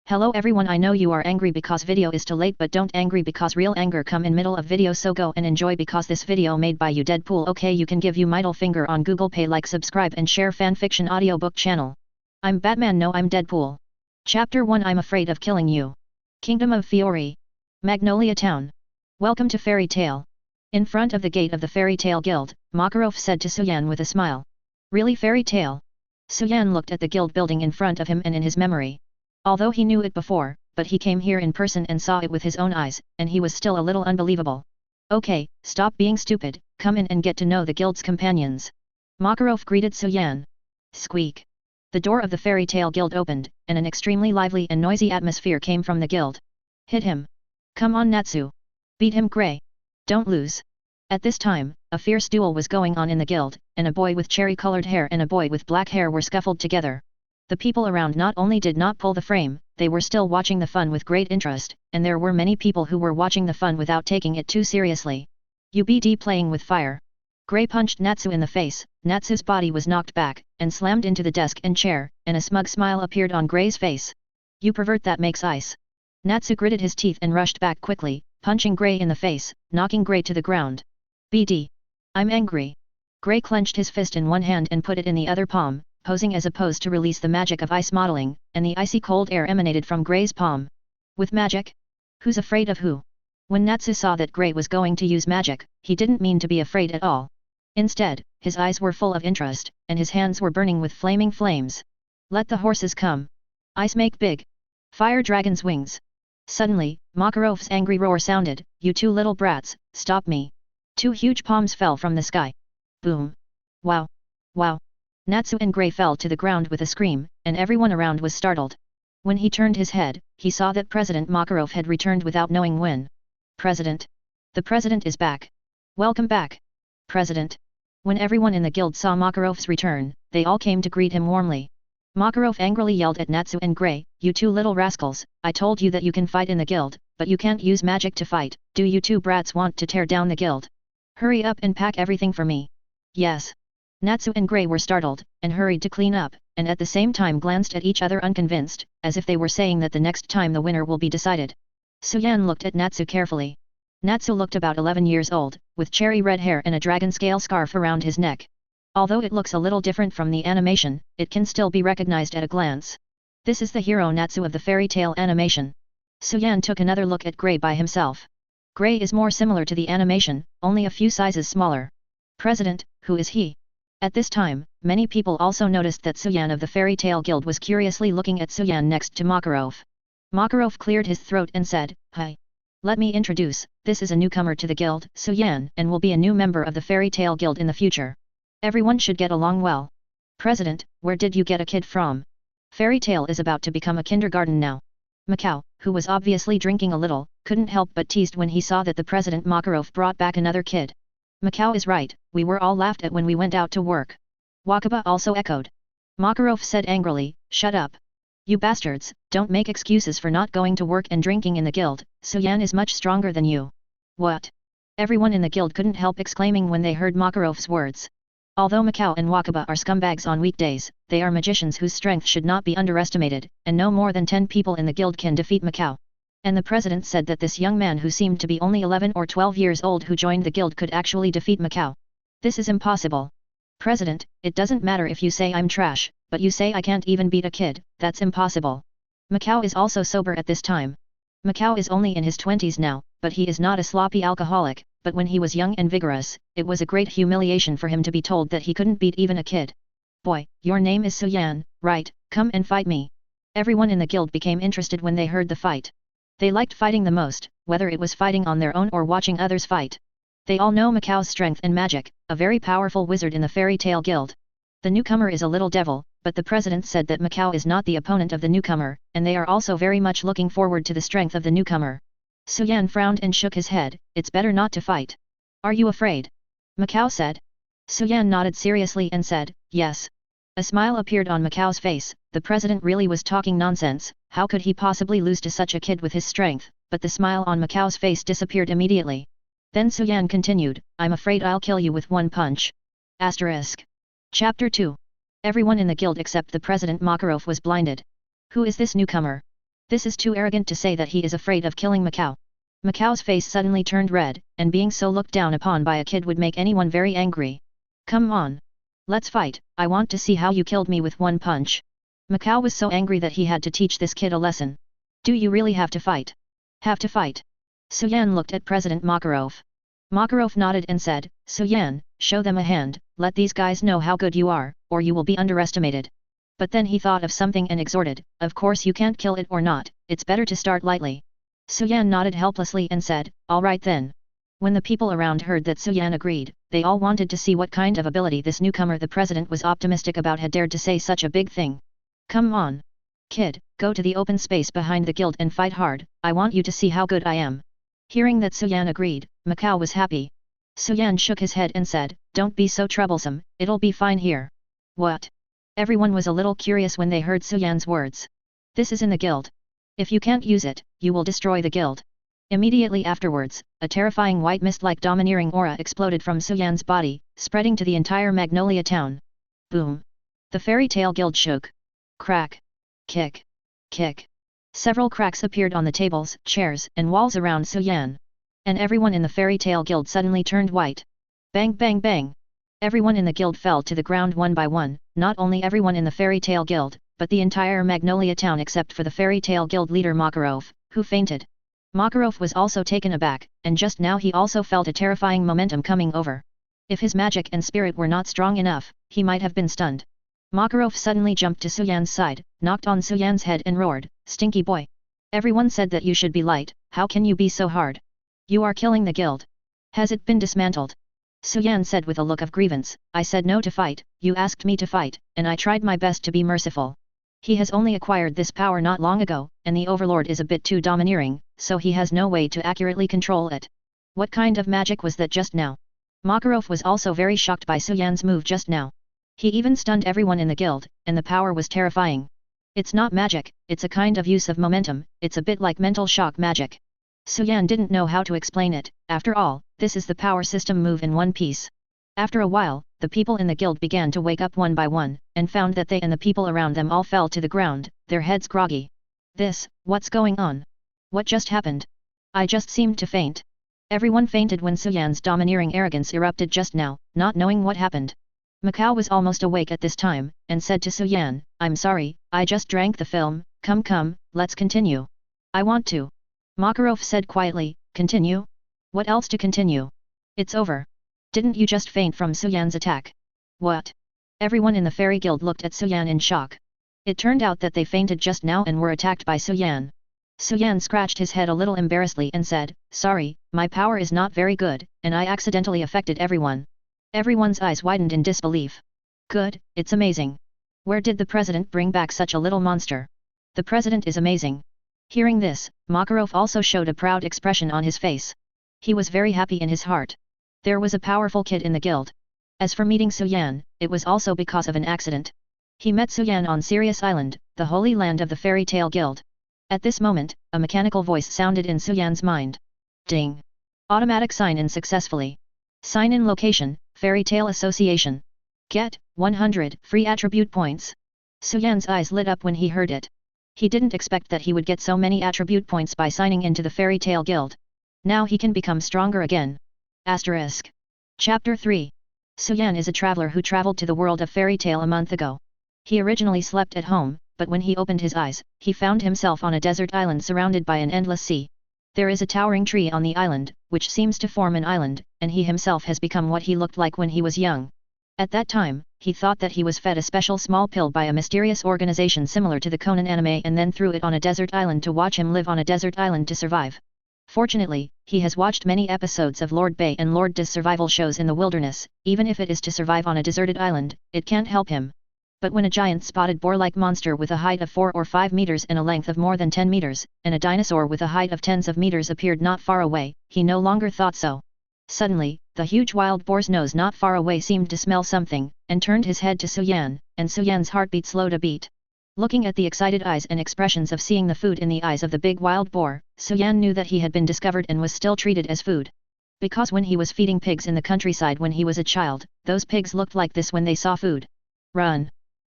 Hello everyone, I know you are angry because video is too late, but don't angry because real anger come in middle of video, so go and enjoy because this video made by you Deadpool. Okay, you can give you middle finger on Google Pay, like, subscribe and share fanfiction audiobook channel. I'm Batman, no I'm Deadpool. Chapter 1, I'm afraid of killing you. Kingdom of Fiori. Magnolia Town. Welcome to Fairy Tale. In front of the gate of the Fairy Tale Guild, Makarov said to Suan with a smile. Really, Fairy Tale? Suan looked at the guild building in front of him and in his memory. Although he knew it before, but he came here in person and saw it with his own eyes, and he was still a little unbelievable. Okay, stop being stupid, come in and get to know the guild's companions. Makarov greeted Suan. Squeak. The door of the Fairy Tale Guild opened, and an extremely lively and noisy atmosphere came from the guild. Hit him. Come on Natsu. Beat him Grey. Don't lose. At this time, a fierce duel was going on in the guild, and a boy with cherry-colored hair and a boy with black hair were scuffled together. The people around not only did not pull the frame, they were still watching the fun with great interest, and there were many people who were watching the fun without taking it too seriously. UBD playing with fire. Grey punched Natsu in the face. Natsu's body was knocked back, and slammed into the desk and chair, and a smug smile appeared on Grey's face. You pervert, that makes ice. Natsu gritted his teeth and rushed back quickly, punching Grey in the face, knocking Grey to the ground. BD. I'm angry. Grey clenched his fist in one hand and put it in the other palm, posing as opposed to release the magic of ice modeling, and the icy cold air emanated from Grey's palm. With magic? Who's afraid of who? When Natsu saw that Grey was going to use magic, he didn't mean to be afraid at all. Instead, his eyes were full of interest, and his hands were burning with flaming flames. Let the horses come. Ice make big. Fire dragon's wings. Suddenly, Makarov's angry roar sounded. You two little brats, stop me. Two huge palms fell from the sky. Boom. Wow. Wow. Natsu and Grey fell to the ground with a scream, and everyone around was startled. When he turned his head, he saw that President Makarov had returned without knowing when. President. The President is back. Welcome back. President. When everyone in the guild saw Makarov's return, they all came to greet him warmly. Makarov angrily yelled at Natsu and Grey, you two little rascals, I told you that you can fight in the guild, but you can't use magic to fight. Do you two brats want to tear down the guild? Hurry up and pack everything for me. Yes. Natsu and Grey were startled, and hurried to clean up, and at the same time glanced at each other unconvinced, as if they were saying that the next time the winner will be decided. Suan looked at Natsu carefully. Natsu looked about 11 years old, with cherry red hair and a dragon scale scarf around his neck. Although it looks a little different from the animation, it can still be recognized at a glance. This is the hero Natsu of the fairy tale animation. Suan took another look at Grey by himself. Grey is more similar to the animation, only a few sizes smaller. President, who is he? At this time, many people also noticed that Suan of the Fairy Tale Guild was curiously looking at Suan next to Makarov. Makarov cleared his throat and said, Hi. Let me introduce, this is a newcomer to the guild, Suan, and will be a new member of the Fairy Tale Guild in the future. Everyone should get along well. President, where did you get a kid from? Fairy Tale is about to become a kindergarten now. Macau, who was obviously drinking a little, couldn't help but teased when he saw that the President Makarov brought back another kid. Macau is right, we were all laughed at when we went out to work. Wakaba also echoed. Makarov said angrily, shut up. You bastards, don't make excuses for not going to work and drinking in the guild, Suan is much stronger than you. What? Everyone in the guild couldn't help exclaiming when they heard Makarov's words. Although Macau and Wakaba are scumbags on weekdays, they are magicians whose strength should not be underestimated, and no more than 10 people in the guild can defeat Macau. And the president said that this young man who seemed to be only 11 or 12 years old who joined the guild could actually defeat Macau. This is impossible. President, it doesn't matter if you say I'm trash, but you say I can't even beat a kid, that's impossible. Macau is also sober at this time. Macau is only in his 20s now, but he is not a sloppy alcoholic, but when he was young and vigorous, it was a great humiliation for him to be told that he couldn't beat even a kid. Boy, your name is Suan, right? Come and fight me. Everyone in the guild became interested when they heard the fight. They liked fighting the most, whether it was fighting on their own or watching others fight. They all know Macau's strength and magic, a very powerful wizard in the Fairy Tale Guild. The newcomer is a little devil, but the president said that Macau is not the opponent of the newcomer, and they are also very much looking forward to the strength of the newcomer. Suan frowned and shook his head, it's better not to fight. Are you afraid? Macau said. Suan nodded seriously and said, yes. A smile appeared on Macau's face, the president really was talking nonsense, how could he possibly lose to such a kid with his strength, but the smile on Macau's face disappeared immediately. Then Suan continued, I'm afraid I'll kill you with one punch. Asterisk. Chapter 2. Everyone in the guild except the president Makarov was blinded. Who is this newcomer? This is too arrogant to say that he is afraid of killing Macau. Macau's face suddenly turned red, and being so looked down upon by a kid would make anyone very angry. Come on. Let's fight, I want to see how you killed me with one punch. Macau was so angry that he had to teach this kid a lesson. Do you really have to fight? Have to fight? Suan looked at President Makarov. Makarov nodded and said, Suan, show them a hand, let these guys know how good you are, or you will be underestimated. But then he thought of something and exhorted, of course you can't kill it or not, it's better to start lightly. Suan nodded helplessly and said, all right then. When the people around heard that Suan agreed, they all wanted to see what kind of ability this newcomer the president was optimistic about had dared to say such a big thing. Come on. Kid, go to the open space behind the guild and fight hard, I want you to see how good I am. Hearing that Suan agreed, Macau was happy. Suan shook his head and said, don't be so troublesome, it'll be fine here. What? Everyone was a little curious when they heard Suan's words. This is in the guild. If you can't use it, you will destroy the guild. Immediately afterwards, a terrifying white mist-like domineering aura exploded from Suan's body, spreading to the entire Magnolia town. Boom! The fairy tale guild shook. Crack! Kick! Kick! Several cracks appeared on the tables, chairs, and walls around Suan. And everyone in the fairy tale guild suddenly turned white. Bang bang bang! Everyone in the guild fell to the ground one by one, not only everyone in the fairy tale guild, but the entire Magnolia town except for the fairy tale guild leader Makarov, who fainted. Makarov was also taken aback, and just now he also felt a terrifying momentum coming over. If his magic and spirit were not strong enough, he might have been stunned. Makarov suddenly jumped to Suan's side, knocked on Suan's head and roared, "Stinky boy! Everyone said that you should be light, how can you be so hard? You are killing the guild. Has it been dismantled?" Suan said with a look of grievance, "I said no to fight, you asked me to fight, and I tried my best to be merciful. He has only acquired this power not long ago, and the overlord is a bit too domineering, so he has no way to accurately control it. What kind of magic was that just now?" Makarov was also very shocked by Suan's move just now. He even stunned everyone in the guild, and the power was terrifying. It's not magic, it's a kind of use of momentum, it's a bit like mental shock magic. Suan didn't know how to explain it, after all, this is the power system move in one piece. After a while, the people in the guild began to wake up one by one, and found that they and the people around them all fell to the ground, their heads groggy. What's going on? What just happened? I just seemed to faint. Everyone fainted when Suan's domineering arrogance erupted just now, not knowing what happened. Macau was almost awake at this time, and said to Suan, "I'm sorry, I just drank the film, come, let's continue." "I want to." Makarov said quietly, "Continue? What else to continue? It's over. Didn't you just faint from Suan's attack?" "What?" Everyone in the fairy guild looked at Suan in shock. It turned out that they fainted just now and were attacked by Suan. Suan scratched his head a little embarrassedly and said, "Sorry, my power is not very good, and I accidentally affected everyone." Everyone's eyes widened in disbelief. "Good, it's amazing. Where did the president bring back such a little monster? The president is amazing." Hearing this, Makarov also showed a proud expression on his face. He was very happy in his heart. There was a powerful kid in the guild. As for meeting Suan, it was also because of an accident. He met Suan on Sirius Island, the holy land of the fairy tale guild. At this moment, a mechanical voice sounded in Suan's mind. Ding! Automatic sign-in successfully. Sign-in location, Fairy Tale Association. Get 100 free attribute points. Suan's eyes lit up when he heard it. He didn't expect that he would get so many attribute points by signing into the Fairy Tale Guild. Now he can become stronger again. Asterisk. Chapter 3. Suan is a traveler who traveled to the world of fairy tale a month ago. He originally slept at home, but when he opened his eyes, he found himself on a desert island surrounded by an endless sea. There is a towering tree on the island, which seems to form an island, and he himself has become what he looked like when he was young. At that time, he thought that he was fed a special small pill by a mysterious organization similar to the Conan anime and then threw it on a desert island to watch him live on a desert island to survive. Fortunately, he has watched many episodes of Lord Bay and Lord D's survival shows in the wilderness. Even if it is to survive on a deserted island, it can't help him. But when a giant spotted boar-like monster with a height of 4 or 5 meters and a length of more than 10 meters, and a dinosaur with a height of tens of meters appeared not far away, he no longer thought so. Suddenly, the huge wild boar's nose not far away seemed to smell something, and turned his head to Suan, and Suan's heartbeat slowed a beat. Looking at the excited eyes and expressions of seeing the food in the eyes of the big wild boar, Suan knew that he had been discovered and was still treated as food. Because when he was feeding pigs in the countryside when he was a child, those pigs looked like this when they saw food. Run!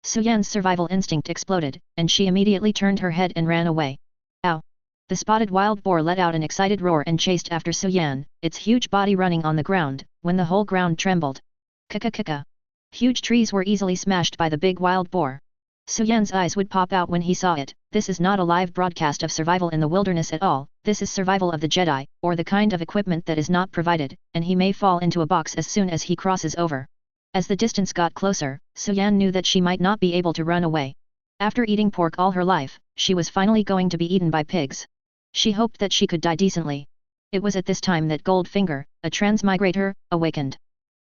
Suan's survival instinct exploded, and she immediately turned her head and ran away. Ow! The spotted wild boar let out an excited roar and chased after Suan, its huge body running on the ground, when the whole ground trembled. Kaka. Huge trees were easily smashed by the big wild boar. Suyan's eyes would pop out when he saw it. This is not a live broadcast of survival in the wilderness at all, this is survival of the Jedi, or the kind of equipment that is not provided, and he may fall into a box as soon as he crosses over. As the distance got closer, Suan knew that she might not be able to run away. After eating pork all her life, she was finally going to be eaten by pigs. She hoped that she could die decently. It was at this time that Goldfinger, a transmigrator, awakened.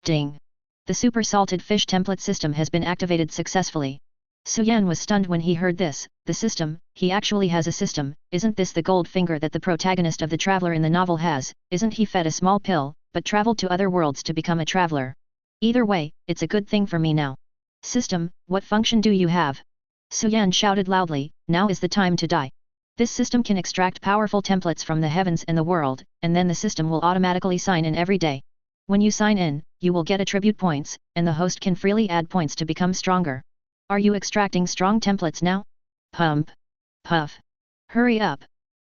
Ding! The super salted fish template system has been activated successfully. Suan was stunned when he heard this. The system, he actually has a system, isn't this the Goldfinger that the protagonist of the Traveler in the novel has, isn't he fed a small pill, but traveled to other worlds to become a traveler? Either way, it's a good thing for me now. System, what function do you have? Suan shouted loudly, now is the time to die. This system can extract powerful templates from the heavens and the world, and then the system will automatically sign in every day. When you sign in, you will get attribute points, and the host can freely add points to become stronger. Are you extracting strong templates now? Pump. Puff. Hurry up.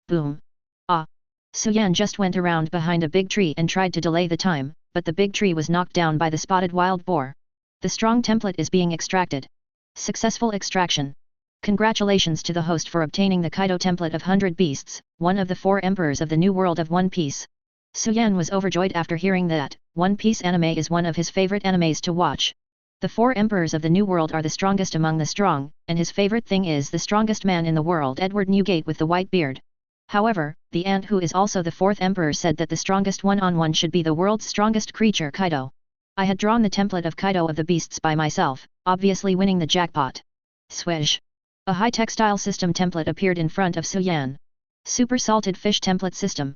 Boom. Ah. Suan just went around behind a big tree and tried to delay the time, but the big tree was knocked down by the spotted wild boar. The strong template is being extracted. Successful extraction. Congratulations to the host for obtaining the Kaido template of 100 Beasts, one of the 4 emperors of the new world of One Piece. Suan was overjoyed after hearing that. One Piece anime is one of his favorite animes to watch. The 4 emperors of the new world are the strongest among the strong, and his favorite thing is the strongest man in the world, Edward Newgate with the white beard. However, the ant who is also the 4th emperor said that the strongest one-on-one should be the world's strongest creature, Kaido. I had drawn the template of Kaido of the beasts by myself, obviously winning the jackpot. Swish. A high textile system template appeared in front of Suan. Super salted fish template system.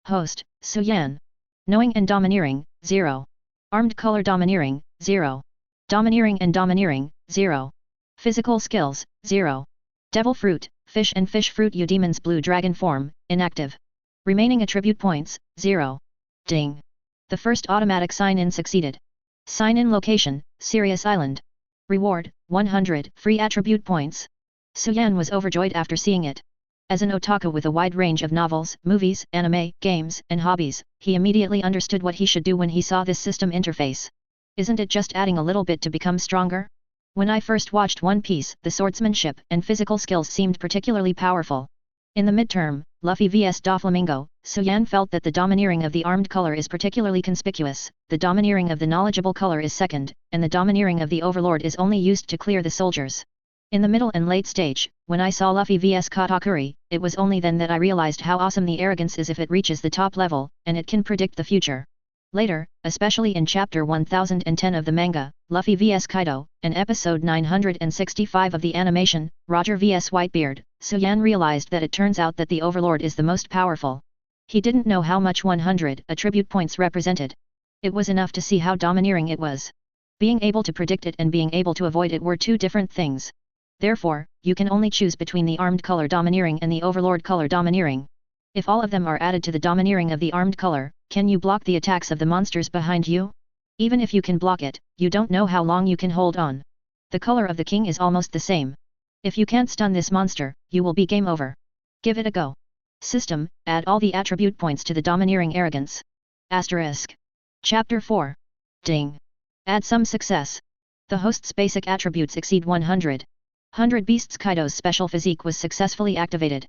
Host, Suan. Knowing and domineering, 0. Armed color domineering, 0. Domineering and domineering, 0. Physical skills, 0. Devil fruit, fish and fish fruit Eudemon's blue dragon form, inactive. Remaining attribute points, 0. Ding. The first automatic sign-in succeeded. Sign-in location, Sirius Island. Reward, 100 free attribute points. Suan was overjoyed after seeing it. As an otaku with a wide range of novels, movies, anime, games, and hobbies, he immediately understood what he should do when he saw this system interface. Isn't it just adding a little bit to become stronger? When I first watched One Piece, the swordsmanship and physical skills seemed particularly powerful. In the midterm, Luffy vs Doflamingo, Suan felt that the domineering of the armed color is particularly conspicuous, the domineering of the knowledgeable color is second, and the domineering of the overlord is only used to clear the soldiers. In the middle and late stage, when I saw Luffy vs Katakuri, it was only then that I realized how awesome the arrogance is if it reaches the top level, and it can predict the future. Later, especially in chapter 1010 of the manga, Luffy vs Kaido, and episode 965 of the animation, Roger vs Whitebeard, Suan realized that it turns out that the overlord is the most powerful. He didn't know how much 100 attribute points represented. It was enough to see how domineering it was. Being able to predict it and being able to avoid it were two different things. Therefore, you can only choose between the armed color domineering and the overlord color domineering. If all of them are added to the domineering of the armed color, can you block the attacks of the monsters behind you? Even if you can block it, you don't know how long you can hold on. The color of the king is almost the same. If you can't stun this monster, you will be game over. Give it a go. System, add all the attribute points to the domineering arrogance. Asterisk. Chapter 4. Ding. Add some success. The host's basic attributes exceed 100. 100 Beasts Kaido's special physique was successfully activated.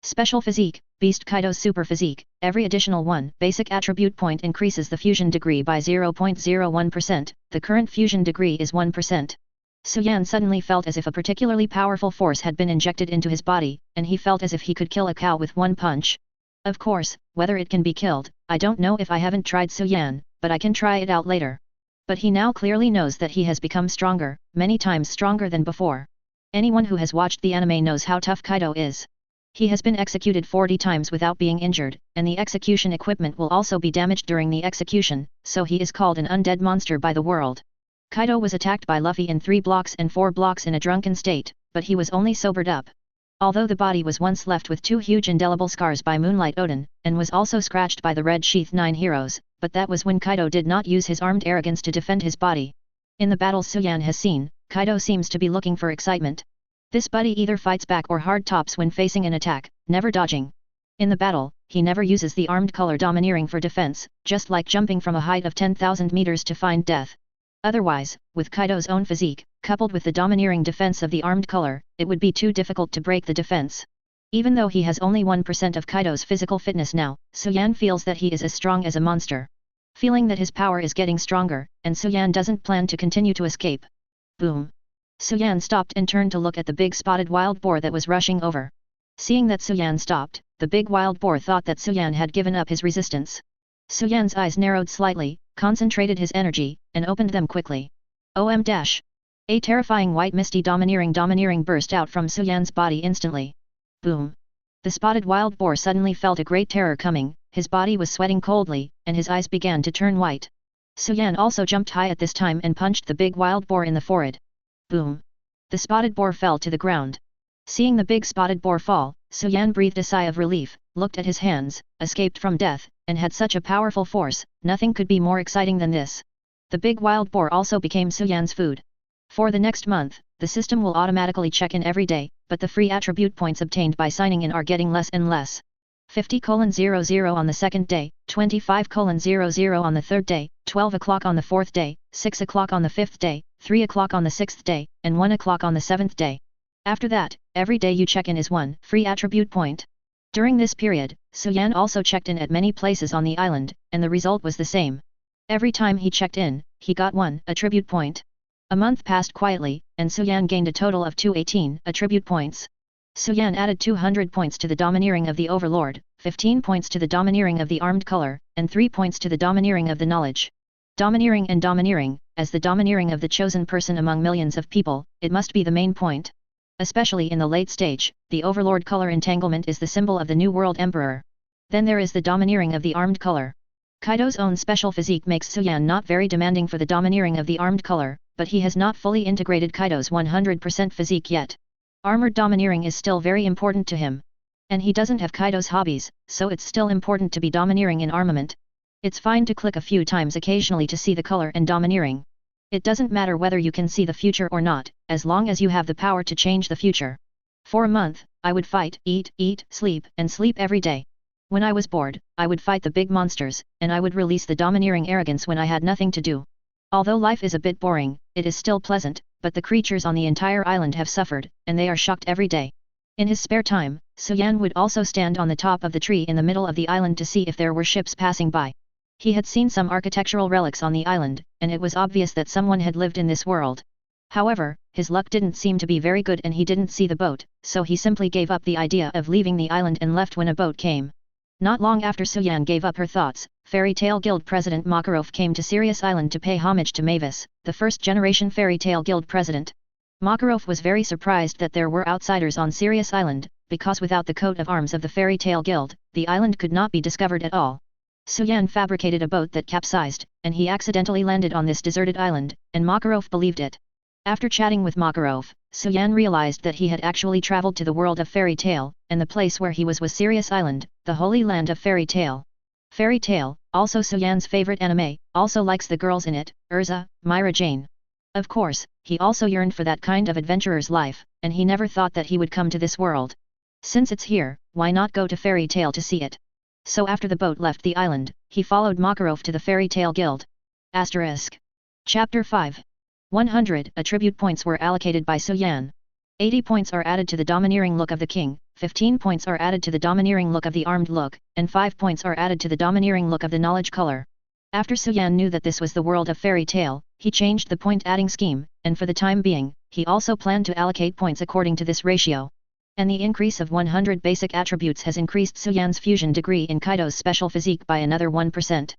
Special physique, Beast Kaido's super physique, every additional 1 basic attribute point increases the fusion degree by 0.01%, the current fusion degree is 1%. Suan suddenly felt as if a particularly powerful force had been injected into his body, and he felt as if he could kill a cow with one punch. Of course, whether it can be killed, I don't know if I haven't tried Suan, but I can try it out later. But he now clearly knows that he has become stronger, many times stronger than before. Anyone who has watched the anime knows how tough Kaido is. He has been executed 40 times without being injured, and the execution equipment will also be damaged during the execution, so he is called an undead monster by the world. Kaido was attacked by Luffy in 3 blocks and 4 blocks in a drunken state, but he was only sobered up. Although the body was once left with 2 huge indelible scars by Moonlight Odin, and was also scratched by the Red Sheath 9 heroes, but that was when Kaido did not use his armed arrogance to defend his body. In the battles Suan has seen, Kaido seems to be looking for excitement. This buddy either fights back or hard tops when facing an attack, never dodging. In the battle, he never uses the armed color domineering for defense, just like jumping from a height of 10,000 meters to find death. Otherwise, with Kaido's own physique, coupled with the domineering defense of the armed color, it would be too difficult to break the defense. Even though he has only 1% of Kaido's physical fitness now, Suan feels that he is as strong as a monster. Feeling that his power is getting stronger, and Suan doesn't plan to continue to escape. Boom! Suan stopped and turned to look at the big spotted wild boar that was rushing over. Seeing that Suan stopped, the big wild boar thought that Suan had given up his resistance. Suan's eyes narrowed slightly, concentrated his energy, and opened them quickly. OM dash! A terrifying white misty domineering burst out from Suan's body instantly. Boom! The spotted wild boar suddenly felt a great terror coming, his body was sweating coldly, and his eyes began to turn white. Suan also jumped high at this time and punched the big wild boar in the forehead. Boom! The spotted boar fell to the ground. Seeing the big spotted boar fall, Suan breathed a sigh of relief, looked at his hands, escaped from death, and had such a powerful force, nothing could be more exciting than this. The big wild boar also became Suan's food. For the next month, the system will automatically check in every day, but the free attribute points obtained by signing in are getting less and less. 50:00 on the second day, 25:00 on the third day, 12 o'clock on the fourth day, 6 o'clock on the fifth day, 3 o'clock on the sixth day, and 1 o'clock on the seventh day. After that, every day you check in is 1 free attribute point. During this period, Suan also checked in at many places on the island, and the result was the same. Every time he checked in, he got 1 attribute point. A month passed quietly, and Suan gained a total of 218 attribute points. Suan added 200 points to the domineering of the Overlord, 15 points to the domineering of the armed color, and 3 points to the domineering of the knowledge. Domineering and domineering, as the domineering of the chosen person among millions of people, it must be the main point. Especially in the late stage, the Overlord color entanglement is the symbol of the New World Emperor. Then there is the domineering of the armed color. Kaido's own special physique makes Suan not very demanding for the domineering of the armed color, but he has not fully integrated Kaido's 100% physique yet. Armored domineering is still very important to him. And he doesn't have Kaido's hobbies, so it's still important to be domineering in armament. It's fine to click a few times occasionally to see the color and domineering. It doesn't matter whether you can see the future or not, as long as you have the power to change the future. For a month, I would fight, eat, sleep, and sleep every day. When I was bored, I would fight the big monsters, and I would release the domineering arrogance when I had nothing to do. Although life is a bit boring, it is still pleasant, but the creatures on the entire island have suffered, and they are shocked every day. In his spare time, Suan would also stand on the top of the tree in the middle of the island to see if there were ships passing by. He had seen some architectural relics on the island, and it was obvious that someone had lived in this world. However, his luck didn't seem to be very good and he didn't see the boat, so he simply gave up the idea of leaving the island and left when a boat came. Not long after Suan gave up her thoughts, Fairy Tale Guild President Makarov came to Sirius Island to pay homage to Mavis, the first-generation Fairy Tale Guild President. Makarov was very surprised that there were outsiders on Sirius Island, because without the coat of arms of the Fairy Tale Guild, the island could not be discovered at all. Suan fabricated a boat that capsized, and he accidentally landed on this deserted island, and Makarov believed it. After chatting with Makarov, Suan realized that he had actually traveled to the world of Fairy Tale, and the place where he was Sirius Island, the holy land of Fairy Tale. Fairy Tale, also Suan's favorite anime, also likes the girls in it, Erza, Mirajane. Of course, he also yearned for that kind of adventurer's life, and he never thought that he would come to this world. Since it's here, why not go to Fairy Tale to see it? So after the boat left the island, he followed Makarov to the Fairy Tale Guild. Asterisk. Chapter 5. 100 attribute points were allocated by Suan. 80 points are added to the domineering look of the king, 15 points are added to the domineering look of the armed look, and 5 points are added to the domineering look of the knowledge color. After Suan knew that this was the world of Fairy Tale, he changed the point-adding scheme, and for the time being, he also planned to allocate points according to this ratio. And the increase of 100 basic attributes has increased Suan's fusion degree in Kaido's special physique by another 1%.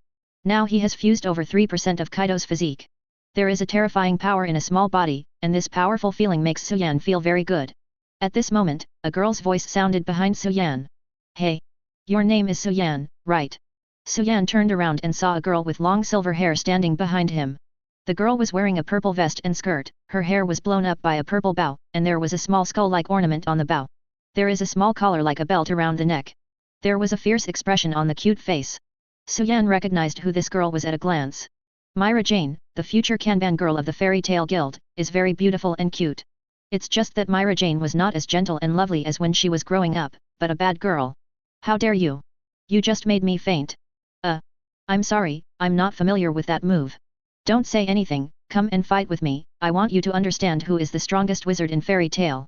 Now he has fused over 3% of Kaido's physique. There is a terrifying power in a small body, and this powerful feeling makes Suan feel very good. At this moment, a girl's voice sounded behind Suan. Hey! Your name is Suan, right? Suan turned around and saw a girl with long silver hair standing behind him. The girl was wearing a purple vest and skirt, her hair was blown up by a purple bow, and there was a small skull-like ornament on the bow. There is a small collar like a belt around the neck. There was a fierce expression on the cute face. Suan recognized who this girl was at a glance. Mirajane, the future Kanban girl of the Fairy Tale Guild, is very beautiful and cute. It's just that Mirajane was not as gentle and lovely as when she was growing up, but a bad girl. How dare you? You just made me faint. I'm sorry, I'm not familiar with that move. Don't say anything, come and fight with me, I want you to understand who is the strongest wizard in fairy tale.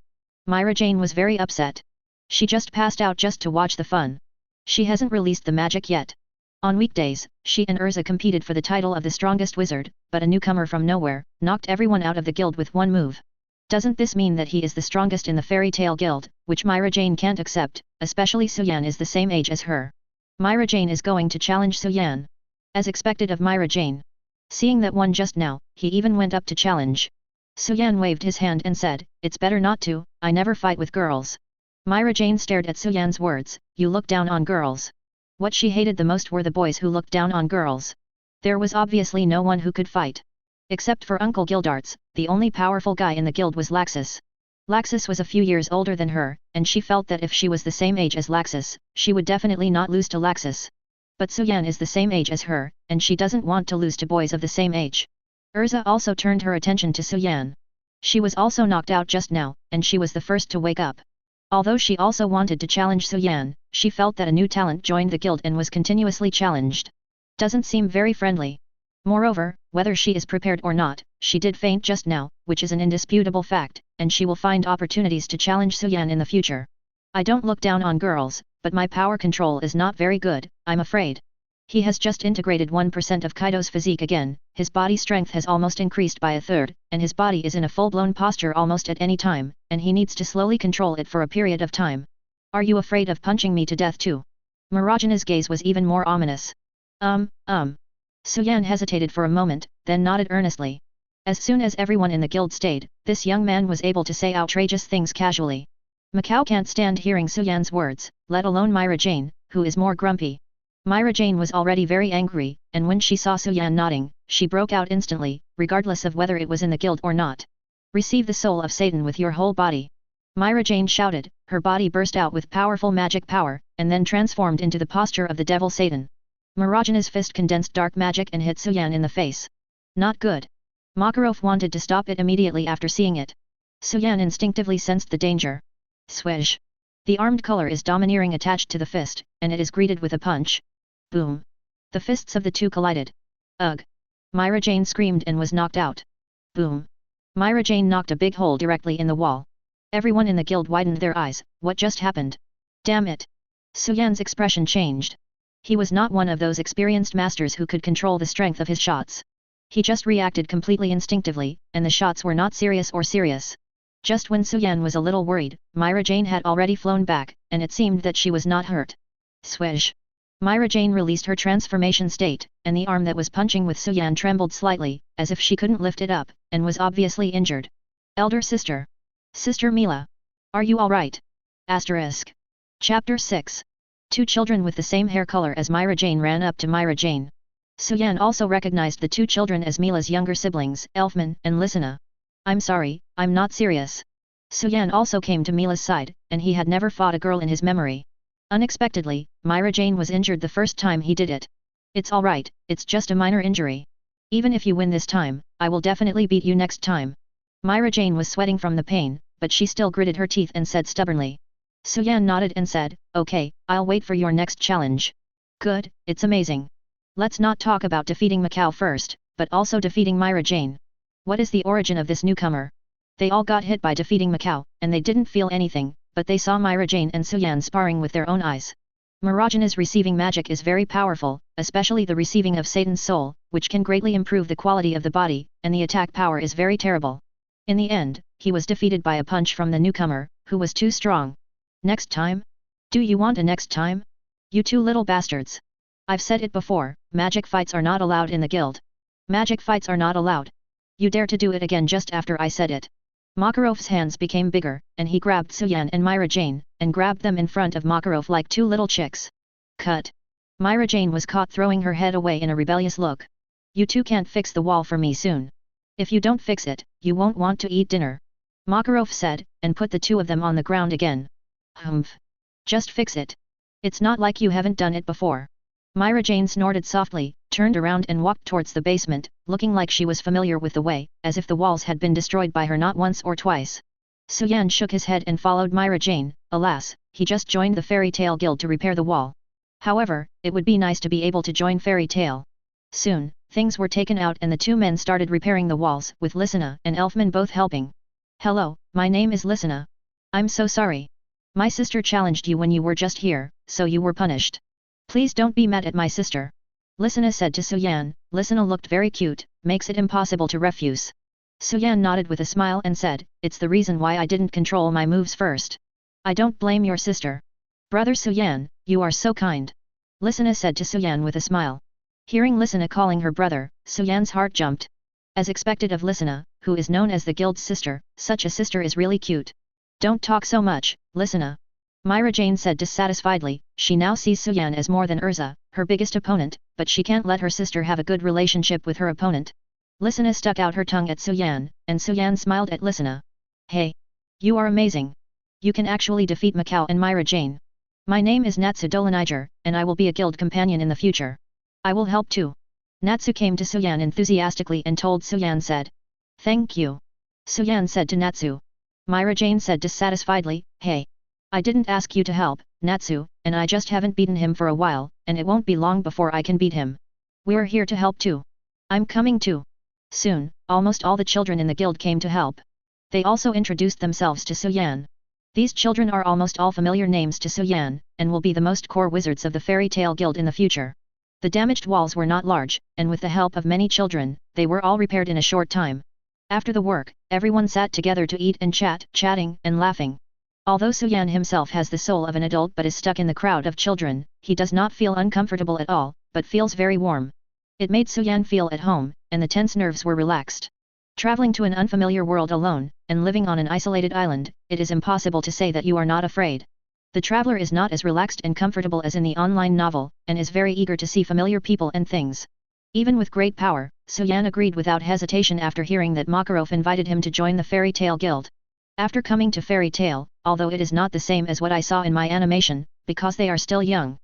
Mirajane was very upset. She just passed out just to watch the fun. She hasn't released the magic yet. On weekdays, she and Erza competed for the title of the strongest wizard, but a newcomer from nowhere knocked everyone out of the guild with one move. Doesn't this mean that he is the strongest in the fairy tale guild, which Mirajane can't accept, especially Suan is the same age as her. Mirajane is going to challenge Suan. As expected of Mirajane. Seeing that one just now, he even went up to challenge. Suan waved his hand and said, "It's better not to, I never fight with girls." Mirajane stared at Suan's words, "You look down on girls." What she hated the most were the boys who looked down on girls. There was obviously no one who could fight. Except for Uncle Gildarts, the only powerful guy in the guild was Laxus. Laxus was a few years older than her, and she felt that if she was the same age as Laxus, she would definitely not lose to Laxus. But Suan is the same age as her, and she doesn't want to lose to boys of the same age. Erza also turned her attention to Suan. She was also knocked out just now, and she was the first to wake up. Although she also wanted to challenge Suan, she felt that a new talent joined the guild and was continuously challenged. Doesn't seem very friendly. Moreover, whether she is prepared or not, she did faint just now, which is an indisputable fact, and she will find opportunities to challenge Suan in the future. I don't look down on girls, but my power control is not very good, I'm afraid. He has just integrated 1% of Kaido's physique again, his body strength has almost increased by a third, and his body is in a full-blown posture almost at any time, and he needs to slowly control it for a period of time. Are you afraid of punching me to death too? Mirajane's gaze was even more ominous. Suan hesitated for a moment, then nodded earnestly. As soon as everyone in the guild stayed, this young man was able to say outrageous things casually. Macau can't stand hearing Suan's words, let alone Mirajane, who is more grumpy. Mirajane was already very angry, and when she saw Suan nodding, she broke out instantly, regardless of whether it was in the guild or not. Receive the soul of Satan with your whole body. Mirajane shouted, her body burst out with powerful magic power, and then transformed into the posture of the devil Satan. Mirajane's fist condensed dark magic and hit Suan in the face. Not good. Makarov wanted to stop it immediately after seeing it. Suan instinctively sensed the danger. Swish. The armed color is domineering attached to the fist, and it is greeted with a punch. Boom. The fists of the two collided. Ugh. Mirajane screamed and was knocked out. Boom. Mirajane knocked a big hole directly in the wall. Everyone in the guild widened their eyes, what just happened? Damn it. Suan's expression changed. He was not one of those experienced masters who could control the strength of his shots. He just reacted completely instinctively, and the shots were not serious or serious. Just when Suan was a little worried, Mirajane had already flown back, and it seemed that she was not hurt. Swish. Mirajane released her transformation state, and the arm that was punching with Suan trembled slightly, as if she couldn't lift it up, and was obviously injured. Elder sister. Sister Mila. Are you alright? Asterisk. Chapter 6. Two children with the same hair color as Mirajane ran up to Mirajane. Suan also recognized the two children as Mila's younger siblings, Elfman and Lysina. I'm sorry, I'm not serious. Suan also came to Mila's side, and he had never fought a girl in his memory. Unexpectedly, Mirajane was injured the first time he did it. It's alright, it's just a minor injury. Even if you win this time, I will definitely beat you next time. Mirajane was sweating from the pain, but she still gritted her teeth and said stubbornly. Suan nodded and said, okay, I'll wait for your next challenge. Good, it's amazing. Let's not talk about defeating Macau first, but also defeating Mirajane. What is the origin of this newcomer? They all got hit by defeating Macau, and they didn't feel anything, but they saw Mirajane and Suan sparring with their own eyes. Mirajane's receiving magic is very powerful, especially the receiving of Satan's soul, which can greatly improve the quality of the body, and the attack power is very terrible. In the end, he was defeated by a punch from the newcomer, who was too strong. Next time? Do you want a next time? You two little bastards. I've said it before, magic fights are not allowed in the guild. Magic fights are not allowed. You dare to do it again just after I said it. Makarov's hands became bigger, and he grabbed Suan and Mirajane, and grabbed them in front of Makarov like two little chicks. Cut. Mirajane was caught throwing her head away in a rebellious look. You two can't fix the wall for me soon. If you don't fix it, you won't want to eat dinner. Makarov said, and put the two of them on the ground again. Humph. Just fix it. It's not like you haven't done it before. Mirajane snorted softly, turned around and walked towards the basement, looking like she was familiar with the way, as if the walls had been destroyed by her not once or twice. Suan shook his head and followed Mirajane. Alas, he just joined the Fairy Tale Guild to repair the wall. However, it would be nice to be able to join Fairy Tale. Soon, things were taken out and the two men started repairing the walls, with Lysina and Elfman both helping. Hello, my name is Lysina. I'm so sorry. My sister challenged you when you were just here, so you were punished. Please don't be mad at my sister. Lysina said to Suan. Lysina looked very cute, makes it impossible to refuse. Suan nodded with a smile and said, it's the reason why I didn't control my moves first. I don't blame your sister. Brother Suan, you are so kind. Lysina said to Suan with a smile. Hearing Lysina calling her brother, Suan's heart jumped. As expected of Lysina, who is known as the guild's sister, such a sister is really cute. Don't talk so much, Lysina. Mirajane said dissatisfiedly. She now sees Suan as more than Erza, her biggest opponent, but she can't let her sister have a good relationship with her opponent. Lysina stuck out her tongue at Suan, and Suan smiled at Lysina. Hey! You are amazing. You can actually defeat Macau and Mirajane. My name is Natsu Dolaniger, and I will be a guild companion in the future. I will help too. Natsu came to Suan enthusiastically and told Suan said. Thank you. Suan said to Natsu. Mirajane said dissatisfiedly, hey. I didn't ask you to help, Natsu, and I just haven't beaten him for a while, and it won't be long before I can beat him. We're here to help too. I'm coming too. Soon, almost all the children in the guild came to help. They also introduced themselves to Suan. These children are almost all familiar names to Suan, and will be the most core wizards of the Fairy Tale Guild in the future. The damaged walls were not large, and with the help of many children, they were all repaired in a short time. After the work, everyone sat together to eat and chatting and laughing. Although Suan himself has the soul of an adult but is stuck in the crowd of children, he does not feel uncomfortable at all, but feels very warm. It made Suan feel at home, and the tense nerves were relaxed. Traveling to an unfamiliar world alone, and living on an isolated island, it is impossible to say that you are not afraid. The traveler is not as relaxed and comfortable as in the online novel, and is very eager to see familiar people and things. Even with great power, Suan agreed without hesitation after hearing that Makarov invited him to join the Fairy Tale Guild. After coming to Fairy Tale, although it is not the same as what I saw in my animation, because they are still young.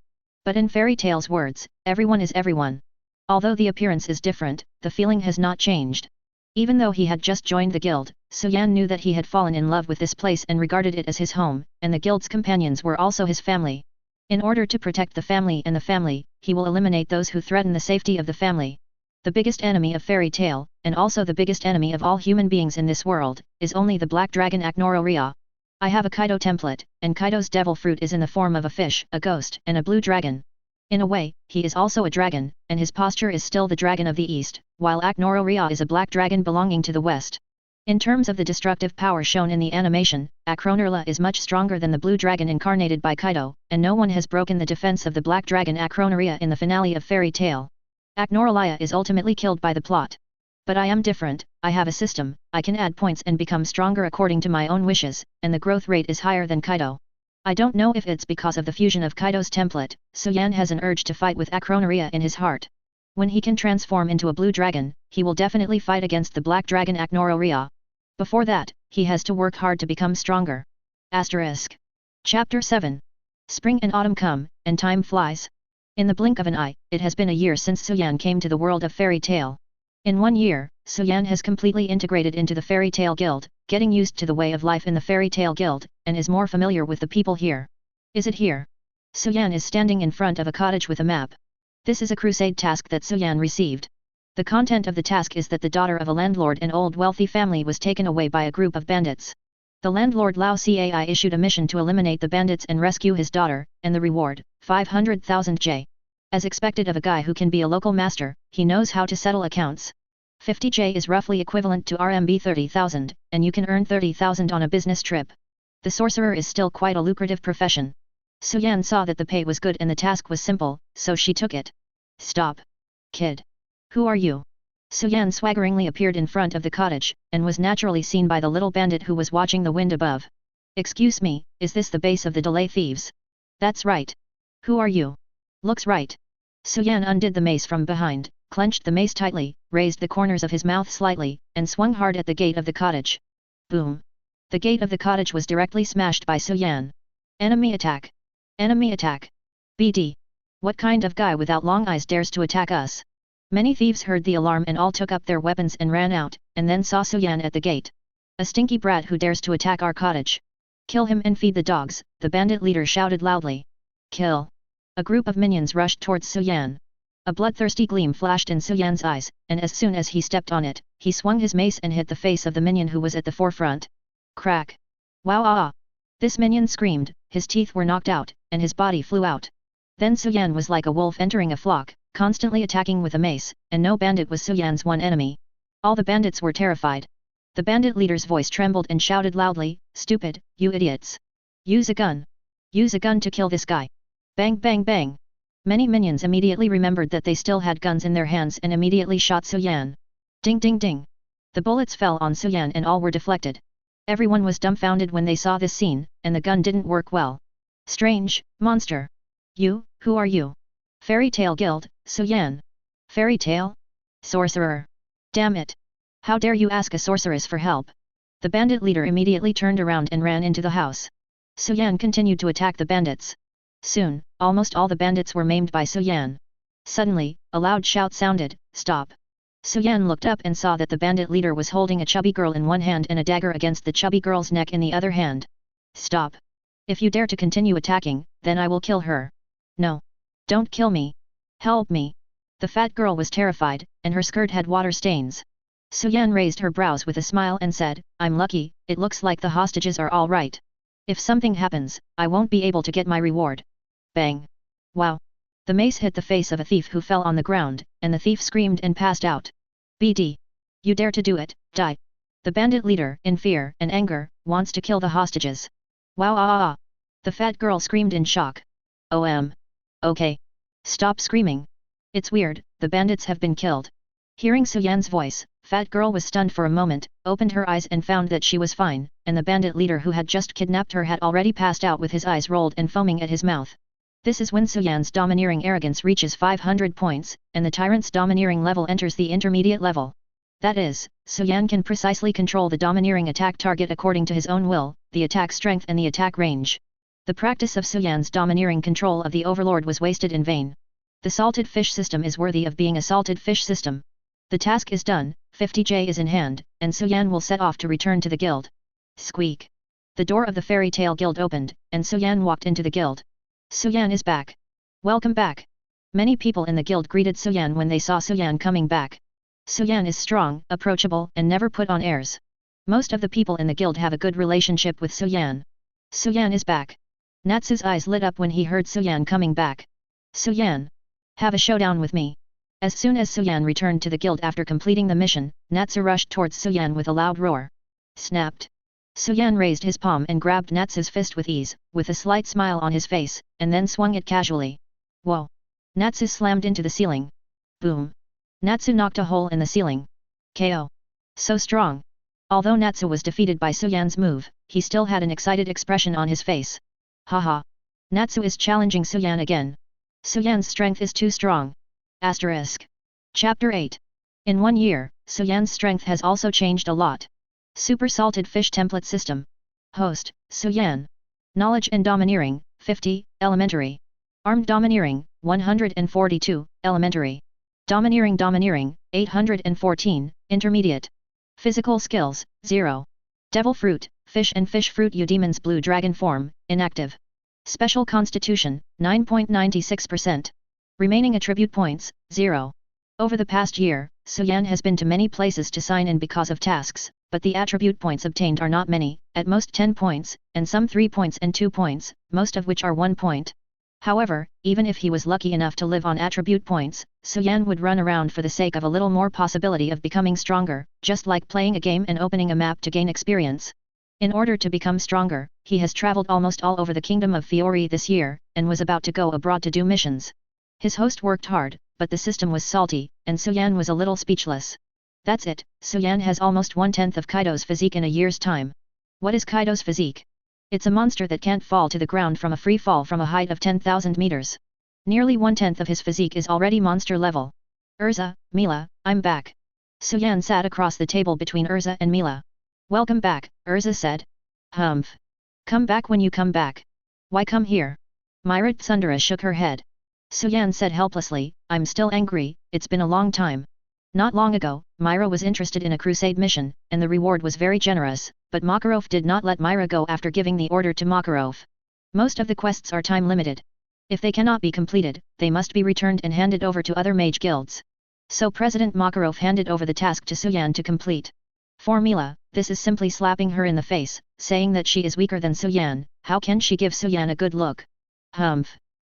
But in Fairy Tale's words, everyone is everyone. Although the appearance is different, the feeling has not changed. Even though he had just joined the guild, Suan knew that he had fallen in love with this place and regarded it as his home, and the guild's companions were also his family. In order to protect the family, he will eliminate those who threaten the safety of the family. The biggest enemy of Fairy Tale, and also the biggest enemy of all human beings in this world, is only the black dragon Magnolia. I have a Kaido template, and Kaido's devil fruit is in the form of a fish, a ghost, and a blue dragon. In a way, he is also a dragon, and his posture is still the dragon of the east, while Magnolia is a black dragon belonging to the west. In terms of the destructive power shown in the animation, Magnolia is much stronger than the blue dragon incarnated by Kaido, and no one has broken the defense of the black dragon Magnolia in the finale of Fairy Tale. Magnolia is ultimately killed by the plot. But I am different, I have a system, I can add points and become stronger according to my own wishes, and the growth rate is higher than Kaido. I don't know if it's because of the fusion of Kaido's template, Suan has an urge to fight with Magnolia in his heart. When he can transform into a blue dragon, he will definitely fight against the black dragon Magnolia. Before that, he has to work hard to become stronger. Asterisk. Chapter 7. Spring and autumn come, and time flies. In the blink of an eye, it has been a year since Suan came to the world of Fairy Tale. In 1 year, Suan has completely integrated into the Fairy Tale Guild, getting used to the way of life in the Fairy Tale Guild, and is more familiar with the people here. Is it here? Suan is standing in front of a cottage with a map. This is a crusade task that Suan received. The content of the task is that the daughter of a landlord and old wealthy family was taken away by a group of bandits. The landlord Laxus issued a mission to eliminate the bandits and rescue his daughter, and the reward, 500,000 J. As expected of a guy who can be a local master, he knows how to settle accounts. 50 J is roughly equivalent to RMB 30,000, and you can earn 30,000 on a business trip. The sorcerer is still quite a lucrative profession. Suan saw that the pay was good and the task was simple, so she took it. Stop. Kid. Who are you? Suan swaggeringly appeared in front of the cottage, and was naturally seen by the little bandit who was watching the wind above. Excuse me, is this the base of the Delay Thieves? That's right. Who are you? Looks right. Suan undid the mace from behind, clenched the mace tightly, raised the corners of his mouth slightly, and swung hard at the gate of the cottage. Boom. The gate of the cottage was directly smashed by Suan. Enemy attack. Enemy attack. BD. What kind of guy without long eyes dares to attack us? Many thieves heard the alarm and all took up their weapons and ran out, and then saw Suan at the gate. A stinky brat who dares to attack our cottage. Kill him and feed the dogs, the bandit leader shouted loudly. Kill. A group of minions rushed towards Suan. A bloodthirsty gleam flashed in Suyan's eyes, and as soon as he stepped on it, he swung his mace and hit the face of the minion who was at the forefront. Crack. Wow ah! This minion screamed, his teeth were knocked out, and his body flew out. Then Suan was like a wolf entering a flock, constantly attacking with a mace, and no bandit was Suyan's one enemy. All the bandits were terrified. The bandit leader's voice trembled and shouted loudly, "Stupid, you idiots! Use a gun! Use a gun to kill this guy!" Bang bang bang! Many minions immediately remembered that they still had guns in their hands and immediately shot Suan. Ding ding ding! The bullets fell on Suan and all were deflected. Everyone was dumbfounded when they saw this scene, and the gun didn't work well. Strange, monster! You, who are you? Fairy Tale Guild, Suan. Fairy Tale? Sorcerer! Damn it! How dare you ask a sorceress for help? The bandit leader immediately turned around and ran into the house. Suan continued to attack the bandits. Soon, almost all the bandits were maimed by Suan. Suddenly, a loud shout sounded, "Stop!" Suan looked up and saw that the bandit leader was holding a chubby girl in one hand and a dagger against the chubby girl's neck in the other hand. "Stop! If you dare to continue attacking, then I will kill her." "No! Don't kill me! Help me!" The fat girl was terrified, and her skirt had water stains. Suan raised her brows with a smile and said, "I'm lucky, it looks like the hostages are all right. If something happens, I won't be able to get my reward." Bang! Wow! The mace hit the face of a thief who fell on the ground, and the thief screamed and passed out. "BD! You dare to do it, die!" The bandit leader, in fear and anger, wants to kill the hostages. "Wow ah ah!" The fat girl screamed in shock. Okay. Stop screaming. It's weird, the bandits have been killed." Hearing Suyan's voice, fat girl was stunned for a moment, opened her eyes and found that she was fine, and the bandit leader who had just kidnapped her had already passed out with his eyes rolled and foaming at his mouth. This is when Suyan's domineering arrogance reaches 500 points, and the tyrant's domineering level enters the intermediate level. That is, Suyan can precisely control the domineering attack target according to his own will, the attack strength and the attack range. The practice of Suyan's domineering control of the overlord was wasted in vain. The salted fish system is worthy of being a salted fish system. The task is done, 50J is in hand, and Suyan will set off to return to the guild. Squeak! The door of the Fairy Tale Guild opened, and Suyan walked into the guild. Suyan is back. Welcome back. Many people in the guild greeted Suyan when they saw Suyan coming back. Suyan is strong, approachable, and never put on airs. Most of the people in the guild have a good relationship with Suyan. Suyan is back. Natsu's eyes lit up when he heard Suyan coming back. "Suyan! Have a showdown with me." As soon as Suyan returned to the guild after completing the mission, Natsu rushed towards Suyan with a loud roar. Snapped! Suyan raised his palm and grabbed Natsu's fist with ease, with a slight smile on his face, and then swung it casually. Whoa! Natsu slammed into the ceiling. Boom! Natsu knocked a hole in the ceiling. KO! So strong! Although Natsu was defeated by Suyan's move, he still had an excited expression on his face. Haha! Natsu is challenging Suyan again. Suyan's strength is too strong. Asterisk. Chapter 8. In 1 year, Suyan's strength has also changed a lot. Super Salted Fish Template System. Host, Suyan. Knowledge and Domineering, 50, Elementary. Armed Domineering, 142, Elementary. Domineering, 814, Intermediate. Physical Skills, 0. Devil Fruit, Fish and Fish Fruit Eudemon's Blue Dragon Form, Inactive. Special Constitution, 9.96%. Remaining Attribute Points, 0. Over the past year, Suyan has been to many places to sign in because of tasks, but the attribute points obtained are not many, at most 10 points, and some 3 points and 2 points, most of which are 1 point. However, even if he was lucky enough to live on attribute points, Suyan would run around for the sake of a little more possibility of becoming stronger, just like playing a game and opening a map to gain experience. In order to become stronger, he has traveled almost all over the Kingdom of Fiori this year, and was about to go abroad to do missions. His host worked hard, but the system was salty, and Suyan was a little speechless. That's it, Suyan has almost 1/10 of Kaido's physique in a year's time. What is Kaido's physique? It's a monster that can't fall to the ground from a free fall from a height of 10,000 meters. Nearly 1/10 of his physique is already monster level. Erza, Mila, I'm back. Suyan sat across the table between Erza and Mila. Welcome back, Erza said. Humph. Come back when you come back. Why come here? Myra Tsundere shook her head. Suyan said helplessly, I'm still angry, it's been a long time. Not long ago, Myra was interested in a crusade mission, and the reward was very generous, but Makarov did not let Mira go after giving the order to Makarov. Most of the quests are time limited. If they cannot be completed, they must be returned and handed over to other mage guilds. So President Makarov handed over the task to Suan to complete. For Mila, this is simply slapping her in the face, saying that she is weaker than Suan. How can she give Suan a good look? Humph.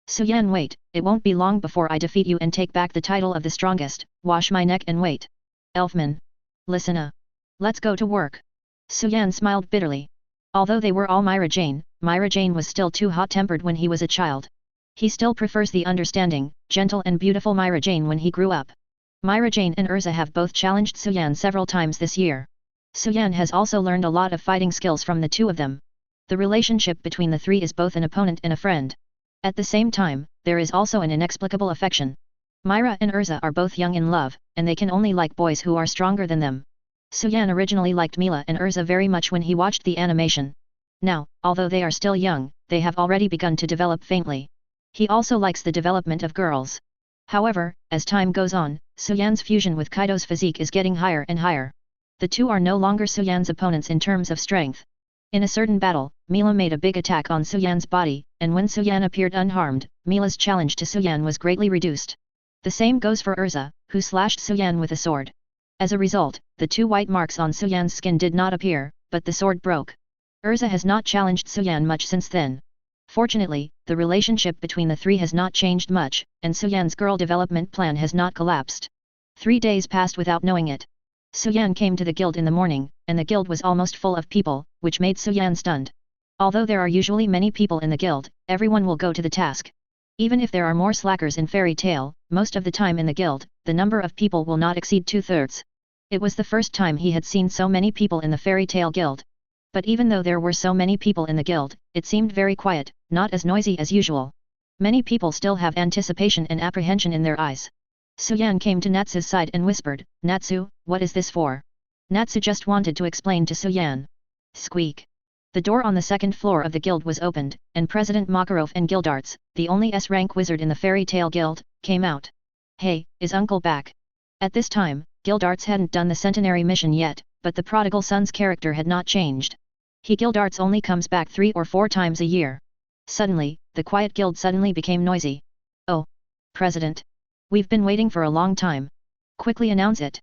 Suan, wait, it won't be long before I defeat you and take back the title of the strongest. Wash my neck and wait. Elfman. Listen. Let's go to work. Suan smiled bitterly. Although they were all Mirajane was still too hot-tempered when he was a child. He still prefers the understanding, gentle and beautiful Mirajane when he grew up. Mirajane and Erza have both challenged Suan several times this year. Suan has also learned a lot of fighting skills from the two of them. The relationship between the three is both an opponent and a friend. At the same time, there is also an inexplicable affection. Mira and Erza are both young in love, and they can only like boys who are stronger than them. Suan originally liked Mila and Erza very much when he watched the animation. Now, although they are still young, they have already begun to develop faintly. He also likes the development of girls. However, as time goes on, Suan's fusion with Kaido's physique is getting higher and higher. The two are no longer Suan's opponents in terms of strength. In a certain battle, Mila made a big attack on Suan's body, and when Suan appeared unharmed, Mila's challenge to Suan was greatly reduced. The same goes for Erza, who slashed Suan with a sword. As a result, the two white marks on Suan's skin did not appear, but the sword broke. Erza has not challenged Suan much since then. Fortunately, the relationship between the three has not changed much, and Suan's girl development plan has not collapsed. 3 days passed without knowing it. Suan came to the guild in the morning, and the guild was almost full of people, which made Suan stunned. Although there are usually many people in the guild, everyone will go to the task. Even if there are more slackers in Fairy Tail, most of the time in the guild, the number of people will not exceed 2/3. It was the first time he had seen so many people in the Fairy Tail guild. But even though there were so many people in the guild, it seemed very quiet, not as noisy as usual. Many people still have anticipation and apprehension in their eyes. Suan came to Natsu's side and whispered, "Natsu, what is this for?" Natsu just wanted to explain to Suan. Squeak. The door on the second floor of the guild was opened, and President Makarov and Guildarts, the only S-rank wizard in the Fairy Tail Guild, came out. "Hey, is Uncle back?" At this time, Guildarts hadn't done the centenary mission yet, but the prodigal son's character had not changed. Guildarts only comes back 3 or 4 times a year. Suddenly, the quiet guild suddenly became noisy. "Oh, President. We've been waiting for a long time. Quickly announce it.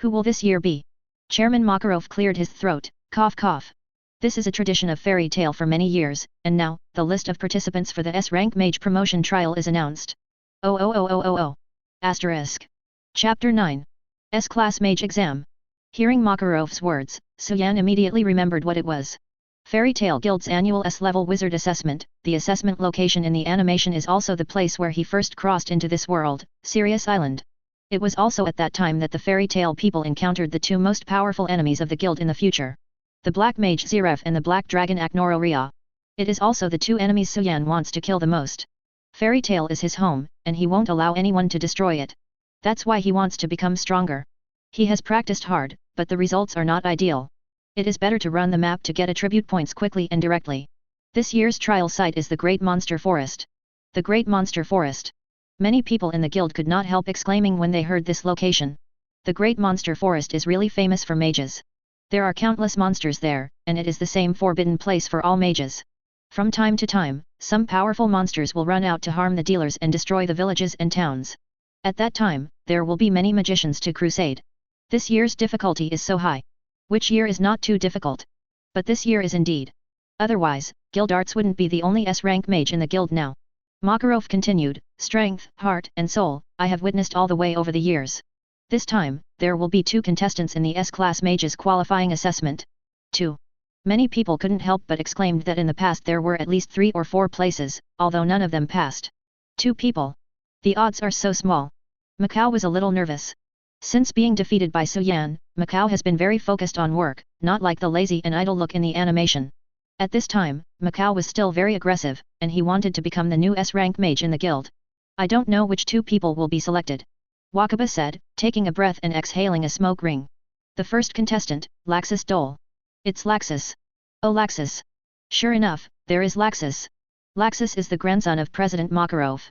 Who will this year be?" Chairman Makarov cleared his throat, cough cough. This is a tradition of Fairy Tail for many years, and now, the list of participants for the S-rank mage promotion trial is announced. Oh. Asterisk. Chapter 9. S-class mage exam. Hearing Makarov's words, Suan immediately remembered what it was. Fairy Tail Guild's annual S-level wizard assessment. The assessment location in the animation is also the place where he first crossed into this world, Sirius Island. It was also at that time that the Fairy Tail people encountered the 2 most powerful enemies of the guild in the future. The Black Mage Zeref and the Black Dragon Aknororia. It is also the 2 enemies Suan wants to kill the most. Fairy Tail is his home, and he won't allow anyone to destroy it. That's why he wants to become stronger. He has practiced hard, but the results are not ideal. It is better to run the map to get attribute points quickly and directly. This year's trial site is the Great Monster Forest. The Great Monster Forest. Many people in the guild could not help exclaiming when they heard this location. The Great Monster Forest is really famous for mages. There are countless monsters there, and it is the same forbidden place for all mages. From time to time, some powerful monsters will run out to harm the dealers and destroy the villages and towns. At that time, there will be many magicians to crusade. This year's difficulty is so high. Which year is not too difficult? But this year is indeed. Otherwise, Guildarts wouldn't be the only S-rank mage in the guild now. Makarov continued, "Strength, heart and soul, I have witnessed all the way over the years. This time, there will be 2 contestants in the S-class mages qualifying assessment. 2. Many people couldn't help but exclaimed that in the past there were at least 3 or 4 places, although none of them passed. 2 people. The odds are so small. Macau was a little nervous. Since being defeated by Suan, Macau has been very focused on work, not like the lazy and idle look in the animation. At this time, Macau was still very aggressive, and he wanted to become the new S-rank mage in the guild. I don't know which 2 people will be selected. Wakaba said, taking a breath and exhaling a smoke ring. The first contestant, Laxus II. It's Laxus. Oh Laxus. Sure enough, there is Laxus. Laxus is the grandson of President Makarov.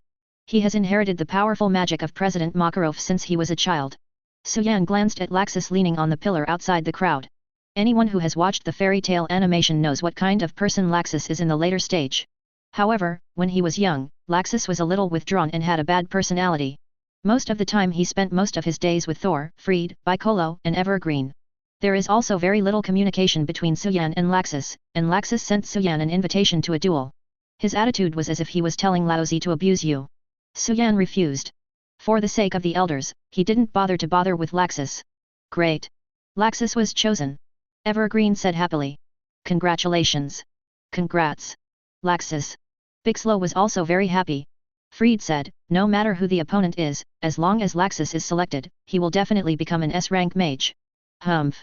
He has inherited the powerful magic of President Makarov since he was a child. Suan glanced at Laxus leaning on the pillar outside the crowd. Anyone who has watched the fairy tale animation knows what kind of person Laxus is in the later stage. However, when he was young, Laxus was a little withdrawn and had a bad personality. Most of the time he spent most of his days with Thor, Freed, Bicolo, and Evergreen. There is also very little communication between Suan and Laxus sent Suan an invitation to a duel. His attitude was as if he was telling Laozi to abuse you. Suan refused. For the sake of the elders, he didn't bother with Laxus. Great. Laxus was chosen. Evergreen said happily. Congratulations. Congrats. Laxus. Bixlo was also very happy. Freed said, no matter who the opponent is, as long as Laxus is selected, he will definitely become an S-rank mage. Humph.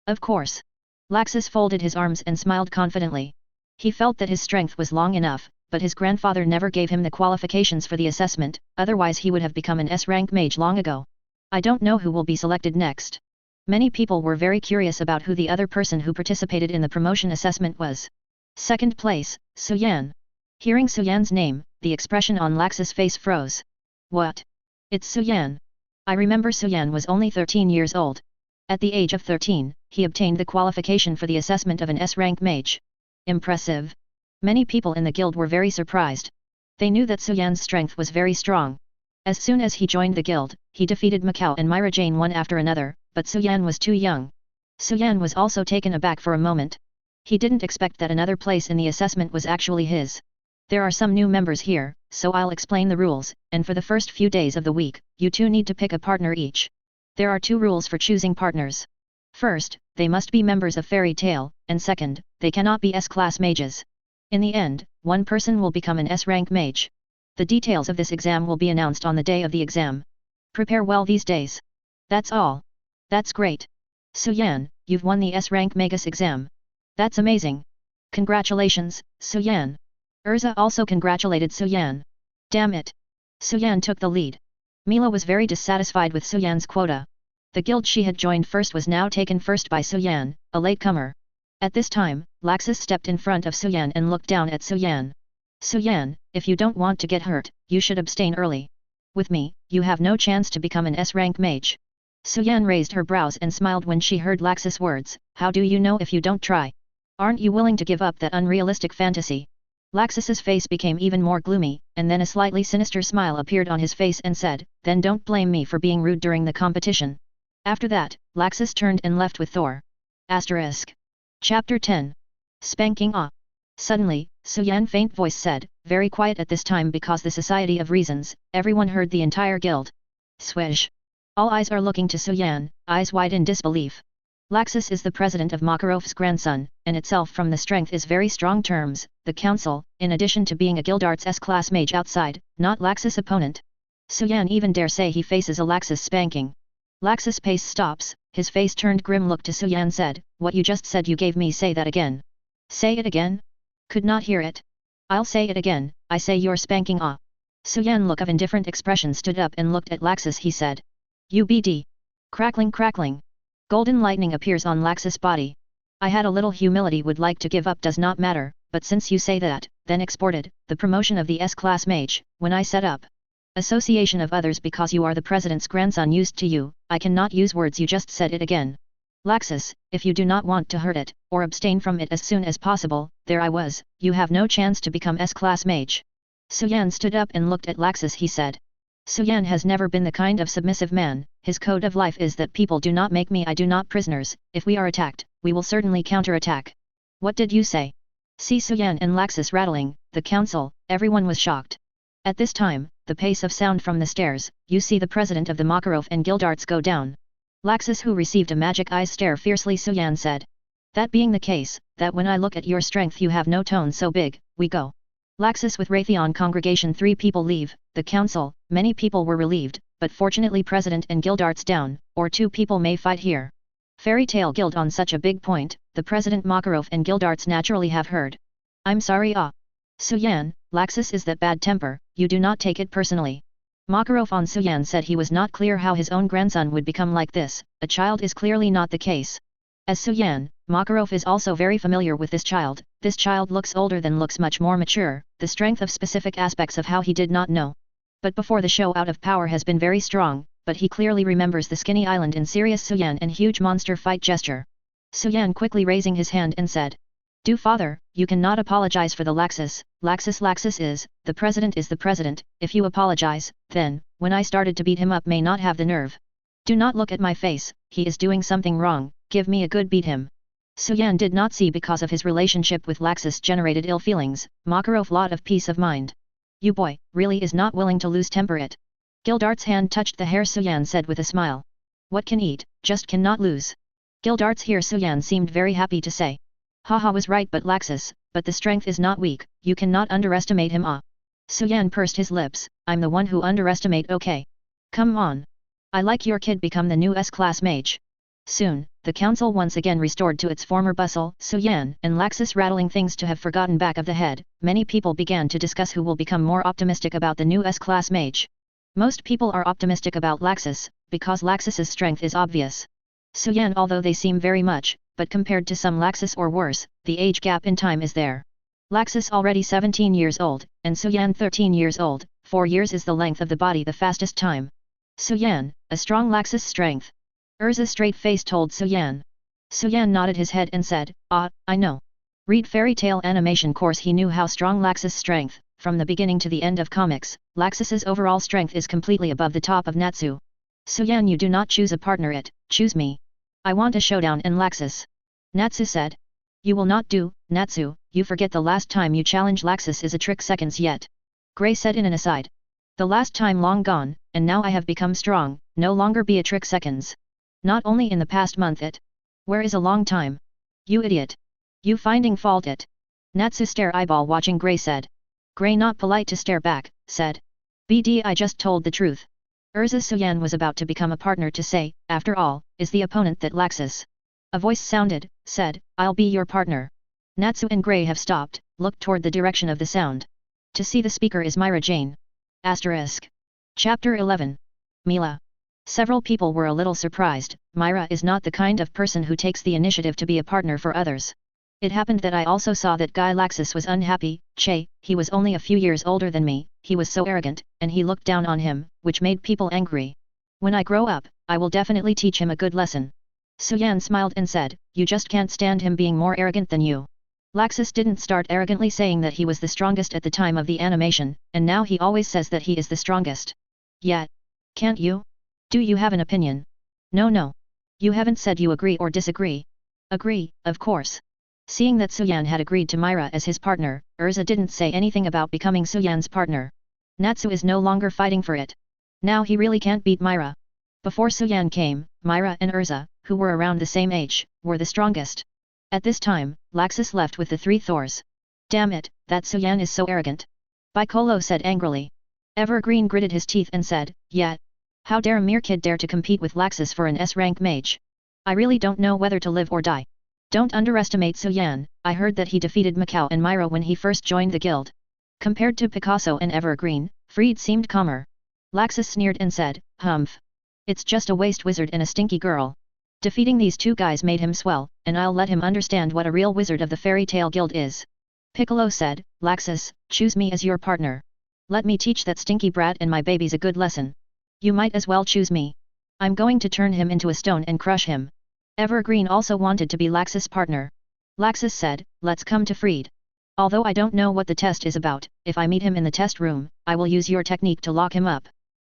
Of course. Laxus folded his arms and smiled confidently. He felt that his strength was long enough, but his grandfather never gave him the qualifications for the assessment, otherwise he would have become an S-rank mage long ago. I don't know who will be selected next. Many people were very curious about who the other person who participated in the promotion assessment was. Second place, Suan. Hearing Suyan's name, the expression on Laxus' face froze. What? It's Suan. I remember Suan was only 13 years old. At the age of 13, he obtained the qualification for the assessment of an S-rank mage. Impressive. Many people in the guild were very surprised. They knew that Suyan's strength was very strong. As soon as he joined the guild, he defeated Macau and Mirajane one after another, but Suan was too young. Suan was also taken aback for a moment. He didn't expect that another place in the assessment was actually his. There are some new members here, so I'll explain the rules, and for the first few days of the week, you two need to pick a partner each. There are 2 rules for choosing partners. First, they must be members of Fairy Tail, and second, they cannot be S-class mages. In the end, one person will become an S-rank mage. The details of this exam will be announced on the day of the exam. Prepare well these days. That's all. That's great. Suan, you've won the S-rank Magus exam. That's amazing. Congratulations, Suan. Erza also congratulated Suan. Damn it. Suan took the lead. Mila was very dissatisfied with Suyan's quota. The guild she had joined first was now taken first by Suan, a latecomer. At this time, Laxus stepped in front of Suan and looked down at Suan. Suan, if you don't want to get hurt, you should abstain early. With me, you have no chance to become an S-rank mage. Suan raised her brows and smiled when she heard Laxus' words, how do you know if you don't try? Aren't you willing to give up that unrealistic fantasy? Laxus's face became even more gloomy, and then a slightly sinister smile appeared on his face and said, then don't blame me for being rude during the competition. After that, Laxus turned and left with Thor. Asterisk. Chapter 10. Spanking Ah. Suddenly, Suyan's faint voice said, very quiet at this time because the Society of Reasons, everyone heard the entire guild. Swish. All eyes are looking to Suan, eyes wide in disbelief. Laxus is the president of Makarov's grandson, and itself from the strength is very strong terms, the council, in addition to being a Guildarts S-class mage outside, not Laxus' opponent. Suan even dare say he faces a Laxus spanking. Laxus' pace stops, his face turned grim look to Suan said, what you just said you gave me say that again. Say it again? Could not hear it. I'll say it again, I say you're spanking Ah. Suan look of indifferent expression stood up and looked at Laxus he said. UBD. Crackling crackling. Golden lightning appears on Laxus' body. I had a little humility would like to give up does not matter, but since you say that, then exported, the promotion of the S-class mage, when I set up association of others because you are the president's grandson used to you, I cannot use words you just said it again. Laxus, if you do not want to hurt it, or abstain from it as soon as possible, there I was, you have no chance to become S-class mage. Suan stood up and looked at Laxus he said. Suan has never been the kind of submissive man, his code of life is that people do not make me I do not prisoners, if we are attacked, we will certainly counterattack. What did you say? See Suan and Laxus rattling, the council, everyone was shocked. At this time, the pace of sound from the stairs, you see the president of the Makarov and Guildarts go down. Laxus who received a magic eyes stare fiercely Suan said. That being the case, that when I look at your strength you have no tone so big, we go. Laxus with Raytheon congregation 3 people leave, the council, many people were relieved, but fortunately president and Guildarts down, or 2 people may fight here. Fairy Tale Guild on such a big point, the president Makarov and Guildarts naturally have heard. I'm sorry Ah. Suan, Laxus is that bad temper, you do not take it personally. Makarov on Suan said he was not clear how his own grandson would become like this, a child is clearly not the case. As Suan, Makarov is also very familiar with this child looks older than looks much more mature, the strength of specific aspects of how he did not know. But before the show out of power has been very strong, but he clearly remembers the skinny island in serious Suan and huge monster fight gesture. Suan quickly raising his hand and said. Do father, you cannot apologize for the Laxus. Laxus is, the president is the president. If you apologize, then, when I started to beat him up may not have the nerve. Do not look at my face, he is doing something wrong, give me a good beat him. Suan did not see because of his relationship with Laxus generated ill feelings, Makarov lot of peace of mind. You boy, really is not willing to lose temper it. Gildart's hand touched the hair Suan said with a smile. What can eat, just cannot lose. Gildart's here Suan seemed very happy to say. Haha was right but Laxus, but the strength is not weak, you cannot underestimate him Suan pursed his lips, I'm the one who underestimate okay. Come on. I like your kid become the new S-class mage. Soon, the council once again restored to its former bustle, Suan and Laxus rattling things to have forgotten back of the head, many people began to discuss who will become more optimistic about the new S-class mage. Most people are optimistic about Laxus, because Laxus's strength is obvious. Suan although they seem very much, but compared to some Laxus or worse, the age gap in time is there. Laxus already 17 years old, and Suan 13 years old, 4 years is the length of the body the fastest time. Suan, a strong Laxus strength. Erza straight face told Suan. Suan nodded his head and said, I know. Read fairy tale animation course he knew how strong Laxus strength, from the beginning to the end of comics, Laxus's overall strength is completely above the top of Natsu. Suan you do not choose a partner choose me. I want a showdown in Laxus. Natsu said. You will not do, Natsu, you forget the last time you challenge Laxus is a trick seconds yet. Gray said in an aside. The last time long gone, and now I have become strong, no longer be a trick seconds. Not only in the past month Where is a long time? You idiot. You finding fault Natsu stare eyeball watching Gray said. Gray not polite to stare back, said. BD I just told the truth. Erza Suan was about to become a partner to say, after all, is the opponent that Laxus. A voice sounded, said, I'll be your partner. Natsu and Gray have stopped, looked toward the direction of the sound. To see the speaker is Mirajane. Asterisk. Chapter 11. Mila. Several people were a little surprised, Myra is not the kind of person who takes the initiative to be a partner for others. It happened that I also saw that guy Laxus was unhappy, he was only a few years older than me, he was so arrogant, and he looked down on him, which made people angry. When I grow up, I will definitely teach him a good lesson. Suan smiled and said, you just can't stand him being more arrogant than you. Laxus didn't start arrogantly saying that he was the strongest at the time of the animation, and now he always says that he is the strongest. Yet. Can't you? Do you have an opinion? No. You haven't said you agree or disagree. Agree, of course. Seeing that Suan had agreed to Myra as his partner, Erza didn't say anything about becoming Suan's partner. Natsu is no longer fighting for it. Now he really can't beat Myra. Before Suan came, Myra and Erza, who were around the same age, were the strongest. At this time, Laxus left with the 3 Thors. Damn it, that Suan is so arrogant. Bicolo said angrily. Evergreen gritted his teeth and said, yeah. How dare a mere kid dare to compete with Laxus for an S-rank mage? I really don't know whether to live or die. Don't underestimate Suan, I heard that he defeated Macau and Myra when he first joined the guild. Compared to Picasso and Evergreen, Freed seemed calmer. Laxus sneered and said, humph. It's just a waste wizard and a stinky girl. Defeating these 2 guys made him swell, and I'll let him understand what a real wizard of the fairy tale guild is. Piccolo said, Laxus, choose me as your partner. Let me teach that stinky brat and my babies a good lesson. You might as well choose me. I'm going to turn him into a stone and crush him. Evergreen also wanted to be Laxus' partner. Laxus said, let's come to Freed. Although I don't know what the test is about, if I meet him in the test room, I will use your technique to lock him up.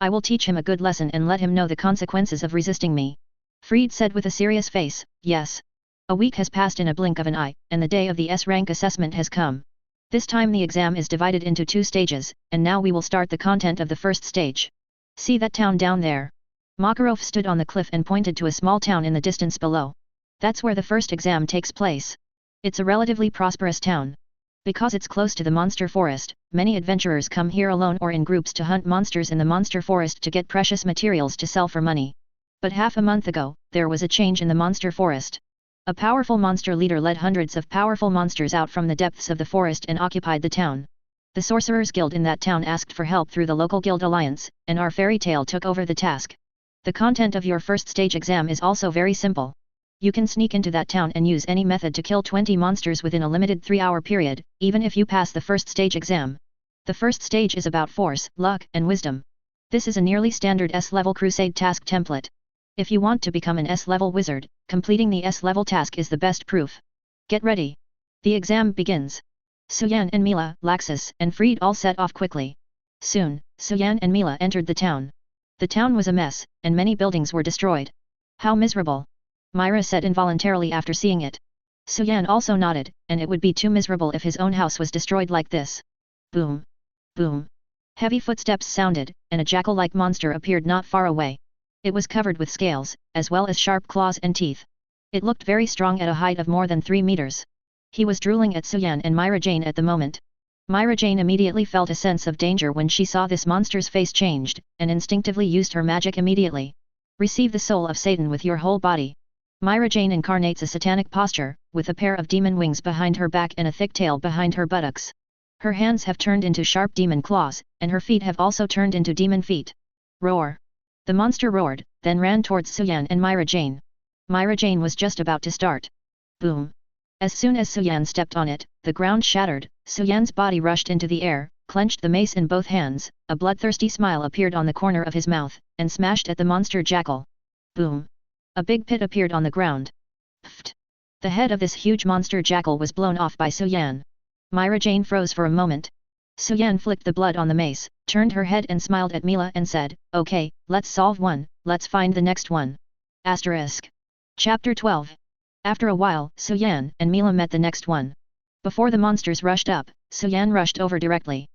I will teach him a good lesson and let him know the consequences of resisting me. Freed said with a serious face, yes. A week has passed in a blink of an eye, and the day of the S-rank assessment has come. This time the exam is divided into 2 stages, and now we will start the content of the first stage. See that town down there? Makarov stood on the cliff and pointed to a small town in the distance below. That's where the first exam takes place. It's a relatively prosperous town. Because it's close to the monster forest, many adventurers come here alone or in groups to hunt monsters in the monster forest to get precious materials to sell for money. But half a month ago, there was a change in the monster forest. A powerful monster leader led hundreds of powerful monsters out from the depths of the forest and occupied the town. The Sorcerers Guild in that town asked for help through the local guild alliance, and our fairy tale took over the task. The content of your first stage exam is also very simple. You can sneak into that town and use any method to kill 20 monsters within a limited 3-hour period, even if you pass the first stage exam. The first stage is about force, luck, and wisdom. This is a nearly standard S-level crusade task template. If you want to become an S-level wizard, completing the S-level task is the best proof. Get ready. The exam begins. Suan and Mila, Laxus, and Fried all set off quickly. Soon, Suan and Mila entered the town. The town was a mess, and many buildings were destroyed. How miserable! Myra said involuntarily after seeing it. Suan also nodded, and it would be too miserable if his own house was destroyed like this. Boom! Boom! Heavy footsteps sounded, and a jackal-like monster appeared not far away. It was covered with scales, as well as sharp claws and teeth. It looked very strong at a height of more than 3 meters. He was drooling at Suan and Mirajane at the moment. Mirajane immediately felt a sense of danger when she saw this monster's face changed, and instinctively used her magic immediately. Receive the soul of Satan with your whole body. Mirajane incarnates a satanic posture, with a pair of demon wings behind her back and a thick tail behind her buttocks. Her hands have turned into sharp demon claws, and her feet have also turned into demon feet. Roar! The monster roared, then ran towards Suan and Mirajane. Mirajane was just about to start. Boom! As soon as Suan stepped on it, the ground shattered, Suan's body rushed into the air, clenched the mace in both hands, a bloodthirsty smile appeared on the corner of his mouth, and smashed at the monster jackal. Boom! A big pit appeared on the ground. Pfft! The head of this huge monster jackal was blown off by Suan. Mirajane froze for a moment. Suan flicked the blood on the mace, turned her head and smiled at Mila and said, "Okay, let's solve one, let's find the next one." Asterisk. Chapter 12. After a while, Suan and Mila met the next one. Before the monsters rushed up, Suan rushed over directly.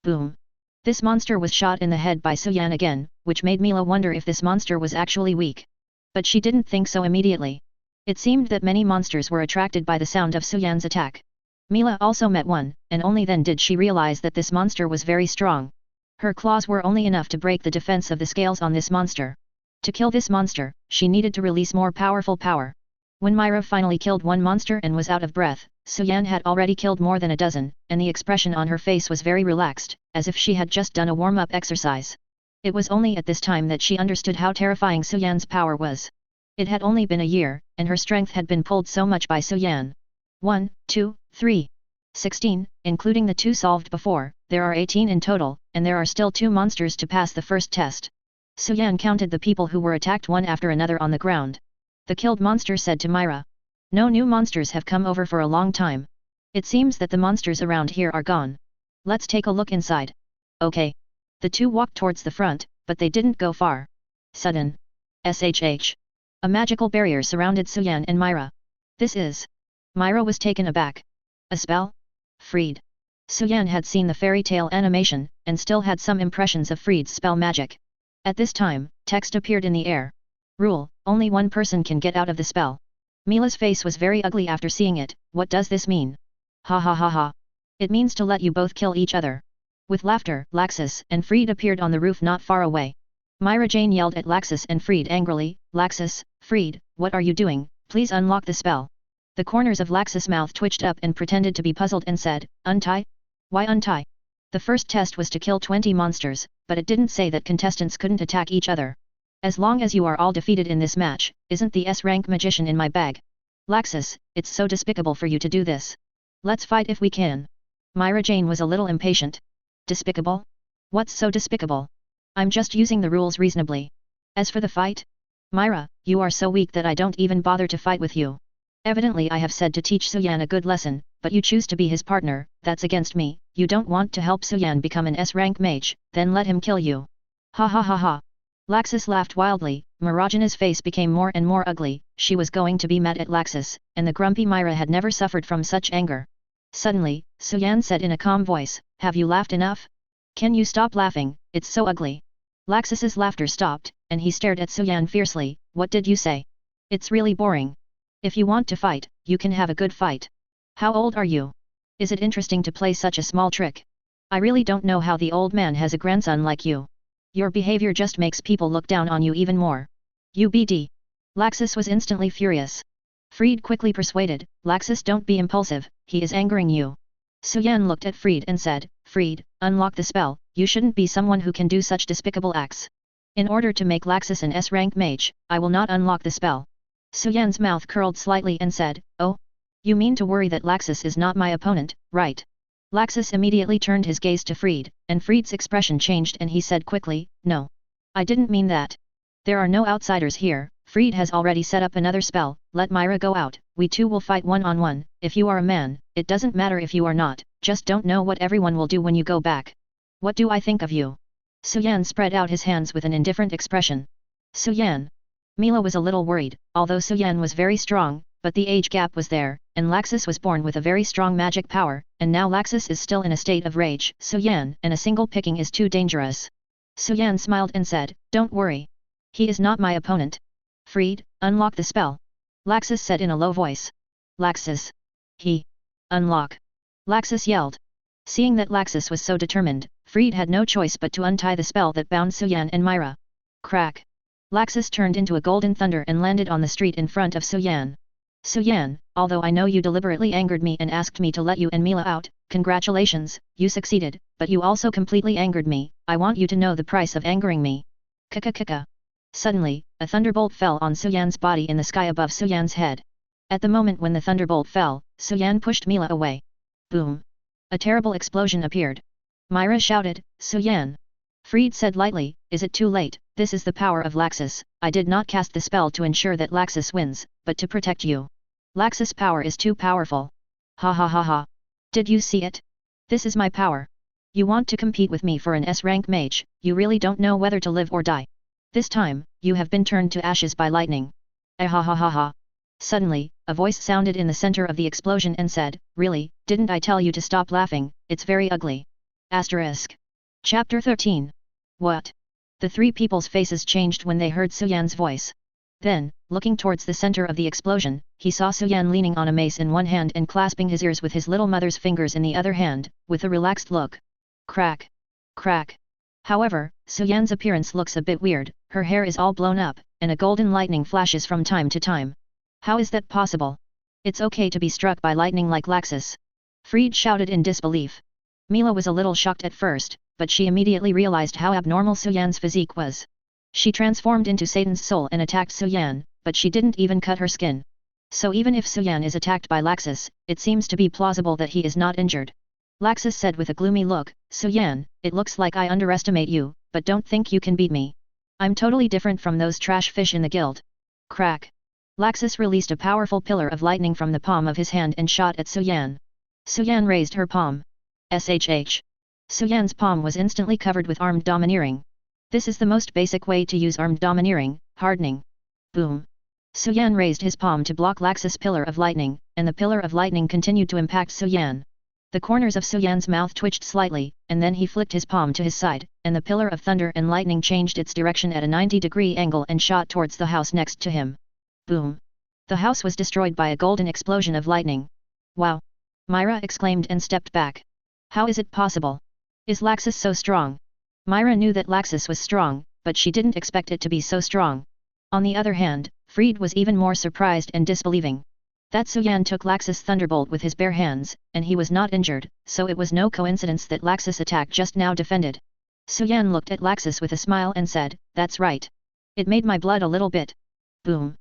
Boom! This monster was shot in the head by Suan again, which made Mila wonder if this monster was actually weak. But she didn't think so immediately. It seemed that many monsters were attracted by the sound of Suan's attack. Mila also met one, and only then did she realize that this monster was very strong. Her claws were only enough to break the defense of the scales on this monster. To kill this monster, she needed to release more powerful power. When Myra finally killed one monster and was out of breath, Suan had already killed more than a dozen, and the expression on her face was very relaxed, as if she had just done a warm-up exercise. It was only at this time that she understood how terrifying Suan's power was. It had only been a year, and her strength had been pulled so much by Suan. 1, 2, 3. 16, including the 2 solved before, there are 18 in total, and there are still 2 monsters to pass the first test. Suan counted the people who were attacked one after another on the ground. The killed monster said to Myra, "No new monsters have come over for a long time. It seems that the monsters around here are gone. Let's take a look inside." Okay. The 2 walked towards the front, but they didn't go far. Sudden. SHH. A magical barrier surrounded Suan and Myra. This is... Myra was taken aback. A spell? Fried. Suan had seen the fairy tale animation, and still had some impressions of Fried's spell magic. At this time, text appeared in the air. Rule, only one person can get out of the spell. Mila's face was very ugly after seeing it. What does this mean? Ha ha ha ha. It means to let you both kill each other. With laughter, Laxus and Fried appeared on the roof not far away. Mirajane yelled at Laxus and Fried angrily, "Laxus, Fried, what are you doing? Please unlock the spell." The corners of Laxus' mouth twitched up and pretended to be puzzled and said, "Untie? Why untie? The first test was to kill 20 monsters, but it didn't say that contestants couldn't attack each other. As long as you are all defeated in this match, isn't the S-rank magician in my bag? Laxus, it's so despicable for you to do this. Let's fight if we can." Mirajane was a little impatient. Despicable? What's so despicable? I'm just using the rules reasonably. As for the fight? Myra, you are so weak that I don't even bother to fight with you. Evidently I have said to teach Suan a good lesson, but you choose to be his partner, that's against me. You don't want to help Suan become an S-rank mage, then let him kill you. Ha ha ha ha. Laxus laughed wildly. Mirajane's face became more and more ugly. She was going to be mad at Laxus, and the grumpy Myra had never suffered from such anger. Suddenly, Suan said in a calm voice, "Have you laughed enough? Can you stop laughing, it's so ugly." Laxus's laughter stopped, and he stared at Suan fiercely. "What did you say? It's really boring. If you want to fight, you can have a good fight. How old are you? Is it interesting to play such a small trick? I really don't know how the old man has a grandson like you. Your behavior just makes people look down on you even more. UBD." Laxus was instantly furious. Fried quickly persuaded, "Laxus, don't be impulsive, he is angering you." Suan looked at Fried and said, "Fried, unlock the spell, you shouldn't be someone who can do such despicable acts. In order to make Laxus an S-rank mage, I will not unlock the spell." Suan's mouth curled slightly and said, "Oh? You mean to worry that Laxus is not my opponent, right?" Laxus immediately turned his gaze to Fried, and Fried's expression changed and he said quickly, "No. I didn't mean that. There are no outsiders here, Fried has already set up another spell, let Myra go out, we two will fight one-on-one, if you are a man, it doesn't matter if you are not, just don't know what everyone will do when you go back. What do I think of you? Suan spread out his hands with an indifferent expression. Suan. Mila was a little worried, although Suan was very strong, but the age gap was there, and Laxus was born with a very strong magic power, and now Laxus is still in a state of rage. Suan, and a single picking is too dangerous. Suan smiled and said, don't worry. He is not my opponent. Fried, unlock the spell. Laxus said in a low voice. Laxus. He. Unlock. Laxus yelled. Seeing that Laxus was so determined, Fried had no choice but to untie the spell that bound Suan and Myra. Crack. Laxus turned into a golden thunder and landed on the street in front of Suan. Suan, although I know you deliberately angered me and asked me to let you and Mila out, congratulations, you succeeded, but you also completely angered me, I want you to know the price of angering me. Kaka. Suddenly, a thunderbolt fell on Suan's body in the sky above Suan's head. At the moment when the thunderbolt fell, Suan pushed Mila away. Boom. A terrible explosion appeared. Myra shouted, Suan. Fried said lightly, is it too late? This is the power of Laxus, I did not cast the spell to ensure that Laxus wins, but to protect you. Laxus' power is too powerful. Ha ha ha ha. Did you see it? This is my power. You want to compete with me for an S-rank mage, you really don't know whether to live or die. This time, you have been turned to ashes by lightning. Ha ha ha ha. Suddenly, a voice sounded in the center of the explosion and said, really, didn't I tell you to stop laughing, it's very ugly. Asterisk. Chapter 13. What? The three people's faces changed when they heard Suan's voice. Then, looking towards the center of the explosion, he saw Suan leaning on a mace in one hand and clasping his ears with his little mother's fingers in the other hand, with a relaxed look. Crack. Crack. However, Suan's appearance looks a bit weird, her hair is all blown up, and a golden lightning flashes from time to time. How is that possible? It's okay to be struck by lightning like Laxus. Fried shouted in disbelief. Mila was a little shocked at first, but she immediately realized how abnormal Suan's physique was. She transformed into Satan's soul and attacked Suan, but she didn't even cut her skin. So even if Suan is attacked by Laxus, it seems to be plausible that he is not injured. Laxus said with a gloomy look, Suan, it looks like I underestimate you, but don't think you can beat me. I'm totally different from those trash fish in the guild. Crack. Laxus released a powerful pillar of lightning from the palm of his hand and shot at Suan. Suan raised her palm. SHH. Suan's palm was instantly covered with armed domineering. This is the most basic way to use armed domineering, hardening. Boom. Suan raised his palm to block Laxus' pillar of lightning, and the pillar of lightning continued to impact Suan. The corners of Suan's mouth twitched slightly, and then he flicked his palm to his side, and the pillar of thunder and lightning changed its direction at a 90-degree angle and shot towards the house next to him. Boom. The house was destroyed by a golden explosion of lightning. Wow. Myra exclaimed and stepped back. How is it possible? Is Laxus so strong? Myra knew that Laxus was strong, but she didn't expect it to be so strong. On the other hand, Fried was even more surprised and disbelieving. That Suan took Laxus' thunderbolt with his bare hands, and he was not injured, so it was no coincidence that Laxus' attack just now defended. Suan looked at Laxus with a smile and said, that's right. It made my blood a little bit. Boom.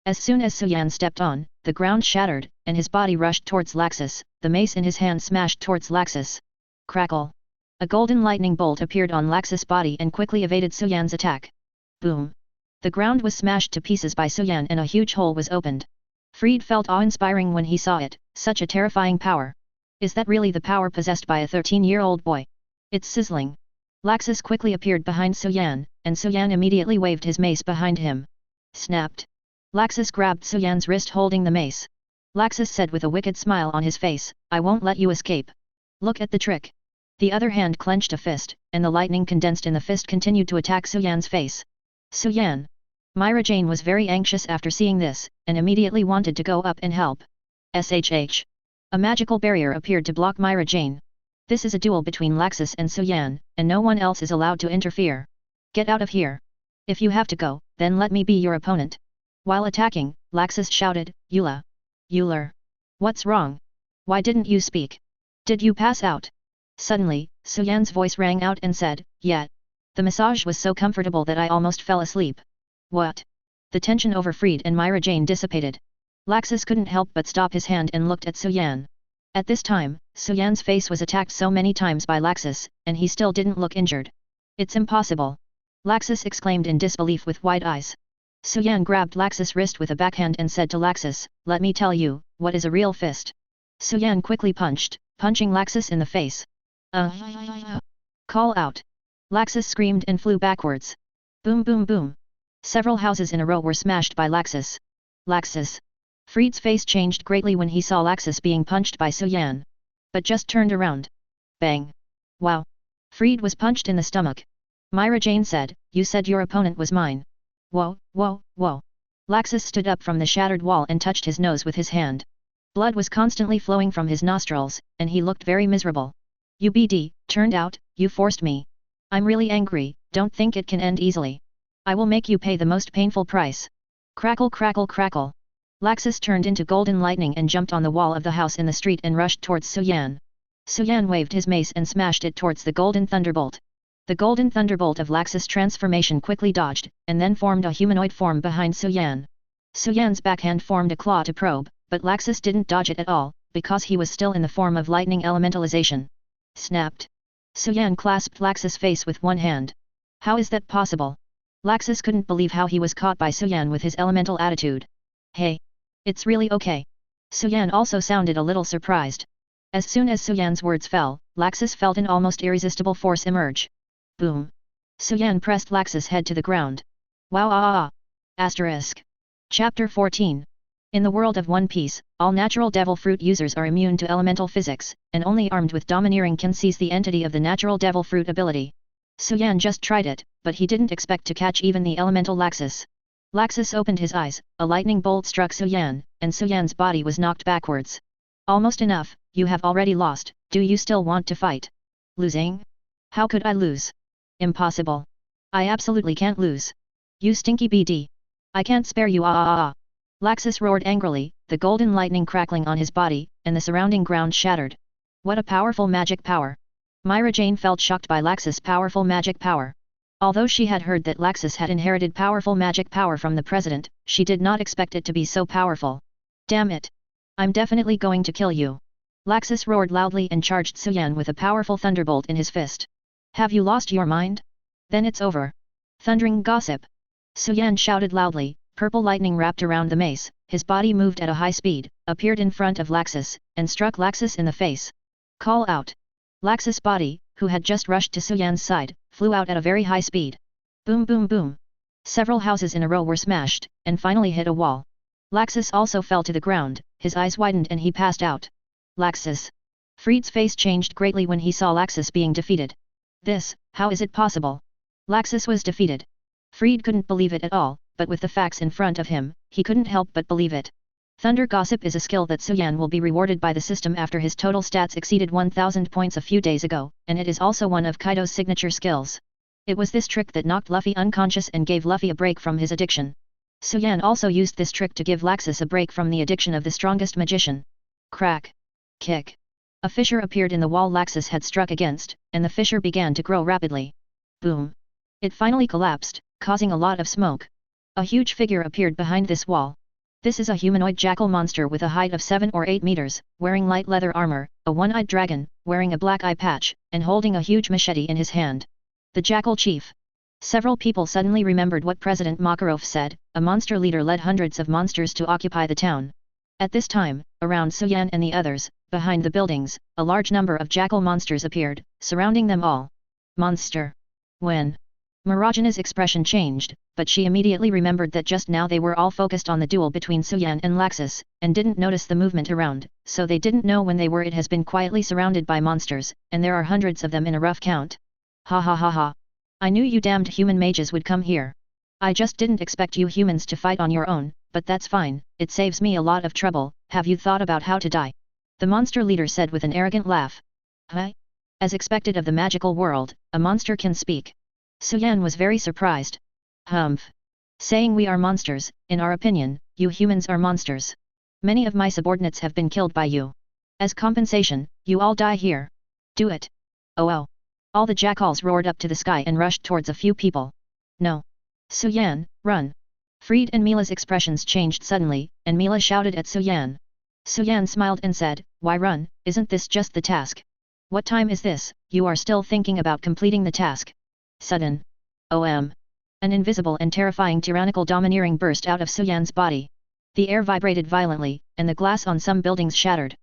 As soon as Suan stepped on, the ground shattered, and his body rushed towards Laxus, the mace in his hand smashed towards Laxus. Crackle. A golden lightning bolt appeared on Laxus' body and quickly evaded Suan's attack. Boom. The ground was smashed to pieces by Suan and a huge hole was opened. Fried felt awe-inspiring when he saw it, such a terrifying power. Is that really the power possessed by a 13-year-old boy? It's sizzling. Laxus quickly appeared behind Suan, and Suan immediately waved his mace behind him. Snapped. Laxus grabbed Suan's wrist holding the mace. Laxus said with a wicked smile on his face, I won't let you escape. Look at the trick. The other hand clenched a fist, and the lightning condensed in the fist continued to attack Suan's face. Suan. Mirajane was very anxious after seeing this, and immediately wanted to go up and help. SHH. A magical barrier appeared to block Mirajane. This is a duel between Laxus and Suan, and no one else is allowed to interfere. Get out of here. If you have to go, then let me be your opponent. While attacking, Laxus shouted, Eula. Euler. What's wrong? Why didn't you speak? Did you pass out? Suddenly, Suan's voice rang out and said, yeah. The massage was so comfortable that I almost fell asleep. What? The tension over Fried and Mirajane dissipated. Laxus couldn't help but stop his hand and looked at Suan. At this time, Suan's face was attacked so many times by Laxus, and he still didn't look injured. It's impossible. Laxus exclaimed in disbelief with wide eyes. Suan grabbed Laxus' wrist with a backhand and said to Laxus, "Let me tell you, what is a real fist?" Suan quickly punching Laxus in the face. Call out. Laxus screamed and flew backwards. Boom boom boom. Several houses in a row were smashed by Laxus. Laxus. Fried's face changed greatly when he saw Laxus being punched by Suan. But just turned around. Bang. Wow. Fried was punched in the stomach. Mirajane said, "You said your opponent was mine." Whoa, whoa, whoa. Laxus stood up from the shattered wall and touched his nose with his hand. Blood was constantly flowing from his nostrils, and he looked very miserable. "UBD, turned out, you forced me. I'm really angry, don't think it can end easily. I will make you pay the most painful price." Crackle crackle crackle. Laxus turned into golden lightning and jumped on the wall of the house in the street and rushed towards Suan. Suan waved his mace and smashed it towards the golden thunderbolt. The golden thunderbolt of Laxus' transformation quickly dodged, and then formed a humanoid form behind Suan. Suan's backhand formed a claw to probe, but Laxus didn't dodge it at all, because he was still in the form of lightning elementalization. Snapped. Suan clasped Laxus' face with one hand. How is that possible? Laxus couldn't believe how he was caught by Suan with his elemental attitude. Hey. It's really okay. Suan also sounded a little surprised. As soon as Suan's words fell, Laxus felt an almost irresistible force emerge. Boom. Suan pressed Laxus' head to the ground. Wow ah ah. Asterisk. Chapter 14. In the world of One Piece, all natural devil fruit users are immune to elemental physics, and only armed with domineering can seize the entity of the natural devil fruit ability. Suan just tried it, but he didn't expect to catch even the elemental Laxus. Laxus opened his eyes, a lightning bolt struck Suan, and Suan's body was knocked backwards. Almost enough, you have already lost, do you still want to fight? Losing? How could I lose? Impossible. I absolutely can't lose. You stinky BD. I can't spare you ah ah ah. Laxus roared angrily, the golden lightning crackling on his body, and the surrounding ground shattered. What a powerful magic power. Mirajane felt shocked by Laxus' powerful magic power. Although she had heard that Laxus had inherited powerful magic power from the president, she did not expect it to be so powerful. Damn it. I'm definitely going to kill you. Laxus roared loudly and charged Suan with a powerful thunderbolt in his fist. Have you lost your mind? Then it's over. Thundering gossip. Suan shouted loudly, purple lightning wrapped around the mace, his body moved at a high speed, appeared in front of Laxus, and struck Laxus in the face. Call out. Laxus' body, who had just rushed to Suan's side, flew out at a very high speed. Boom boom boom. Several houses in a row were smashed, and finally hit a wall. Laxus also fell to the ground, his eyes widened and he passed out. Laxus. Fried's face changed greatly when he saw Laxus being defeated. How is it possible? Laxus was defeated. Fried couldn't believe it at all, but with the facts in front of him, he couldn't help but believe it. Thunder Gossip is a skill that Suan will be rewarded by the system after his total stats exceeded 1000 points a few days ago, and it is also one of Kaido's signature skills. It was this trick that knocked Luffy unconscious and gave Luffy a break from his addiction. Suan also used this trick to give Laxus a break from the addiction of the strongest magician. Crack. Kick. A fissure appeared in the wall Laxus had struck against, and the fissure began to grow rapidly. Boom. It finally collapsed, causing a lot of smoke. A huge figure appeared behind this wall. This is a humanoid jackal monster with a height of 7 or 8 meters, wearing light leather armor, a one-eyed dragon, wearing a black eye patch, and holding a huge machete in his hand. The Jackal Chief. Several people suddenly remembered what President Makarov said, a monster leader led hundreds of monsters to occupy the town. At this time, around Suan and the others, behind the buildings, a large number of jackal monsters appeared, surrounding them all. Monster. When? Mirajane's expression changed, but she immediately remembered that just now they were all focused on the duel between Suan and Laxus, and didn't notice the movement around, so they didn't know when they were. It has been quietly surrounded by monsters, and there are hundreds of them in a rough count. Ha ha ha ha. I knew you damned human mages would come here. I just didn't expect you humans to fight on your own, but that's fine, it saves me a lot of trouble. Have you thought about how to die? The monster leader said with an arrogant laugh. Huh? As expected of the magical world, a monster can speak. Suan was very surprised. Humph. Saying we are monsters, in our opinion, you humans are monsters. Many of my subordinates have been killed by you. As compensation, you all die here. Do it. Oh. All the jackals roared up to the sky and rushed towards a few people. No. Suan, run. Fried and Mila's expressions changed suddenly, and Mila shouted at Suan. Suan smiled and said, why run, isn't this just the task? What time is this, you are still thinking about completing the task? Sudden. An invisible and terrifying tyrannical domineering burst out of Suyan's body. The air vibrated violently, and the glass on some buildings shattered.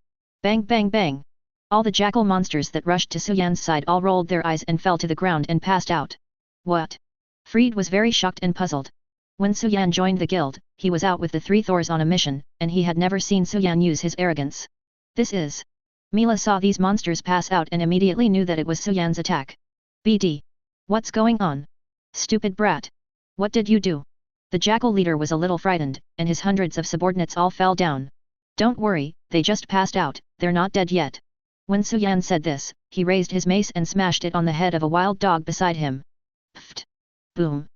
Bang bang bang! All the jackal monsters that rushed to Suyan's side all rolled their eyes and fell to the ground and passed out. What? Fried was very shocked and puzzled. When Suyan joined the guild, he was out with the three Thors on a mission, and he had never seen Suyan use his arrogance. This is... Mila saw these monsters pass out and immediately knew that it was Suyan's attack. BD. What's going on? Stupid brat. What did you do? The jackal leader was a little frightened, and his hundreds of subordinates all fell down. Don't worry, they just passed out, they're not dead yet. When Suyan said this, he raised his mace and smashed it on the head of a wild dog beside him. Pfft! Boom!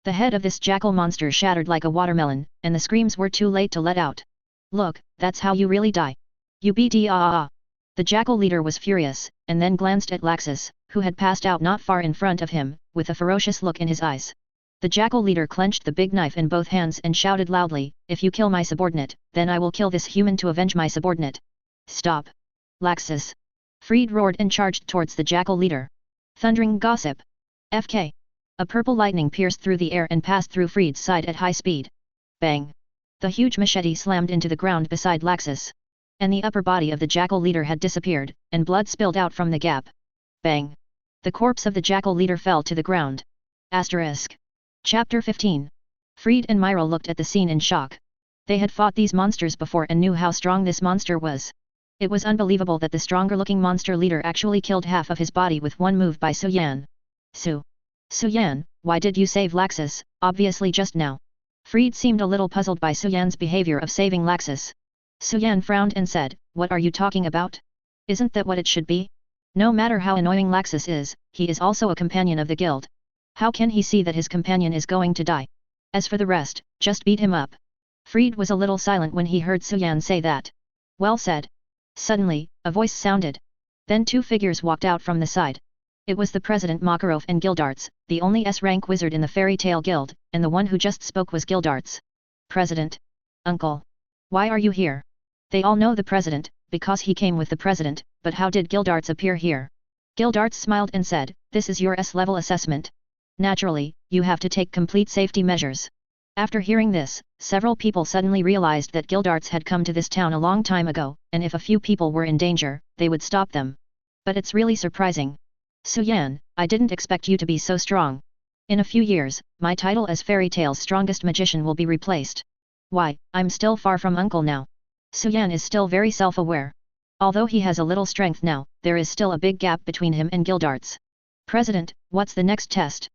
The head of this jackal monster shattered like a watermelon, and the screams were too late to let out. Look, that's how you really die. You bda. The jackal leader was furious, and then glanced at Laxus, who had passed out not far in front of him, with a ferocious look in his eyes. The jackal leader clenched the big knife in both hands and shouted loudly, "If you kill my subordinate, then I will kill this human to avenge my subordinate." Stop! Laxus! Fried roared and charged towards the jackal leader. Thundering gossip! FK! A purple lightning pierced through the air and passed through Fried's side at high speed. Bang! The huge machete slammed into the ground beside Laxus. And the upper body of the jackal leader had disappeared, and blood spilled out from the gap. Bang! The corpse of the jackal leader fell to the ground. Asterisk. Chapter 15. Fried and Myra looked at the scene in shock. They had fought these monsters before and knew how strong this monster was. It was unbelievable that the stronger-looking monster leader actually killed half of his body with one move by Suyan. Suyan, why did you save Laxus, obviously just now? Fried seemed a little puzzled by Suyan's behavior of saving Laxus. Suyan frowned and said, "What are you talking about? Isn't that what it should be? No matter how annoying Laxus is, he is also a companion of the guild. How can he see that his companion is going to die? As for the rest, just beat him up." Fried was a little silent when he heard Suyan say that. Well said. Suddenly, a voice sounded. Then two figures walked out from the side. It was the president Makarov and Gildarts, the only S-rank wizard in the Fairy Tale Guild, and the one who just spoke was Gildarts. "President. Uncle. Why are you here?" They all know the president, because he came with the president, but how did Gildarts appear here? Gildarts smiled and said, "This is your S-level assessment. Naturally, you have to take complete safety measures." After hearing this, several people suddenly realized that Gildarts had come to this town a long time ago, and if a few people were in danger, they would stop them. But it's really surprising. Suyan, I didn't expect you to be so strong. In a few years, my title as Fairy Tale's strongest magician will be replaced. Why, I'm still far from Uncle now. Suyan is still very self-aware. Although he has a little strength now, there is still a big gap between him and Gildarts. "President, what's the next test?"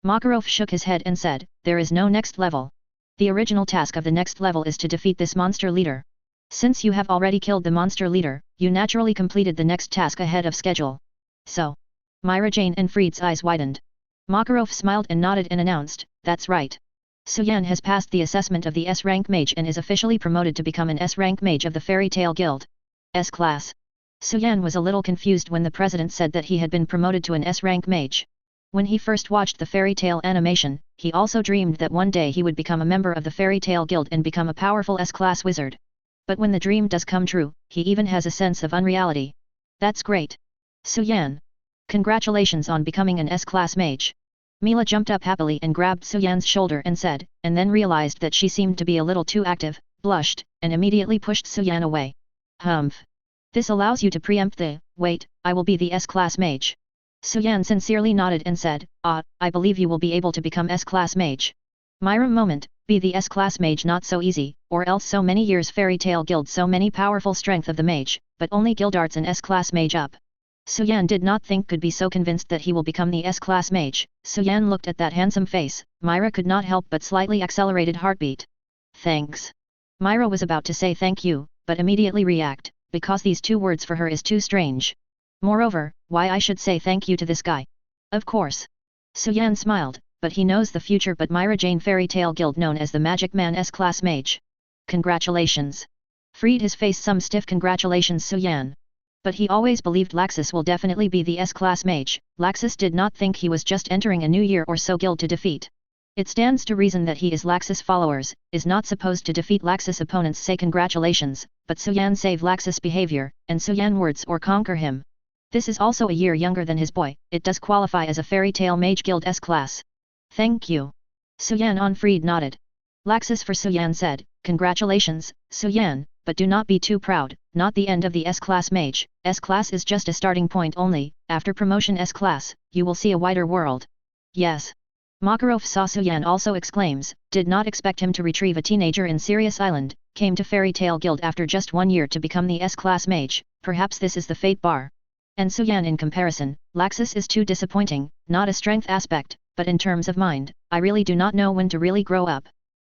Makarov shook his head and said, "There is no next level. The original task of the next level is to defeat this monster leader. Since you have already killed the monster leader, you naturally completed the next task ahead of schedule. So." Mirajane and Fried's eyes widened. Makarov smiled and nodded and announced, "That's right. Suyan has passed the assessment of the S-rank mage and is officially promoted to become an S-rank mage of the Fairy Tale Guild. S-class." Suyan was a little confused when the president said that he had been promoted to an S-rank mage. When he first watched the Fairy Tale animation, he also dreamed that one day he would become a member of the Fairy Tale Guild and become a powerful S-class wizard. But when the dream does come true, he even has a sense of unreality. That's great. Suyan. Congratulations on becoming an S-class mage. Mila jumped up happily and grabbed Suyan's shoulder and said, and then realized that she seemed to be a little too active, blushed, and immediately pushed Suyan away. "Humph. This allows you to preempt the, wait, I will be the S-class mage." Suyan sincerely nodded and said, I believe you will be able to become S-class mage." Myra moment, be the S-class mage not so easy, or else so many years Fairy Tale Guild so many powerful strength of the mage, but only Gildarts an S-class mage up. Suyan did not think could be so convinced that he will become the S-class mage. Suyan looked at that handsome face, Myra could not help but slightly accelerated heartbeat. "Thanks." Myra was about to say thank you, but immediately react, because these two words for her is too strange. Moreover, why I should say thank you to this guy? Of course. Suyan smiled, but he knows the future but Mirajane Fairy Tale Guild known as the Magic Man S-class mage. "Congratulations." Freed his face some stiff congratulations Suyan. But he always believed Laxus will definitely be the S-class mage. Laxus did not think he was just entering a new year or so guild to defeat. It stands to reason that he is Laxus followers, is not supposed to defeat Laxus opponents say congratulations, but Suyan save Laxus behavior, and Suyan words or conquer him. This is also a year younger than his boy, it does qualify as a Fairy Tale Mage Guild S-class. "Thank you." Suan Onfried nodded. Laxus for Suan said, "Congratulations, Suan, but do not be too proud, not the end of the S-Class mage. S-Class is just a starting point only, after promotion S-Class, you will see a wider world." Yes. Makarov saw Suan also exclaims, did not expect him to retrieve a teenager in Sirius Island, came to Fairy Tail Guild after just 1 year to become the S-Class mage, perhaps this is the fate bar. And Suan in comparison, Laxus is too disappointing, not a strength aspect, but in terms of mind, I really do not know when to really grow up.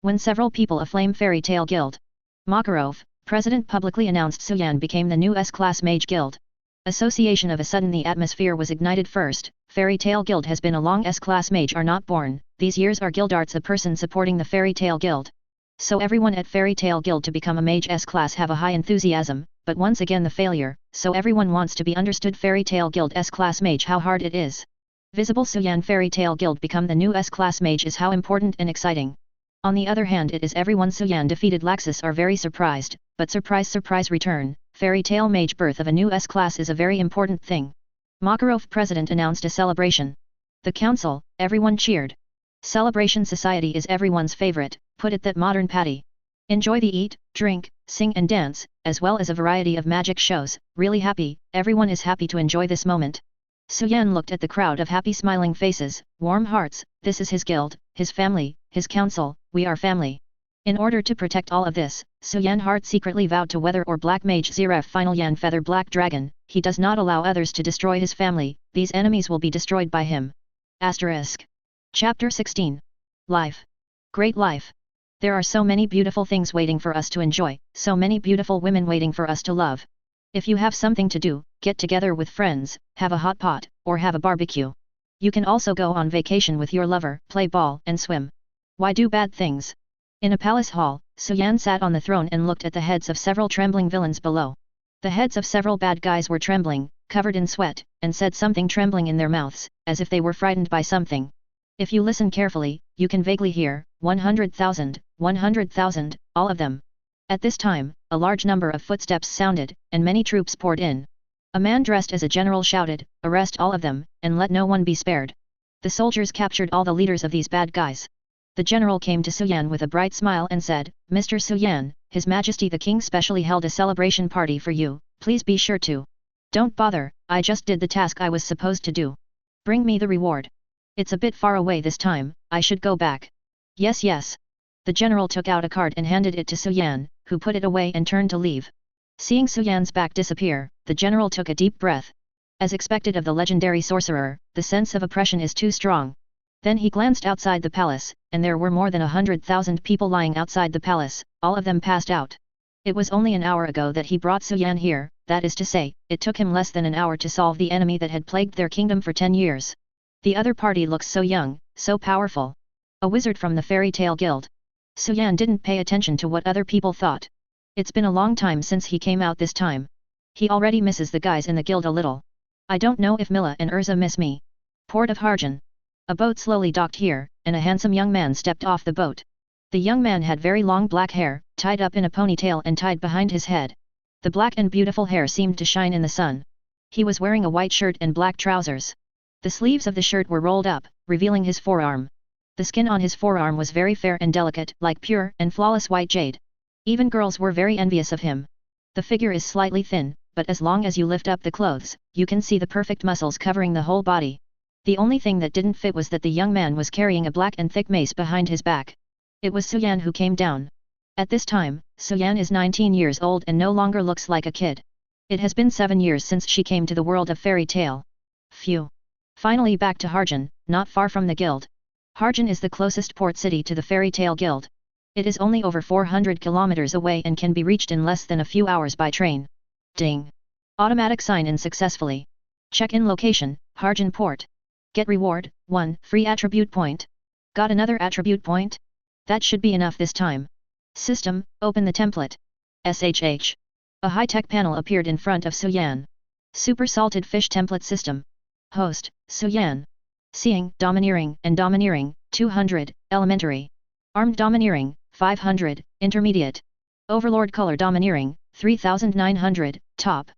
When several people aflame Fairy Tail Guild. Makarov, president, publicly announced Suan became the new S-Class Mage Guild. Association of a sudden the atmosphere was ignited first, Fairy Tail Guild has been a long S-Class Mage are not born, these years are Guildarts a person supporting the Fairy Tail Guild. So everyone at Fairy Tail Guild to become a Mage S-Class have a high enthusiasm, but once again the failure, so everyone wants to be understood Fairy Tail Guild S-Class Mage how hard it is. Visible Suan Fairy Tail Guild become the new S-Class Mage is how important and exciting. On the other hand it is everyone Suan defeated Laxus are very surprised, but surprise return, Fairy Tail Mage birth of a new S-Class is a very important thing. Makarov president announced a celebration. The council, everyone cheered. Celebration society is everyone's favorite, put it that modern patty. Enjoy the eat, drink, sing and dance, as well as a variety of magic shows, really happy, everyone is happy to enjoy this moment. Suan looked at the crowd of happy smiling faces, warm hearts, this is his guild, his family, his council, we are family. In order to protect all of this, Suan heart secretly vowed to Weather or Black Mage Zeref Final Yan Feather Black Dragon, he does not allow others to destroy his family, these enemies will be destroyed by him. Asterisk. Chapter 16. Life. Great life. There are so many beautiful things waiting for us to enjoy, so many beautiful women waiting for us to love. If you have something to do, get together with friends, have a hot pot, or have a barbecue. You can also go on vacation with your lover, play ball and swim. Why do bad things? In a palace hall, Suan sat on the throne and looked at the heads of several trembling villains below. The heads of several bad guys were trembling, covered in sweat, and said something trembling in their mouths, as if they were frightened by something. If you listen carefully, you can vaguely hear, 100,000, 100,000, all of them. At this time, a large number of footsteps sounded, and many troops poured in. A man dressed as a general shouted, arrest all of them, and let no one be spared. The soldiers captured all the leaders of these bad guys. The general came to Suan with a bright smile and said, Mr. Suan, His Majesty the King specially held a celebration party for you, please be sure to. Don't bother, I just did the task I was supposed to do. Bring me the reward. It's a bit far away this time, I should go back. Yes yes. The general took out a card and handed it to Suan, who put it away and turned to leave. Seeing Suan's back disappear, the general took a deep breath. As expected of the legendary sorcerer, the sense of oppression is too strong. Then he glanced outside the palace, and there were more than 100,000 people lying outside the palace, all of them passed out. It was only an hour ago that he brought Suan here, that is to say, it took him less than an hour to solve the enemy that had plagued their kingdom for 10 years. The other party looks so young, so powerful. A wizard from the Fairy Tail Guild. Suan didn't pay attention to what other people thought. It's been a long time since he came out this time. He already misses the guys in the guild a little. I don't know if Mila and Erza miss me. Port of Harjan. A boat slowly docked here, and a handsome young man stepped off the boat. The young man had very long black hair, tied up in a ponytail and tied behind his head. The black and beautiful hair seemed to shine in the sun. He was wearing a white shirt and black trousers. The sleeves of the shirt were rolled up, revealing his forearm. The skin on his forearm was very fair and delicate, like pure and flawless white jade. Even girls were very envious of him. The figure is slightly thin, but as long as you lift up the clothes, you can see the perfect muscles covering the whole body. The only thing that didn't fit was that the young man was carrying a black and thick mace behind his back. It was Suan who came down. At this time, Suan is 19 years old and no longer looks like a kid. It has been 7 years since she came to the world of fairy tale. Phew. Finally back to Harjan, not far from the guild. Harjan is the closest port city to the Fairy Tail Guild. It is only over 400 kilometers away and can be reached in less than a few hours by train. Ding. Automatic sign-in successfully. Check-in location, Harjan Port. Get reward, 1 free attribute point. Got another attribute point? That should be enough this time. System, open the template. SHH. A high-tech panel appeared in front of Suan. Super Salted Fish Template System. Host, Suan. Seeing, Domineering and Domineering, 200, Elementary. Armed Domineering, 500, Intermediate. Overlord Color Domineering, 3900, Top.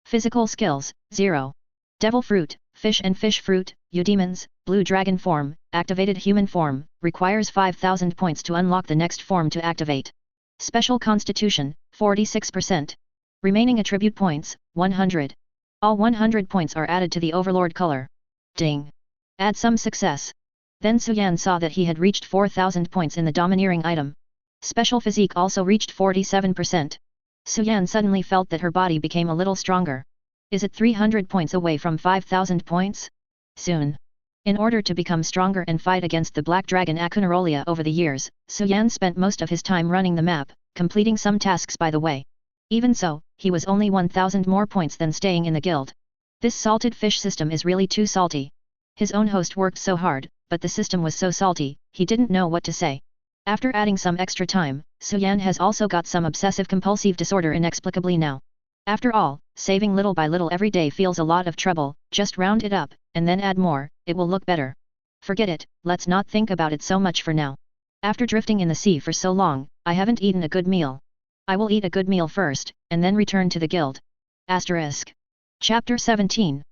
Physical Skills, 0. Devil Fruit, Fish and Fish Fruit, Demons, Blue Dragon Form, Activated Human Form, requires 5000 points to unlock the next form to activate. Special Constitution, 46%. Remaining attribute points, 100. All 100 points are added to the Overlord color. Ding! Add some success. Then Suan saw that he had reached 4000 points in the domineering item. Special Physique also reached 47%. Suan suddenly felt that her body became a little stronger. Is it 300 points away from 5000 points? Soon. In order to become stronger and fight against the Black Dragon Akunarolia over the years, Suan spent most of his time running the map, completing some tasks by the way. Even so, he was only 1000 more points than staying in the guild. This salted fish system is really too salty. His own host worked so hard, but the system was so salty, he didn't know what to say. After adding some extra time, Suan has also got some obsessive-compulsive disorder inexplicably now. After all, saving little by little every day feels a lot of trouble, just round it up, and then add more, it will look better. Forget it, let's not think about it so much for now. After drifting in the sea for so long, I haven't eaten a good meal. I will eat a good meal first, and then return to the guild. Asterisk. Chapter 17.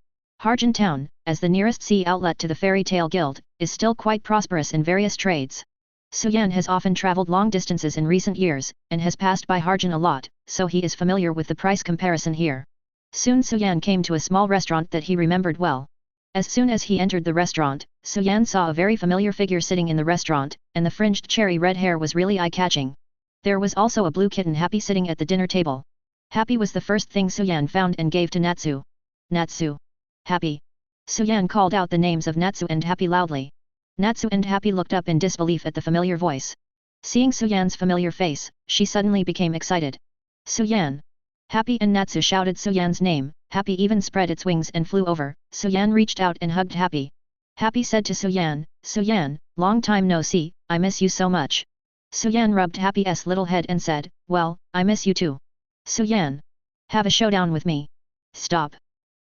Harjan Town, as the nearest sea outlet to the Fairy Tale Guild, is still quite prosperous in various trades. Suan has often traveled long distances in recent years, and has passed by Harjan a lot, so he is familiar with the price comparison here. Soon Suan came to a small restaurant that he remembered well. As soon as he entered the restaurant, Suan saw a very familiar figure sitting in the restaurant, and the fringed cherry red hair was really eye-catching. There was also a blue kitten Happy sitting at the dinner table. Happy was the first thing Suan found and gave to Natsu. Natsu. Happy. Suan called out the names of Natsu and Happy loudly. Natsu and Happy looked up in disbelief at the familiar voice. Seeing Suan's familiar face, she suddenly became excited. Suan. Happy and Natsu shouted Suan's name. Happy even spread its wings and flew over. Suan reached out and hugged Happy. Happy said to Suan, "Suan, long time no see, I miss you so much." Suan rubbed Happy's little head and said, "Well, I miss you too. Suan. Have a showdown with me." "Stop.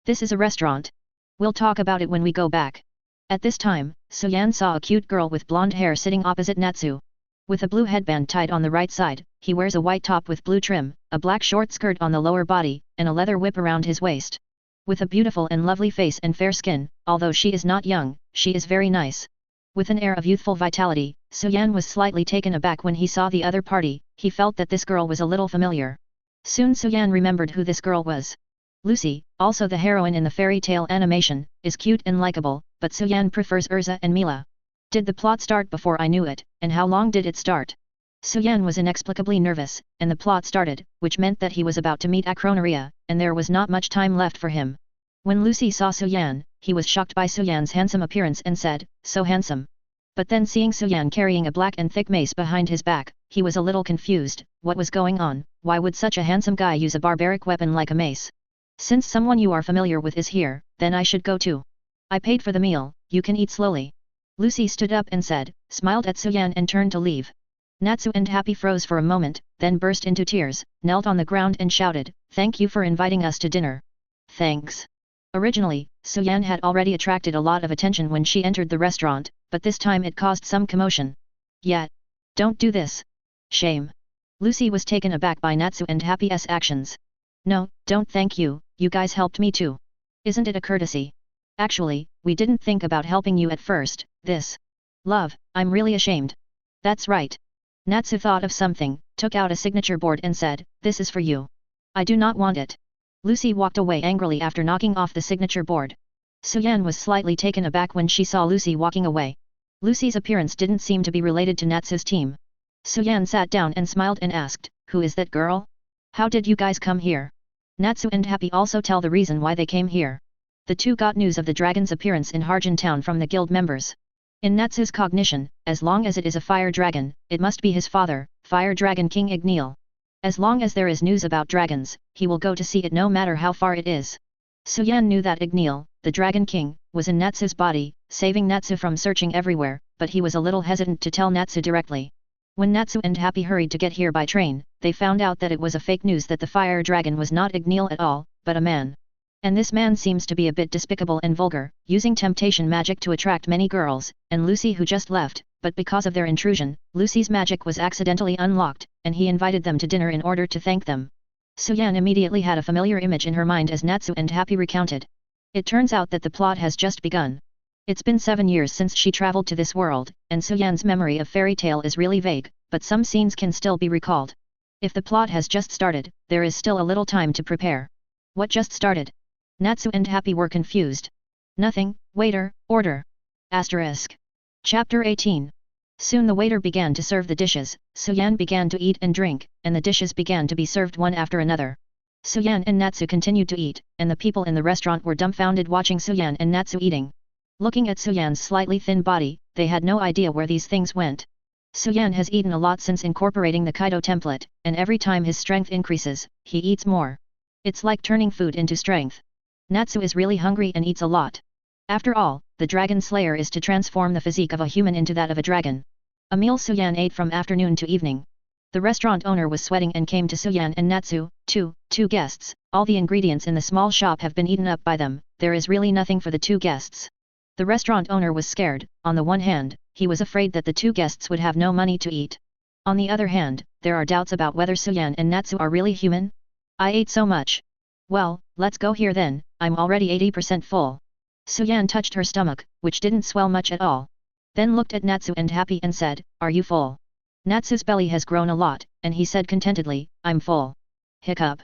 This is a restaurant. We'll talk about it when we go back." At this time, Suan saw a cute girl with blonde hair sitting opposite Natsu. With a blue headband tied on the right side, he wears a white top with blue trim, a black short skirt on the lower body, and a leather whip around his waist. With a beautiful and lovely face and fair skin, although she is not young, she is very nice. With an air of youthful vitality, Suan was slightly taken aback when he saw the other party. He felt that this girl was a little familiar. Soon Suan remembered who this girl was. Lucy, also the heroine in the fairy tale animation, is cute and likable, but Suan prefers Erza and Mila. Did the plot start before I knew it, and how long did it start? Suan was inexplicably nervous, and the plot started, which meant that he was about to meet Akroneria, and there was not much time left for him. When Lucy saw Suan, he was shocked by Suan's handsome appearance and said, "So handsome." But then seeing Suan carrying a black and thick mace behind his back, he was a little confused. What was going on? Why would such a handsome guy use a barbaric weapon like a mace? "Since someone you are familiar with is here, then I should go too. I paid for the meal, you can eat slowly." Lucy stood up and said, smiled at Suan and turned to leave. Natsu and Happy froze for a moment, then burst into tears, knelt on the ground and shouted, "Thank you for inviting us to dinner." "Thanks." Originally, Suan had already attracted a lot of attention when she entered the restaurant, but this time it caused some commotion. "Yeah. Don't do this. Shame." Lucy was taken aback by Natsu and Happy's actions. "No, don't thank you, you guys helped me too. Isn't it a courtesy? Actually, we didn't think about helping you at first, this. Love, I'm really ashamed." "That's right." Natsu thought of something, took out a signature board and said, "This is for you." "I do not want it." Lucy walked away angrily after knocking off the signature board. Suan was slightly taken aback when she saw Lucy walking away. Lucy's appearance didn't seem to be related to Natsu's team. Suan sat down and smiled and asked, "Who is that girl? How did you guys come here?" Natsu and Happy also tell the reason why they came here. The two got news of the dragon's appearance in Harjan Town from the guild members. In Natsu's cognition, as long as it is a fire dragon, it must be his father, Fire Dragon King Igneel. As long as there is news about dragons, he will go to see it no matter how far it is. Suan knew that Igneel, the Dragon King, was in Natsu's body, saving Natsu from searching everywhere, but he was a little hesitant to tell Natsu directly. When Natsu and Happy hurried to get here by train, they found out that it was a fake news that the fire dragon was not Igneel at all, but a man. And this man seems to be a bit despicable and vulgar, using temptation magic to attract many girls, and Lucy who just left, but because of their intrusion, Lucy's magic was accidentally unlocked, and he invited them to dinner in order to thank them. Suan immediately had a familiar image in her mind as Natsu and Happy recounted. It turns out that the plot has just begun. It's been 7 years since she traveled to this world, and Suyan's memory of fairy tale is really vague, but some scenes can still be recalled. If the plot has just started, there is still a little time to prepare. What just started? Natsu and Happy were confused. Nothing, waiter, order. Asterisk. Chapter 18. Soon the waiter began to serve the dishes, Suyan began to eat and drink, and the dishes began to be served one after another. Suyan and Natsu continued to eat, and the people in the restaurant were dumbfounded watching Suyan and Natsu eating. Looking at Suyan's slightly thin body, they had no idea where these things went. Suyan has eaten a lot since incorporating the Kaido template, and every time his strength increases, he eats more. It's like turning food into strength. Natsu is really hungry and eats a lot. After all, the Dragon Slayer is to transform the physique of a human into that of a dragon. A meal Suyan ate from afternoon to evening. The restaurant owner was sweating and came to Suyan and Natsu, two guests. All the ingredients in the small shop have been eaten up by them, there is really nothing for the 2 guests. The restaurant owner was scared. On the one hand, he was afraid that the 2 guests would have no money to eat. On the other hand, there are doubts about whether Suyan and Natsu are really human. I ate so much. Well, let's go here then, I'm already 80% full. Suyan touched her stomach, which didn't swell much at all. Then looked at Natsu and Happy and said, are you full? Natsu's belly has grown a lot, and he said contentedly, I'm full. Hiccup.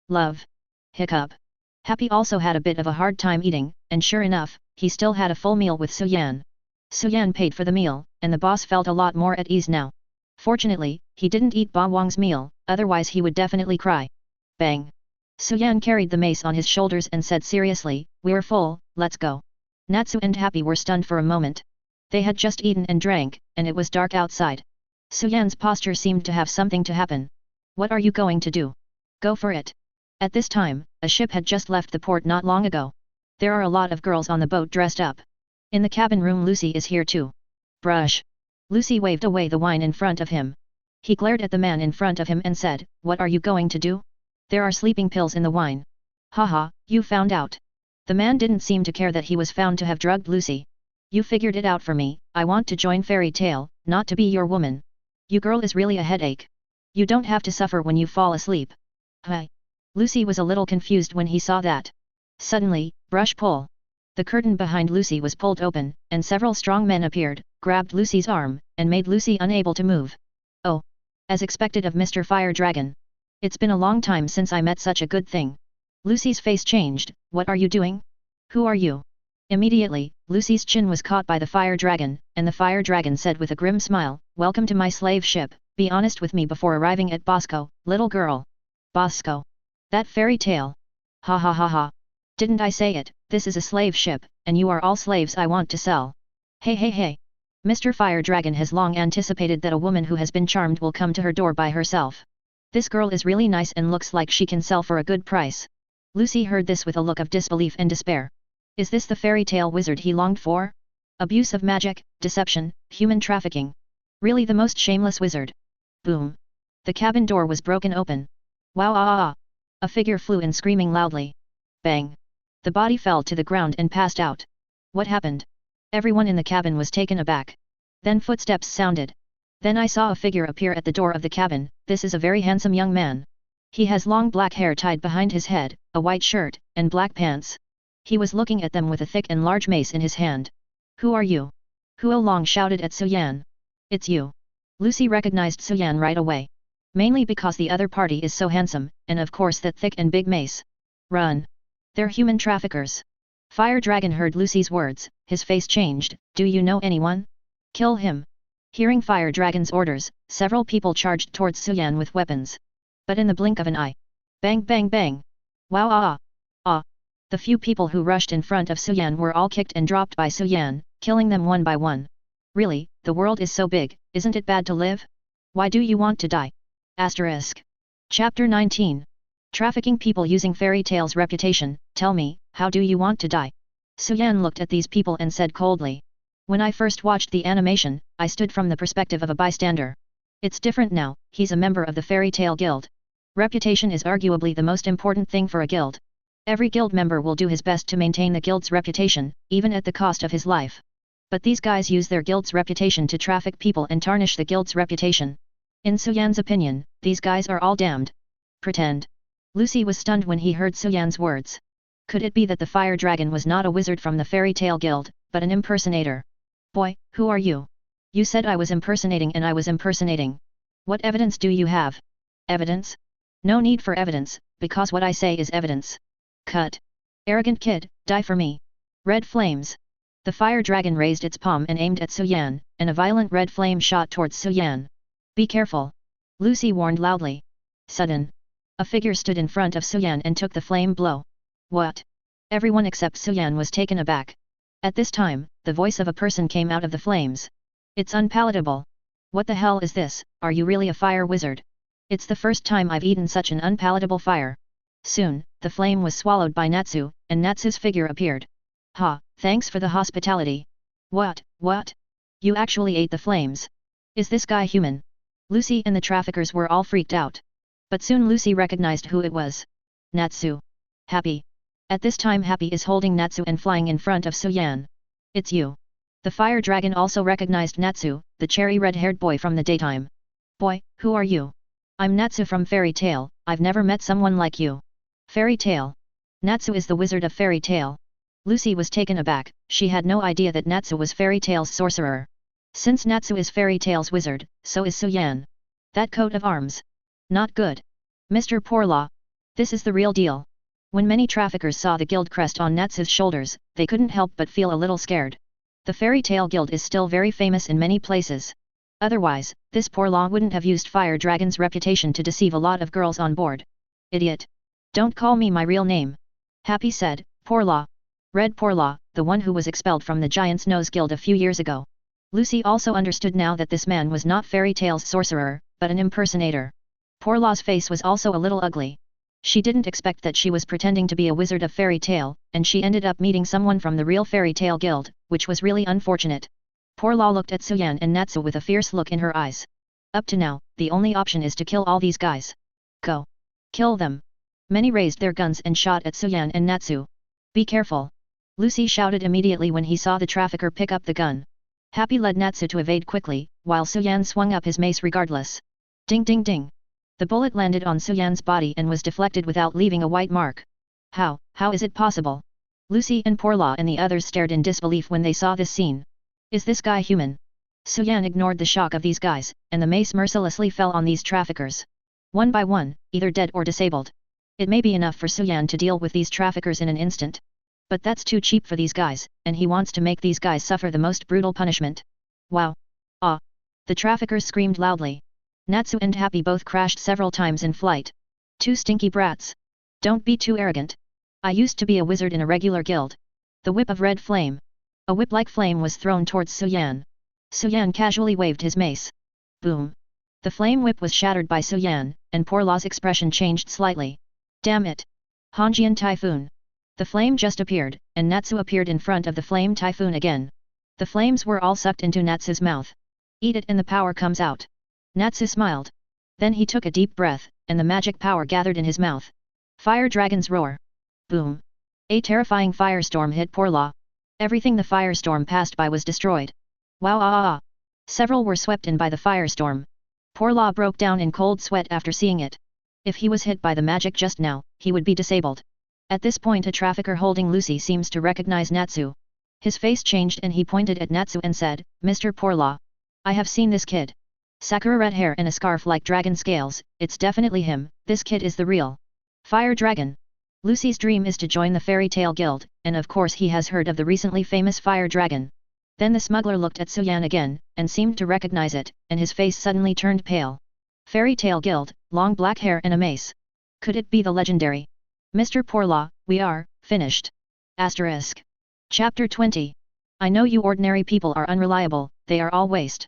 Love. Hiccup. Happy also had a bit of a hard time eating, and sure enough, he still had a full meal with Suyan. Suyan paid for the meal, and the boss felt a lot more at ease now. Fortunately, he didn't eat Ba Wang's meal, otherwise he would definitely cry. Bang. Suyan carried the mace on his shoulders and said seriously, we're full, let's go. Natsu and Happy were stunned for a moment. They had just eaten and drank, and it was dark outside. Suyan's posture seemed to have something to happen. What are you going to do? Go for it. At this time, a ship had just left the port not long ago. There are a lot of girls on the boat dressed up. In the cabin room Lucy is here too. Brush. Lucy waved away the wine in front of him. He glared at the man in front of him and said, what are you going to do? There are sleeping pills in the wine. Haha, you found out. The man didn't seem to care that he was found to have drugged Lucy. You figured it out for me, I want to join fairy tale, not to be your woman. You girl is really a headache. You don't have to suffer when you fall asleep. Hi. Lucy was a little confused when he saw that. Suddenly, brush pull. The curtain behind Lucy was pulled open, and several strong men appeared, grabbed Lucy's arm, and made Lucy unable to move. Oh. As expected of Mr. Fire Dragon. It's been a long time since I met such a good thing. Lucy's face changed, what are you doing? Who are you? Immediately, Lucy's chin was caught by the Fire Dragon, and the Fire Dragon said with a grim smile, welcome to my slave ship, be honest with me before arriving at Bosco, little girl. Bosco. That fairy tale. Ha ha ha ha. Didn't I say it, this is a slave ship, and you are all slaves I want to sell. Hey hey hey. Mr. Fire Dragon has long anticipated that a woman who has been charmed will come to her door by herself. This girl is really nice and looks like she can sell for a good price. Lucy heard this with a look of disbelief and despair. Is this the fairy tale wizard he longed for? Abuse of magic, deception, human trafficking. Really the most shameless wizard. Boom. The cabin door was broken open. Wow ah ah ah. A figure flew in screaming loudly. Bang. The body fell to the ground and passed out. What happened? Everyone in the cabin was taken aback. Then footsteps sounded. Then I saw a figure appear at the door of the cabin. This is a very handsome young man. He has long black hair tied behind his head, a white shirt, and black pants. He was looking at them with a thick and large mace in his hand. Who are you? Huo Long shouted at Suyan. It's you. Lucy recognized Suyan right away. Mainly because the other party is so handsome, and of course that thick and big mace. Run. They're human traffickers. Fire Dragon heard Lucy's words, his face changed, do you know anyone? Kill him. Hearing Fire Dragon's orders, several people charged towards Suyan with weapons. But in the blink of an eye. Bang bang bang. Wow ah ah. Ah. The few people who rushed in front of Suyan were all kicked and dropped by Suyan, killing them one by one. Really, the world is so big, isn't it bad to live? Why do you want to die? Asterisk. Chapter 19. Trafficking people using fairy tale's reputation, tell me, how do you want to die? Suyan looked at these people and said coldly. When I first watched the animation, I stood from the perspective of a bystander. It's different now, he's a member of the fairy tale guild. Reputation is arguably the most important thing for a guild. Every guild member will do his best to maintain the guild's reputation, even at the cost of his life. But these guys use their guild's reputation to traffic people and tarnish the guild's reputation. In Suyan's opinion, these guys are all damned. Pretend. Lucy was stunned when he heard Suyan's words. Could it be that the fire dragon was not a wizard from the fairy tale guild, but an impersonator? Boy, who are you? You said I was impersonating and I was impersonating. What evidence do you have? Evidence? No need for evidence, because what I say is evidence. Cut. Arrogant kid, die for me. Red flames. The fire dragon raised its palm and aimed at Suan, and a violent red flame shot towards Suan. Be careful. Lucy warned loudly. Sudden. A figure stood in front of Suan and took the flame blow. What? Everyone except Suan was taken aback. At this time, the voice of a person came out of the flames. It's unpalatable. What the hell is this? Are you really a fire wizard? It's the first time I've eaten such an unpalatable fire. Soon, the flame was swallowed by Natsu, and Natsu's figure appeared. Ha, thanks for the hospitality. What? You actually ate the flames. Is this guy human? Lucy and the traffickers were all freaked out. But soon Lucy recognized who it was. Natsu. Happy. At this time Happy is holding Natsu and flying in front of Suan. It's you. The fire dragon also recognized Natsu, the cherry red-haired boy from the daytime. Boy, who are you? I'm Natsu from Fairy Tale. I've never met someone like you. Fairy Tale. Natsu is the wizard of Fairy Tale. Lucy was taken aback, she had no idea that Natsu was Fairy Tale's sorcerer. Since Natsu is Fairy Tale's wizard, so is Suan. That coat of arms. Not good. Mr. Porlaw. This is the real deal. When many traffickers saw the guild crest on Natsu's shoulders, they couldn't help but feel a little scared. The Fairy Tale Guild is still very famous in many places. Otherwise, this Porlaw wouldn't have used Fire Dragon's reputation to deceive a lot of girls on board. Idiot. Don't call me my real name. Happy said, Porlaw. Red Porlaw, the one who was expelled from the Giant's Nose Guild a few years ago. Lucy also understood now that this man was not Fairy Tale's sorcerer, but an impersonator. Porlaw's face was also a little ugly. She didn't expect that she was pretending to be a wizard of Fairy Tale, and she ended up meeting someone from the real Fairy Tale Guild, which was really unfortunate. Porlaw looked at Suan and Natsu with a fierce look in her eyes. Up to now, the only option is to kill all these guys. Go. Kill them. Many raised their guns and shot at Suan and Natsu. Be careful. Lucy shouted immediately when he saw the trafficker pick up the gun. Happy led Natsu to evade quickly, while Suan swung up his mace regardless. Ding ding ding. The bullet landed on Suan's body and was deflected without leaving a white mark. How is it possible? Lucy and Porlaw and the others stared in disbelief when they saw this scene. Is this guy human? Suan ignored the shock of these guys, and the mace mercilessly fell on these traffickers. One by one, either dead or disabled. It may be enough for Suan to deal with these traffickers in an instant. But that's too cheap for these guys, and he wants to make these guys suffer the most brutal punishment. Wow. Ah. The traffickers screamed loudly. Natsu and Happy both crashed several times in flight. Two stinky brats. Don't be too arrogant. I used to be a wizard in a regular guild. The whip of red flame. A whip-like flame was thrown towards Suan. Suan casually waved his mace. Boom. The flame whip was shattered by Suan, and Porlaw's expression changed slightly. Damn it. Honjian Typhoon. The flame just appeared, and Natsu appeared in front of the flame typhoon again. The flames were all sucked into Natsu's mouth. Eat it and the power comes out. Natsu smiled. Then he took a deep breath, and the magic power gathered in his mouth. Fire Dragon's Roar. Boom. A terrifying firestorm hit Porlaw. Everything the firestorm passed by was destroyed. Wow. Several were swept in by the firestorm. Porlaw broke down in cold sweat after seeing it. If he was hit by the magic just now, he would be disabled. At this point a trafficker holding Lucy seems to recognize Natsu. His face changed and he pointed at Natsu and said, Mr. Porlaw. I have seen this kid. Sakura red hair and a scarf like dragon scales, it's definitely him, this kid is the real Fire Dragon. Lucy's dream is to join the Fairy Tale Guild, and of course he has heard of the recently famous Fire Dragon. Then the smuggler looked at Suan again, and seemed to recognize it, and his face suddenly turned pale. Fairy Tale Guild, long black hair and a mace. Could it be the legendary Mr. Porlaw? We are finished. Asterisk. Chapter 20. I know you ordinary people are unreliable, they are all waste.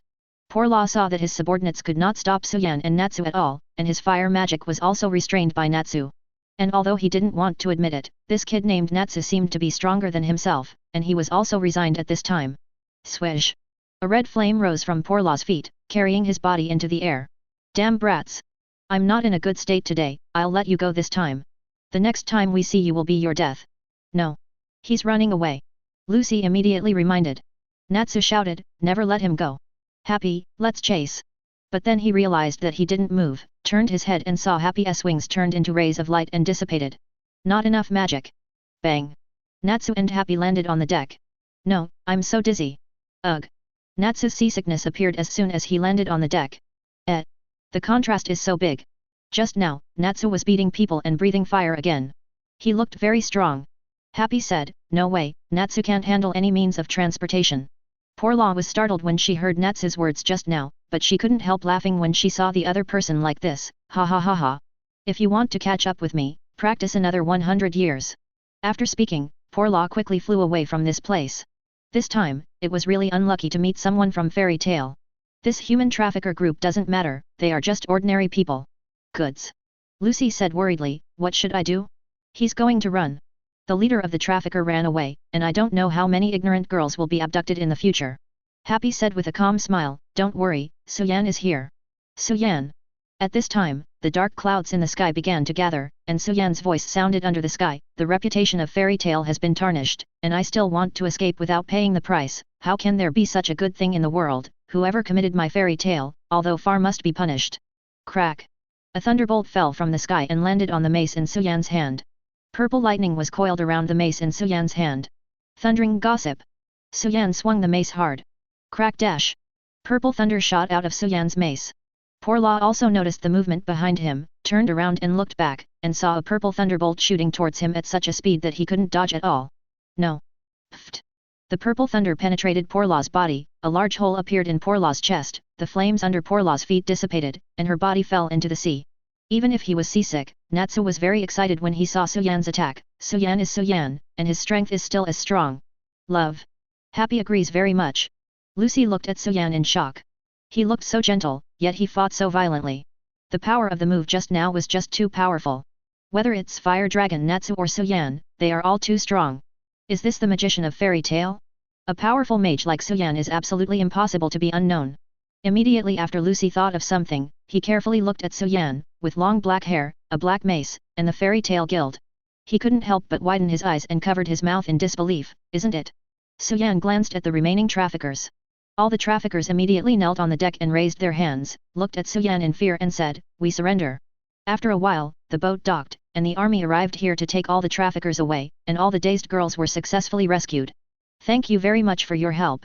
Porlaw saw that his subordinates could not stop Suan and Natsu at all, and his fire magic was also restrained by Natsu. And although he didn't want to admit it, this kid named Natsu seemed to be stronger than himself, and he was also resigned at this time. Swish. A red flame rose from Porlaw's feet, carrying his body into the air. Damn brats. I'm not in a good state today, I'll let you go this time. The next time we see you will be your death. No. He's running away. Lucy immediately reminded. Natsu shouted, never let him go. Happy, let's chase. But then he realized that he didn't move, turned his head and saw Happy's wings turned into rays of light and dissipated. Not enough magic. Bang! Natsu and Happy landed on the deck. No, I'm so dizzy. Ugh. Natsu's seasickness appeared as soon as he landed on the deck. The contrast is so big. Just now, Natsu was beating people and breathing fire again. He looked very strong. Happy said, no way, Natsu can't handle any means of transportation. Poor Law was startled when she heard Natsu's words just now, but she couldn't help laughing when she saw the other person like this, ha ha ha ha. If you want to catch up with me, practice another 100 years. After speaking, Poor Law quickly flew away from this place. This time, it was really unlucky to meet someone from Fairy Tale. This human trafficker group doesn't matter, they are just ordinary people. Goods. Lucy said worriedly, what should I do? He's going to run. The leader of the trafficker ran away, and I don't know how many ignorant girls will be abducted in the future. Happy said with a calm smile, don't worry, Suan is here. Suan. At this time, the dark clouds in the sky began to gather, and Suyan's voice sounded under the sky, the reputation of Fairy Tale has been tarnished, and I still want to escape without paying the price, how can there be such a good thing in the world, whoever committed my fairy tale, although far must be punished. Crack. A thunderbolt fell from the sky and landed on the mace in Suyan's hand. Purple lightning was coiled around the mace in Suyan's hand. Thundering gossip. Suyan swung the mace hard. Crack dash. Purple thunder shot out of Suyan's mace. Poor Law also noticed the movement behind him, turned around and looked back, and saw a purple thunderbolt shooting towards him at such a speed that he couldn't dodge at all. No. Pfft. The purple thunder penetrated Poor Law's body, a large hole appeared in Poor Law's chest, the flames under Poor Law's feet dissipated, and her body fell into the sea. Even if he was seasick, Natsu was very excited when he saw Suyan's attack. Suyan is Suyan, and his strength is still as strong. Love. Happy agrees very much. Lucy looked at Suyan in shock. He looked so gentle, yet he fought so violently. The power of the move just now was just too powerful. Whether it's Fire Dragon Natsu or Suyan, they are all too strong. Is this the magician of Fairy Tale? A powerful mage like Suyan is absolutely impossible to be unknown. Immediately after Lucy thought of something, he carefully looked at Suyan, with long black hair, a black mace, and the Fairy Tale Guild. He couldn't help but widen his eyes and covered his mouth in disbelief, isn't it? Suyan glanced at the remaining traffickers. All the traffickers immediately knelt on the deck and raised their hands, looked at Suyan in fear and said, we surrender. After a while, the boat docked, and the army arrived here to take all the traffickers away, and all the dazed girls were successfully rescued. Thank you very much for your help.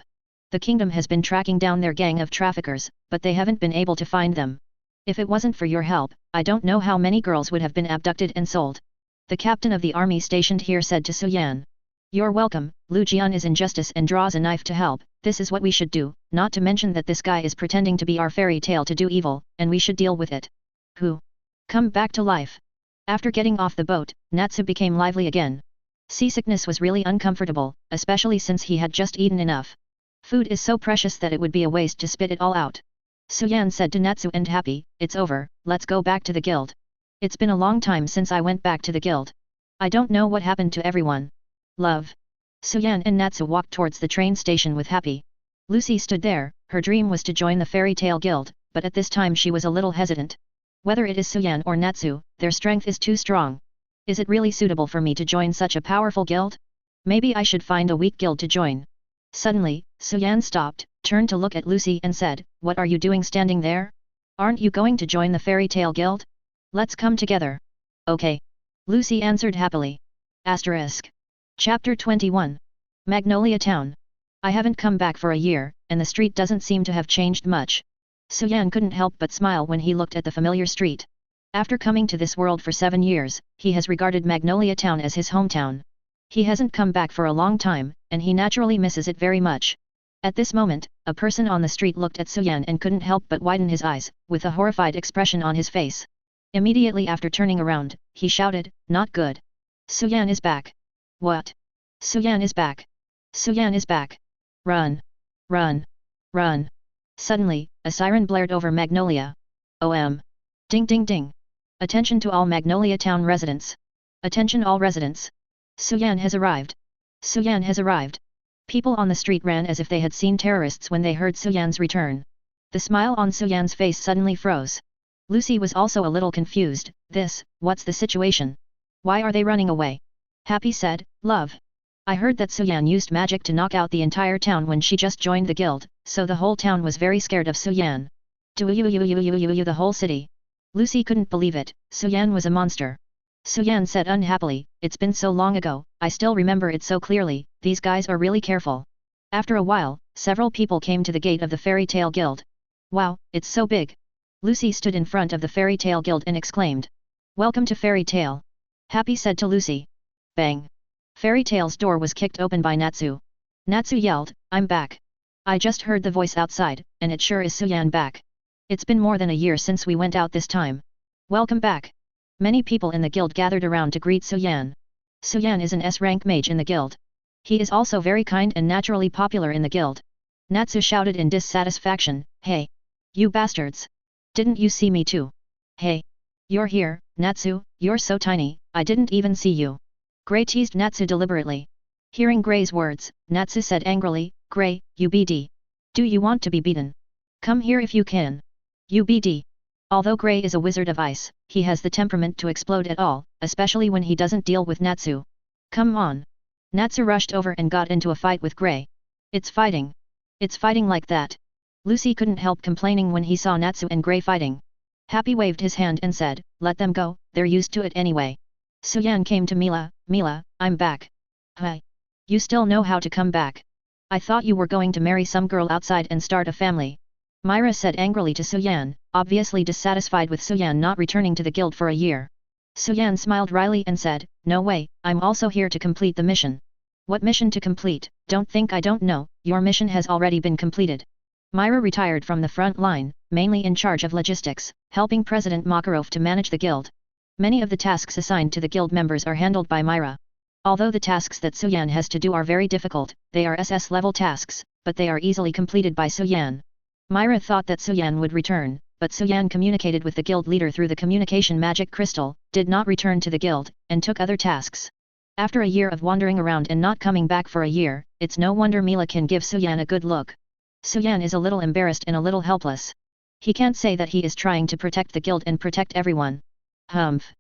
The kingdom has been tracking down their gang of traffickers, but they haven't been able to find them. If it wasn't for your help, I don't know how many girls would have been abducted and sold. The captain of the army stationed here said to Suyan. You're welcome, Lu Jian is in justice and draws a knife to help, this is what we should do, not to mention that this guy is pretending to be our fairy tale to do evil, and we should deal with it. Who? Come back to life. After getting off the boat, Natsu became lively again. Seasickness was really uncomfortable, especially since he had just eaten enough. Food is so precious that it would be a waste to spit it all out. Suyan said to Natsu and Happy, it's over, let's go back to the guild. It's been a long time since I went back to the guild. I don't know what happened to everyone. Love. Suyan and Natsu walked towards the train station with Happy. Lucy stood there, her dream was to join the Fairy Tale Guild, but at this time she was a little hesitant. Whether it is Suyan or Natsu, their strength is too strong. Is it really suitable for me to join such a powerful guild? Maybe I should find a weak guild to join. Suddenly, Suyan stopped, turned to look at Lucy and said, what are you doing standing there? Aren't you going to join the Fairy Tale Guild? Let's come together. Okay. Lucy answered happily. Asterisk. Chapter 21. Magnolia Town. I haven't come back for a year, and the street doesn't seem to have changed much. Suyan couldn't help but smile when he looked at the familiar street. After coming to this world for 7 years, he has regarded Magnolia Town as his hometown. He hasn't come back for a long time, and he naturally misses it very much. At this moment, a person on the street looked at Suyan and couldn't help but widen his eyes, with a horrified expression on his face. Immediately after turning around, he shouted, not good. Suyan is back. What? Suyan is back. Suyan is back. Run. Run. Run. Suddenly, a siren blared over Magnolia. OM. Ding ding ding. Attention to all Magnolia Town residents. Attention all residents. Suyan has arrived. Suyan has arrived. People on the street ran as if they had seen terrorists when they heard Suyan's return. The smile on Suyan's face suddenly froze. Lucy was also a little confused. What's the situation? Why are they running away? Happy said, love. I heard that Suyan used magic to knock out the entire town when she just joined the guild, so the whole town was very scared of Suyan. The whole city. Lucy couldn't believe it, Suyan was a monster. Suan said unhappily, it's been so long ago, I still remember it so clearly, these guys are really careful. After a while, several people came to the gate of the Fairy Tale Guild. Wow, it's so big. Lucy stood in front of the Fairy Tale Guild and exclaimed. Welcome to Fairy Tale. Happy said to Lucy. Bang. Fairy Tale's door was kicked open by Natsu. Natsu yelled, I'm back. I just heard the voice outside, and it sure is Suan back. It's been more than a year since we went out this time. Welcome back. Many people in the guild gathered around to greet Suan. Suan is an S-rank mage in the guild. He is also very kind and naturally popular in the guild. Natsu shouted in dissatisfaction, hey! You bastards! Didn't you see me too? Hey! You're here, Natsu, you're so tiny, I didn't even see you. Gray teased Natsu deliberately. Hearing Gray's words, Natsu said angrily, Gray, you BD. Do you want to be beaten? Come here if you can. You BD. Although Gray is a wizard of ice, he has the temperament to explode at all, especially when he doesn't deal with Natsu. Come on. Natsu rushed over and got into a fight with Gray. It's fighting. It's fighting like that. Lucy couldn't help complaining when he saw Natsu and Gray fighting. Happy waved his hand and said, let them go, they're used to it anyway. Suan came to Mila, Mila, I'm back. Hi. You still know how to come back. I thought you were going to marry some girl outside and start a family. Myra said angrily to Suan, obviously dissatisfied with Suan not returning to the guild for a year. Suan smiled wryly and said, no way, I'm also here to complete the mission. What mission to complete? Don't think I don't know, your mission has already been completed. Myra retired from the front line, mainly in charge of logistics, helping President Makarov to manage the guild. Many of the tasks assigned to the guild members are handled by Myra. Although the tasks that Suan has to do are very difficult, they are SS-level tasks, but they are easily completed by Suan. Myra thought that Suan would return, but Suan communicated with the guild leader through the communication magic crystal, did not return to the guild, and took other tasks. After a year of wandering around and not coming back for a year, it's no wonder Mila can give Suan a good look. Suan is a little embarrassed and a little helpless. He can't say that he is trying to protect the guild and protect everyone. Humph.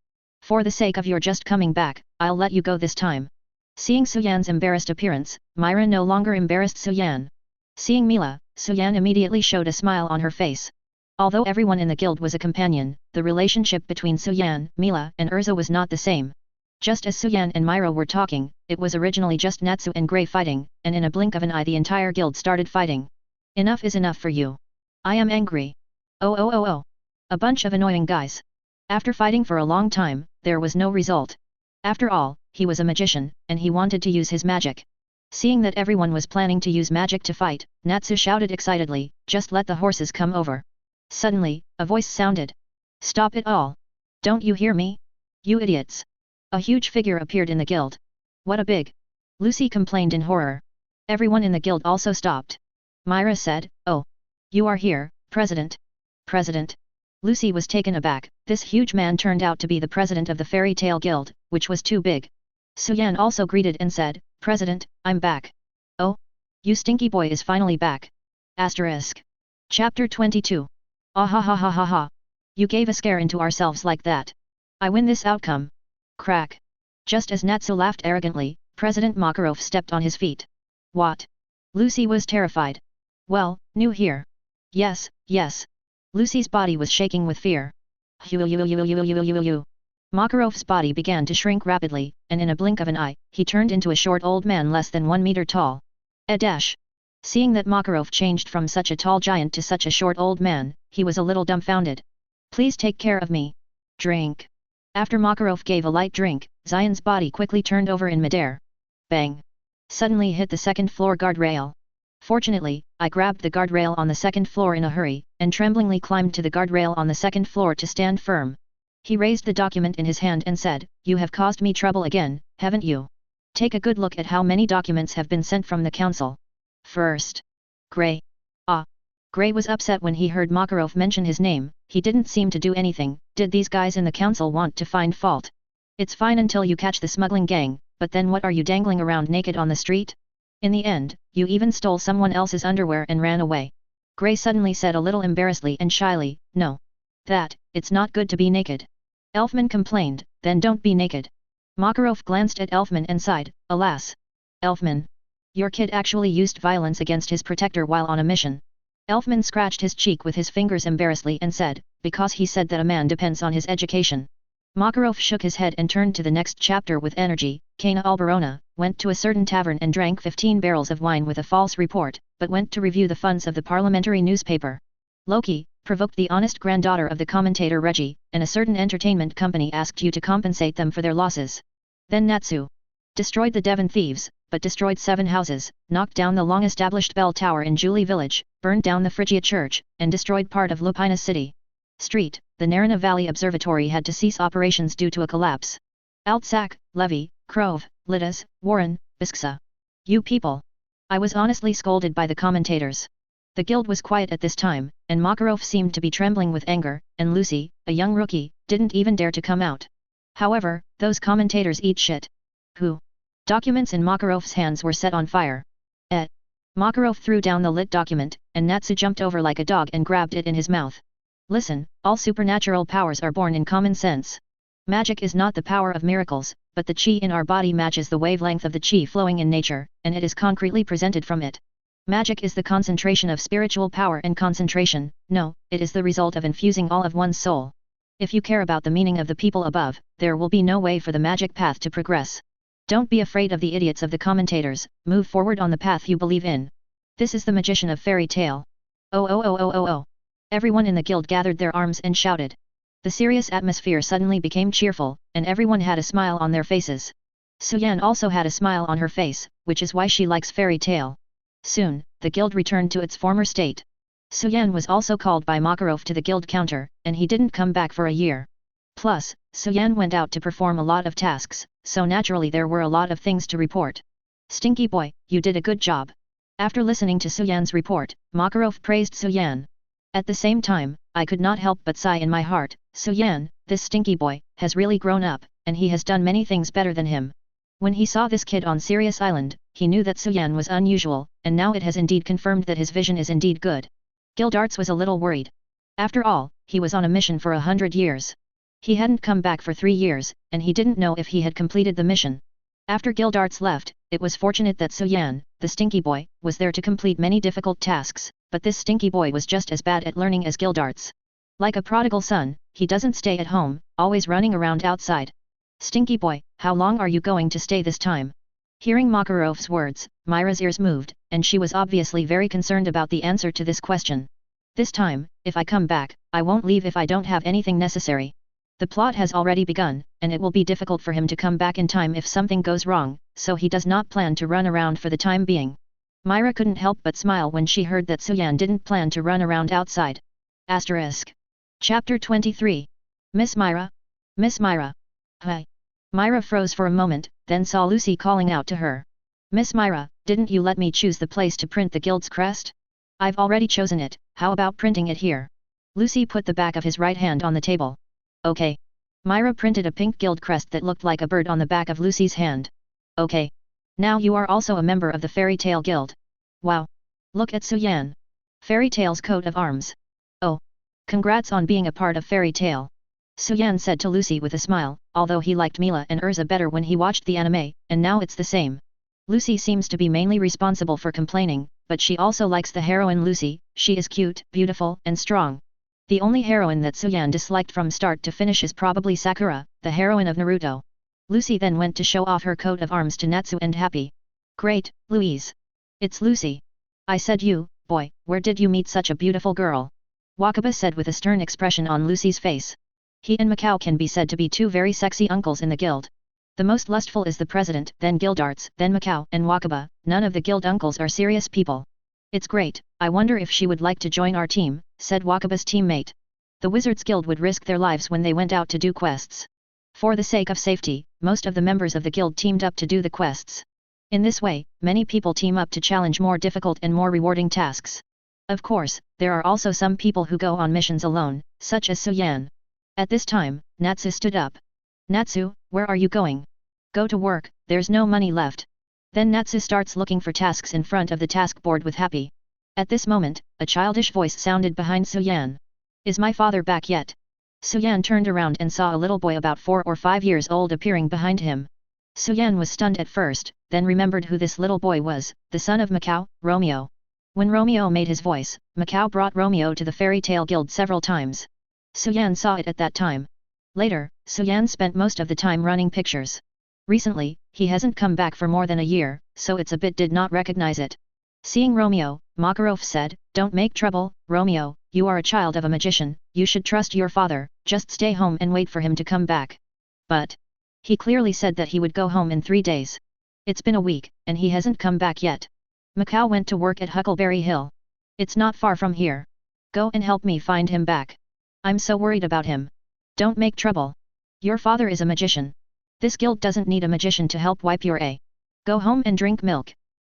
For the sake of your just coming back, I'll let you go this time. Seeing Suan's embarrassed appearance, Myra no longer embarrassed Suan. Seeing Mila, Suan immediately showed a smile on her face. Although everyone in the guild was a companion, the relationship between Suan, Mila and Erza was not the same. Just as Suan and Myra were talking, it was originally just Natsu and Gray fighting, and in a blink of an eye the entire guild started fighting. Enough is enough for you. I am angry. Oh. A bunch of annoying guys. After fighting for a long time, there was no result. After all, he was a magician, and he wanted to use his magic. Seeing that everyone was planning to use magic to fight, Natsu shouted excitedly, just let the horses come over. Suddenly, a voice sounded. Stop it all. Don't you hear me? You idiots. A huge figure appeared in the guild. What a big. Lucy complained in horror. Everyone in the guild also stopped. Myra said, oh. You are here, President. President. Lucy was taken aback, this huge man turned out to be the president of the Fairy Tale Guild, which was too big. Suan also greeted and said, President, I'm back. Oh? You stinky boy is finally back. Asterisk. Chapter 22. Ah ha ha ha ha ha. You gave a scare into ourselves like that. I win this outcome. Crack. Just as Natsu laughed arrogantly, President Makarov stepped on his feet. What? Lucy was terrified. Well, new here. Yes. Lucy's body was shaking with fear. Makarov's body began to shrink rapidly, and in a blink of an eye, he turned into a short old man less than 1 meter tall. A dash. Seeing that Makarov changed from such a tall giant to such a short old man, he was a little dumbfounded. Please take care of me. Drink. After Makarov gave a light drink, Zion's body quickly turned over in midair. Bang. Suddenly hit the second floor guardrail. Fortunately, I grabbed the guardrail on the second floor in a hurry, and tremblingly climbed to the guardrail on the second floor to stand firm. He raised the document in his hand and said, You have caused me trouble again, haven't you? Take a good look at how many documents have been sent from the council. First. Gray. Gray was upset when he heard Makarov mention his name. He didn't seem to do anything. Did these guys in the council want to find fault? It's fine until you catch the smuggling gang, but then what are you dangling around naked on the street? In the end, you even stole someone else's underwear and ran away. Gray suddenly said a little embarrassedly and shyly, No. It's not good to be naked. Elfman complained, Then don't be naked. Makarov glanced at Elfman and sighed, Alas. Elfman. Your kid actually used violence against his protector while on a mission. Elfman scratched his cheek with his fingers embarrassedly and said, Because he said that a man depends on his education. Makarov shook his head and turned to the next chapter with energy. Kana Alberona went to a certain tavern and drank 15 barrels of wine with a false report, but went to review the funds of the parliamentary newspaper. Loki provoked the honest granddaughter of the commentator Reggie, and a certain entertainment company asked you to compensate them for their losses. Then Natsu destroyed the Devon thieves, but destroyed 7 houses, knocked down the long-established bell tower in Julie village, burned down the Phrygia church, and destroyed part of Lupina city. Street, the Narina Valley Observatory had to cease operations due to a collapse. Altsack, Levy, Crove, Lidas, Warren, Bisksa. You people. I was honestly scolded by the commentators. The guild was quiet at this time, and Makarov seemed to be trembling with anger, and Lucy, a young rookie, didn't even dare to come out. However, those commentators eat shit. Who? Documents in Makarov's hands were set on fire. Makarov threw down the lit document, and Natsu jumped over like a dog and grabbed it in his mouth. Listen, all supernatural powers are born in common sense. Magic is not the power of miracles, but the chi in our body matches the wavelength of the chi flowing in nature, and it is concretely presented from it. Magic is the concentration of spiritual power, and concentration, no, it is the result of infusing all of one's soul. If you care about the meaning of the people above, there will be no way for the magic path to progress. Don't be afraid of the idiots of the commentators, move forward on the path you believe in. This is the magician of fairy tale. Oh. Everyone in the guild gathered their arms and shouted. The serious atmosphere suddenly became cheerful, and everyone had a smile on their faces. Suan also had a smile on her face, which is why she likes fairy tale. Soon, the guild returned to its former state. Suan was also called by Makarov to the guild counter, and he didn't come back for a year. Plus, Suan went out to perform a lot of tasks, so naturally there were a lot of things to report. Stinky boy, you did a good job. After listening to Suyan's report, Makarov praised Suyan. At the same time, I could not help but sigh in my heart. Suyan, this stinky boy, has really grown up, and he has done many things better than him. When he saw this kid on Sirius Island, he knew that Suyan was unusual, and now it has indeed confirmed that his vision is indeed good. Gildarts was a little worried. After all, he was on a mission for 100 years. He hadn't come back for 3 years, and he didn't know if he had completed the mission. After Gildarts left, it was fortunate that Suyan, the stinky boy, was there to complete many difficult tasks, but this stinky boy was just as bad at learning as Gildarts. Like a prodigal son, he doesn't stay at home, always running around outside. Stinky boy, how long are you going to stay this time? Hearing Makarov's words, Myra's ears moved, and she was obviously very concerned about the answer to this question. This time, if I come back, I won't leave if I don't have anything necessary. The plot has already begun, and it will be difficult for him to come back in time if something goes wrong, so he does not plan to run around for the time being. Myra couldn't help but smile when she heard that Suyan didn't plan to run around outside. Asterisk. Chapter 23. Miss Myra? Miss Myra? Hi. Myra froze for a moment, then saw Lucy calling out to her. Miss Myra, didn't you let me choose the place to print the guild's crest? I've already chosen it, how about printing it here? Lucy put the back of his right hand on the table. Okay. Myra printed a pink guild crest that looked like a bird on the back of Lucy's hand. Okay. Now you are also a member of the Fairy Tale Guild. Wow. Look at Suyan. Fairy Tale's coat of arms. Oh. Congrats on being a part of Fairy Tale. Suyan said to Lucy with a smile, although he liked Mila and Erza better when he watched the anime, and now it's the same. Lucy seems to be mainly responsible for complaining, but she also likes the heroine Lucy. She is cute, beautiful, and strong. The only heroine that Suyan disliked from start to finish is probably Sakura, the heroine of Naruto. Lucy then went to show off her coat of arms to Natsu and Happy. Great, Louise. It's Lucy. I said you, boy, where did you meet such a beautiful girl? Wakaba said with a stern expression on Lucy's face. He and Macau can be said to be two very sexy uncles in the guild. The most lustful is the president, then Gildarts, then Macau and Wakaba. None of the guild uncles are serious people. It's great, I wonder if she would like to join our team, said Wakaba's teammate. The Wizards Guild would risk their lives when they went out to do quests. For the sake of safety, most of the members of the guild teamed up to do the quests. In this way, many people team up to challenge more difficult and more rewarding tasks. Of course, there are also some people who go on missions alone, such as Suyan. At this time, Natsu stood up. Natsu, where are you going? Go to work, there's no money left. Then Natsu starts looking for tasks in front of the task board with Happy. At this moment, a childish voice sounded behind Suyan. Is my father back yet? Suyan turned around and saw a little boy about 4 or 5 years old appearing behind him. Suyan was stunned at first, then remembered who this little boy was, the son of Macau, Romeo. When Romeo made his voice, Macau brought Romeo to the Fairy Tale Guild several times. Suyan saw it at that time. Later, Suan spent most of the time running pictures. Recently, he hasn't come back for more than a year, so it's a bit did not recognize it. Seeing Romeo, Makarov said, "Don't make trouble, Romeo, you are a child of a magician, you should trust your father, just stay home and wait for him to come back." But he clearly said that he would go home in 3 days. It's been a week, and he hasn't come back yet. Macau went to work at Huckleberry Hill. It's not far from here. Go and help me find him back. I'm so worried about him. Don't make trouble. Your father is a magician. This guild doesn't need a magician to help wipe your A. Go home and drink milk.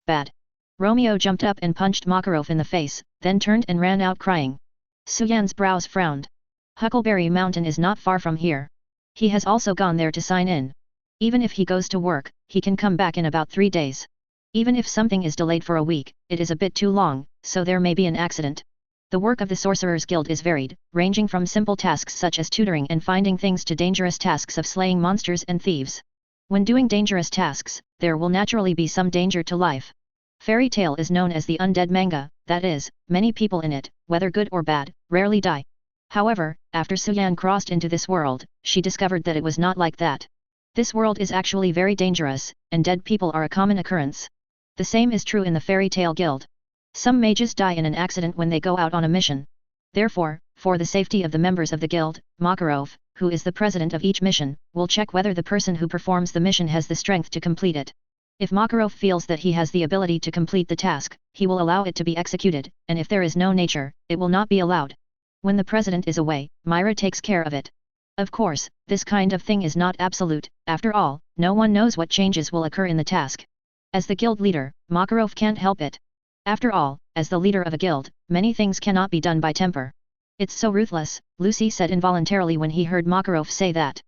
Bad. Romeo jumped up and punched Makarov in the face, then turned and ran out crying. Suyan's brows frowned. Huckleberry Mountain is not far from here. He has also gone there to sign in. Even if he goes to work, he can come back in about 3 days. Even if something is delayed for a week, it is a bit too long, so there may be an accident. The work of the Sorcerer's Guild is varied, ranging from simple tasks such as tutoring and finding things to dangerous tasks of slaying monsters and thieves. When doing dangerous tasks, there will naturally be some danger to life. Fairy Tail is known as the undead manga, that is, many people in it, whether good or bad, rarely die. However, after Suyan crossed into this world, she discovered that it was not like that. This world is actually very dangerous, and dead people are a common occurrence. The same is true in the Fairy Tail Guild. Some mages die in an accident when they go out on a mission. Therefore, for the safety of the members of the guild, Makarov, who is the president of each mission, will check whether the person who performs the mission has the strength to complete it. If Makarov feels that he has the ability to complete the task, he will allow it to be executed, and if there is no nature, it will not be allowed. When the president is away, Myra takes care of it. Of course, this kind of thing is not absolute, after all, no one knows what changes will occur in the task. As the guild leader, Makarov can't help it. After all, as the leader of a guild, many things cannot be done by temper. It's so ruthless, Lucy said involuntarily when he heard Makarov say that.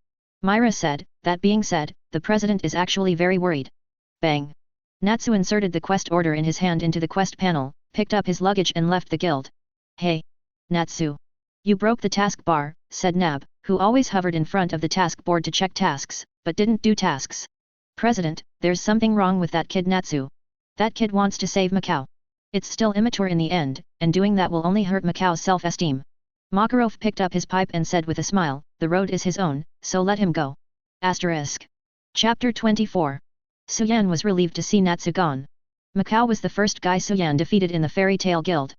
Myra said, that being said, the president is actually very worried. Bang! Natsu inserted the quest order in his hand into the quest panel, picked up his luggage and left the guild. Hey! Natsu! You broke the task bar, said Nab, who always hovered in front of the task board to check tasks, but didn't do tasks. President, there's something wrong with that kid Natsu. That kid wants to save Macau. It's still immature in the end, and doing that will only hurt Macau's self-esteem. Makarov picked up his pipe and said with a smile, the road is his own, so let him go. Asterisk. Chapter 24. Suyan was relieved to see Natsu gone. Macau was the first guy Suyan defeated in the Fairy Tail Guild.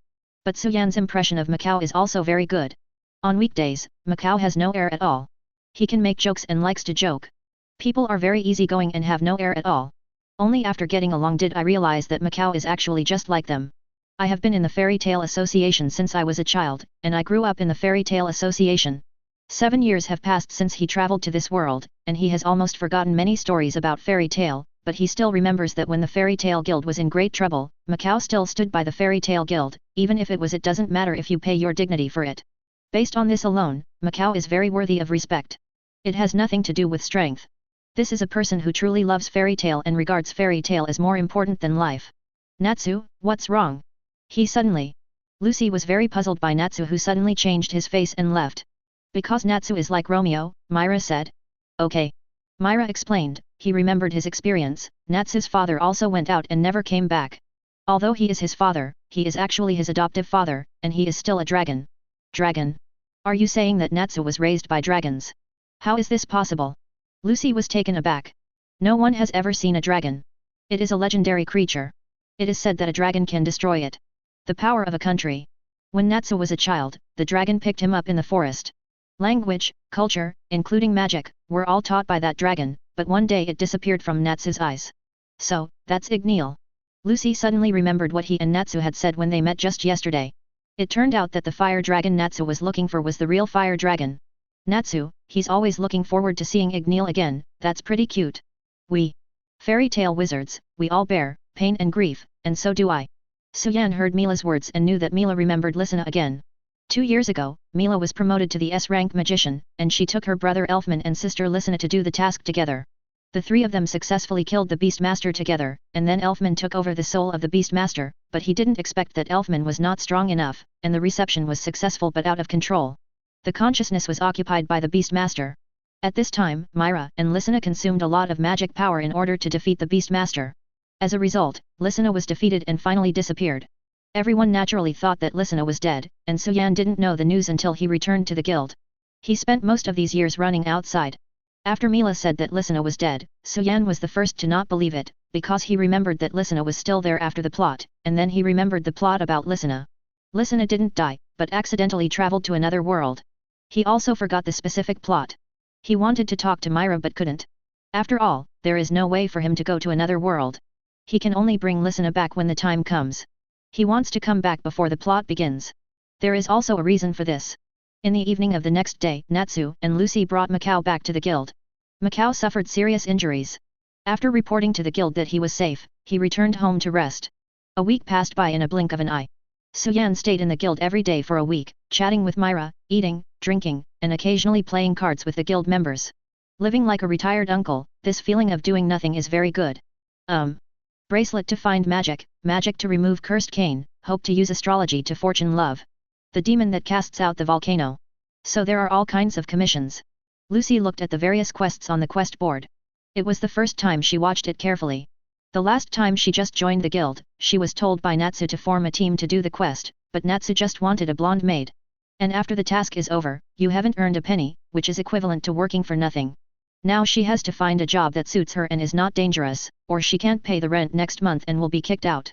But Suyan's impression of Macau is also very good. On weekdays, Macau has no air at all. He can make jokes and likes to joke. People are very easygoing and have no air at all. Only after getting along did I realize that Macau is actually just like them. I have been in the Fairy Tale Association since I was a child, and I grew up in the Fairy Tale Association. 7 years have passed since he traveled to this world, and he has almost forgotten many stories about Fairy Tale, but he still remembers that when the Fairy Tale Guild was in great trouble, Macau still stood by the Fairy Tale Guild, even if it doesn't matter if you pay your dignity for it. Based on this alone, Macau is very worthy of respect. It has nothing to do with strength. This is a person who truly loves fairy tale and regards fairy tale as more important than life. Natsu, what's wrong? He suddenly. Lucy was very puzzled by Natsu, who suddenly changed his face and left. Because Natsu is like Romeo, Myra said. Okay. Myra explained, he remembered his experience. Natsu's father also went out and never came back. Although he is his father, he is actually his adoptive father, and he is still a dragon. Dragon? Are you saying that Natsu was raised by dragons? How is this possible? Lucy was taken aback. No one has ever seen a dragon. It is a legendary creature. It is said that a dragon can destroy it. The power of a country. When Natsu was a child, the dragon picked him up in the forest. Language, culture, including magic, were all taught by that dragon, but one day it disappeared from Natsu's eyes. So, that's Igneel. Lucy suddenly remembered what he and Natsu had said when they met just yesterday. It turned out that the fire dragon Natsu was looking for was the real fire dragon. Natsu, he's always looking forward to seeing Igneel again, that's pretty cute. We fairy tale wizards, we all bear pain and grief, and so do I. Suyan heard Mila's words and knew that Mila remembered Lisana again. 2 years ago, Mila was promoted to the S-rank magician, and she took her brother Elfman and sister Lisana to do the task together. The three of them successfully killed the Beastmaster together, and then Elfman took over the soul of the Beastmaster, but he didn't expect that Elfman was not strong enough, and the reception was successful but out of control. The consciousness was occupied by the Beastmaster. At this time, Myra and Lisana consumed a lot of magic power in order to defeat the Beastmaster. As a result, Lisana was defeated and finally disappeared. Everyone naturally thought that Lisana was dead, and Suyan didn't know the news until he returned to the guild. He spent most of these years running outside. After Mila said that Lysina was dead, Suan was the first to not believe it, because he remembered that Lysina was still there after the plot, and then he remembered the plot about Lysina. Lysina didn't die, but accidentally traveled to another world. He also forgot the specific plot. He wanted to talk to Myra but couldn't. After all, there is no way for him to go to another world. He can only bring Lysina back when the time comes. He wants to come back before the plot begins. There is also a reason for this. In the evening of the next day, Natsu and Lucy brought Macau back to the guild. Macau suffered serious injuries. After reporting to the guild that he was safe, he returned home to rest. A week passed by in a blink of an eye. Suan stayed in the guild every day for a week, chatting with Myra, eating, drinking, and occasionally playing cards with the guild members. Living like a retired uncle, this feeling of doing nothing is very good. Bracelet to find magic, magic to remove cursed cane, hope to use astrology to fortune love. The demon that casts out the volcano. So there are all kinds of commissions. Lucy looked at the various quests on the quest board. It was the first time she watched it carefully. The last time she just joined the guild, she was told by Natsu to form a team to do the quest, but Natsu just wanted a blonde maid. And after the task is over, you haven't earned a penny, which is equivalent to working for nothing. Now she has to find a job that suits her and is not dangerous, or she can't pay the rent next month and will be kicked out.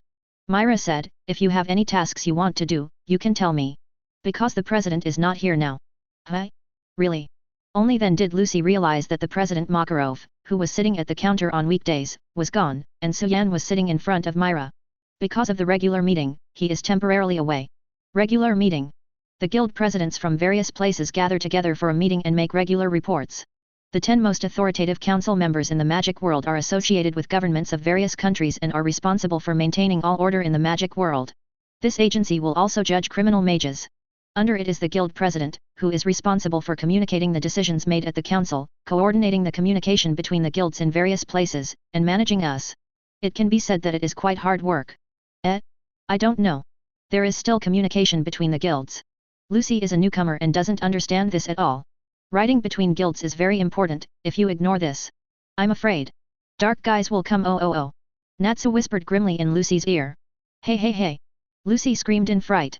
Myra said, if you have any tasks you want to do, you can tell me. Because the president is not here now. Huh? Really? Only then did Lucy realize that the president Makarov, who was sitting at the counter on weekdays, was gone, and Suan was sitting in front of Myra. Because of the regular meeting, he is temporarily away. Regular meeting. The guild presidents from various places gather together for a meeting and make regular reports. The 10 most authoritative council members in the magic world are associated with governments of various countries and are responsible for maintaining all order in the magic world. This agency will also judge criminal mages. Under it is the guild president, who is responsible for communicating the decisions made at the council, coordinating the communication between the guilds in various places, and managing us. It can be said that it is quite hard work. I don't know. There is still communication between the guilds. Lucy is a newcomer and doesn't understand this at all. Writing between guilds is very important, if you ignore this. I'm afraid. Dark guys will come oh. Natsu whispered grimly in Lucy's ear. Hey. Lucy screamed in fright.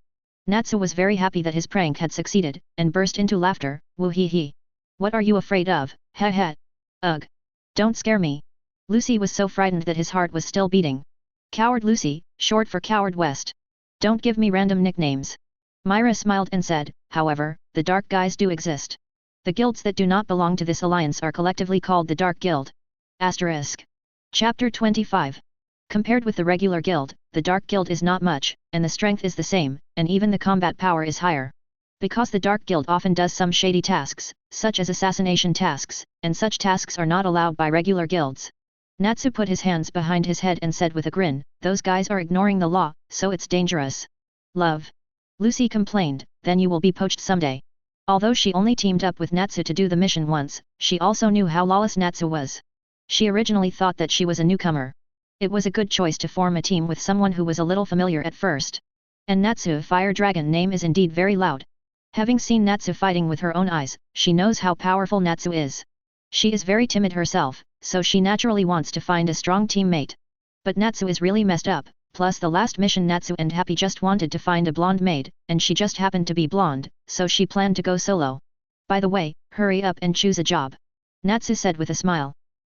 Natsu was very happy that his prank had succeeded, and burst into laughter, woo hee hee. What are you afraid of, ha. Ugh. Don't scare me. Lucy was so frightened that his heart was still beating. Coward Lucy, short for Coward West. Don't give me random nicknames. Myra smiled and said, however, the dark guys do exist. The guilds that do not belong to this alliance are collectively called the Dark Guild. Chapter 25. Compared with the regular guild, the Dark Guild is not much, and the strength is the same, and even the combat power is higher. Because the Dark Guild often does some shady tasks, such as assassination tasks, and such tasks are not allowed by regular guilds. Natsu put his hands behind his head and said with a grin, those guys are ignoring the law, so it's dangerous. Love. Lucy complained, then you will be poached someday. Although she only teamed up with Natsu to do the mission once, she also knew how lawless Natsu was. She originally thought that she was a newcomer. It was a good choice to form a team with someone who was a little familiar at first. And Natsu Fire Dragon name is indeed very loud. Having seen Natsu fighting with her own eyes, she knows how powerful Natsu is. She is very timid herself, so she naturally wants to find a strong teammate. But Natsu is really messed up, plus the last mission Natsu and Happy just wanted to find a blonde maid, and she just happened to be blonde, so she planned to go solo. By the way, hurry up and choose a job. Natsu said with a smile.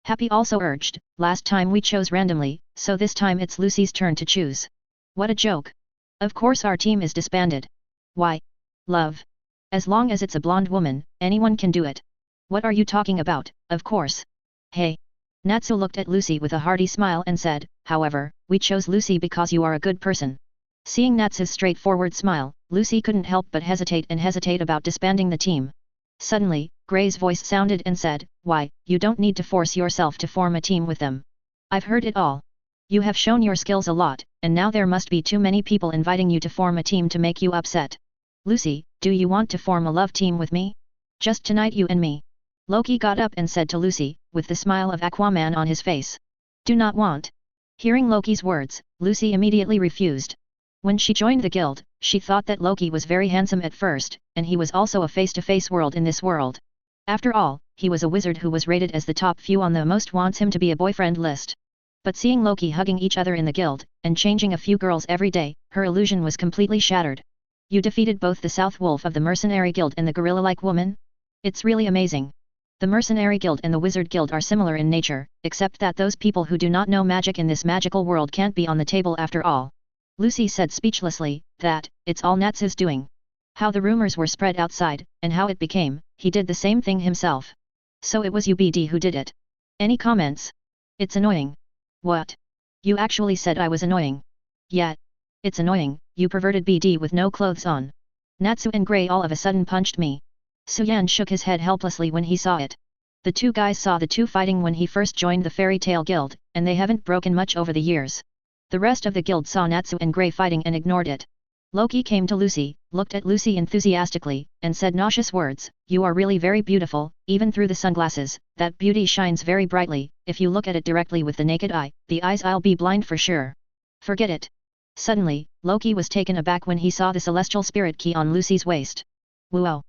Happy also urged, last time we chose randomly, so this time it's Lucy's turn to choose. What a joke. Of course our team is disbanded. Why? Love. As long as it's a blonde woman, anyone can do it. What are you talking about, of course. Hey. Natsu looked at Lucy with a hearty smile and said, however, we chose Lucy because you are a good person. Seeing Natsu's straightforward smile, Lucy couldn't help but hesitate about disbanding the team. Suddenly, Gray's voice sounded and said, why, you don't need to force yourself to form a team with them. I've heard it all. You have shown your skills a lot, and now there must be too many people inviting you to form a team to make you upset. Lucy, do you want to form a love team with me? Just tonight you and me. Loki got up and said to Lucy, with the smile of Aquaman on his face. Do not want. Hearing Loki's words, Lucy immediately refused. When she joined the guild, she thought that Loki was very handsome at first, and he was also a face-to-face world in this world. After all, he was a wizard who was rated as the top few on the most wants him to be a boyfriend list. But seeing Loki hugging each other in the guild, and changing a few girls every day, her illusion was completely shattered. You defeated both the South Wolf of the Mercenary Guild and the gorilla-like woman? It's really amazing. The Mercenary Guild and the Wizard Guild are similar in nature, except that those people who do not know magic in this magical world can't be on the table after all. Lucy said speechlessly, that, it's all Natsu's doing. How the rumors were spread outside, and how it became, he did the same thing himself. So it was you BD who did it. Any comments? It's annoying. What? You actually said I was annoying. Yeah. It's annoying, you perverted BD with no clothes on. Natsu and Grey all of a sudden punched me. Suan shook his head helplessly when he saw it. The two guys saw the two fighting when he first joined the Fairy Tale Guild, and they haven't broken much over the years. The rest of the guild saw Natsu and Grey fighting and ignored it. Loki came to Lucy, looked at Lucy enthusiastically, and said nauseous words, "You are really very beautiful, even through the sunglasses, that beauty shines very brightly, if you look at it directly with the naked eye, the eyes I'll be blind for sure." Forget it. Suddenly, Loki was taken aback when he saw the celestial spirit key on Lucy's waist. Whoa!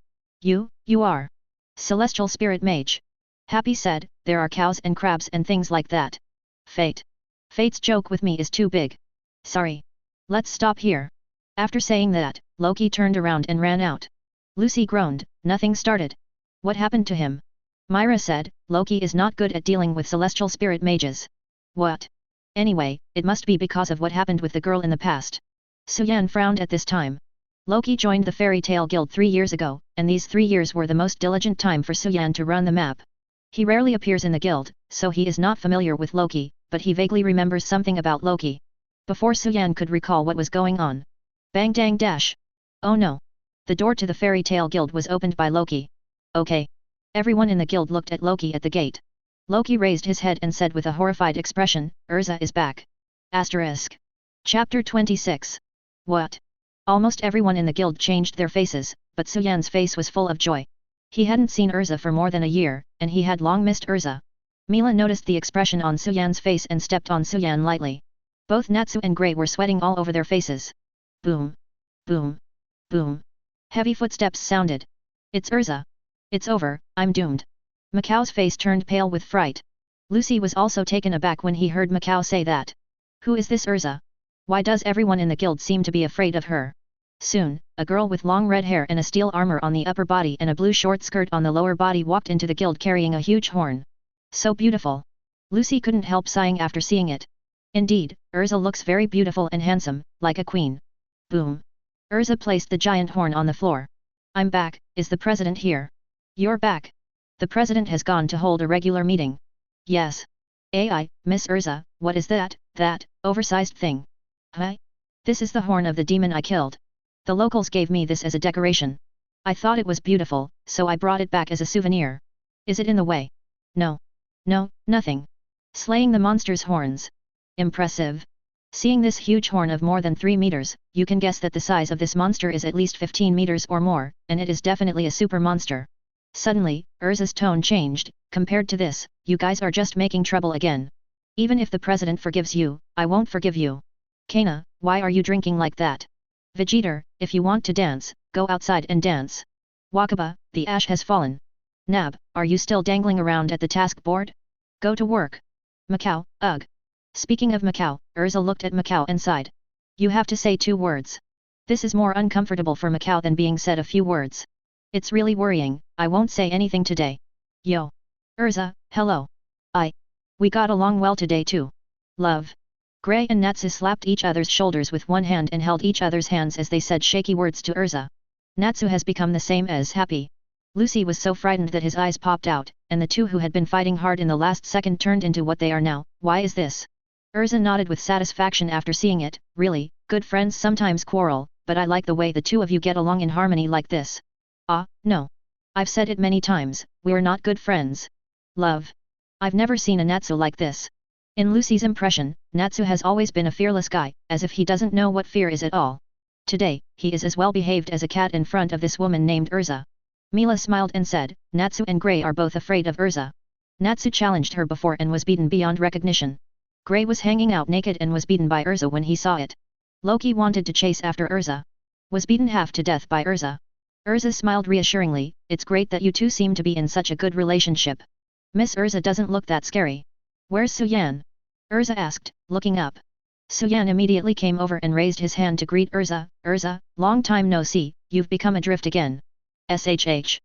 You are Celestial Spirit Mage. Happy said, there are cows and crabs and things like that. Fate's joke with me is too big. Sorry. Let's stop here. After saying that, Loki turned around and ran out. Lucy groaned, nothing started. What happened to him? Myra said, Loki is not good at dealing with celestial spirit mages. What? Anyway, it must be because of what happened with the girl in the past. Suan frowned at this time. Loki joined the Fairy Tale Guild 3 years ago, and these 3 years were the most diligent time for Suan to run the map. He rarely appears in the guild, so he is not familiar with Loki, but he vaguely remembers something about Loki. Before Suan could recall what was going on. Bang dang dash! Oh no! The door to the Fairy Tale Guild was opened by Loki. Okay. Everyone in the guild looked at Loki at the gate. Loki raised his head and said with a horrified expression, Erza is back. Asterisk. Chapter 26. What? Almost everyone in the guild changed their faces, but Suan's face was full of joy. He hadn't seen Erza for more than a year, and he had long missed Erza. Mila noticed the expression on Suan's face and stepped on Suan lightly. Both Natsu and Grey were sweating all over their faces. Boom. Boom. Boom. Heavy footsteps sounded. It's Erza. It's over, I'm doomed. Macau's face turned pale with fright. Lucy was also taken aback when he heard Macau say that. Who is this Erza? Why does everyone in the guild seem to be afraid of her? Soon, a girl with long red hair and a steel armor on the upper body and a blue short skirt on the lower body walked into the guild carrying a huge horn. So beautiful. Lucy couldn't help sighing after seeing it. Indeed, Erza looks very beautiful and handsome, like a queen. Boom. Erza placed the giant horn on the floor. I'm back, is the president here? You're back. The president has gone to hold a regular meeting. Yes. AI, Miss Erza, what is that oversized thing? Huh? This is the horn of the demon I killed. The locals gave me this as a decoration. I thought it was beautiful, so I brought it back as a souvenir. Is it in the way? No. No, nothing. Slaying the monster's horns. Impressive. Seeing this huge horn of more than 3 meters, you can guess that the size of this monster is at least 15 meters or more, and it is definitely a super monster. Suddenly, Erza's tone changed. Compared to this, you guys are just making trouble again. Even if the president forgives you, I won't forgive you. Kana, why are you drinking like that? Vegeta, if you want to dance, go outside and dance. Wakaba, the ash has fallen. Nab, are you still dangling around at the task board? Go to work. Macau, ugh. Speaking of Macau, Erza looked at Macau and sighed. You have to say 2 words. This is more uncomfortable for Macau than being said a few words. It's really worrying, I won't say anything today. Yo. Erza, hello. We got along well today too. Love. Grey and Natsu slapped each other's shoulders with one hand and held each other's hands as they said shaky words to Erza. Natsu has become the same as happy. Lucy was so frightened that his eyes popped out, and the two who had been fighting hard in the last second turned into what they are now. Why is this? Erza nodded with satisfaction after seeing it. Really, good friends sometimes quarrel, but I like the way the two of you get along in harmony like this. No. I've said it many times, we're not good friends. Love. I've never seen a Natsu like this. In Lucy's impression, Natsu has always been a fearless guy, as if he doesn't know what fear is at all. Today, he is as well behaved as a cat in front of this woman named Erza. Mila smiled and said, Natsu and Grey are both afraid of Erza. Natsu challenged her before and was beaten beyond recognition. Grey was hanging out naked and was beaten by Erza when he saw it. Loki wanted to chase after Erza. Was beaten half to death by Erza. Erza smiled reassuringly, it's great that you two seem to be in such a good relationship. Miss Erza doesn't look that scary. Where's Suan? Erza asked, looking up. Suan immediately came over and raised his hand to greet Erza. Erza, long time no see, you've become adrift again. SHH.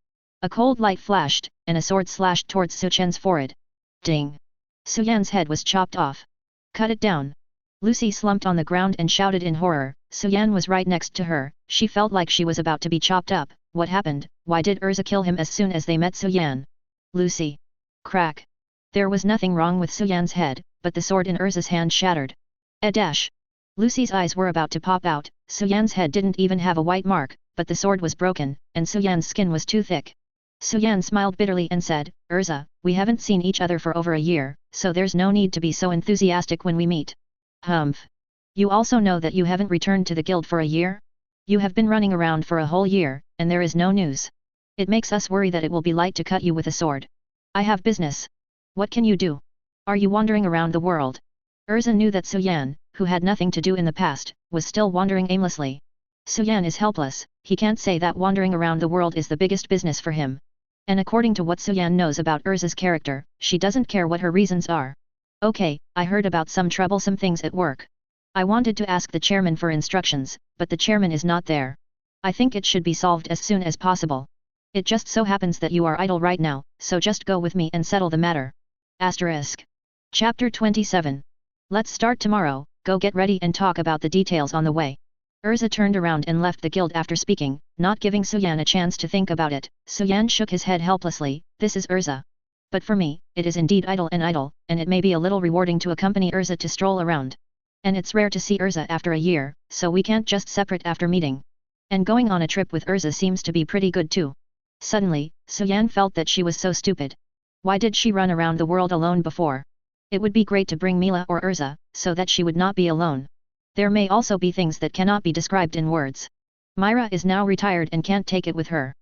A cold light flashed, and a sword slashed towards Su Chen's forehead. Ding! Su Yan's head was chopped off. Cut it down. Lucy slumped on the ground and shouted in horror. Su Yan was right next to her. She felt like she was about to be chopped up. What happened? Why did Erza kill him as soon as they met Su Yan? Lucy. Crack. There was nothing wrong with Su Yan's head, but the sword in Erza's hand shattered. A dash. Lucy's eyes were about to pop out. Su Yan's head didn't even have a white mark, but the sword was broken, and Su Yan's skin was too thick. Su Yan smiled bitterly and said, Erza, we haven't seen each other for over a year, so there's no need to be so enthusiastic when we meet. Humph. You also know that you haven't returned to the guild for a year? You have been running around for a whole year, and there is no news. It makes us worry that it will be light to cut you with a sword. I have business. What can you do? Are you wandering around the world? Erza knew that Su Yan, who had nothing to do in the past, was still wandering aimlessly. Su Yan is helpless, he can't say that wandering around the world is the biggest business for him. And according to what Su Yan knows about Erza's character, she doesn't care what her reasons are. Okay, I heard about some troublesome things at work. I wanted to ask the chairman for instructions, but the chairman is not there. I think it should be solved as soon as possible. It just so happens that you are idle right now, so just go with me and settle the matter. Asterisk. Chapter 27. Let's start tomorrow, go get ready and talk about the details on the way. Erza turned around and left the guild after speaking, not giving Su Yan a chance to think about it. Su Yan shook his head helplessly. This is Erza. But for me, it is indeed idle, and it may be a little rewarding to accompany Erza to stroll around. And it's rare to see Erza after a year, so we can't just separate after meeting. And going on a trip with Erza seems to be pretty good too. Suddenly, Su Yan felt that she was so stupid. Why did she run around the world alone before? It would be great to bring Mila or Erza, so that she would not be alone. There may also be things that cannot be described in words. Myra is now retired and can't take it with her.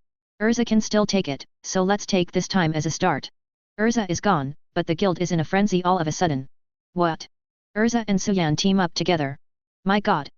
Erza can still take it, so let's take this time as a start. Erza is gone, but the guild is in a frenzy all of a sudden. What? Erza and Su Yan team up together. My god.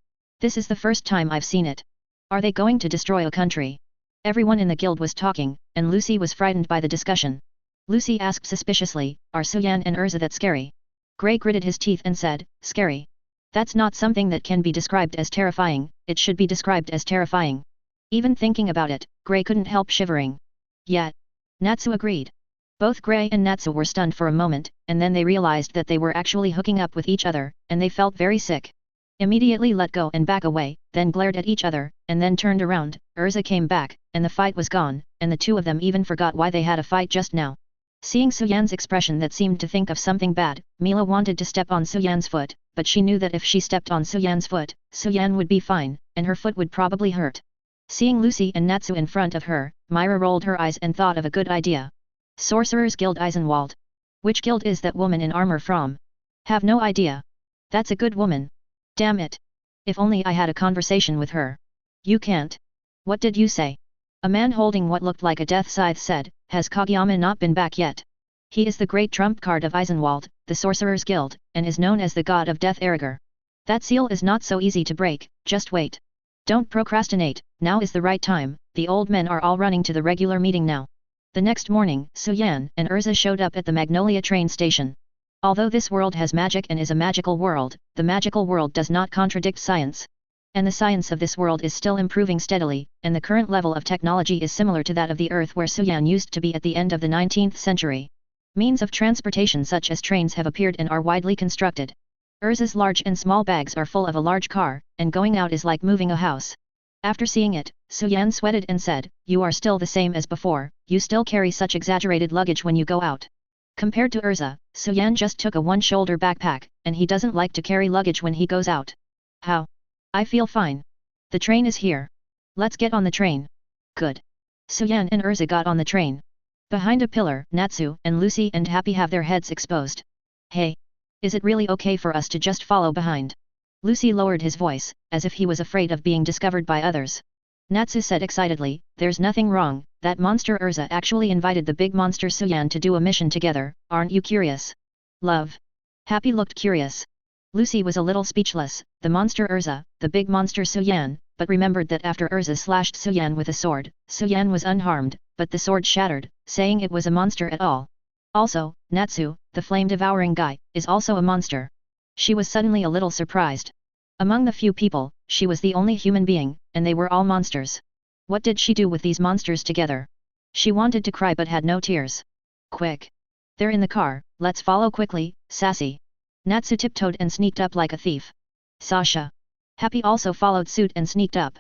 This is the first time I've seen it. Are they going to destroy a country? Everyone in the guild was talking, and Lucy was frightened by the discussion. Lucy asked suspiciously, are Su Yan and Erza that scary? Gray gritted his teeth and said, scary. That's not something that can be described as terrifying, it should be described as terrifying. Even thinking about it, Gray couldn't help shivering. Yet. Natsu agreed. Both Gray and Natsu were stunned for a moment, and then they realized that they were actually hooking up with each other, and they felt very sick. Immediately let go and back away, then glared at each other, and then turned around. Erza came back, and the fight was gone, and the two of them even forgot why they had a fight just now. Seeing Su Yan's expression that seemed to think of something bad, Mila wanted to step on Su Yan's foot, but she knew that if she stepped on Su Yan's foot, Su Yan would be fine, and her foot would probably hurt. Seeing Lucy and Natsu in front of her, Myra rolled her eyes and thought of a good idea. Sorcerer's Guild Eisenwald. Which guild is that woman in armor from? Have no idea. That's a good woman. Damn it. If only I had a conversation with her. You can't. What did you say? A man holding what looked like a death scythe said, has Kageyama not been back yet? He is the great trump card of Eisenwald, the Sorcerer's Guild, and is known as the god of death Erger. That seal is not so easy to break, just wait. Don't procrastinate, now is the right time, the old men are all running to the regular meeting now. The next morning, Su Yan and Erza showed up at the Magnolia train station. Although this world has magic and is a magical world, the magical world does not contradict science. And the science of this world is still improving steadily, and the current level of technology is similar to that of the Earth where Su Yan used to be at the end of the 19th century. Means of transportation such as trains have appeared and are widely constructed. Erza's large and small bags are full of a large car, and going out is like moving a house. After seeing it, Su Yan sweated and said, you are still the same as before, you still carry such exaggerated luggage when you go out. Compared to Erza, Su Yan just took a one-shoulder backpack, and he doesn't like to carry luggage when he goes out. How? I feel fine. The train is here. Let's get on the train. Good. Su Yan and Erza got on the train. Behind a pillar, Natsu and Lucy and Happy have their heads exposed. Hey. Is it really okay for us to just follow behind? Lucy lowered his voice, as if he was afraid of being discovered by others. Natsu said excitedly, there's nothing wrong, that monster Erza actually invited the big monster Su Yan to do a mission together, aren't you curious? Love. Happy looked curious. Lucy was a little speechless, the monster Erza, the big monster Su Yan, but remembered that after Erza slashed Su Yan with a sword, Su Yan was unharmed, but the sword shattered, saying it was a monster at all. Also, Natsu, the flame-devouring guy, is also a monster. She was suddenly a little surprised. Among the few people, she was the only human being, and they were all monsters. What did she do with these monsters together? She wanted to cry but had no tears. Quick! They're in the car, let's follow quickly, sassy. Natsu tiptoed and sneaked up like a thief. Sasha. Happy also followed suit and sneaked up.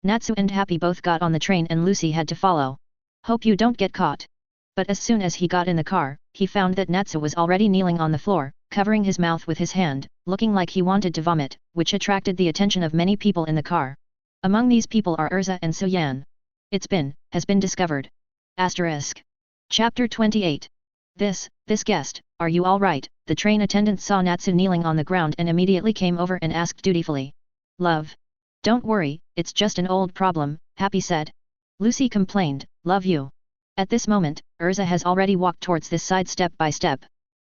Natsu and Happy both got on the train and Lucy had to follow. Hope you don't get caught. But as soon as he got in the car, he found that Natsu was already kneeling on the floor, covering his mouth with his hand, looking like he wanted to vomit, which attracted the attention of many people in the car. Among these people are Erza and Suan. Has been discovered. Asterisk. Chapter 28. This guest, are you alright? The train attendant saw Natsu kneeling on the ground and immediately came over and asked dutifully. Love. Don't worry, it's just an old problem, Happy said. Lucy complained, love you. At this moment, Erza has already walked towards this side step by step.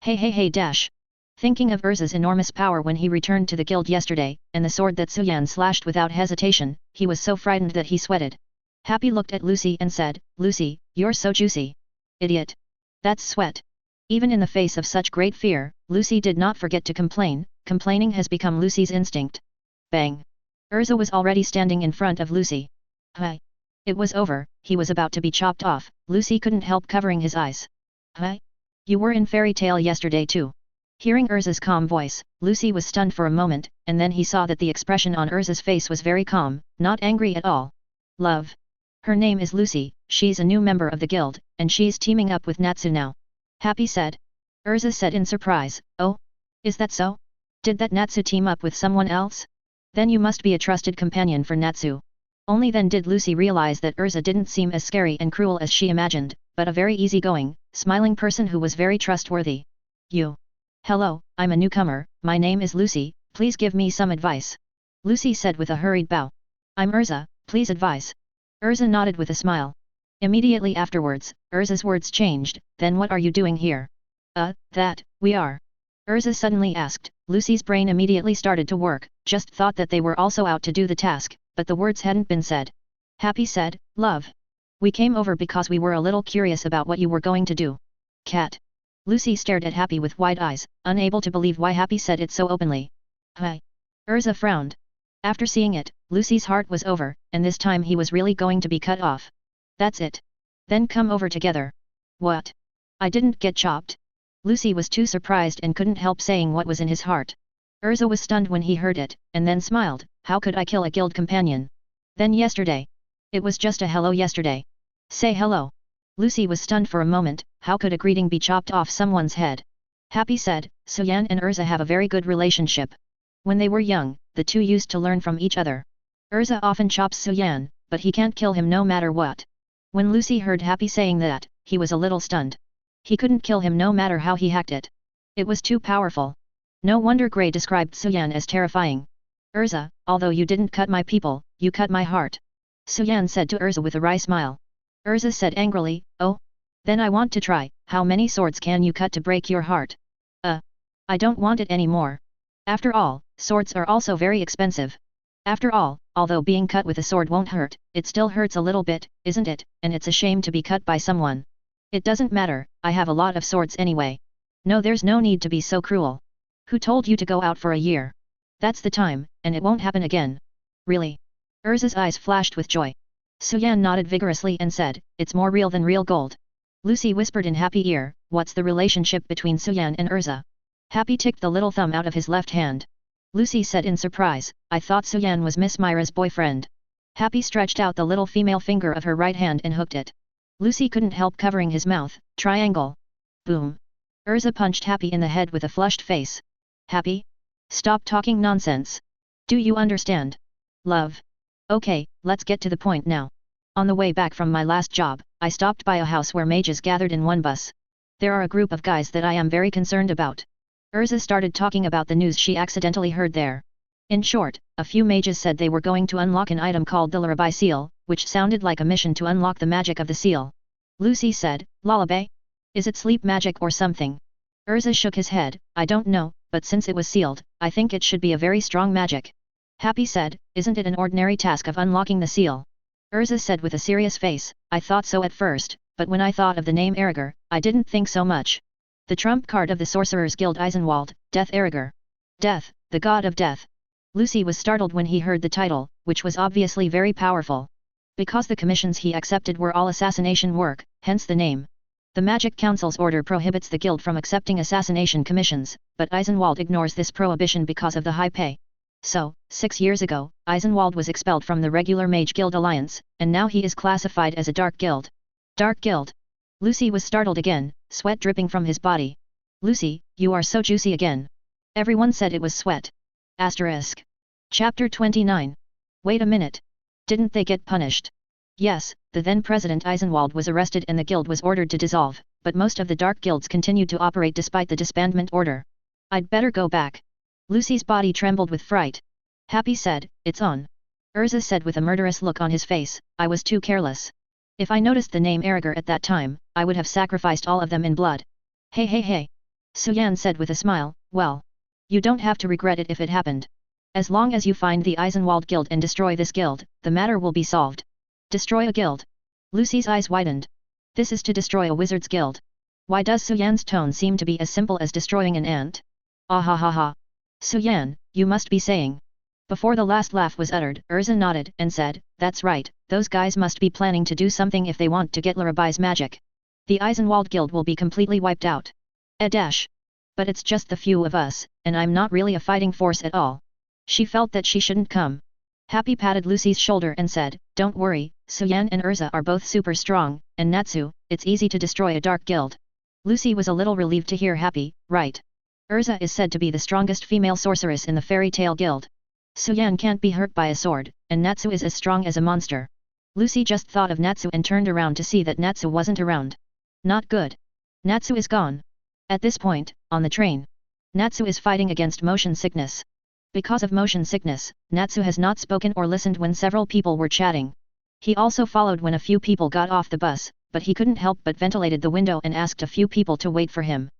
Hey dash. Thinking of Erza's enormous power when he returned to the guild yesterday, and the sword that Suan slashed without hesitation, he was so frightened that he sweated. Happy looked at Lucy and said, Lucy, you're so juicy. Idiot. That's sweat. Even in the face of such great fear, Lucy did not forget to complain. Complaining has become Lucy's instinct. Bang. Erza was already standing in front of Lucy. Hi. It was over, he was about to be chopped off. Lucy couldn't help covering his eyes. Hi. You were in fairy tale yesterday too. Hearing Erza's calm voice, Lucy was stunned for a moment, and then he saw that the expression on Erza's face was very calm, not angry at all. Love. Her name is Lucy, she's a new member of the guild, and she's teaming up with Natsu now. Happy said. Erza said in surprise, oh? Is that so? Did that Natsu team up with someone else? Then you must be a trusted companion for Natsu. Only then did Lucy realize that Erza didn't seem as scary and cruel as she imagined, but a very easygoing, smiling person who was very trustworthy. You. Hello, I'm a newcomer, my name is Lucy, please give me some advice. Lucy said with a hurried bow. I'm Erza, please advise. Erza nodded with a smile. Immediately afterwards, Erza's words changed, then what are you doing here? We are. Erza suddenly asked. Lucy's brain immediately started to work, just thought that they were also out to do the task, but the words hadn't been said. Happy said, love. We came over because we were a little curious about what you were going to do. Cat. Lucy stared at Happy with wide eyes, unable to believe why Happy said it so openly. Hi. Erza frowned. After seeing it, Lucy's heart was over, and this time he was really going to be cut off. That's it. Then come over together. What? I didn't get chopped. Lucy was too surprised and couldn't help saying what was in his heart. Erza was stunned when he heard it, and then smiled. How could I kill a guild companion? Then yesterday. It was just a hello yesterday. Say hello. Lucy was stunned for a moment. How could a greeting be chopped off someone's head? Happy said, Suan and Erza have a very good relationship. When they were young, the two used to learn from each other. Erza often chops Suan, but he can't kill him no matter what. When Lucy heard Happy saying that, he was a little stunned. He couldn't kill him no matter how he hacked it. It was too powerful. No wonder Grey described Suan as terrifying. Erza, although you didn't cut my people, you cut my heart. Suan said to Erza with a wry smile. Erza said angrily, oh? Then I want to try, how many swords can you cut to break your heart? I don't want it anymore. After all, swords are also very expensive. After all, although being cut with a sword won't hurt, it still hurts a little bit, isn't it, and it's a shame to be cut by someone. It doesn't matter, I have a lot of swords anyway. No, there's no need to be so cruel. Who told you to go out for a year? That's the time, and it won't happen again. Really? Erza's eyes flashed with joy. Suan nodded vigorously and said, it's more real than real gold. Lucy whispered in Happy ear, what's the relationship between Suan and Erza? Happy ticked the little thumb out of his left hand. Lucy said in surprise, I thought Suan was Miss Myra's boyfriend. Happy stretched out the little female finger of her right hand and hooked it. Lucy couldn't help covering his mouth. Triangle. Boom. Erza punched Happy in the head with a flushed face. Happy? Stop talking nonsense. Do you understand? Love. Okay, let's get to the point now. On the way back from my last job, I stopped by a house where mages gathered in one bus. There are a group of guys that I am very concerned about. Erza started talking about the news she accidentally heard there. In short, a few mages said they were going to unlock an item called the Lullaby Seal, which sounded like a mission to unlock the magic of the seal. Lucy said, Lullaby? Is it sleep magic or something? Erza shook his head, I don't know, but since it was sealed, I think it should be a very strong magic. Happy said, isn't it an ordinary task of unlocking the seal? Erza said with a serious face, I thought so at first, but when I thought of the name Erriger, I didn't think so much. The trump card of the Sorcerer's Guild Eisenwald, Death Erriger. Death, the god of death. Lucy was startled when he heard the title, which was obviously very powerful. Because the commissions he accepted were all assassination work, hence the name. The Magic Council's order prohibits the guild from accepting assassination commissions, but Eisenwald ignores this prohibition because of the high pay. So, 6 years ago, Eisenwald was expelled from the regular Mage Guild Alliance, and now he is classified as a Dark Guild. Dark Guild. Lucy was startled again, sweat dripping from his body. Lucy, you are so juicy again. Everyone said it was sweat. Asterisk. Chapter 29. Wait a minute. Didn't they get punished? Yes, the then President Eisenwald was arrested and the guild was ordered to dissolve, but most of the dark guilds continued to operate despite the disbandment order. I'd better go back. Lucy's body trembled with fright. Happy said, it's on. Erza said with a murderous look on his face, I was too careless. If I noticed the name Erger at that time, I would have sacrificed all of them in blood. Hey hey hey. Suan said with a smile, well. You don't have to regret it if it happened. As long as you find the Eisenwald Guild and destroy this guild, the matter will be solved. Destroy a guild. Lucy's eyes widened. This is to destroy a wizard's guild. Why does Suyan's tone seem to be as simple as destroying an ant? Ah ha ha ha. Suyan, you must be saying. Before the last laugh was uttered, Erza nodded and said, that's right, those guys must be planning to do something if they want to get Larabai's magic. The Eisenwald Guild will be completely wiped out. Dash. But it's just the few of us, and I'm not really a fighting force at all. She felt that she shouldn't come. Happy patted Lucy's shoulder and said, don't worry, Suyan and Erza are both super strong, and Natsu, it's easy to destroy a dark guild. Lucy was a little relieved to hear Happy, right. Erza is said to be the strongest female sorceress in the Fairy Tale Guild. Suyan can't be hurt by a sword, and Natsu is as strong as a monster. Lucy just thought of Natsu and turned around to see that Natsu wasn't around. Not good. Natsu is gone. At this point, on the train, Natsu is fighting against motion sickness. Because of motion sickness, Natsu has not spoken or listened when several people were chatting. He also followed when a few people got off the bus, but he couldn't help but ventilated the window and asked a few people to wait for him.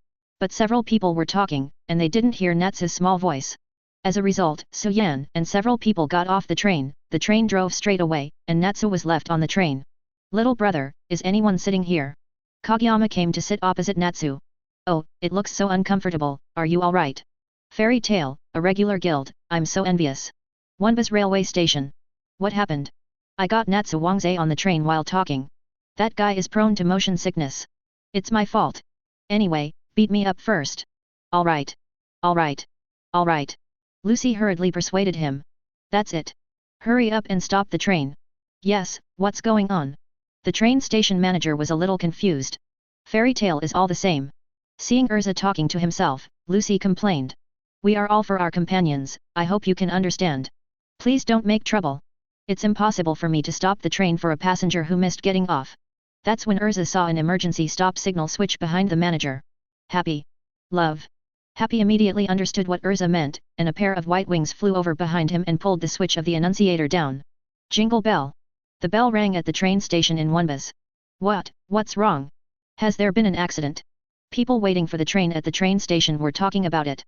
But several people were talking, and they didn't hear Natsu's small voice. As a result, Suyan and several people got off the train drove straight away, and Natsu was left on the train. Little brother, is anyone sitting here? Kageyama came to sit opposite Natsu. Oh, it looks so uncomfortable, are you alright? Fairy Tale, a regular guild, I'm so envious. Wonba's railway station. What happened? I got Natsu Wangzhe on the train while talking. That guy is prone to motion sickness. It's my fault. Anyway, beat me up first. Alright. Alright. Alright. Lucy hurriedly persuaded him. That's it. Hurry up and stop the train. Yes, what's going on? The train station manager was a little confused. Fairy Tale is all the same. Seeing Erza talking to himself, Lucy complained. We are all for our companions, I hope you can understand. Please don't make trouble. It's impossible for me to stop the train for a passenger who missed getting off. That's when Erza saw an emergency stop signal switch behind the manager. Happy. Love. Happy immediately understood what Erza meant, and a pair of white wings flew over behind him and pulled the switch of the annunciator down. Jingle bell. The bell rang at the train station in Wonbas. What's wrong? Has there been an accident? People waiting for the train at the train station were talking about it.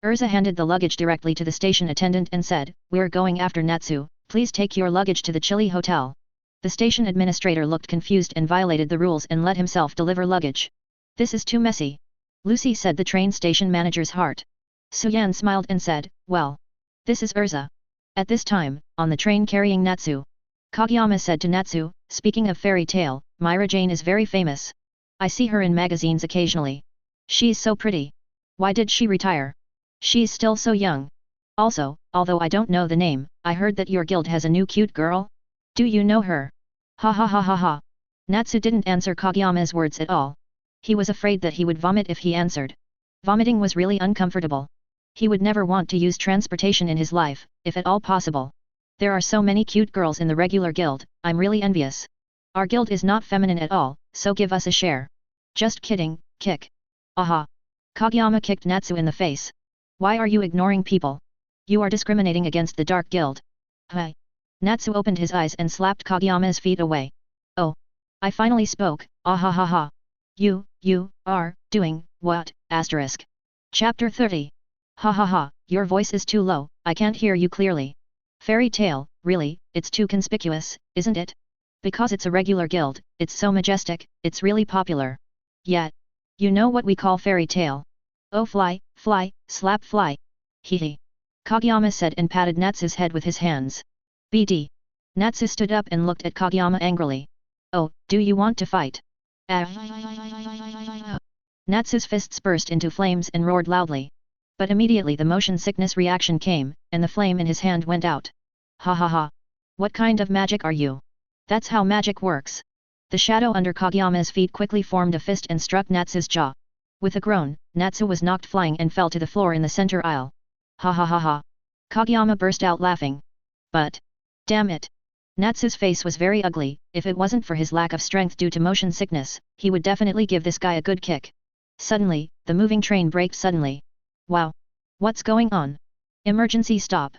Erza handed the luggage directly to the station attendant and said, we're going after Natsu, please take your luggage to the Chili Hotel. The station administrator looked confused and violated the rules and let himself deliver luggage. This is too messy. Lucy said the train station manager's heart. Suyan smiled and said, well. This is Erza. At this time, on the train carrying Natsu. Kageyama said to Natsu, speaking of Fairy Tale, Mirajane is very famous. I see her in magazines occasionally. She's so pretty. Why did she retire? She's still so young. Also, although I don't know the name, I heard that your guild has a new cute girl. Do you know her? Ha ha ha ha ha. Natsu didn't answer Kageyama's words at all. He was afraid that he would vomit if he answered. Vomiting was really uncomfortable. He would never want to use transportation in his life, if at all possible. There are so many cute girls in the regular guild, I'm really envious. Our guild is not feminine at all, so give us a share. Just kidding, kick. Aha. Kageyama kicked Natsu in the face. Why are you ignoring people? You are discriminating against the Dark Guild. Hi. Natsu opened his eyes and slapped Kageyama's feet away. Oh. I finally spoke, ah ha ha ha. You are doing what? Asterisk. Chapter 30. Ha ha ha, your voice is too low, I can't hear you clearly. Fairy Tale, really, it's too conspicuous, isn't it? Because it's a regular guild, it's so majestic, it's really popular. Yet. You know what we call Fairy Tale. Oh fly, slap fly. Hee hee. Kageyama said and patted Natsu's head with his hands. BD. Natsu stood up and looked at Kageyama angrily. Oh, do you want to fight? Natsu's fists burst into flames and roared loudly. But immediately the motion sickness reaction came, and the flame in his hand went out. Ha ha ha. What kind of magic are you? That's how magic works. The shadow under Kageyama's feet quickly formed a fist and struck Natsu's jaw. With a groan, Natsu was knocked flying and fell to the floor in the center aisle. Ha ha ha ha. Kageyama burst out laughing. But, damn it. Natsu's face was very ugly. If it wasn't for his lack of strength due to motion sickness, he would definitely give this guy a good kick. Suddenly, the moving train braked suddenly. Wow. What's going on? Emergency stop.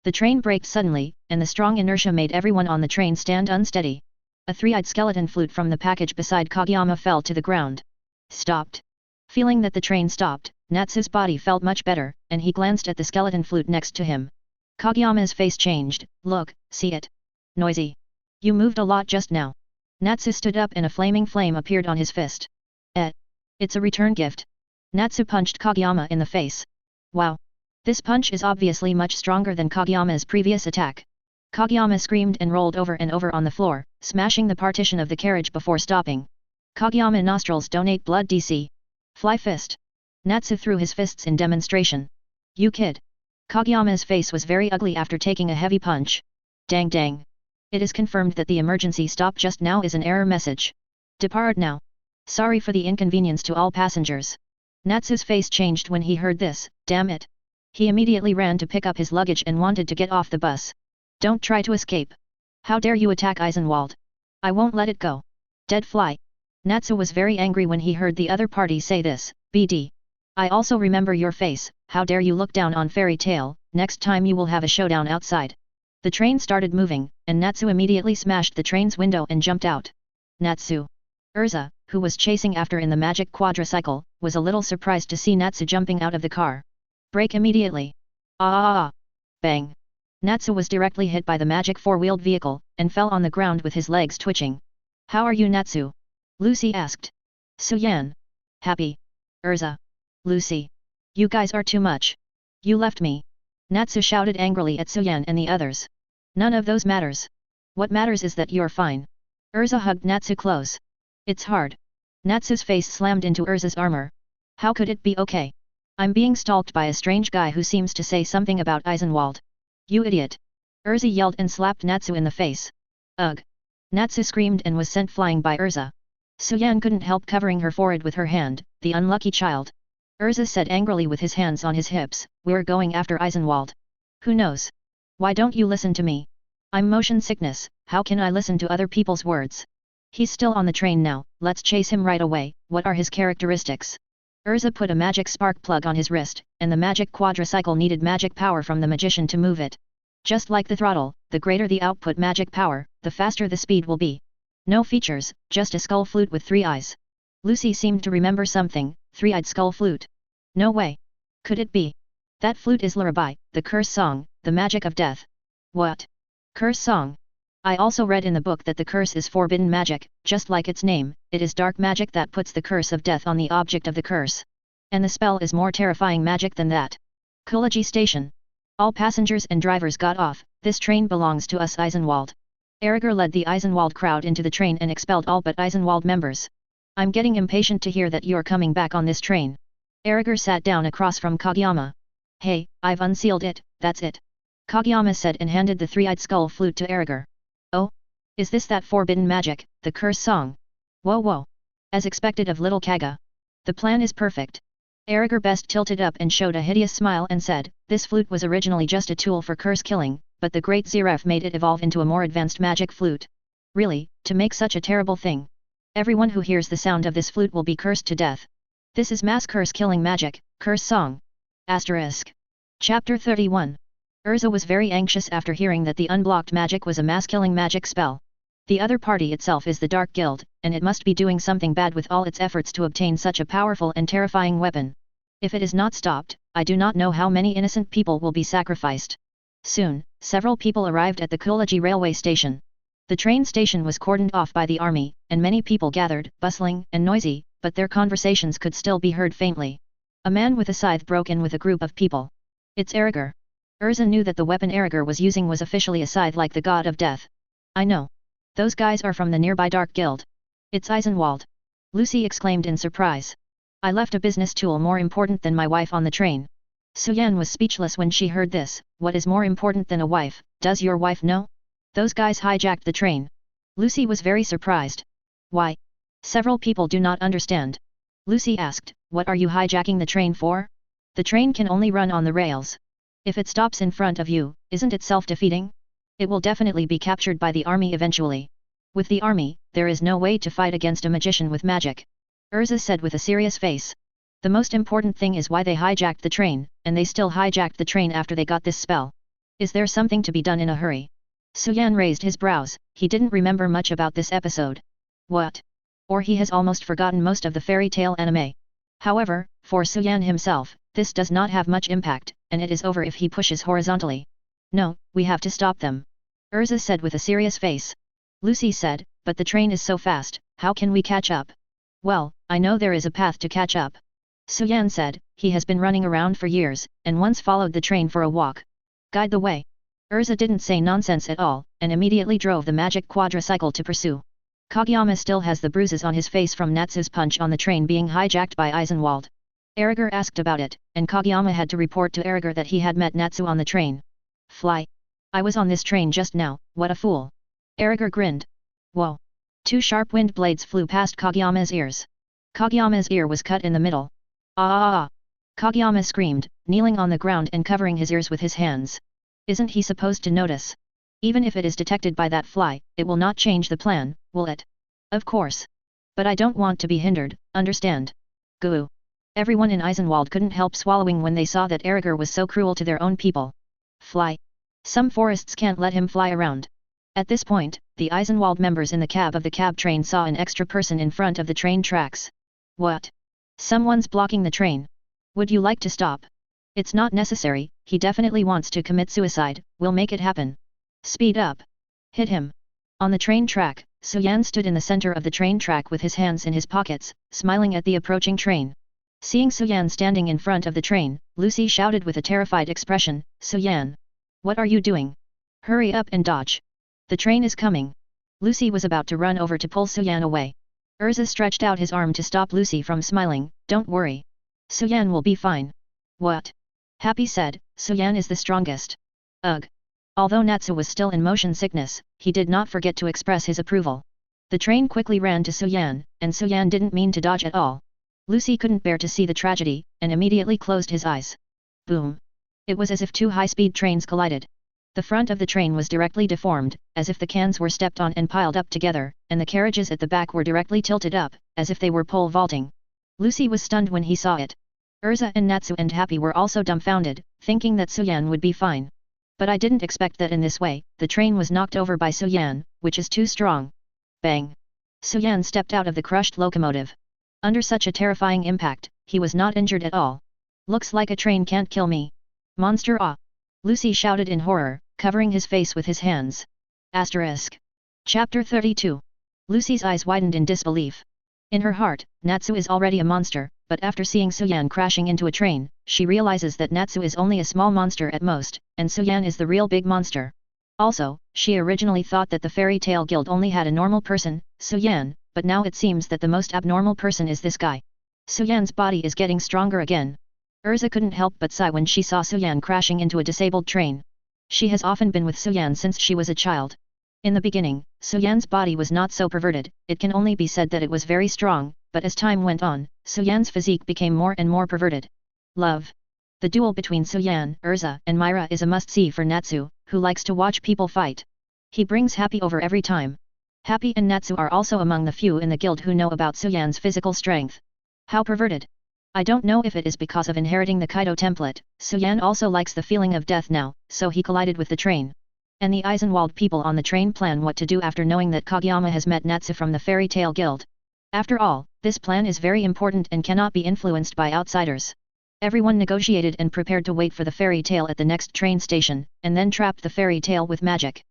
The train braked suddenly, and the strong inertia made everyone on the train stand unsteady. A three-eyed skeleton flute from the package beside Kageyama fell to the ground. Stopped. Feeling that the train stopped, Natsu's body felt much better, and he glanced at the skeleton flute next to him. Kageyama's face changed. Look, see it. Noisy. You moved a lot just now. Natsu stood up and a flaming flame appeared on his fist. It's a return gift. Natsu punched Kageyama in the face. Wow. This punch is obviously much stronger than Kageyama's previous attack. Kageyama screamed and rolled over and over on the floor, smashing the partition of the carriage before stopping. Kageyama nostrils donate blood DC. Fly fist. Natsu threw his fists in demonstration. You kid. Kageyama's face was very ugly after taking a heavy punch. Dang dang. It is confirmed that the emergency stop just now is an error message. Depart now. Sorry for the inconvenience to all passengers. Natsu's face changed when he heard this. Damn it. He immediately ran to pick up his luggage and wanted to get off the bus. Don't try to escape. How dare you attack Eisenwald? I won't let it go. Dead fly. Natsu was very angry when he heard the other party say this. BD. I also remember your face. How dare you look down on Fairy Tail? Next time you will have a showdown outside. The train started moving, and Natsu immediately smashed the train's window and jumped out. Natsu. Erza, who was chasing after in the magic quadricycle, was a little surprised to see Natsu jumping out of the car. Brake immediately. Bang. Natsu was directly hit by the magic four-wheeled vehicle, and fell on the ground with his legs twitching. How are you, Natsu? Lucy asked. Suan. Happy. Erza. Lucy. You guys are too much. You left me. Natsu shouted angrily at Suan and the others. None of those matters. What matters is that you're fine. Erza hugged Natsu close. It's hard. Natsu's face slammed into Erza's armor. How could it be okay? I'm being stalked by a strange guy who seems to say something about Eisenwald. You idiot. Erza yelled and slapped Natsu in the face. Ugh. Natsu screamed and was sent flying by Erza. Suan couldn't help covering her forehead with her hand. The unlucky child. Erza said angrily with his hands on his hips, we're going after Eisenwald. Who knows? Why don't you listen to me? I'm motion sickness, how can I listen to other people's words? He's still on the train now, let's chase him right away. What are his characteristics? Erza put a magic spark plug on his wrist, and the magic quadricycle needed magic power from the magician to move it. Just like the throttle, the greater the output magic power, the faster the speed will be. No features, just a skull flute with 3 eyes. Lucy seemed to remember something. 3-eyed skull flute. No way. Could it be? That flute is Lullaby, the curse song, the magic of death. What? Curse song? I also read in the book that the curse is forbidden magic, just like its name, it is dark magic that puts the curse of death on the object of the curse. And the spell is more terrifying magic than that. Kulogi Station. All passengers and drivers got off, this train belongs to us Eisenwald. Erza led the Eisenwald crowd into the train and expelled all but Eisenwald members. I'm getting impatient to hear that you're coming back on this train. Erza sat down across from Kageyama. Hey, I've unsealed it, that's it. Kageyama said and handed the 3-eyed skull flute to Erza. Oh? Is this that forbidden magic, the curse song? Whoa. As expected of little Kaga. The plan is perfect. Erza best tilted up and showed a hideous smile and said, this flute was originally just a tool for curse killing, but the great Zeref made it evolve into a more advanced magic flute. Really, to make such a terrible thing? Everyone who hears the sound of this flute will be cursed to death. This is mass curse killing magic, curse song. Asterisk. Chapter 31. Erza was very anxious after hearing that the unblocked magic was a mass-killing magic spell. The other party itself is the Dark Guild, and it must be doing something bad with all its efforts to obtain such a powerful and terrifying weapon. If it is not stopped, I do not know how many innocent people will be sacrificed. Soon, several people arrived at the Kulogi railway station. The train station was cordoned off by the army, and many people gathered, bustling and noisy, but their conversations could still be heard faintly. A man with a scythe broke in with a group of people. It's Erza. Erza knew that the weapon Erza was using was officially a scythe like the god of death. I know. Those guys are from the nearby Dark Guild. It's Eisenwald. Lucy exclaimed in surprise. I left a business tool more important than my wife on the train. Suan was speechless when she heard this. What is more important than a wife? Does your wife know? Those guys hijacked the train. Lucy was very surprised. Why? Several people do not understand. Lucy asked, what are you hijacking the train for? The train can only run on the rails. If it stops in front of you, isn't it self-defeating? It will definitely be captured by the army eventually. With the army, there is no way to fight against a magician with magic. Erza said with a serious face. The most important thing is why they hijacked the train, and they still hijacked the train after they got this spell. Is there something to be done in a hurry? Suan raised his brows. He didn't remember much about this episode. What? Or he has almost forgotten most of the fairy tale anime. However, for Suan himself, this does not have much impact, and it is over if he pushes horizontally. No, we have to stop them. Erza said with a serious face. Lucy said, but the train is so fast, how can we catch up? Well, I know there is a path to catch up. Suan said, he has been running around for years, and once followed the train for a walk. Guide the way. Erza didn't say nonsense at all, and immediately drove the magic quadricycle to pursue. Kageyama still has the bruises on his face from Natsu's punch on the train being hijacked by Eisenwald. Erza asked about it, and Kageyama had to report to Erza that he had met Natsu on the train. Fly. I was on this train just now, what a fool. Erza grinned. Whoa. Two sharp wind blades flew past Kageyama's ears. Kageyama's ear was cut in the middle. Ah! Kageyama screamed, kneeling on the ground and covering his ears with his hands. Isn't he supposed to notice? Even if it is detected by that fly, it will not change the plan, will it? Of course. But I don't want to be hindered, understand? Goo. Everyone in Eisenwald couldn't help swallowing when they saw that Erza was so cruel to their own people. Fly. Some forests can't let him fly around. At this point, the Eisenwald members in the cab of the cab train saw an extra person in front of the train tracks. What? Someone's blocking the train. Would you like to stop? It's not necessary, he definitely wants to commit suicide, we'll make it happen. Speed up. Hit him. On the train track, Suan stood in the center of the train track with his hands in his pockets, smiling at the approaching train. Seeing Suan standing in front of the train, Lucy shouted with a terrified expression, Suan! What are you doing? Hurry up and dodge. The train is coming. Lucy was about to run over to pull Suan away. Erza stretched out his arm to stop Lucy from smiling, don't worry. Suan will be fine. What? Happy said, Suan is the strongest. Ugh. Although Natsu was still in motion sickness, he did not forget to express his approval. The train quickly ran to Suan, and Suan didn't mean to dodge at all. Lucy couldn't bear to see the tragedy, and immediately closed his eyes. Boom. It was as if two high-speed trains collided. The front of the train was directly deformed, as if the cans were stepped on and piled up together, and the carriages at the back were directly tilted up, as if they were pole vaulting. Lucy was stunned when he saw it. Erza and Natsu and Happy were also dumbfounded, thinking that Suan would be fine. But I didn't expect that in this way. The train was knocked over by Suan, which is too strong. Bang! Suan stepped out of the crushed locomotive. Under such a terrifying impact, he was not injured at all. Looks like a train can't kill me. Monster ah! Lucy shouted in horror, covering his face with his hands. Asterisk. Chapter 32. Lucy's eyes widened in disbelief. In her heart, Natsu is already a monster, but after seeing Suan crashing into a train, she realizes that Natsu is only a small monster at most, and Suan is the real big monster. Also, she originally thought that the Fairy Tale Guild only had a normal person, Suan, but now it seems that the most abnormal person is this guy. Suan's body is getting stronger again. Erza couldn't help but sigh when she saw Suan crashing into a disabled train. She has often been with Suan since she was a child. In the beginning, Suan's body was not so perverted, it can only be said that it was very strong, but as time went on, Suan's physique became more and more perverted. Love. The duel between Suan, Erza, and Myra is a must-see for Natsu, who likes to watch people fight. He brings Happy over every time. Happy and Natsu are also among the few in the guild who know about Suan's physical strength. How perverted. I don't know if it is because of inheriting the Kaido template, Suan also likes the feeling of death now, so he collided with the train. And the Eisenwald people on the train plan what to do after knowing that Kageyama has met Natsu from the Fairy Tale Guild. After all, this plan is very important and cannot be influenced by outsiders. Everyone negotiated and prepared to wait for the fairy tale at the next train station, and then trapped the fairy tale with magic.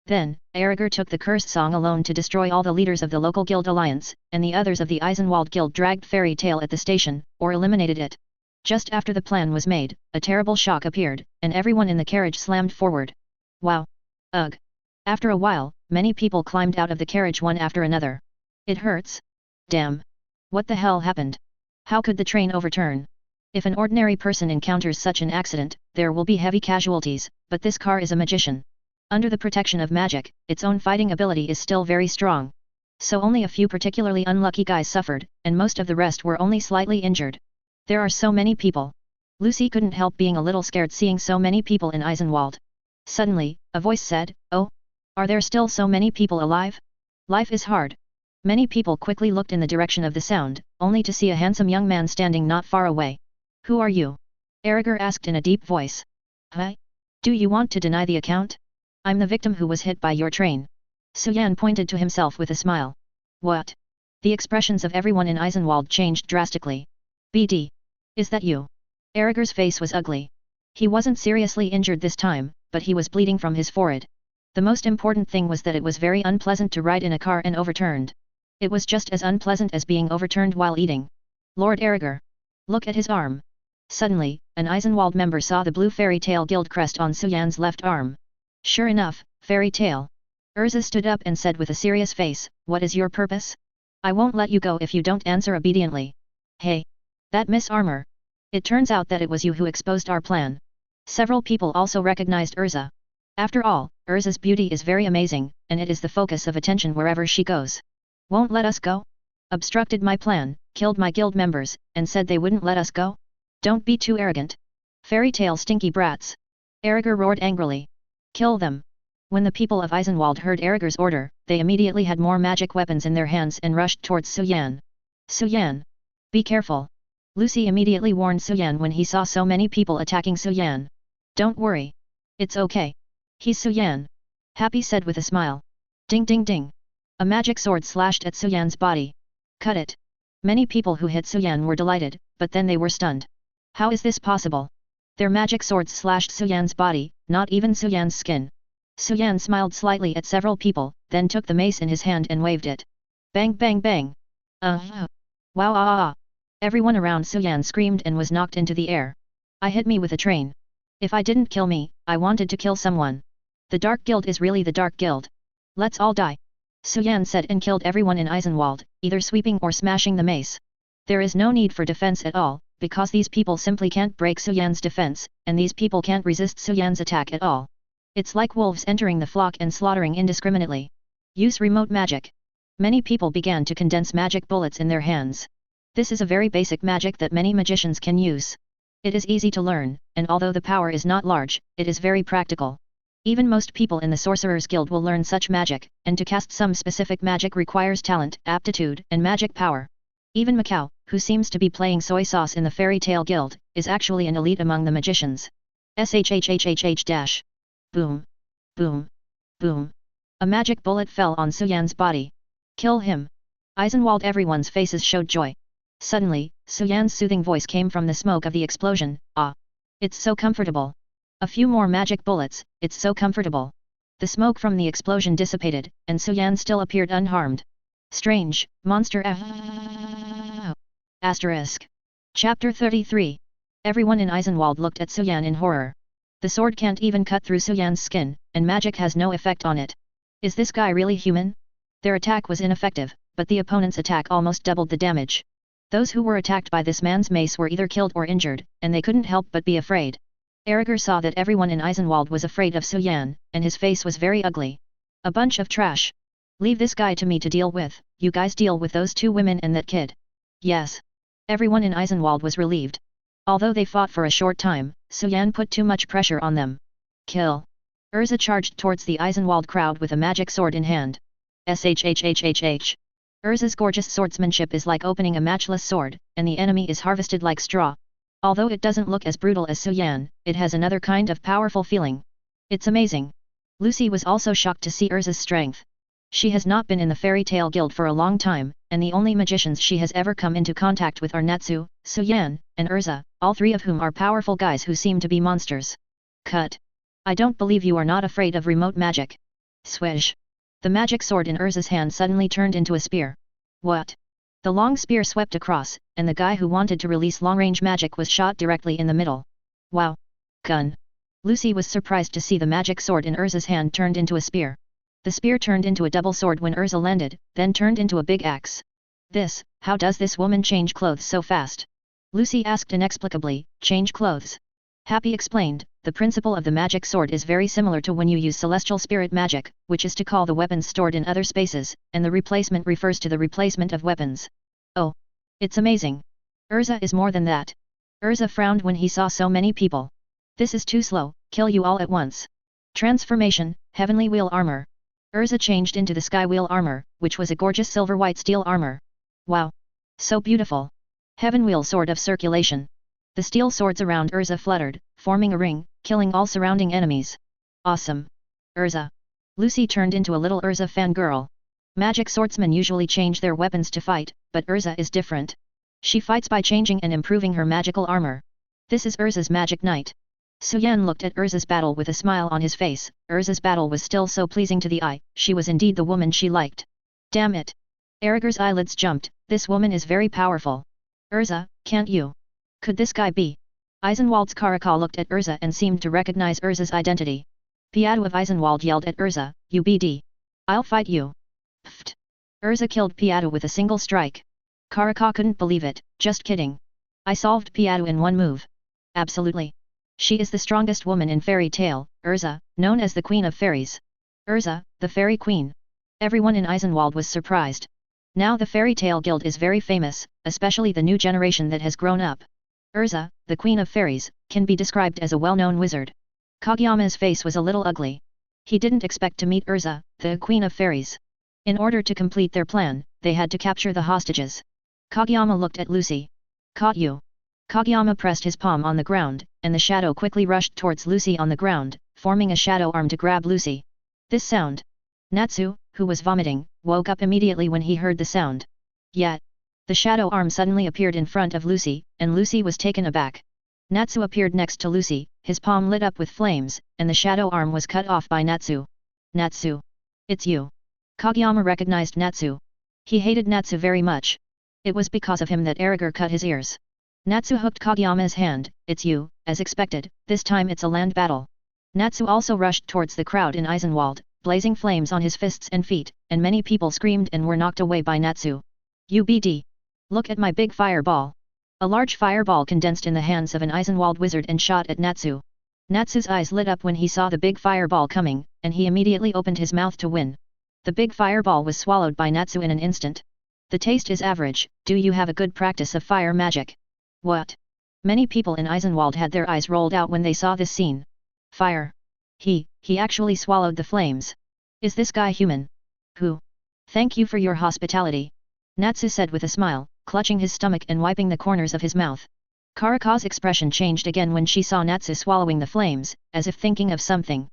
Then, Erza took the curse song alone to destroy all the leaders of the local guild alliance, and the others of the Eisenwald guild dragged fairy tale at the station, or eliminated it. Just after the plan was made, a terrible shock appeared, and everyone in the carriage slammed forward. Wow! Ugh! After a while, many people climbed out of the carriage one after another. It hurts? Damn. What the hell happened? How could the train overturn? If an ordinary person encounters such an accident, there will be heavy casualties, but this car is a magician. Under the protection of magic, its own fighting ability is still very strong. So only a few particularly unlucky guys suffered, and most of the rest were only slightly injured. There are so many people. Lucy couldn't help being a little scared seeing so many people in Eisenwald. Suddenly, a voice said, "Oh? Are there still so many people alive? Life is hard." Many people quickly looked in the direction of the sound, only to see a handsome young man standing not far away. "Who are you?" Erza asked in a deep voice. "Huh? Do you want to deny the account? I'm the victim who was hit by your train." Suan pointed to himself with a smile. "What?" The expressions of everyone in Eisenwald changed drastically. "BD. Is that you?" Erza's face was ugly. He wasn't seriously injured this time, but he was bleeding from his forehead. The most important thing was that it was very unpleasant to ride in a car and overturned. It was just as unpleasant as being overturned while eating. "Lord Erza. Look at his arm." Suddenly, an Eisenwald member saw the blue fairy tale guild crest on Suan's left arm. "Sure enough, fairy tale." Erza stood up and said with a serious face, "What is your purpose? I won't let you go if you don't answer obediently." "Hey! That Miss Armor. It turns out that it was you who exposed our plan." Several people also recognized Erza. After all, Erza's beauty is very amazing, and it is the focus of attention wherever she goes. "Won't let us go? Obstructed my plan, killed my guild members, and said they wouldn't let us go? Don't be too arrogant. Fairy tale stinky brats." Erza roared angrily. "Kill them." When the people of Eisenwald heard Erza's order, they immediately had more magic weapons in their hands and rushed towards Suan. "Suan! Be careful." Lucy immediately warned Suan when he saw so many people attacking Suan. "Don't worry. It's okay. He's Suan." Happy said with a smile. Ding ding ding. A magic sword slashed at Suyan's body. "Cut it." Many people who hit Suan were delighted, but then they were stunned. How is this possible? Their magic swords slashed Suyan's body, not even Suyan's skin. Suan smiled slightly at several people, then took the mace in his hand and waved it. Bang bang bang. Wow ah ah. Everyone around Suan screamed and was knocked into the air. "I hit me with a train. If I didn't kill me, I wanted to kill someone. The Dark Guild is really the Dark Guild. Let's all die." Suan said and killed everyone in Eisenwald, either sweeping or smashing the mace. There is no need for defense at all, because these people simply can't break Suyan's defense, and these people can't resist Suyan's attack at all. It's like wolves entering the flock and slaughtering indiscriminately. Use remote magic. Many people began to condense magic bullets in their hands. This is a very basic magic that many magicians can use. It is easy to learn, and although the power is not large, it is very practical. Even most people in the Sorcerer's Guild will learn such magic, and to cast some specific magic requires talent, aptitude, and magic power. Even Macau, who seems to be playing soy sauce in the Fairy Tale Guild, is actually an elite among the magicians. Shhhhh. Boom. Boom. Boom. A magic bullet fell on Suyan's body. "Kill him." Eisenwald everyone's faces showed joy. Suddenly, Suyan's soothing voice came from the smoke of the explosion. "Ah. It's so comfortable. A few more magic bullets, it's so comfortable." The smoke from the explosion dissipated, and Suan still appeared unharmed. Strange, monster Asterisk. Chapter 33. Everyone in Eisenwald looked at Suan in horror. The sword can't even cut through Suyan's skin, and magic has no effect on it. Is this guy really human? Their attack was ineffective, but the opponent's attack almost doubled the damage. Those who were attacked by this man's mace were either killed or injured, and they couldn't help but be afraid. Erza saw that everyone in Eisenwald was afraid of Suan, and his face was very ugly. "A bunch of trash. Leave this guy to me to deal with, you guys deal with those two women and that kid." "Yes." Everyone in Eisenwald was relieved. Although they fought for a short time, Suan put too much pressure on them. "Kill." Erza charged towards the Eisenwald crowd with a magic sword in hand. Shhhhh. Erza's gorgeous swordsmanship is like opening a matchless sword, and the enemy is harvested like straw. Although it doesn't look as brutal as Suan, it has another kind of powerful feeling. It's amazing. Lucy was also shocked to see Erza's strength. She has not been in the Fairy Tale Guild for a long time, and the only magicians she has ever come into contact with are Natsu, Suan, and Erza, all three of whom are powerful guys who seem to be monsters. "Cut. I don't believe you are not afraid of remote magic." Swish. The magic sword in Erza's hand suddenly turned into a spear. "What?" The long spear swept across, and the guy who wanted to release long-range magic was shot directly in the middle. "Wow. Gun." Lucy was surprised to see the magic sword in Erza's hand turned into a spear. The spear turned into a double sword when Erza landed, then turned into a big axe. How does this woman change clothes so fast? Lucy asked inexplicably. Change clothes? Happy explained, the principle of the magic sword is very similar to when you use celestial spirit magic, which is to call the weapons stored in other spaces, and the replacement refers to the replacement of weapons. Oh. It's amazing. Erza is more than that. Erza frowned when he saw so many people. This is too slow, kill you all at once. Transformation, Heavenly Wheel Armor. Erza changed into the Sky Wheel Armor, which was a gorgeous silver-white steel armor. Wow. So beautiful. Heaven Wheel Sword of Circulation. The steel swords around Erza fluttered, forming a ring, killing all surrounding enemies. Awesome. Erza. Lucy turned into a little Erza fangirl. Magic swordsmen usually change their weapons to fight, but Erza is different. She fights by changing and improving her magical armor. This is Erza's magic knight. Suan looked at Erza's battle with a smile on his face. Erza's battle was still so pleasing to the eye, she was indeed the woman she liked. Damn it. Erza's eyelids jumped, this woman is very powerful. Erza, can't you? Could this guy be? Eisenwald's Karaka looked at Erza and seemed to recognize Erza's identity. Piadu of Eisenwald yelled at Erza, UBD. I'll fight you. Pfft. Erza killed Piadu with a single strike. Karaka couldn't believe it, just kidding. I solved Piadu in one move. Absolutely. She is the strongest woman in fairy tale, Erza, known as the Queen of Fairies. Erza, the Fairy Queen. Everyone in Eisenwald was surprised. Now the fairy tale guild is very famous, especially the new generation that has grown up. Erza, the Queen of Fairies, can be described as a well-known wizard. Kageyama's face was a little ugly. He didn't expect to meet Erza, the Queen of Fairies. In order to complete their plan, they had to capture the hostages. Kageyama looked at Lucy. Caught you. Kageyama pressed his palm on the ground, and the shadow quickly rushed towards Lucy on the ground, forming a shadow arm to grab Lucy. This sound. Natsu, who was vomiting, woke up immediately when he heard the sound. Yet. The shadow arm suddenly appeared in front of Lucy, and Lucy was taken aback. Natsu appeared next to Lucy, his palm lit up with flames, and the shadow arm was cut off by Natsu. Natsu. It's you. Kageyama recognized Natsu. He hated Natsu very much. It was because of him that Erza cut his ears. Natsu hooked Kageyama's hand. It's you, as expected, this time it's a land battle. Natsu also rushed towards the crowd in Eisenwald, blazing flames on his fists and feet, and many people screamed and were knocked away by Natsu. UBD. Look at my big fireball. A large fireball condensed in the hands of an Eisenwald wizard and shot at Natsu. Natsu's eyes lit up when he saw the big fireball coming, and he immediately opened his mouth to win. The big fireball was swallowed by Natsu in an instant. The taste is average. Do you have a good practice of fire magic? What? Many people in Eisenwald had their eyes rolled out when they saw this scene. Fire. He actually swallowed the flames. Is this guy human? Who? Thank you for your hospitality. Natsu said with a smile, clutching his stomach and wiping the corners of his mouth. Karaka's expression changed again when she saw Natsu swallowing the flames, as if thinking of something.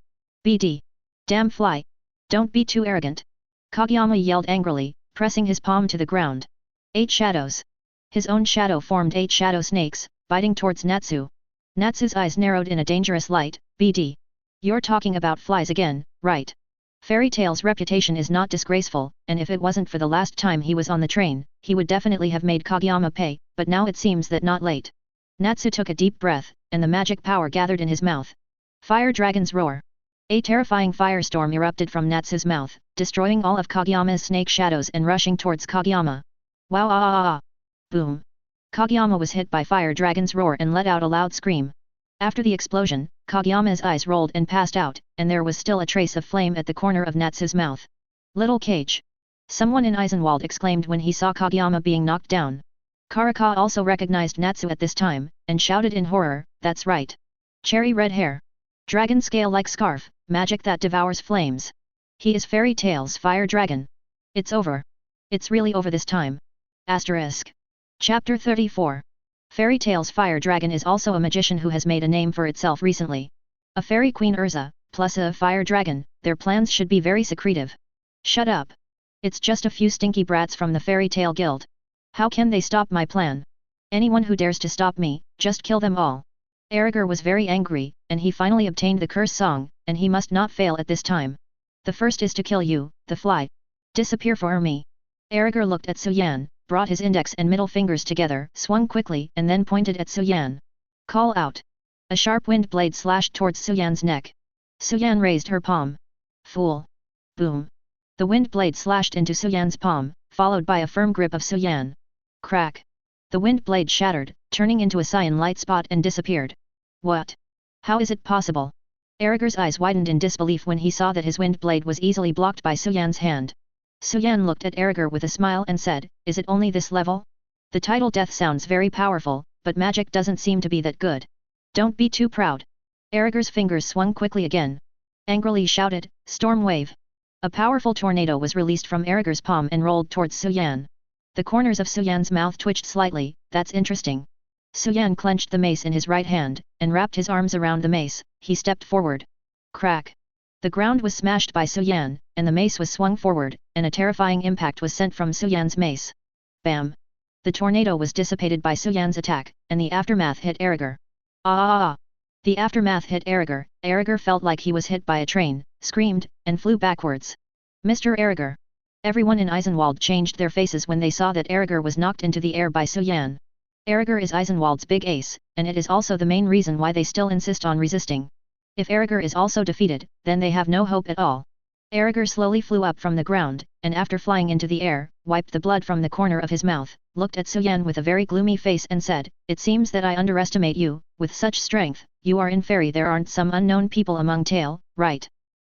BD. Damn fly. Don't be too arrogant. Kageyama yelled angrily, pressing his palm to the ground. 8 shadows. His own shadow formed 8 shadow snakes, biting towards Natsu. Natsu's eyes narrowed in a dangerous light. BD. You're talking about flies again, right? Fairy Tail's reputation is not disgraceful, and if it wasn't for the last time he was on the train, he would definitely have made Kageyama pay, but now it seems that not late. Natsu took a deep breath, and the magic power gathered in his mouth. Fire Dragon's Roar. A terrifying firestorm erupted from Natsu's mouth, destroying all of Kageyama's snake shadows and rushing towards Kageyama. Wow ah ah ah. Boom. Kageyama was hit by Fire Dragon's Roar and let out a loud scream. After the explosion, Kageyama's eyes rolled and passed out, and there was still a trace of flame at the corner of Natsu's mouth. Little cage. Someone in Eisenwald exclaimed when he saw Kageyama being knocked down. Karaka also recognized Natsu at this time, and shouted in horror, that's right. Cherry red hair. Dragon scale-like scarf, magic that devours flames. He is Fairy Tail's fire dragon. It's over. It's really over this time. Asterisk. Chapter 34. Fairy Tail's fire dragon is also a magician who has made a name for itself recently. A fairy queen Erza, plus a fire dragon, their plans should be very secretive. Shut up. It's just a few stinky brats from the Fairy Tail Guild. How can they stop my plan? Anyone who dares to stop me, just kill them all. Erza was very angry, and he finally obtained the curse song, and he must not fail at this time. The first is to kill you, the fly. Disappear for me. Erza looked at Suan, brought his index and middle fingers together, swung quickly and then pointed at Suan. Call out. A sharp wind blade slashed towards Suyan's neck. Suan raised her palm. Fool. Boom. The wind blade slashed into Suyan's palm, followed by a firm grip of Suyan. Crack. The wind blade shattered, turning into a cyan light spot and disappeared. What? How is it possible? Erza's eyes widened in disbelief when he saw that his wind blade was easily blocked by Suyan's hand. Suyan looked at Erza with a smile and said, "Is it only this level? The title death sounds very powerful, but magic doesn't seem to be that good. Don't be too proud." Erza's fingers swung quickly again. Angrily shouted, "Storm wave!" A powerful tornado was released from Erza's palm and rolled towards Suyan. The corners of Suyan's mouth twitched slightly. "That's interesting." Suyan clenched the mace in his right hand, and wrapped his arms around the mace. He stepped forward. Crack! The ground was smashed by Suyan, and the mace was swung forward, and a terrifying impact was sent from Suyan's mace. Bam! The tornado was dissipated by Suyan's attack, and the aftermath hit Erza. Ah! The aftermath hit Erza. Erza felt like he was hit by a train, screamed, and flew backwards. Mr. Erza! Everyone in Eisenwald changed their faces when they saw that Erza was knocked into the air by Suyan. Erza is Eisenwald's big ace, and it is also the main reason why they still insist on resisting. If Erza is also defeated, then they have no hope at all. Erza slowly flew up from the ground, and after flying into the air, wiped the blood from the corner of his mouth, looked at Suyan with a very gloomy face and said, "It seems that I underestimate you. With such strength, you are in fairy. There aren't some unknown people among Tail, right?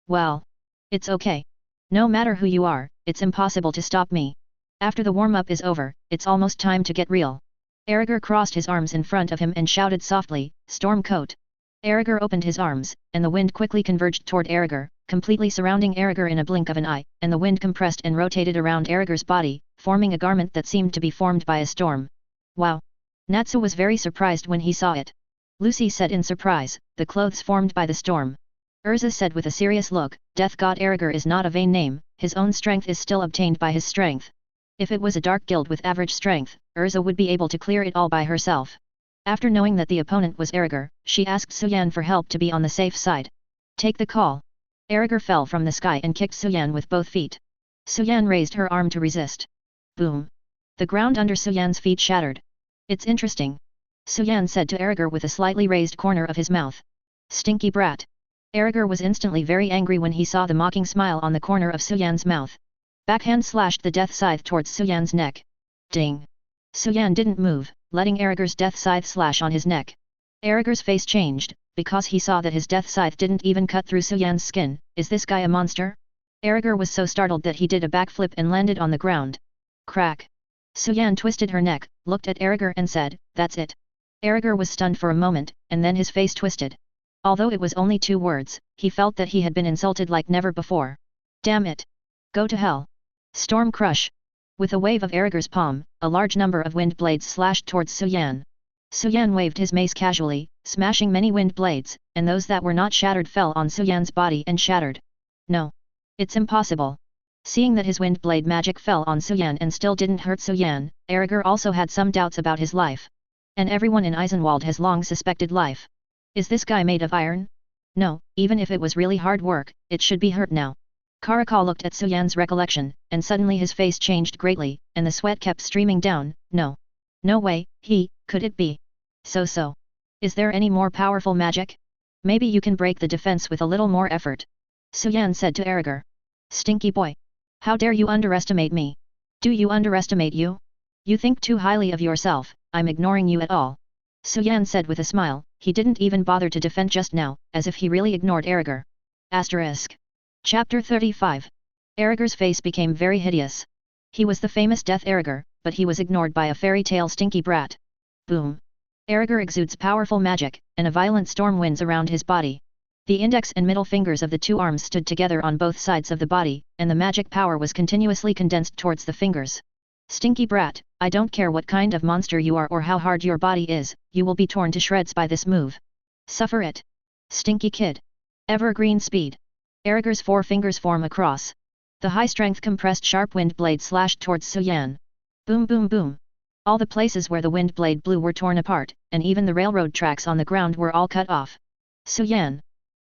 Well, it's okay. No matter who you are, it's impossible to stop me. After the warm-up is over, it's almost time to get real." Erza crossed his arms in front of him and shouted softly, "Storm coat!" Erza opened his arms, and the wind quickly converged toward Erza, completely surrounding Erza in a blink of an eye, and the wind compressed and rotated around Erza's body, forming a garment that seemed to be formed by a storm. Wow! Natsu was very surprised when he saw it. Lucy said in surprise, "The clothes formed by the storm." Erza said with a serious look, "Death God Erza is not a vain name, his own strength is still obtained by his strength. If it was a dark guild with average strength, Erza would be able to clear it all by herself." After knowing that the opponent was Erza, she asked Suyan for help to be on the safe side. "Take the call." Erza fell from the sky and kicked Suyan with both feet. Suyan raised her arm to resist. Boom! The ground under Suyan's feet shattered. "It's interesting," Suyan said to Erza with a slightly raised corner of his mouth. "Stinky brat." Erza was instantly very angry when he saw the mocking smile on the corner of Suyan's mouth. Backhand slashed the death scythe towards Suyan's neck. Ding! Suyan didn't move, letting Erza's death scythe slash on his neck. Erza's face changed, because he saw that his death scythe didn't even cut through Suyan's skin. "Is this guy a monster?" Erza was so startled that he did a backflip and landed on the ground. Crack! Suyan twisted her neck, looked at Erza and said, "That's it." Erza was stunned for a moment, and then his face twisted. Although it was only 2 words, he felt that he had been insulted like never before. "Damn it! Go to hell!" Storm Crush! With a wave of Erza's palm, a large number of wind blades slashed towards Suyan. Suyan waved his mace casually, smashing many wind blades, and those that were not shattered fell on Suyan's body and shattered. "No! It's impossible!" Seeing that his wind blade magic fell on Suyan and still didn't hurt Suyan, Erza also had some doubts about his life. And everyone in Eisenwald has long suspected life. Is this guy made of iron? No, even if it was really hard work, it should be hurt now. Karakal looked at Suyan's recollection, and suddenly his face changed greatly, and the sweat kept streaming down. No. No way, could it be? So. Is there any more powerful magic? Maybe you can break the defense with a little more effort. Suyan said to Erza. Stinky boy. How dare you underestimate me? Do you underestimate you? You think too highly of yourself, I'm ignoring you at all. Suyan said with a smile, he didn't even bother to defend just now, as if he really ignored Erza. Asterisk. Chapter 35. Erza's face became very hideous. He was the famous Death Erza, but he was ignored by a fairy tale stinky brat. Boom. Erza exudes powerful magic, and a violent storm winds around his body. The index and middle fingers of the 2 arms stood together on both sides of the body, and the magic power was continuously condensed towards the fingers. Stinky brat, I don't care what kind of monster you are or how hard your body is, you will be torn to shreds by this move. Suffer it. Stinky kid. Evergreen speed. Erza's 4 fingers form a cross. The high-strength compressed sharp wind blade slashed towards Suyan. Boom boom boom. All the places where the wind blade blew were torn apart, and even the railroad tracks on the ground were all cut off. Suyan.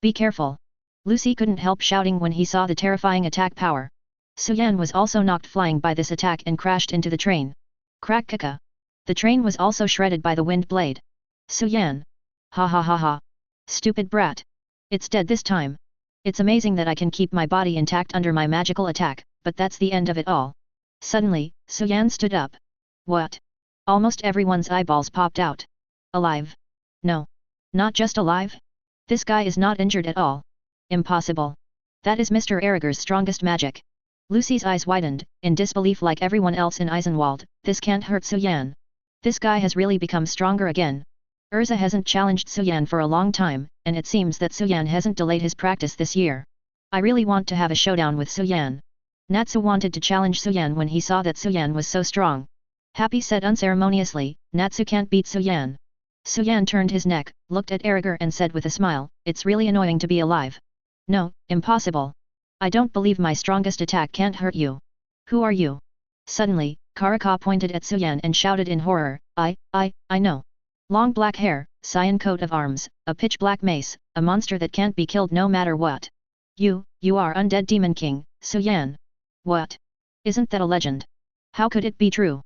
Be careful. Lucy couldn't help shouting when he saw the terrifying attack power. Suyan was also knocked flying by this attack and crashed into the train. Crack kaka. The train was also shredded by the wind blade. Suyan. Ha ha ha ha. Stupid brat. It's dead this time. It's amazing that I can keep my body intact under my magical attack, but that's the end of it all. Suddenly, Suan stood up. What? Almost everyone's eyeballs popped out. Alive? No. Not just alive? This guy is not injured at all. Impossible. That is Mr. Erza's strongest magic. Lucy's eyes widened, in disbelief like everyone else in Eisenwald. This can't hurt Suan. This guy has really become stronger again. Erza hasn't challenged Suan for a long time, and it seems that Suan hasn't delayed his practice this year. I really want to have a showdown with Suan. Natsu wanted to challenge Suan when he saw that Suan was so strong. Happy said unceremoniously, Natsu can't beat Suan. Suan turned his neck, looked at Erza and said with a smile, it's really annoying to be alive. No, impossible. I don't believe my strongest attack can't hurt you. Who are you? Suddenly, Karaka pointed at Suan and shouted in horror, I know. Long black hair, cyan coat of arms, a pitch black mace, a monster that can't be killed no matter what. You are Undead Demon King, Suan. What? Isn't that a legend? How could it be true?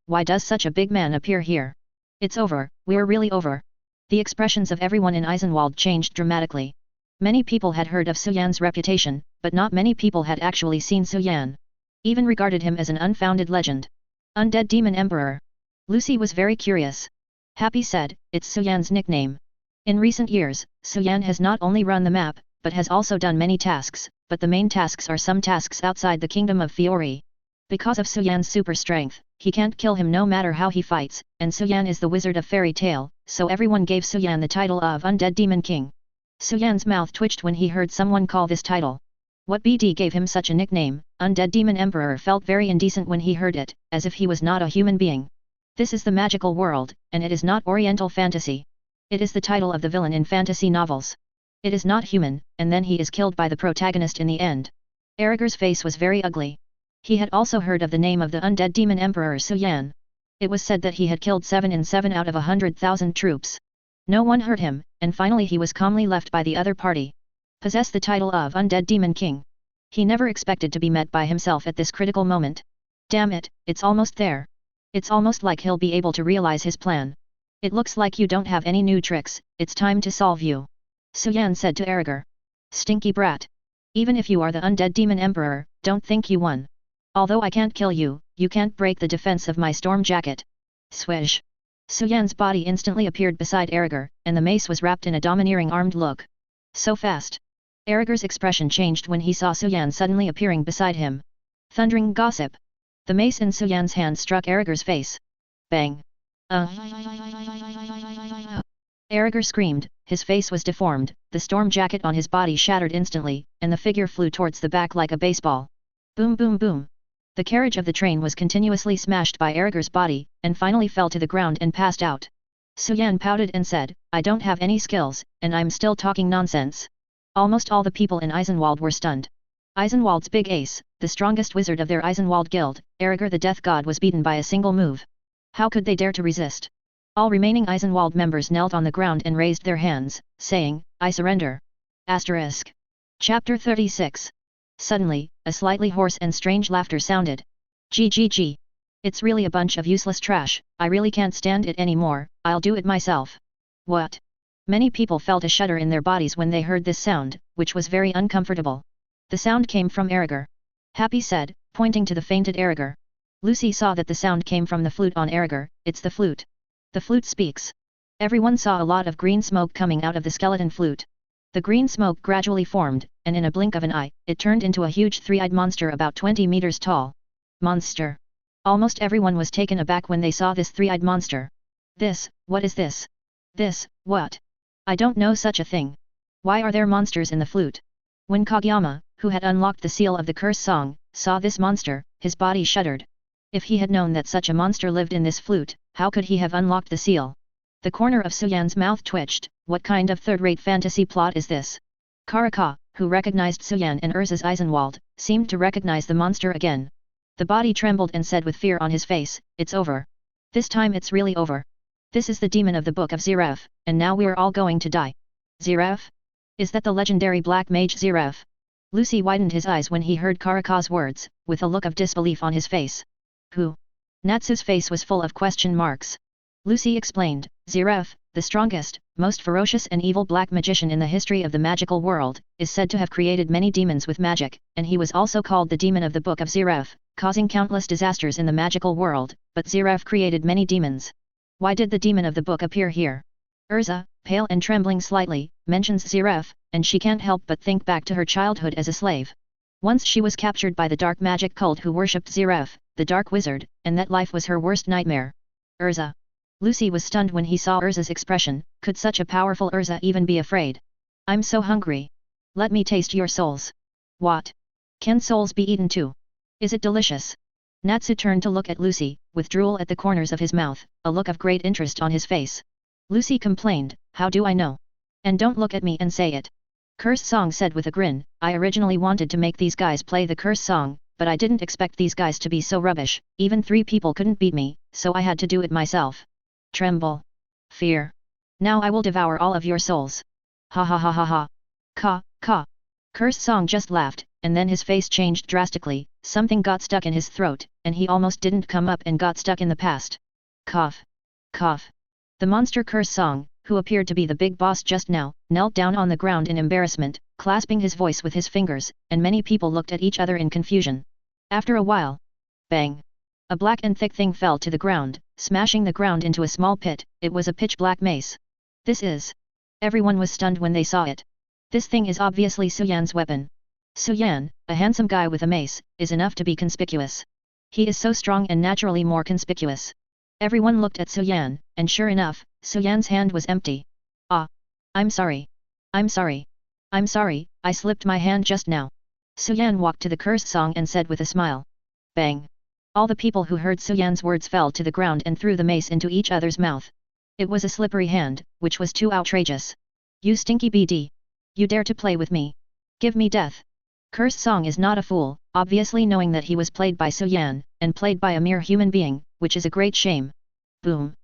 Why does such a big man appear here? It's over, we're really over. The expressions of everyone in Eisenwald changed dramatically. Many people had heard of Suan's reputation, but not many people had actually seen Suan. Even regarded him as an unfounded legend. Undead Demon Emperor. Lucy was very curious. Happy said, it's Suan's nickname. In recent years, Suan has not only run the map, but has also done many tasks, but the main tasks are some tasks outside the kingdom of Fiori. Because of Suan's super strength, he can't kill him no matter how he fights, and Suan is the wizard of fairy tale, so everyone gave Suan the title of Undead Demon King. Suan's mouth twitched when he heard someone call this title. What BD gave him such a nickname? Undead Demon Emperor felt very indecent when he heard it, as if he was not a human being. This is the magical world, and it is not Oriental fantasy. It is the title of the villain in fantasy novels. It is not human, and then he is killed by the protagonist in the end. Erza's face was very ugly. He had also heard of the name of the Undead Demon Emperor Suan. It was said that he had killed 7 in 7 out of 100,000 troops. No one hurt him, and finally he was calmly left by the other party. Possess the title of Undead Demon King. He never expected to be met by himself at this critical moment. Damn it, it's almost there. It's almost like he'll be able to realize his plan. It looks like you don't have any new tricks, it's time to solve you. Suan said to Erza. Stinky brat. Even if you are the Undead Demon Emperor, don't think you won. Although I can't kill you, you can't break the defense of my storm jacket. Swish. Suan's body instantly appeared beside Erza, and the mace was wrapped in a domineering armed look. So fast. Erza's expression changed when he saw Suan suddenly appearing beside him. Thundering gossip. The mace in Suan's hand struck Erza's face. Bang. Erza screamed, his face was deformed, the storm jacket on his body shattered instantly, and the figure flew towards the back like a baseball. Boom boom boom. The carriage of the train was continuously smashed by Erza's body, and finally fell to the ground and passed out. Suan pouted and said, I don't have any skills, and I'm still talking nonsense. Almost all the people in Eisenwald were stunned. Eisenwald's big ace, the strongest wizard of their Eisenwald guild, Erza the Death God, was beaten by a single move. How could they dare to resist? All remaining Eisenwald members knelt on the ground and raised their hands, saying, I surrender. Asterisk. Chapter 36. Suddenly, a slightly hoarse and strange laughter sounded. GGG. It's really a bunch of useless trash, I really can't stand it anymore, I'll do it myself. What? Many people felt a shudder in their bodies when they heard this sound, which was very uncomfortable. The sound came from Erza. Happy said, pointing to the fainted Erza. Lucy saw that the sound came from the flute on Erza, it's the flute. The flute speaks. Everyone saw a lot of green smoke coming out of the skeleton flute. The green smoke gradually formed, and in a blink of an eye, it turned into a huge three-eyed monster about 20 meters tall. Monster. Almost everyone was taken aback when they saw this three-eyed monster. What is this? What? I don't know such a thing. Why are there monsters in the flute? When Kageyama, who had unlocked the seal of the curse song, saw this monster, his body shuddered. If he had known that such a monster lived in this flute, how could he have unlocked the seal? The corner of Suan's mouth twitched. What kind of third-rate fantasy plot is this? Karaka, who recognized Suan and Erza's Eisenwald, seemed to recognize the monster again. The body trembled and said with fear on his face, it's over. This time it's really over. This is the demon of the Book of Zeref, and now we're all going to die. Zeref? Is that the legendary black mage Zeref? Lucy widened his eyes when he heard Karaka's words, with a look of disbelief on his face. Who? Natsu's face was full of question marks. Lucy explained. Zeref, the strongest, most ferocious and evil black magician in the history of the magical world, is said to have created many demons with magic, and he was also called the demon of the Book of Zeref, causing countless disasters in the magical world, but Zeref created many demons. Why did the demon of the book appear here? Erza, pale and trembling slightly, mentions Zeref, and she can't help but think back to her childhood as a slave. Once she was captured by the dark magic cult who worshipped Zeref, the dark wizard, and that life was her worst nightmare. Erza. Lucy was stunned when he saw Erza's expression. Could such a powerful Erza even be afraid? I'm so hungry. Let me taste your souls. What? Can souls be eaten too? Is it delicious? Natsu turned to look at Lucy, with drool at the corners of his mouth, a look of great interest on his face. Lucy complained, how do I know? And don't look at me and say it. Curse Song said with a grin, I originally wanted to make these guys play the curse song, but I didn't expect these guys to be so rubbish. Even 3 people couldn't beat me, so I had to do it myself. Tremble. Fear. Now I will devour all of your souls. Ha ha ha ha ha. Ka, ka. Curse Song just laughed, and then his face changed drastically, something got stuck in his throat, and he almost didn't come up and got stuck in the past. Cough. Cough. The monster Curse Song, who appeared to be the big boss just now, knelt down on the ground in embarrassment, clasping his voice with his fingers, and many people looked at each other in confusion. After a while, bang! A black and thick thing fell to the ground, smashing the ground into a small pit. It was a pitch-black mace. This is... Everyone was stunned when they saw it. This thing is obviously Suyan's weapon. Suyan, a handsome guy with a mace, is enough to be conspicuous. He is so strong and naturally more conspicuous. Everyone looked at Suyan, and sure enough, Suyan's hand was empty. Ah! I'm sorry. I'm sorry. I'm sorry, I slipped my hand just now. Suyan walked to the Curse Song and said with a smile. Bang! All the people who heard Suyan's words fell to the ground and threw the mace into each other's mouth. It was a slippery hand, which was too outrageous. You stinky BD! You dare to play with me? Give me death! Curse Song is not a fool, obviously knowing that he was played by Suyan, and played by a mere human being, which is a great shame. Boom!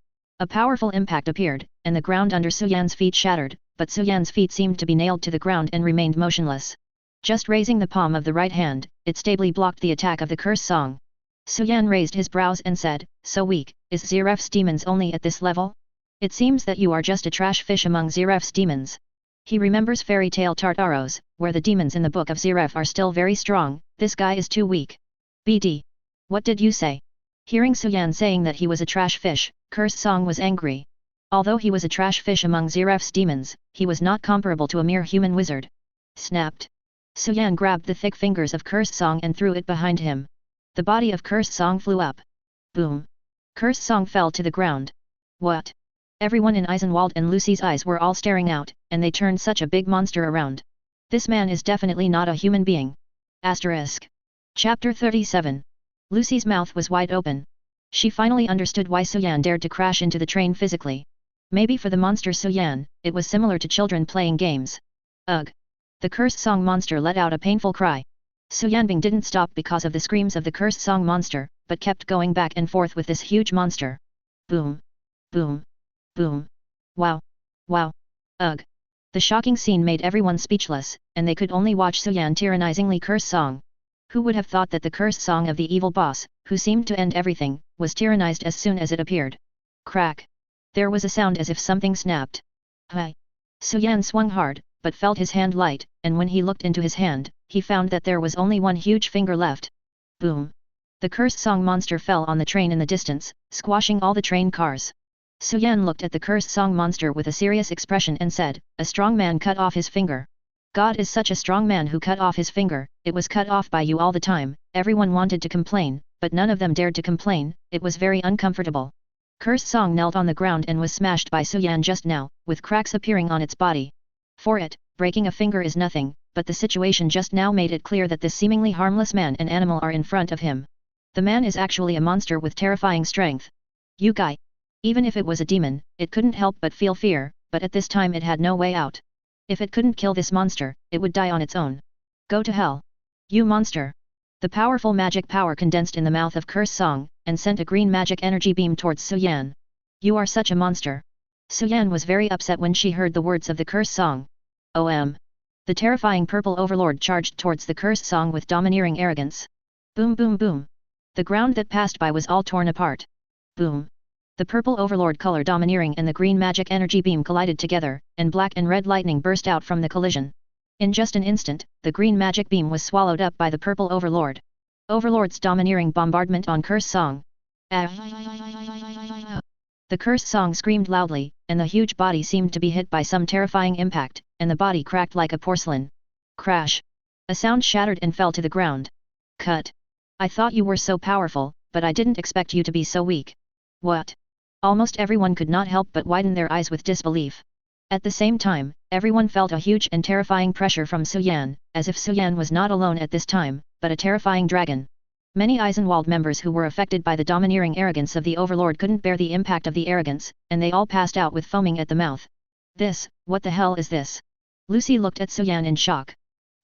A powerful impact appeared, and the ground under Suyan's feet shattered, but Suyan's feet seemed to be nailed to the ground and remained motionless. Just raising the palm of the right hand, it stably blocked the attack of the Curse Song. Suyan raised his brows and said, so weak, is Zeref's demons only at this level? It seems that you are just a trash fish among Zeref's demons. He remembers fairy tale Tartaros, where the demons in the Book of Zeref are still very strong. This guy is too weak. BD. What did you say? Hearing Suyan saying that he was a trash fish, Curse Song was angry. Although he was a trash fish among Zeref's demons, he was not comparable to a mere human wizard. Snapped. Suyan grabbed the thick fingers of Curse Song and threw it behind him. The body of Curse Song flew up. Boom. Curse Song fell to the ground. What? Everyone in Eisenwald and Lucy's eyes were all staring out, and they turned such a big monster around. This man is definitely not a human being. Asterisk. Chapter 37. Lucy's mouth was wide open. She finally understood why Suyan dared to crash into the train physically. Maybe for the monster Suyan, it was similar to children playing games. Ugh. The Curse Song monster let out a painful cry. Suyanbing didn't stop because of the screams of the Curse Song monster, but kept going back and forth with this huge monster. Boom. Boom. Boom. Wow. Wow. Ugh. The shocking scene made everyone speechless, and they could only watch Suyan tyrannizingly Curse Song. Who would have thought that the Curse Song of the evil boss, who seemed to end everything, was tyrannized as soon as it appeared? Crack. There was a sound as if something snapped. Hi. Suyan swung hard, but felt his hand light, and when he looked into his hand, he found that there was only one huge finger left. Boom. The Curse Song monster fell on the train in the distance, squashing all the train cars. Suyan looked at the Curse Song monster with a serious expression and said, a strong man cut off his finger. God is such a strong man who cut off his finger. It was cut off by you all the time. Everyone wanted to complain, but none of them dared to complain. It was very uncomfortable. Curse Song knelt on the ground and was smashed by Suyan just now, with cracks appearing on its body. For it, breaking a finger is nothing, but the situation just now made it clear that this seemingly harmless man and animal are in front of him. The man is actually a monster with terrifying strength. You guy. Even if it was a demon, it couldn't help but feel fear, but at this time it had no way out. If it couldn't kill this monster, it would die on its own. Go to hell. You monster. The powerful magic power condensed in the mouth of Curse Song, and sent a green magic energy beam towards Suyan. You are such a monster. Suyan was very upset when she heard the words of the Curse Song. OM. The terrifying purple overlord charged towards the Curse Song with domineering arrogance. Boom boom boom. The ground that passed by was all torn apart. Boom. The purple overlord color domineering and the green magic energy beam collided together, and black and red lightning burst out from the collision. In just an instant, the green magic beam was swallowed up by the purple overlord. Overlord's domineering bombardment on Curse Song. The Curse Song screamed loudly, and the huge body seemed to be hit by some terrifying impact, and the body cracked like a porcelain. Crash! A sound shattered and fell to the ground. Cut! I thought you were so powerful, but I didn't expect you to be so weak. What? Almost everyone could not help but widen their eyes with disbelief. At the same time, everyone felt a huge and terrifying pressure from Suan, as if Suan was not alone at this time, but a terrifying dragon. Many Eisenwald members who were affected by the domineering arrogance of the Overlord couldn't bear the impact of the arrogance, and they all passed out with foaming at the mouth. What the hell is this? Lucy looked at Suan in shock.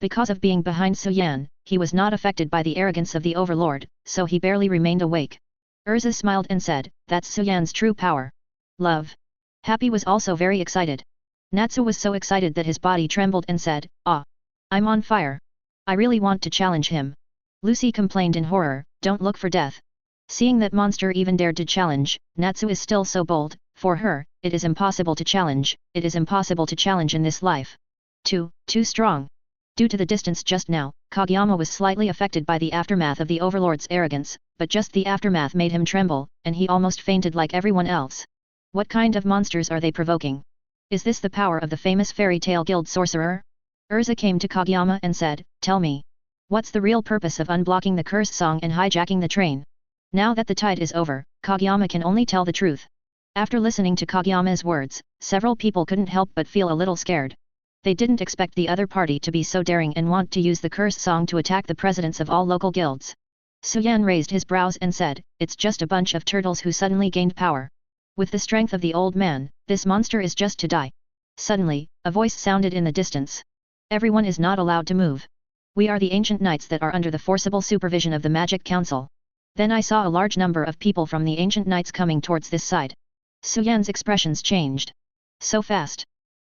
Because of being behind Suan, he was not affected by the arrogance of the Overlord, so he barely remained awake. Erza smiled and said, "That's Suan's true power." Love. Happy was also very excited. Natsu was so excited that his body trembled and said, "Ah! I'm on fire. I really want to challenge him." Lucy complained in horror, "Don't look for death." Seeing that monster even dared to challenge, Natsu is still so bold, for her, it is impossible to challenge in this life. Too strong. Due to the distance just now, Kageyama was slightly affected by the aftermath of the Overlord's arrogance, but just the aftermath made him tremble, and he almost fainted like everyone else. What kind of monsters are they provoking? Is this the power of the famous fairy tale guild sorcerer? Erza came to Kageyama and said, "Tell me. What's the real purpose of unblocking the cursed song and hijacking the train?" Now that the tide is over, Kageyama can only tell the truth. After listening to Kageyama's words, several people couldn't help but feel a little scared. They didn't expect the other party to be so daring and want to use the cursed song to attack the presidents of all local guilds. Suan raised his brows and said, "It's just a bunch of turtles who suddenly gained power. With the strength of the old man, this monster is just to die." Suddenly, a voice sounded in the distance. "Everyone is not allowed to move. We are the ancient knights that are under the forcible supervision of the Magic Council." Then I saw a large number of people from the ancient knights coming towards this side. Suyan's expressions changed. "So fast.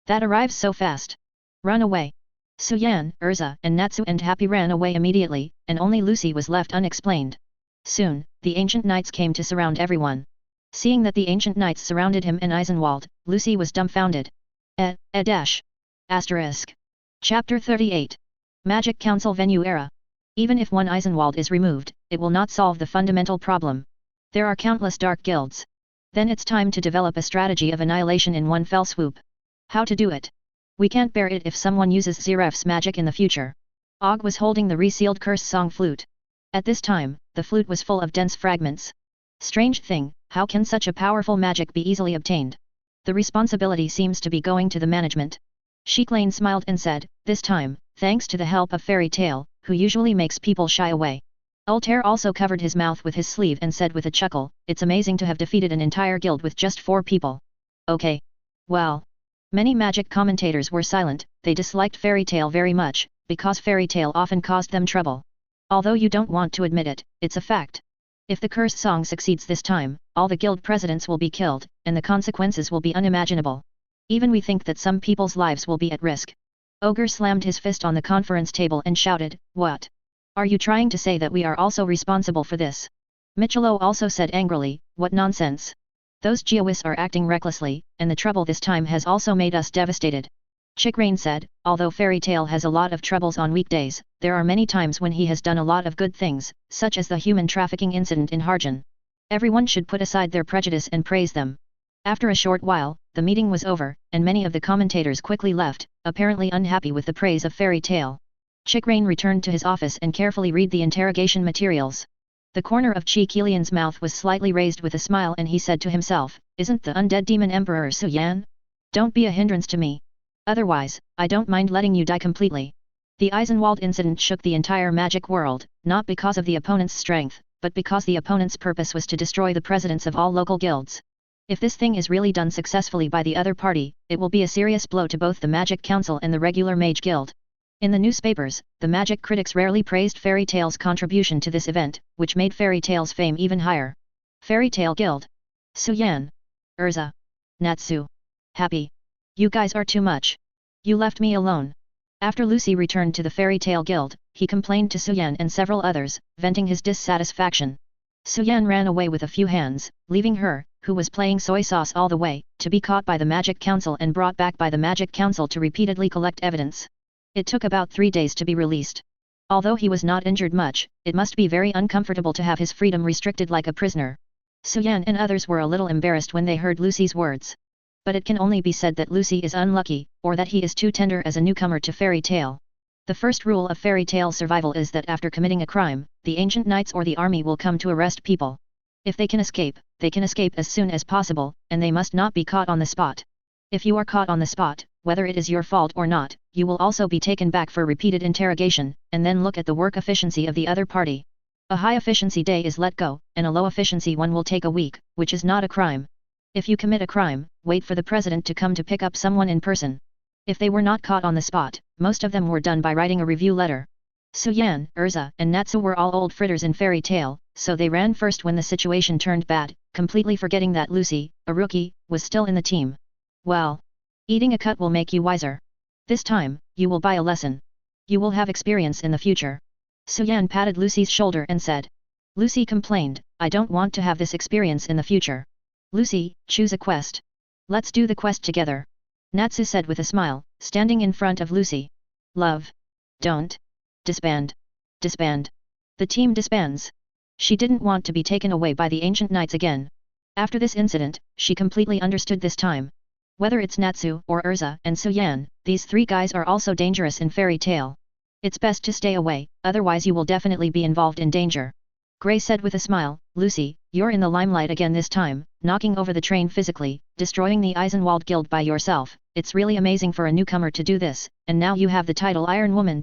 That arrives so fast. Run away." Suan, Erza, and Natsu and Happy ran away immediately, and only Lucy was left unexplained. Soon, the ancient knights came to surround everyone. Seeing that the ancient knights surrounded him and Eisenwald, Lucy was dumbfounded. Chapter 38. Magic Council Venue Era. Even if one Eisenwald is removed, it will not solve the fundamental problem. There are countless dark guilds. Then it's time to develop a strategy of annihilation in one fell swoop. How to do it? We can't bear it if someone uses Zeref's magic in the future. Og was holding the resealed curse song flute. At this time, the flute was full of dense fragments. Strange thing, how can such a powerful magic be easily obtained? The responsibility seems to be going to the management. Sheiklane smiled and said, "This time, thanks to the help of Fairy Tale, who usually makes people shy away." Altair also covered his mouth with his sleeve and said with a chuckle, "It's amazing to have defeated an entire guild with just 4 people. Okay. Well." Many magic commentators were silent. They disliked Fairy Tale very much, because Fairy Tale often caused them trouble. Although you don't want to admit it, it's a fact. If the cursed song succeeds this time, all the guild presidents will be killed, and the consequences will be unimaginable. Even we think that some people's lives will be at risk. Ogre slammed his fist on the conference table and shouted, "What? Are you trying to say that we are also responsible for this?" Michelo also said angrily, "What nonsense. Those Geowis are acting recklessly, and the trouble this time has also made us devastated." Chickrain said, "Although Fairy Tale has a lot of troubles on weekdays, there are many times when he has done a lot of good things, such as the human trafficking incident in Harjan. Everyone should put aside their prejudice and praise them." After a short while, the meeting was over, and many of the commentators quickly left, apparently unhappy with the praise of Fairy Tale. Chickrain returned to his office and carefully read the interrogation materials. The corner of Chi Kilian's mouth was slightly raised with a smile and he said to himself, "Isn't the undead demon Emperor Suan? Don't be a hindrance to me. Otherwise, I don't mind letting you die completely." The Eisenwald incident shook the entire magic world, not because of the opponent's strength, but because the opponent's purpose was to destroy the presidents of all local guilds. If this thing is really done successfully by the other party, it will be a serious blow to both the Magic Council and the regular Mage Guild. In the newspapers, the magic critics rarely praised Fairy Tale's contribution to this event, which made Fairy Tale's fame even higher. Fairy Tale Guild. Suan. Erza. Natsu. Happy. You guys are too much. You left me alone. After Lucy returned to the Fairy Tale Guild, he complained to Suan and several others, venting his dissatisfaction. Suan ran away with a few hands, leaving her, who was playing soy sauce all the way, to be caught by the Magic Council and brought back by the Magic Council to repeatedly collect evidence. It took about 3 days to be released. Although he was not injured much, it must be very uncomfortable to have his freedom restricted like a prisoner. Suan and others were a little embarrassed when they heard Lucy's words. But it can only be said that Lucy is unlucky, or that he is too tender as a newcomer to fairy tale. The first rule of fairy tale survival is that after committing a crime, the ancient knights or the army will come to arrest people. If they can escape as soon as possible, and they must not be caught on the spot. If you are caught on the spot, whether it is your fault or not, you will also be taken back for repeated interrogation, and then look at the work efficiency of the other party. A high efficiency day is let go, and a low efficiency one will take a week, which is not a crime. If you commit a crime, wait for the president to come to pick up someone in person. If they were not caught on the spot, most of them were done by writing a review letter. Suan, Erza, and Natsu were all old fritters in fairy tale, so they ran first when the situation turned bad, completely forgetting that Lucy, a rookie, was still in the team. Well, eating a cut will make you wiser. This time, you will buy a lesson. You will have experience in the future. Suan patted Lucy's shoulder and said. Lucy complained, I don't want to have this experience in the future. Lucy, choose a quest. Let's do the quest together. Natsu said with a smile, standing in front of Lucy. Love. Don't. Disband. Disband. The team disbands. She didn't want to be taken away by the ancient knights again. After this incident, she completely understood this time. Whether it's Natsu or Erza and Suan, these 3 guys are also dangerous in fairy tale. It's best to stay away, otherwise you will definitely be involved in danger. Gray said with a smile, Lucy, you're in the limelight again this time, knocking over the train physically, destroying the Eisenwald Guild by yourself. It's really amazing for a newcomer to do this, and now you have the title Iron Woman.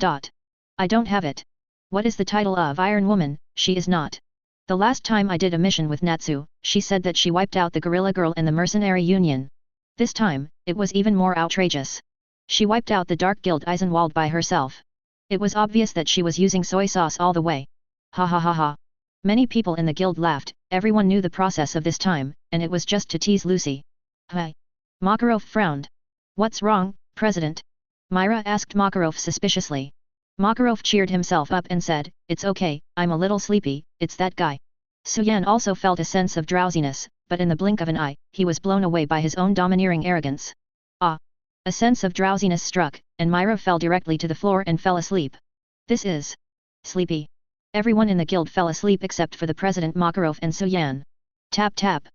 I don't have it. What is the title of Iron Woman? She is not. The last time I did a mission with Natsu, she said that she wiped out the Gorilla Girl and the Mercenary Union. This time, it was even more outrageous. She wiped out the Dark Guild Eisenwald by herself. It was obvious that she was using soy sauce all the way. Ha ha ha ha. Many people in the guild laughed, everyone knew the process of this time, and it was just to tease Lucy. Hi. Makarov frowned. What's wrong, President? Myra asked Makarov suspiciously. Makarov cheered himself up and said, It's okay, I'm a little sleepy, it's that guy. Suan also felt a sense of drowsiness, but in the blink of an eye, he was blown away by his own domineering arrogance. Ah! A sense of drowsiness struck, and Myra fell directly to the floor and fell asleep. This is sleepy. Everyone in the guild fell asleep except for the president Makarov and Suan. Tap tap.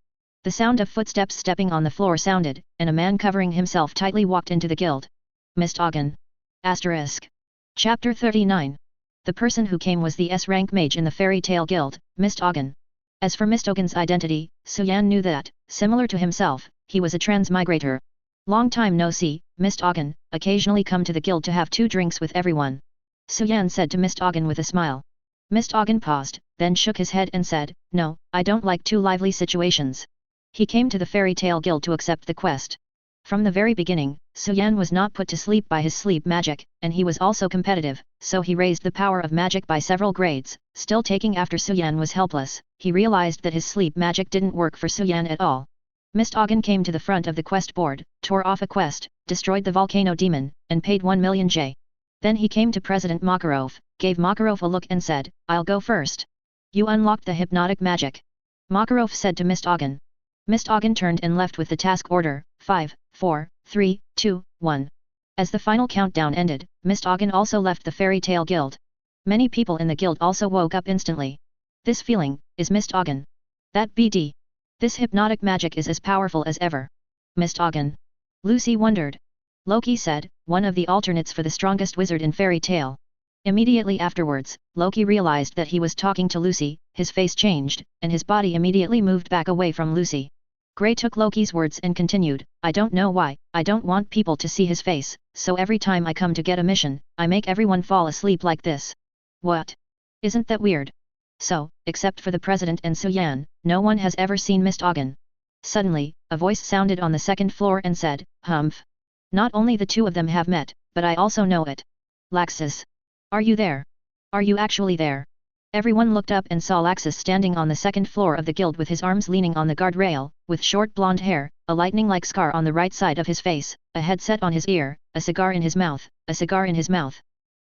The sound of footsteps stepping on the floor sounded, and a man covering himself tightly walked into the guild. Misadventure. Asterisk. Chapter 39. The person who came was the S-rank mage in the fairy tale guild, Misadventure. As for Misadventure's identity, Suan knew that, similar to himself, he was a transmigrator. Long time no see, Misadventure, occasionally come to the guild to have 2 drinks with everyone. Suan said to Misadventure with a smile. Misadventure paused, then shook his head and said, No, I don't like too lively situations. He came to the fairy tale guild to accept the quest. From the very beginning, Suan was not put to sleep by his sleep magic, and he was also competitive, so he raised the power of magic by several grades. Still taking after Suan was helpless, he realized that his sleep magic didn't work for Suan at all. Misadventure came to the front of the quest board, tore off a quest, destroyed the volcano demon, and paid 1 million J. Then he came to President Makarov, gave Makarov a look and said, I'll go first. You unlocked the hypnotic magic. Makarov said to Misadventure. Misadventure turned and left with the task order, 5, 4, 3, 2, 1. As the final countdown ended, Misadventure also left the fairy tale guild. Many people in the guild also woke up instantly. This feeling, is Misadventure. That BD. This hypnotic magic is as powerful as ever. Misadventure. Lucy wondered. Loki said, one of the alternates for the strongest wizard in fairy tale. Immediately afterwards, Loki realized that he was talking to Lucy, his face changed, and his body immediately moved back away from Lucy. Gray took Loki's words and continued, I don't know why, I don't want people to see his face, so every time I come to get a mission, I make everyone fall asleep like this. What? Isn't that weird? So, except for the president and Suan, no one has ever seen Misadventure. Suddenly, a voice sounded on the second floor and said, Humph. Not only the 2 of them have met, but I also know it. Laxus. Are you there? Are you actually there? Everyone looked up and saw Laxus standing on the second floor of the guild with his arms leaning on the guardrail, with short blonde hair, a lightning-like scar on the right side of his face, a headset on his ear, a cigar in his mouth, a cigar in his mouth.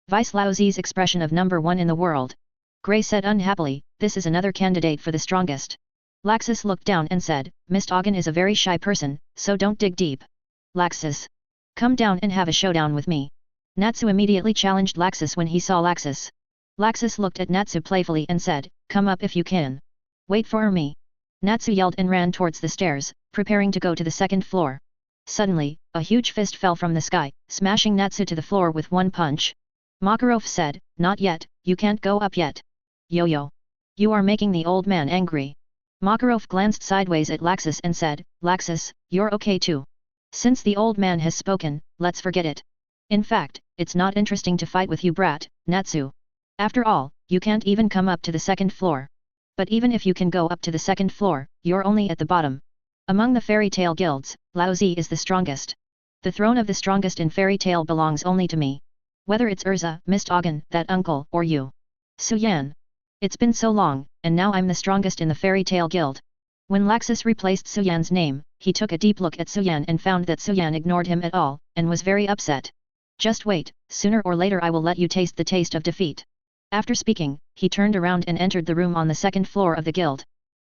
Vice Lauzi's expression of number 1 in the world. Gray said unhappily, this is another candidate for the strongest. Laxus looked down and said, Misadventure is a very shy person, so don't dig deep. Laxus. Come down and have a showdown with me. Natsu immediately challenged Laxus when he saw Laxus. Laxus looked at Natsu playfully and said, come up if you can. Wait for me. Natsu yelled and ran towards the stairs, preparing to go to the second floor. Suddenly, a huge fist fell from the sky, smashing Natsu to the floor with one punch. Makarov said, not yet, you can't go up yet. Yo-yo. You are making the old man angry. Makarov glanced sideways at Laxus and said, Laxus, you're okay too. Since the old man has spoken, let's forget it. In fact, it's not interesting to fight with you brat, Natsu. After all, you can't even come up to the second floor. But even if you can go up to the second floor, you're only at the bottom. Among the fairy tale guilds, Laozi is the strongest. The throne of the strongest in fairy tale belongs only to me. Whether it's Erza, Misadventure, that uncle, or you. Suan. It's been so long, and now I'm the strongest in the fairy tale guild. When Laxus replaced Suyan's name, he took a deep look at Suan and found that Suan ignored him at all, and was very upset. Just wait, sooner or later I will let you taste the taste of defeat. After speaking, he turned around and entered the room on the second floor of the guild.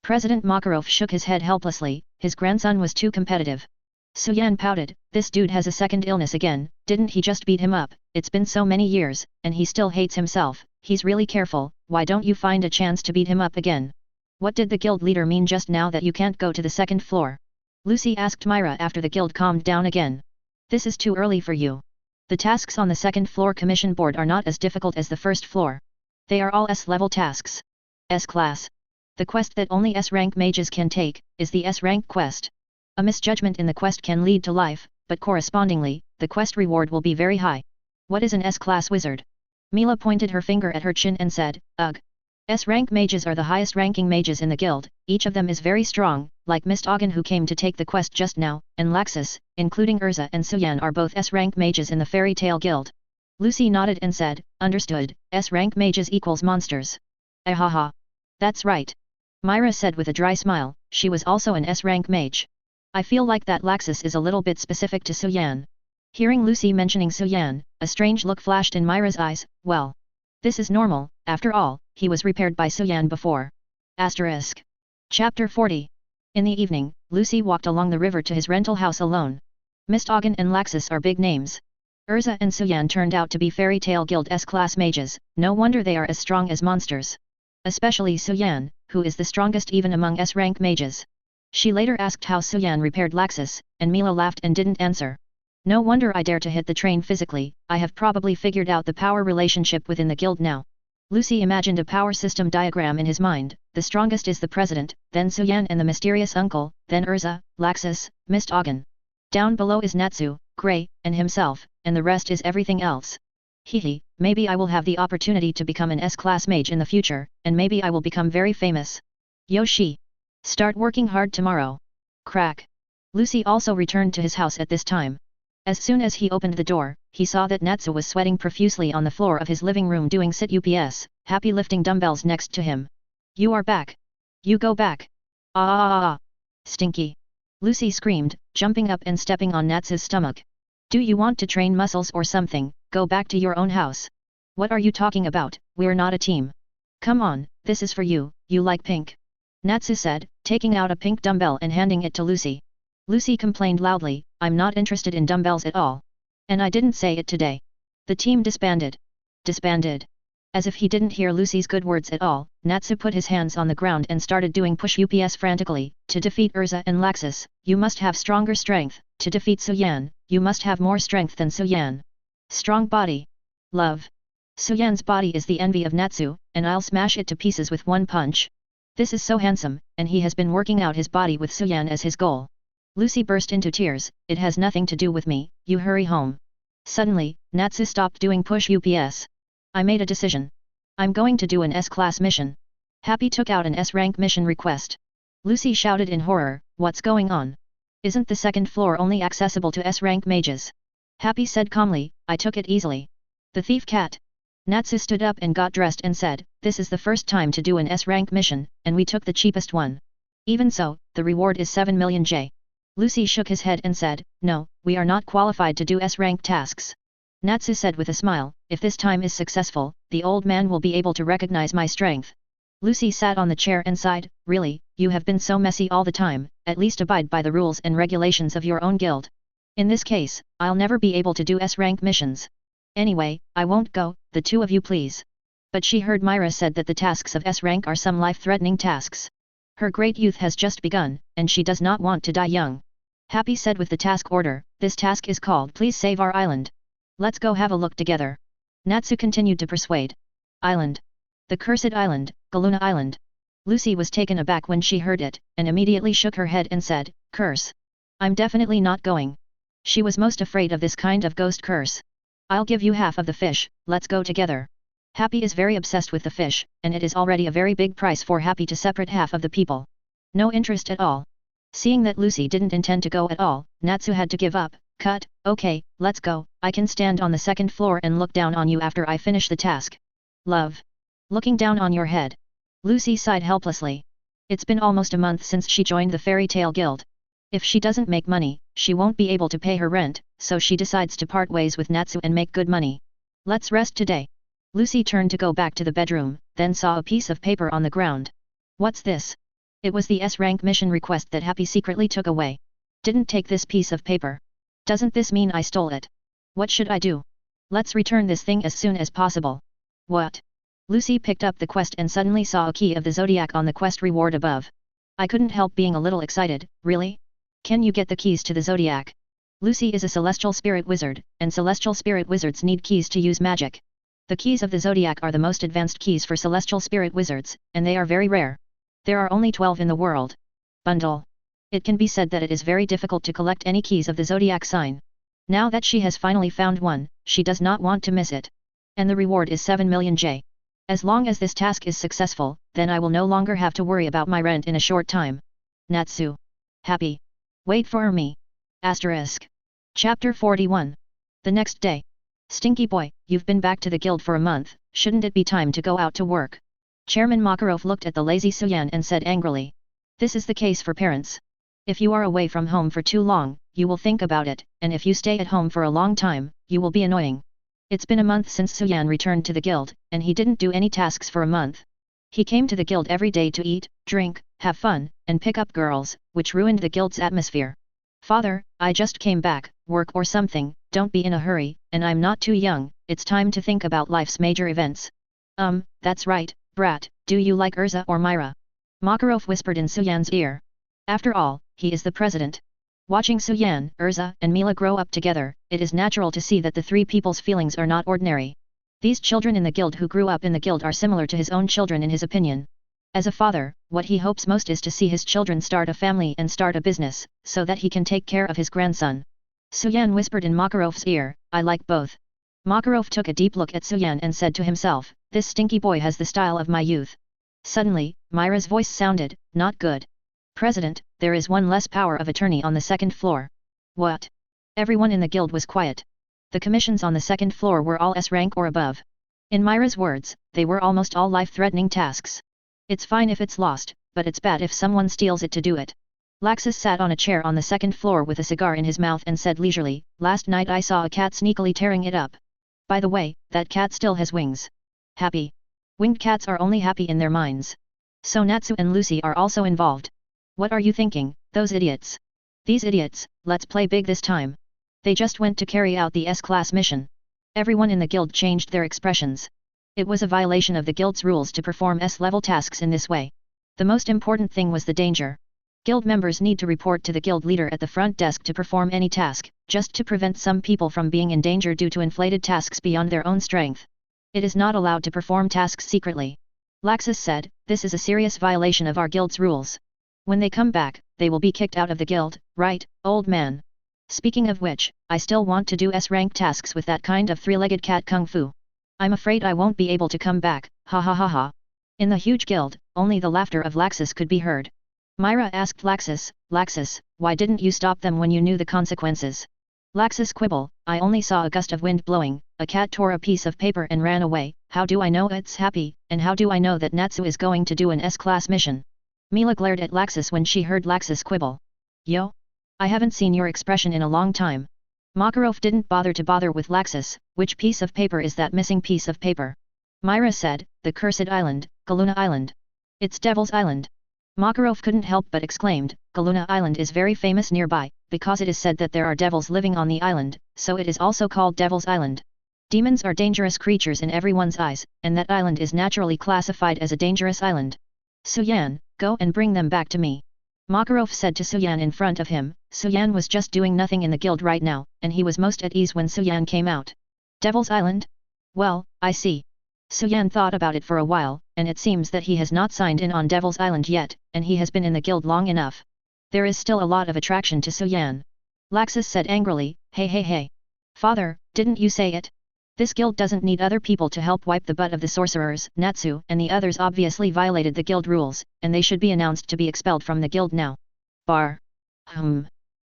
President Makarov shook his head helplessly, his grandson was too competitive. Suan pouted, this dude has a second illness again, didn't he just beat him up, it's been so many years, and he still hates himself, he's really careful, why don't you find a chance to beat him up again? What did the guild leader mean just now that you can't go to the second floor? Lucy asked Myra after the guild calmed down again. This is too early for you. The tasks on the second floor commission board are not as difficult as the first floor. They are all S-level tasks. S-class. The quest that only S-rank mages can take, is the S-rank quest. A misjudgment in the quest can lead to life, but correspondingly, the quest reward will be very high. What is an S-class wizard? Mila pointed her finger at her chin and said, ugh. S-rank mages are the highest ranking mages in the guild, each of them is very strong, like Misadventure who came to take the quest just now, and Laxus, including Erza and Suan are both S-rank mages in the fairy tale guild. Lucy nodded and said, understood, S-rank mages equals monsters. Ahaha. That's right. Myra said with a dry smile, she was also an S-rank mage. I feel like that Laxus is a little bit specific to Suan. Hearing Lucy mentioning Suan, a strange look flashed in Myra's eyes, well. This is normal, after all, he was repaired by Suan before. Asterisk. Chapter 40. In the evening, Lucy walked along the river to his rental house alone. Misadventure and Laxus are big names. Erza and Suan turned out to be fairy tale guild S-class mages, no wonder they are as strong as monsters. Especially Suan, who is the strongest even among S-rank mages. She later asked how Suan repaired Laxus, and Mila laughed and didn't answer. No wonder I dare to hit the train physically, I have probably figured out the power relationship within the guild now. Lucy imagined a power system diagram in his mind, the strongest is the president, then Suan and the mysterious uncle, then Erza, Laxus, Misadventure. Down below is Natsu, Grey, and himself, and the rest is everything else. Hehe, maybe I will have the opportunity to become an S-class mage in the future, and maybe I will become very famous. Yoshi. Start working hard tomorrow. Crack. Lucy also returned to his house at this time. As soon as he opened the door, he saw that Natsu was sweating profusely on the floor of his living room doing sit-ups, happy lifting dumbbells next to him. You are back. You go back. Ah! Stinky. Lucy screamed, jumping up and stepping on Natsu's stomach. Do you want to train muscles or something? Go back to your own house. What are you talking about? We're not a team. Come on, this is for you, you like pink. Natsu said, taking out a pink dumbbell and handing it to Lucy. Lucy complained loudly, I'm not interested in dumbbells at all. And I didn't say it today. The team disbanded. Disbanded. As if he didn't hear Lucy's good words at all, Natsu put his hands on the ground and started doing push-ups frantically. To defeat Erza and Laxus, you must have stronger strength. To defeat Suan, you must have more strength than Suan. Strong body. Love. Suyan's body is the envy of Natsu, and I'll smash it to pieces with one punch. This is so handsome, and he has been working out his body with Suan as his goal. Lucy burst into tears, it has nothing to do with me, you hurry home. Suddenly, Natsu stopped doing push-ups. I made a decision. I'm going to do an S-class mission. Happy took out an S-rank mission request. Lucy shouted in horror, what's going on? Isn't the second floor only accessible to S-rank mages? Happy said calmly, I took it easily. The thief cat. Natsu stood up and got dressed and said, this is the first time to do an S-rank mission, and we took the cheapest one. Even so, the reward is 7 million J. Lucy shook his head and said, no, we are not qualified to do S-rank tasks. Natsu said with a smile, if this time is successful, the old man will be able to recognize my strength. Lucy sat on the chair and sighed, really, you have been so messy all the time, at least abide by the rules and regulations of your own guild. In this case, I'll never be able to do S-rank missions. Anyway, I won't go, the two of you please. But she heard Myra said that the tasks of S-rank are some life-threatening tasks. Her great youth has just begun, and she does not want to die young. Happy said with the task order, this task is called Please Save Our Island. Let's go have a look together. Natsu continued to persuade. Island. The cursed island, Galuna Island. Lucy was taken aback when she heard it, and immediately shook her head and said, curse. I'm definitely not going. She was most afraid of this kind of ghost curse. I'll give you half of the fish, let's go together. Happy is very obsessed with the fish, and it is already a very big price for Happy to separate half of the people. No interest at all. Seeing that Lucy didn't intend to go at all, Natsu had to give up. Cut, okay, let's go, I can stand on the second floor and look down on you after I finish the task. Love. Looking down on your head. Lucy sighed helplessly. It's been almost a month since she joined the Fairy Tale Guild. If she doesn't make money, she won't be able to pay her rent, so she decides to part ways with Natsu and make good money. Let's rest today. Lucy turned to go back to the bedroom, then saw a piece of paper on the ground. What's this? It was the S-rank mission request that Happy secretly took away. Didn't take this piece of paper. Doesn't this mean I stole it? What should I do? Let's return this thing as soon as possible. What? Lucy picked up the quest and suddenly saw a key of the zodiac on the quest reward above. I couldn't help being a little excited, really? Can you get the keys to the zodiac? Lucy is a celestial spirit wizard, and celestial spirit wizards need keys to use magic. The keys of the zodiac are the most advanced keys for celestial spirit wizards, and they are very rare. There are only 12 in the world. Bundle. It can be said that it is very difficult to collect any keys of the zodiac sign. Now that she has finally found one, she does not want to miss it. And the reward is 7 million J. As long as this task is successful, then I will no longer have to worry about my rent in a short time. Natsu. Happy. Wait for me. Asterisk. Chapter 41. The next day. Stinky boy, you've been back to the guild for a month, shouldn't it be time to go out to work? Chairman Makarov looked at the lazy Suan and said angrily. This is the case for parents. If you are away from home for too long, you will think about it, and if you stay at home for a long time, you will be annoying. It's been a month since Suan returned to the guild, and he didn't do any tasks for a month. He came to the guild every day to eat, drink, have fun, and pick up girls, which ruined the guild's atmosphere. Father, I just came back, work or something, don't be in a hurry, and I'm not too young, it's time to think about life's major events. That's right, brat, do you like Erza or Myra? Makarov whispered in Suyan's ear. After all, he is the president. Watching Suan, Erza, and Mila grow up together, it is natural to see that the three people's feelings are not ordinary. These children in the guild who grew up in the guild are similar to his own children in his opinion. As a father, what he hopes most is to see his children start a family and start a business, so that he can take care of his grandson. Suan whispered in Makarov's ear, I like both. Makarov took a deep look at Suan and said to himself, this stinky boy has the style of my youth. Suddenly, Myra's voice sounded, not good. President, there is one less power of attorney on the second floor. What? Everyone in the guild was quiet. The commissions on the second floor were all S rank or above. In Myra's words, they were almost all life-threatening tasks. It's fine if it's lost, but it's bad if someone steals it to do it. Laxus sat on a chair on the second floor with a cigar in his mouth and said leisurely, last night I saw a cat sneakily tearing it up. By the way, that cat still has wings. Happy. Winged cats are only happy in their minds. So Natsu and Lucy are also involved. What are you thinking, those idiots? These idiots, let's play big this time. They just went to carry out the S-class mission. Everyone in the guild changed their expressions. It was a violation of the guild's rules to perform S-level tasks in this way. The most important thing was the danger. Guild members need to report to the guild leader at the front desk to perform any task, just to prevent some people from being in danger due to inflated tasks beyond their own strength. It is not allowed to perform tasks secretly. Laxus said, this is a serious violation of our guild's rules. When they come back, they will be kicked out of the guild, right, old man? Speaking of which, I still want to do S-rank tasks with that kind of three-legged cat kung fu. I'm afraid I won't be able to come back, ha ha ha ha. In the huge guild, only the laughter of Laxus could be heard. Myra asked Laxus, Laxus, why didn't you stop them when you knew the consequences? Laxus quibble, I only saw a gust of wind blowing, a cat tore a piece of paper and ran away, how do I know it's happy, and how do I know that Natsu is going to do an S-class mission? Mila glared at Laxus when she heard Laxus quibble. Yo? I haven't seen your expression in a long time. Makarov didn't bother with Laxus, which piece of paper is that missing piece of paper? Myra said, the cursed island, Galuna Island. It's Devil's Island. Makarov couldn't help but exclaimed, Galuna Island is very famous nearby, because it is said that there are devils living on the island, so it is also called Devil's Island. Demons are dangerous creatures in everyone's eyes, and that island is naturally classified as a dangerous island. Suan, go and bring them back to me. Makarov said to Suan in front of him. Suan was just doing nothing in the guild right now, and he was most at ease when Suan came out. Devil's Island? Well, I see. Suan thought about it for a while, and it seems that he has not signed in on Devil's Island yet, and he has been in the guild long enough. There is still a lot of attraction to Suan. Laxus said angrily, hey. Father, didn't you say it? This guild doesn't need other people to help wipe the butt of the sorcerers. Natsu and the others obviously violated the guild rules, and they should be announced to be expelled from the guild now. Bar.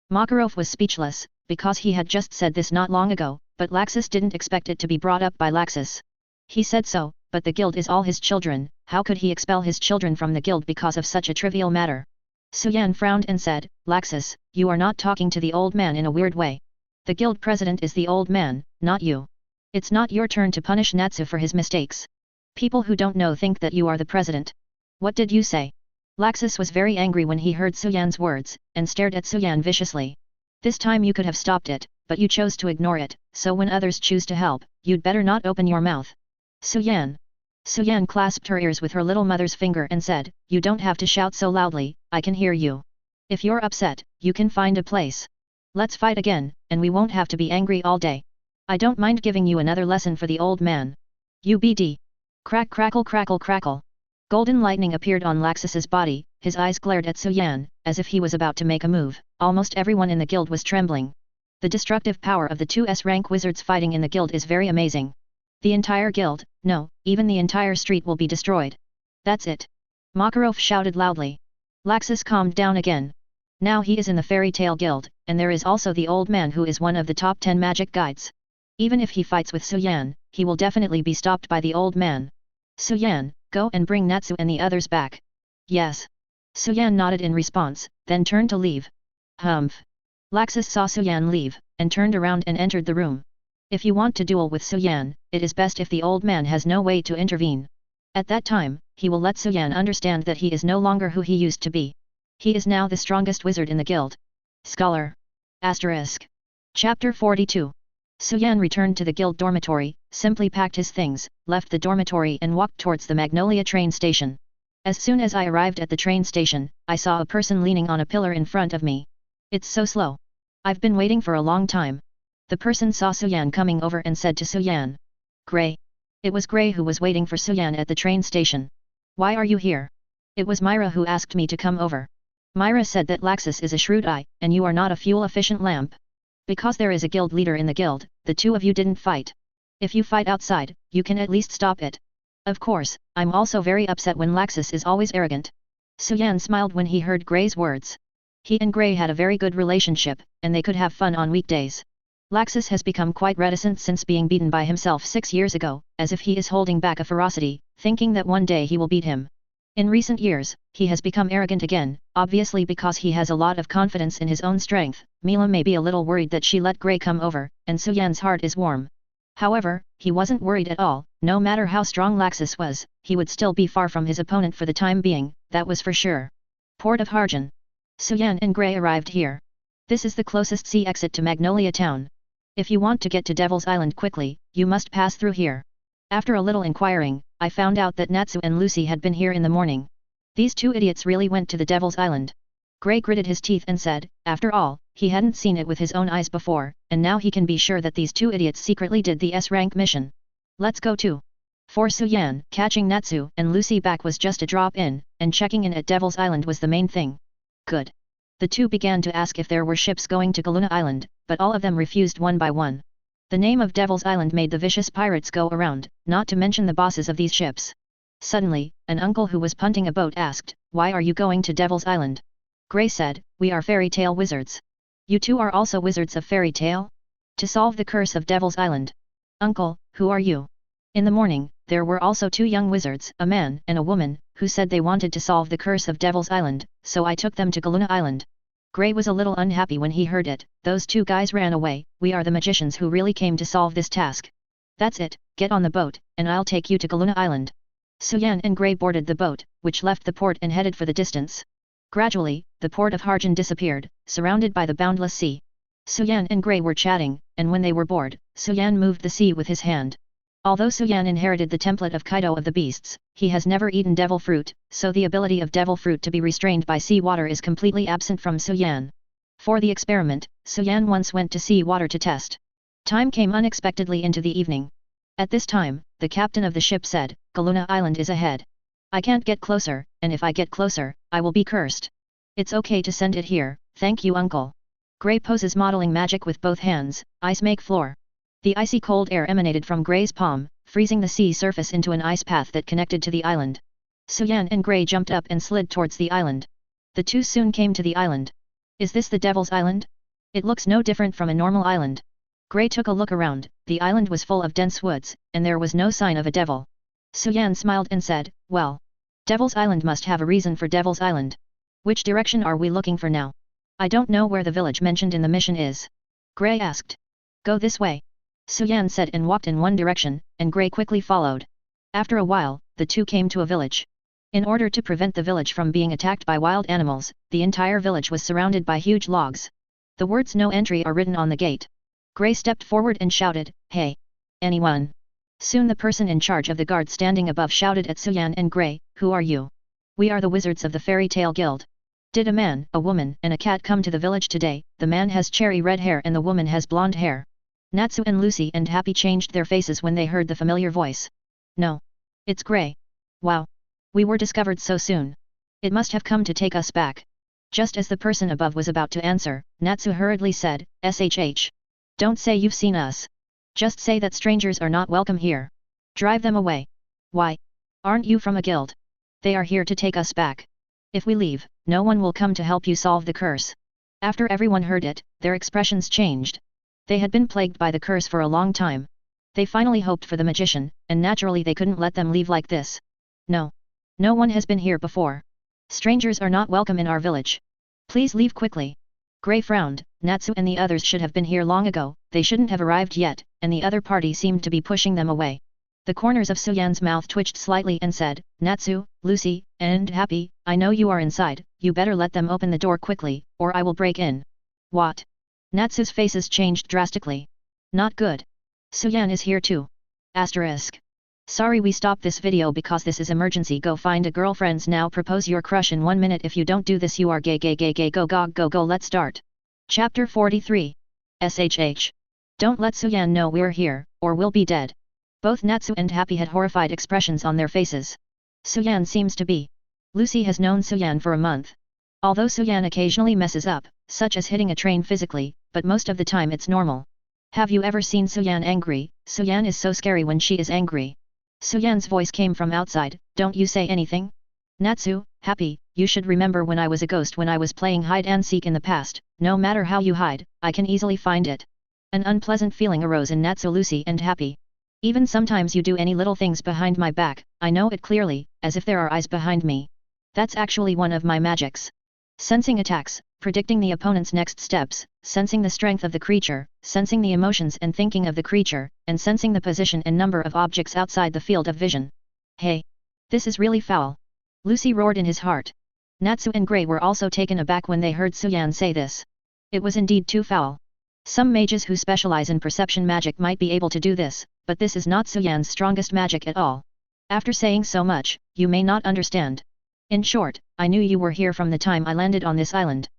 Makarov was speechless, because he had just said this not long ago, but Laxus didn't expect it to be brought up by Laxus. He said so, but the guild is all his children, how could he expel his children from the guild because of such a trivial matter? Suan frowned and said, Laxus, you are not talking to the old man in a weird way. The guild president is the old man, not you. It's not your turn to punish Natsu for his mistakes. People who don't know think that you are the president. What did you say? Laxus was very angry when he heard Suyan's words, and stared at Suan viciously. This time you could have stopped it, but you chose to ignore it, so when others choose to help, you'd better not open your mouth. Suan. Suan clasped her ears with her little mother's finger and said, you don't have to shout so loudly, I can hear you. If you're upset, you can find a place. Let's fight again, and we won't have to be angry all day. I don't mind giving you another lesson for the old man. UBD. Crack crackle crackle crackle. Golden lightning appeared on Laxus's body, his eyes glared at Suan, as if he was about to make a move. Almost everyone in the guild was trembling. The destructive power of the two S-rank wizards fighting in the guild is very amazing. The entire guild, no, even the entire street will be destroyed. That's it. Makarov shouted loudly. Laxus calmed down again. Now he is in the fairy tale guild, and there is also the old man who is one of the top 10 magic guides. Even if he fights with Suan, he will definitely be stopped by the old man. Suan, go and bring Natsu and the others back. Yes. Suan nodded in response, then turned to leave. Humph. Laxus saw Suan leave, and turned around and entered the room. If you want to duel with Suan, it is best if the old man has no way to intervene. At that time, he will let Suan understand that he is no longer who he used to be. He is now the strongest wizard in the guild. Scholar. Asterisk. Chapter 42. Suan returned to the guild dormitory, simply packed his things, left the dormitory and walked towards the Magnolia train station. As soon as I arrived at the train station, I saw a person leaning on a pillar in front of me. It's so slow. I've been waiting for a long time. The person saw Suan coming over and said to Suan. Gray. It was Gray who was waiting for Suan at the train station. Why are you here? It was Myra who asked me to come over. Myra said that Laxus is a shrewd eye, and you are not a fuel-efficient lamp. Because there is a guild leader in the guild, the two of you didn't fight. If you fight outside, you can at least stop it. Of course, I'm also very upset when Laxus is always arrogant. Suan smiled when he heard Gray's words. He and Gray had a very good relationship, and they could have fun on weekdays. Laxus has become quite reticent since being beaten by himself 6 years ago, as if he is holding back a ferocity, thinking that one day he will beat him. In recent years, he has become arrogant again, obviously because he has a lot of confidence in his own strength. Mila may be a little worried that she let Gray come over, and Suyan's heart is warm. However, he wasn't worried at all. No matter how strong Laxus was, he would still be far from his opponent for the time being, that was for sure. Port of Harjan. Suan and Gray arrived here. This is the closest sea exit to Magnolia town. If you want to get to Devil's Island quickly, you must pass through here. After a little inquiring, I found out that Natsu and Lucy had been here in the morning. These two idiots really went to the Devil's Island. Gray gritted his teeth and said, after all, he hadn't seen it with his own eyes before, and now he can be sure that these two idiots secretly did the S-rank mission. Let's go too. For Suan, catching Natsu and Lucy back was just a drop-in, and checking in at Devil's Island was the main thing. Good. The two began to ask if there were ships going to Galuna Island, but all of them refused one by one. The name of Devil's Island made the vicious pirates go around, not to mention the bosses of these ships. Suddenly, an uncle who was punting a boat asked, "Why are you going to Devil's Island?" Gray said, "We are fairy tale wizards." "You two are also wizards of fairy tale?" "To solve the curse of Devil's Island." "Uncle, who are you?" In the morning, there were also two young wizards, a man and a woman, who said they wanted to solve the curse of Devil's Island, so I took them to Galuna Island. Gray was a little unhappy when he heard it. Those two guys ran away. "We are the magicians who really came to solve this task." "That's it, get on the boat, and I'll take you to Galuna Island." Suan and Gray boarded the boat, which left the port and headed for the distance. Gradually, the port of Harjan disappeared, surrounded by the boundless sea. Suan and Gray were chatting, and when they were bored, Suan moved the sea with his hand. Although Suan inherited the template of Kaido of the beasts, he has never eaten devil fruit, so the ability of devil fruit to be restrained by sea water is completely absent from Suan. For the experiment, Suan once went to sea water to test. Time came unexpectedly into the evening. At this time, the captain of the ship said, Galuna Island is ahead. I can't get closer, and if I get closer, I will be cursed. It's okay to send it here, thank you uncle. Gray poses modeling magic with both hands, ice make floor. The icy cold air emanated from Gray's palm, freezing the sea surface into an ice path that connected to the island. Suan and Gray jumped up and slid towards the island. The two soon came to the island. Is this the Devil's Island? It looks no different from a normal island. Gray took a look around, the island was full of dense woods, and there was no sign of a devil. Suan smiled and said, well, Devil's Island must have a reason for Devil's Island. Which direction are we looking for now? I don't know where the village mentioned in the mission is. Gray asked. Go this way. Suan said and walked in one direction, and Gray quickly followed. After a while, the two came to a village. In order to prevent the village from being attacked by wild animals, the entire village was surrounded by huge logs. The words no entry are written on the gate. Gray stepped forward and shouted, hey! Anyone? Soon the person in charge of the guard standing above shouted at Suan and Gray, who are you? We are the wizards of the Fairy Tale Guild. Did a man, a woman and a cat come to the village today? The man has cherry red hair and the woman has blonde hair. Natsu and Lucy and Happy changed their faces when they heard the familiar voice. No. It's Gray. Wow. We were discovered so soon. It must have come to take us back. Just as the person above was about to answer, Natsu hurriedly said, SHH. Don't say you've seen us. Just say that strangers are not welcome here. Drive them away. Why? Aren't you from a guild? They are here to take us back. If we leave, no one will come to help you solve the curse. After everyone heard it, their expressions changed. They had been plagued by the curse for a long time. They finally hoped for the magician, and naturally they couldn't let them leave like this. No. No one has been here before. Strangers are not welcome in our village. Please leave quickly. Gray frowned, Natsu and the others should have been here long ago, they shouldn't have arrived yet, and the other party seemed to be pushing them away. The corners of Suyan's mouth twitched slightly and said, Natsu, Lucy, and Happy, I know you are inside, you better let them open the door quickly, or I will break in. What? Natsu's faces changed drastically. Not good. Suan is here too. Asterisk. Sorry we stopped this video because this is emergency. Go find a girlfriends now. Propose your crush in 1 minute. If you don't do this you are gay. Go go. Let's start. Chapter 43. SHH. Don't let Suan know we're here, or we'll be dead. Both Natsu and Happy had horrified expressions on their faces. Suan seems to be. Lucy has known Suan for a month. Although Suan occasionally messes up, such as hitting a train physically, but most of the time it's normal. Have you ever seen Suan angry? Suan is so scary when she is angry. Suyan's voice came from outside, don't you say anything? Natsu, Happy, you should remember when I was a ghost when I was playing hide and seek in the past, no matter how you hide, I can easily find it. An unpleasant feeling arose in Natsu, Lucy and Happy. Even sometimes you do any little things behind my back, I know it clearly, as if there are eyes behind me. That's actually one of my magics. Sensing attacks, predicting the opponent's next steps, sensing the strength of the creature, sensing the emotions and thinking of the creature, and sensing the position and number of objects outside the field of vision. Hey! This is really foul! Lucy roared in his heart. Natsu and Gray were also taken aback when they heard Suan say this. It was indeed too foul. Some mages who specialize in perception magic might be able to do this, but this is not Suyan's strongest magic at all. After saying so much, you may not understand. In short, I knew you were here from the time I landed on this island.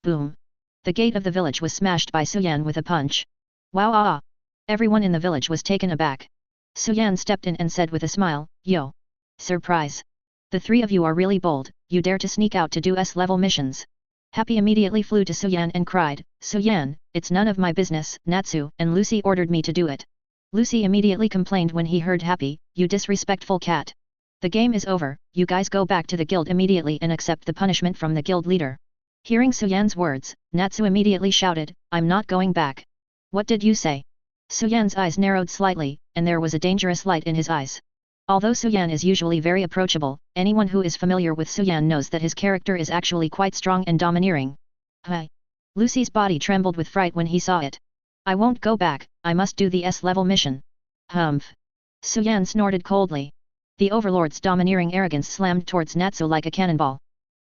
Boom! The gate of the village was smashed by Suan with a punch. Wow! Ah! Everyone in the village was taken aback. Suan stepped in and said with a smile, Yo! Surprise! The three of you are really bold, you dare to sneak out to do S-level missions. Happy immediately flew to Suan and cried, Suan, it's none of my business. Natsu and Lucy ordered me to do it. Lucy immediately complained when he heard Happy, you disrespectful cat. The game is over, you guys go back to the guild immediately and accept the punishment from the guild leader. Hearing Suyan's words, Natsu immediately shouted, I'm not going back. What did you say? Suyan's eyes narrowed slightly, and there was a dangerous light in his eyes. Although Suan is usually very approachable, anyone who is familiar with Suan knows that his character is actually quite strong and domineering. Hi! Lucy's body trembled with fright when he saw it. I won't go back, I must do the S-level mission. Humph! Suan snorted coldly. The overlord's domineering arrogance slammed towards Natsu like a cannonball.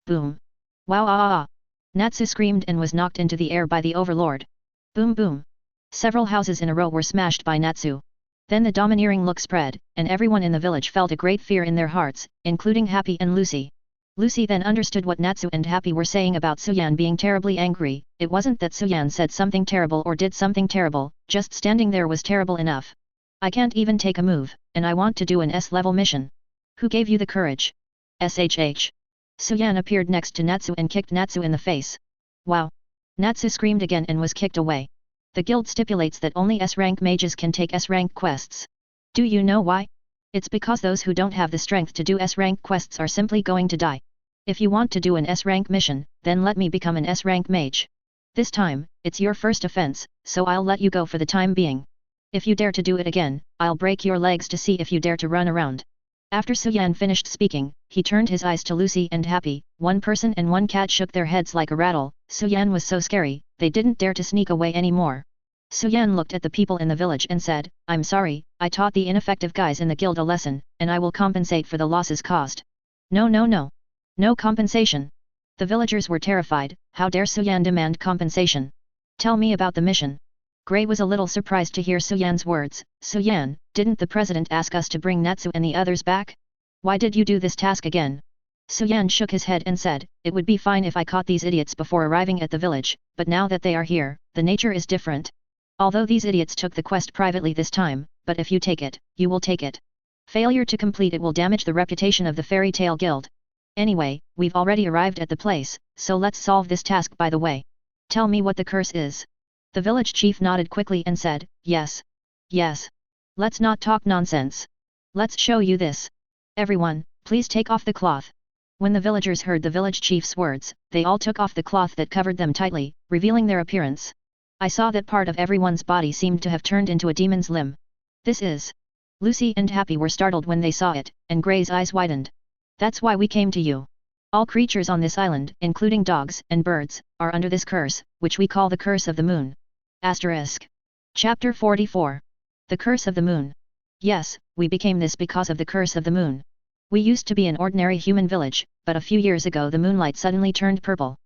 Boom! Wow ah ah ah! Natsu screamed and was knocked into the air by the overlord. Boom boom! Several houses in a row were smashed by Natsu. Then the domineering look spread, and everyone in the village felt a great fear in their hearts, including Happy and Lucy. Lucy then understood what Natsu and Happy were saying about Suan being terribly angry. It wasn't that Suan said something terrible or did something terrible, just standing there was terrible enough. I can't even take a move, and I want to do an S-level mission. Who gave you the courage? SHH. Suan appeared next to Natsu and kicked Natsu in the face. Wow! Natsu screamed again and was kicked away. The guild stipulates that only S-rank mages can take S-rank quests. Do you know why? It's because those who don't have the strength to do S-rank quests are simply going to die. If you want to do an S-rank mission, then let me become an S-rank mage. This time, it's your first offense, so I'll let you go for the time being. If you dare to do it again, I'll break your legs to see if you dare to run around. After Suan finished speaking, he turned his eyes to Lucy and Happy. One person and one cat shook their heads like a rattle. Suan was so scary, they didn't dare to sneak away anymore. Suan looked at the people in the village and said, I'm sorry, I taught the ineffective guys in the guild a lesson, and I will compensate for the losses caused. No no no. No compensation. The villagers were terrified. How dare Suan demand compensation? Tell me about the mission. Gray was a little surprised to hear Suyan's words. Suyan, didn't the president ask us to bring Natsu and the others back? Why did you do this task again? Suyan shook his head and said, it would be fine if I caught these idiots before arriving at the village, but now that they are here, the nature is different. Although these idiots took the quest privately this time, but if you take it, you will take it. Failure to complete it will damage the reputation of the Fairy Tale Guild. Anyway, we've already arrived at the place, so let's solve this task by the way. Tell me what the curse is. The village chief nodded quickly and said, yes. Yes. Let's not talk nonsense. Let's show you this. Everyone, please take off the cloth. When the villagers heard the village chief's words, they all took off the cloth that covered them tightly, revealing their appearance. I saw that part of everyone's body seemed to have turned into a demon's limb. This is. Lucy and Happy were startled when they saw it, and Gray's eyes widened. That's why we came to you. All creatures on this island, including dogs and birds, are under this curse, which we call the Curse of the Moon. Asterisk. Chapter 44. The Curse of the Moon. Yes, we became this because of the Curse of the Moon. We used to be an ordinary human village, but a few years ago the moonlight suddenly turned purple.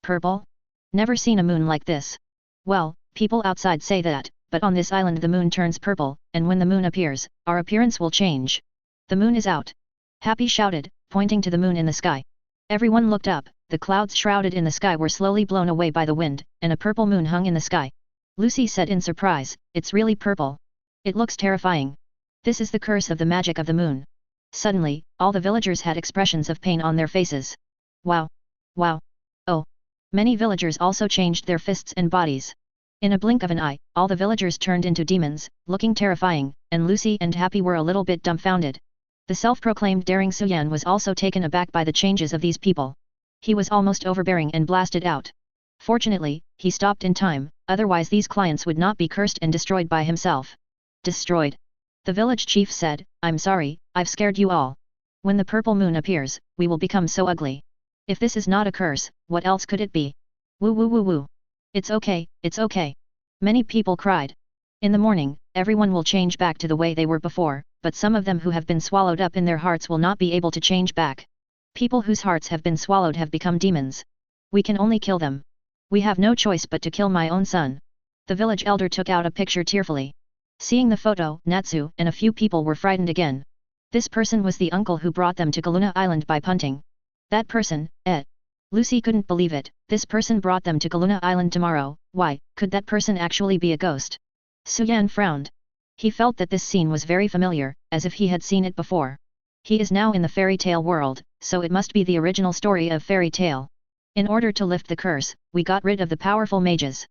Purple? Never seen a moon like this. Well, people outside say that, but on this island the moon turns purple, and when the moon appears, our appearance will change. The moon is out. Happy shouted, pointing to the moon in the sky. Everyone looked up. The clouds shrouded in the sky were slowly blown away by the wind, and a purple moon hung in the sky. Lucy said in surprise, it's really purple. It looks terrifying. This is the curse of the magic of the moon. Suddenly, all the villagers had expressions of pain on their faces. Wow! Wow! Oh! Many villagers also changed their fists and bodies. In a blink of an eye, all the villagers turned into demons, looking terrifying, and Lucy and Happy were a little bit dumbfounded. The self-proclaimed daring Suyan was also taken aback by the changes of these people. He was almost overbearing and blasted out. Fortunately, he stopped in time, otherwise these clients would not be cursed and destroyed by himself. Destroyed. The village chief said, I'm sorry, I've scared you all. When the purple moon appears, we will become so ugly. If this is not a curse, what else could it be? Woo woo woo woo. It's okay, it's okay. Many people cried. In the morning, everyone will change back to the way they were before, but some of them who have been swallowed up in their hearts will not be able to change back. People whose hearts have been swallowed have become demons. We can only kill them. We have no choice but to kill my own son. The village elder took out a picture tearfully. Seeing the photo, Natsu and a few people were frightened again. This person was the uncle who brought them to Galuna Island by punting. That person, Lucy couldn't believe it. This person brought them to Galuna Island tomorrow. Why, could that person actually be a ghost? Suyan frowned. He felt that this scene was very familiar, as if he had seen it before. He is now in the fairy tale world, so it must be the original story of fairy tale. In order to lift the curse, we got rid of the powerful mages.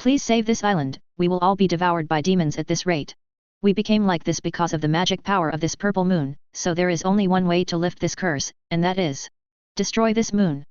Please save this island, we will all be devoured by demons at this rate. We became like this because of the magic power of this purple moon, so there is only one way to lift this curse, and that is destroy this moon.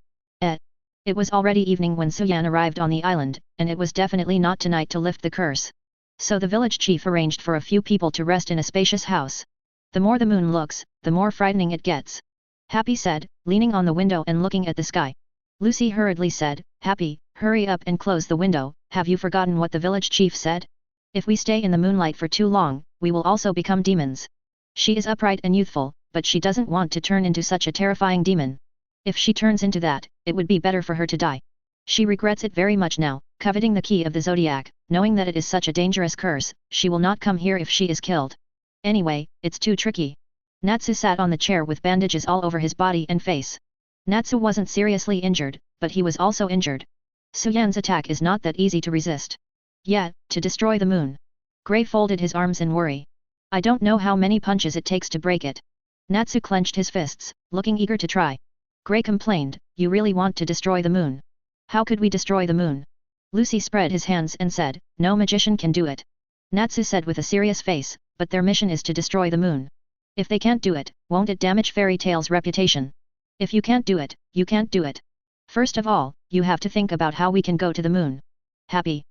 It was already evening when Suyan arrived on the island, and it was definitely not tonight to lift the curse. So the village chief arranged for a few people to rest in a spacious house. The more the moon looks, the more frightening it gets. Happy said, leaning on the window and looking at the sky. Lucy hurriedly said, Happy, hurry up and close the window, have you forgotten what the village chief said? If we stay in the moonlight for too long, we will also become demons. She is upright and youthful, but she doesn't want to turn into such a terrifying demon. If she turns into that, it would be better for her to die. She regrets it very much now, coveting the key of the zodiac, knowing that it is such a dangerous curse. She will not come here if she is killed. Anyway, it's too tricky. Natsu sat on the chair with bandages all over his body and face. Natsu wasn't seriously injured, but he was also injured. Suyan's attack is not that easy to resist. Yeah, to destroy the moon. Gray folded his arms in worry. I don't know how many punches it takes to break it. Natsu clenched his fists, looking eager to try. Gray complained, you really want to destroy the moon? How could we destroy the moon? Lucy spread his hands and said, no magician can do it. Natsu said with a serious face, but their mission is to destroy the moon. If they can't do it, won't it damage Fairy Tail's reputation? If you can't do it, you can't do it. First of all, you have to think about how we can go to the moon. Happy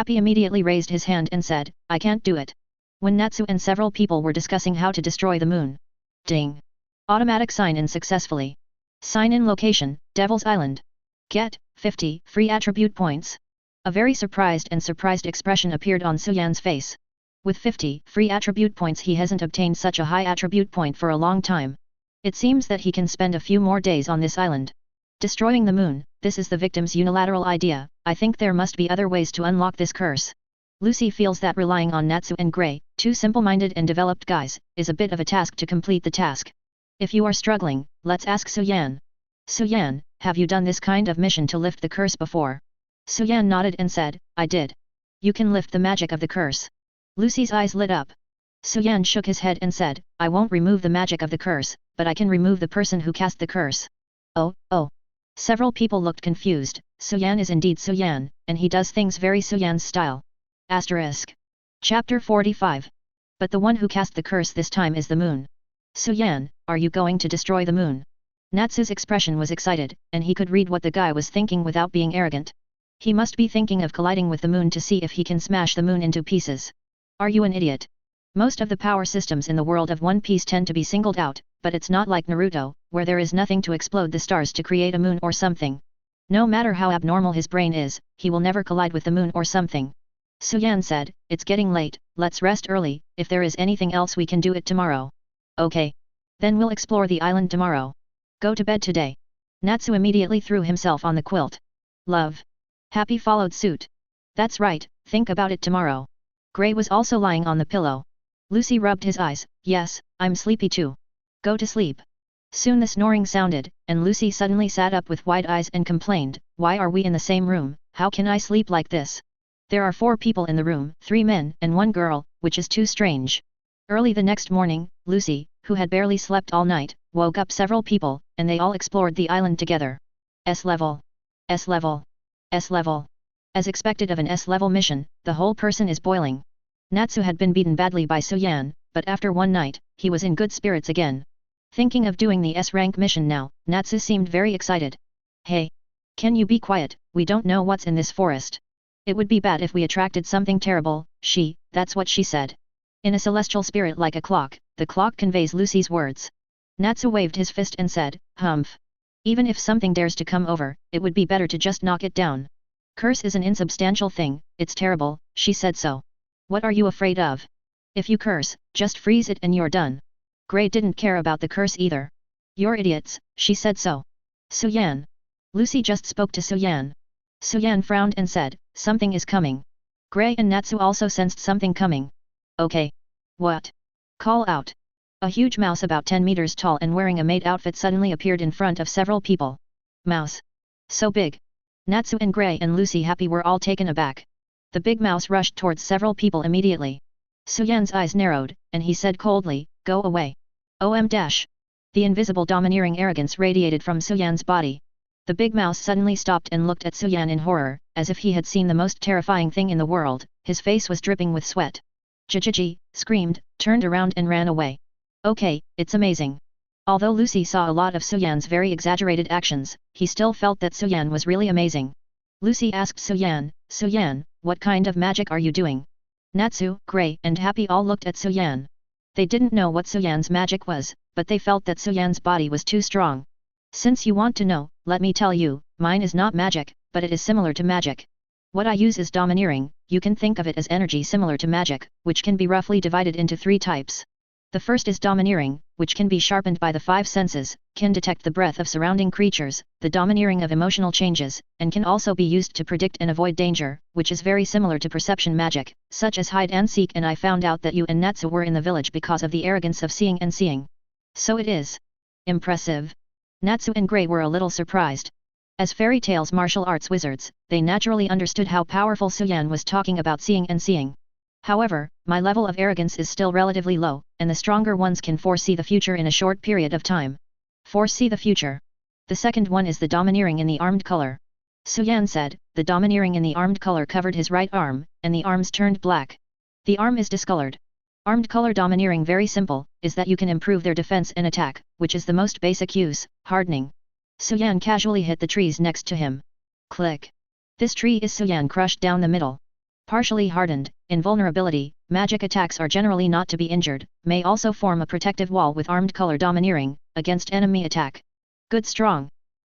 immediately raised his hand and said, I can't do it. When Natsu and several people were discussing how to destroy the moon. Ding! Automatic sign-in successfully. Sign-in location, Devil's Island. Get 50 free attribute points. A very surprised expression appeared on Suyan's face. With 50 free attribute points he hasn't obtained such a high attribute point for a long time. It seems that he can spend a few more days on this island. Destroying the moon, this is the victim's unilateral idea. I think there must be other ways to unlock this curse. Lucy feels that relying on Natsu and Gray, two simple-minded and developed guys, is a bit of a task to complete the task. If you are struggling, let's ask Suyan. Suyan, have you done this kind of mission to lift the curse before? Suyan nodded and said, I did. You can lift the magic of the curse. Lucy's eyes lit up. Suyan shook his head and said, I won't remove the magic of the curse, but I can remove the person who cast the curse. Oh. Several people looked confused. Suyan is indeed Suyan, and he does things very Suyan's style. Asterisk. Chapter 45. But the one who cast the curse this time is the moon. Suyan, are you going to destroy the moon? Natsu's expression was excited, and he could read what the guy was thinking without being arrogant. He must be thinking of colliding with the moon to see if he can smash the moon into pieces. Are you an idiot? Most of the power systems in the world of One Piece tend to be singled out, but it's not like Naruto, where there is nothing to explode the stars to create a moon or something. No matter how abnormal his brain is, he will never collide with the moon or something. Suyan said, it's getting late, let's rest early. If there is anything else we can do it tomorrow. Okay. Then we'll explore the island tomorrow. Go to bed today. Natsu immediately threw himself on the quilt. Love. Happy followed suit. That's right, think about it tomorrow. Gray was also lying on the pillow. Lucy rubbed his eyes, yes, I'm sleepy too. Go to sleep. Soon the snoring sounded, and Lucy suddenly sat up with wide eyes and complained, why are we in the same room, how can I sleep like this? There are 4 people in the room, 3 men and 1 girl, which is too strange. Early the next morning, Lucy, who had barely slept all night, woke up several people, and they all explored the island together. S-level. S-level. S-level. As expected of an S-level mission, the whole person is boiling. Natsu had been beaten badly by Suyan, but after one night, he was in good spirits again. Thinking of doing the S-rank mission now, Natsu seemed very excited. Hey! Can you be quiet, we don't know what's in this forest. It would be bad if we attracted something terrible, that's what she said. In a celestial spirit like a clock, the clock conveys Lucy's words. Natsu waved his fist and said, humph. Even if something dares to come over, it would be better to just knock it down. Curse is an insubstantial thing, it's terrible, she said so. What are you afraid of? If you curse, just freeze it and you're done. Gray didn't care about the curse either. You're idiots, she said so. Suyan. Lucy just spoke to Suyan. Suyan frowned and said, something is coming. Gray and Natsu also sensed something coming. Okay. What? Call out. A huge mouse about 10 meters tall and wearing a maid outfit suddenly appeared in front of several people. Mouse. So big. Natsu and Gray and Lucy Happy were all taken aback. The big mouse rushed towards several people immediately. Suyan's eyes narrowed, and he said coldly, go away. The invisible domineering arrogance radiated from Suyan's body. The big mouse suddenly stopped and looked at Suyan in horror, as if he had seen the most terrifying thing in the world. His face was dripping with sweat. Jijiji, screamed, turned around and ran away. Okay, it's amazing. Although Lucy saw a lot of Suyan's very exaggerated actions, he still felt that Suyan was really amazing. Lucy asked Suyan, Suyan, what kind of magic are you doing? Natsu, Gray and Happy all looked at Suyan. They didn't know what Suyan's magic was, but they felt that Suyan's body was too strong. Since you want to know, let me tell you, mine is not magic, but it is similar to magic. What I use is domineering, you can think of it as energy similar to magic, which can be roughly divided into 3 types. The first is domineering, which can be sharpened by the five senses, can detect the breath of surrounding creatures, the domineering of emotional changes, and can also be used to predict and avoid danger, which is very similar to perception magic, such as hide and seek, and I found out that you and Natsu were in the village because of the arrogance of seeing and seeing. So it is. Impressive. Natsu and Grey were a little surprised. As fairy tales martial arts wizards, they naturally understood how powerful Suan was talking about seeing and seeing. However, my level of arrogance is still relatively low, and the stronger ones can foresee the future in a short period of time. Foresee the future. The second one is the domineering in the armed color. Suan said, the domineering in the armed color covered his right arm, and the arms turned black. The arm is discolored. Armed color domineering, very simple, is that you can improve their defense and attack, which is the most basic use, hardening. Suan casually hit the trees next to him. Click. This tree is Suan crushed down the middle. Partially hardened, invulnerability, magic attacks are generally not to be injured, may also form a protective wall with armed color domineering, against enemy attack. Good strong.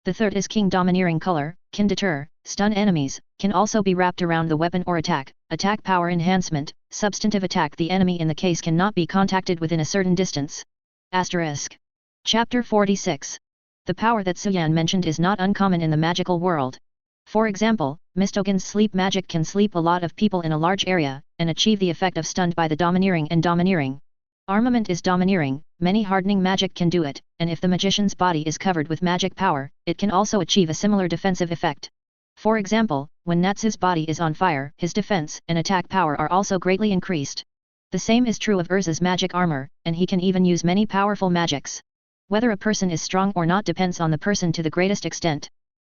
The third is king domineering color, can deter, stun enemies, can also be wrapped around the weapon or attack power enhancement, substantive attack, the enemy in the case cannot be contacted within a certain distance. Asterisk. Chapter 46. The power that Suan mentioned is not uncommon in the magical world. For example, Mistogen's sleep magic can sleep a lot of people in a large area, and achieve the effect of stunned by the domineering and domineering. Armament is domineering, many hardening magic can do it, and if the magician's body is covered with magic power, it can also achieve a similar defensive effect. For example, when Natsu's body is on fire, his defense and attack power are also greatly increased. The same is true of Erza's magic armor, and he can even use many powerful magics. Whether a person is strong or not depends on the person to the greatest extent.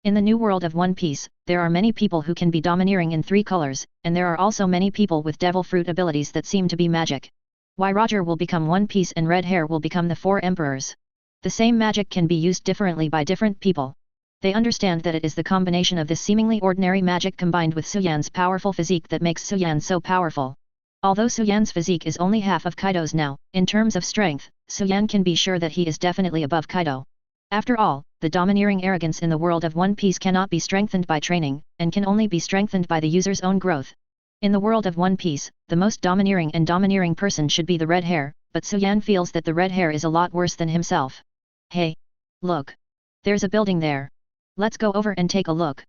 In the new world of One Piece, there are many people who can be domineering in 3 colors, and there are also many people with devil fruit abilities that seem to be magic. Why Roger will become One Piece and Red Hair will become the 4 Emperors. The same magic can be used differently by different people. They understand that it is the combination of this seemingly ordinary magic combined with Suyan's powerful physique that makes Suyan so powerful. Although Suyan's physique is only half of Kaido's now, in terms of strength, Suyan can be sure that he is definitely above Kaido. After all, the domineering arrogance in the world of One Piece cannot be strengthened by training, and can only be strengthened by the user's own growth. In the world of One Piece, the most domineering person should be the Red Hair, but Suyan feels that the Red Hair is a lot worse than himself. Hey! Look! There's a building there. Let's go over and take a look.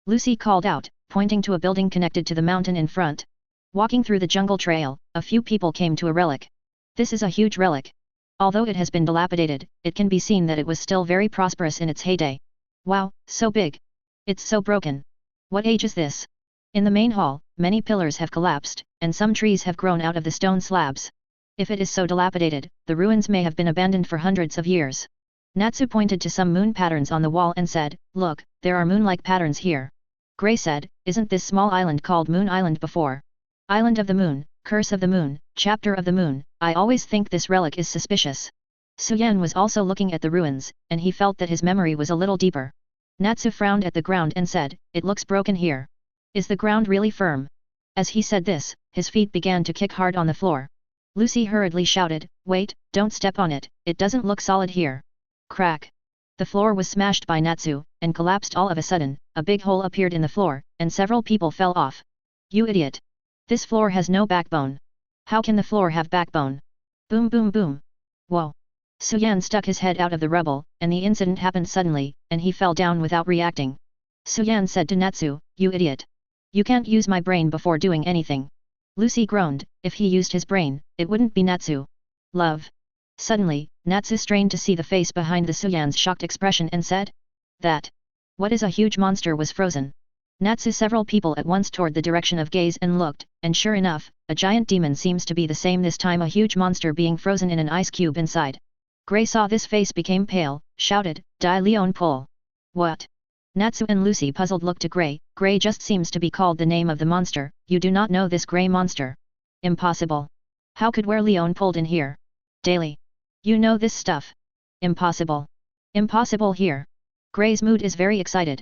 Lucy called out, pointing to a building connected to the mountain in front. Walking through the jungle trail, a few people came to a relic. This is a huge relic. Although it has been dilapidated, it can be seen that it was still very prosperous in its heyday. Wow, so big! It's so broken. What age is this? In the main hall, many pillars have collapsed, and some trees have grown out of the stone slabs. If it is so dilapidated, the ruins may have been abandoned for hundreds of years. Natsu pointed to some moon patterns on the wall and said, "Look, there are moon-like patterns here." Grey said, "Isn't this small island called Moon Island before? Island of the Moon, Curse of the Moon, Chapter of the Moon, I always think this relic is suspicious." Suyan was also looking at the ruins, and he felt that his memory was a little deeper. Natsu frowned at the ground and said, "It looks broken here. Is the ground really firm?" As he said this, his feet began to kick hard on the floor. Lucy hurriedly shouted, "Wait, don't step on it, it doesn't look solid here." Crack! The floor was smashed by Natsu, and collapsed all of a sudden. A big hole appeared in the floor, and several people fell off. "You idiot! This floor has no backbone. How can the floor have backbone?" Boom boom boom. Whoa! Suyan stuck his head out of the rubble, and the incident happened suddenly, and he fell down without reacting. Suyan said to Natsu, "You idiot! You can't use my brain before doing anything." Lucy groaned, if he used his brain, it wouldn't be Natsu. Love. Suddenly, Natsu strained to see the face behind the Suyan's shocked expression and said, "That! What is a huge monster was frozen." Natsu several people at once toward the direction of gaze and looked, and sure enough, a giant demon seems to be the same this time, a huge monster being frozen in an ice cube inside. Grey saw this face, became pale, shouted, "Die Leon Pole!" What? Natsu and Lucy puzzled looked to Grey. "Grey just seems to be called the name of the monster, you do not know this Grey monster?" "Impossible. How could where Leon pulled in here?" "Daily. You know this stuff." "Impossible. Impossible here." Grey's mood is very excited.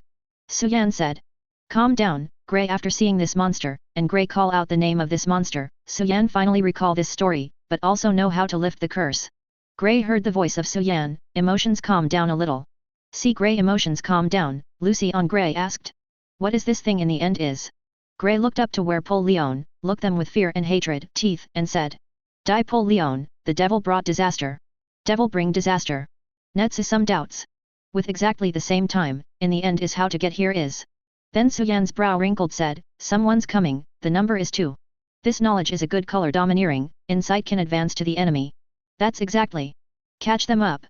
Suyan said. "Calm down, Grey." After seeing this monster, and Grey call out the name of this monster, Suyan finally recall this story, but also know how to lift the curse. Grey heard the voice of Suyan, emotions calm down a little. See Grey emotions calm down, Lucy on Grey asked. "What is this thing in the end is?" Grey looked up to where Pole Leon, looked them with fear and hatred, teeth, and said. Dipole Leon, the devil brought disaster. Devil bring disaster. Natsu some doubts. With exactly the same time, in the end is how to get here is. Then Suyan's brow wrinkled said, someone's coming, the number is 2. This knowledge is a good color domineering, insight can advance to the enemy. That's exactly. Catch them up.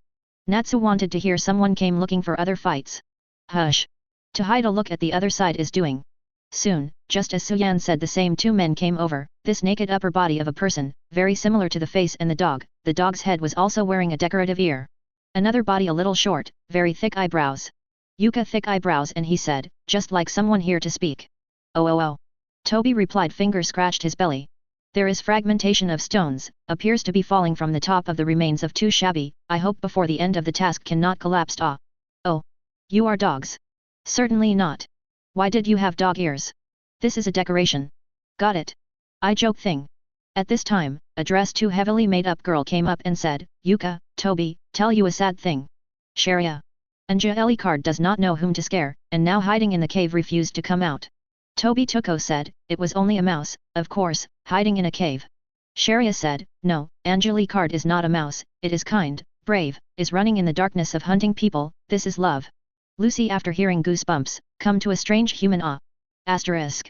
Natsu wanted to hear someone came looking for other fights. Hush. To hide a look at the other side is doing. Soon, just as Suyan said the same 2 men came over, this naked upper body of a person, very similar to the face and the dog's head was also wearing a decorative ear. Another body a little short, very thick eyebrows. Yuka thick eyebrows and he said, just like someone here to speak. Oh. Toby replied finger scratched his belly. There is fragmentation of stones, appears to be falling from the top of the remains of 2 shabby, I hope before the end of the task cannot collapse. Oh. You are dogs. Certainly not. Why did you have dog ears? This is a decoration. Got it. I joke thing. At this time, a dressed too heavily made up girl came up and said, Yuka, Toby, tell you a sad thing. Sharia. Anjali card does not know whom to scare, and now hiding in the cave refused to come out. Toby Tuko said, it was only a mouse, of course, hiding in a cave. Sharia said, no, Anjali card is not a mouse, it is kind, brave, is running in the darkness of hunting people, this is love. Lucy after hearing goosebumps, come to a strange human awe. Asterisk.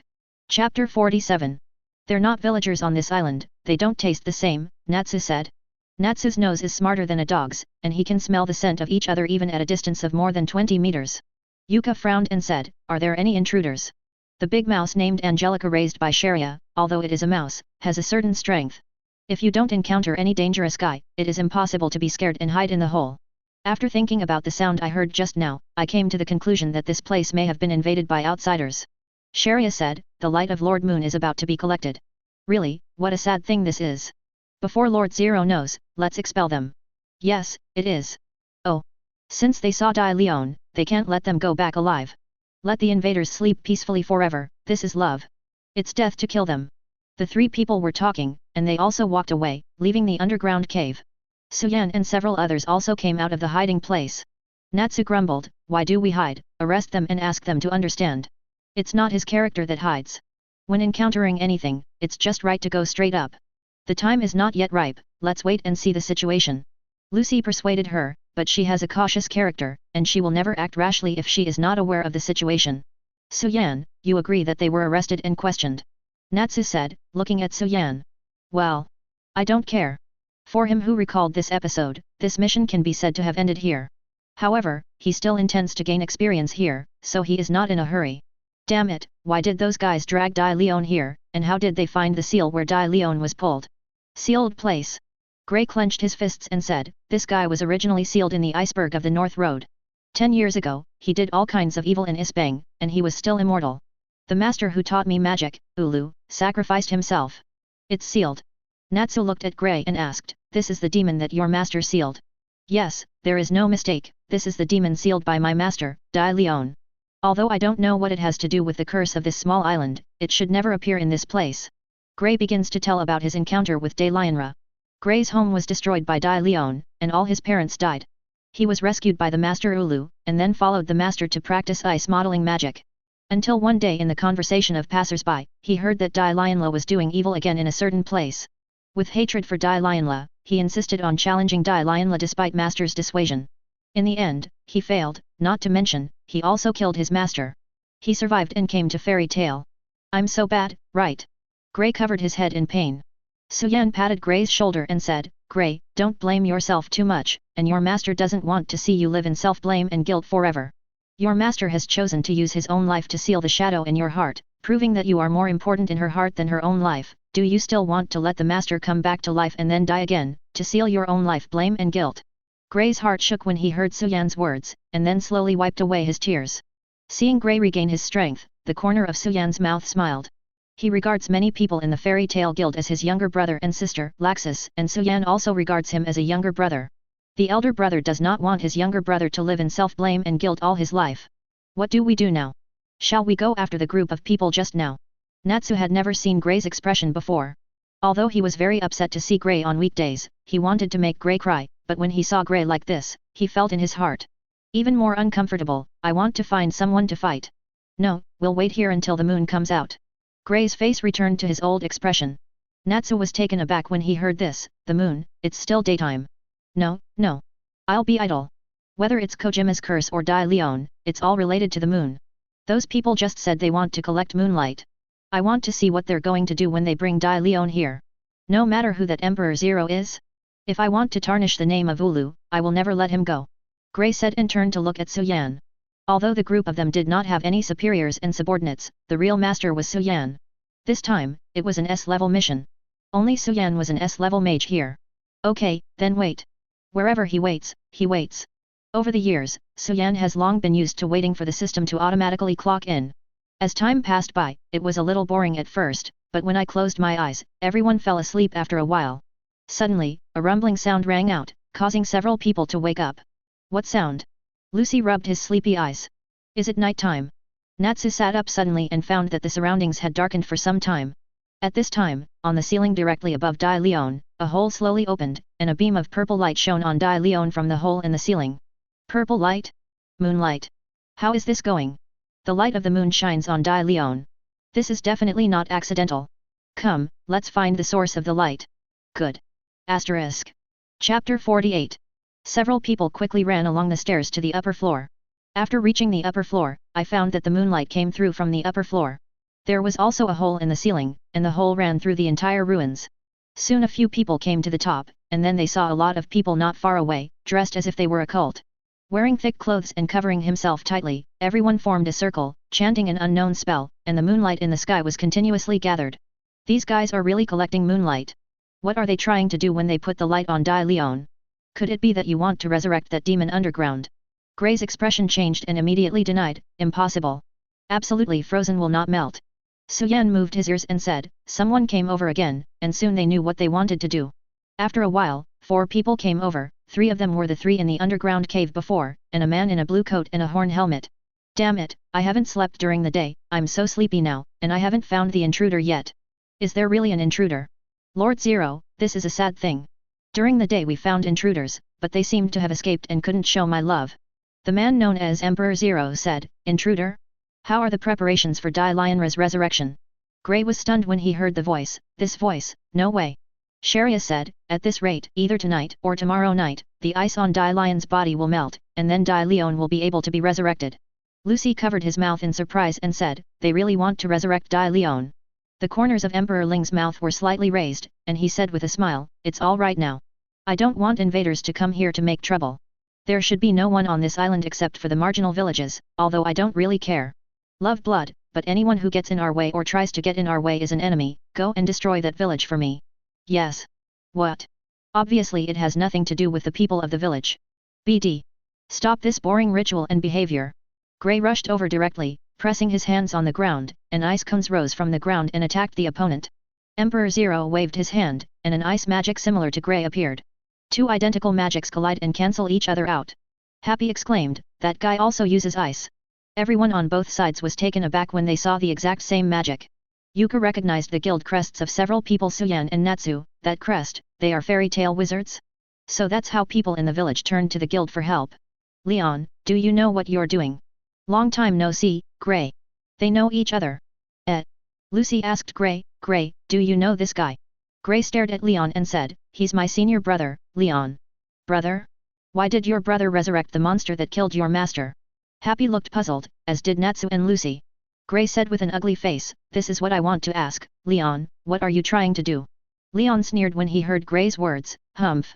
Chapter 47. They're not villagers on this island, they don't taste the same, Natsu said. Natsu's nose is smarter than a dog's, and he can smell the scent of each other even at a distance of more than 20 meters. Yuka frowned and said, are there any intruders? The big mouse named Angelica raised by Sharia, although it is a mouse, has a certain strength. If you don't encounter any dangerous guy, it is impossible to be scared and hide in the hole. After thinking about the sound I heard just now, I came to the conclusion that this place may have been invaded by outsiders. Sharia said, the light of Lord Moon is about to be collected. Really, what a sad thing this is. Before Lord Zero knows, let's expel them. Yes, it is. Oh. Since they saw Dai Leon, they can't let them go back alive. Let the invaders sleep peacefully forever, this is love. It's death to kill them. The 3 people were talking, and they also walked away, leaving the underground cave. Suyan and several others also came out of the hiding place. Natsu grumbled, why do we hide, arrest them and ask them to understand. It's not his character that hides. When encountering anything, it's just right to go straight up. The time is not yet ripe, let's wait and see the situation. Lucy persuaded her, but she has a cautious character, and she will never act rashly if she is not aware of the situation. Suyan, you agree that they were arrested and questioned? Natsu said, looking at Suyan. Well. I don't care. For him who recalled this episode, this mission can be said to have ended here. However, he still intends to gain experience here, so he is not in a hurry. Damn it, why did those guys drag Dai Leon here, and how did they find the seal where Dai Leon was pulled? Sealed place. Gray clenched his fists and said, this guy was originally sealed in the iceberg of the North Road. 10 years ago, he did all kinds of evil in Isbang, and he was still immortal. The master who taught me magic, Ulu, sacrificed himself. It's sealed. Natsu looked at Gray and asked, this is the demon that your master sealed? Yes, there is no mistake, this is the demon sealed by my master, Dai Leon. Although I don't know what it has to do with the curse of this small island, it should never appear in this place. Gray begins to tell about his encounter with Dai Lionra. Gray's home was destroyed by Dai Leon, and all his parents died. He was rescued by the master Ulu, and then followed the master to practice ice modeling magic. Until one day in the conversation of passers-by, he heard that Dai Lionla was doing evil again in a certain place. With hatred for Dai Lionla, he insisted on challenging Dai Lionla despite master's dissuasion. In the end, he failed, not to mention, he also killed his master. He survived and came to Fairy Tale. I'm so bad, right? Gray covered his head in pain. Suyan patted Gray's shoulder and said, Gray, don't blame yourself too much, and your master doesn't want to see you live in self-blame and guilt forever. Your master has chosen to use his own life to seal the shadow in your heart, proving that you are more important in her heart than her own life. Do you still want to let the master come back to life and then die again, to seal your own life blame and guilt? Gray's heart shook when he heard Suyan's words, and then slowly wiped away his tears. Seeing Gray regain his strength, the corner of Suyan's mouth smiled. He regards many people in the Fairy Tale Guild as his younger brother and sister, Laxus, and Suyan also regards him as a younger brother. The elder brother does not want his younger brother to live in self-blame and guilt all his life. What do we do now? Shall we go after the group of people just now? Natsu had never seen Gray's expression before. Although he was very upset to see Gray on weekdays, he wanted to make Gray cry, but when he saw Gray like this, he felt in his heart even more uncomfortable. I want to find someone to fight. No, we'll wait here until the moon comes out. Gray's face returned to his old expression. Natsu was taken aback when he heard this. The moon, it's still daytime. No, no. I'll be idle. Whether it's Kojima's curse or Dai Leon, it's all related to the moon. Those people just said they want to collect moonlight. I want to see what they're going to do when they bring Dai Leon here. No matter who that Emperor Zero is. If I want to tarnish the name of Ulu, I will never let him go. Gray said and turned to look at Suyan. Although the group of them did not have any superiors and subordinates, the real master was Suyan. This time, it was an S-level mission. Only Suyan was an S-level mage here. Okay, then wait. Wherever he waits, he waits. Over the years, Suyan has long been used to waiting for the system to automatically clock in. As time passed by, it was a little boring at first, but when I closed my eyes, everyone fell asleep after a while. Suddenly, a rumbling sound rang out, causing several people to wake up. What sound? Lucy rubbed his sleepy eyes. Is it night time? Natsu sat up suddenly and found that the surroundings had darkened for some time. At this time, on the ceiling directly above Dai Leon, a hole slowly opened, and a beam of purple light shone on Dai Leon from the hole in the ceiling. Purple light? Moonlight. How is this going? The light of the moon shines on Dai Leon. This is definitely not accidental. Come, let's find the source of the light. Good. Asterisk. Chapter 48. Several people quickly ran along the stairs to the upper floor. After reaching the upper floor, I found that the moonlight came through from the upper floor. There was also a hole in the ceiling, and the hole ran through the entire ruins. Soon a few people came to the top, and then they saw a lot of people not far away, dressed as if they were a cult. Wearing thick clothes and covering himself tightly, everyone formed a circle, chanting an unknown spell, and the moonlight in the sky was continuously gathered. These guys are really collecting moonlight. What are they trying to do when they put the light on Dai Leon? Could it be that you want to resurrect that demon underground? Gray's expression changed and immediately denied, impossible. Absolutely frozen will not melt. Suyan moved his ears and said, someone came over again, and soon they knew what they wanted to do. After a while, 4 people came over, 3 of them were the 3 in the underground cave before, and a man in a blue coat and a horn helmet. Damn it, I haven't slept during the day, I'm so sleepy now, and I haven't found the intruder yet. Is there really an intruder? Lord Zero, this is a sad thing. During the day we found intruders, but they seemed to have escaped and couldn't show my love. The man known as Emperor Zero said, intruder? How are the preparations for Dai Lionra's resurrection? Gray was stunned when he heard the voice, this voice, no way. Sharia said, at this rate, either tonight or tomorrow night, the ice on Dai Lion's body will melt, and then Dai Leon will be able to be resurrected. Lucy covered his mouth in surprise and said, they really want to resurrect Dai Leon. The corners of Emperor Ling's mouth were slightly raised, and he said with a smile, it's all right now. I don't want invaders to come here to make trouble. There should be no one on this island except for the marginal villages, although I don't really care. Love blood, but anyone who gets in our way or tries to get in our way is an enemy, go and destroy that village for me. Yes. What? Obviously it has nothing to do with the people of the village. BD. Stop this boring ritual and behavior. Gray rushed over directly, pressing his hands on the ground, and ice cones rose from the ground and attacked the opponent. Emperor Zero waved his hand, and an ice magic similar to Gray appeared. 2 identical magics collide and cancel each other out. Happy exclaimed, that guy also uses ice. Everyone on both sides was taken aback when they saw the exact same magic. Yuka recognized the guild crests of several people Suyan and Natsu, that crest, they are fairy tale wizards? So that's how people in the village turned to the guild for help. Leon, do you know what you're doing? Long time no see, Gray. They know each other. Lucy asked Gray, Gray, do you know this guy? Gray stared at Leon and said, he's my senior brother, Leon. Brother? Why did your brother resurrect the monster that killed your master? Happy looked puzzled, as did Natsu and Lucy. Gray said with an ugly face, this is what I want to ask, Leon, what are you trying to do? Leon sneered when he heard Gray's words, humph.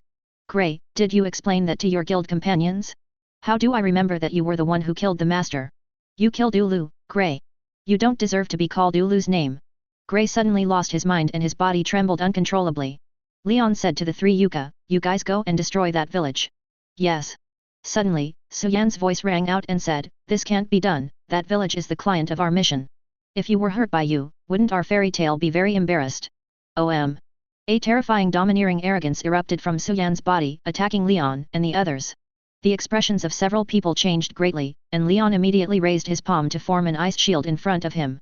Gray, did you explain that to your guild companions? How do I remember that you were the one who killed the master? You killed Ulu, Gray. You don't deserve to be called Ulu's name. Gray suddenly lost his mind and his body trembled uncontrollably. Leon said to the 3 Yuka, you guys go and destroy that village. Yes. Suddenly, Suyan's voice rang out and said, this can't be done, that village is the client of our mission. If you were hurt by you, wouldn't our fairy tale be very embarrassed? A terrifying domineering arrogance erupted from Suyan's body, attacking Leon and the others. The expressions of several people changed greatly, and Leon immediately raised his palm to form an ice shield in front of him.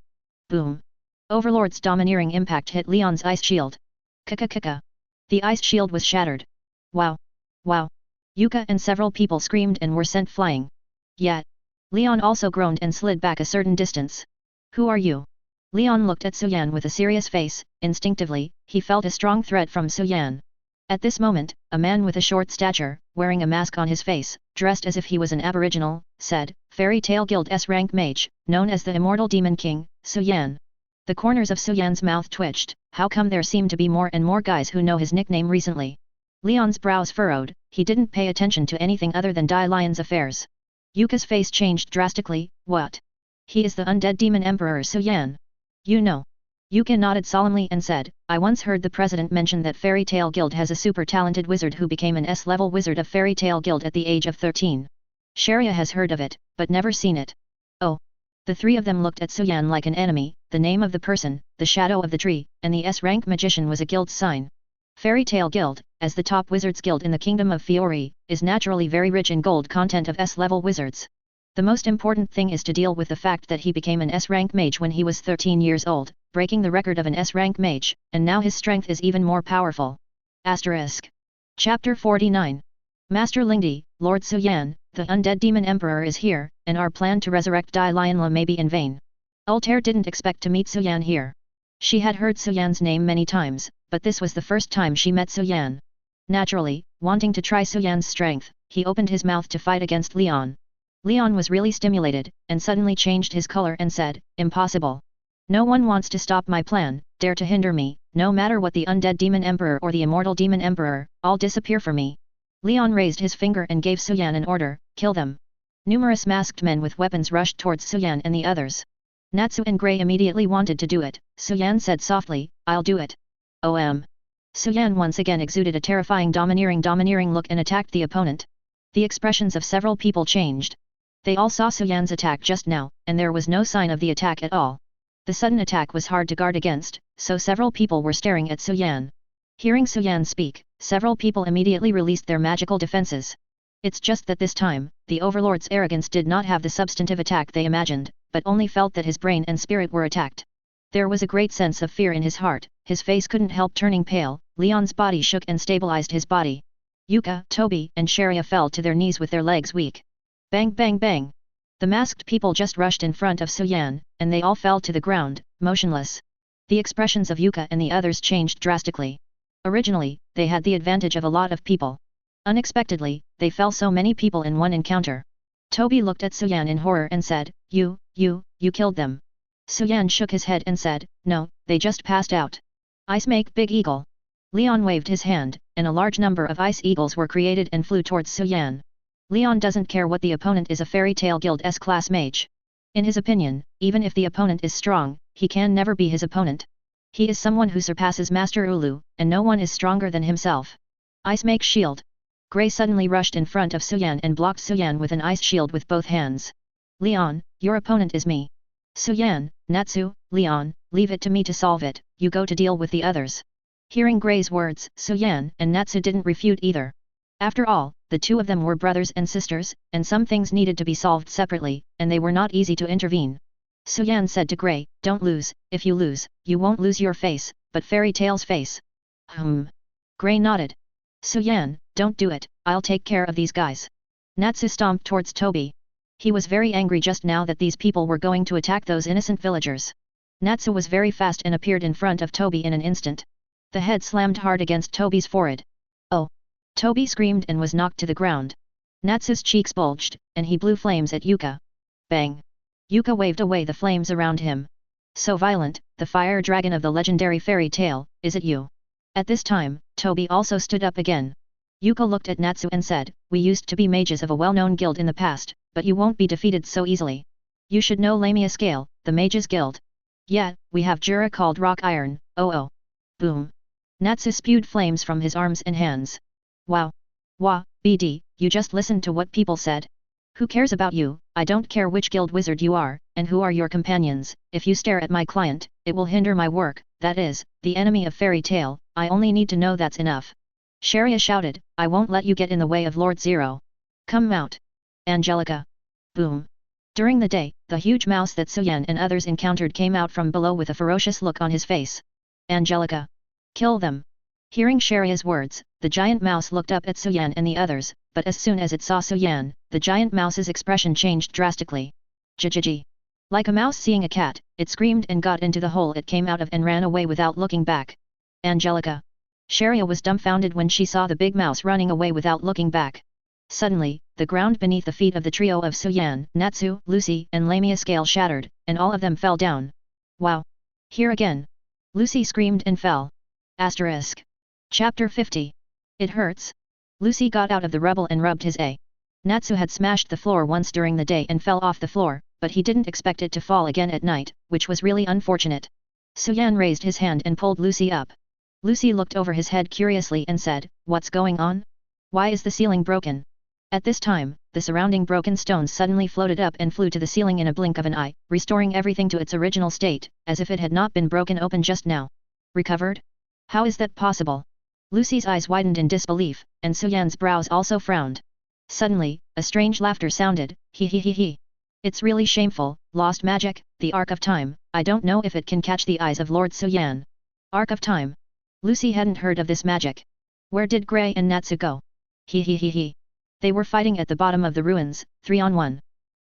Boom! Overlord's domineering impact hit Leon's ice shield. Kaka. The ice shield was shattered. Wow! Wow! Yuka and several people screamed and were sent flying. Yet! Leon also groaned and slid back a certain distance. Who are you? Leon looked at Suan with a serious face. Instinctively, he felt a strong threat from Suan. At this moment, a man with a short stature, wearing a mask on his face, dressed as if he was an aboriginal, said, "Fairy Tale Guild S-rank mage, known as the Immortal Demon King, Suan." The corners of Suan's mouth twitched. How come there seem to be more and more guys who know his nickname recently? Leon's brows furrowed. He didn't pay attention to anything other than Dai Lion's affairs. Yuka's face changed drastically. What? He is the undead demon emperor Suan. You know. Yuka nodded solemnly and said, "I once heard the president mention that Fairy Tale Guild has a super talented wizard who became an S-level wizard of Fairy Tale Guild at the age of 13. Sharia has heard of it, but never seen it." Oh. The three of them looked at Suan like an enemy. The name of the person, the shadow of the tree, and the S-rank magician was a guild sign. Fairy Tale Guild, as the top wizards guild in the kingdom of Fiori, is naturally very rich in gold content of S-level wizards. The most important thing is to deal with the fact that he became an S-rank mage when he was 13 years old, breaking the record of an S-rank mage, and now his strength is even more powerful. Asterisk. Chapter 49. Master Lingdi, Lord Suan, the undead demon emperor is here, and our plan to resurrect Dai Lionla may be in vain. Altair didn't expect to meet Suan here. She had heard Suan's name many times, but this was the first time she met Suan. Naturally, wanting to try Suan's strength, he opened his mouth to fight against Leon. Leon was really stimulated, and suddenly changed his color and said, "Impossible. No one wants to stop my plan, dare to hinder me, no matter what the undead demon emperor or the immortal demon emperor, all disappear for me." Leon raised his finger and gave Suan an order, "Kill them." Numerous masked men with weapons rushed towards Suan and the others. Natsu and Grey immediately wanted to do it. Suan said softly, "I'll do it." OM. Suan once again exuded a terrifying domineering look and attacked the opponent. The expressions of several people changed. They all saw Suan's attack just now, and there was no sign of the attack at all. The sudden attack was hard to guard against, so several people were staring at Suan. Hearing Suan speak, several people immediately released their magical defenses. It's just that this time, the Overlord's arrogance did not have the substantive attack they imagined, but only felt that his brain and spirit were attacked. There was a great sense of fear in his heart, his face couldn't help turning pale, Leon's body shook and stabilized his body. Yuka, Toby, and Sharia fell to their knees with their legs weak. Bang bang bang! The masked people just rushed in front of Suan, and they all fell to the ground, motionless. The expressions of Yuka and the others changed drastically. Originally, they had the advantage of a lot of people. Unexpectedly, they fell so many people in one encounter. Toby looked at Suan in horror and said, You killed them." Suan shook his head and said, "No, they just passed out." "Ice make big eagle." Leon waved his hand, and a large number of ice eagles were created and flew towards Suan. Leon doesn't care what the opponent is, a Fairy Tale Guild S-class mage. In his opinion, even if the opponent is strong, he can never be his opponent. He is someone who surpasses Master Ulu, and no one is stronger than himself. Ice make shield. Grey suddenly rushed in front of Suan and blocked Suan with an ice shield with both hands. "Leon, your opponent is me." "Suan, Natsu, Leon, leave it to me to solve it, you go to deal with the others." Hearing Grey's words, Suan and Natsu didn't refute either. After all, the two of them were brothers and sisters, and some things needed to be solved separately, and they were not easy to intervene. Suan said to Grey, "Don't lose, if you lose, you won't lose your face, but Fairy Tale's face." Grey nodded. "Suan, don't do it, I'll take care of these guys." Natsu stomped towards Toby. He was very angry just now that these people were going to attack those innocent villagers. Natsu was very fast and appeared in front of Toby in an instant. The head slammed hard against Toby's forehead. "Oh!" Toby screamed and was knocked to the ground. Natsu's cheeks bulged, and he blew flames at Yuka. Bang! Yuka waved away the flames around him. "So violent, the fire dragon of the legendary fairy tale, is it you?" At this time, Toby also stood up again. Yuka looked at Natsu and said, "We used to be mages of a well-known guild in the past, but you won't be defeated so easily. You should know Lamia Scale, the mages guild." "Yeah, we have Jura called Rock Iron, oh. Boom! Natsu spewed flames from his arms and hands. "Wow! Wah, BD, you just listened to what people said? Who cares about you? I don't care which guild wizard you are, and who are your companions. If you stare at my client, it will hinder my work, that is, the enemy of Fairy Tale, I only need to know that's enough." Sharia shouted, "I won't let you get in the way of Lord Zero. Come out. Angelica." Boom! During the day, the huge mouse that Suan and others encountered came out from below with a ferocious look on his face. "Angelica! Kill them!" Hearing Sharia's words, the giant mouse looked up at Suan and the others, but as soon as it saw Suan, the giant mouse's expression changed drastically. "Jijiji! Like a mouse seeing a cat, it screamed and got into the hole it came out of and ran away without looking back. Angelica. Sharia was dumbfounded when she saw the big mouse running away without looking back. Suddenly, the ground beneath the feet of the trio of Suan, Natsu, Lucy, and Lamia scale shattered, and all of them fell down. Wow! Here again! Lucy screamed and fell. Asterisk. Chapter 50. It hurts? Lucy got out of the rubble and rubbed his a. Natsu had smashed the floor once during the day and fell off the floor, but he didn't expect it to fall again at night, which was really unfortunate. Suan raised his hand and pulled Lucy up. Lucy looked over his head curiously and said, "What's going on? Why is the ceiling broken?" At this time, the surrounding broken stones suddenly floated up and flew to the ceiling in a blink of an eye, restoring everything to its original state, as if it had not been broken open just now. Recovered? How is that possible? Lucy's eyes widened in disbelief, and Suyan's brows also frowned. Suddenly, a strange laughter sounded, "He he he he. It's really shameful, lost magic, the Arc of Time, I don't know if it can catch the eyes of Lord Suyan." Arc of Time? Lucy hadn't heard of this magic. Where did Grey and Natsu go? He he he he. They were fighting at the bottom of the ruins, 3-on-1.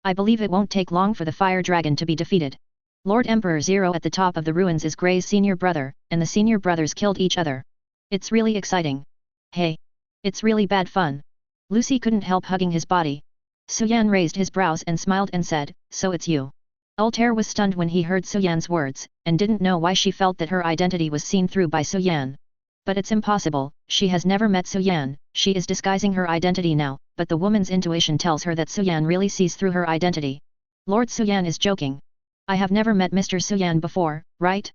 I believe it won't take long for the fire dragon to be defeated. Lord Emperor Zero at the top of the ruins is Grey's senior brother, and the senior brothers killed each other. It's really exciting. Hey! It's really bad fun. Lucy couldn't help hugging his body. Suyan raised his brows and smiled and said, "So it's you." Altair was stunned when he heard Suyan's words, and didn't know why she felt that her identity was seen through by Suyan. But it's impossible, she has never met Suyan, she is disguising her identity now, but the woman's intuition tells her that Suyan really sees through her identity. Lord Suyan is joking. I have never met Mr. Suyan before, right?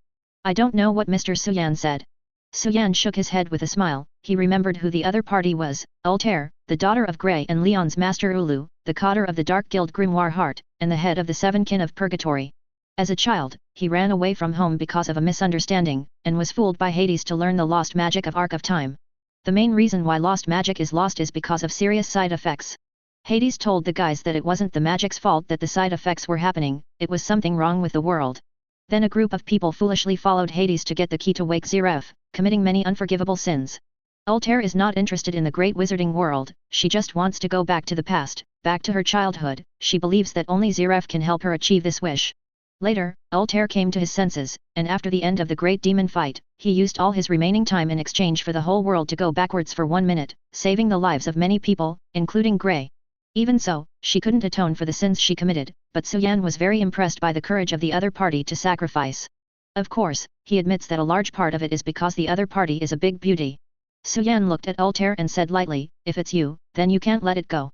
I don't know what Mr. Suyan said. Suyan shook his head with a smile, he remembered who the other party was, Altair, the daughter of Grey and Leon's master Ulu, the cotter of the Dark Guild Grimoire Heart, and the head of the Seven Kin of Purgatory. As a child, he ran away from home because of a misunderstanding, and was fooled by Hades to learn the lost magic of Arc of Time. The main reason why lost magic is lost is because of serious side effects. Hades told the guys that it wasn't the magic's fault that the side effects were happening, it was something wrong with the world. Then a group of people foolishly followed Hades to get the key to wake Zeref, committing many unforgivable sins. Altair is not interested in the great wizarding world, she just wants to go back to the past, back to her childhood, she believes that only Zeref can help her achieve this wish. Later, Altair came to his senses, and after the end of the great demon fight, he used all his remaining time in exchange for the whole world to go backwards for 1 minute, saving the lives of many people, including Grey. Even so, she couldn't atone for the sins she committed, but Suyan was very impressed by the courage of the other party to sacrifice. Of course, he admits that a large part of it is because the other party is a big beauty. Suyan looked at Altair and said lightly, "If it's you, then you can't let it go."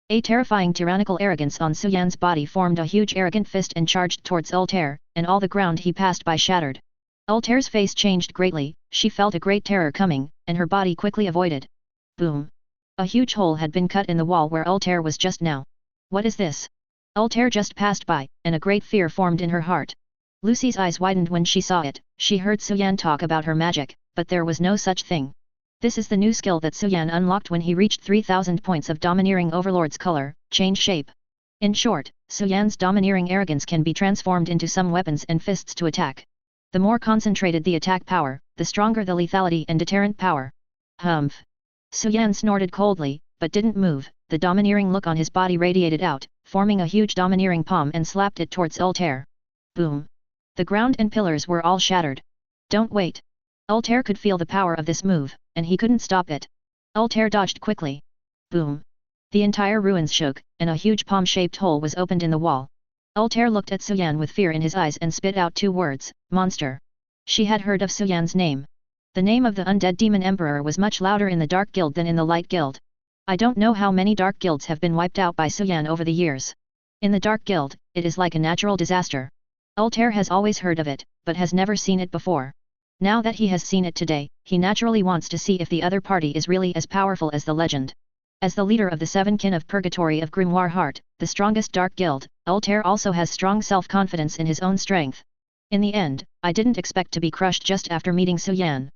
A terrifying tyrannical arrogance on Suyan's body formed a huge arrogant fist and charged towards Altair, and all the ground he passed by shattered. Altair's face changed greatly, she felt a great terror coming, and her body quickly avoided. Boom! A huge hole had been cut in the wall where Altair was just now. What is this? Altair just passed by, and a great fear formed in her heart. Lucy's eyes widened when she saw it, she heard Suyan talk about her magic, but there was no such thing. This is the new skill that Suyan unlocked when he reached 3000 points of Domineering Overlord's color, change shape. In short, Suyan's domineering arrogance can be transformed into some weapons and fists to attack. The more concentrated the attack power, the stronger the lethality and deterrent power. Humph! Suyan snorted coldly, but didn't move, the domineering look on his body radiated out, forming a huge domineering palm and slapped it towards Altair. Boom! The ground and pillars were all shattered. Don't wait! Altair could feel the power of this move, and he couldn't stop it. Altair dodged quickly. Boom! The entire ruins shook, and a huge palm-shaped hole was opened in the wall. Altair looked at Suyan with fear in his eyes and spit out 2 words, "Monster." She had heard of Suyan's name. The name of the undead demon emperor was much louder in the Dark Guild than in the Light Guild. I don't know how many Dark Guilds have been wiped out by Suyan over the years. In the Dark Guild, it is like a natural disaster. Altair has always heard of it, but has never seen it before. Now that he has seen it today, he naturally wants to see if the other party is really as powerful as the legend. As the leader of the Seven Kin of Purgatory of Grimoire Heart, the strongest Dark Guild, Altair also has strong self-confidence in his own strength. In the end, I didn't expect to be crushed just after meeting Suyan.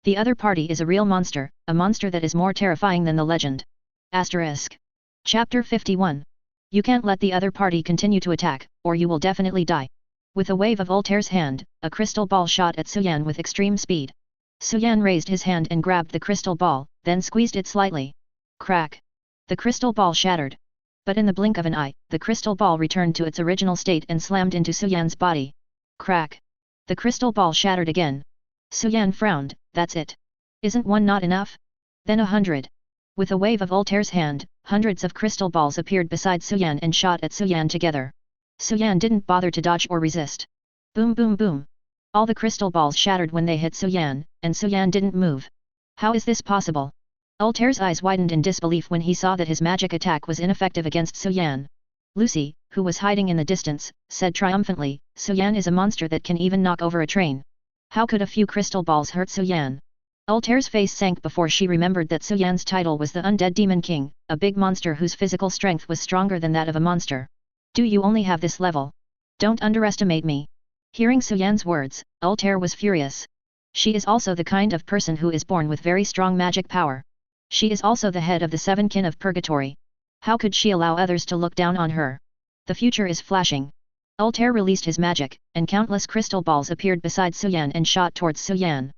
The other party is a real monster, a monster that is more terrifying than the legend. Asterisk. Chapter 51. You can't let the other party continue to attack, or you will definitely die. With a wave of Altair's hand, a crystal ball shot at Suyan with extreme speed. Suyan raised his hand and grabbed the crystal ball, then squeezed it slightly. Crack! The crystal ball shattered. But in the blink of an eye, the crystal ball returned to its original state and slammed into Suyan's body. Crack! The crystal ball shattered again. Suyan frowned, that's it. Isn't one not enough? Then 100. With a wave of Altair's hand, hundreds of crystal balls appeared beside Suyan and shot at Suyan together. Suyan didn't bother to dodge or resist. Boom boom boom. All the crystal balls shattered when they hit Suyan, and Suyan didn't move. How is this possible? Altair's eyes widened in disbelief when he saw that his magic attack was ineffective against Suyan. Lucy, who was hiding in the distance, said triumphantly, Suyan is a monster that can even knock over a train. How could a few crystal balls hurt Suyan? Altair's face sank before she remembered that Suyan's title was the Undead Demon King, a big monster whose physical strength was stronger than that of a monster. Do you only have this level? Don't underestimate me. Hearing Suyan's words, Altair was furious. She is also the kind of person who is born with very strong magic power. She is also the head of the 7 kin of Purgatory. How could she allow others to look down on her? The future is flashing. Altair released his magic, and countless crystal balls appeared beside Suyan and shot towards Suyan.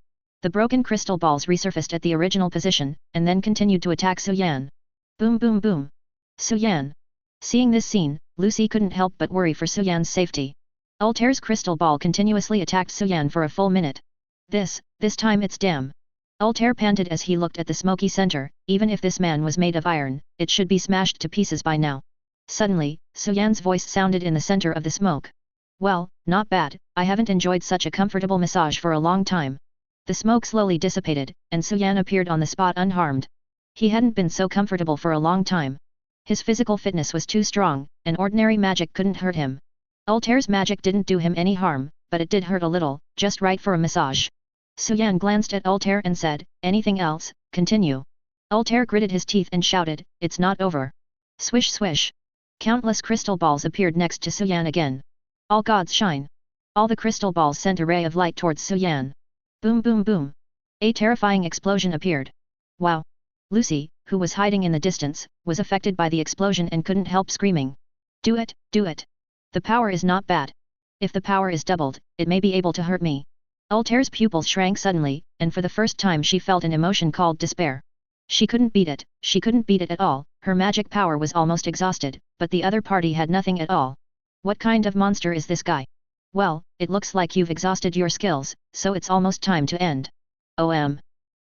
The broken crystal balls resurfaced at the original position, and then continued to attack Suyan. Boom boom boom. Suyan. Seeing this scene, Lucy couldn't help but worry for Suyan's safety. Altair's crystal ball continuously attacked Suyan for a full minute. This time it's damn. Altair panted as he looked at the smoky center, even if this man was made of iron, it should be smashed to pieces by now. Suddenly, Suyan's voice sounded in the center of the smoke. Well, not bad, I haven't enjoyed such a comfortable massage for a long time. The smoke slowly dissipated, and Suyan appeared on the spot unharmed. He hadn't been so comfortable for a long time. His physical fitness was too strong, and ordinary magic couldn't hurt him. Altair's magic didn't do him any harm, but it did hurt a little, just right for a massage. Suyan glanced at Altair and said, anything else, continue. Altair gritted his teeth and shouted, it's not over. Swish swish. Countless crystal balls appeared next to Suyan again. All gods shine. All the crystal balls sent a ray of light towards Suyan. Boom boom boom. A terrifying explosion appeared. Wow. Lucy, who was hiding in the distance, was affected by the explosion and couldn't help screaming. Do it, do it. The power is not bad. If the power is doubled, it may be able to hurt me. Altair's pupils shrank suddenly, and for the first time she felt an emotion called despair. She couldn't beat it at all, her magic power was almost exhausted, but the other party had nothing at all. What kind of monster is this guy? Well, it looks like you've exhausted your skills, so it's almost time to end.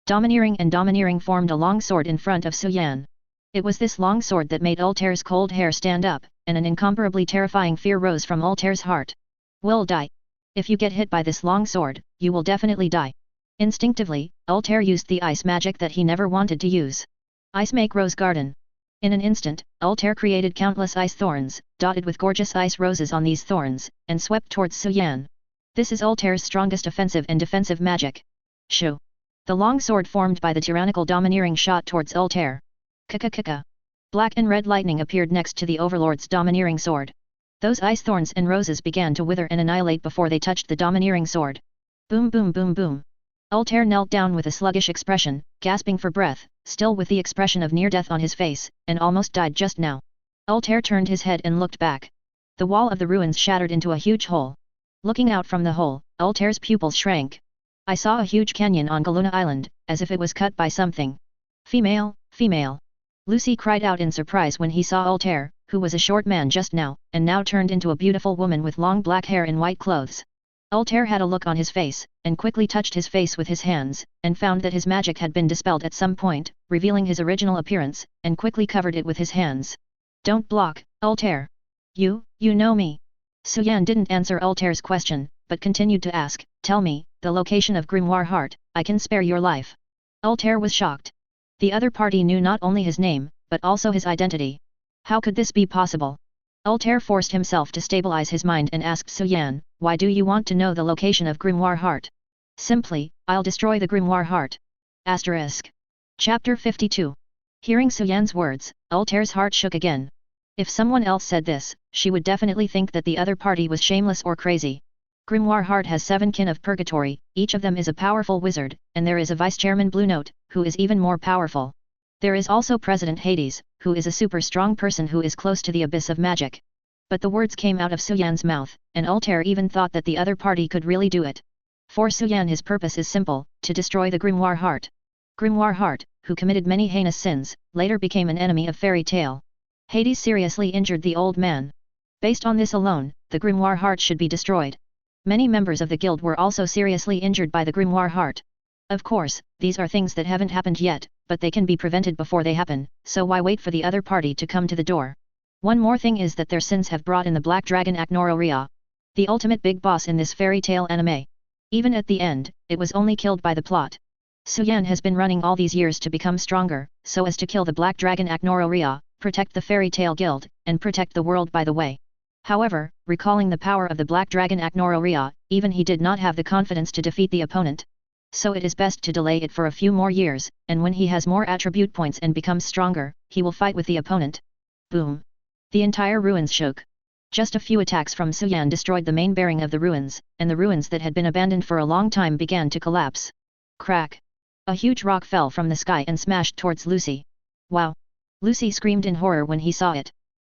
Domineering and Domineering formed a long sword in front of Suyan. It was this long sword that made Altair's cold hair stand up, and an incomparably terrifying fear rose from Altair's heart. Will die. If you get hit by this long sword, you will definitely die. Instinctively, Altair used the ice magic that he never wanted to use. Ice make rose garden. In an instant, Altair created countless ice thorns, dotted with gorgeous ice roses on these thorns, and swept towards Suyan. This is Altair's strongest offensive and defensive magic. Shoo! The long sword formed by the tyrannical Domineering shot towards Altair. Kaka. Black and red lightning appeared next to the Overlord's Domineering sword. Those ice thorns and roses began to wither and annihilate before they touched the Domineering sword. Boom boom boom boom. Altair knelt down with a sluggish expression, gasping for breath, still with the expression of near death on his face, and almost died just now. Altair turned his head and looked back. The wall of the ruins shattered into a huge hole. Looking out from the hole, Altair's pupils shrank. I saw a huge canyon on Galuna Island, as if it was cut by something. Female. Lucy cried out in surprise when he saw Altair, who was a short man just now, and now turned into a beautiful woman with long black hair and white clothes. Altair had a look on his face, and quickly touched his face with his hands, and found that his magic had been dispelled at some point, revealing his original appearance, and quickly covered it with his hands. Don't block, Altair. You know me. Suyan didn't answer Altair's question, but continued to ask, tell me, the location of Grimoire Heart, I can spare your life. Altair was shocked. The other party knew not only his name, but also his identity. How could this be possible? Altair forced himself to stabilize his mind and asked Suyan, why do you want to know the location of Grimoire Heart? Simply, I'll destroy the Grimoire Heart. Chapter 52. Hearing Suyan's words, Altair's heart shook again. If someone else said this, she would definitely think that the other party was shameless or crazy. Grimoire Heart has 7 kin of Purgatory, each of them is a powerful wizard, and there is a Vice-Chairman Blue Note, who is even more powerful. There is also President Hades, who is a super strong person who is close to the abyss of magic. But the words came out of Suyan's mouth, and Altair even thought that the other party could really do it. For Suyan his purpose is simple, to destroy the Grimoire Heart. Grimoire Heart, who committed many heinous sins, later became an enemy of Fairy Tail. Hades seriously injured the old man. Based on this alone, the grimoire heart should be destroyed. Many members of the guild were also seriously injured by the grimoire heart. Of course, these are things that haven't happened yet, but they can be prevented before they happen, so why wait for the other party to come to the door? One more thing is that their sins have brought in the Black Dragon Magnolia, the ultimate big boss in this fairy tale anime. Even at the end, it was only killed by the plot. Suan has been running all these years to become stronger, so as to kill the Black Dragon Magnolia, protect the fairy tale guild, and protect the world by the way. However, recalling the power of the Black Dragon Magnolia, even he did not have the confidence to defeat the opponent. So it is best to delay it for a few more years, and when he has more attribute points and becomes stronger, he will fight with the opponent. Boom! The entire ruins shook. Just a few attacks from Suan destroyed the main bearing of the ruins, and the ruins that had been abandoned for a long time began to collapse. Crack! A huge rock fell from the sky and smashed towards Lucy. Wow! Lucy screamed in horror when he saw it.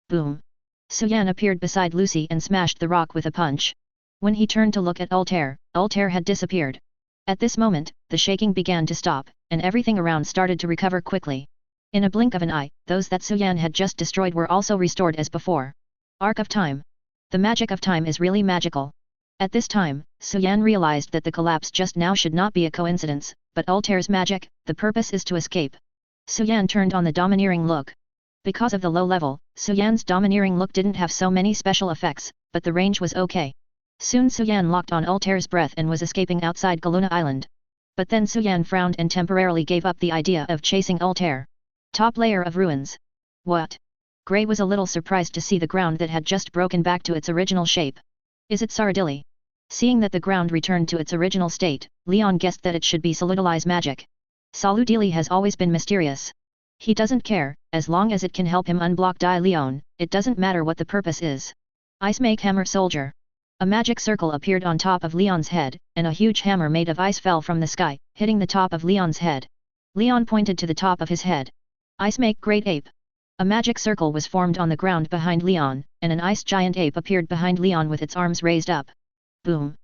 Boom! Suan appeared beside Lucy and smashed the rock with a punch. When he turned to look at Altair had disappeared. At this moment, the shaking began to stop, and everything around started to recover quickly. In a blink of an eye, those that Suan had just destroyed were also restored as before. Arc of Time. The magic of time is really magical. At this time, Suan realized that the collapse just now should not be a coincidence, but Altair's magic, the purpose is to escape. Suan turned on the domineering look. Because of the low level, Suan's domineering look didn't have so many special effects, but the range was okay. Soon Suan locked on Altair's breath and was escaping outside Galuna Island. But then Suan frowned and temporarily gave up the idea of chasing Altair. Top layer of ruins. What? Gray was a little surprised to see the ground that had just broken back to its original shape. Is it Saradili? Seeing that the ground returned to its original state, Leon guessed that it should be Saludili's magic. Saludili has always been mysterious. He doesn't care, as long as it can help him unblock Di Leon, it doesn't matter what the purpose is. Ice Make Hammer Soldier. A magic circle appeared on top of Leon's head, and a huge hammer made of ice fell from the sky, hitting the top of Leon's head. Leon pointed to the top of his head. Ice Make Great Ape. A magic circle was formed on the ground behind Leon, and an ice giant ape appeared behind Leon with its arms raised up. Boom!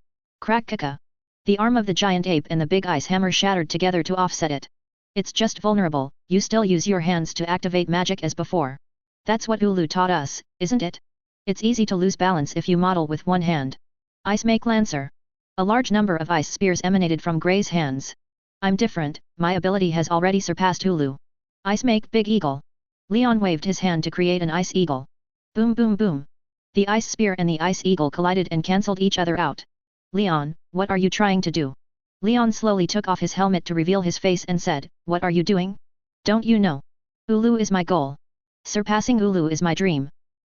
Crack kaka! The arm of the giant ape and the big ice hammer shattered together to offset it. It's just vulnerable, you still use your hands to activate magic as before. That's what Ulu taught us, isn't it? It's easy to lose balance if you model with one hand. Ice Make Lancer. A large number of ice spears emanated from Gray's hands. I'm different, my ability has already surpassed Ulu. Ice Make Big Eagle. Leon waved his hand to create an ice eagle. Boom boom boom. The ice spear and the ice eagle collided and cancelled each other out. Leon, what are you trying to do? Leon slowly took off his helmet to reveal his face and said, what are you doing? Don't you know? Ulu is my goal. Surpassing Ulu is my dream.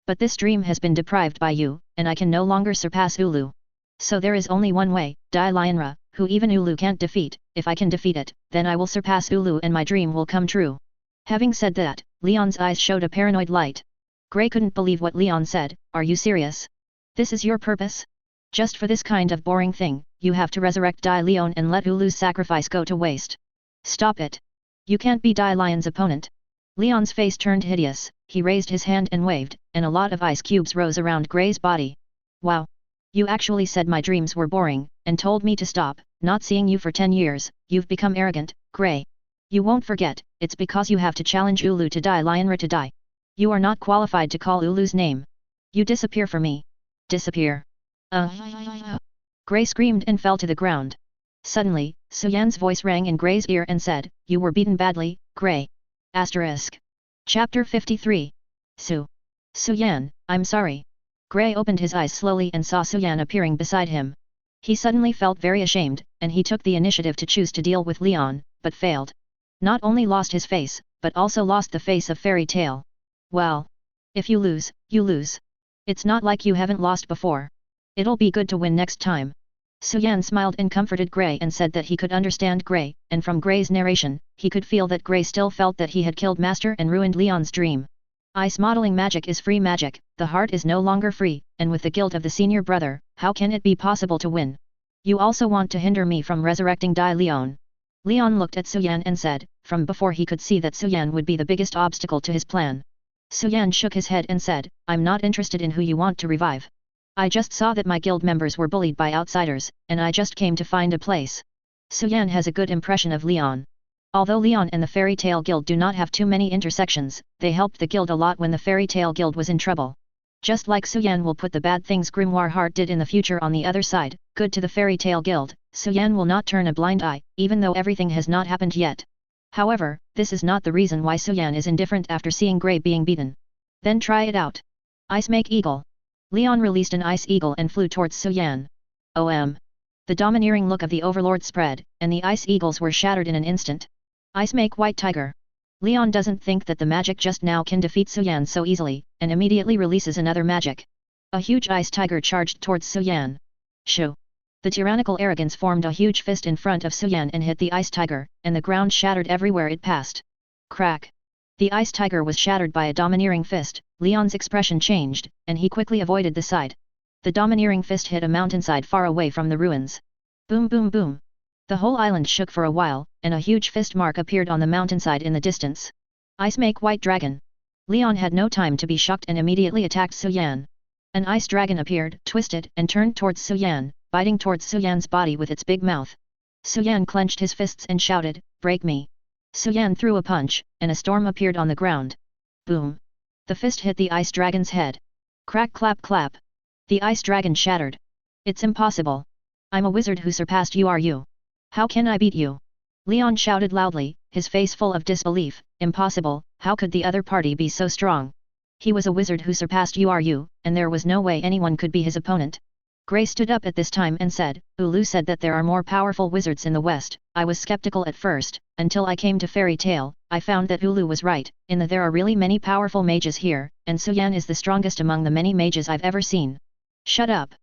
But this dream has been deprived by you, and I can no longer surpass Ulu. So there is only one way, Di Lionra, who even Ulu can't defeat. If I can defeat it, then I will surpass Ulu and my dream will come true. Having said that, Leon's eyes showed a paranoid light. Gray couldn't believe what Leon said, are you serious? This is your purpose? Just for this kind of boring thing, you have to resurrect Di Leon and let Ulu's sacrifice go to waste. Stop it. You can't be Di Lion's opponent. Leon's face turned hideous, he raised his hand and waved, and a lot of ice cubes rose around Gray's body. Wow! You actually said my dreams were boring, and told me to stop, not seeing you for 10 years, you've become arrogant, Gray. You won't forget, it's because you have to challenge Ulu to die Lionra to die. You are not qualified to call Ulu's name. You disappear for me. Disappear. Gray screamed and fell to the ground. Suddenly, Suyan's voice rang in Gray's ear and said, you were beaten badly, Gray. Asterisk. Chapter 53. Suyan, I'm sorry. Gray opened his eyes slowly and saw Suyan appearing beside him. He suddenly felt very ashamed, and he took the initiative to choose to deal with Leon, but failed. Not only lost his face, but also lost the face of Fairy Tale. Well. If you lose, you lose. It's not like you haven't lost before. It'll be good to win next time. Suyan smiled and comforted Gray and said that he could understand Gray, and from Gray's narration, he could feel that Gray still felt that he had killed Master and ruined Leon's dream. Ice modeling magic is free magic, the heart is no longer free, and with the guilt of the senior brother, how can it be possible to win? You also want to hinder me from resurrecting Di Leon. Leon looked at Suyan and said, from before he could see that Suyan would be the biggest obstacle to his plan. Suyan shook his head and said, I'm not interested in who you want to revive. I just saw that my guild members were bullied by outsiders, and I just came to find a place. Suyan has a good impression of Leon. Although Leon and the Fairy Tail Guild do not have too many intersections, they helped the guild a lot when the Fairy Tail Guild was in trouble. Just like Suan will put the bad things Grimoire Heart did in the future on the other side, good to the Fairy Tail Guild, Suan will not turn a blind eye, even though everything has not happened yet. However, this is not the reason why Suan is indifferent after seeing Grey being beaten. Then try it out. Ice Make Eagle. Leon released an Ice Eagle and flew towards Suan. The domineering look of the Overlord spread, and the Ice Eagles were shattered in an instant. Ice Make White Tiger. Leon doesn't think that the magic just now can defeat Suan so easily, and immediately releases another magic. A huge Ice Tiger charged towards Suan. Shoo! The tyrannical arrogance formed a huge fist in front of Suan and hit the Ice Tiger, and the ground shattered everywhere it passed. Crack! The Ice Tiger was shattered by a domineering fist. Leon's expression changed, and he quickly avoided the side. The domineering fist hit a mountainside far away from the ruins. Boom boom boom! The whole island shook for a while, and a huge fist mark appeared on the mountainside in the distance. Ice Make White Dragon. Leon had no time to be shocked and immediately attacked Suan. An ice dragon appeared, twisted, and turned towards Suan, biting towards Suan's body with its big mouth. Suan clenched his fists and shouted, "Break me!" Suan threw a punch, and a storm appeared on the ground. Boom! The fist hit the ice dragon's head. Crack clap clap! The ice dragon shattered. "It's impossible! I'm a wizard who surpassed you. How can I beat you?" Leon shouted loudly, his face full of disbelief. Impossible, how could the other party be so strong? He was a wizard who surpassed you, and there was no way anyone could be his opponent. Grey stood up at this time and said, "Ulu said that there are more powerful wizards in the West. I was skeptical at first, until I came to Fairy Tail. I found that Ulu was right, in that there are really many powerful mages here, and Suan is the strongest among the many mages I've ever seen." "Shut up!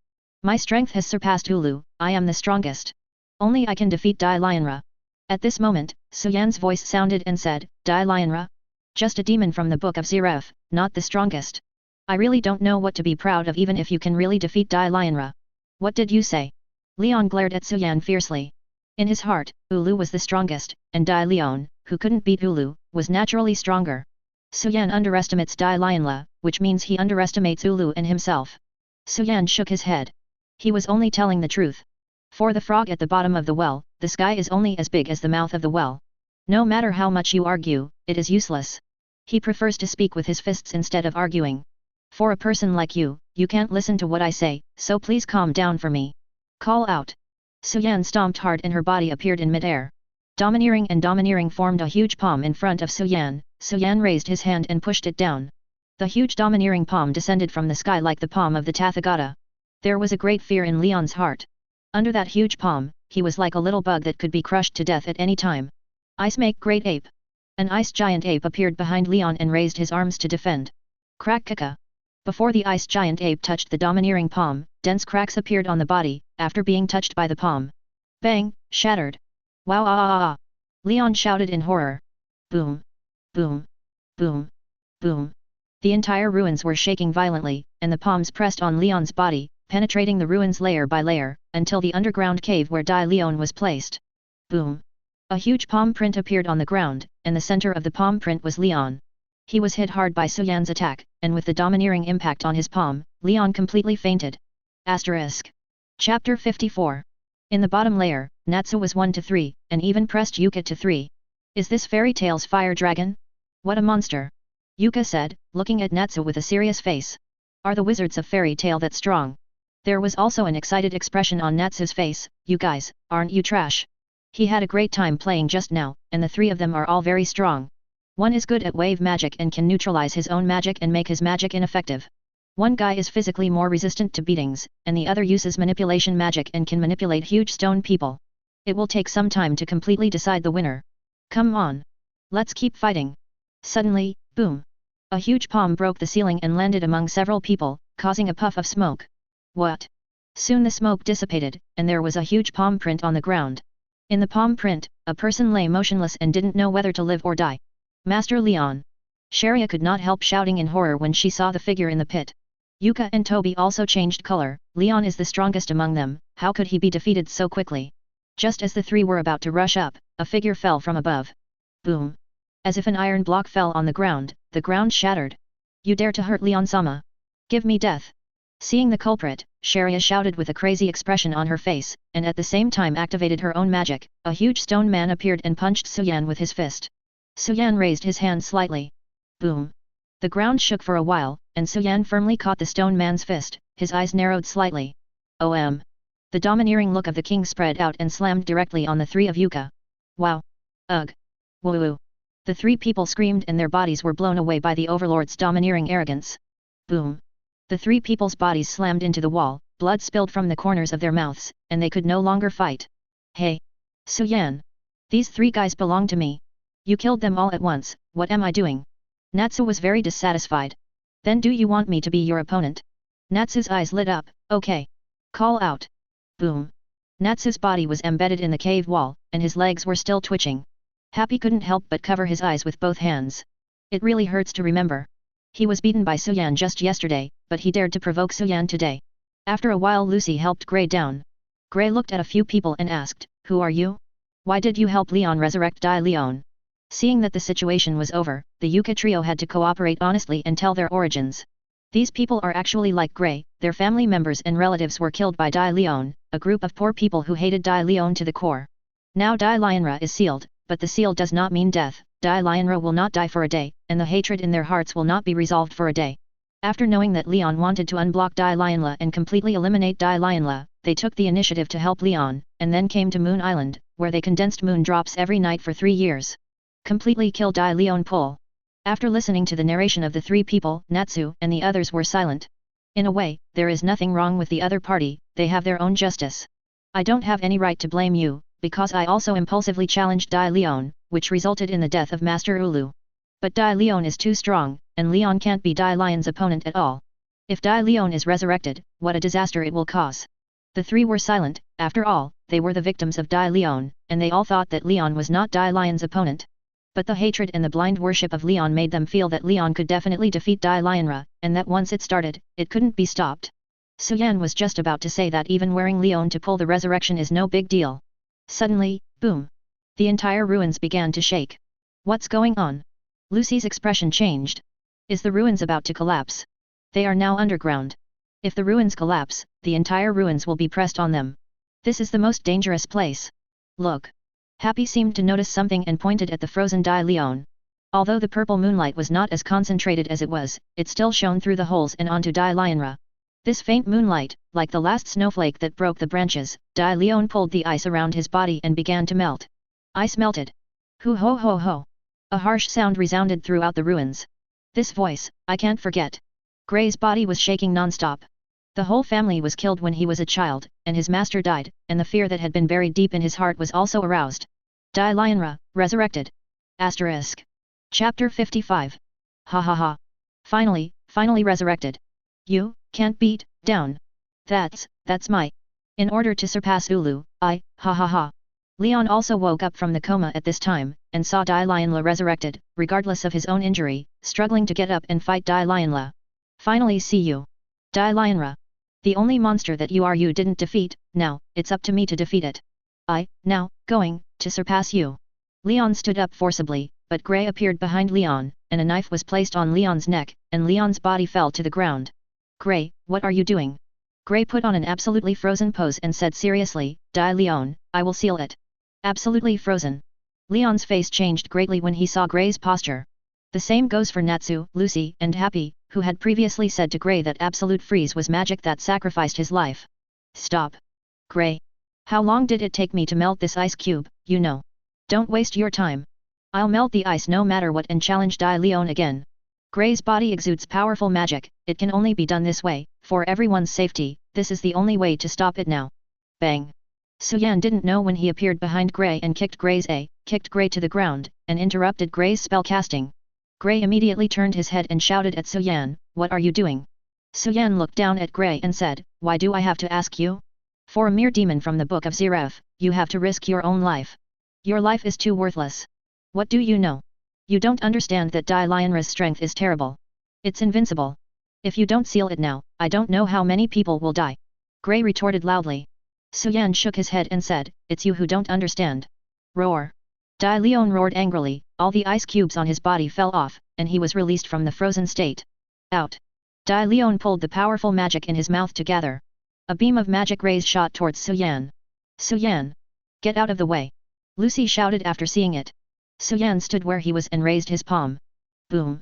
My strength has surpassed Ulu, I am the strongest. Only I can defeat Dai Lionra." At this moment, Suan's voice sounded and said, "Dai Lionra? Just a demon from the Book of Zeref, not the strongest. I really don't know what to be proud of even if you can really defeat Dai Lionra." "What did you say?" Leon glared at Suan fiercely. In his heart, Ulu was the strongest, and Dai Leon, who couldn't beat Ulu, was naturally stronger. Suan underestimates Dai Lionla, which means he underestimates Ulu and himself. Suan shook his head. He was only telling the truth. For the frog at the bottom of the well, the sky is only as big as the mouth of the well. No matter how much you argue, it is useless. He prefers to speak with his fists instead of arguing. "For a person like you, you can't listen to what I say, so please calm down for me. Call out." Suan stomped hard and her body appeared in midair. Domineering and Domineering formed a huge palm in front of Suan. Suan raised his hand and pushed it down. The huge Domineering palm descended from the sky like the palm of the Tathagata. There was a great fear in Leon's heart. Under that huge palm, he was like a little bug that could be crushed to death at any time. "Ice Make Great Ape." An ice giant ape appeared behind Leon and raised his arms to defend. Crack kaka. Before the ice giant ape touched the domineering palm, dense cracks appeared on the body, after being touched by the palm. Bang, shattered. Wow ah ah ah. Leon shouted in horror. Boom. Boom. Boom. Boom. The entire ruins were shaking violently, and the palms pressed on Leon's body, penetrating the ruins layer by layer, until the underground cave where Dai Leon was placed. Boom. A huge palm print appeared on the ground, and the center of the palm print was Leon. He was hit hard by Suan's attack, and with the domineering impact on his palm, Leon completely fainted. Asterisk. Chapter 54. In the bottom layer, Natsu was 1-3, and even pressed Yuka to 3. "Is this Fairy Tail's fire dragon? What a monster!" Yuka said, looking at Natsu with a serious face. "Are the wizards of Fairy Tail that strong?" There was also an excited expression on Natsu's face. "You guys, aren't you trash? He had a great time playing just now, and the three of them are all very strong. One is good at wave magic and can neutralize his own magic and make his magic ineffective. One guy is physically more resistant to beatings, and the other uses manipulation magic and can manipulate huge stone people. It will take some time to completely decide the winner. Come on. Let's keep fighting." Suddenly, boom. A huge palm broke the ceiling and landed among several people, causing a puff of smoke. What? Soon the smoke dissipated, and there was a huge palm print on the ground. In the palm print, a person lay motionless and didn't know whether to live or die. Master Leon. Sharia could not help shouting in horror when she saw the figure in the pit. Yuka and Toby also changed color. Leon is the strongest among them, how could he be defeated so quickly? Just as the three were about to rush up, a figure fell from above. Boom. As if an iron block fell on the ground shattered. "You dare to hurt Leon-sama? Give me death." Seeing the culprit, Sharia shouted with a crazy expression on her face, and at the same time activated her own magic. A huge stone man appeared and punched Suan with his fist. Suan raised his hand slightly. Boom! The ground shook for a while, and Suan firmly caught the stone man's fist. His eyes narrowed slightly. OM! The domineering look of the king spread out and slammed directly on the three of Yuka. Wow! Ugh! Woo-woo! The three people screamed and their bodies were blown away by the overlord's domineering arrogance. Boom! The three people's bodies slammed into the wall, blood spilled from the corners of their mouths, and they could no longer fight. Hey! Suan! These three guys belong to me. You killed them all at once, what am I doing? Natsu was very dissatisfied. Then do you want me to be your opponent? Natsu's eyes lit up. Okay. Call out. Boom! Natsu's body was embedded in the cave wall, and his legs were still twitching. Happy couldn't help but cover his eyes with both hands. It really hurts to remember. He was beaten by Suan just yesterday, but he dared to provoke Suan today. After a while Lucy helped Grey down. Grey looked at a few people and asked, "Who are you? Why did you help Leon resurrect Di Leon?" Seeing that the situation was over, the Yuka trio had to cooperate honestly and tell their origins. These people are actually like Grey, their family members and relatives were killed by Di Leon, a group of poor people who hated Di Leon to the core. Now Di Lionra is sealed, but the seal does not mean death. Di Lionra will not die for a day, and the hatred in their hearts will not be resolved for a day. After knowing that Leon wanted to unblock Di Lionla and completely eliminate Di Lionla, they took the initiative to help Leon, and then came to Moon Island, where they condensed moon drops every night for 3 years. Completely kill Di Leon Pol. After listening to the narration of the three people, Natsu and the others were silent. In a way, there is nothing wrong with the other party, they have their own justice. I don't have any right to blame you, because I also impulsively challenged Di Leon, which resulted in the death of Master Ulu. But Di Leon is too strong, and Leon can't be Di Lion's opponent at all. If Di Leon is resurrected, what a disaster it will cause. The three were silent. After all, they were the victims of Di Leon, and they all thought that Leon was not Di Lion's opponent. But the hatred and the blind worship of Leon made them feel that Leon could definitely defeat Di Lionra, and that once it started, it couldn't be stopped. Suan was just about to say that even wearing Leon to pull the resurrection is no big deal. Suddenly, boom! The entire ruins began to shake. What's going on? Lucy's expression changed. Is the ruins about to collapse? They are now underground. If the ruins collapse, the entire ruins will be pressed on them. This is the most dangerous place. Look! Happy seemed to notice something and pointed at the frozen Di Leon. Although the purple moonlight was not as concentrated as it was, it still shone through the holes and onto Di Lionra. This faint moonlight, like the last snowflake that broke the branches, Di Leon pulled the ice around his body and began to melt. Ice melted. Hoo ho ho ho! A harsh sound resounded throughout the ruins. This voice, I can't forget. Grey's body was shaking non-stop. The whole family was killed when he was a child, and his master died, and the fear that had been buried deep in his heart was also aroused. Di Lionra, resurrected. Asterisk. Chapter 55. Ha ha ha. Finally resurrected. You can't beat down. That's my. In order to surpass Ulu, ha ha ha. Leon also woke up from the coma at this time, and saw Di Lionla resurrected, regardless of his own injury, struggling to get up and fight Di Lionla. Finally see you. Di Lionra. The only monster that you didn't defeat, now, it's up to me to defeat it. Now, going, to surpass you. Leon stood up forcibly, but Grey appeared behind Leon, and a knife was placed on Leon's neck, and Leon's body fell to the ground. Grey, what are you doing? Grey put on an absolutely frozen pose and said seriously, Di Leon, I will seal it. Absolutely frozen. Leon's face changed greatly when he saw Grey's posture. The same goes for Natsu, Lucy, and Happy, who had previously said to Grey that absolute freeze was magic that sacrificed his life. Stop. Grey. How long did it take me to melt this ice cube, you know? Don't waste your time. I'll melt the ice no matter what and challenge Di Leon again. Grey's body exudes powerful magic, it can only be done this way, for everyone's safety, this is the only way to stop it now. Bang. Suan didn't know when he appeared behind Grey and kicked Grey to the ground, and interrupted Grey's spell casting. Grey immediately turned his head and shouted at Suan, what are you doing? Suan looked down at Grey and said, why do I have to ask you? For a mere demon from the Book of Zeref, you have to risk your own life. Your life is too worthless. What do you know? You don't understand that Di Lionra's strength is terrible. It's invincible. If you don't seal it now, I don't know how many people will die. Grey retorted loudly. Suan shook his head and said, it's you who don't understand. Roar. Di Leon roared angrily, all the ice cubes on his body fell off, and he was released from the frozen state. Out. Di Leon pulled the powerful magic in his mouth to gather. A beam of magic rays shot towards Suan. Suan! Get out of the way! Lucy shouted after seeing it. Suan stood where he was and raised his palm. Boom!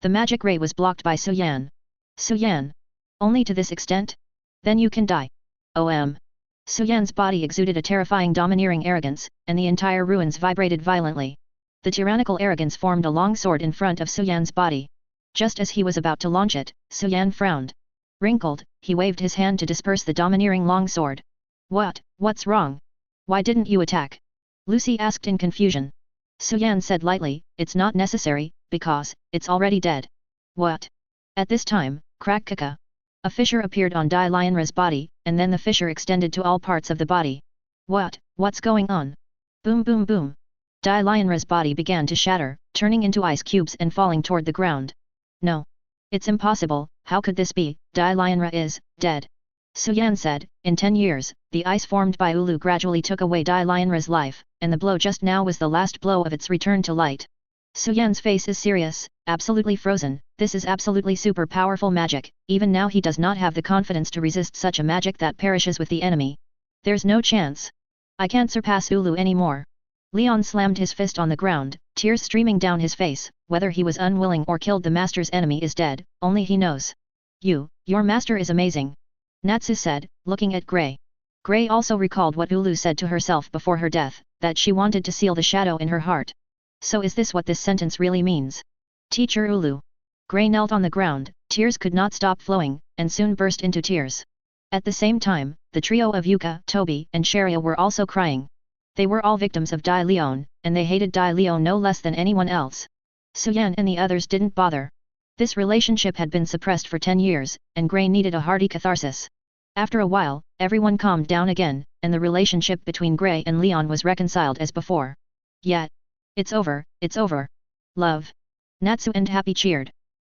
The magic ray was blocked by Suan. Suan! Only to this extent? Then you can die. Suyan's body exuded a terrifying domineering arrogance, and the entire ruins vibrated violently. The tyrannical arrogance formed a long sword in front of Suyan's body. Just as he was about to launch it, Suan frowned. Wrinkled, he waved his hand to disperse the domineering long sword. What's wrong? Why didn't you attack? Lucy asked in confusion. Suan said lightly, it's not necessary, because, it's already dead. What? At this time, crack kaka. A fissure appeared on Dai Lionra's body, and then the fissure extended to all parts of the body. What's going on? Boom boom boom. Dai Lionra's body began to shatter, turning into ice cubes and falling toward the ground. No. It's impossible, how could this be? Dai Lionra is dead. Suan said, in 10 years, the ice formed by Ulu gradually took away Dai Lionra's life, and the blow just now was the last blow of its return to light. Suyan's face is serious, absolutely frozen. This is absolutely super powerful magic, even now he does not have the confidence to resist such a magic that perishes with the enemy. There's no chance. I can't surpass Ulu anymore. Leon slammed his fist on the ground, tears streaming down his face. Whether he was unwilling or killed the master's enemy is dead, only he knows. Your master is amazing. Natsu said, looking at Grey. Grey also recalled what Ulu said to herself before her death, that she wanted to seal the shadow in her heart. So is this what this sentence really means? Teacher Ulu. Grey knelt on the ground, tears could not stop flowing, and soon burst into tears. At the same time, the trio of Yuka, Toby, and Sharia were also crying. They were all victims of Dai Leon, and they hated Dai Leon no less than anyone else. Suyan and the others didn't bother. This relationship had been suppressed for 10 years, and Grey needed a hearty catharsis. After a while, everyone calmed down again, and the relationship between Grey and Leon was reconciled as before. Yet. It's over. Love. Natsu and Happy cheered.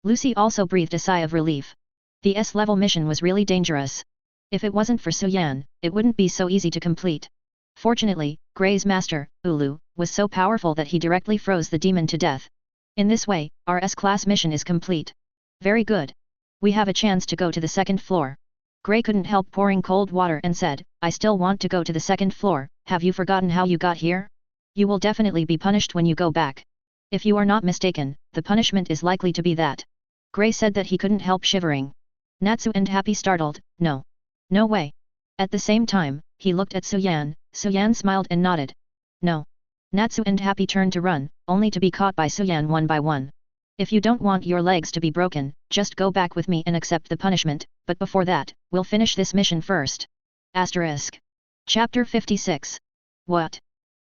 Lucy also breathed a sigh of relief. The S-level mission was really dangerous. If it wasn't for Suyan, it wouldn't be so easy to complete. Fortunately, Grey's master, Ulu, was so powerful that he directly froze the demon to death. In this way, our S-class mission is complete. Very good. We have a chance to go to the second floor. Grey couldn't help pouring cold water and said, I still want to go to the second floor. Have you forgotten how you got here? You will definitely be punished when you go back. If you are not mistaken, the punishment is likely to be that. Grey said that he couldn't help shivering. Natsu and Happy startled, no. No way. At the same time, he looked at Suyan. Suyan smiled and nodded. No. Natsu and Happy turned to run, only to be caught by Suyan one by one. If you don't want your legs to be broken, just go back with me and accept the punishment, but before that, we'll finish this mission first. Asterisk. Chapter 56. What?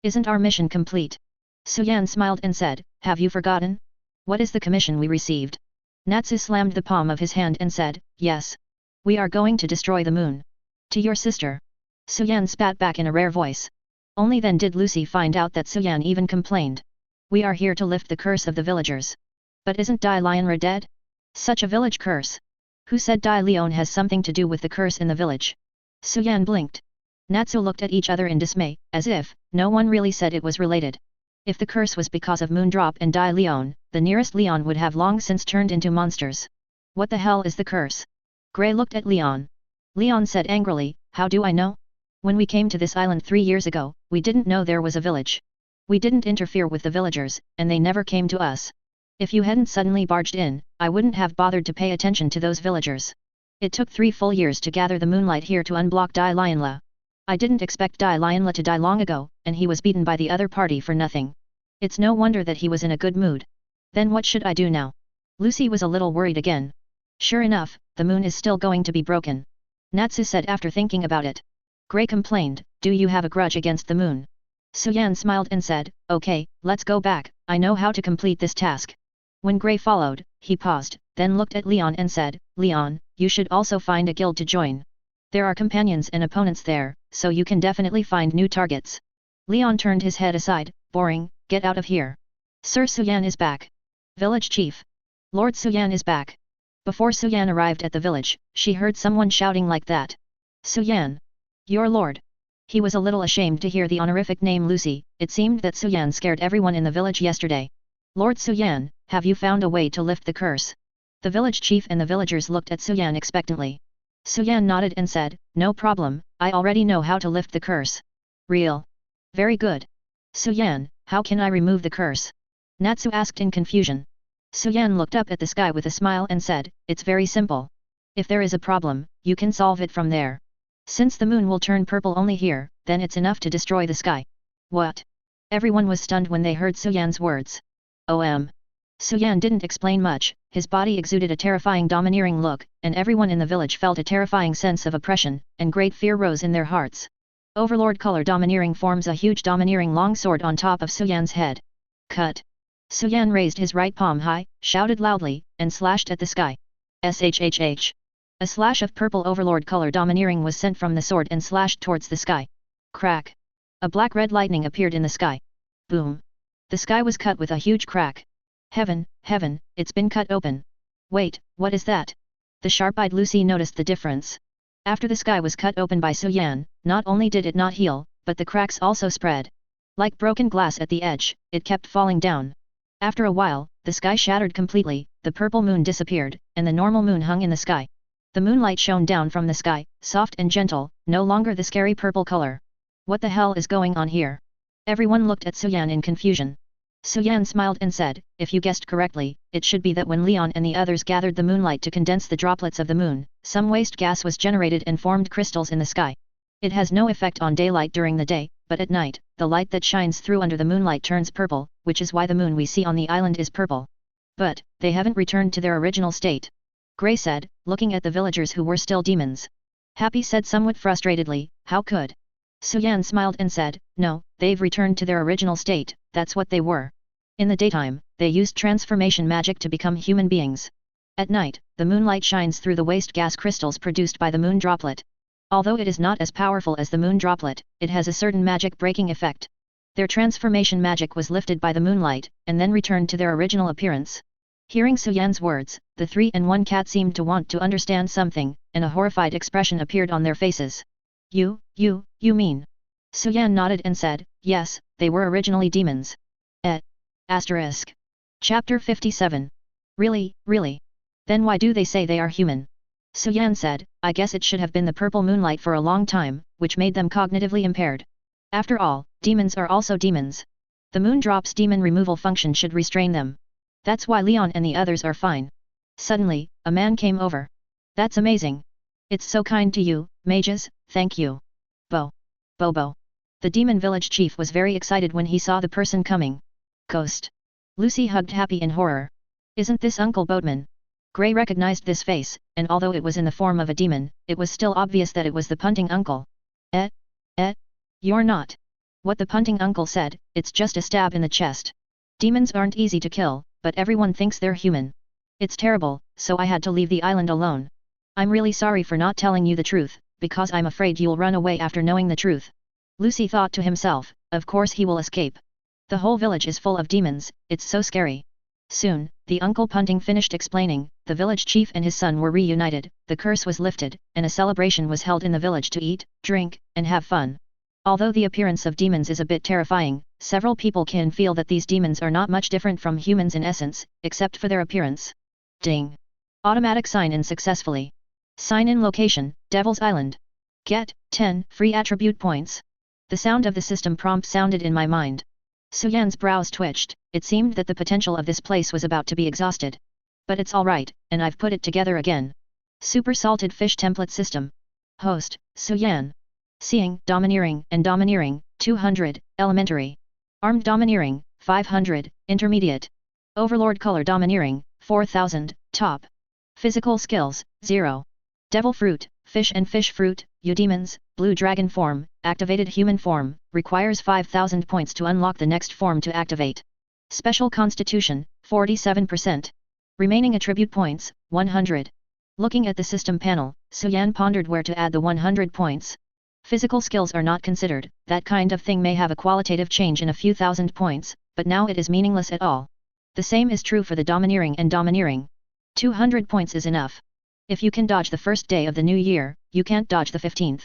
Isn't our mission complete? Suyan smiled and said, have you forgotten? What is the commission we received? Natsu slammed the palm of his hand and said, yes. We are going to destroy the moon. To your sister. Suyan spat back in a rare voice. Only then did Lucy find out that Suyan even complained. We are here to lift the curse of the villagers. But isn't Dai Lionra dead? Such a village curse. Who said Dai Leon has something to do with the curse in the village? Suyan blinked. Natsu looked at each other in dismay, as if, no one really said it was related. If the curse was because of Moondrop and Dai Leon, the nearest Leon would have long since turned into monsters. What the hell is the curse? Grey looked at Leon. Leon said angrily, how do I know? When we came to this island 3 years ago, we didn't know there was a village. We didn't interfere with the villagers, and they never came to us. If you hadn't suddenly barged in, I wouldn't have bothered to pay attention to those villagers. It took 3 full years to gather the moonlight here to unblock Dai Lionla. I didn't expect Dai Lionla to die long ago, and he was beaten by the other party for nothing. It's no wonder that he was in a good mood. Then what should I do now? Lucy was a little worried again. Sure enough, the moon is still going to be broken. Natsu said after thinking about it. Grey complained, do you have a grudge against the moon? Suyan smiled and said, okay, let's go back, I know how to complete this task. When Grey followed, he paused, then looked at Leon and said, Leon, you should also find a guild to join. There are companions and opponents there, so you can definitely find new targets. Leon turned his head aside, boring, get out of here. Sir Suyan is back. Village Chief. Lord Suyan is back. Before Suyan arrived at the village, she heard someone shouting like that. Suyan. Your lord. He was a little ashamed to hear the honorific name Lucy. It seemed that Suyan scared everyone in the village yesterday. Lord Suyan, have you found a way to lift the curse? The village chief and the villagers looked at Suyan expectantly. Suan nodded and said, no problem, I already know how to lift the curse. Real. Very good. Suan, how can I remove the curse? Natsu asked in confusion. Suan looked up at the sky with a smile and said, it's very simple. If there is a problem, you can solve it from there. Since the moon will turn purple only here, then it's enough to destroy the sky. What? Everyone was stunned when they heard Suyan's words. Suan didn't explain much, his body exuded a terrifying domineering look, and everyone in the village felt a terrifying sense of oppression, and great fear rose in their hearts. Overlord color domineering forms a huge domineering longsword on top of Suyan's head. Cut! Suan raised his right palm high, shouted loudly, and slashed at the sky. Shhh! A slash of purple overlord color domineering was sent from the sword and slashed towards the sky. Crack! A black-red lightning appeared in the sky. Boom! The sky was cut with a huge crack. Heaven, heaven, it's been cut open. Wait, what is that? The sharp-eyed Lucy noticed the difference. After the sky was cut open by Suan, not only did it not heal, but the cracks also spread. Like broken glass at the edge, it kept falling down. After a while, the sky shattered completely, the purple moon disappeared, and the normal moon hung in the sky. The moonlight shone down from the sky, soft and gentle, no longer the scary purple color. What the hell is going on here? Everyone looked at Suan in confusion. Suan smiled and said, if you guessed correctly, it should be that when Leon and the others gathered the moonlight to condense the droplets of the moon, some waste gas was generated and formed crystals in the sky. It has no effect on daylight during the day, but at night, the light that shines through under the moonlight turns purple, which is why the moon we see on the island is purple. But, they haven't returned to their original state. Gray said, looking at the villagers who were still demons. Happy said somewhat frustratedly, how could? Suan smiled and said, no, they've returned to their original state, that's what they were. In the daytime, they used transformation magic to become human beings. At night, the moonlight shines through the waste gas crystals produced by the moon droplet. Although it is not as powerful as the moon droplet, it has a certain magic breaking effect. Their transformation magic was lifted by the moonlight, and then returned to their original appearance. Hearing Suyan's words, the 3 and 1 cat seemed to want to understand something, and a horrified expression appeared on their faces. You mean? Suan nodded and said, yes, they were originally demons. Asterisk. Chapter 57. Really? Then why do they say they are human? Suan said, I guess it should have been the purple moonlight for a long time, which made them cognitively impaired. After all, demons are also demons. The moon drop's demon removal function should restrain them. That's why Leon and the others are fine. Suddenly, a man came over. That's amazing. It's so kind to you, mages, thank you. Bobo. The demon village chief was very excited when he saw the person coming. Ghost. Lucy hugged Happy in horror. Isn't this Uncle Boatman? Gray recognized this face, and although it was in the form of a demon, it was still obvious that it was the punting uncle. You're not. What the punting uncle said, it's just a stab in the chest. Demons aren't easy to kill, but everyone thinks they're human. It's terrible, so I had to leave the island alone. I'm really sorry for not telling you the truth, because I'm afraid you'll run away after knowing the truth. Lucy thought to himself, of course he will escape. The whole village is full of demons, it's so scary. Soon, the uncle punting finished explaining, the village chief and his son were reunited, the curse was lifted, and a celebration was held in the village to eat, drink, and have fun. Although the appearance of demons is a bit terrifying, several people can feel that these demons are not much different from humans in essence, except for their appearance. Ding! Automatic sign-in successfully. Sign-in location, Devil's Island. Get 10 free attribute points. The sound of the system prompt sounded in my mind. Suyan's brows twitched, it seemed that the potential of this place was about to be exhausted. But it's alright, and I've put it together again. Super Salted Fish Template System. Host, Suyan. Seeing, Domineering, and Domineering, 200, Elementary. Armed Domineering, 500, Intermediate. Overlord Color Domineering, 4000, Top. Physical Skills, 0. Devil Fruit, Fish and Fish Fruit, Eudemons, Blue Dragon Form, Activated Human Form, requires 5000 points to unlock the next form to activate. Special Constitution, 47%. Remaining attribute points, 100. Looking at the system panel, Suyan pondered where to add the 100 points. Physical skills are not considered, that kind of thing may have a qualitative change in a few thousand points, but now it is meaningless at all. The same is true for the Domineering and Domineering. 200 points is enough. If you can dodge the first day of the new year, you can't dodge the 15th.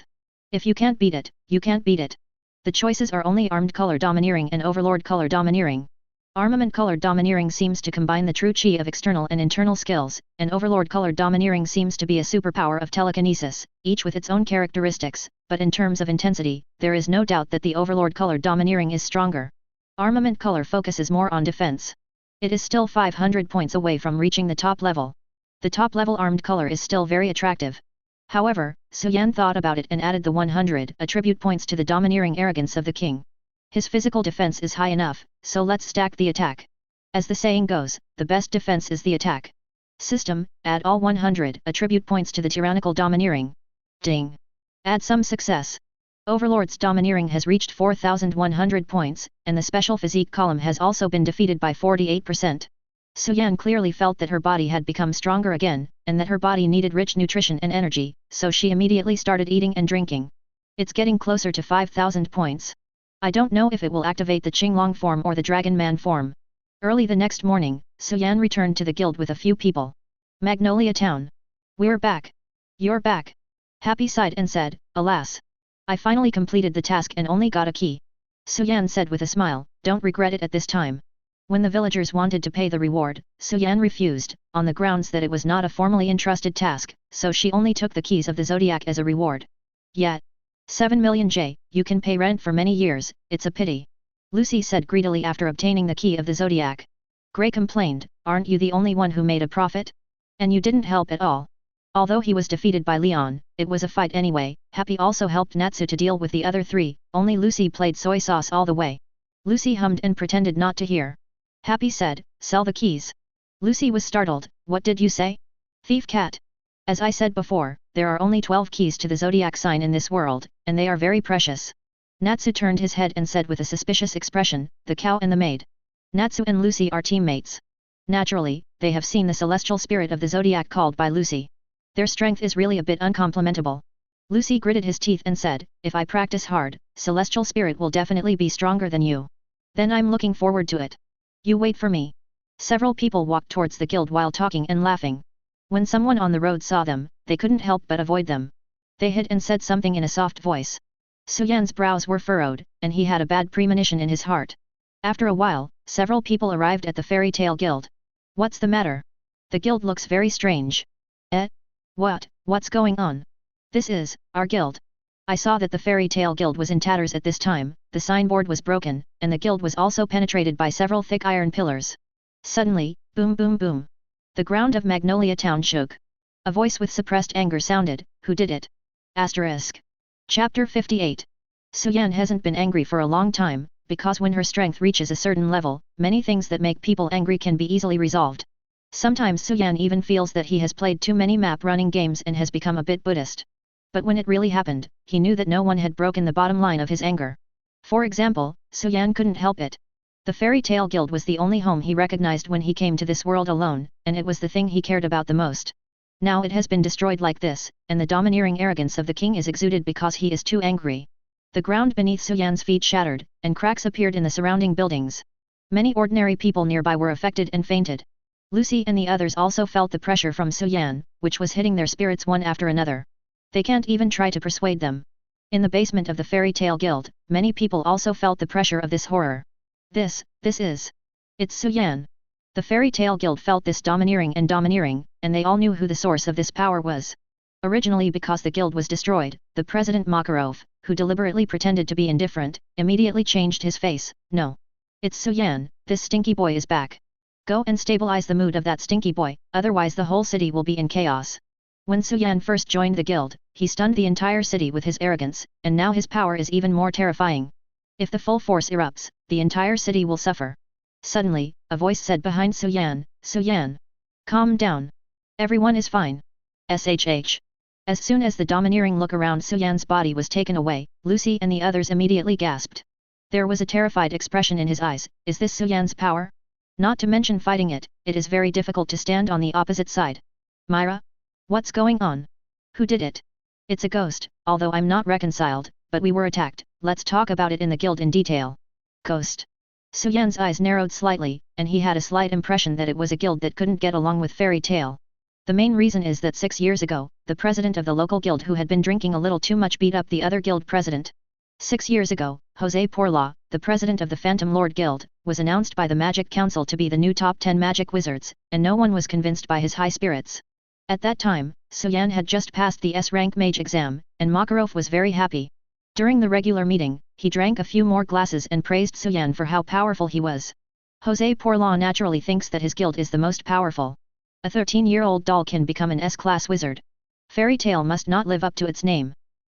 If you can't beat it, you can't beat it. The choices are only Armed Color Domineering and Overlord Color Domineering. Armament-colored domineering seems to combine the true chi of external and internal skills, and Overlord-colored domineering seems to be a superpower of telekinesis, each with its own characteristics, but in terms of intensity, there is no doubt that the Overlord-colored domineering is stronger. Armament color focuses more on defense. It is still 500 points away from reaching the top level. The top level armed color is still very attractive. However, Suan thought about it and added the 100 attribute points to the domineering arrogance of the king. His physical defense is high enough, so let's stack the attack. As the saying goes, the best defense is the attack. System, add all 100 attribute points to the tyrannical domineering. Ding! Add some success. Overlord's domineering has reached 4,100 points, and the special physique column has also been defeated by 48%. Suan clearly felt that her body had become stronger again, and that her body needed rich nutrition and energy, so she immediately started eating and drinking. It's getting closer to 5,000 points. I don't know if it will activate the Qinglong form or the Dragon Man form. Early the next morning, Suan returned to the guild with a few people. Magnolia Town. We're back. You're back. Happy sighed and said, alas. I finally completed the task and only got a key. Suan said with a smile, don't regret it at this time. When the villagers wanted to pay the reward, Suan refused, on the grounds that it was not a formally entrusted task, so she only took the keys of the zodiac as a reward. Yet, 7 million J, you can pay rent for many years, it's a pity. Lucy said greedily after obtaining the key of the zodiac. Gray complained, aren't you the only one who made a profit? And you didn't help at all. Although he was defeated by Leon, it was a fight anyway. Happy also helped Natsu to deal with the other three, only Lucy played soy sauce all the way. Lucy hummed and pretended not to hear. Happy said, sell the keys. Lucy was startled, what did you say? Thief cat. As I said before, there are only 12 keys to the zodiac sign in this world, and they are very precious. Natsu turned his head and said with a suspicious expression, the cow and the maid. Natsu and Lucy are teammates. Naturally, they have seen the celestial spirit of the zodiac called by Lucy. Their strength is really a bit uncomplimentable. Lucy gritted his teeth and said, if I practice hard, celestial spirit will definitely be stronger than you. Then I'm looking forward to it. You wait for me. Several people walked towards the guild while talking and laughing. When someone on the road saw them, they couldn't help but avoid them. They hid and said something in a soft voice. Suyan's brows were furrowed, and he had a bad premonition in his heart. After a while, several people arrived at the fairy tale guild. What's the matter? The guild looks very strange. What's going on? This is our guild. I saw that the fairy tale guild was in tatters at this time, the signboard was broken, and the guild was also penetrated by several thick iron pillars. Suddenly, boom boom boom. The ground of Magnolia Town shook. A voice with suppressed anger sounded, who did it? Asterisk. Chapter 58. Suan hasn't been angry for a long time, because when her strength reaches a certain level, many things that make people angry can be easily resolved. Sometimes Suan even feels that he has played too many map-running games and has become a bit Buddhist. But when it really happened, he knew that no one had broken the bottom line of his anger. For example, Suan couldn't help it. The fairy tale guild was the only home he recognized when he came to this world alone, and it was the thing he cared about the most. Now it has been destroyed like this, and the domineering arrogance of the king is exuded because he is too angry. The ground beneath Suyan's feet shattered, and cracks appeared in the surrounding buildings. Many ordinary people nearby were affected and fainted. Lucy and the others also felt the pressure from Suan, which was hitting their spirits one after another. They can't even try to persuade them. In the basement of the fairy tale guild, many people also felt the pressure of this horror. It's Suan. The fairy tale guild felt this domineering, and they all knew who the source of this power was. Originally because the guild was destroyed, the president Makarov, who deliberately pretended to be indifferent, immediately changed his face. No. It's Suan, this stinky boy is back. Go and stabilize the mood of that stinky boy, otherwise the whole city will be in chaos. When Suan first joined the guild, he stunned the entire city with his arrogance, and now his power is even more terrifying. If the full force erupts, the entire city will suffer. Suddenly, a voice said behind Suan, Suan. Calm down. Everyone is fine. SHH. As soon as the domineering look around Suyan's body was taken away, Lucy and the others immediately gasped. There was a terrified expression in his eyes. Is this Suyan's power? Not to mention fighting it, it is very difficult to stand on the opposite side. Myra? What's going on? Who did it? It's a ghost, although I'm not reconciled, but we were attacked. Let's talk about it in the guild in detail. Ghost. Suyan's eyes narrowed slightly, and he had a slight impression that it was a guild that couldn't get along with fairy tale. The main reason is that 6 years ago, the president of the local guild who had been drinking a little too much beat up the other guild president. 6 years ago, Jose Porla, the president of the Phantom Lord Guild, was announced by the Magic Council to be the new top 10 magic wizards, and no one was convinced by his high spirits. At that time, Suan had just passed the S-rank mage exam, and Makarov was very happy. During the regular meeting, he drank a few more glasses and praised Suan for how powerful he was. Jose Porla naturally thinks that his guild is the most powerful. A 13-year-old doll can become an S-class wizard. Fairy tale must not live up to its name.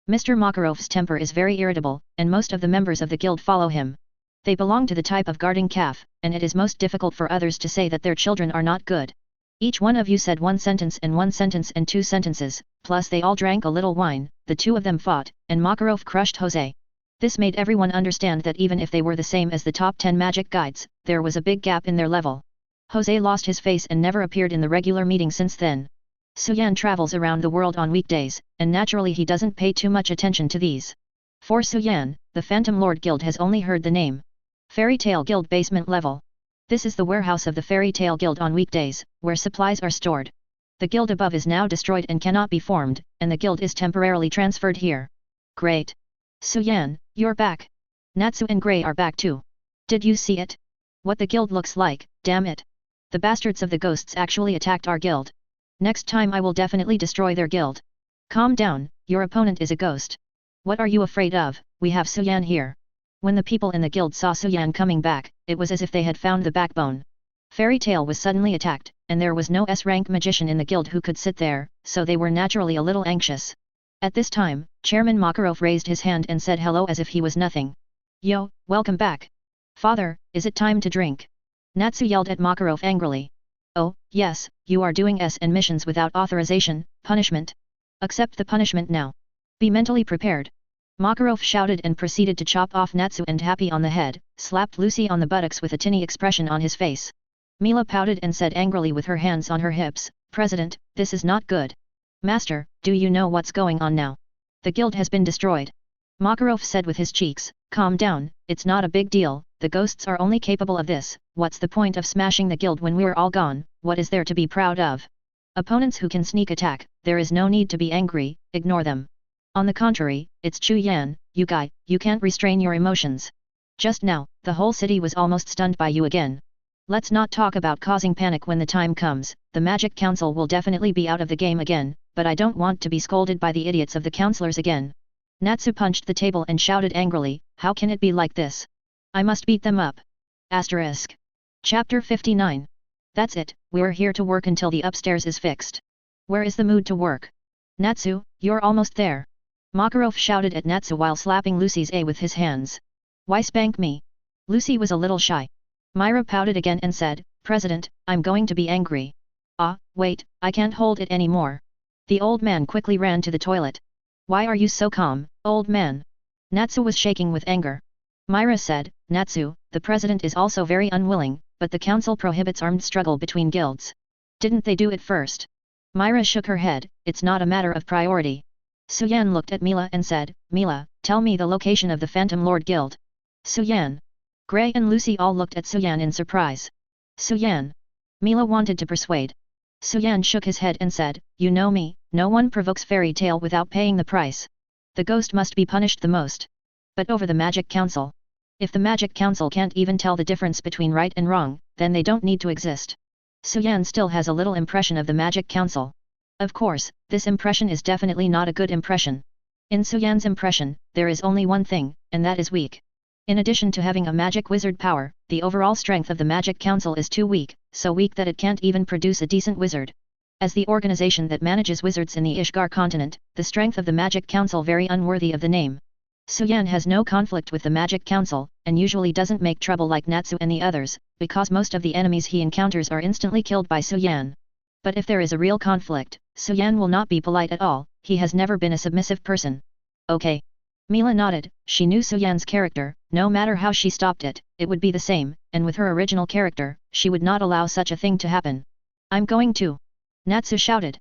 Mr. Makarov's temper is very irritable, and most of the members of the guild follow him. They belong to the type of guarding calf, and it is most difficult for others to say that their children are not good. Each one of you said one sentence and 2 sentences, plus they all drank a little wine, the 2 of them fought, and Makarov crushed Jose. This made everyone understand that even if they were the same as the top 10 magic guides, there was a big gap in their level. Jose lost his face and never appeared in the regular meeting since then. Suan travels around the world on weekdays, and naturally he doesn't pay too much attention to these. For Suan, the Phantom Lord Guild has only heard the name. Fairy Tale Guild basement level. This is the warehouse of the Fairy Tale Guild on weekdays, where supplies are stored. The guild above is now destroyed and cannot be formed, and the guild is temporarily transferred here. Great. Suan, you're back. Natsu and Gray are back too. Did you see it? What the guild looks like, damn it. The bastards of the ghosts actually attacked our guild. Next time I will definitely destroy their guild. Calm down, your opponent is a ghost. What are you afraid of? We have Suan here. When the people in the guild saw Suan coming back, it was as if they had found the backbone. Fairy Tale was suddenly attacked, and there was no S-rank magician in the guild who could sit there, so they were naturally a little anxious. At this time, Chairman Makarov raised his hand and said hello as if he was nothing. Yo, welcome back. Father, is it time to drink? Natsu yelled at Makarov angrily. Oh, yes, you are doing SN missions without authorization, punishment. Accept the punishment now. Be mentally prepared. Makarov shouted and proceeded to chop off Natsu and Happy on the head, slapped Lucy on the buttocks with a tinny expression on his face. Mila pouted and said angrily with her hands on her hips, President, this is not good. Master, do you know what's going on now? The guild has been destroyed. Makarov said with his cheeks, calm down, it's not a big deal, the ghosts are only capable of this, what's the point of smashing the guild when we're all gone, what is there to be proud of? Opponents who can sneak attack, there is no need to be angry, ignore them. On the contrary, it's Chu Yan, you guy, you can't restrain your emotions. Just now, the whole city was almost stunned by you again. Let's not talk about causing panic when the time comes, the Magic Council will definitely be out of the game again, but I don't want to be scolded by the idiots of the counselors again. Natsu punched the table and shouted angrily, how can it be like this? I must beat them up. Asterisk. Chapter 59. That's it, we're here to work until the upstairs is fixed. Where is the mood to work? Natsu, you're almost there. Makarov shouted at Natsu while slapping Lucy's A with his hands. Why spank me? Lucy was a little shy. Myra pouted again and said, President, I'm going to be angry. Ah, wait, I can't hold it anymore. The old man quickly ran to the toilet. Why are you so calm, old man? Natsu was shaking with anger. Myra said, Natsu, the president is also very unwilling, but the council prohibits armed struggle between guilds. Didn't they do it first? Myra shook her head, it's not a matter of priority. Suan looked at Mila and said, Mila, tell me the location of the Phantom Lord Guild. Suan. Gray and Lucy all looked at Suan in surprise. Suan. Mila wanted to persuade. Suan shook his head and said, you know me, no one provokes Fairy Tale without paying the price. The ghost must be punished the most. But over the Magic Council. If the Magic Council can't even tell the difference between right and wrong, then they don't need to exist. Suan still has a little impression of the Magic Council. Of course, this impression is definitely not a good impression. In Suan's impression, there is only one thing, and that is weak. In addition to having a magic wizard power, the overall strength of the Magic Council is too weak, so weak that it can't even produce a decent wizard. As the organization that manages wizards in the Ishgar continent, the strength of the Magic Council very unworthy of the name. Suan has no conflict with the Magic Council, and usually doesn't make trouble like Natsu and the others, because most of the enemies he encounters are instantly killed by Suan. But if there is a real conflict, Suan will not be polite at all, he has never been a submissive person. Okay. Mila nodded, she knew Suan's character, no matter how she stopped it, it would be the same, and with her original character, she would not allow such a thing to happen. I'm going to. Natsu shouted.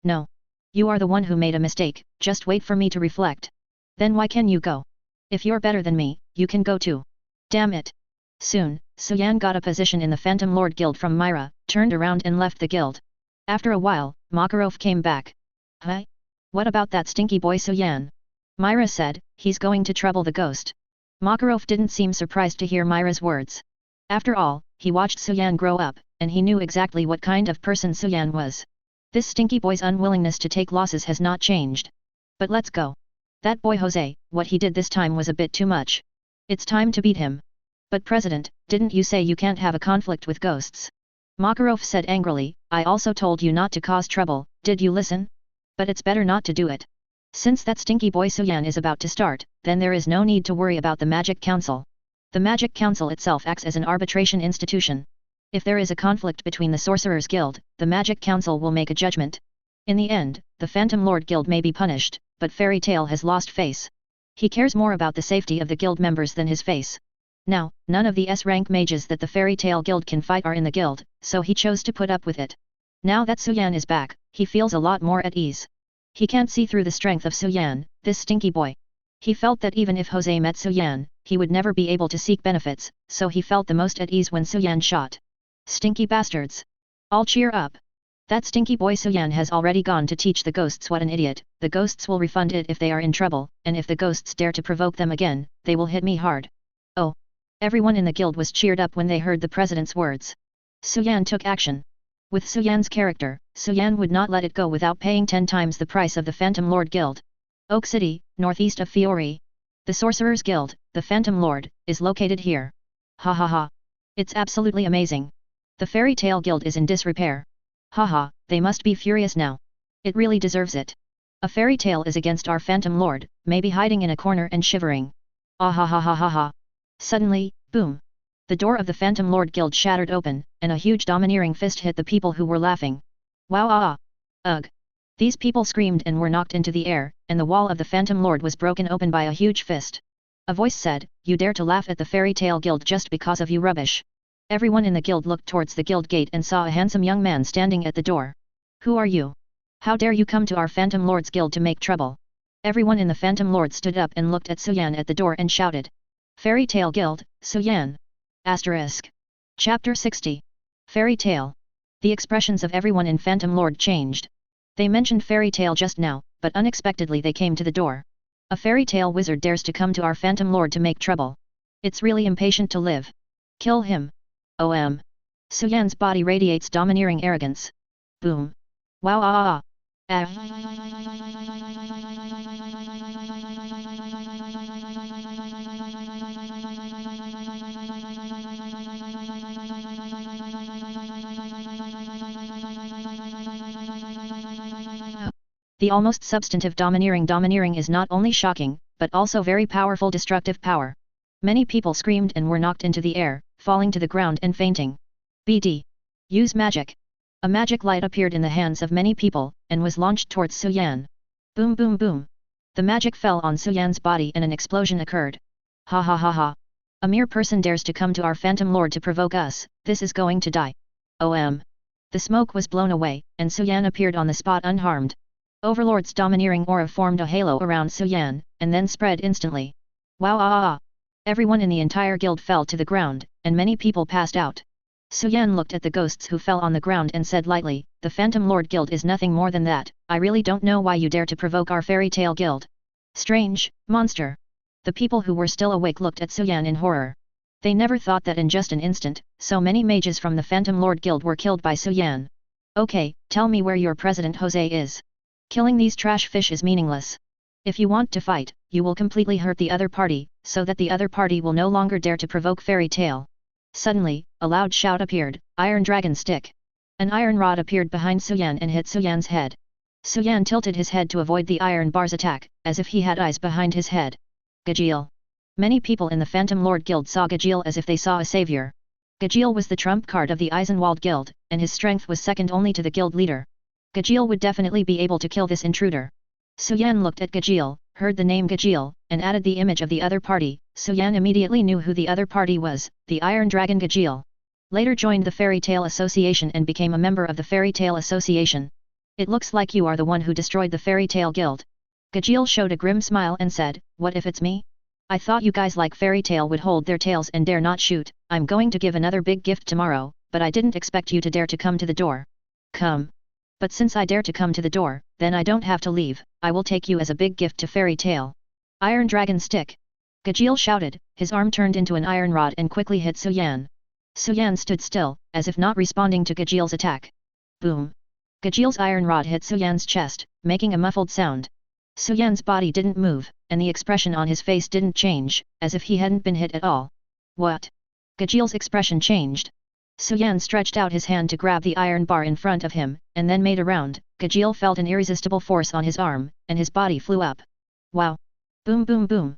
No. You are the one who made a mistake, just wait for me to reflect. Then why can you go? If you're better than me, you can go too. Damn it. Soon, Suan got a position in the Phantom Lord Guild from Myra, turned around and left the guild. After a while, Makarov came back. Huh? What about that stinky boy Suan? Myra said, he's going to trouble the ghost. Makarov didn't seem surprised to hear Myra's words. After all, he watched Suan grow up, and he knew exactly what kind of person Suan was. This stinky boy's unwillingness to take losses has not changed. But let's go. That boy Jose, what he did this time was a bit too much. It's time to beat him. But President, didn't you say you can't have a conflict with ghosts? Makarov said angrily, I also told you not to cause trouble, did you listen? But it's better not to do it. Since that stinky boy Suan is about to start, then there is no need to worry about the Magic Council. The Magic Council itself acts as an arbitration institution. If there is a conflict between the Sorcerers Guild, the Magic Council will make a judgment. In the end, the Phantom Lord Guild may be punished, but Fairy Tail has lost face. He cares more about the safety of the guild members than his face. Now, none of the S-rank mages that the Fairy Tail Guild can fight are in the guild, so he chose to put up with it. Now that Suan is back, he feels a lot more at ease. He can't see through the strength of Suan, this stinky boy. He felt that even if Jose met Suan, he would never be able to seek benefits, so he felt the most at ease when Suan shot. Stinky bastards! All cheer up! That stinky boy Suan has already gone to teach the ghosts what an idiot. The ghosts will refund it if they are in trouble, and if the ghosts dare to provoke them again, they will hit me hard. Oh! Everyone in the guild was cheered up when they heard the president's words. Suan took action. With Suan's character, Suan would not let it go without paying 10 times the price of the Phantom Lord Guild. Oak City, northeast of Fiori. The Sorcerers Guild, the Phantom Lord, is located here. Ha ha ha. It's absolutely amazing. The Fairy Tail Guild is in disrepair. Haha, they must be furious now. It really deserves it. A fairy tale is against our Phantom Lord, maybe hiding in a corner and shivering. Ah ha ha ha ha ha. Suddenly, boom. The door of the Phantom Lord Guild shattered open, and a huge domineering fist hit the people who were laughing. Wow ah ah. Ugh. These people screamed and were knocked into the air, and the wall of the Phantom Lord was broken open by a huge fist. A voice said, you dare to laugh at the Fairy Tail Guild just because of you rubbish. Everyone in the guild looked towards the guild gate and saw a handsome young man standing at the door. Who are you? How dare you come to our Phantom Lord's guild to make trouble? Everyone in the Phantom Lord stood up and looked at Suan at the door and shouted. Fairy Tail Guild, Suan. Asterisk. Chapter 60. Fairy Tale. The expressions of everyone in Phantom Lord changed. They mentioned Fairy Tale just now, but unexpectedly they came to the door. A Fairy Tale wizard dares to come to our Phantom Lord to make trouble. It's really impatient to live. Kill him. Suan's body radiates domineering arrogance. Boom. Wow ah ah ah. The almost substantive domineering is not only shocking, but also very powerful destructive power. Many people screamed and were knocked into the air, falling to the ground and fainting. BD. Use magic. A magic light appeared in the hands of many people, and was launched towards Suan. Boom boom boom. The magic fell on Suan's body and an explosion occurred. Ha ha ha ha. A mere person dares to come to our Phantom Lord to provoke us, this is going to die. The smoke was blown away, and Suan appeared on the spot unharmed. Overlord's domineering aura formed a halo around Suan, and then spread instantly. Wow ah ah ah. Everyone in the entire guild fell to the ground, and many people passed out. Suan looked at the ghosts who fell on the ground and said lightly, the Phantom Lord Guild is nothing more than that, I really don't know why you dare to provoke our Fairy Tail Guild. Strange, monster. The people who were still awake looked at Suan in horror. They never thought that in just an instant, so many mages from the Phantom Lord Guild were killed by Suan. Okay, tell me where your president Jose is. Killing these trash fish is meaningless. If you want to fight, you will completely hurt the other party, so that the other party will no longer dare to provoke Fairy Tail. Suddenly, a loud shout appeared, Iron Dragon Stick. An iron rod appeared behind Suan and hit Suan's head. Suan tilted his head to avoid the iron bar's attack, as if he had eyes behind his head. Gajeel. Many people in the Phantom Lord Guild saw Gajeel as if they saw a savior. Gajeel was the trump card of the Eisenwald Guild, and his strength was second only to the guild leader. Gajeel would definitely be able to kill this intruder. Suan looked at Gajeel, heard the name Gajeel, and added the image of the other party. Suan immediately knew who the other party was, the Iron Dragon Gajeel. Later joined the Fairy Tail Association and became a member of the Fairy Tail Association. It looks like you are the one who destroyed the Fairy Tail Guild. Gajeel showed a grim smile and said, what if it's me? I thought you guys like Fairy Tail would hold their tails and dare not shoot. I'm going to give another big gift tomorrow, but I didn't expect you to dare to come to the door. Come. But since I dare to come to the door, then I don't have to leave, I will take you as a big gift to Fairy Tail. Iron Dragon Stick! Gajeel shouted, his arm turned into an iron rod and quickly hit Suan. Suan stood still, as if not responding to Gajeel's attack. Boom! Gajeel's iron rod hit Suan's chest, making a muffled sound. Suan's body didn't move, and the expression on his face didn't change, as if he hadn't been hit at all. What? Gajeel's expression changed. Suan stretched out his hand to grab the iron bar in front of him, and then made a round. Gajeel felt an irresistible force on his arm, and his body flew up. Wow! Boom boom boom!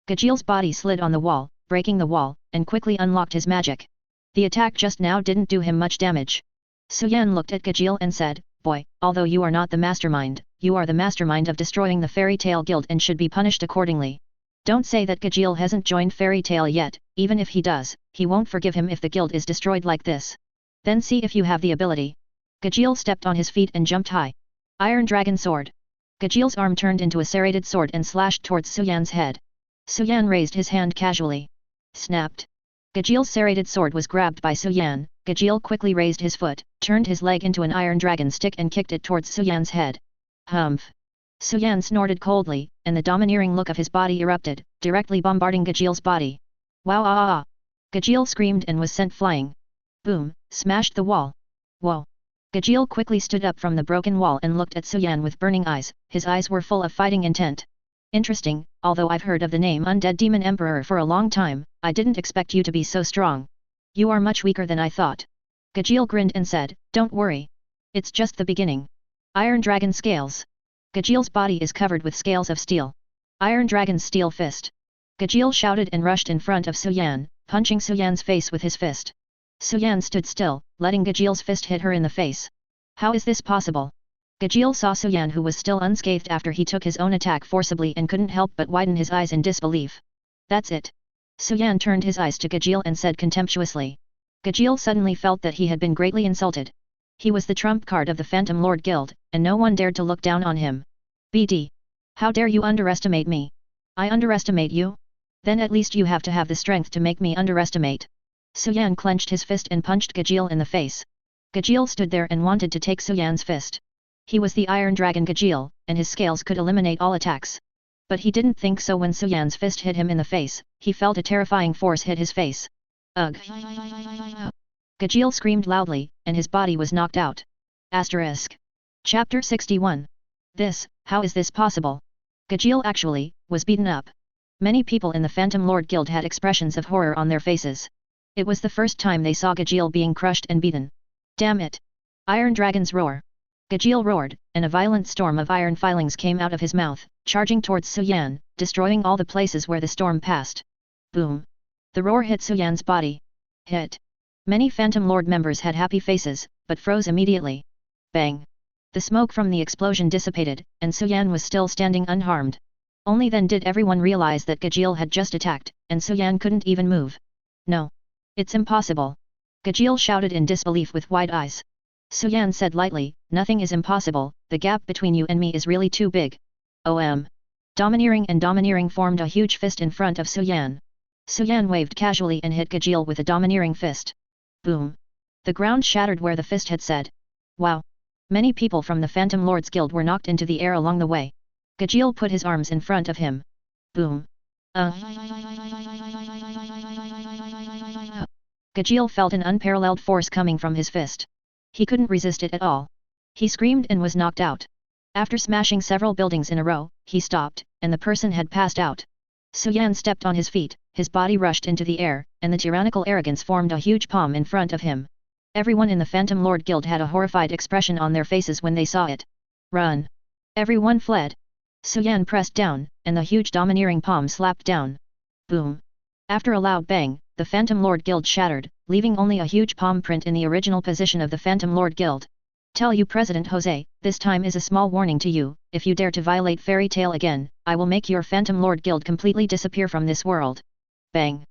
Gajeel's body slid on the wall, breaking the wall, and quickly unlocked his magic. The attack just now didn't do him much damage. Suan looked at Gajeel and said, "Boy, although you are not the mastermind, you are the mastermind of destroying the Fairy Tail Guild and should be punished accordingly. Don't say that Gajeel hasn't joined Fairy Tail yet, even if he does, he won't forgive him if the guild is destroyed like this. Then see if you have the ability." Gajeel stepped on his feet and jumped high. Iron Dragon Sword! Gajeel's arm turned into a serrated sword and slashed towards Suan's head. Suan raised his hand casually. Snapped! Gajeel's serrated sword was grabbed by Suan. Gajeel quickly raised his foot, turned his leg into an iron dragon stick and kicked it towards Suan's head. Humph! Suan snorted coldly, and the domineering look of his body erupted, directly bombarding Gajeel's body. Wow! Ah! Ah! Gajeel screamed and was sent flying. Boom! Smashed the wall. Whoa! Gajeel quickly stood up from the broken wall and looked at Suan with burning eyes. His eyes were full of fighting intent. Interesting, although I've heard of the name Undead Demon Emperor for a long time, I didn't expect you to be so strong. You are much weaker than I thought. Gajeel grinned and said, "Don't worry. It's just the beginning." Iron Dragon Scales! Gajeel's body is covered with scales of steel. Iron Dragon's Steel Fist! Gajeel shouted and rushed in front of Suan, punching Suan's face with his fist. Suan stood still, letting Gajeel's fist hit her in the face. How is this possible? Gajeel saw Suan, who was still unscathed after he took his own attack forcibly, and couldn't help but widen his eyes in disbelief. That's it. Suan turned his eyes to Gajeel and said contemptuously. Gajeel suddenly felt that he had been greatly insulted. He was the trump card of the Phantom Lord Guild, and no one dared to look down on him. BD. How dare you underestimate me? I underestimate you? Then at least you have to have the strength to make me underestimate. Suan clenched his fist and punched Gajeel in the face. Gajeel stood there and wanted to take Suan's fist. He was the Iron Dragon Gajeel, and his scales could eliminate all attacks. But he didn't think so when Suan's fist hit him in the face. He felt a terrifying force hit his face. Ugh! Gajeel screamed loudly, and his body was knocked out. Asterisk. Chapter 61. How is this possible? Gajeel actually was beaten up. Many people in the Phantom Lord Guild had expressions of horror on their faces. It was the first time they saw Gajeel being crushed and beaten. Damn it! Iron Dragon's Roar! Gajeel roared, and a violent storm of iron filings came out of his mouth, charging towards Suan, destroying all the places where the storm passed. Boom! The roar hit Suan's body. Hit! Many Phantom Lord members had happy faces, but froze immediately. Bang! The smoke from the explosion dissipated, and Suan was still standing unharmed. Only then did everyone realize that Gajeel had just attacked, and Suan couldn't even move. No! It's impossible! Gajeel shouted in disbelief with wide eyes. Suan said lightly, "Nothing is impossible, the gap between you and me is really too big." Domineering and Domineering formed a huge fist in front of Suan. Suan waved casually and hit Gajeel with a domineering fist. Boom! The ground shattered where the fist had said. Wow! Many people from the Phantom Lords Guild were knocked into the air along the way. Gajeel put his arms in front of him. Boom! Gajeel felt an unparalleled force coming from his fist. He couldn't resist it at all. He screamed and was knocked out. After smashing several buildings in a row, he stopped, and the person had passed out. Suan stepped on his feet, his body rushed into the air, and the tyrannical arrogance formed a huge palm in front of him. Everyone in the Phantom Lord Guild had a horrified expression on their faces when they saw it. Run! Everyone fled. Suan pressed down, and the huge domineering palm slapped down. Boom! After a loud bang, the Phantom Lord Guild shattered, leaving only a huge palm print in the original position of the Phantom Lord Guild. Tell you President Jose, this time is a small warning to you, if you dare to violate Fairy Tail again, I will make your Phantom Lord Guild completely disappear from this world. Bang!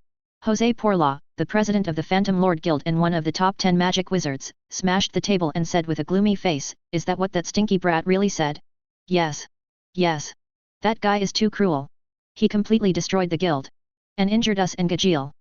Jose Porla, the president of the Phantom Lord Guild and one of the top 10 magic wizards, smashed the table and said with a gloomy face, "Is that what that stinky brat really said? Yes. Yes. That guy is too cruel. He completely destroyed the guild. And injured us and Gajeel.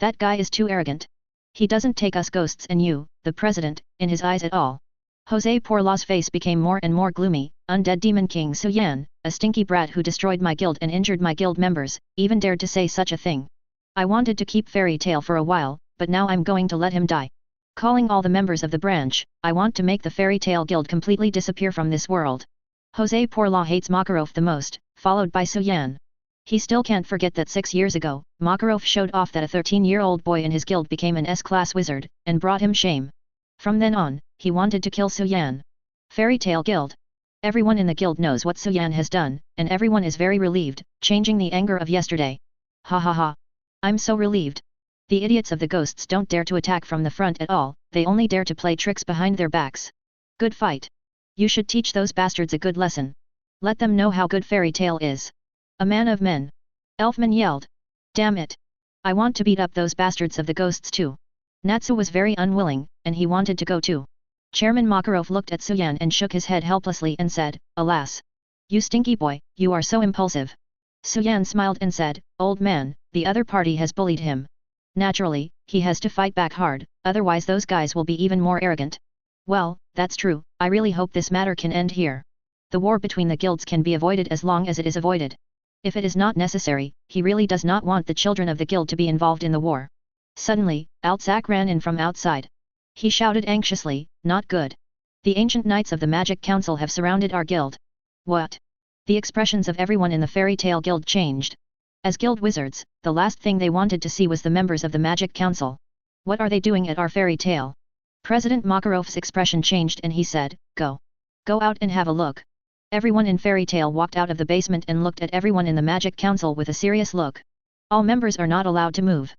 That guy is too arrogant. He doesn't take us ghosts and you, the president, in his eyes at all. Jose Porla's face became more and more gloomy. Undead Demon King Suan, a stinky brat who destroyed my guild and injured my guild members, even dared to say such a thing. I wanted to keep Fairy Tail for a while, but now I'm going to let him die. Calling all the members of the branch, I want to make the Fairy Tail Guild completely disappear from this world. Jose Porla hates Makarov the most, followed by Suan. He still can't forget that 6 years ago, Makarov showed off that a 13-year-old boy in his guild became an S-class wizard, and brought him shame. From then on, he wanted to kill Suan. Fairy Tail Guild. Everyone in the guild knows what Suan has done, and everyone is very relieved, changing the anger of yesterday. Ha ha ha. I'm so relieved. The idiots of the ghosts don't dare to attack from the front at all, they only dare to play tricks behind their backs. Good fight. You should teach those bastards a good lesson. Let them know how good Fairy Tail is. A man of men. Elfman yelled. Damn it. I want to beat up those bastards of the ghosts too. Natsu was very unwilling, and he wanted to go too. Chairman Makarov looked at Suan and shook his head helplessly and said, Alas. You stinky boy, you are so impulsive. Suan smiled and said, Old man, the other party has bullied him. Naturally, he has to fight back hard, otherwise those guys will be even more arrogant. Well, that's true, I really hope this matter can end here. The war between the guilds can be avoided as long as it is avoided. If it is not necessary, he really does not want the children of the guild to be involved in the war. Suddenly, Altsak ran in from outside. He shouted anxiously, Not good. The ancient knights of the Magic Council have surrounded our guild. What? The expressions of everyone in the Fairy Tail Guild changed. As guild wizards, the last thing they wanted to see was the members of the Magic Council. What are they doing at our Fairy Tail? President Makarov's expression changed and he said, Go. Go out and have a look. Everyone in Fairy Tail walked out of the basement and looked at everyone in the Magic Council with a serious look. All members are not allowed to move.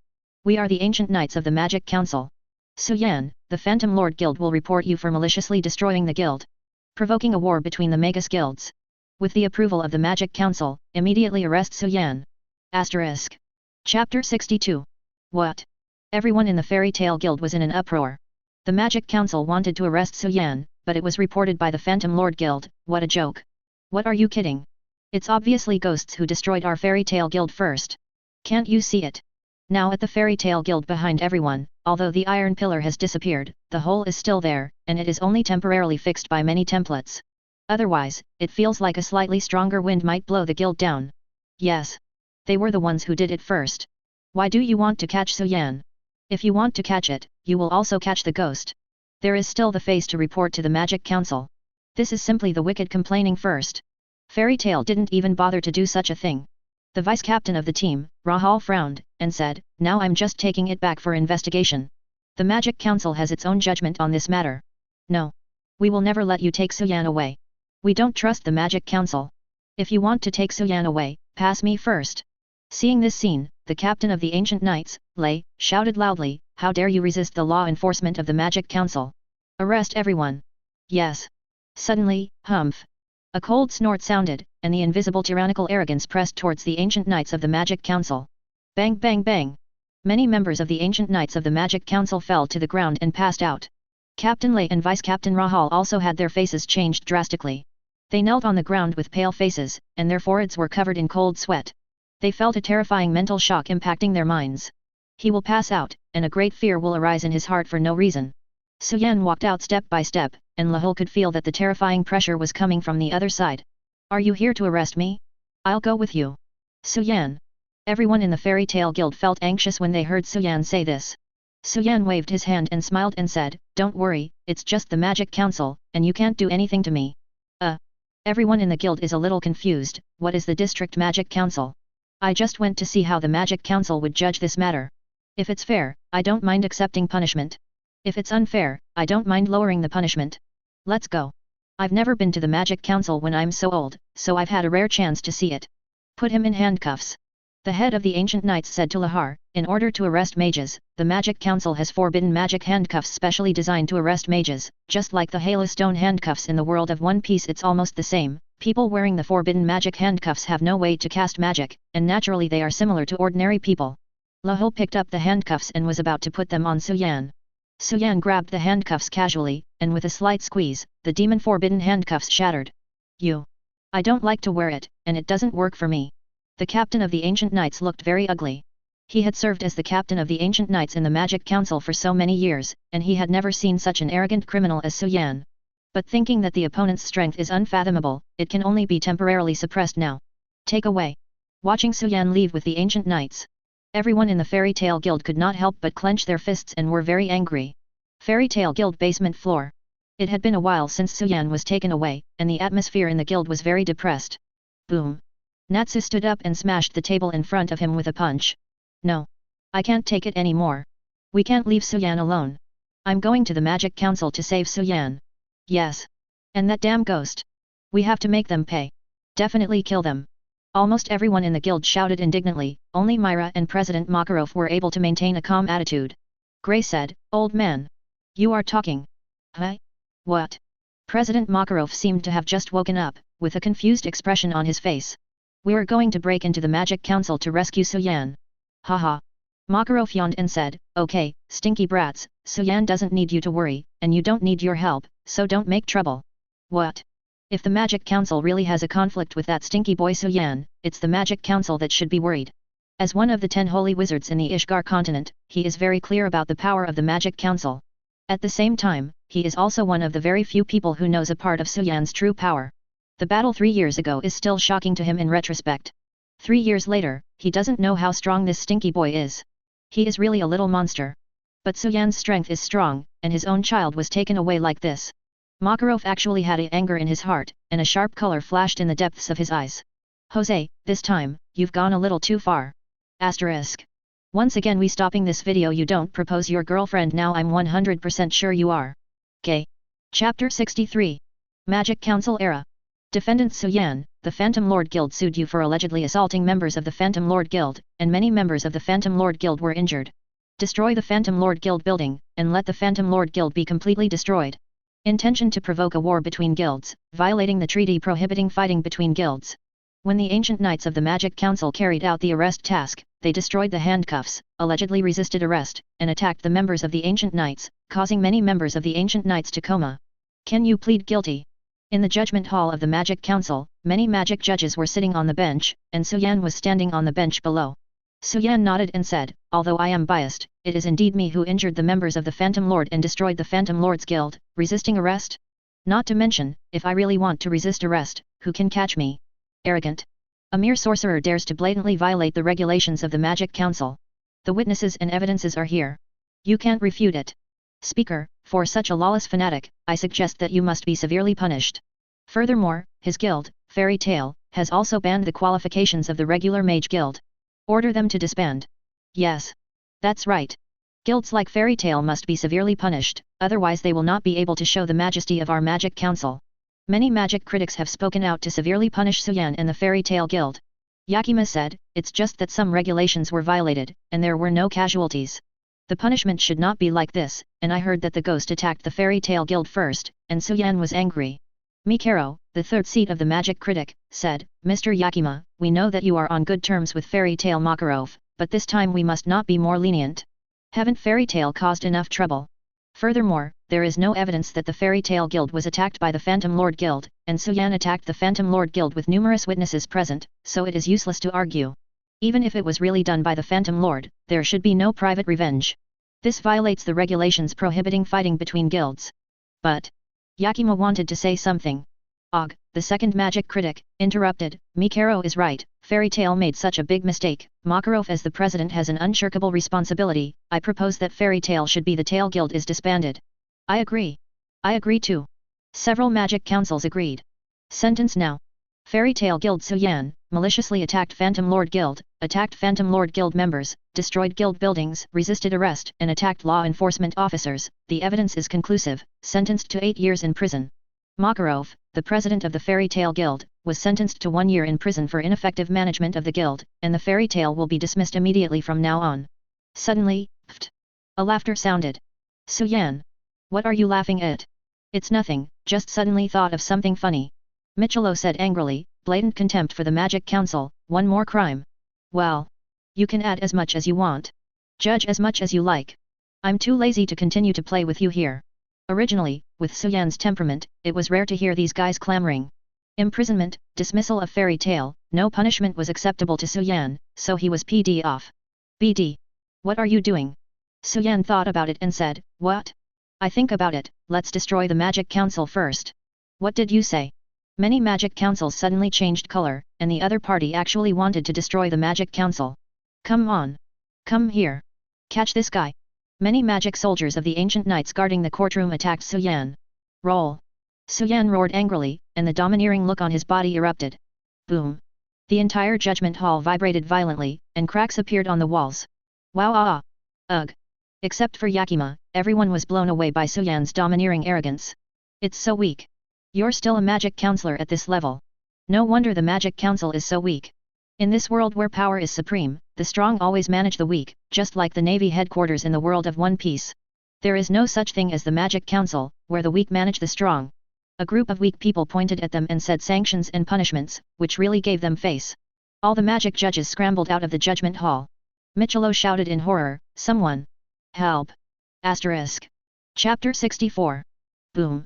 We are the ancient knights of the Magic Council. Suan, the Phantom Lord Guild will report you for maliciously destroying the guild. Provoking a war between the Magus Guilds. With the approval of the Magic Council, immediately arrest Suan. Asterisk. Chapter 62. What? Everyone in the Fairy Tail Guild was in an uproar. The Magic Council wanted to arrest Suan, but it was reported by the Phantom Lord Guild. What a joke. What are you kidding? It's obviously ghosts who destroyed our Fairy Tail Guild first. Can't you see it? Now at the Fairy Tail Guild behind everyone, although the iron pillar has disappeared, the hole is still there, and it is only temporarily fixed by many templates. Otherwise, it feels like a slightly stronger wind might blow the guild down. Yes. They were the ones who did it first. Why do you want to catch Suan? If you want to catch it, you will also catch the ghost. There is still the face to report to the Magic Council. This is simply the wicked complaining first. Fairy Tail didn't even bother to do such a thing. The vice-captain of the team, Rahul frowned, and said, Now I'm just taking it back for investigation. The Magic Council has its own judgment on this matter. No. We will never let you take Suan away. We don't trust the Magic Council. If you want to take Suan away, pass me first. Seeing this scene, the captain of the Ancient Knights, Lei, shouted loudly, How dare you resist the law enforcement of the Magic Council? Arrest everyone. Yes. Suddenly, humph. A cold snort sounded, and the invisible tyrannical arrogance pressed towards the Ancient Knights of the Magic Council. Bang bang bang. Many members of the Ancient Knights of the Magic Council fell to the ground and passed out. Captain Lei and Vice-Captain Rahul also had their faces changed drastically. They knelt on the ground with pale faces, and their foreheads were covered in cold sweat. They felt a terrifying mental shock impacting their minds. He will pass out, and a great fear will arise in his heart for no reason. Suan walked out step by step, and Lahul could feel that the terrifying pressure was coming from the other side. Are you here to arrest me? I'll go with you. Suan. Everyone in the Fairy Tail Guild felt anxious when they heard Suan say this. Suan waved his hand and smiled and said, Don't worry, it's just the Magic Council, and you can't do anything to me. Everyone in the guild is a little confused. What is the District Magic Council? I just went to see how the Magic Council would judge this matter. If it's fair, I don't mind accepting punishment. If it's unfair, I don't mind lowering the punishment. Let's go. I've never been to the Magic Council when I'm so old, so I've had a rare chance to see it. Put him in handcuffs. The head of the Ancient Knights said to Lahar, In order to arrest mages, the Magic Council has forbidden magic handcuffs specially designed to arrest mages, just like the Halo Stone handcuffs in the world of One Piece. It's almost the same. People wearing the forbidden magic handcuffs have no way to cast magic, and naturally they are similar to ordinary people. Lahul picked up the handcuffs and was about to put them on Suan. Suan grabbed the handcuffs casually, and with a slight squeeze, the demon forbidden handcuffs shattered. I don't like to wear it, and it doesn't work for me. The captain of the Ancient Knights looked very ugly. He had served as the captain of the Ancient Knights in the Magic Council for so many years, and he had never seen such an arrogant criminal as Suan. But thinking that the opponent's strength is unfathomable, it can only be temporarily suppressed now. Take away. Watching Suan leave with the ancient knights, everyone in the Fairy Tail Guild could not help but clench their fists and were very angry. Fairy Tail Guild basement floor. It had been a while since Suan was taken away, and the atmosphere in the guild was very depressed. Boom. Natsu stood up and smashed the table in front of him with a punch. No. I can't take it anymore. We can't leave Suan alone. I'm going to the Magic Council to save Suan. Yes. And that damn ghost. We have to make them pay. Definitely kill them. Almost everyone in the guild shouted indignantly, only Myra and President Makarov were able to maintain a calm attitude. Gray said, "Old man. You are talking." Huh? What? President Makarov seemed to have just woken up, with a confused expression on his face. "We're going to break into the Magic Council to rescue Suan." Haha. Makarov yawned and said, "Okay, stinky brats, Suan doesn't need you to worry, and you don't need your help, so don't make trouble." What? If the Magic Council really has a conflict with that stinky boy Suan, it's the Magic Council that should be worried. As one of the 10 holy wizards in the Ishgar continent, he is very clear about the power of the Magic Council. At the same time, he is also one of the very few people who knows a part of Suan's true power. The battle 3 years ago is still shocking to him in retrospect. 3 years later, he doesn't know how strong this stinky boy is. He is really a little monster. But Suan's strength is strong, and his own child was taken away like this. Makarov actually had anger in his heart, and a sharp color flashed in the depths of his eyes. "Jose, this time, you've gone a little too far." Asterisk. Once again we stopping this video. You don't propose your girlfriend now, I'm 100% sure you are. Gay. Chapter 63. Magic Council Era. Defendant Suan, the Phantom Lord Guild sued you for allegedly assaulting members of the Phantom Lord Guild, and many members of the Phantom Lord Guild were injured. Destroy the Phantom Lord Guild building, and let the Phantom Lord Guild be completely destroyed. Intention to provoke a war between guilds, violating the treaty prohibiting fighting between guilds. When the ancient knights of the Magic Council carried out the arrest task, they destroyed the handcuffs, allegedly resisted arrest, and attacked the members of the ancient knights, causing many members of the ancient knights to coma. Can you plead guilty? In the judgment hall of the Magic Council, many magic judges were sitting on the bench, and Suan was standing on the bench below. Suan nodded and said, "Although I am biased, it is indeed me who injured the members of the Phantom Lord and destroyed the Phantom Lord's Guild, resisting arrest? Not to mention, if I really want to resist arrest, who can catch me? Arrogant. A mere sorcerer dares to blatantly violate the regulations of the Magic Council. The witnesses and evidences are here. You can't refute it. Speaker, for such a lawless fanatic, I suggest that you must be severely punished." Furthermore, his guild, Fairy Tail, has also banned the qualifications of the regular Mage Guild. Order them to disband. Yes. That's right. Guilds like Fairy Tail must be severely punished, otherwise they will not be able to show the majesty of our Magic Council. Many magic critics have spoken out to severely punish Suan and the Fairy Tail Guild. Yakima said, "It's just that some regulations were violated, and there were no casualties. The punishment should not be like this, and I heard that the ghost attacked the Fairy Tail Guild first, and Suan was angry." Mikaro, the third seat of the magic critic, said, "Mr. Yakima, we know that you are on good terms with Fairy Tail Makarov, but this time we must not be more lenient. Haven't Fairy Tail caused enough trouble? Furthermore, there is no evidence that the Fairy Tail Guild was attacked by the Phantom Lord Guild, and Suan attacked the Phantom Lord Guild with numerous witnesses present, so it is useless to argue. Even if it was really done by the Phantom Lord, there should be no private revenge. This violates the regulations prohibiting fighting between guilds." But Yakima wanted to say something. Og, the second magic critic, interrupted, "Mikaro is right, Fairy Tail made such a big mistake, Makarov as the president has an unshirkable responsibility, I propose that Fairy Tail should be the Tail Guild is disbanded." "I agree. I agree too." Several magic councils agreed. Sentence now. Fairy Tail Guild Suan, maliciously attacked Phantom Lord Guild, attacked Phantom Lord Guild members, destroyed guild buildings, resisted arrest and attacked law enforcement officers, the evidence is conclusive, sentenced to 8 years in prison. Makarov, the president of the Fairy Tail Guild, was sentenced to 1 year in prison for ineffective management of the guild, and the Fairy Tail will be dismissed immediately from now on. Suddenly, pfft! A laughter sounded. "Suan! What are you laughing at?" "It's nothing, just suddenly thought of something funny." Michelo said angrily, "Blatant contempt for the Magic Council, one more crime. Well, you can add as much as you want. Judge as much as you like. I'm too lazy to continue to play with you here." Originally, with Suyan's temperament, it was rare to hear these guys clamoring. Imprisonment, dismissal of Fairy Tail, no punishment was acceptable to Suyan, so he was PD off. "BD. What are you doing?" Suyan thought about it and said, "What? I think about it, let's destroy the Magic Council first. What did you say? Many Magic Councils suddenly changed color, and the other party actually wanted to destroy the Magic Council. Come on. Come here. Catch this guy. Many magic soldiers of the ancient knights guarding the courtroom attacked Suan. Roll. Suan roared angrily, and the domineering look on his body erupted. Boom. The entire judgment hall vibrated violently, and cracks appeared on the walls. Wow ah ah. Ugh. Except for Yakima, everyone was blown away by Suan's domineering arrogance. It's so weak. You're still a magic counselor at this level. No wonder the Magic Council is so weak. In this world where power is supreme, the strong always manage the weak, just like the Navy headquarters in the world of One Piece. There is no such thing as the Magic Council, where the weak manage the strong. A group of weak people pointed at them and said sanctions and punishments, which really gave them face. All the magic judges scrambled out of the judgment hall. Michelo shouted in horror, someone! Help! Asterisk. Chapter 64. Boom.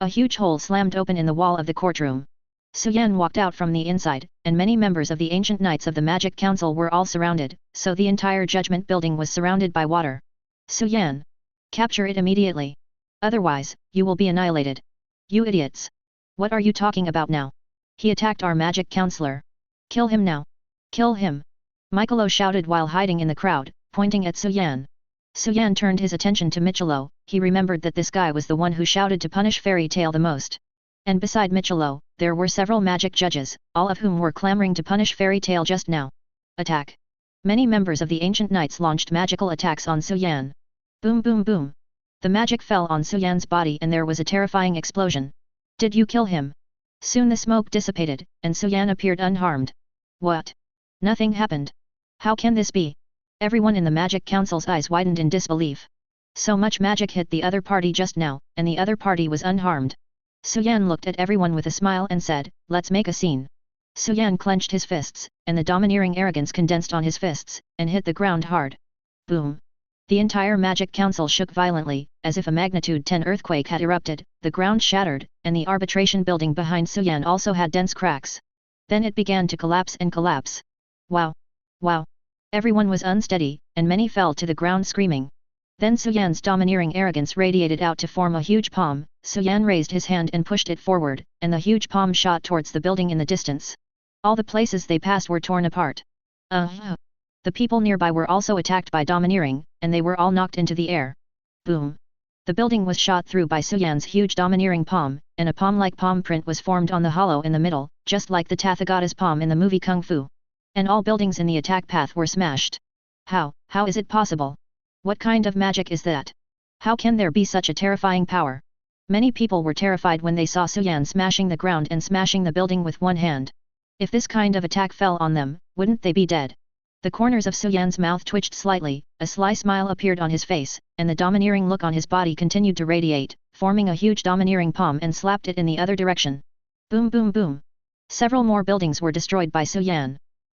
A huge hole slammed open in the wall of the courtroom. Suan walked out from the inside, and many members of the ancient knights of the Magic Council were all surrounded, so the entire judgment building was surrounded by water. Suan! Capture it immediately. Otherwise, you will be annihilated. You idiots! What are you talking about now? He attacked our magic counselor. Kill him now! Kill him! Michelo shouted while hiding in the crowd, pointing at Suan. Suan turned his attention to Michelo. He remembered that this guy was the one who shouted to punish Fairy Tail the most. And beside Michelo, there were several magic judges, all of whom were clamoring to punish Fairy Tail just now. Attack! Many members of the ancient knights launched magical attacks on Suan. Boom boom boom! The magic fell on Suan's body and there was a terrifying explosion. Did you kill him? Soon the smoke dissipated, and Suan appeared unharmed. What? Nothing happened. How can this be? Everyone in the Magic Council's eyes widened in disbelief. So much magic hit the other party just now, and the other party was unharmed. Suan looked at everyone with a smile and said, let's make a scene. Suan clenched his fists, and the domineering arrogance condensed on his fists, and hit the ground hard. Boom! The entire Magic Council shook violently, as if a magnitude 10 earthquake had erupted, the ground shattered, and the arbitration building behind Suan also had dense cracks. Then it began to collapse and collapse. Wow! Wow! Everyone was unsteady, and many fell to the ground screaming. Then Suan's domineering arrogance radiated out to form a huge palm. Suan raised his hand and pushed it forward, and the huge palm shot towards the building in the distance. All the places they passed were torn apart. The people nearby were also attacked by domineering, and they were all knocked into the air. Boom! The building was shot through by Suan's huge domineering palm, and a palm-like palm print was formed on the hollow in the middle, just like the Tathagata's palm in the movie Kung Fu. And all buildings in the attack path were smashed. How is it possible? What kind of magic is that? How can there be such a terrifying power? Many people were terrified when they saw Suan smashing the ground and smashing the building with one hand. If this kind of attack fell on them, wouldn't they be dead? The corners of Suan's mouth twitched slightly, a sly smile appeared on his face, and the domineering look on his body continued to radiate, forming a huge domineering palm and slapped it in the other direction. Boom boom boom! Several more buildings were destroyed by Suan.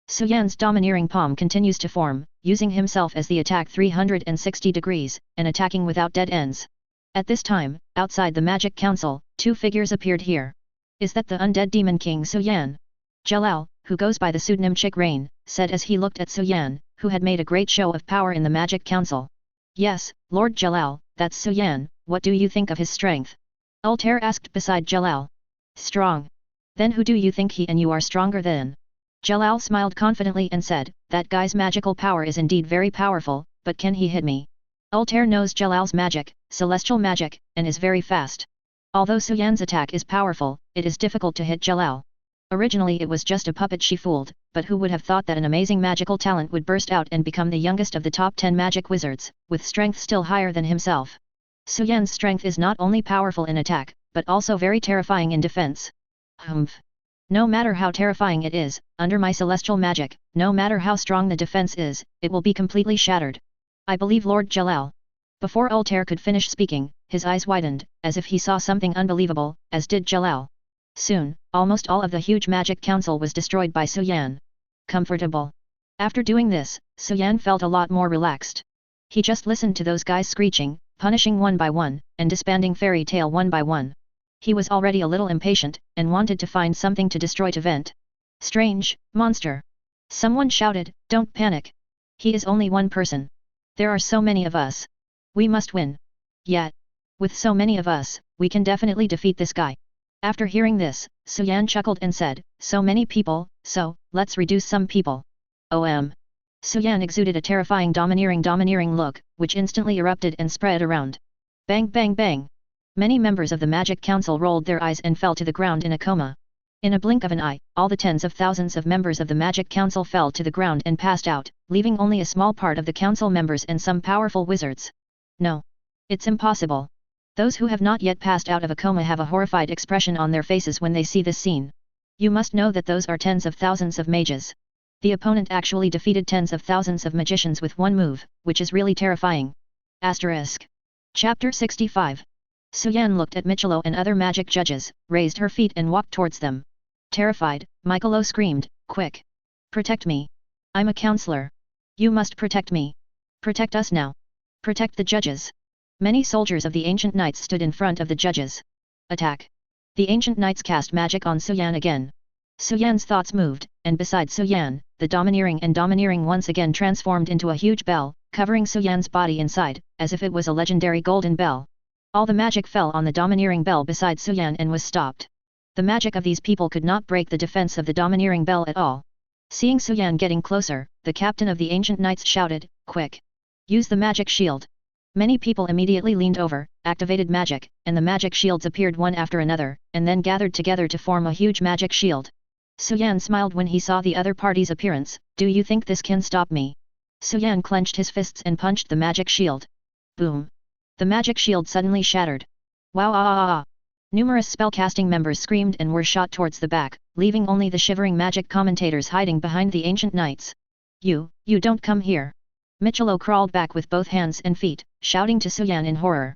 Suan's domineering palm continues to form, using himself as the attack 360 degrees, and attacking without dead ends. At this time, outside the Magic Council, two figures appeared here. Is that the undead demon king Suan? Jalal, who goes by the pseudonym Chick Rain, said as he looked at Suan, who had made a great show of power in the Magic Council. Yes, Lord Jalal, that's Suan. What do you think of his strength? Altair asked beside Jalal. Strong. Then who do you think he and you are stronger than? Jalal smiled confidently and said, that guy's magical power is indeed very powerful, but can he hit me? Altair knows Jalal's magic, celestial magic, and is very fast. Although Suan's attack is powerful, it is difficult to hit Jalal. Originally it was just a puppet she fooled, but who would have thought that an amazing magical talent would burst out and become the youngest of the top 10 magic wizards, with strength still higher than himself. Suan's strength is not only powerful in attack, but also very terrifying in defense. Humph! No matter how terrifying it is, under my celestial magic, no matter how strong the defense is, it will be completely shattered. I believe Lord Jalal. Before Altair could finish speaking, his eyes widened, as if he saw something unbelievable, as did Jalal. Soon, almost all of the huge Magic Council was destroyed by Suan. Comfortable. After doing this, Suan felt a lot more relaxed. He just listened to those guys screeching, punishing one by one, and disbanding Fairy Tail one by one. He was already a little impatient, and wanted to find something to destroy to vent. Strange, monster! Someone shouted, don't panic. He is only one person. There are so many of us. We must win. Yet. With so many of us, we can definitely defeat this guy. After hearing this, Suan chuckled and said, so many people, so, let's reduce some people. Suan exuded a terrifying domineering look, which instantly erupted and spread around. Bang bang bang! Many members of the Magic Council rolled their eyes and fell to the ground in a coma. In a blink of an eye, all the tens of thousands of members of the Magic Council fell to the ground and passed out, leaving only a small part of the council members and some powerful wizards. No. It's impossible. Those who have not yet passed out of a coma have a horrified expression on their faces when they see this scene. You must know that those are tens of thousands of mages. The opponent actually defeated tens of thousands of magicians with one move, which is really terrifying. Chapter 65. Suan looked at Michelo and other magic judges, raised her feet and walked towards them. Terrified, Michelo screamed, quick! Protect me! I'm a counselor. You must protect me. Protect us now. Protect the judges. Many soldiers of the Ancient Knights stood in front of the judges. Attack! The Ancient Knights cast magic on Suan again. Suan's thoughts moved, and beside Suan, the domineering once again transformed into a huge bell, covering Suan's body inside, as if it was a legendary golden bell. All the magic fell on the domineering bell beside Suan and was stopped. The magic of these people could not break the defense of the domineering bell at all. Seeing Suan getting closer, the captain of the Ancient Knights shouted, quick! Use the magic shield! Many people immediately leaned over, activated magic, and the magic shields appeared one after another, and then gathered together to form a huge magic shield. Suan smiled when he saw the other party's appearance. Do you think this can stop me? Suan clenched his fists and punched the magic shield. Boom! The magic shield suddenly shattered. Wow! Numerous spellcasting members screamed and were shot towards the back, leaving only the shivering magic commentators hiding behind the Ancient Knights. You don't come here! Michelo crawled back with both hands and feet, shouting to Suan in horror.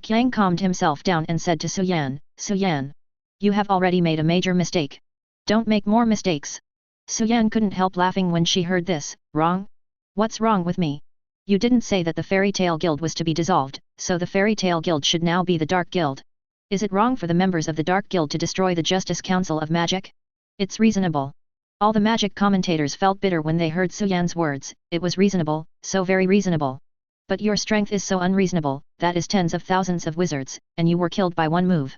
Gang calmed himself down and said to Suan, Suan! You have already made a major mistake. Don't make more mistakes. Suan couldn't help laughing when she heard this. Wrong? What's wrong with me? You didn't say that the Fairy Tale Guild was to be dissolved, so the Fairy Tale Guild should now be the Dark Guild. Is it wrong for the members of the Dark Guild to destroy the Justice Council of Magic? It's reasonable. All the magic commentators felt bitter when they heard Suan's words. It was reasonable, so very reasonable. But your strength is so unreasonable, that is tens of thousands of wizards, and you were killed by one move.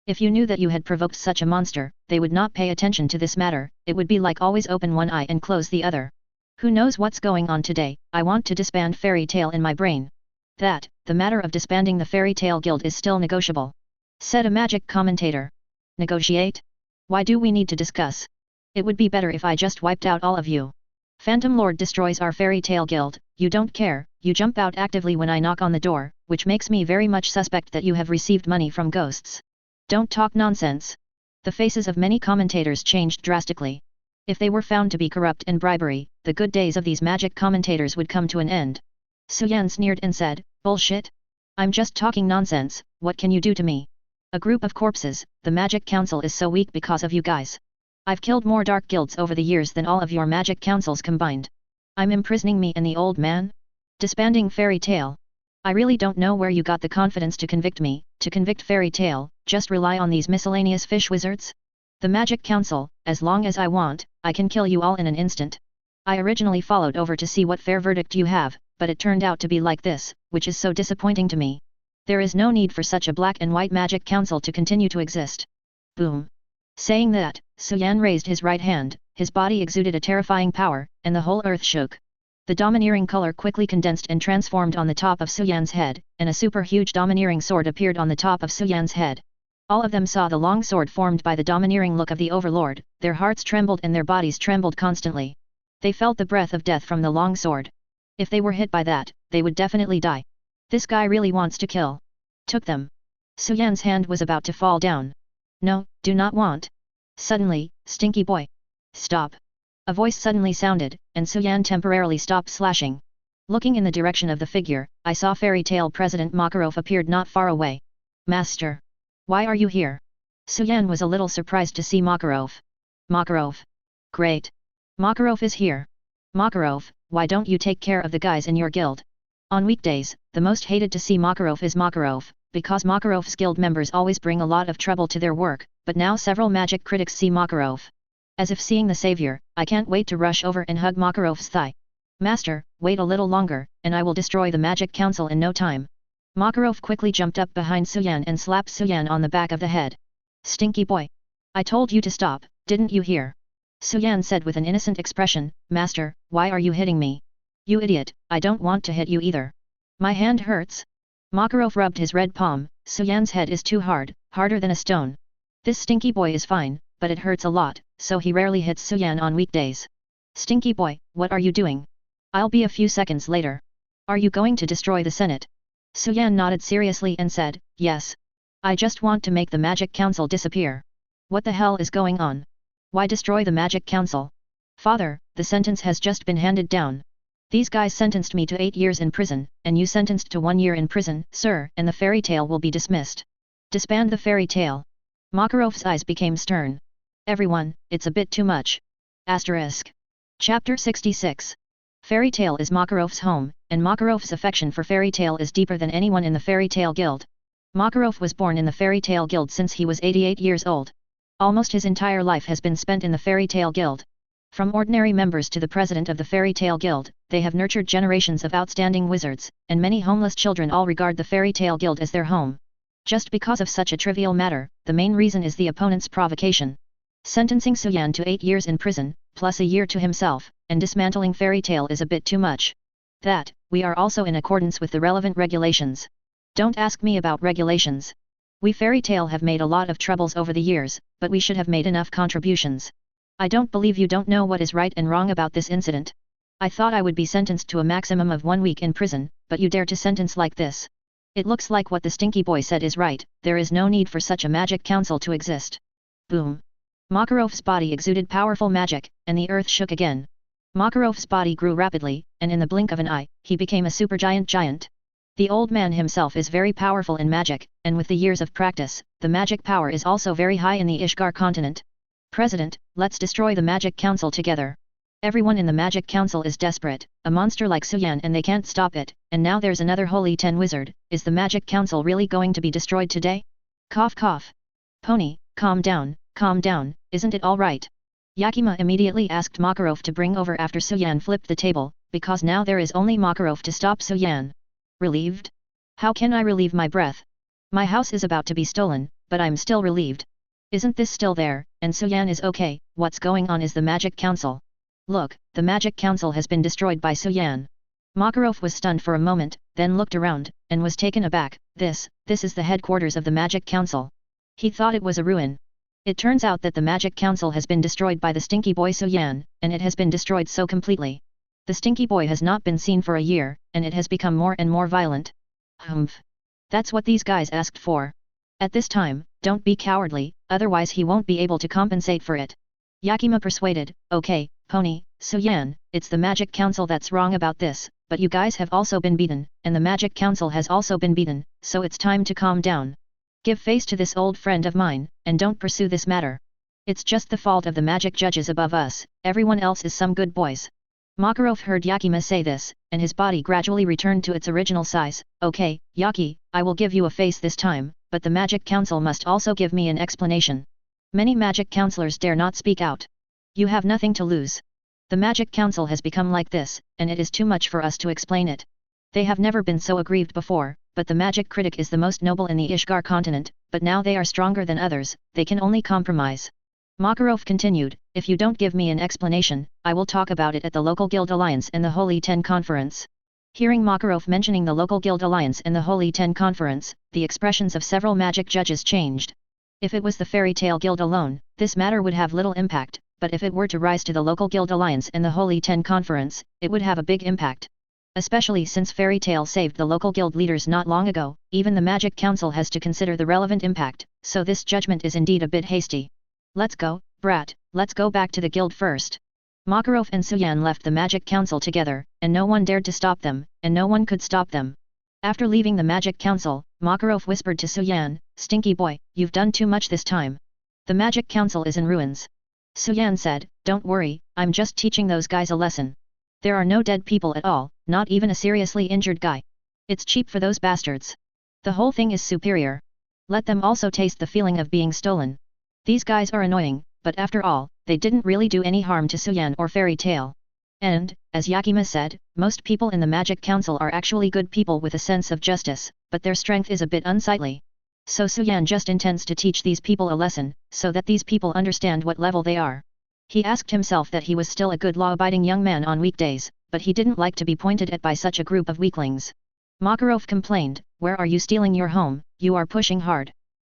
If you knew that you had provoked such a monster, they would not pay attention to this matter. It would be like always open one eye and close the other. Who knows what's going on today? I want to disband Fairy Tale in my brain. The matter of disbanding the Fairy Tale Guild is still negotiable, said a magic commentator. Negotiate? Why do we need to discuss? It would be better if I just wiped out all of you. Phantom Lord destroys our Fairy Tale Guild, you don't care, you jump out actively when I knock on the door, which makes me very much suspect that you have received money from ghosts. Don't talk nonsense. The faces of many commentators changed drastically. If they were found to be corrupt and bribery, the good days of these magic commentators would come to an end. Suan sneered and said, bullshit? I'm just talking nonsense, what can you do to me? A group of corpses, the Magic Council is so weak because of you guys. I've killed more Dark Guilds over the years than all of your magic councils combined. I'm imprisoning me and the old man? Disbanding Fairy Tale? I really don't know where you got the confidence to convict me, to convict Fairy Tale, just rely on these miscellaneous fish wizards? The Magic Council, as long as I want, I can kill you all in an instant. I originally followed over to see what fair verdict you have, but it turned out to be like this, which is so disappointing to me. There is no need for such a black and white Magic Council to continue to exist. Boom. Saying that, Suan raised his right hand, his body exuded a terrifying power, and the whole earth shook. The domineering color quickly condensed and transformed on the top of Suan's head, and a super huge domineering sword appeared on the top of Suan's head. All of them saw the long sword formed by the domineering look of the Overlord, their hearts trembled and their bodies trembled constantly. They felt the breath of death from the long sword. If they were hit by that, they would definitely die. This guy really wants to kill. Took them. Suan's hand was about to fall down. No, do not want. Suddenly, stinky boy. Stop. A voice suddenly sounded, and Suan temporarily stopped slashing. Looking in the direction of the figure, I saw Fairy Tale President Makarov appeared not far away. Master. Why are you here? Suan was a little surprised to see Makarov. Makarov. Great. Makarov is here. Makarov, why don't you take care of the guys in your guild? On weekdays, the most hated to see Makarov is Makarov, because Makarov's guild members always bring a lot of trouble to their work, but now several magic critics see Makarov. As if seeing the savior, I can't wait to rush over and hug Makarov's thigh. Master, wait a little longer, and I will destroy the Magic Council in no time. Makarov quickly jumped up behind Suan and slapped Suan on the back of the head. Stinky boy! I told you to stop, didn't you hear? Suan said with an innocent expression, Master, why are you hitting me? You idiot, I don't want to hit you either. My hand hurts. Makarov rubbed his red palm, Suan's head is too hard, harder than a stone. This stinky boy is fine, but it hurts a lot, so he rarely hits Suan on weekdays. Stinky boy, what are you doing? I'll be a few seconds later. Are you going to destroy the Senate? Suan nodded seriously and said, yes. I just want to make the Magic Council disappear. What the hell is going on? Why destroy the Magic Council? Father, the sentence has just been handed down. These guys sentenced me to 8 years in prison, and you sentenced to 1 year in prison, sir, and the fairy tale will be dismissed. Disband the fairy tale. Makarov's eyes became stern. Everyone, it's a bit too much. Asterisk. Chapter 66. Fairy Tale is Makarov's home, and Makarov's affection for Fairy Tale is deeper than anyone in the Fairy Tale Guild. Makarov was born in the Fairy Tale Guild since he was 88 years old. Almost his entire life has been spent in the Fairy Tale Guild. From ordinary members to the president of the Fairy Tale Guild, they have nurtured generations of outstanding wizards, and many homeless children all regard the Fairy Tale Guild as their home. Just because of such a trivial matter, the main reason is the opponent's provocation. Sentencing Suan to 8 years in prison, plus a year to himself, and dismantling Fairy Tale is a bit too much. That, we are also in accordance with the relevant regulations. Don't ask me about regulations. We Fairy Tale have made a lot of troubles over the years, but we should have made enough contributions. I don't believe you don't know what is right and wrong about this incident. I thought I would be sentenced to a maximum of 1 week in prison, but you dare to sentence like this. It looks like what the stinky boy said is right, there is no need for such a magic council to exist. Boom. Makarov's body exuded powerful magic, and the earth shook again. Makarov's body grew rapidly, and in the blink of an eye, he became a supergiant giant. The old man himself is very powerful in magic, and with the years of practice, the magic power is also very high in the Ishgar continent. President, let's destroy the Magic Council together. Everyone in the Magic Council is desperate, a monster like Suan and they can't stop it, and now there's another Holy 10 wizard, is the Magic Council really going to be destroyed today? Cough cough. Pony, calm down, isn't it all right? Yakima immediately asked Makarov to bring over after Suan flipped the table, because now there is only Makarov to stop Suan. Relieved? How can I relieve my breath? My house is about to be stolen, but I'm still relieved. Isn't this still there, and Suan is okay, what's going on is the Magic Council. Look, the Magic Council has been destroyed by Suan. Makarov was stunned for a moment, then looked around, and was taken aback. This is the headquarters of the Magic Council. He thought it was a ruin. It turns out that the Magic Council has been destroyed by the stinky boy Suan, and it has been destroyed so completely. The stinky boy has not been seen for a year, and it has become more and more violent. Humph. That's what these guys asked for. At this time, don't be cowardly, otherwise he won't be able to compensate for it. Yakima persuaded, okay, Pony, Suan, it's the Magic Council that's wrong about this, but you guys have also been beaten, and the Magic Council has also been beaten, so it's time to calm down. Give face to this old friend of mine, and don't pursue this matter. It's just the fault of the magic judges above us, everyone else is some good boys. Makarov heard Yakima say this, and his body gradually returned to its original size. Okay, Yaki, I will give you a face this time, but the Magic Council must also give me an explanation. Many magic counselors dare not speak out. You have nothing to lose. The Magic Council has become like this, and it is too much for us to explain it. They have never been so aggrieved before, but the magic critic is the most noble in the Ishgar continent, but now they are stronger than others, they can only compromise. Makarov continued, if you don't give me an explanation, I will talk about it at the local guild alliance and the Holy 10 conference. Hearing Makarov mentioning the local guild alliance and the Holy 10 conference, the expressions of several magic judges changed. If it was the Fairy Tale Guild alone, this matter would have little impact, but if it were to rise to the local guild alliance and the Holy 10 conference, it would have a big impact. Especially since Fairy Tale saved the local guild leaders not long ago, even the Magic Council has to consider the relevant impact, so this judgment is indeed a bit hasty. Let's go, brat, let's go back to the guild first. Makarov and Suan left the Magic Council together, and no one dared to stop them, and no one could stop them. After leaving the Magic Council, Makarov whispered to Suan, Stinky boy, you've done too much this time. The Magic Council is in ruins. Suan said, don't worry, I'm just teaching those guys a lesson. There are no dead people at all, not even a seriously injured guy. It's cheap for those bastards. The whole thing is superior. Let them also taste the feeling of being stolen. These guys are annoying, but after all, they didn't really do any harm to Suan or Fairy Tale. And, as Yakima said, most people in the Magic Council are actually good people with a sense of justice, but their strength is a bit unsightly. So Suan just intends to teach these people a lesson, so that these people understand what level they are. He asked himself that he was still a good law-abiding young man on weekdays, but he didn't like to be pointed at by such a group of weaklings. Makarov complained, "Where are you stealing your home? You are pushing hard.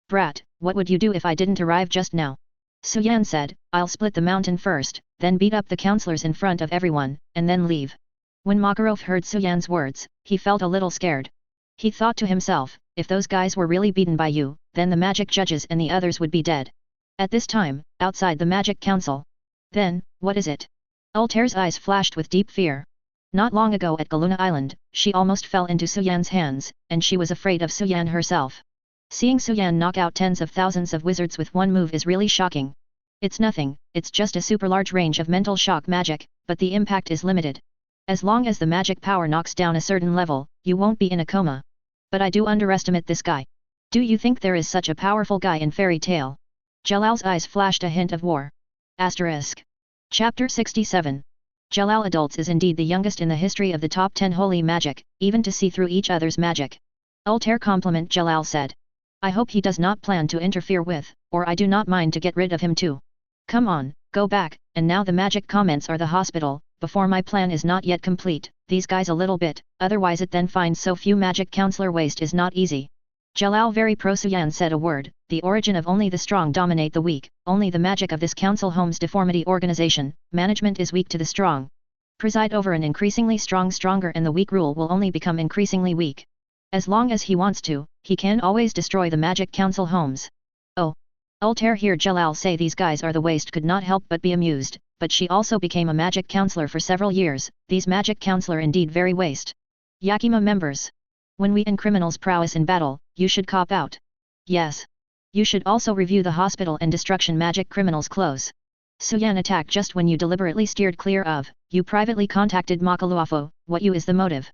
Brat, what would you do if I didn't arrive just now?" Suan said, "I'll split the mountain first, then beat up the counselors in front of everyone, and then leave." When Makarov heard Suyan's words, he felt a little scared. He thought to himself, if those guys were really beaten by you, then the magic judges and the others would be dead. At this time, outside the Magic Council. Then, what is it? Altair's eyes flashed with deep fear. Not long ago at Galuna Island, she almost fell into Suyan's hands, and she was afraid of Suyan herself. Seeing Suyan knock out tens of thousands of wizards with one move is really shocking. It's nothing, it's just a super large range of mental shock magic, but the impact is limited. As long as the magic power knocks down a certain level, you won't be in a coma. But I do underestimate this guy. Do you think there is such a powerful guy in fairy tale? Jalal's eyes flashed a hint of war. Asterisk. Chapter 67. Jalal Adults is indeed the youngest in the history of the top 10 holy magic, even to see through each other's magic. Altair compliment Jalal said. I hope he does not plan to interfere with, or I do not mind to get rid of him too. Come on, go back, and now the magic comments are the hospital, before my plan is not yet complete, these guys a little bit, otherwise it then finds so few magic counselor waste is not easy. Jalal very pro-Suyan said a word, the origin of only the strong dominate the weak, only the magic of this council home's deformity organization, management is weak to the strong. Preside over an increasingly stronger and the weak rule will only become increasingly weak. As long as he wants to, he can always destroy the magic council homes. Oh. Altair hear Jalal say these guys are the waste could not help but be amused, but she also became a magic counselor for several years, these magic counselor indeed very waste. Yakima members. When we in criminals prowess in battle, you should cop out. Yes. You should also review the hospital and destruction magic criminals close. Suyan attack just when you deliberately steered clear of, you privately contacted Makaluafo, what you is the motive?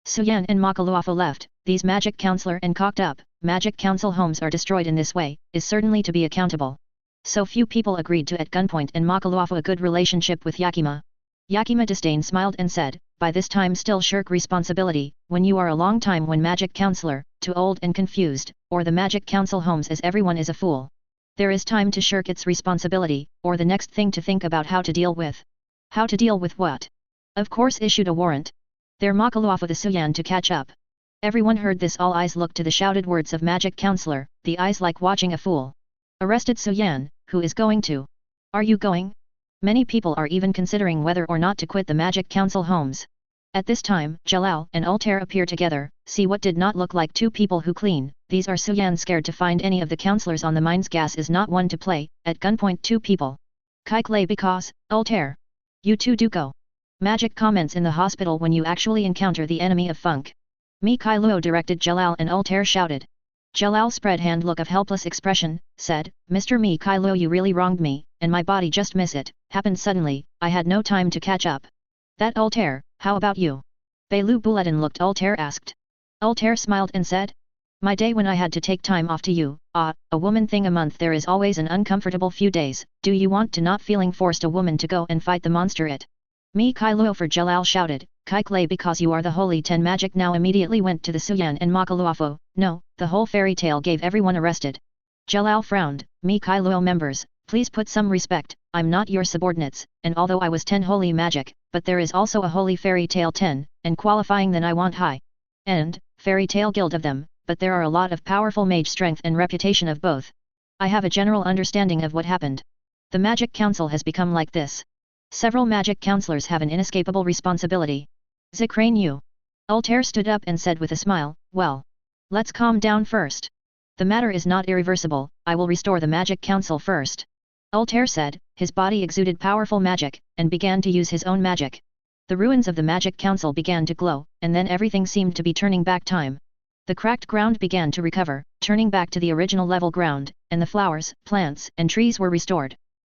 Suyan and Makaluafo left, these magic counselor and cocked up, magic council homes are destroyed in this way, is certainly to be accountable. So few people agreed to at gunpoint and Makaluafo a good relationship with Yakima. Yakima disdain smiled and said, by this time still shirk responsibility, when you are a long time when magic counselor, too old and confused, or the magic council homes as everyone is a fool. There is time to shirk its responsibility, or the next thing to think about how to deal with. How to deal with what? Of course issued a warrant. There Makaluafo the Suyan to catch up. Everyone heard this, all eyes looked to the shouted words of magic counselor, the eyes like watching a fool. Arrested Suyan, who is going to? Are you going? Many people are even considering whether or not to quit the magic council homes. At this time, Jalal and Altair appear together, see what did not look like two people who clean, these are Suyan scared to find any of the counselors on the mines gas is not one to play, at gunpoint two people. Kaiklay because, Altair. You two do go. Magic comments in the hospital when you actually encounter the enemy of funk. Mi Kailuo directed Jalal and Altair shouted. Jalal spread hand look of helpless expression, said, Mr. Mi Kailuo you really wronged me, and my body just miss it, happened suddenly, I had no time to catch up. That Altair, how about you? Beilu Buletin looked Altair asked. Altair smiled and said. My day when I had to take time off to you, a woman thing a month there is always an uncomfortable few days, do you want to not feeling forced a woman to go and fight the monster it? Mi Kailuo for Jalal shouted, Kaiklay because you are the holy 10 magic now immediately went to the Suyan and Makaluafo, no, the whole fairy tale gave everyone arrested. Jalal frowned, Mi Kailuo members, please put some respect, I'm not your subordinates, and although I was 10 holy magic, but there is also a holy fairy tale 10, and qualifying then I want high. And, fairy tale guild of them, but there are a lot of powerful mage strength and reputation of both. I have a general understanding of what happened. The magic council has become like this. Several magic counselors have an inescapable responsibility. Zikrane you. Altair stood up and said with a smile, well. Let's calm down first. The matter is not irreversible, I will restore the magic council first. Altair said, his body exuded powerful magic, and began to use his own magic. The ruins of the magic council began to glow, and then everything seemed to be turning back time. The cracked ground began to recover, turning back to the original level ground, and the flowers, plants, and trees were restored.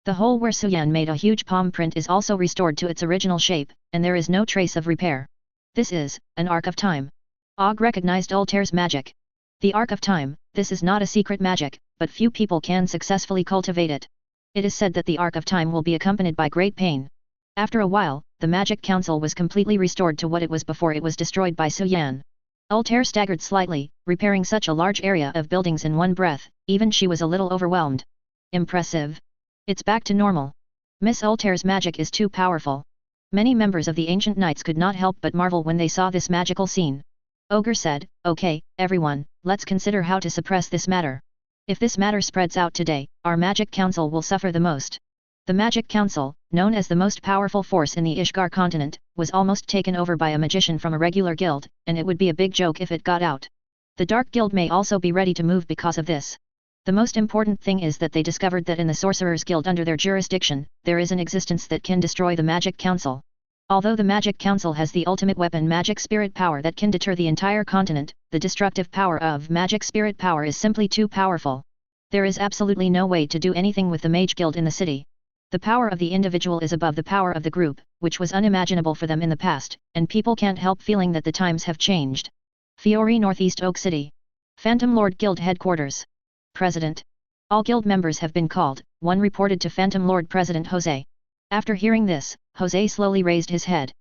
The hole where Suyan made a huge palm print is also restored to its original shape, and there is no trace of repair. This is, an arc of time. Og recognized Altair's magic. The arc of time, this is not a secret magic, but few people can successfully cultivate it. It is said that the arc of time will be accompanied by great pain. After a while, the Magic Council was completely restored to what it was before it was destroyed by Suan. Altair staggered slightly, repairing such a large area of buildings in one breath, even she was a little overwhelmed. Impressive. It's back to normal. Miss Altair's magic is too powerful. Many members of the Ancient Knights could not help but marvel when they saw this magical scene. Ogre said, "Okay, everyone, let's consider how to suppress this matter. If this matter spreads out today, our Magic Council will suffer the most." The Magic Council, known as the most powerful force in the Ishgar continent, was almost taken over by a magician from a regular guild, and it would be a big joke if it got out. The Dark Guild may also be ready to move because of this. The most important thing is that they discovered that in the Sorcerers Guild under their jurisdiction, there is an existence that can destroy the Magic Council. Although the Magic Council has the ultimate weapon Magic Spirit Power that can deter the entire continent, the destructive power of Magic Spirit Power is simply too powerful. There is absolutely no way to do anything with the Mage Guild in the city. The power of the individual is above the power of the group, which was unimaginable for them in the past, and people can't help feeling that the times have changed. Fiore, Northeast Oak City. Phantom Lord Guild Headquarters. President. All guild members have been called, one reported to Phantom Lord President Jose. After hearing this, Jose slowly raised his head.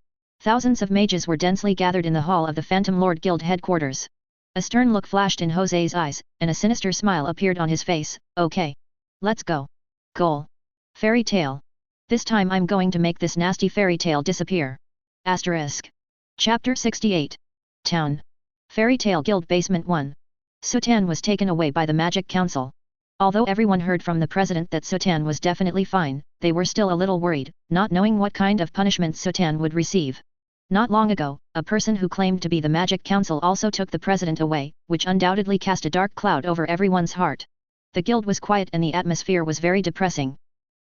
Thousands of mages were densely gathered in the hall of the Phantom Lord Guild headquarters. A stern look flashed in Jose's eyes, and a sinister smile appeared on his face. "Okay. Let's go. Goal. Fairy tale. This time I'm going to make this nasty fairy tale disappear." Asterisk. Chapter 68. Town. Fairy Tale Guild Basement 1. Suan was taken away by the Magic Council. Although everyone heard from the president that Suan was definitely fine, they were still a little worried, not knowing what kind of punishment Suan would receive. Not long ago, a person who claimed to be the Magic Council also took the president away, which undoubtedly cast a dark cloud over everyone's heart. The guild was quiet and the atmosphere was very depressing.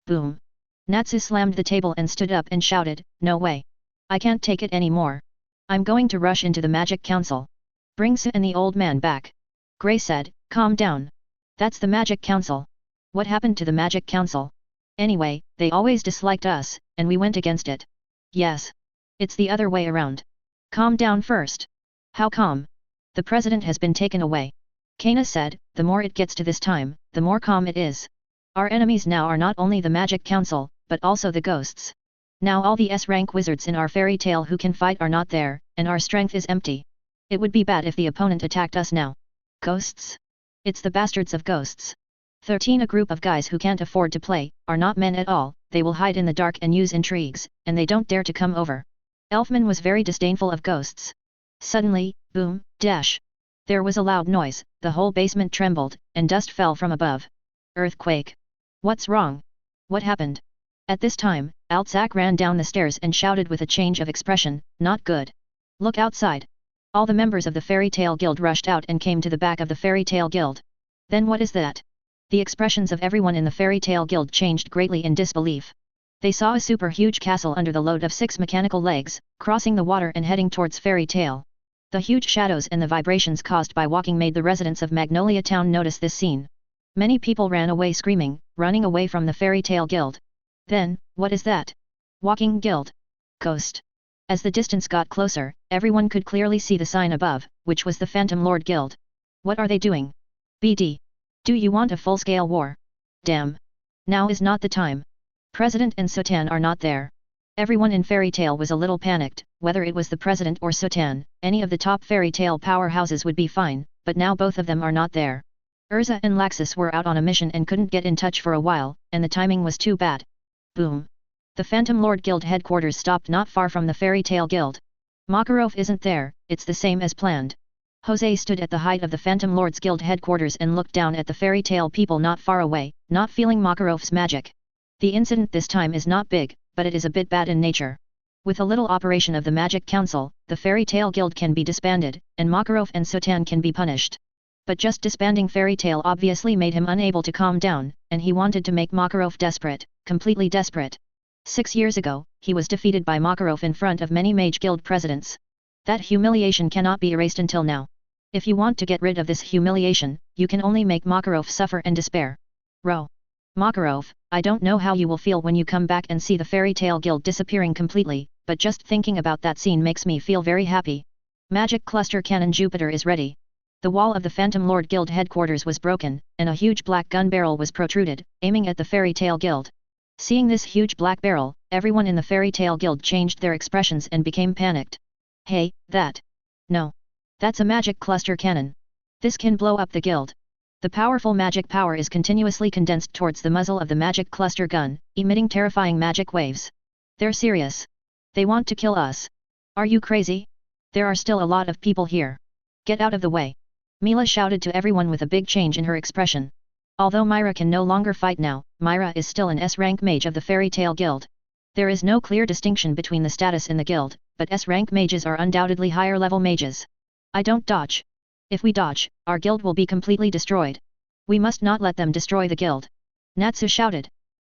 Boom. Natsu slammed the table and stood up and shouted, "No way. I can't take it anymore. I'm going to rush into the Magic Council. Bring Su and the old man back." Gray said, "Calm down. That's the Magic Council. What happened to the Magic Council? Anyway, they always disliked us, and we went against it." "Yes. It's the other way around. Calm down first." "How calm? The president has been taken away." Kana said, "The more it gets to this time, the more calm it is. Our enemies now are not only the Magic Council, but also the ghosts. Now all the S-rank wizards in our fairy tale who can fight are not there, and our strength is empty. It would be bad if the opponent attacked us now." "Ghosts? It's the bastards of ghosts. 13, a group of guys who can't afford to play, are not men at all, they will hide in the dark and use intrigues, and they don't dare to come over." Elfman was very disdainful of ghosts. Suddenly, boom, dash. There was a loud noise, the whole basement trembled, and dust fell from above. Earthquake. What's wrong? What happened? At this time, Altzak ran down the stairs and shouted with a change of expression, "Not good. Look outside." All the members of the Fairy Tale Guild rushed out and came to the back of the Fairy Tale Guild. "Then what is that?" The expressions of everyone in the Fairy Tale Guild changed greatly in disbelief. They saw a super huge castle under the load of 6 mechanical legs, crossing the water and heading towards Fairy Tale. The huge shadows and the vibrations caused by walking made the residents of Magnolia Town notice this scene. Many people ran away screaming, running away from the Fairy Tale Guild. Then, what is that? Walking Guild. Ghost. As the distance got closer, everyone could clearly see the sign above, which was the Phantom Lord Guild. What are they doing? BD. Do you want a full-scale war? Damn. Now is not the time. President and Suan are not there. Everyone in Fairy Tale was a little panicked, whether it was the president or Suan, any of the top Fairy Tale powerhouses would be fine, but now both of them are not there. Erza and Laxus were out on a mission and couldn't get in touch for a while, and the timing was too bad. Boom. The Phantom Lord Guild headquarters stopped not far from the Fairy Tale Guild. Makarov isn't there, it's the same as planned. Jose stood at the height of the Phantom Lord's Guild headquarters and looked down at the Fairy Tale people not far away, not feeling Makarov's magic. The incident this time is not big, but it is a bit bad in nature. With a little operation of the Magic Council, the Fairy Tale Guild can be disbanded, and Makarov and Suan can be punished. But just disbanding Fairy Tale obviously made him unable to calm down, and he wanted to make Makarov desperate, completely desperate. 6 years ago, he was defeated by Makarov in front of many Mage Guild presidents. That humiliation cannot be erased until now. If you want to get rid of this humiliation, you can only make Makarov suffer and despair. Ro. Makarov, I don't know how you will feel when you come back and see the Fairy Tale Guild disappearing completely, but just thinking about that scene makes me feel very happy. Magic Cluster Cannon Jupiter is ready. The wall of the Phantom Lord Guild headquarters was broken, and a huge black gun barrel was protruded, aiming at the Fairy Tale Guild. Seeing this huge black barrel, everyone in the Fairy Tale Guild changed their expressions and became panicked. Hey, that! No! That's a magic cluster cannon! This can blow up the guild! The powerful magic power is continuously condensed towards the muzzle of the magic cluster gun, emitting terrifying magic waves. They're serious. They want to kill us. Are you crazy? There are still a lot of people here. Get out of the way. Mila shouted to everyone with a big change in her expression. Although Myra can no longer fight now, Myra is still an S-rank mage of the Fairy Tale Guild. There is no clear distinction between the status in the guild, but S-rank mages are undoubtedly higher-level mages. I don't dodge. If we dodge, our guild will be completely destroyed. We must not let them destroy the guild. Natsu shouted.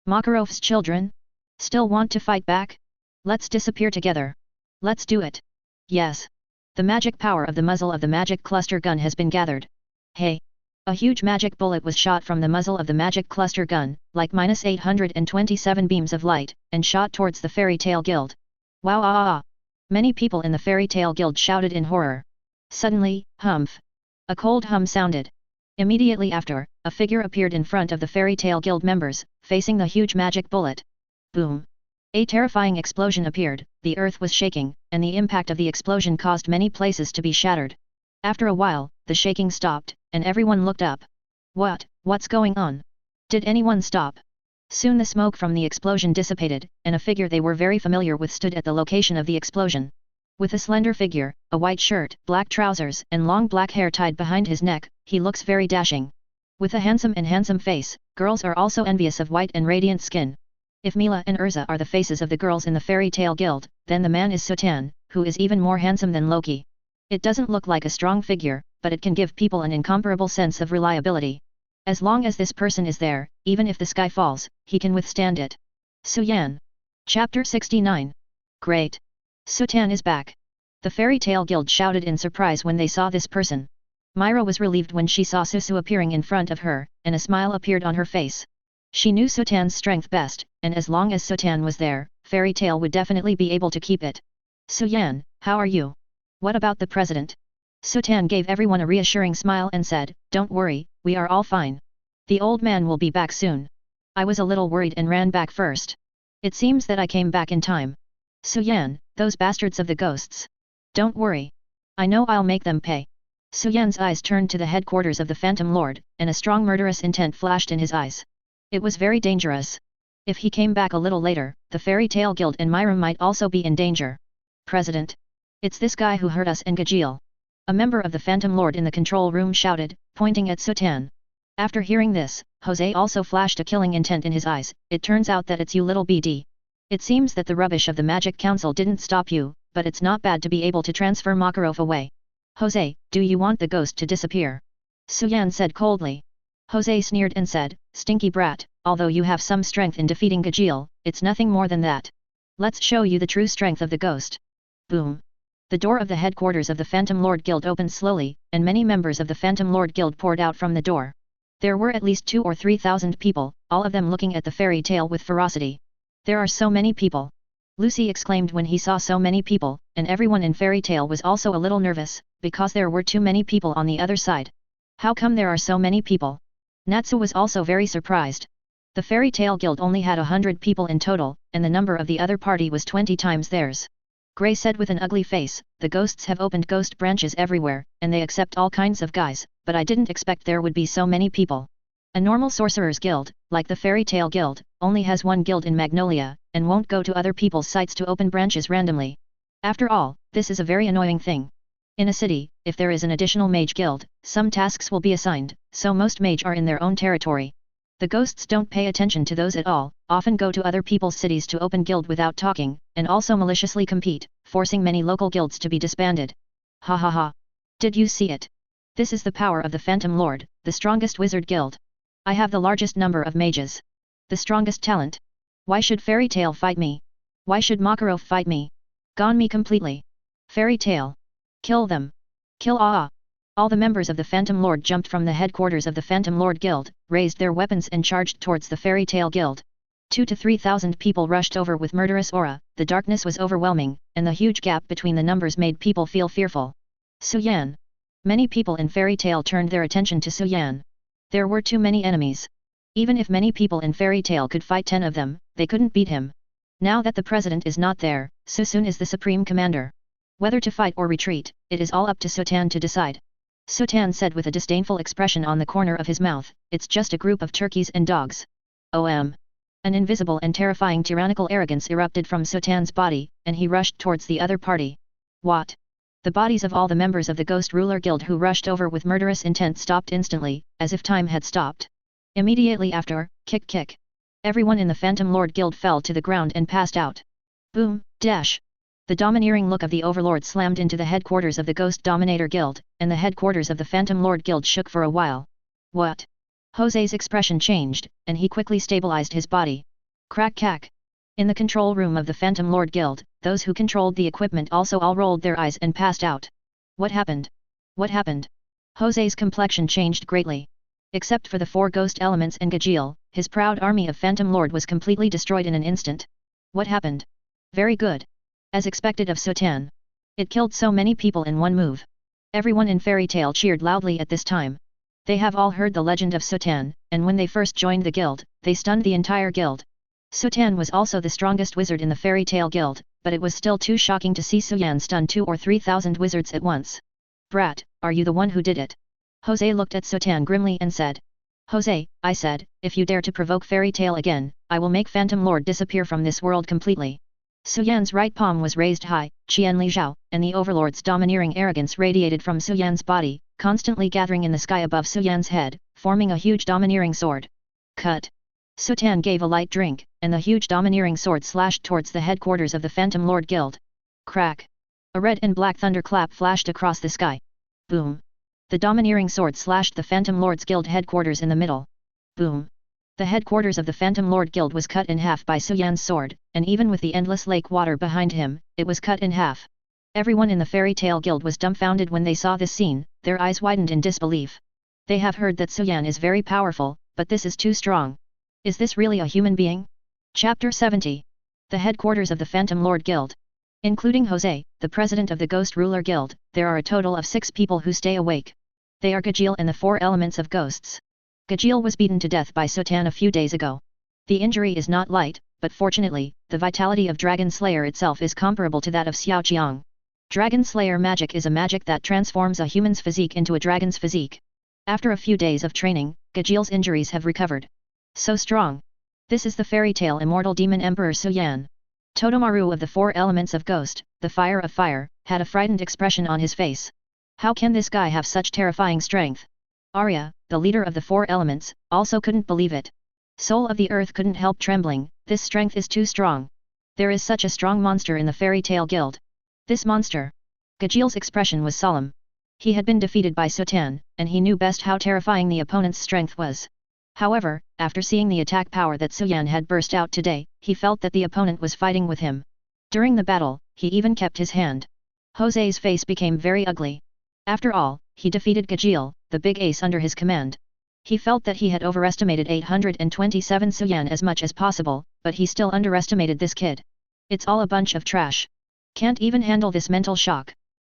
Makarov's children? Still want to fight back? Let's disappear together. Let's do it. Yes. The magic power of the muzzle of the magic cluster gun has been gathered. Hey! A huge magic bullet was shot from the muzzle of the magic cluster gun, like -827 beams of light, and shot towards the Fairy Tale Guild. Wow! Ah, ah, ah. Many people in the Fairy Tale Guild shouted in horror. Suddenly, humph! A cold hum sounded. Immediately after, a figure appeared in front of the Fairy Tale Guild members, facing the huge magic bullet. Boom! A terrifying explosion appeared, the earth was shaking, and the impact of the explosion caused many places to be shattered. After a while, the shaking stopped, and everyone looked up. What's going on? Did anyone stop? Soon the smoke from the explosion dissipated, and a figure they were very familiar with stood at the location of the explosion. With a slender figure, a white shirt, black trousers, and long black hair tied behind his neck, he looks very dashing. With a handsome face, girls are also envious of white and radiant skin. If Mila and Erza are the faces of the girls in the Fairy Tale Guild, then the man is Suan, who is even more handsome than Loki. It doesn't look like a strong figure, but it can give people an incomparable sense of reliability. As long as this person is there, even if the sky falls, he can withstand it. Suan. Chapter 69. Great! Suan is back. The Fairy Tale Guild shouted in surprise when they saw this person. Myra was relieved when she saw Susu appearing in front of her, and a smile appeared on her face. She knew Suan's strength best, and as long as Suan was there, Fairy Tale would definitely be able to keep it. Suan, how are you? What about the president? Suan gave everyone a reassuring smile and said, Don't worry, we are all fine. The old man will be back soon. I was a little worried and ran back first. It seems that I came back in time. Suan, those bastards of the ghosts. Don't worry. I know I'll make them pay. Suan's eyes turned to the headquarters of the Phantom Lord, and a strong murderous intent flashed in his eyes. It was very dangerous. If he came back a little later, the Fairy Tale Guild and Myra might also be in danger. President. It's this guy who hurt us and Gajil. A member of the Phantom Lord in the control room shouted, pointing at Suan. After hearing this, Jose also flashed a killing intent in his eyes. It turns out that it's you, little BD. It seems that the rubbish of the Magic Council didn't stop you, but it's not bad to be able to transfer Makarov away. Jose, do you want the ghost to disappear? Suan said coldly. Jose sneered and said, Stinky brat, although you have some strength in defeating Gajil, it's nothing more than that. Let's show you the true strength of the ghost. Boom. The door of the headquarters of the Phantom Lord Guild opened slowly, and many members of the Phantom Lord Guild poured out from the door. There were at least 2,000 or 3,000 people, all of them looking at the fairy tale with ferocity. There are so many people. Lucy exclaimed when he saw so many people, and everyone in Fairy Tale was also a little nervous, because there were too many people on the other side. How come there are so many people? Natsu was also very surprised. The Fairy Tale Guild only had 100 people in total, and the number of the other party was 20 times theirs. Gray said with an ugly face, the ghosts have opened ghost branches everywhere, and they accept all kinds of guys, but I didn't expect there would be so many people. A normal sorcerer's guild, like the Fairy Tale Guild, only has one guild in Magnolia, and won't go to other people's sites to open branches randomly. After all, this is a very annoying thing. In a city, if there is an additional mage guild, some tasks will be assigned, so most mage are in their own territory. The ghosts don't pay attention to those at all, often go to other people's cities to open guild without talking, and also maliciously compete, forcing many local guilds to be disbanded. Ha ha ha. Did you see it? This is the power of the Phantom Lord, the strongest wizard guild. I have the largest number of mages. The strongest talent. Why should Fairy Tale fight me? Why should Makarov fight me? Gone me completely. Fairy Tale. Kill them. Kill ah. All the members of the Phantom Lord jumped from the headquarters of the Phantom Lord Guild, raised their weapons and charged towards the Fairy Tale Guild. 2,000 to 3,000 people rushed over with murderous aura, the darkness was overwhelming, and the huge gap between the numbers made people feel fearful. Suan. Many people in Fairy Tale turned their attention to Suan. There were too many enemies. Even if many people in Fairy Tail could fight 10 of them, they couldn't beat him. Now that the president is not there, Suan is the supreme commander. Whether to fight or retreat, it is all up to Suan to decide. Suan said with a disdainful expression on the corner of his mouth, it's just a group of turkeys and dogs. An invisible and terrifying tyrannical arrogance erupted from Suan's body, and he rushed towards the other party. What? The bodies of all the members of the Ghost Ruler Guild who rushed over with murderous intent stopped instantly, as if time had stopped. Immediately after, kick. Everyone in the Phantom Lord Guild fell to the ground and passed out. Boom, dash. The domineering look of the Overlord slammed into the headquarters of the Ghost Dominator Guild, and the headquarters of the Phantom Lord Guild shook for a while. What? Jose's expression changed, and he quickly stabilized his body. Crack. In the control room of the Phantom Lord Guild, those who controlled the equipment also all rolled their eyes and passed out. What happened? Jose's complexion changed greatly. Except for the 4 ghost elements and Jalal, his proud army of Phantom Lord was completely destroyed in an instant. What happened? Very good. As expected of Suan. It killed so many people in one move. Everyone in Fairy Tail cheered loudly at this time. They have all heard the legend of Suan, and when they first joined the guild, they stunned the entire guild. Suan was also the strongest wizard in the Fairy Tail Guild, but it was still too shocking to see Suan stun 2 or 3,000 wizards at once. Brat, are you the one who did it? Jose looked at Suan grimly and said. Jose, I said, if you dare to provoke Fairy Tail again, I will make Phantom Lord disappear from this world completely. Suan's right palm was raised high, Qian Li Zhao, and the Overlord's domineering arrogance radiated from Suan's body, constantly gathering in the sky above Suan's head, forming a huge domineering sword. Cut. Suan gave a light drink, and the huge domineering sword slashed towards the headquarters of the Phantom Lord Guild. Crack. A red and black thunderclap flashed across the sky. Boom. The domineering sword slashed the Phantom Lord's Guild headquarters in the middle. Boom. The headquarters of the Phantom Lord Guild was cut in half by Suan's sword, and even with the endless lake water behind him, it was cut in half. Everyone in the Fairy Tail Guild was dumbfounded when they saw this scene, their eyes widened in disbelief. They have heard that Suan is very powerful, but this is too strong. Is this really a human being? Chapter 70. The headquarters of the Phantom Lord Guild. Including Jose, the president of the Ghost Ruler Guild, there are a total of 6 people who stay awake. They are Jalal and the 4 elements of ghosts. Jalal was beaten to death by Suan a few days ago. The injury is not light, but fortunately, the vitality of Dragon Slayer itself is comparable to that of Xiao Qiang. Dragon Slayer magic is a magic that transforms a human's physique into a dragon's physique. After a few days of training, Jalal's injuries have recovered. So strong. This is the Fairy Tail Immortal Demon Emperor Suan. Todomaru of the 4 elements of Ghost, the Fire of Fire, had a frightened expression on his face. How can this guy have such terrifying strength? Arya, the leader of the 4 elements, also couldn't believe it. Soul of the Earth couldn't help trembling, this strength is too strong. There is such a strong monster in the Fairy Tail Guild. This monster. Jalal's expression was solemn. He had been defeated by Suan, and he knew best how terrifying the opponent's strength was. However, after seeing the attack power that Suan had burst out today, he felt that the opponent was fighting with him. During the battle, he even kept his hand. Jose's face became very ugly. After all, he defeated Jalal, the big ace under his command. He felt that he had overestimated 827 Suan as much as possible, but he still underestimated this kid. It's all a bunch of trash. Can't even handle this mental shock.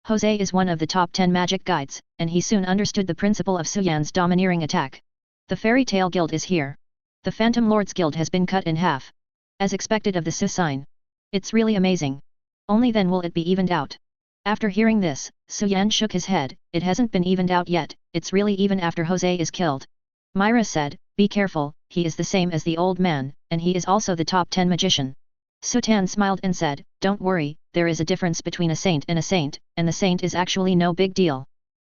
Jose is one of the top 10 magic guides, and he soon understood the principle of Suan's domineering attack. The Fairy Tail Guild is here. The Phantom Lord's Guild has been cut in half. As expected of the Su sign. It's really amazing. Only then will it be evened out. After hearing this, Suan shook his head. It hasn't been evened out yet, it's really even after Jose is killed. Myra said, be careful, he is the same as the old man, and he is also the top 10 magician. Suan smiled and said, don't worry, there is a difference between a saint, and the saint is actually no big deal.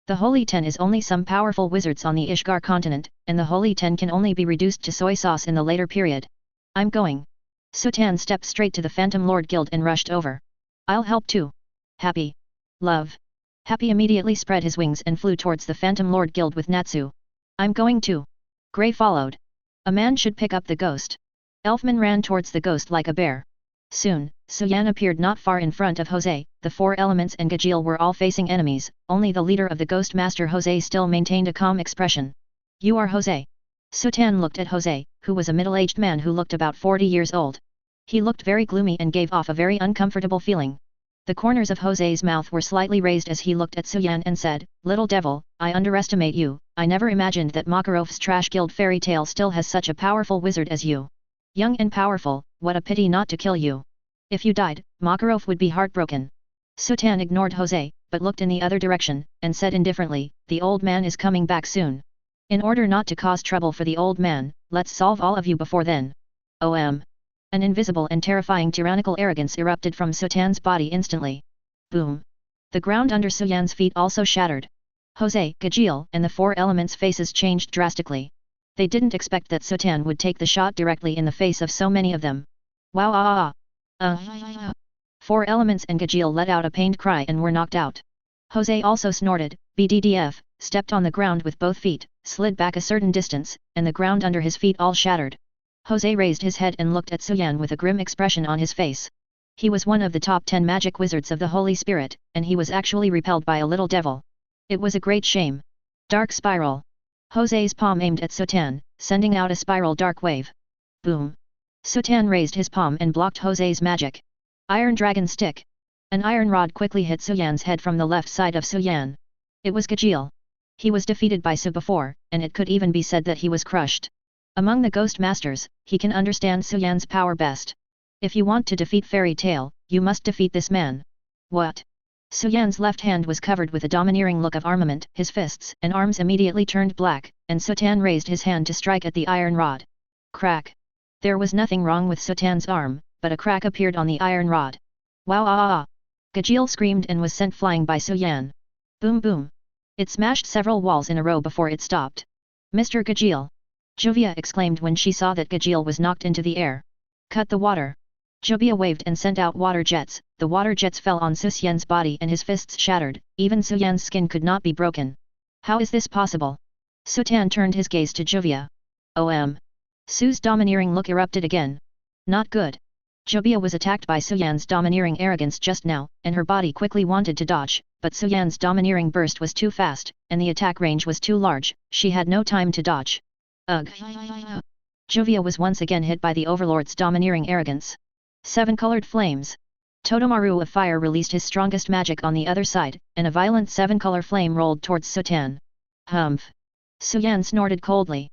The Holy 10 is only some powerful wizards on the Ishgar continent, and the Holy 10 can only be reduced to soy sauce in the later period. I'm going. Suan stepped straight to the Phantom Lord Guild and rushed over. I'll help too. Happy. Love. Happy immediately spread his wings and flew towards the Phantom Lord Guild with Natsu. I'm going too. Grey followed. A man should pick up the ghost. Elfman ran towards the ghost like a bear. Soon, Suan appeared not far in front of Jose. The 4 elements and Jalal were all facing enemies, only the leader of the Ghost Master Jose still maintained a calm expression. You are Jose. Suan looked at Jose, who was a middle-aged man who looked about 40 years old. He looked very gloomy and gave off a very uncomfortable feeling. The corners of Jose's mouth were slightly raised as he looked at Suan and said, "Little devil, I underestimate you. I never imagined that Makarov's trash guild fairy tale still has such a powerful wizard as you. Young and powerful, what a pity not to kill you. If you died, Makarov would be heartbroken." Suan ignored Jose, but looked in the other direction, and said indifferently, "The old man is coming back soon. In order not to cause trouble for the old man, let's solve all of you before then." An invisible and terrifying tyrannical arrogance erupted from Suan's body instantly. Boom! The ground under Suan's feet also shattered. Jose, Jalal, and the four elements' faces changed drastically. They didn't expect that Suan would take the shot directly in the face of so many of them. Wow! Four elements and Jalal let out a pained cry and were knocked out. Jose also snorted, BDDF, stepped on the ground with both feet, slid back a certain distance, and the ground under his feet all shattered. Jose raised his head and looked at Suan with a grim expression on his face. He was one of the top 10 magic wizards of the Holy Spirit, and he was actually repelled by a little devil. It was a great shame. Dark spiral. Jose's palm aimed at Suan, sending out a spiral dark wave. Boom! Suan raised his palm and blocked Jose's magic. Iron Dragon Stick. An iron rod quickly hit Suan's head from the left side of Suan. It was Jalal. He was defeated by Su before, and it could even be said that he was crushed. Among the Ghost Masters, he can understand Suan's power best. If you want to defeat Fairy Tail, you must defeat this man. What? Suan's left hand was covered with a domineering look of armament, his fists and arms immediately turned black, and Suan raised his hand to strike at the iron rod. Crack! There was nothing wrong with Suan's arm, but a crack appeared on the iron rod. Wow! Jalal screamed and was sent flying by Suan. Boom boom! It smashed several walls in a row before it stopped. Mr. Jalal! Jovia exclaimed when she saw that Jalal was knocked into the air. Cut the water! Jovia waved and sent out water jets. The water jets fell on Suan's body and his fists shattered. Even Suan's skin could not be broken. How is this possible? Suan turned his gaze to Jovia. Su's domineering look erupted again. Not good. Jovia was attacked by Suan's domineering arrogance just now, and her body quickly wanted to dodge, but Suan's domineering burst was too fast, and the attack range was too large. She had no time to dodge. Ugh! Jovia was once again hit by the Overlord's domineering arrogance. 7-colored flames. Todomaru of Fire released his strongest magic on the other side, and a violent 7-color flame rolled towards Suan. Humph! Suan snorted coldly.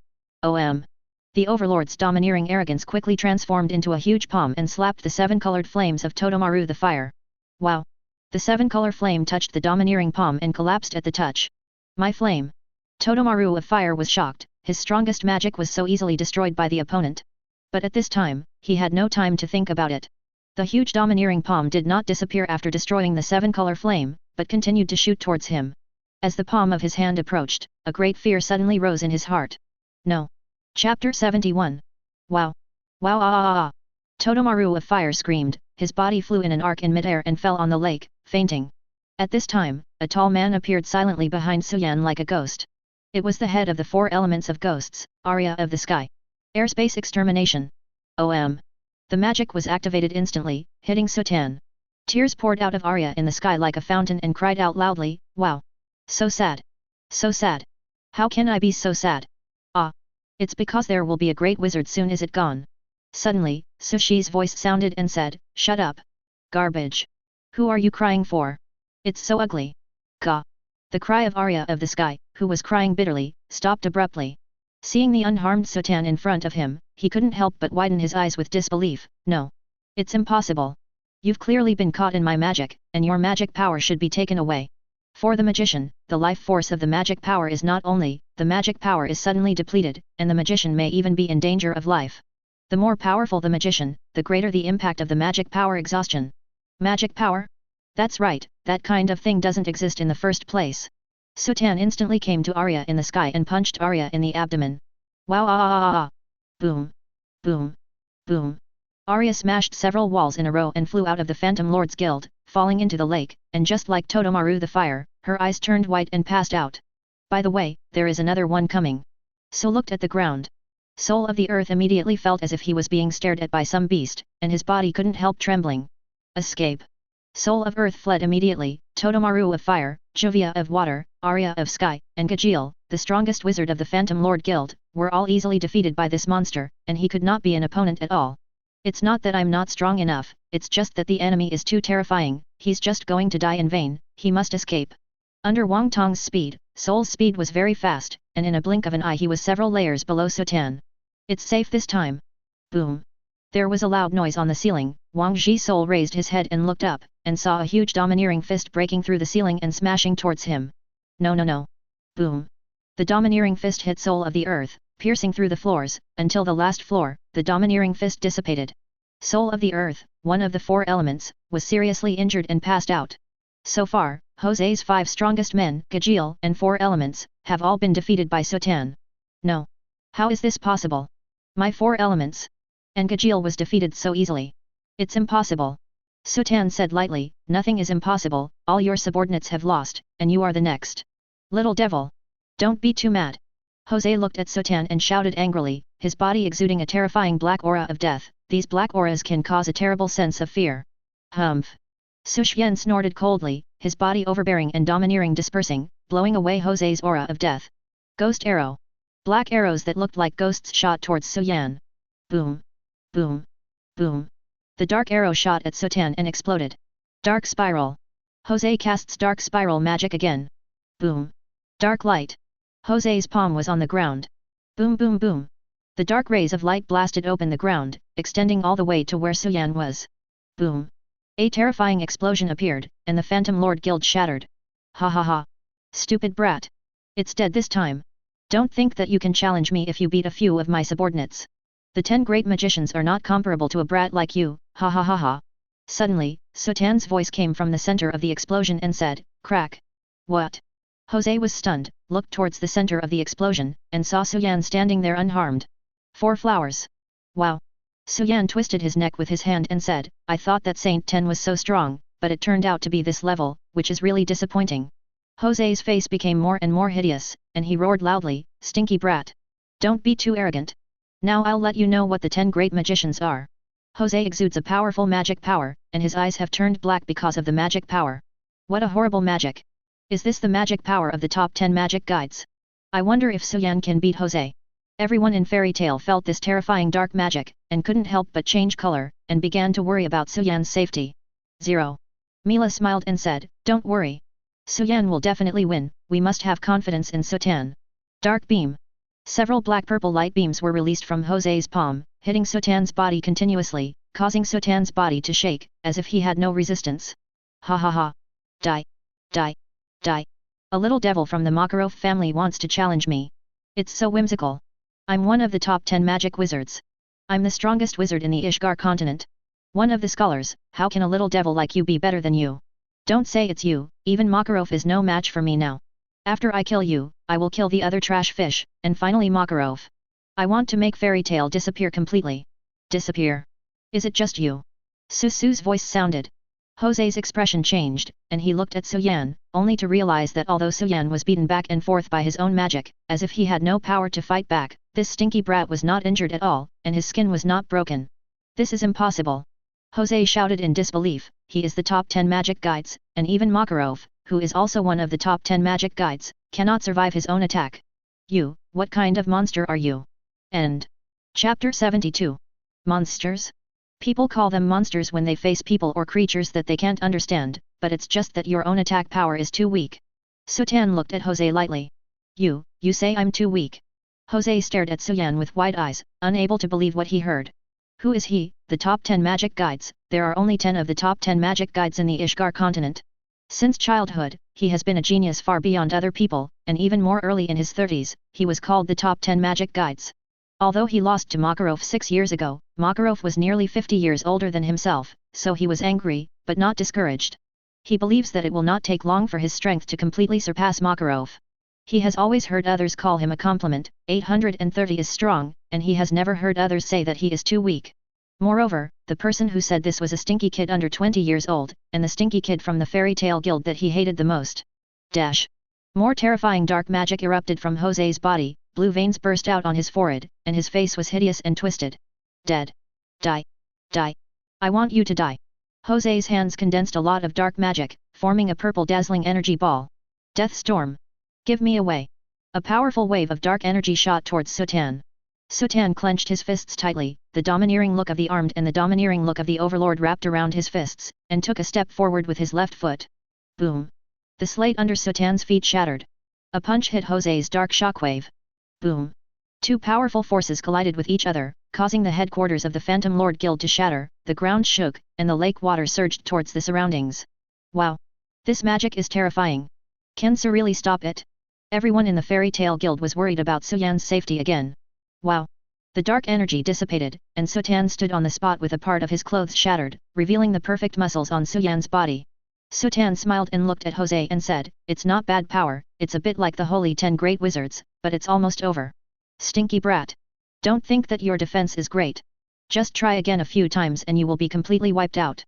The Overlord's domineering arrogance quickly transformed into a huge palm and slapped the 7-colored flames of Todomaru the Fire. Wow! The 7-color flame touched the domineering palm and collapsed at the touch. My flame! Todomaru of Fire was shocked. His strongest magic was so easily destroyed by the opponent. But at this time, he had no time to think about it. The huge domineering palm did not disappear after destroying the 7-color flame, but continued to shoot towards him. As the palm of his hand approached, a great fear suddenly rose in his heart. No. Chapter 71. Wow! Wow! Todomaru of Fire screamed, his body flew in an arc in midair and fell on the lake, fainting. At this time, a tall man appeared silently behind Suan like a ghost. It was the head of the 4 elements of ghosts, Arya of the Sky. Airspace Extermination. The magic was activated instantly, hitting Suan. Tears poured out of Arya in the sky like a fountain and cried out loudly, "Wow! So sad! So sad! How can I be so sad? It's because there will be a great wizard soon. Is it gone?" Suddenly, Sushi's voice sounded and said, "Shut up! Garbage! Who are you crying for? It's so ugly!" Gah! The cry of Arya of the Sky, who was crying bitterly, stopped abruptly. Seeing the unharmed Suan in front of him, he couldn't help but widen his eyes with disbelief. "No! It's impossible! You've clearly been caught in my magic, and your magic power should be taken away. For the magician, the life force of the magic power is not only, the magic power is suddenly depleted, and the magician may even be in danger of life. The more powerful the magician, the greater the impact of the magic power exhaustion." Magic power? That's right, that kind of thing doesn't exist in the first place. Suan instantly came to Arya in the sky and punched Arya in the abdomen. Wow! Boom! Boom! Boom! Arya smashed several walls in a row and flew out of the Phantom Lord's Guild, falling into the lake, and just like Todomaru the Fire, her eyes turned white and passed out. By the way, there is another one coming. So looked at the ground. Soul of the Earth immediately felt as if he was being stared at by some beast, and his body couldn't help trembling. Escape. Soul of Earth fled immediately. Todomaru of Fire, Jovia of Water, Arya of Sky, and Jalal, the strongest wizard of the Phantom Lord Guild, were all easily defeated by this monster, and he could not be an opponent at all. It's not that I'm not strong enough, it's just that the enemy is too terrifying. he's just going to die in vain, he must escape. Under Wang Tong's speed, Soul's speed was very fast, and in a blink of an eye he was several layers below Suan. It's safe this time. Boom. There was a loud noise on the ceiling. Wang Soul raised his head and looked up, and saw a huge domineering fist breaking through the ceiling and smashing towards him. No no no. Boom. The domineering fist hit Soul of the earth, piercing through the floors, until the last floor, the domineering fist dissipated. Soul of the earth, one of the 4 elements, was seriously injured and passed out. So far, Jose's 5 strongest men, Jalal and 4 elements, have all been defeated by Suan. No. How is this possible? My 4 elements. And Jalal was defeated so easily. It's impossible. Suan said lightly, nothing is impossible, all your subordinates have lost, and you are the next. Little devil. Don't be too mad. Jose looked at Suan and shouted angrily, his body exuding a terrifying black aura of death. These black auras can cause a terrible sense of fear. Humph. Su Xian snorted coldly, his body overbearing and domineering dispersing, blowing away Jose's aura of death. Ghost arrow. Black arrows that looked like ghosts shot towards Suan. Boom. Boom. Boom. The dark arrow shot at Suan and exploded. Dark spiral. Jose casts dark spiral magic again. Boom. Dark light. Jose's palm was on the ground. Boom boom boom. The dark rays of light blasted open the ground, extending all the way to where Suan was. Boom. A terrifying explosion appeared, and the Phantom Lord Guild shattered. Ha ha ha. Stupid brat. It's dead this time. Don't think that you can challenge me if you beat a few of my subordinates. The 10 great magicians are not comparable to a brat like you, ha ha ha ha. Suddenly, Suan's voice came from the center of the explosion and said, crack. What? Jose was stunned, looked towards the center of the explosion, and saw Suan standing there unharmed. 4 flowers. Wow. Suan twisted his neck with his hand and said, I thought that Saint Ten was so strong, but it turned out to be this level, which is really disappointing. Jose's face became more and more hideous, and he roared loudly, stinky brat. Don't be too arrogant. Now I'll let you know what the 10 great magicians are. Jose exudes a powerful magic power, and his eyes have turned black because of the magic power. What a horrible magic. Is this the magic power of the top 10 magic guides? I wonder if Suan can beat Jose. Everyone in Fairy Tale felt this terrifying dark magic, and couldn't help but change color, and began to worry about Suan's safety. 0. Mila smiled and said, don't worry. Suan will definitely win, we must have confidence in Suan. Dark beam. Several black-purple light beams were released from Jose's palm, hitting Suan's body continuously, causing Suan's body to shake, as if he had no resistance. Ha ha ha. Die. Die. Die. A little devil from the Makarov family wants to challenge me. It's so whimsical. I'm one of the top 10 magic wizards. I'm the strongest wizard in the Ishgar continent. One of the scholars, how can a little devil like you be better than you? Don't say it's you, even Makarov is no match for me now. After I kill you, I will kill the other trash fish, and finally Makarov. I want to make Fairy Tale disappear completely. Disappear? Is it just you? Susu's voice sounded. Jose's expression changed, and he looked at Suan, only to realize that although Suan was beaten back and forth by his own magic, as if he had no power to fight back, this stinky brat was not injured at all, and his skin was not broken. This is impossible. Jose shouted in disbelief, he is the top 10 magic guides, and even Makarov, who is also one of the top 10 magic guides, cannot survive his own attack. You, what kind of monster are you? End. Chapter 72. Monsters? People call them monsters when they face people or creatures that they can't understand, but it's just that your own attack power is too weak. Suan looked at Jose lightly. You say I'm too weak? Jose stared at Suan with wide eyes, unable to believe what he heard. Who is he? The top 10 magic guides? There are only 10 of the top 10 magic guides in the Ishgar continent. Since childhood, he has been a genius far beyond other people, and even more early in his 30s, he was called the top 10 magic guides. Although he lost to Makarov 6 years ago, Makarov was nearly 50 years older than himself, so he was angry, but not discouraged. He believes that it will not take long for his strength to completely surpass Makarov. He has always heard others call him a compliment, 830 is strong, and he has never heard others say that he is too weak. Moreover, the person who said this was a stinky kid under 20 years old, and the stinky kid from the Fairy Tale Guild that he hated the most. Dash. More terrifying dark magic erupted from Jose's body, blue veins burst out on his forehead, and his face was hideous and twisted. Dead. Die. Die. I want you to die. Jose's hands condensed a lot of dark magic, forming a purple dazzling energy ball. Death storm. Give me away. A powerful wave of dark energy shot towards Suan. Suan clenched his fists tightly, the the domineering look of the armed and the domineering look of the overlord wrapped around his fists, and took a step forward with his left foot. Boom! The slate under Suan's feet shattered. A punch hit Jose's dark shockwave. Boom! Two powerful forces collided with each other, causing the headquarters of the Phantom Lord Guild to shatter, the ground shook, and the lake water surged towards the surroundings. Wow! This magic is terrifying. Can Su really stop it? Everyone in the Fairy Tale Guild was worried about Suan's safety again. Wow! The dark energy dissipated, and Suan stood on the spot with a part of his clothes shattered, revealing the perfect muscles on Suan's body. Suan smiled and looked at Jose and said, "It's not bad power, it's a bit like the Holy 10 Great Wizards, but it's almost over. Stinky brat. Don't think that your defense is great. Just try again a few times and you will be completely wiped out."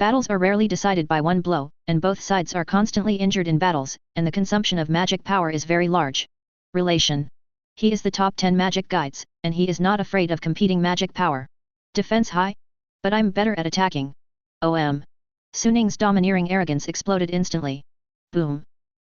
Battles are rarely decided by one blow, and both sides are constantly injured in battles, and the consumption of magic power is very large. Relation. He is the top 10 magic guides, and he is not afraid of competing magic power. Defense high? But I'm better at attacking. Suning's domineering arrogance exploded instantly. Boom!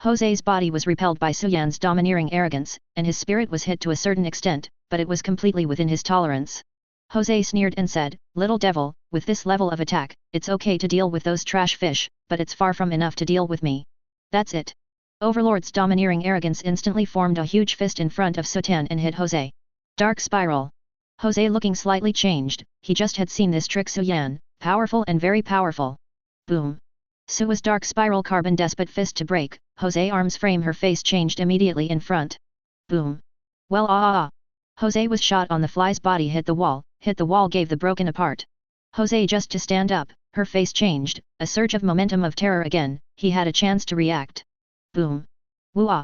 Jose's body was repelled by Suan's domineering arrogance, and his spirit was hit to a certain extent, but it was completely within his tolerance. Jose sneered and said, "Little devil, with this level of attack, it's okay to deal with those trash fish, but it's far from enough to deal with me. That's it." Overlord's domineering arrogance instantly formed a huge fist in front of Suan and hit Jose. Dark Spiral. Jose looking slightly changed, he just had seen this trick. Suan, powerful and very powerful. Boom! Sua's dark spiral carbon despot fist to break, Jose arms frame her face changed immediately in front. Boom! Well Jose was shot on the fly's body hit the wall gave the broken apart. Jose just to stand up, her face changed, a surge of momentum of terror again, he had a chance to react. Boom! Woo-ah!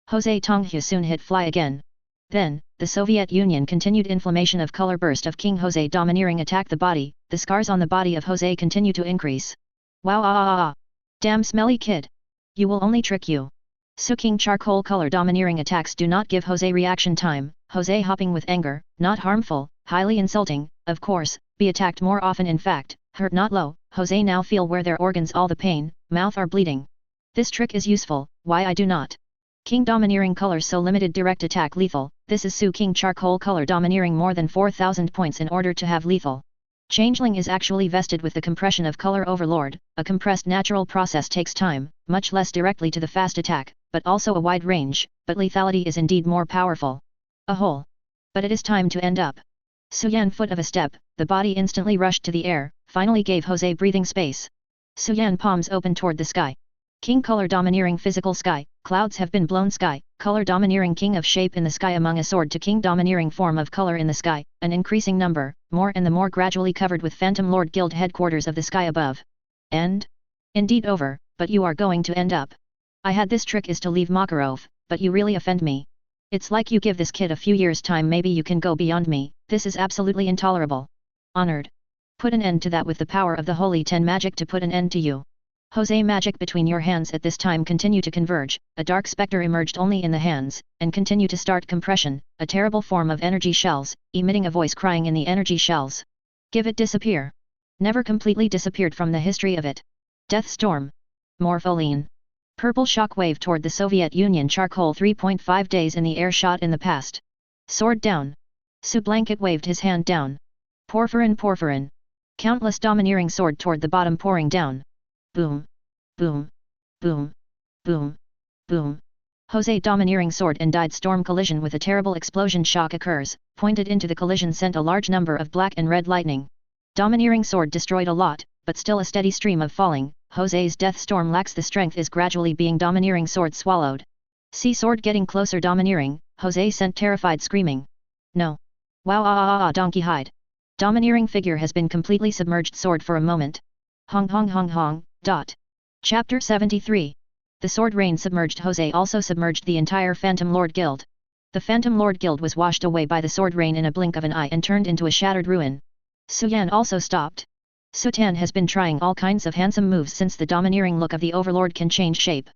Jose Tonghu soon hit fly again. Then, the Soviet Union continued inflammation of color burst of King Jose domineering attack the body, the scars on the body of Jose continue to increase. Wow! Damn smelly kid! You will only trick you. King charcoal color domineering attacks do not give Jose reaction time, Jose hopping with anger, not harmful, highly insulting, of course, be attacked more often in fact, hurt not low, Jose now feel where their organs all the pain, mouth are bleeding. This trick is useful, why I do not. King domineering color so limited direct attack lethal, this is King charcoal color domineering more than 4000 points in order to have lethal. Changeling is actually vested with the compression of color overlord, a compressed natural process takes time, much less directly to the fast attack, but also a wide range, but lethality is indeed more powerful. A hole. But it is time to end up. Suan foot of a step, the body instantly rushed to the air, finally gave Jose breathing space. Suan palms open toward the sky. King color domineering physical sky, clouds have been blown sky, color domineering king of shape in the sky among a sword to king domineering form of color in the sky, an increasing number, more and the more gradually covered with Phantom Lord Guild headquarters of the sky above. End? Indeed over, but you are going to end up. I had this trick is to leave Makarov, but you really offend me. It's like you give this kid a few years time maybe you can go beyond me, this is absolutely intolerable. Honored. Put an end to that with the power of the Holy 10 magic to put an end to you. Jose magic between your hands at this time continue to converge, a dark specter emerged only in the hands, and continue to start compression, a terrible form of energy shells, emitting a voice crying in the energy shells. Give it disappear. Never completely disappeared from the history of it. Death storm. Morpholine. Purple shock wave toward the Soviet Union charcoal 3.5 days in the air shot in the past. Sword down. Su blanket waved his hand down. Porphyrin. Countless domineering sword toward the bottom pouring down. Boom. Boom. Boom. Boom. Boom. Jose domineering sword and died storm collision with a terrible explosion shock occurs, pointed into the collision sent a large number of black and red lightning. Domineering sword destroyed a lot, but still a steady stream of falling, Jose's death storm lacks the strength is gradually being domineering sword swallowed. See sword getting closer domineering, Jose sent terrified screaming. No. Wow donkey hide. Domineering figure has been completely submerged sword for a moment. Hong. Chapter 73. The sword rain submerged Jose also submerged the entire Phantom Lord Guild. The Phantom Lord Guild was washed away by the sword rain in a blink of an eye and turned into a shattered ruin. Suan also stopped. Suan has been trying all kinds of handsome moves since the domineering look of the overlord can change shape.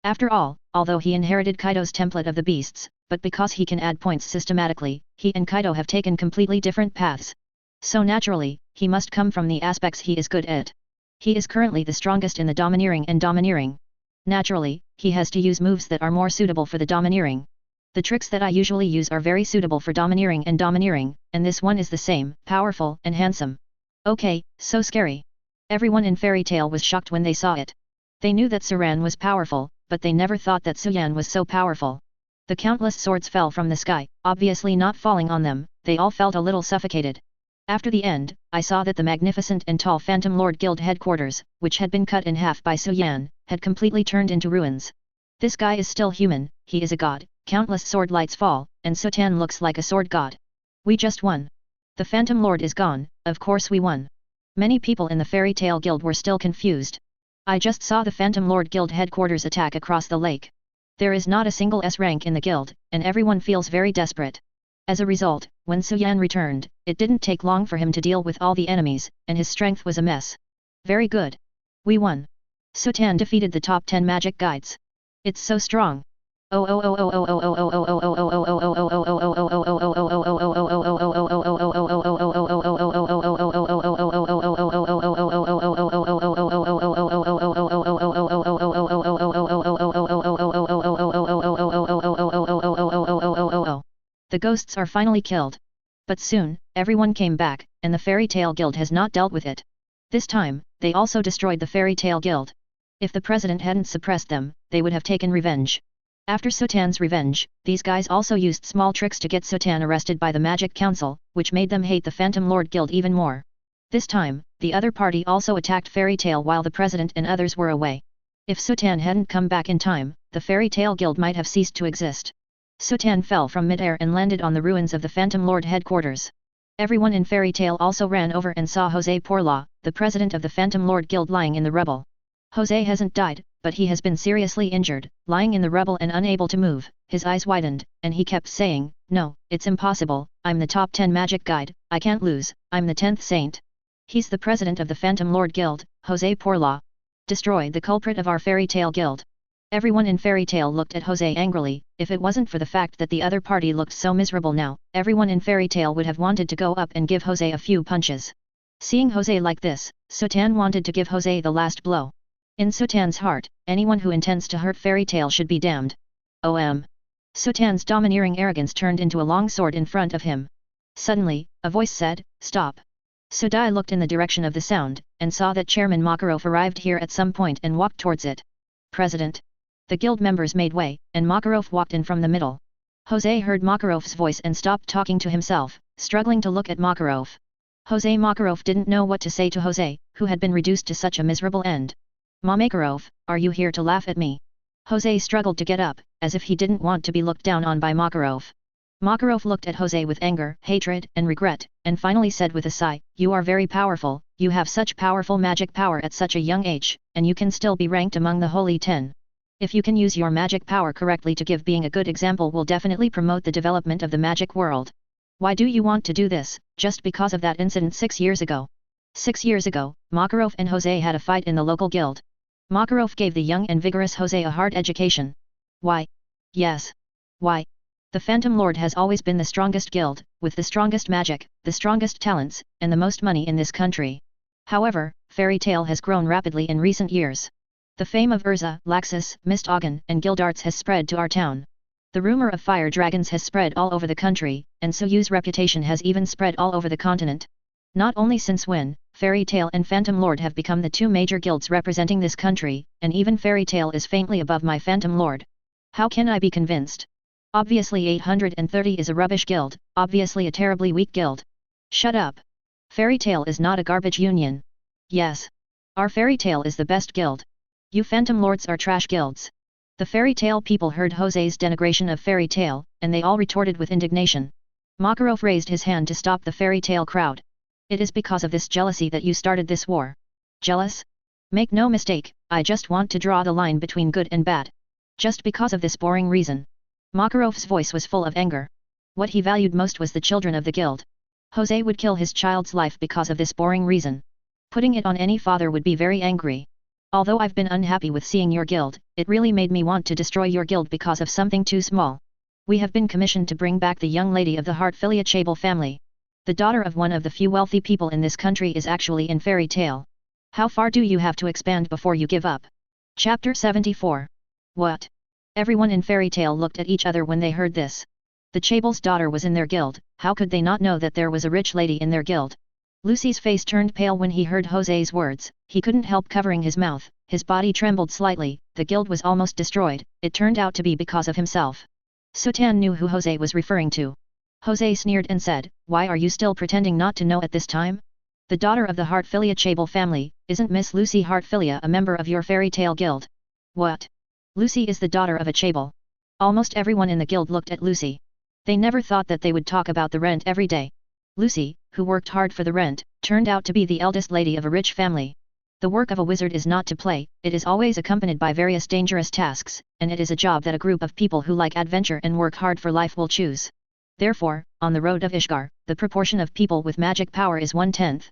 After all, although he inherited Kaido's template of the beasts, but because he can add points systematically, he and Kaido have taken completely different paths. So naturally, he must come from the aspects he is good at. He is currently the strongest in the domineering and domineering. Naturally, he has to use moves that are more suitable for the domineering. The tricks that I usually use are very suitable for domineering, and this one is the same, powerful and handsome. Okay, so scary. Everyone in Fairy Tail was shocked when they saw it. They knew that Suan was powerful, but they never thought that Suan was so powerful. The countless swords fell from the sky, obviously not falling on them, they all felt a little suffocated. After the end, I saw that the magnificent and tall Phantom Lord Guild headquarters, which had been cut in half by Suan, had completely turned into ruins. This guy is still human, he is a god, countless sword lights fall, and Suan looks like a sword god. We just won. The Phantom Lord is gone, of course we won. Many people in the Fairy Tail Guild were still confused. I just saw the Phantom Lord Guild headquarters attack across the lake. There is not a single S rank in the guild, and everyone feels very desperate. As a result, when Suan returned, it didn't take long for him to deal with all the enemies, and his strength was a mess. Very good. We won. Suan defeated the top 10 magic guides. It's so strong. The ghosts are finally killed. But soon, everyone came back, and the Fairy Tail Guild has not dealt with it. This time, they also destroyed the Fairy Tail Guild. If the president hadn't suppressed them, they would have taken revenge. After Suan's revenge, these guys also used small tricks to get Suan arrested by the Magic Council, which made them hate the Phantom Lord Guild even more. This time, the other party also attacked Fairy Tail while the president and others were away. If Suan hadn't come back in time, the Fairy Tail Guild might have ceased to exist. Suan fell from midair and landed on the ruins of the Phantom Lord headquarters. Everyone in Fairy Tail also ran over and saw Jose Porla, the president of the Phantom Lord Guild, lying in the rubble. Jose hasn't died, but he has been seriously injured, lying in the rubble and unable to move. His eyes widened, and he kept saying, "No, it's impossible, I'm the top 10 magic guide, I can't lose, I'm the 10th saint." He's the president of the Phantom Lord Guild, Jose Porla. Destroy the culprit of our Fairy Tail Guild. Everyone in Fairy Tail looked at Jose angrily. If it wasn't for the fact that the other party looked so miserable now, everyone in Fairy Tail would have wanted to go up and give Jose a few punches. Seeing Jose like this, Suan wanted to give Jose the last blow. In Suan's heart, anyone who intends to hurt Fairy Tail should be damned. Suan's domineering arrogance turned into a long sword in front of him. Suddenly, a voice said, "Stop." Sudai looked in the direction of the sound, and saw that Chairman Makarov arrived here at some point and walked towards it. "President." The guild members made way, and Makarov walked in from the middle. Jose heard Makarov's voice and stopped talking to himself, struggling to look at Makarov. Makarov didn't know what to say to Jose, who had been reduced to such a miserable end. "Makarov, are you here to laugh at me?" Jose struggled to get up, as if he didn't want to be looked down on by Makarov. Makarov looked at Jose with anger, hatred, and regret, and finally said with a sigh, "You are very powerful, you have such powerful magic power at such a young age, and you can still be ranked among the Holy 10. If you can use your magic power correctly to give, being a good example will definitely promote the development of the magic world. Why do you want to do this, just because of that incident 6 years ago?" 6 years ago, Makarov and Jose had a fight in the local guild. Makarov gave the young and vigorous Jose a hard education. Why? Yes. Why? The Phantom Lord has always been the strongest guild, with the strongest magic, the strongest talents, and the most money in this country. However, Fairy Tail has grown rapidly in recent years. The fame of Erza, Laxus, Misadventure, and guild arts has spread to our town. The rumor of fire dragons has spread all over the country, and Suyu's reputation has even spread all over the continent. Not only since when, Fairy Tail and Phantom Lord have become the two major guilds representing this country, and even Fairy Tail is faintly above my Phantom Lord. How can I be convinced? Obviously 830 is a rubbish guild, obviously a terribly weak guild. Shut up. Fairy Tail is not a garbage union. Yes. Our Fairy Tail is the best guild. You Phantom Lords are trash guilds. The Fairy Tail people heard Jose's denigration of Fairy Tail, and they all retorted with indignation. Makarov raised his hand to stop the Fairy Tail crowd. "It is because of this jealousy that you started this war." "Jealous? Make no mistake, I just want to draw the line between good and bad. Just because of this boring reason." Makarov's voice was full of anger. What he valued most was the children of the guild. Jose would kill his child's life because of this boring reason. Putting it on any father would be very angry. "Although I've been unhappy with seeing your guild, it really made me want to destroy your guild because of something too small. We have been commissioned to bring back the young lady of the Heartfilia Chable family. The daughter of one of the few wealthy people in this country is actually in Fairy Tail. How far do you have to expand before you give up?" Chapter 74. What? Everyone in Fairy Tale looked at each other when they heard this. The Chabel's daughter was in their guild, how could they not know that there was a rich lady in their guild? Lucy's face turned pale when he heard José's words, he couldn't help covering his mouth, his body trembled slightly, the guild was almost destroyed, it turned out to be because of himself. Suan knew who José was referring to. José sneered and said, why are you still pretending not to know at this time? The daughter of the Heartfilia Chabel family, isn't Miss Lucy Heartfilia a member of your Fairy Tale guild? What? Lucy is the daughter of a Chabel. Almost everyone in the guild looked at Lucy. They never thought that they would talk about the rent every day. Lucy, who worked hard for the rent, turned out to be the eldest lady of a rich family. The work of a wizard is not to play, it is always accompanied by various dangerous tasks, and it is a job that a group of people who like adventure and work hard for life will choose. Therefore, on the road of Ishgar, the proportion of people with magic power is 1/10.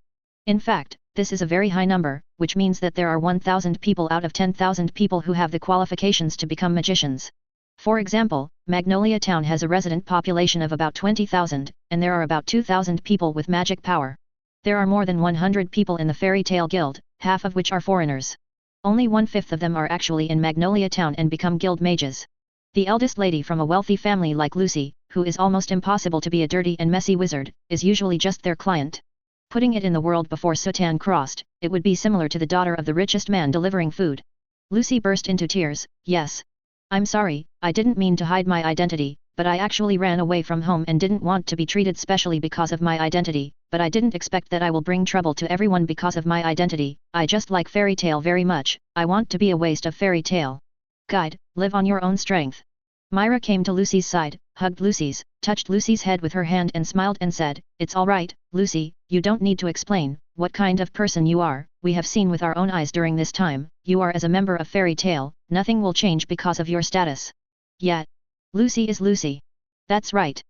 In fact, this is a very high number, which means that there are 1,000 people out of 10,000 people who have the qualifications to become magicians. For example, Magnolia town has a resident population of about 20,000, and there are about 2,000 people with magic power. There are more than 100 people in the Fairy Tale Guild, half of which are foreigners. Only 1/5 of them are actually in Magnolia town and become guild mages. The eldest lady from a wealthy family like Lucy, who is almost impossible to be a dirty and messy wizard, is usually just their client. Putting it in the world before Suan crossed, it would be similar to the daughter of the richest man delivering food. Lucy burst into tears, yes. I'm sorry, I didn't mean to hide my identity, but I actually ran away from home and didn't want to be treated specially because of my identity, but I didn't expect that I will bring trouble to everyone because of my identity. I just like fairy tale very much, I want to be a waste of fairy tale. Guide, live on your own strength. Myra came to Lucy's side, hugged Lucy's, touched Lucy's head with her hand and smiled and said, it's all right, Lucy, you don't need to explain what kind of person you are, we have seen with our own eyes during this time, you are as a member of fairy tale, nothing will change because of your status. Yet, Lucy is Lucy. That's right.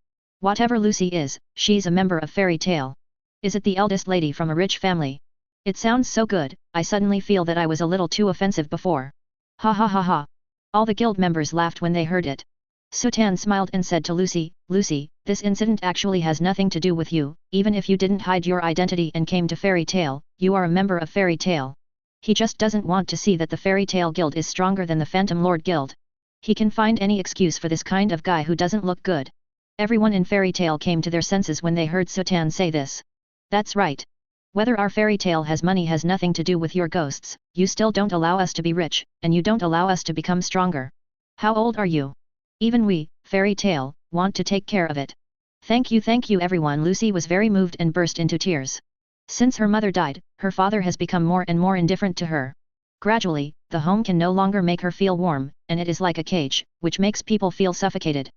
Whatever Lucy is, she's a member of fairy tale. Is it the eldest lady from a rich family? It sounds so good, I suddenly feel that I was a little too offensive before. Ha ha ha ha. All the guild members laughed when they heard it. Suan smiled and said to Lucy, Lucy, this incident actually has nothing to do with you, even if you didn't hide your identity and came to Fairy Tale, you are a member of Fairy Tale. He just doesn't want to see that the Fairy Tale Guild is stronger than the Phantom Lord Guild. He can find any excuse for this kind of guy who doesn't look good. Everyone in Fairy Tale came to their senses when they heard Suan say this. That's right. Whether our fairy tale has money has nothing to do with your ghosts, you still don't allow us to be rich, and you don't allow us to become stronger. How old are you? Even we, Fairy Tale, want to take care of it. Thank you everyone. Lucy was very moved and burst into tears. Since her mother died, her father has become more and more indifferent to her. Gradually, the home can no longer make her feel warm, and it is like a cage, which makes people feel suffocated.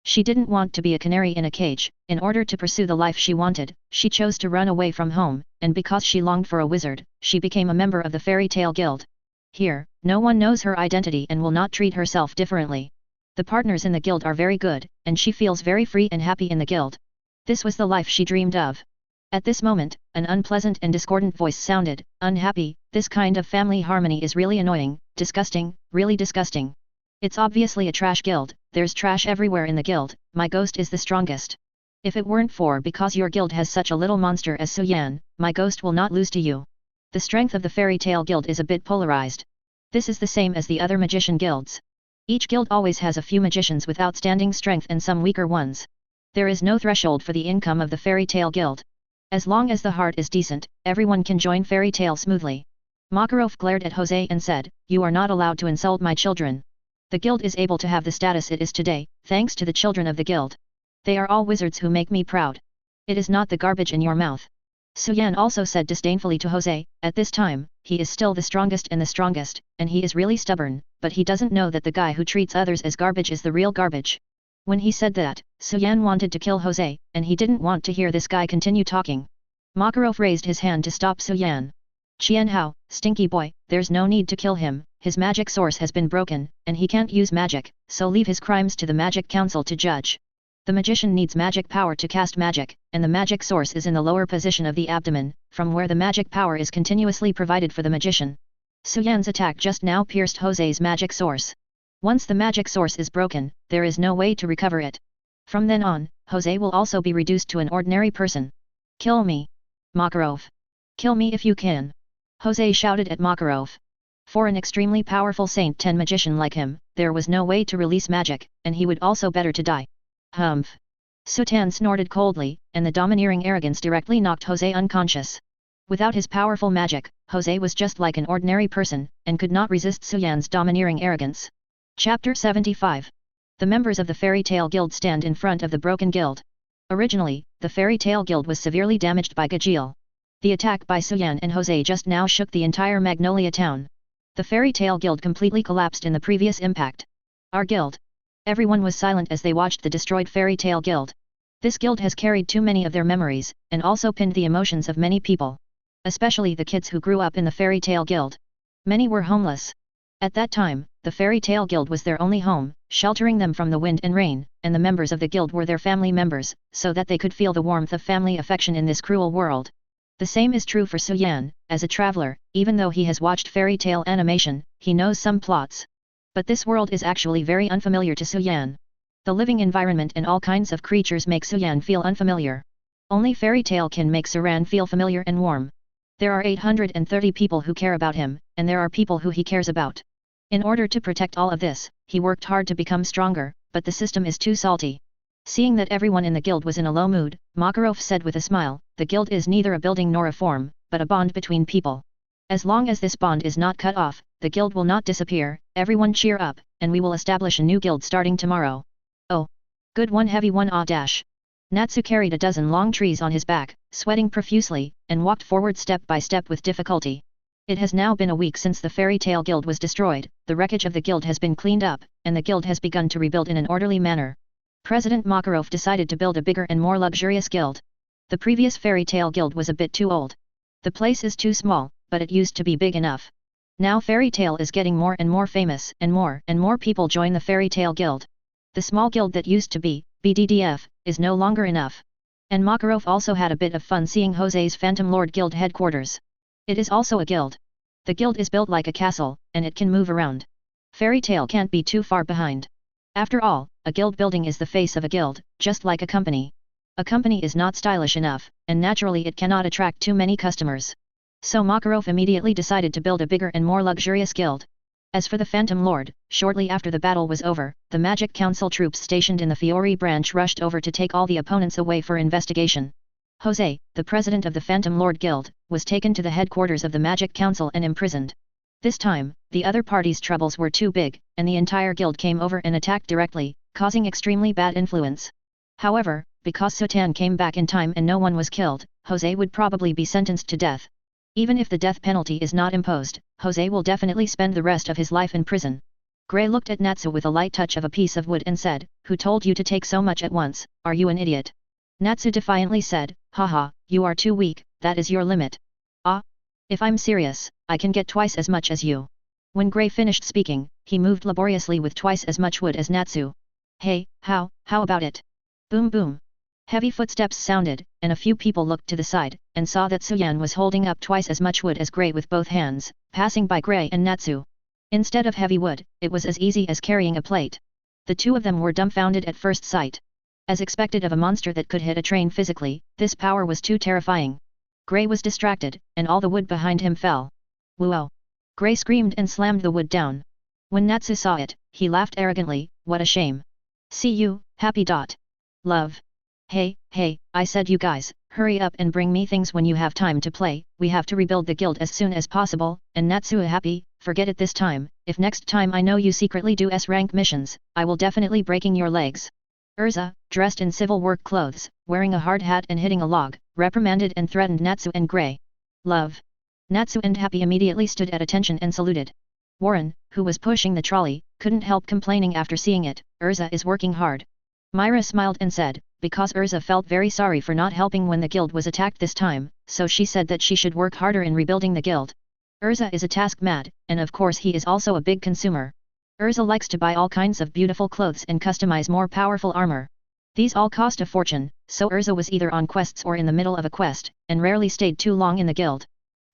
She didn't want to be a canary in a cage. In order to pursue the life she wanted, she chose to run away from home, and because she longed for a wizard, she became a member of the Fairy Tale Guild. Here, no one knows her identity and will not treat herself differently. The partners in the guild are very good, and she feels very free and happy in the guild. This was the life she dreamed of. At this moment, an unpleasant and discordant voice sounded, unhappy, this kind of family harmony is really annoying, disgusting, really disgusting. It's obviously a trash guild, there's trash everywhere in the guild, my ghost is the strongest. If it weren't for because your guild has such a little monster as Suan, my ghost will not lose to you. The strength of the Fairy Tale Guild is a bit polarized. This is the same as the other magician guilds. Each guild always has a few magicians with outstanding strength and some weaker ones. There is no threshold for the income of the Fairy Tale Guild. As long as the heart is decent, everyone can join Fairy Tale smoothly. Makarov glared at José and said, you are not allowed to insult my children. The guild is able to have the status it is today, thanks to the children of the guild. They are all wizards who make me proud. It is not the garbage in your mouth. Suan also said disdainfully to José, at this time, he is still the strongest, and he is really stubborn, but he doesn't know that the guy who treats others as garbage is the real garbage. When he said that, Suan wanted to kill José, and he didn't want to hear this guy continue talking. Makarov raised his hand to stop Suan. Qianhao, stinky boy, there's no need to kill him, his magic source has been broken, and he can't use magic, so leave his crimes to the Magic Council to judge. The magician needs magic power to cast magic, and the magic source is in the lower position of the abdomen, from where the magic power is continuously provided for the magician. Suan's attack just now pierced José's magic source. Once the magic source is broken, there is no way to recover it. From then on, José will also be reduced to an ordinary person. Kill me. Makarov. Kill me if you can. José shouted at Makarov. For an extremely powerful Saint 10 magician like him, there was no way to release magic, and he would also better to die. Humph. Suan snorted coldly, and the domineering arrogance directly knocked Jose unconscious. Without his powerful magic, Jose was just like an ordinary person, and could not resist Suan's domineering arrogance. Chapter 75. The members of the Fairy Tale Guild stand in front of the Broken Guild. Originally, the Fairy Tale Guild was severely damaged by Jalal. The attack by Suan and Jose just now shook the entire Magnolia town. The Fairy Tale Guild completely collapsed in the previous impact. Our guild. Everyone was silent as they watched the destroyed Fairy Tale Guild. This guild has carried too many of their memories, and also pinned the emotions of many people. Especially the kids who grew up in the Fairy Tale Guild. Many were homeless. At that time, the Fairy Tale Guild was their only home, sheltering them from the wind and rain, and the members of the guild were their family members, so that they could feel the warmth of family affection in this cruel world. The same is true for Suan. As a traveler, even though he has watched fairy tale animation, he knows some plots. But this world is actually very unfamiliar to Suan. The living environment and all kinds of creatures make Suan feel unfamiliar. Only fairy tale can make Suan feel familiar and warm. There are 830 people who care about him, and there are people who he cares about. In order to protect all of this, he worked hard to become stronger, but the system is too salty. Seeing that everyone in the guild was in a low mood, Makarov said with a smile, "The guild is neither a building nor a form, but a bond between people. As long as this bond is not cut off, the guild will not disappear. Everyone cheer up, and we will establish a new guild starting tomorrow." "Oh. Good one, heavy one, ah dash." Natsu carried a dozen long trees on his back, sweating profusely, and walked forward step by step with difficulty. It has now been a week since the Fairy Tale Guild was destroyed, the wreckage of the guild has been cleaned up, and the guild has begun to rebuild in an orderly manner. President Makarov decided to build a bigger and more luxurious guild. The previous Fairy Tale Guild was a bit too old. The place is too small, but it used to be big enough. Now Fairy Tale is getting more and more famous, and more people join the Fairy Tale Guild. The small guild that used to be, BDDF, is no longer enough. And Makarov also had a bit of fun seeing Jose's Phantom Lord Guild headquarters. It is also a guild. The guild is built like a castle, and it can move around. Fairy Tale can't be too far behind. After all, a guild building is the face of a guild, just like a company. A company is not stylish enough, and naturally it cannot attract too many customers. So Makarov immediately decided to build a bigger and more luxurious guild. As for the Phantom Lord, shortly after the battle was over, the Magic Council troops stationed in the Fiori branch rushed over to take all the opponents away for investigation. Jose, the president of the Phantom Lord Guild, was taken to the headquarters of the Magic Council and imprisoned. This time, the other party's troubles were too big, and the entire guild came over and attacked directly, causing extremely bad influence. However, because Suan came back in time and no one was killed, Jose would probably be sentenced to death. Even if the death penalty is not imposed, Jose will definitely spend the rest of his life in prison. Gray looked at Natsu with a light touch of a piece of wood and said, "Who told you to take so much at once? Are you an idiot?" Natsu defiantly said, "Haha, you are too weak, that is your limit." "Ah? If I'm serious, I can get twice as much as you." When Gray finished speaking, he moved laboriously with twice as much wood as Natsu. "Hey, how about it?" Boom boom. Heavy footsteps sounded, and a few people looked to the side, and saw that Suan was holding up twice as much wood as Gray with both hands, passing by Gray and Natsu. Instead of heavy wood, it was as easy as carrying a plate. The two of them were dumbfounded at first sight. As expected of a monster that could hit a train physically, this power was too terrifying. Gray was distracted, and all the wood behind him fell. "Whoa!" Gray screamed and slammed the wood down. When Natsu saw it, he laughed arrogantly, "What a shame. See you, happy dot. Love. Hey, I said you guys, hurry up and bring me things when you have time to play, we have to rebuild the guild as soon as possible." And Natsu happy, "Forget it this time, if next time I know you secretly do S-rank missions, I will definitely breaking your legs." Erza, dressed in civil work clothes, wearing a hard hat and hitting a log, reprimanded and threatened Natsu and Gray. "Love." Natsu and Happy immediately stood at attention and saluted. Warren, who was pushing the trolley, couldn't help complaining after seeing it, "Erza is working hard." Myra smiled and said, because Erza felt very sorry for not helping when the guild was attacked this time, so she said that she should work harder in rebuilding the guild. Erza is a task mad, and of course he is also a big consumer. Erza likes to buy all kinds of beautiful clothes and customize more powerful armor. These all cost a fortune, so Erza was either on quests or in the middle of a quest, and rarely stayed too long in the guild.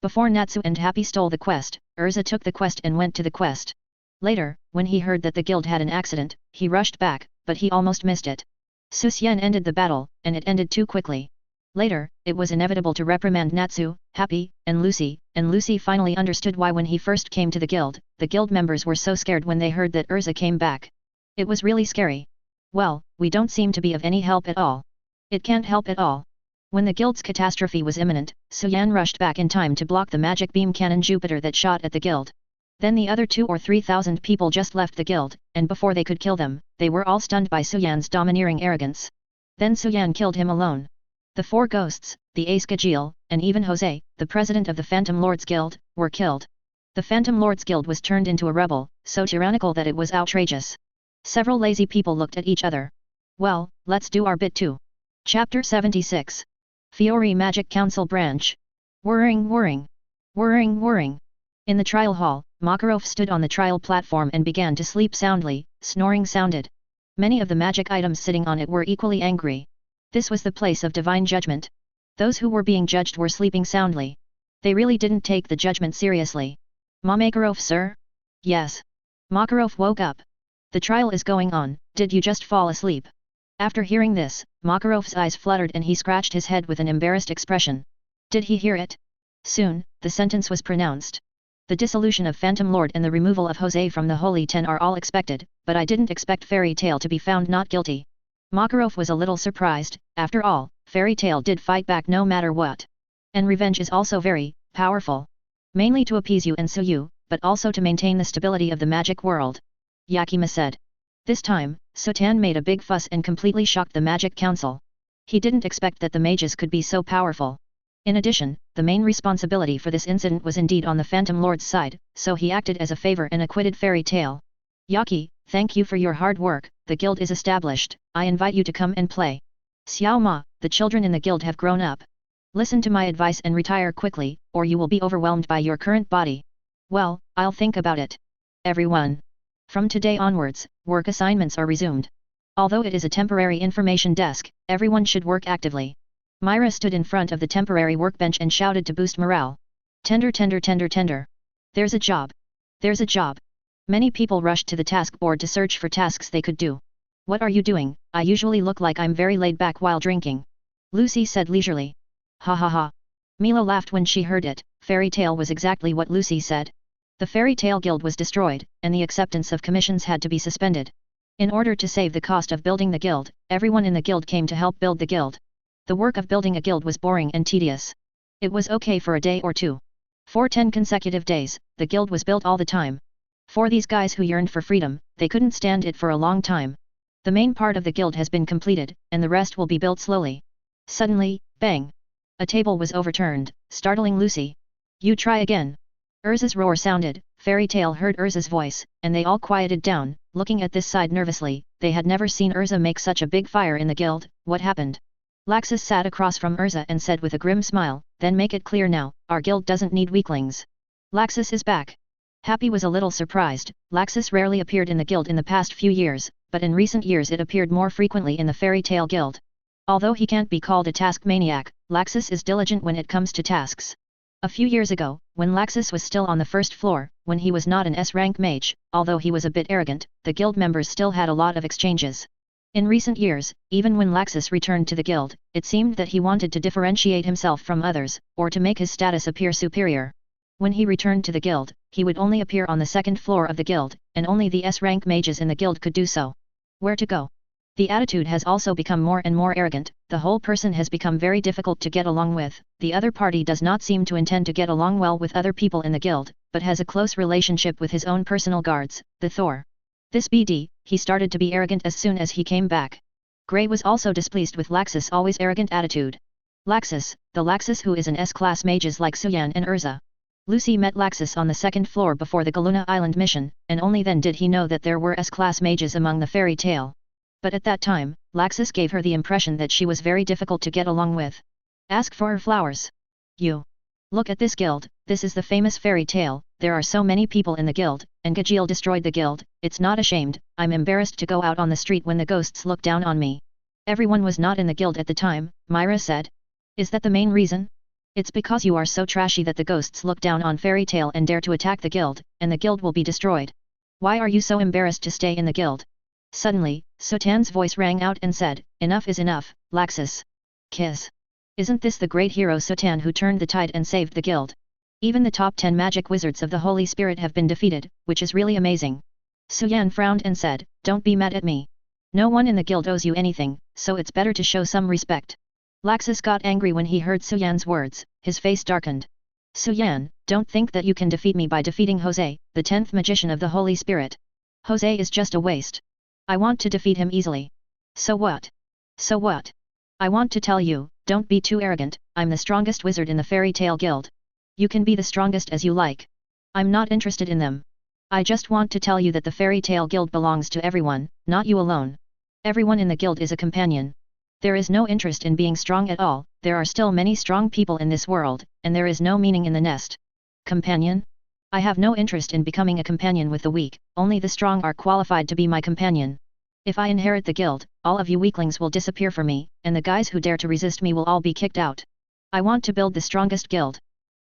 Before Natsu and Happy stole the quest, Erza took the quest and went to the quest. Later, when he heard that the guild had an accident, he rushed back, but he almost missed it. Suan ended the battle, and it ended too quickly. Later, it was inevitable to reprimand Natsu, Happy, and Lucy finally understood why when he first came to the guild members were so scared when they heard that Erza came back. It was really scary. Well, we don't seem to be of any help at all. It can't help at all. When the guild's catastrophe was imminent, Suan rushed back in time to block the magic beam cannon Jupiter that shot at the guild. Then the other 2,000 or 3,000 people just left the guild, and before they could kill them, they were all stunned by Suan's domineering arrogance. Then Suan killed him alone. The 4 ghosts, the ace Jalal, and even Jose, the president of the Phantom Lords Guild, were killed. The Phantom Lords Guild was turned into a rebel, so tyrannical that it was outrageous. Several lazy people looked at each other. Well, let's do our bit too. Chapter 76. Fiori Magic Council Branch. Whirring. In the trial hall, Makarov stood on the trial platform and began to sleep soundly. Snoring sounded. Many of the magic items sitting on it were equally angry. This was the place of divine judgment. Those who were being judged were sleeping soundly. They really didn't take the judgment seriously. Makarov, sir? Yes. Makarov woke up. The trial is going on, did you just fall asleep? After hearing this, Makarov's eyes fluttered and he scratched his head with an embarrassed expression. Did he hear it? Soon, the sentence was pronounced. The dissolution of Phantom Lord and the removal of Jose from the Holy Ten are all expected, but I didn't expect Fairy Tail to be found not guilty. Makarov was a little surprised. After all, Fairy Tail did fight back no matter what. And revenge is also very powerful. Mainly to appease you and sue you, but also to maintain the stability of the magic world. Yakima said. This time, Suan made a big fuss and completely shocked the Magic Council. He didn't expect that the mages could be so powerful. In addition, the main responsibility for this incident was indeed on the Phantom Lord's side, so he acted as a favor and acquitted Fairy Tail. Yaki, thank you for your hard work, the guild is established, I invite you to come and play. Xiao Ma, the children in the guild have grown up. Listen to my advice and retire quickly, or you will be overwhelmed by your current body. Well, I'll think about it. Everyone. From today onwards, work assignments are resumed. Although it is a temporary information desk, everyone should work actively. Myra stood in front of the temporary workbench and shouted to boost morale. Tender. There's a job. There's a job. Many people rushed to the task board to search for tasks they could do. What are you doing? I usually look like I'm very laid back while drinking. Lucy said leisurely. Ha. Milo laughed when she heard it. Fairy Tail was exactly what Lucy said. The Fairy Tail Guild was destroyed, and the acceptance of commissions had to be suspended. In order to save the cost of building the guild, everyone in the guild came to help build the guild. The work of building a guild was boring and tedious. It was okay for a day or two. For 10 consecutive days, the guild was built all the time. For these guys who yearned for freedom, they couldn't stand it for a long time. The main part of the guild has been completed, and the rest will be built slowly. Suddenly, bang! A table was overturned, startling Lucy. You try again. Erza's roar sounded. Fairy Tail heard Erza's voice, and they all quieted down, looking at this side nervously. They had never seen Erza make such a big fire in the guild. What happened? Laxus sat across from Erza and said with a grim smile, then make it clear now, our guild doesn't need weaklings. Laxus is back. Happy was a little surprised. Laxus rarely appeared in the guild in the past few years, but in recent years it appeared more frequently in the Fairy Tail Guild. Although he can't be called a task maniac, Laxus is diligent when it comes to tasks. A few years ago, when Laxus was still on the first floor, when he was not an S-rank mage, although he was a bit arrogant, the guild members still had a lot of exchanges. In recent years, even when Laxus returned to the guild, it seemed that he wanted to differentiate himself from others, or to make his status appear superior. When he returned to the guild, he would only appear on the second floor of the guild, and only the S-rank mages in the guild could do so. Where to go? The attitude has also become more and more arrogant. The whole person has become very difficult to get along with. The other party does not seem to intend to get along well with other people in the guild, but has a close relationship with his own personal guards, the Thor. This BD, he started to be arrogant as soon as he came back. Grey was also displeased with Laxus' always arrogant attitude. Laxus, the Laxus who is an S-class mages like Suan and Erza. Lucy met Laxus on the second floor before the Galuna Island mission, and only then did he know that there were S-class mages among the Fairy Tail. But at that time, Laxus gave her the impression that she was very difficult to get along with. Ask for her flowers. You. Look at this guild, this is the famous Fairy Tail, there are so many people in the guild, and Jalal destroyed the guild, it's not ashamed, I'm embarrassed to go out on the street when the ghosts look down on me. Everyone was not in the guild at the time, Myra said. Is that the main reason? It's because you are so trashy that the ghosts look down on Fairy Tail and dare to attack the guild, and the guild will be destroyed. Why are you so embarrassed to stay in the guild? Suddenly, Suan's voice rang out and said, enough is enough, Laxus. Kiss. Isn't this the great hero Suan who turned the tide and saved the guild? Even the top 10 magic wizards of the Holy Spirit have been defeated, which is really amazing. Suan frowned and said, don't be mad at me. No one in the guild owes you anything, so it's better to show some respect. Laxus got angry when he heard Suan's words, his face darkened. Suan, don't think that you can defeat me by defeating Jose, the 10th magician of the Holy Spirit. Jose is just a waste. I want to defeat him easily. So what? So what? I want to tell you, don't be too arrogant, I'm the strongest wizard in the Fairy Tale Guild. You can be the strongest as you like. I'm not interested in them. I just want to tell you that the Fairy Tale Guild belongs to everyone, not you alone. Everyone in the guild is a companion. There is no interest in being strong at all, there are still many strong people in this world, and there is no meaning in the nest. Companion? I have no interest in becoming a companion with the weak, only the strong are qualified to be my companion. If I inherit the guild, all of you weaklings will disappear for me, and the guys who dare to resist me will all be kicked out. I want to build the strongest guild.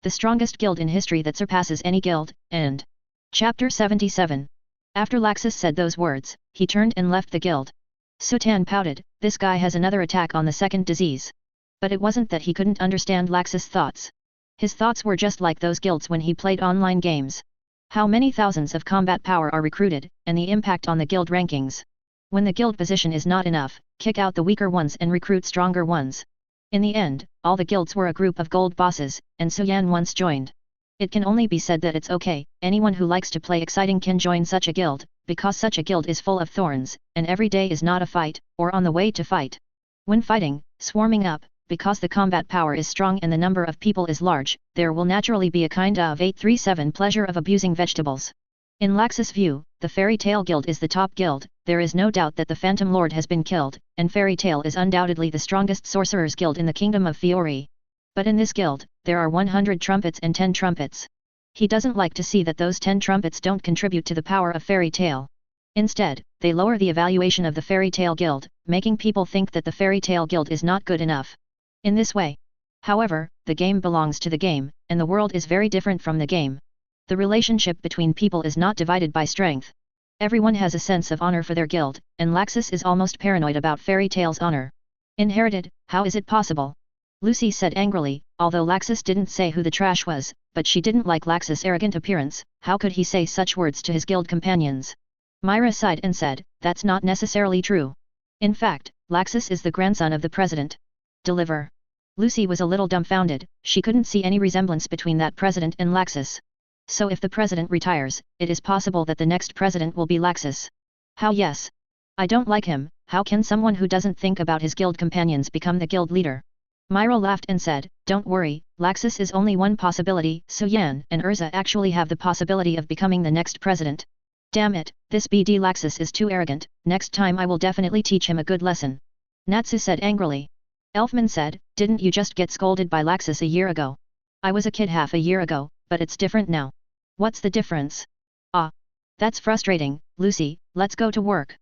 The strongest guild in history that surpasses any guild, and... Chapter 77. After Laxus said those words, he turned and left the guild. Suan pouted, this guy has another attack on the second disease. But it wasn't that he couldn't understand Laxus' thoughts. His thoughts were just like those guilds when he played online games. How many thousands of combat power are recruited, and the impact on the guild rankings. When the guild position is not enough, kick out the weaker ones and recruit stronger ones. In the end, all the guilds were a group of gold bosses, and Suan once joined. It can only be said that it's okay, anyone who likes to play exciting can join such a guild, because such a guild is full of thorns, and every day is not a fight, or on the way to fight. When fighting, swarming up, because the combat power is strong and the number of people is large, there will naturally be a kind of 837 pleasure of abusing vegetables. In Laxus' view, the Fairy Tale Guild is the top guild, there is no doubt that the Phantom Lord has been killed, and Fairy Tale is undoubtedly the strongest sorcerer's guild in the Kingdom of Fiori. But in this guild, there are 100 trumpets and 10 trumpets. He doesn't like to see that those 10 trumpets don't contribute to the power of Fairy Tale. Instead, they lower the evaluation of the Fairy Tale Guild, making people think that the Fairy Tale Guild is not good enough. In this way. However, the game belongs to the game, and the world is very different from the game. The relationship between people is not divided by strength. Everyone has a sense of honor for their guild, and Laxus is almost paranoid about Fairy Tale's honor. Inherited, how is it possible? Lucy said angrily, although Laxus didn't say who the trash was, but she didn't like Laxus' arrogant appearance, how could he say such words to his guild companions? Myra sighed and said, that's not necessarily true. In fact, Laxus is the grandson of the president. Deliver. Lucy was a little dumbfounded, she couldn't see any resemblance between that president and Laxus. So if the president retires, it is possible that the next president will be Laxus. How yes? I don't like him, how can someone who doesn't think about his guild companions become the guild leader? Myra laughed and said, don't worry, Laxus is only one possibility, Suan and Erza actually have the possibility of becoming the next president. Damn it, this BD Laxus is too arrogant, next time I will definitely teach him a good lesson. Natsu said angrily. Elfman said, didn't you just get scolded by Laxus a year ago? I was a kid half a year ago, but it's different now. What's the difference? Ah. That's frustrating, Lucy, let's go to work.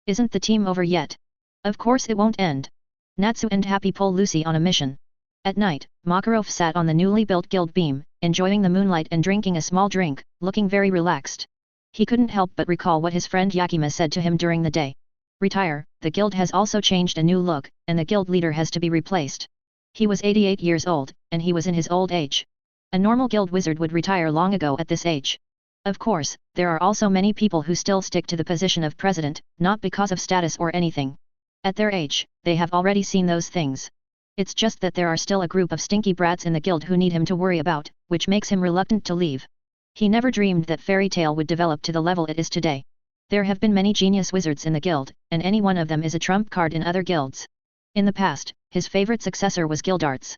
Isn't the team over yet? Of course it won't end. Natsu and Happy pull Lucy on a mission. At night, Makarov sat on the newly built guild beam, enjoying the moonlight and drinking a small drink, looking very relaxed. He couldn't help but recall what his friend Yakima said to him during the day. Retire, the guild has also changed a new look, and the guild leader has to be replaced. He was 88 years old, and he was in his old age. A normal guild wizard would retire long ago at this age. Of course, there are also many people who still stick to the position of president, not because of status or anything. At their age, they have already seen those things. It's just that there are still a group of stinky brats in the guild who need him to worry about, which makes him reluctant to leave. He never dreamed that Fairy Tale would develop to the level it is today. There have been many genius wizards in the guild, and any one of them is a trump card in other guilds. In the past, his favorite successor was Gildarts.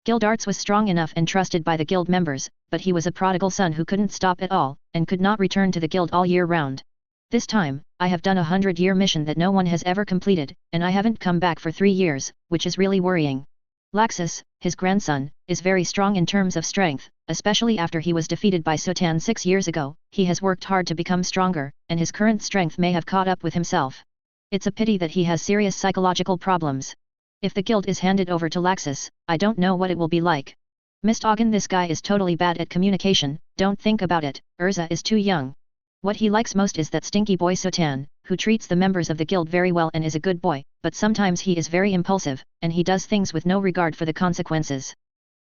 Gildarts was strong enough and trusted by the guild members, but he was a prodigal son who couldn't stop at all, and could not return to the guild all year round. This time, I have done a 100-year mission that no one has ever completed, and I haven't come back for 3 years, which is really worrying. Laxus, his grandson, is very strong in terms of strength, especially after he was defeated by Suan 6 years ago. He has worked hard to become stronger, and his current strength may have caught up with himself. It's a pity that he has serious psychological problems. If the guild is handed over to Laxus, I don't know what it will be like. Mist Ogden, this guy is totally bad at communication, don't think about it, Erza is too young. What he likes most is that stinky boy Suan, who treats the members of the guild very well and is a good boy, but sometimes he is very impulsive, and he does things with no regard for the consequences.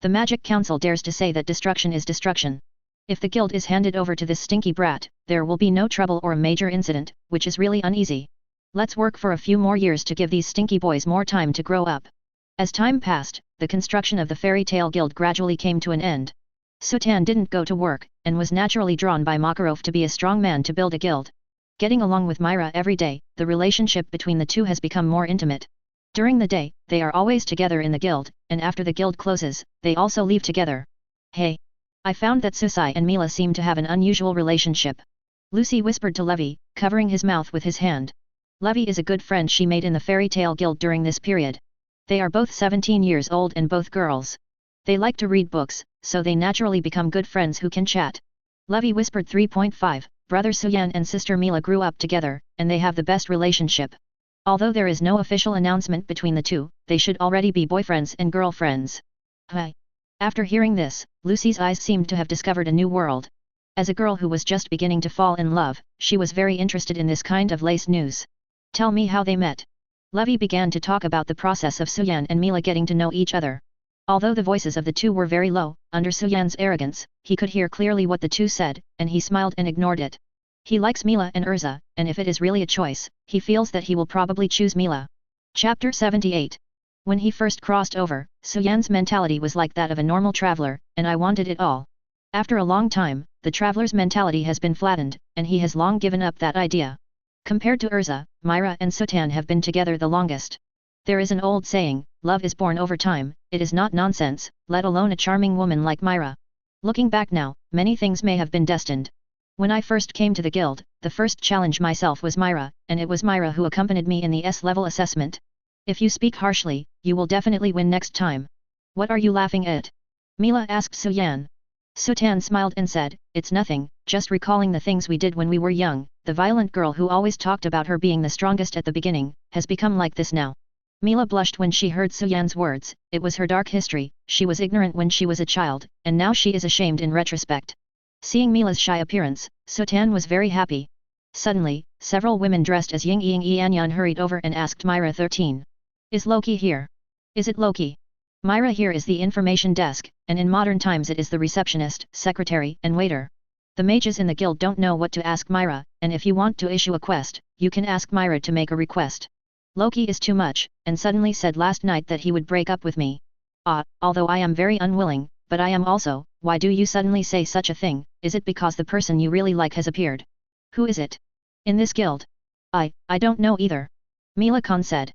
The Magic Council dares to say that destruction is destruction. If the guild is handed over to this stinky brat, there will be no trouble or a major incident, which is really uneasy. Let's work for a few more years to give these stinky boys more time to grow up. As time passed, the construction of the Fairy Tale Guild gradually came to an end. Suan didn't go to work, and was naturally drawn by Makarov to be a strong man to build a guild. Getting along with Mira every day, the relationship between the two has become more intimate. During the day, they are always together in the guild, and after the guild closes, they also leave together. Hey! I found that Susai and Mila seem to have an unusual relationship. Lucy whispered to Levi, covering his mouth with his hand. Levi is a good friend she made in the Fairy Tale Guild during this period. They are both 17 years old and both girls. They like to read books, so they naturally become good friends who can chat. Levi whispered 3.5, brother Suan and sister Mila grew up together, and they have the best relationship. Although there is no official announcement between the two, they should already be boyfriends and girlfriends. Hi. After hearing this, Lucy's eyes seemed to have discovered a new world. As a girl who was just beginning to fall in love, she was very interested in this kind of lace news. Tell me how they met. Levi began to talk about the process of Suan and Mila getting to know each other. Although the voices of the two were very low, under Suyan's arrogance, he could hear clearly what the two said, and he smiled and ignored it. He likes Mila and Erza, and if it is really a choice, he feels that he will probably choose Mila. Chapter 78. When he first crossed over, Suyan's mentality was like that of a normal traveler, and I wanted it all. After a long time, the traveler's mentality has been flattened, and he has long given up that idea. Compared to Erza, Mira and Suan have been together the longest. There is an old saying, love is born over time, it is not nonsense, let alone a charming woman like Mira. Looking back now, many things may have been destined. When I first came to the guild, the first challenge myself was Mira, and it was Mira who accompanied me in the S-level assessment. If you speak harshly, you will definitely win next time. What are you laughing at? Mila asked Suan. Suan smiled and said, it's nothing, just recalling the things we did when we were young. The violent girl who always talked about her being the strongest at the beginning, has become like this now. Mila blushed when she heard Suyan's words, it was her dark history, she was ignorant when she was a child, and now she is ashamed in retrospect. Seeing Mila's shy appearance, Suan was very happy. Suddenly, several women dressed as Ying Ying Yanyan hurried over and asked Mira 13. Is Loki here? Is it Loki? Mira here is the information desk, and in modern times it is the receptionist, secretary, and waiter. The mages in the guild don't know what to ask Mira, and if you want to issue a quest, you can ask Mira to make a request. Loki is too much, and suddenly said last night that he would break up with me. Although I am very unwilling, but I am also, why do you suddenly say such a thing, is it because the person you really like has appeared? Who is it? In this guild? I don't know either. Mila-kun said.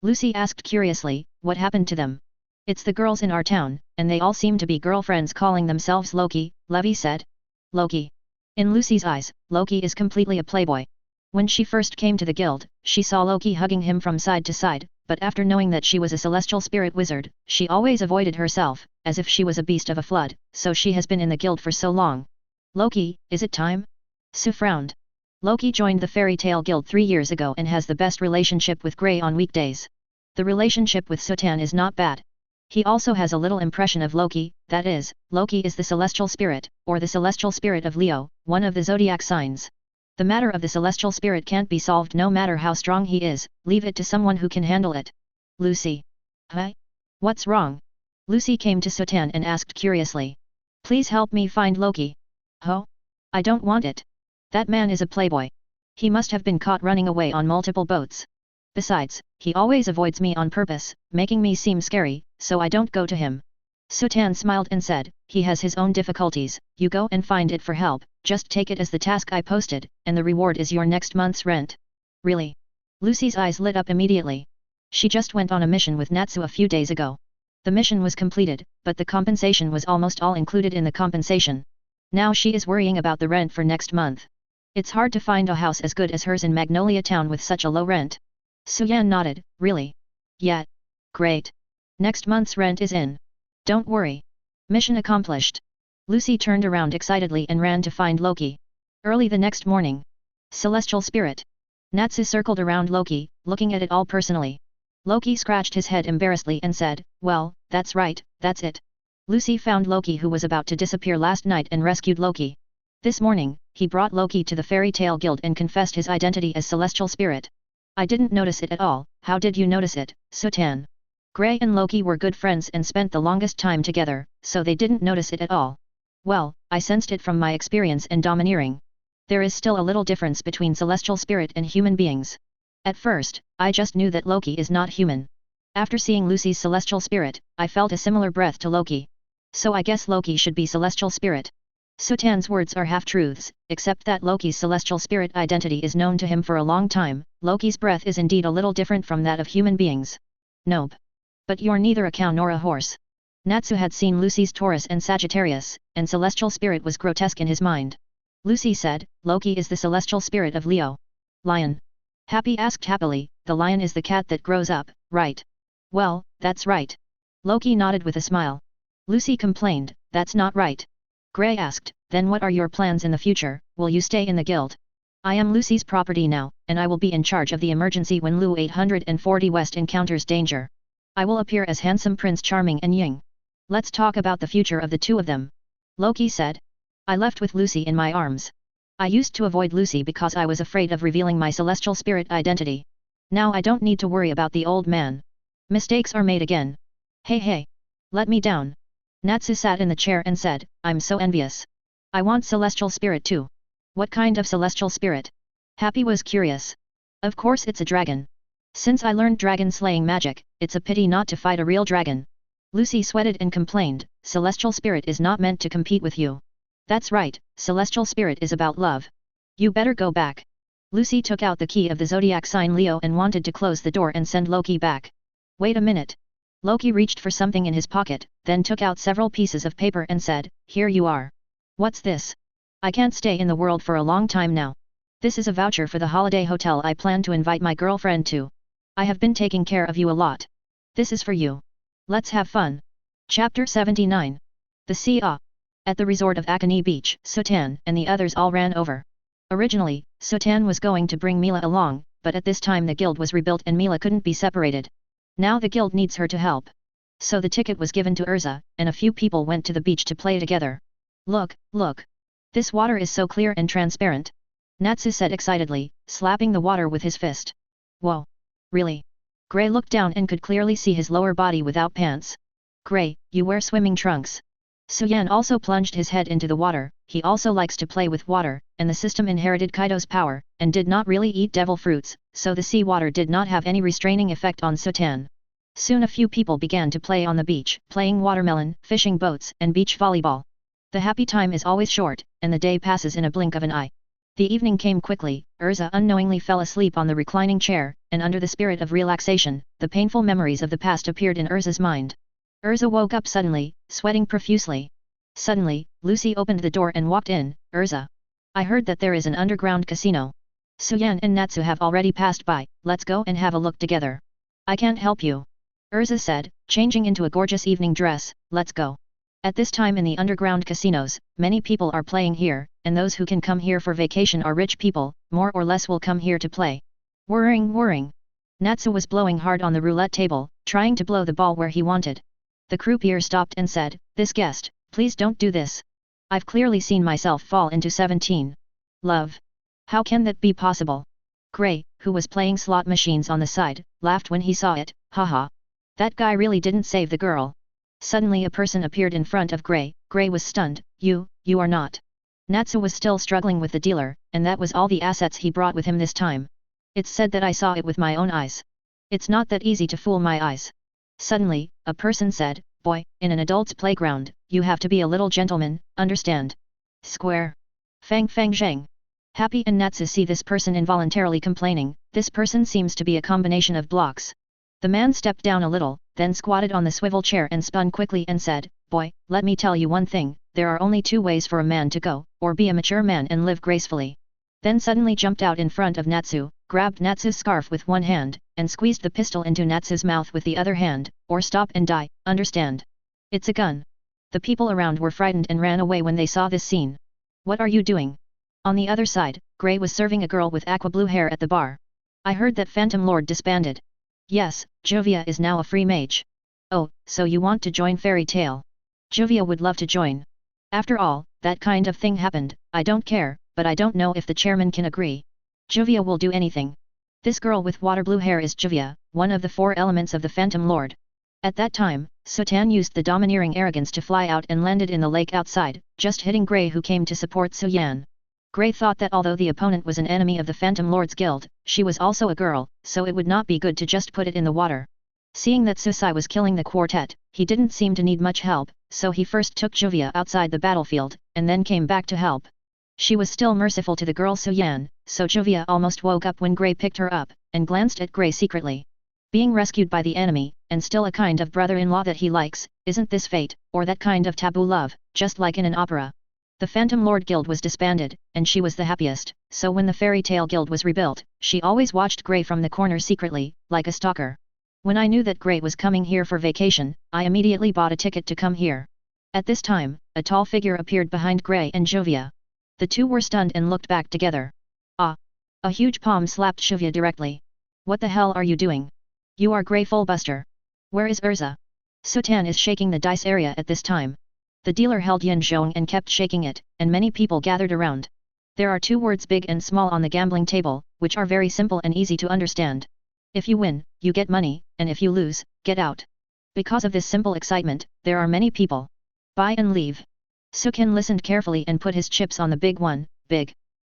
Lucy asked curiously, what happened to them? It's the girls in our town, and they all seem to be girlfriends calling themselves Loki, Levi said. Loki. In Lucy's eyes, Loki is completely a playboy. When she first came to the guild, she saw Loki hugging him from side to side, but after knowing that she was a celestial spirit wizard, she always avoided herself, as if she was a beast of a flood, so she has been in the guild for so long. Loki, is it time? Sue frowned. Loki joined the Fairy Tale Guild 3 years ago and has the best relationship with Grey on weekdays. The relationship with Suan is not bad. He also has a little impression of Loki, that is, Loki is the celestial spirit, or the celestial spirit of Leo, one of the zodiac signs. The matter of the celestial spirit can't be solved no matter how strong he is, leave it to someone who can handle it. Lucy. Huh? What's wrong? Lucy came to Suan and asked curiously. Please help me find Loki. Huh? I don't want it. That man is a playboy. He must have been caught running away on multiple boats. Besides, he always avoids me on purpose, making me seem scary, so I don't go to him. Suan smiled and said, he has his own difficulties, you go and find it for help, just take it as the task I posted, and the reward is your next month's rent. Really? Lucy's eyes lit up immediately. She just went on a mission with Natsu a few days ago. The mission was completed, but the compensation was almost all included in the compensation. Now she is worrying about the rent for next month. It's hard to find a house as good as hers in Magnolia town with such a low rent. Suan nodded, really? Yeah. Great. Next month's rent is in. Don't worry. Mission accomplished. Lucy turned around excitedly and ran to find Loki. Early the next morning. Celestial spirit. Natsu circled around Loki, looking at it all personally. Loki scratched his head embarrassedly and said, well, that's right, that's it. Lucy found Loki who was about to disappear last night and rescued Loki. This morning, he brought Loki to the Fairy Tale Guild and confessed his identity as Celestial Spirit. I didn't notice it at all. How did you notice it, Suan? Gray and Loki were good friends and spent the longest time together, so they didn't notice it at all. Well, I sensed it from my experience and domineering. There is still a little difference between Celestial Spirit and human beings. At first, I just knew that Loki is not human. After seeing Lucy's Celestial Spirit, I felt a similar breath to Loki. So I guess Loki should be Celestial Spirit. Sutan's words are half-truths, except that Loki's Celestial Spirit identity is known to him for a long time. Loki's breath is indeed a little different from that of human beings. Nope. But you're neither a cow nor a horse. Natsu had seen Lucy's Taurus and Sagittarius, and Celestial Spirit was grotesque in his mind. Lucy said, Loki is the Celestial Spirit of Leo. Lion. Happy asked happily, the lion is the cat that grows up, right? Well, that's right. Loki nodded with a smile. Lucy complained, that's not right. Gray asked, then what are your plans in the future? Will you stay in the guild? I am Lucy's property now, and I will be in charge of the emergency when Lu 840 West encounters danger. I will appear as handsome Prince Charming and Ying. Let's talk about the future of the two of them. Loki said. I left with Lucy in my arms. I used to avoid Lucy because I was afraid of revealing my Celestial Spirit identity. Now I don't need to worry about the old man. Mistakes are made again. Hey. Let me down. Natsu sat in the chair and said, I'm so envious. I want Celestial Spirit too. What kind of Celestial Spirit? Happy was curious. Of course it's a dragon. Since I learned dragon slaying magic, it's a pity not to fight a real dragon. Lucy sweated and complained, Celestial Spirit is not meant to compete with you. That's right, Celestial Spirit is about love. You better go back. Lucy took out the key of the zodiac sign Leo and wanted to close the door and send Loki back. Wait a minute. Loki reached for something in his pocket, then took out several pieces of paper and said, here you are. What's this? I can't stay in the world for a long time now. This is a voucher for the holiday hotel I plan to invite my girlfriend to. I have been taking care of you a lot. This is for you. Let's have fun. Chapter 79. The Sea. At the resort of Akane Beach, Suan and the others all ran over. Originally, Suan was going to bring Mila along, but at this time the guild was rebuilt and Mila couldn't be separated. Now the guild needs her to help. So the ticket was given to Erza, and a few people went to the beach to play together. Look. This water is so clear and transparent. Natsu said excitedly, slapping the water with his fist. Whoa. Really? Gray looked down and could clearly see his lower body without pants. Gray, you wear swimming trunks. Suan also plunged his head into the water. He also likes to play with water, and the system inherited Kaido's power, and did not really eat devil fruits, so the sea water did not have any restraining effect on Suan. Soon a few people began to play on the beach, playing watermelon, fishing boats, and beach volleyball. The happy time is always short, and the day passes in a blink of an eye. The evening came quickly. Erza unknowingly fell asleep on the reclining chair, and under the spirit of relaxation, the painful memories of the past appeared in Erza's mind. Erza woke up suddenly, sweating profusely. Suddenly, Lucy opened the door and walked in. Erza. I heard that there is an underground casino. Suan and Natsu have already passed by, let's go and have a look together. I can't help you. Erza said, changing into a gorgeous evening dress, let's go. At this time in the underground casinos, many people are playing here, and those who can come here for vacation are rich people, more or less will come here to play. Whirring. Natsu was blowing hard on the roulette table, trying to blow the ball where he wanted. The croupier stopped and said, this guest, please don't do this. I've clearly seen myself fall into 17. Love. How can that be possible? Gray, who was playing slot machines on the side, laughed when he saw it, haha. That guy really didn't save the girl. Suddenly a person appeared in front of Gray. Gray was stunned, you are not. Natsu was still struggling with the dealer, and that was all the assets he brought with him this time. It's said that I saw it with my own eyes. It's not that easy to fool my eyes. Suddenly, a person said, boy, in an adult's playground, you have to be a little gentleman, understand? Square. Fang Zhang. Happy and Natsu see this person involuntarily complaining, this person seems to be a combination of blocks. The man stepped down a little, then squatted on the swivel chair and spun quickly and said, boy, let me tell you one thing, there are only two ways for a man to go, or be a mature man and live gracefully. Then suddenly jumped out in front of Natsu, grabbed Natsu's scarf with one hand, and squeezed the pistol into Natsu's mouth with the other hand, or stop and die, understand? It's a gun. The people around were frightened and ran away when they saw this scene. What are you doing? On the other side, Gray was serving a girl with aqua blue hair at the bar. I heard that Phantom Lord disbanded. Yes, Jovia is now a free mage. Oh, so you want to join Fairy Tale? Jovia would love to join. After all, that kind of thing happened, I don't care, but I don't know if the chairman can agree. Juvia will do anything. This girl with water blue hair is Juvia, one of the 4 elements of the Phantom Lord. At that time, Suan used the domineering arrogance to fly out and landed in the lake outside, just hitting Grey who came to support Suan. Grey thought that although the opponent was an enemy of the Phantom Lord's guild, she was also a girl, so it would not be good to just put it in the water. Seeing that Susi was killing the quartet, he didn't seem to need much help, so he first took Juvia outside the battlefield, and then came back to help. She was still merciful to the girl Suan, so Juvia almost woke up when Grey picked her up, and glanced at Grey secretly. Being rescued by the enemy, and still a kind of brother-in-law that he likes, isn't this fate, or that kind of taboo love, just like in an opera? The Phantom Lord Guild was disbanded, and she was the happiest, so when the Fairy Tale Guild was rebuilt, she always watched Grey from the corner secretly, like a stalker. When I knew that Grey was coming here for vacation, I immediately bought a ticket to come here. At this time, a tall figure appeared behind Grey and Juvia. The two were stunned and looked back together. Ah! A huge palm slapped Juvia directly. What the hell are you doing? You are Grey Fullbuster. Where is Erza? Suan is shaking the dice area at this time. The dealer held Yin Zhong and kept shaking it, and many people gathered around. There are 2 words big and small on the gambling table, which are very simple and easy to understand. If you win, you get money, and if you lose, get out. Because of this simple excitement, there are many people. Buy and leave. Suan listened carefully and put his chips on the big one. Big.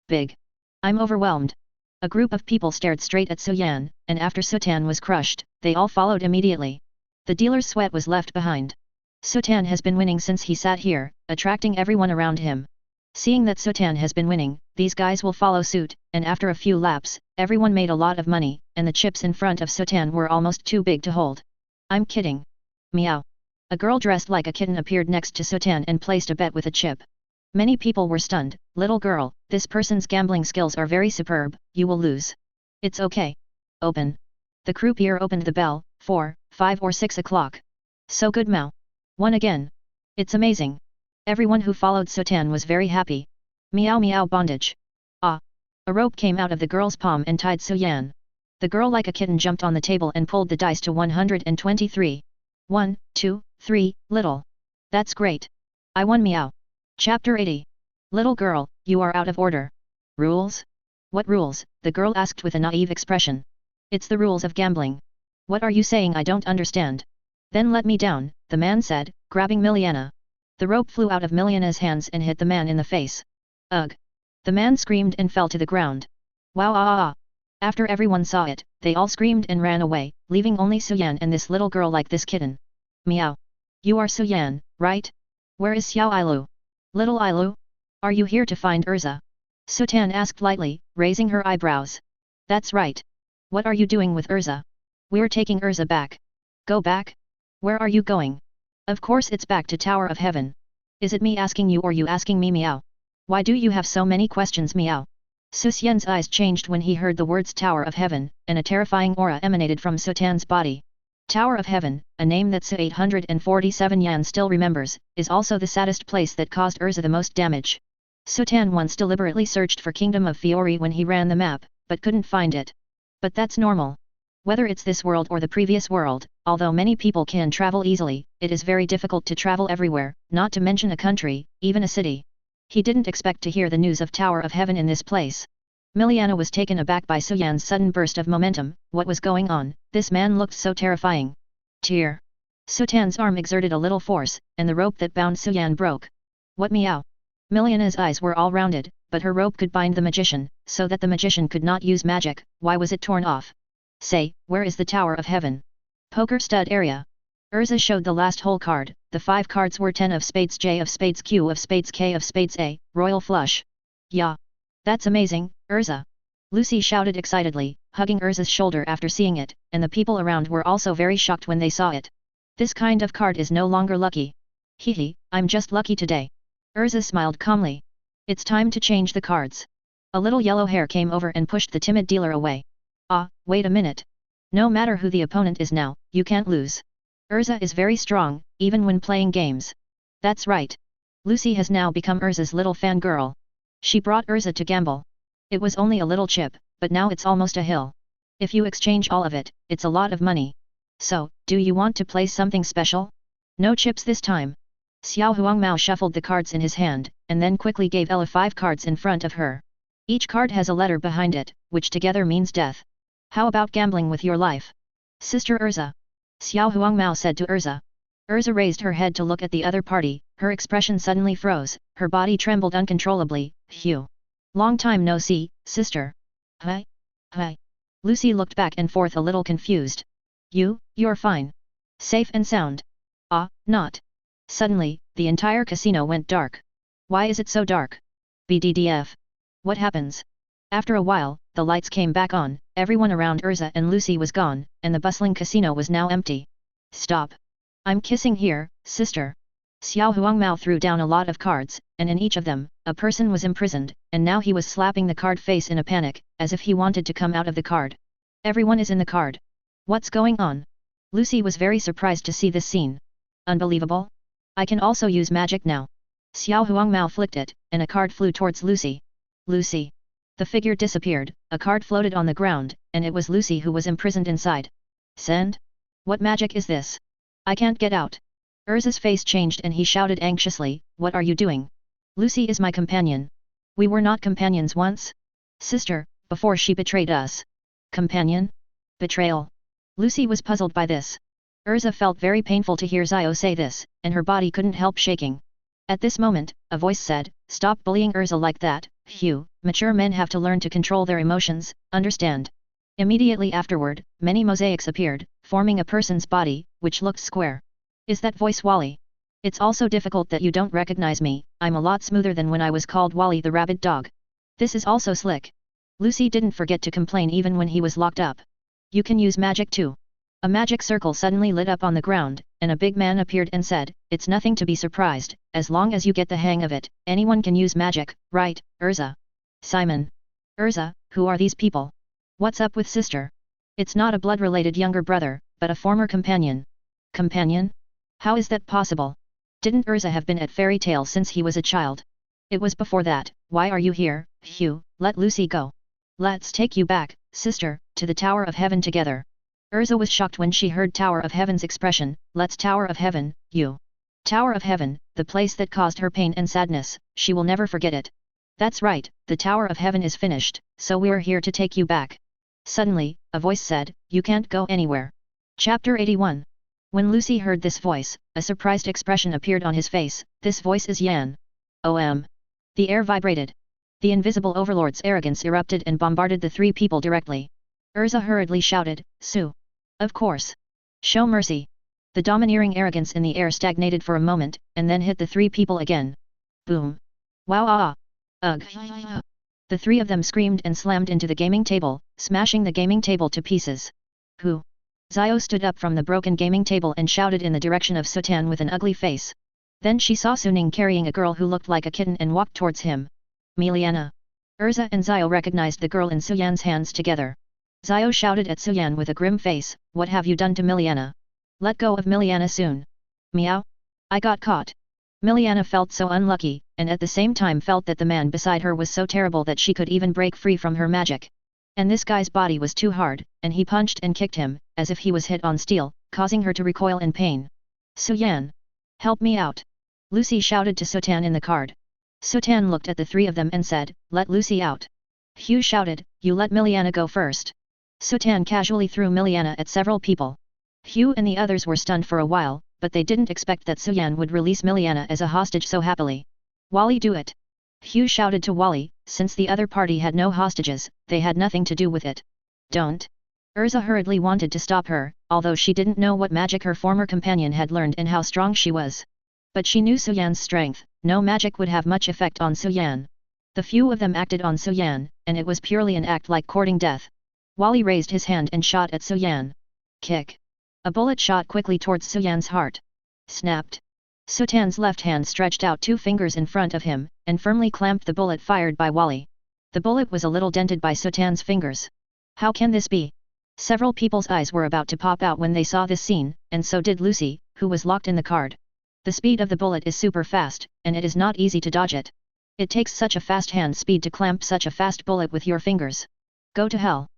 Big. I'm overwhelmed. A group of people stared straight at Suan, and after Suan was crushed, they all followed immediately. The dealer's sweat was left behind. Suan has been winning since he sat here, attracting everyone around him. Seeing that Suan has been winning, these guys will follow suit, and after a few laps, everyone made a lot of money, and the chips in front of Suan were almost too big to hold. I'm kidding. Meow. A girl dressed like a kitten appeared next to Suan and placed a bet with a chip. Many people were stunned. Little girl, this person's gambling skills are very superb, you will lose. It's okay. Open. The croupier opened the bell, 4, 5 or 6 o'clock. So good Mao. Won again. It's amazing. Everyone who followed Suan was very happy. Meow meow bondage. Ah. A rope came out of the girl's palm and tied Suan. The girl like a kitten jumped on the table and pulled the dice to 123. 1, 2, 3, little. That's great. I won meow. Chapter 80. Little girl, you are out of order. Rules? What rules? The girl asked with a naive expression. It's the rules of gambling. What are you saying? I don't understand. Then let me down, the man said, grabbing Miliana. The rope flew out of Miliana's hands and hit the man in the face. Ugh! The man screamed and fell to the ground. Wow ah ah ah! After everyone saw it, they all screamed and ran away, leaving only Suan and this little girl like this kitten. Meow. You are Suan, right? Where is Xiao Ailu? Little Ailu? Are you here to find Erza? Suan asked lightly, raising her eyebrows. That's right. What are you doing with Erza? We're taking Erza back. Go back? Where are you going? Of course it's back to Tower of Heaven. Is it me asking you or you asking me meow? Why do you have so many questions meow? Susian's eyes changed when he heard the words Tower of Heaven, and a terrifying aura emanated from Sutan's body. Tower of Heaven, a name that Su 847 Yan still remembers, is also the saddest place that caused Erza the most damage. Sutan once deliberately searched for Kingdom of Fiori when he ran the map, but couldn't find it. But that's normal. Whether it's this world or the previous world, although many people can travel easily, it is very difficult to travel everywhere, not to mention a country, even a city. He didn't expect to hear the news of Tower of Heaven in this place. Miliana was taken aback by Suyan's sudden burst of momentum. What was going on? This man looked so terrifying. Tear. Sutan's arm exerted a little force, and the rope that bound Suyan broke. What meow? Miliana's eyes were all rounded, but her rope could bind the magician, so that the magician could not use magic. Why was it torn off? Say, where is the Tower of Heaven? Poker stud area. Erza showed the last hole card. The 5 cards were 10 of spades, J of spades, Q of spades, K of spades, A, royal flush. Yeah. That's amazing, Erza. Lucy shouted excitedly, hugging Erza's shoulder after seeing it, and the people around were also very shocked when they saw it. This kind of card is no longer lucky. Hehe, I'm just lucky today. Erza smiled calmly. It's time to change the cards. A little yellow hair came over and pushed the timid dealer away. Ah, wait a minute. No matter who the opponent is now, you can't lose. Erza is very strong, even when playing games. That's right. Lucy has now become Erza's little fangirl. She brought Erza to gamble. It was only a little chip, but now it's almost a hill. If you exchange all of it, it's a lot of money. So, do you want to play something special? No chips this time. Xiao Huangmao shuffled the cards in his hand, and then xickly gave Ella 5 cards in front of her. Each card has a letter behind it, which together means death. How about gambling with your life? Sister Erza. Xiao Huangmao said to Erza. Erza raised her head to look at the other party, her expression suddenly froze, her body trembled uncontrollably. Phew. Long time no see, sister. Hi? Hi. Lucy looked back and forth a little confused. You're fine. Safe and sound. Ah, not. Suddenly, the entire casino went dark. Why is it so dark? BDDF. What happens? After a while, the lights came back on, everyone around Erza and Lucy was gone, and the bustling casino was now empty. Stop. I'm kissing here, sister. Xiao Huangmao threw down a lot of cards, and in each of them, a person was imprisoned, and now he was slapping the card face in a panic, as if he wanted to come out of the card. Everyone is in the card. What's going on? Lucy was very surprised to see this scene. Unbelievable. I can also use magic now. Xiao Huangmao flicked it, and a card flew towards Lucy. Lucy. The figure disappeared, a card floated on the ground, and it was Lucy who was imprisoned inside. Send? What magic is this? I can't get out. Erza's face changed and he shouted anxiously, what are you doing? Lucy is my companion. We were not companions once? Sister, before she betrayed us. Companion? Betrayal. Lucy was puzzled by this. Erza felt very painful to hear Zio say this, and her body couldn't help shaking. At this moment, a voice said, stop bullying Erza like that, Hugh, mature men have to learn to control their emotions, understand? Immediately afterward, many mosaics appeared, forming a person's body, which looked square. Is that voice Wally? It's also difficult that you don't recognize me, I'm a lot smoother than when I was called Wally the rabid dog. This is also slick. Lucy didn't forget to complain even when he was locked up. You can use magic too. A magic circle suddenly lit up on the ground, and a big man appeared and said, it's nothing to be surprised, as long as you get the hang of it, anyone can use magic, right, Erza? Simon. Erza, who are these people? What's up with sister? It's not a blood-related younger brother, but a former companion. Companion? How is that possible? Didn't Erza have been at Fairy Tale since he was a child? It was before that. Why are you here, Hugh? Let Lucy go. Let's take you back, sister, to the Tower of Heaven together. Erza was shocked when she heard Tower of Heaven's expression, let's Tower of Heaven, you. Tower of Heaven, the place that caused her pain and sadness, she will never forget it. That's right, the Tower of Heaven is finished, so we're here to take you back. Suddenly, a voice said, you can't go anywhere. Chapter 81. When Lucy heard this voice, a surprised expression appeared on his face, this voice is Yan. OM. The air vibrated. The invisible overlord's arrogance erupted and bombarded the 3 people directly. Erza hurriedly shouted, Sue. Of course. Show mercy. The domineering arrogance in the air stagnated for a moment, and then hit the 3 people again. Boom. Wow ah. Ugh. The 3 of them screamed and slammed into the gaming table, smashing the gaming table to pieces. Who? Zio stood up from the broken gaming table and shouted in the direction of Suan with an ugly face. Then she saw Suning carrying a girl who looked like a kitten and walked towards him. Miliana. Erza and Zio recognized the girl in Suyan's hands together. Zio shouted at Suan with a grim face, what have you done to Miliana? Let go of Miliana soon. Meow. I got caught. Miliana felt so unlucky, and at the same time felt that the man beside her was so terrible that she could even break free from her magic. And this guy's body was too hard, and he punched and kicked him, as if he was hit on steel, causing her to recoil in pain. Suyan. Help me out. Lucy shouted to Suan in the card. Suan looked at the 3 of them and said, let Lucy out. Hugh shouted, you let Miliana go first. Suan casually threw Miliana at several people. Hugh and the others were stunned for a while, but they didn't expect that Suan would release Miliana as a hostage so happily. Wally, do it. Hugh shouted to Wally, since the other party had no hostages, they had nothing to do with it. Don't. Erza hurriedly wanted to stop her, although she didn't know what magic her former companion had learned and how strong she was. But she knew Suyan's strength, no magic would have much effect on Suyan. The few of them acted on Suyan, and it was purely an act like courting death. Wally raised his hand and shot at Suyan. Kick. A bullet shot quickly towards Suyan's heart. Snapped. Sutan's left hand stretched out 2 fingers in front of him, and firmly clamped the bullet fired by Wally. The bullet was a little dented by Sutan's fingers. How can this be? Several people's eyes were about to pop out when they saw this scene, and so did Lucy, who was locked in the card. The speed of the bullet is super fast, and it is not easy to dodge it. It takes such a fast hand speed to clamp such a fast bullet with your fingers. Go to hell.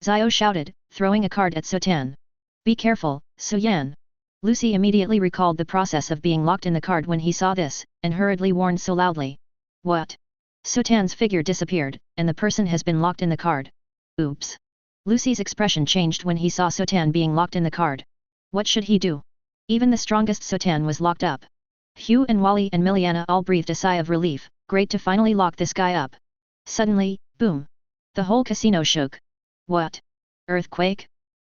Zio shouted, throwing a card at Sutan. Be careful, Suyan. Lucy immediately recalled the process of being locked in the card when he saw this, and hurriedly warned so loudly. What? Sutan's figure disappeared, and the person has been locked in the card. Oops. Lucy's expression changed when he saw Sutan being locked in the card. What should he do? Even the strongest Sutan was locked up. Hugh and Wally and Miliana all breathed a sigh of relief. Great to finally lock this guy up. Suddenly, boom. The whole casino shook. What? Earthquake?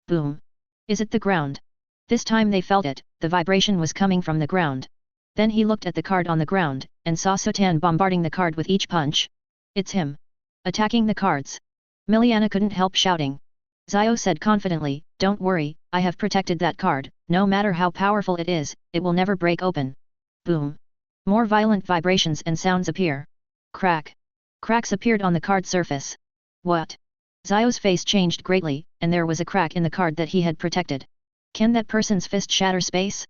Boom. Is it the ground? This time they felt it, the vibration was coming from the ground. Then he looked at the card on the ground, and saw Sutan bombarding the card with each punch. It's him. Attacking the cards. Miliana couldn't help shouting. Zio said confidently, don't worry, I have protected that card, no matter how powerful it is, it will never break open. Boom. More violent vibrations and sounds appear. Crack. Cracks appeared on the card surface. What? Zio's face changed greatly, and there was a crack in the card that he had protected. Can that person's fist shatter space?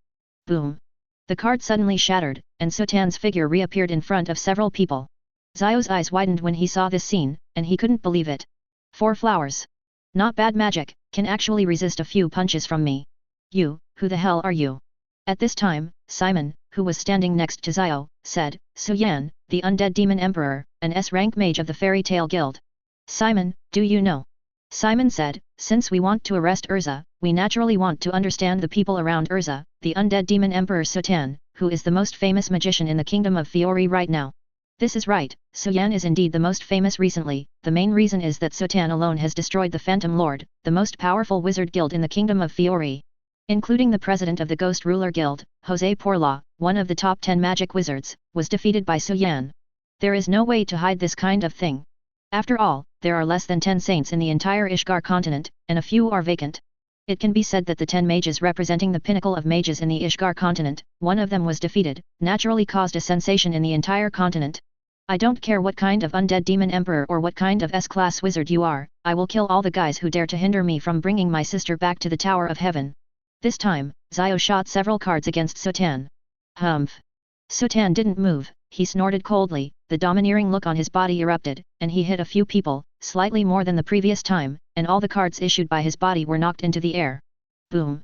Boom. The card suddenly shattered, and Sutan's figure reappeared in front of several people. Zio's eyes widened when he saw this scene, and he couldn't believe it. 4 flowers. Not bad magic, can actually resist a few punches from me. You, who the hell are you? At this time, Simon, who was standing next to Zio, said, Suan, the undead demon emperor, an S-rank mage of the fairy tale guild. Simon, do you know? Simon said, since we want to arrest Erza, we naturally want to understand the people around Erza, the undead demon emperor Sutan, who is the most famous magician in the kingdom of Fiori right now. This is right, Suan is indeed the most famous recently. The main reason is that Sutan alone has destroyed the Phantom Lord, the most powerful wizard guild in the kingdom of Fiori. Including the president of the Ghost Ruler Guild, Jose Porla, one of the top 10 magic wizards, was defeated by Suan. There is no way to hide this kind of thing. After all, there are less than 10 saints in the entire Ishgar continent, and a few are vacant. It can be said that the 10 mages representing the pinnacle of mages in the Ishgar continent, one of them was defeated, naturally caused a sensation in the entire continent. I don't care what kind of undead demon emperor or what kind of S-class wizard you are, I will kill all the guys who dare to hinder me from bringing my sister back to the Tower of Heaven. This time, Zio shot several cards against Sutan. Humph. Sutan didn't move, he snorted coldly, the domineering look on his body erupted, and he hit a few people, slightly more than the previous time, and all the cards issued by his body were knocked into the air. Boom.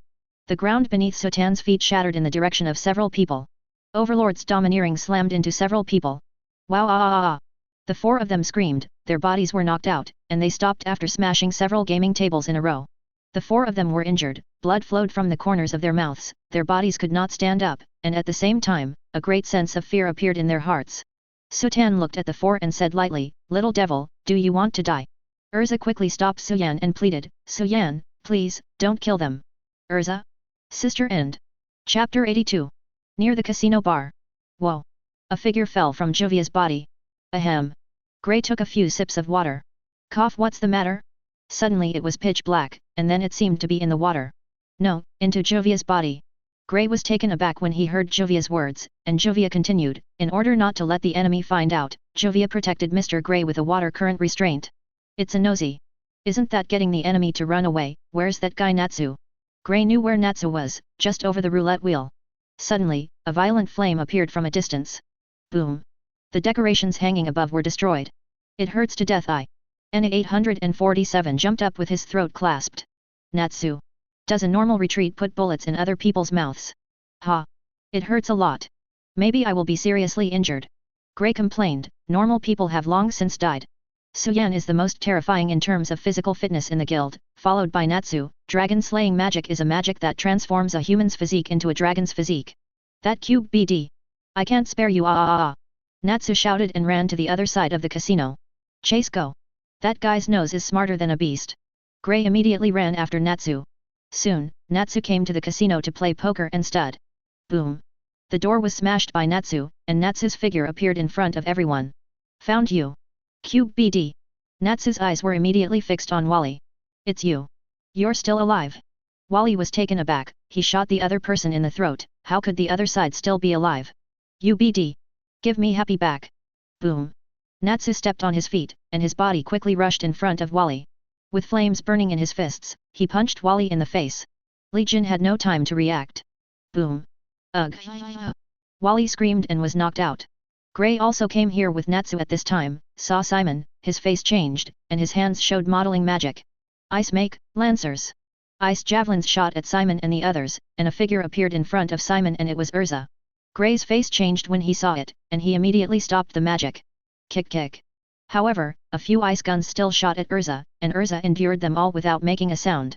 The ground beneath Sutan's feet shattered in the direction of several people. Overlord's domineering slammed into several people. Wow ah ah ah. The 4 of them screamed, their bodies were knocked out, and they stopped after smashing several gaming tables in a row. The 4 of them were injured, blood flowed from the corners of their mouths, their bodies could not stand up, and at the same time, a great sense of fear appeared in their hearts. Sutan looked at the 4 and said lightly, little devil, do you want to die? Erza quickly stopped Suan and pleaded, Suan, please, don't kill them. Erza? Sister End. Chapter 82. Near the casino bar. Whoa. A figure fell from Juvia's body. Ahem. Gray took a few sips of water. Cough, what's the matter? Suddenly it was pitch black, and then it seemed to be in the water. No, into Juvia's body. Gray was taken aback when he heard Juvia's words, and Juvia continued, in order not to let the enemy find out, Juvia protected Mr. Gray with a water current restraint. It's a nosy. Isn't that getting the enemy to run away? Where's that guy Natsu? Gray knew where Natsu was, just over the roulette wheel. Suddenly, a violent flame appeared from a distance. Boom. The decorations hanging above were destroyed. It hurts to death. N847 jumped up with his throat clasped. Natsu. Does a normal retreat put bullets in other people's mouths? Ha. It hurts a lot. Maybe I will be seriously injured. Gray complained, normal people have long since died. Suan is the most terrifying in terms of physical fitness in the guild, followed by Natsu. Dragon-slaying magic is a magic that transforms a human's physique into a dragon's physique. That cube BD. I can't spare you Natsu shouted and ran to the other side of the casino. Chase go. That guy's nose is smarter than a beast. Gray immediately ran after Natsu. Soon, Natsu came to the casino to play poker and stud. Boom. The door was smashed by Natsu, and Natsu's figure appeared in front of everyone. Found you. Cube BD. Natsu's eyes were immediately fixed on Wally. It's you. You're still alive. Wally was taken aback, he shot the other person in the throat, how could the other side still be alive? UBD. Give me happy back. Boom. Natsu stepped on his feet, and his body quickly rushed in front of Wally. With flames burning in his fists, he punched Wally in the face. Li Jin had no time to react. Boom. Ugh. Wally screamed and was knocked out. Gray also came here with Natsu at this time, saw Simon, his face changed, and his hands showed modeling magic. Ice make, lancers. Ice javelins shot at Simon and the others, and a figure appeared in front of Simon and it was Erza. Gray's face changed when he saw it, and he immediately stopped the magic. Kick. However, a few ice guns still shot at Erza, and Erza endured them all without making a sound.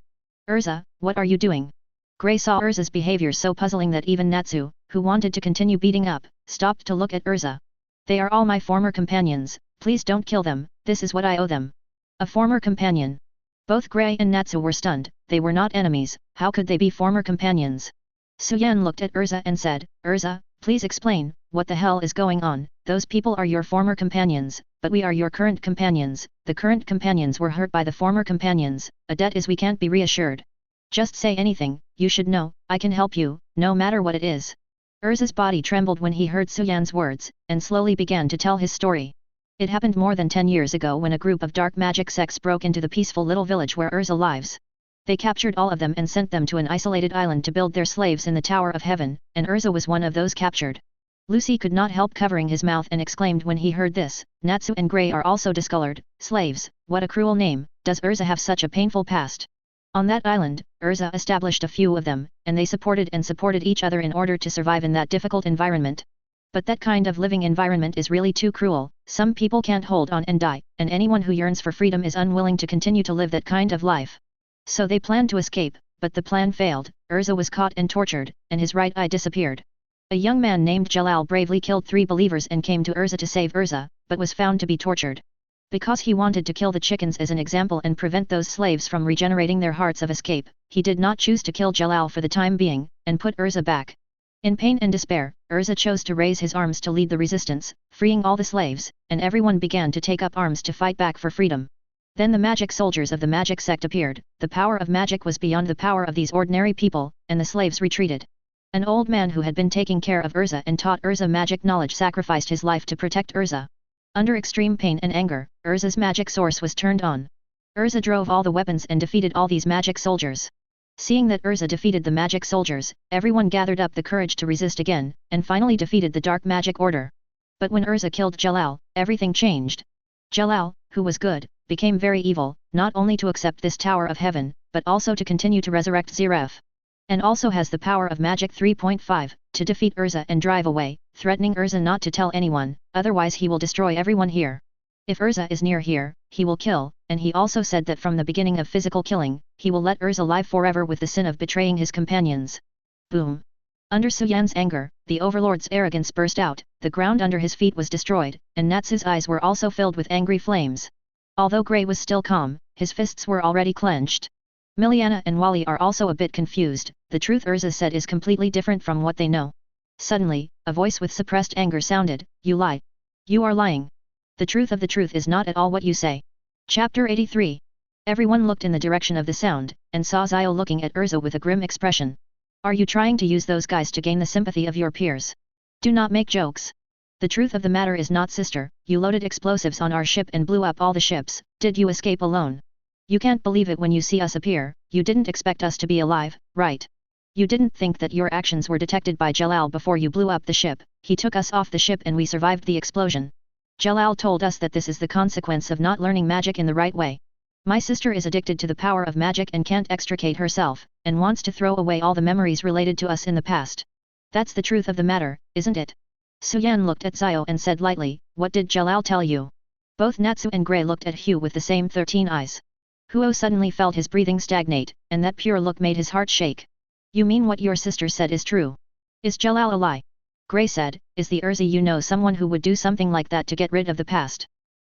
Erza, what are you doing? Gray saw Erza's behavior so puzzling that even Natsu, who wanted to continue beating up, stopped to look at Erza. They are all my former companions, please don't kill them, this is what I owe them. A former companion. Both Gray and Natsu were stunned, they were not enemies, how could they be former companions? Suan looked at Erza and said, Erza, please explain, what the hell is going on? Those people are your former companions, but we are your current companions. The current companions were hurt by the former companions, a debt is we can't be reassured. Just say anything, you should know, I can help you, no matter what it is. Erza's body trembled when he heard Suyan's words, and slowly began to tell his story. It happened more than 10 years ago when a group of dark magic sects broke into the peaceful little village where Erza lives. They captured all of them and sent them to an isolated island to build their slaves in the Tower of Heaven, and Erza was one of those captured. Lucy could not help covering his mouth and exclaimed when he heard this, Natsu and Gray are also discolored, slaves, what a cruel name, does Erza have such a painful past? On that island, Erza established a few of them, and they supported each other in order to survive in that difficult environment. But that kind of living environment is really too cruel, some people can't hold on and die, and anyone who yearns for freedom is unwilling to continue to live that kind of life. So they planned to escape, but the plan failed, Erza was caught and tortured, and his right eye disappeared. A young man named Jalal bravely killed 3 believers and came to Erza to save Erza, but was found to be tortured. Because he wanted to kill the chickens as an example and prevent those slaves from regenerating their hearts of escape, he did not choose to kill Jalal for the time being, and put Erza back. In pain and despair, Erza chose to raise his arms to lead the resistance, freeing all the slaves, and everyone began to take up arms to fight back for freedom. Then the magic soldiers of the magic sect appeared, the power of magic was beyond the power of these ordinary people, and the slaves retreated. An old man who had been taking care of Erza and taught Erza magic knowledge sacrificed his life to protect Erza. Under extreme pain and anger, Erza's magic source was turned on. Erza drove all the weapons and defeated all these magic soldiers. Seeing that Erza defeated the magic soldiers, everyone gathered up the courage to resist again, and finally defeated the dark magic order. But when Erza killed Jalal, everything changed. Jalal, who was good, became very evil, not only to accept this Tower of Heaven, but also to continue to resurrect Zeref. And also has the power of Magic 3.5, to defeat Erza and drive away, threatening Erza not to tell anyone, otherwise he will destroy everyone here. If Erza is near here, he will kill, and he also said that from the beginning of physical killing, he will let Erza live forever with the sin of betraying his companions. Boom! Under Suyan's anger, the overlord's arrogance burst out, the ground under his feet was destroyed, and Natsu's eyes were also filled with angry flames. Although Gray was still calm, his fists were already clenched. Miliana and Wally are also a bit confused, the truth Erza said is completely different from what they know. Suddenly, a voice with suppressed anger sounded, you lie. You are lying. The truth of the truth is not at all what you say. Chapter 83. Everyone looked in the direction of the sound, and saw Zio looking at Erza with a grim expression. Are you trying to use those guys to gain the sympathy of your peers? Do not make jokes. The truth of the matter is not, sister, you loaded explosives on our ship and blew up all the ships, did you escape alone? You can't believe it when you see us appear, you didn't expect us to be alive, right? You didn't think that your actions were detected by Jalal before you blew up the ship, he took us off the ship and we survived the explosion. Jalal told us that this is the consequence of not learning magic in the right way. My sister is addicted to the power of magic and can't extricate herself, and wants to throw away all the memories related to us in the past. That's the truth of the matter, isn't it? Suyan looked at Zio and said lightly, what did Jalal tell you? Both Natsu and Gray looked at Hugh with the same 13 eyes. Huo suddenly felt his breathing stagnate, and that pure look made his heart shake. You mean what your sister said is true? Is Jalal a lie? Gray said, is the Erza you know someone who would do something like that to get rid of the past?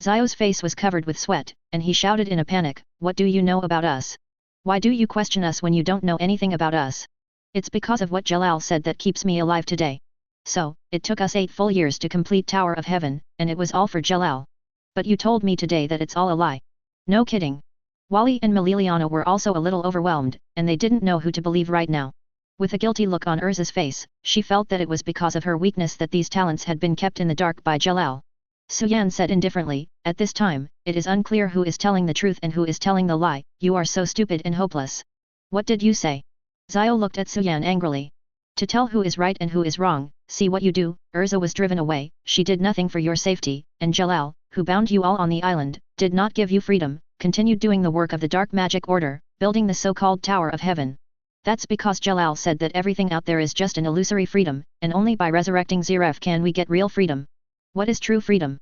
Zio's face was covered with sweat, and he shouted in a panic, what do you know about us? Why do you question us when you don't know anything about us? It's because of what Jalal said that keeps me alive today. So, it took us 8 full years to complete Tower of Heaven, and it was all for Jalal. But you told me today that it's all a lie. No kidding. Wally and Liliana were also a little overwhelmed, and they didn't know who to believe right now. With a guilty look on Erza's face, she felt that it was because of her weakness that these talents had been kept in the dark by Jalal. Suyan said indifferently, at this time, it is unclear who is telling the truth and who is telling the lie, you are so stupid and hopeless. What did you say? Zio looked at Suyan angrily. To tell who is right and who is wrong, see what you do, Erza was driven away, she did nothing for your safety, and Jalal, who bound you all on the island, did not give you freedom, continued doing the work of the dark magic order, building the so-called Tower of Heaven. That's because Jalal said that everything out there is just an illusory freedom, and only by resurrecting Zeref can we get real freedom. What is true freedom?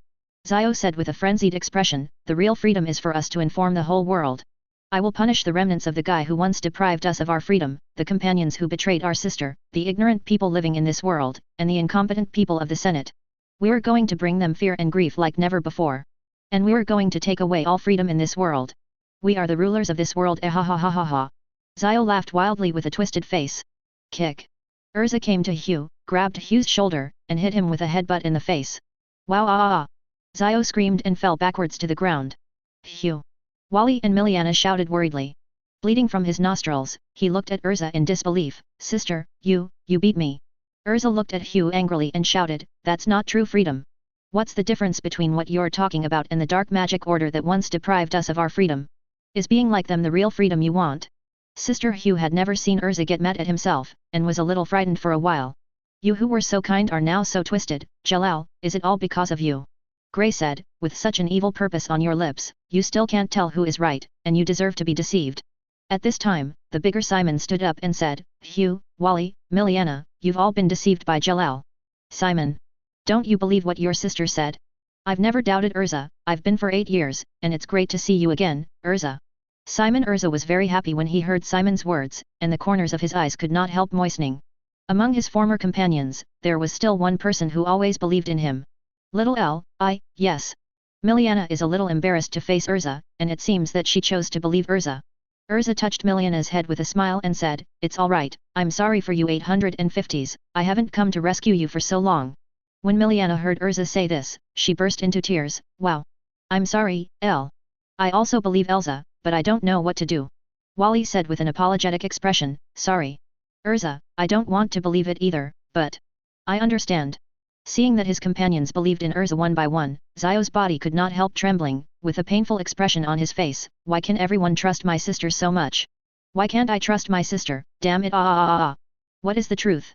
Zio said with a frenzied expression, the real freedom is for us to inform the whole world. I will punish the remnants of the guy who once deprived us of our freedom, the companions who betrayed our sister, the ignorant people living in this world, and the incompetent people of the Senate. We're going to bring them fear and grief like never before. And we're going to take away all freedom in this world. We are the rulers of this world, ha ha ha ha ha. Zio laughed wildly with a twisted face. Kick. Erza came to Hugh, grabbed Hugh's shoulder, and hit him with a headbutt in the face. Wow ah ah ah. Zio screamed and fell backwards to the ground. Hugh. Wally and Miliana shouted worriedly. Bleeding from his nostrils, he looked at Erza in disbelief. Sister, you beat me. Erza looked at Hugh angrily and shouted, that's not true freedom. What's the difference between what you're talking about and the dark magic order that once deprived us of our freedom? Is being like them the real freedom you want? Sister Hugh had never seen Erza get mad at himself, and was a little frightened for a while. You who were so kind are now so twisted, Jalal, is it all because of you? Grey said, with such an evil purpose on your lips, you still can't tell who is right, and you deserve to be deceived. At this time, the bigger Simon stood up and said, Hugh, Wally, Miliana, you've all been deceived by Jalal. Simon. Don't you believe what your sister said? I've never doubted Erza, I've been for 8 years, and it's great to see you again, Erza. Erza was very happy when he heard Simon's words, and the corners of his eyes could not help moistening. Among his former companions, there was still one person who always believed in him. Little L, yes. Miliana is a little embarrassed to face Erza, and it seems that she chose to believe Erza. Erza touched Miliana's head with a smile and said, it's alright, I'm sorry for you 850s, I haven't come to rescue you for so long. When Miliana heard Erza say this, she burst into tears. Wow. I'm sorry, L. I also believe Elza, but I don't know what to do. Wally said with an apologetic expression, sorry. Erza, I don't want to believe it either, but I understand. Seeing that his companions believed in Erza one by one, Zio's body could not help trembling, with a painful expression on his face. Why can everyone trust my sister so much? Why can't I trust my sister, damn it What is the truth?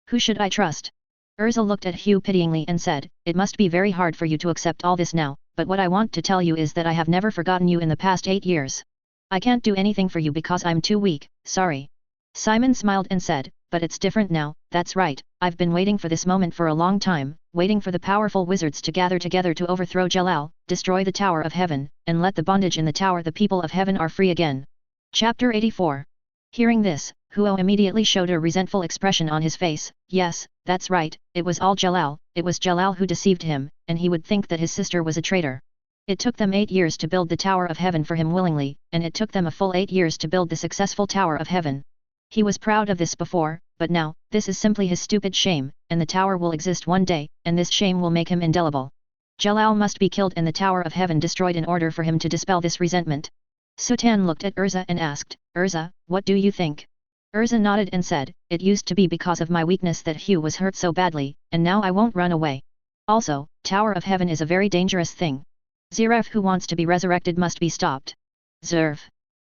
Who should I trust? Erza looked at Hugh pityingly and said, it must be very hard for you to accept all this now, but what I want to tell you is that I have never forgotten you in the past 8 years. I can't do anything for you because I'm too weak, sorry. Simon smiled and said, but it's different now, that's right, I've been waiting for this moment for a long time, waiting for the powerful wizards to gather together to overthrow Jalal, destroy the Tower of Heaven, and let the bondage in the Tower the people of Heaven are free again. Chapter 84. Hearing this, Huo immediately showed a resentful expression on his face. Yes, that's right, it was all Jalal, it was Jalal who deceived him, and he would think that his sister was a traitor. It took them 8 years to build the Tower of Heaven for him willingly, and it took them a full 8 years to build the successful Tower of Heaven. He was proud of this before, but now, this is simply his stupid shame, and the tower will exist one day, and this shame will make him indelible. Jalal must be killed and the Tower of Heaven destroyed in order for him to dispel this resentment. Suan looked at Erza and asked, Erza, what do you think? Erza nodded and said, it used to be because of my weakness that Hugh was hurt so badly, and now I won't run away. Also, Tower of Heaven is a very dangerous thing. Zeref who wants to be resurrected must be stopped. Zerf.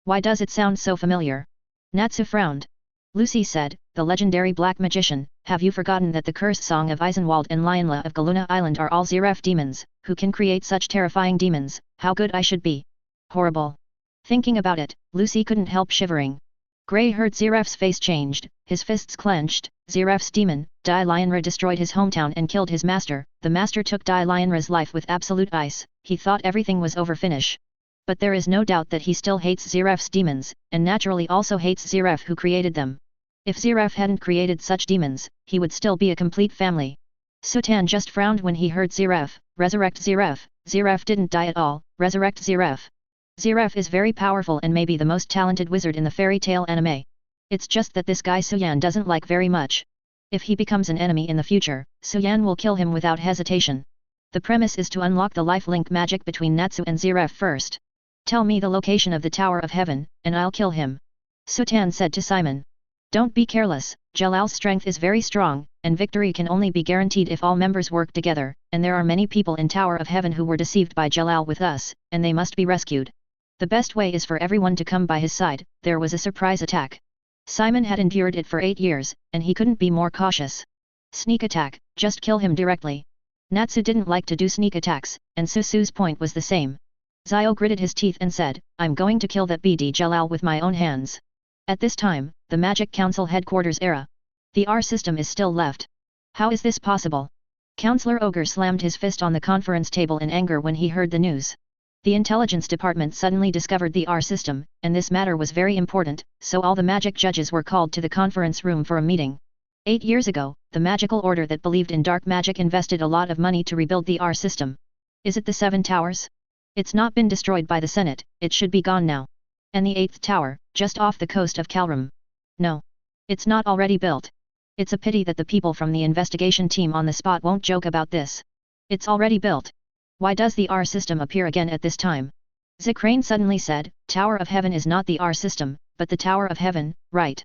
Why does it sound so familiar? Natsu frowned. Lucy said, the legendary black magician, have you forgotten that the curse song of Eisenwald and Lionla of Galuna Island are all Zeref demons, who can create such terrifying demons, how good I should be. Horrible. Thinking about it, Lucy couldn't help shivering. Grey heard Zeref's face changed, his fists clenched. Zeref's demon, Dai Lionra destroyed his hometown and killed his master. The master took Dai Lionra's life with absolute ice. He thought everything was over finish. But there is no doubt that he still hates Zeref's demons, and naturally also hates Zeref who created them. If Zeref hadn't created such demons, he would still be a complete family. Suan just frowned when he heard Zeref. Resurrect Zeref. Zeref didn't die at all, resurrect Zeref. Zeref is very powerful and maybe the most talented wizard in the fairy tale anime. It's just that this guy Suan doesn't like very much. If he becomes an enemy in the future, Suan will kill him without hesitation. The premise is to unlock the life link magic between Natsu and Zeref first. Tell me the location of the Tower of Heaven, and I'll kill him. Suan said to Simon. Don't be careless, Jalal's strength is very strong, and victory can only be guaranteed if all members work together, and there are many people in Tower of Heaven who were deceived by Jalal with us, and they must be rescued. The best way is for everyone to come by his side. There was a surprise attack. Simon had endured it for 8 years, and he couldn't be more cautious. Sneak attack, just kill him directly. Natsu didn't like to do sneak attacks, and Susu's point was the same. Zio gritted his teeth and said, I'm going to kill that BD Jalal with my own hands. At this time, the Magic Council headquarters era. The R system is still left. How is this possible? Counselor Ogre slammed his fist on the conference table in anger when he heard the news. The intelligence department suddenly discovered the R system, and this matter was very important, so all the magic judges were called to the conference room for a meeting. 8 years ago, the magical order that believed in dark magic invested a lot of money to rebuild the R system. Is it the 7 towers? It's not been destroyed by the Senate, it should be gone now. And the 8th tower, just off the coast of Calrum. No. It's not already built. It's a pity that the people from the investigation team on the spot won't joke about this. It's already built. Why does the R system appear again at this time? Zikrane suddenly said, Tower of Heaven is not the R system, but the Tower of Heaven, right?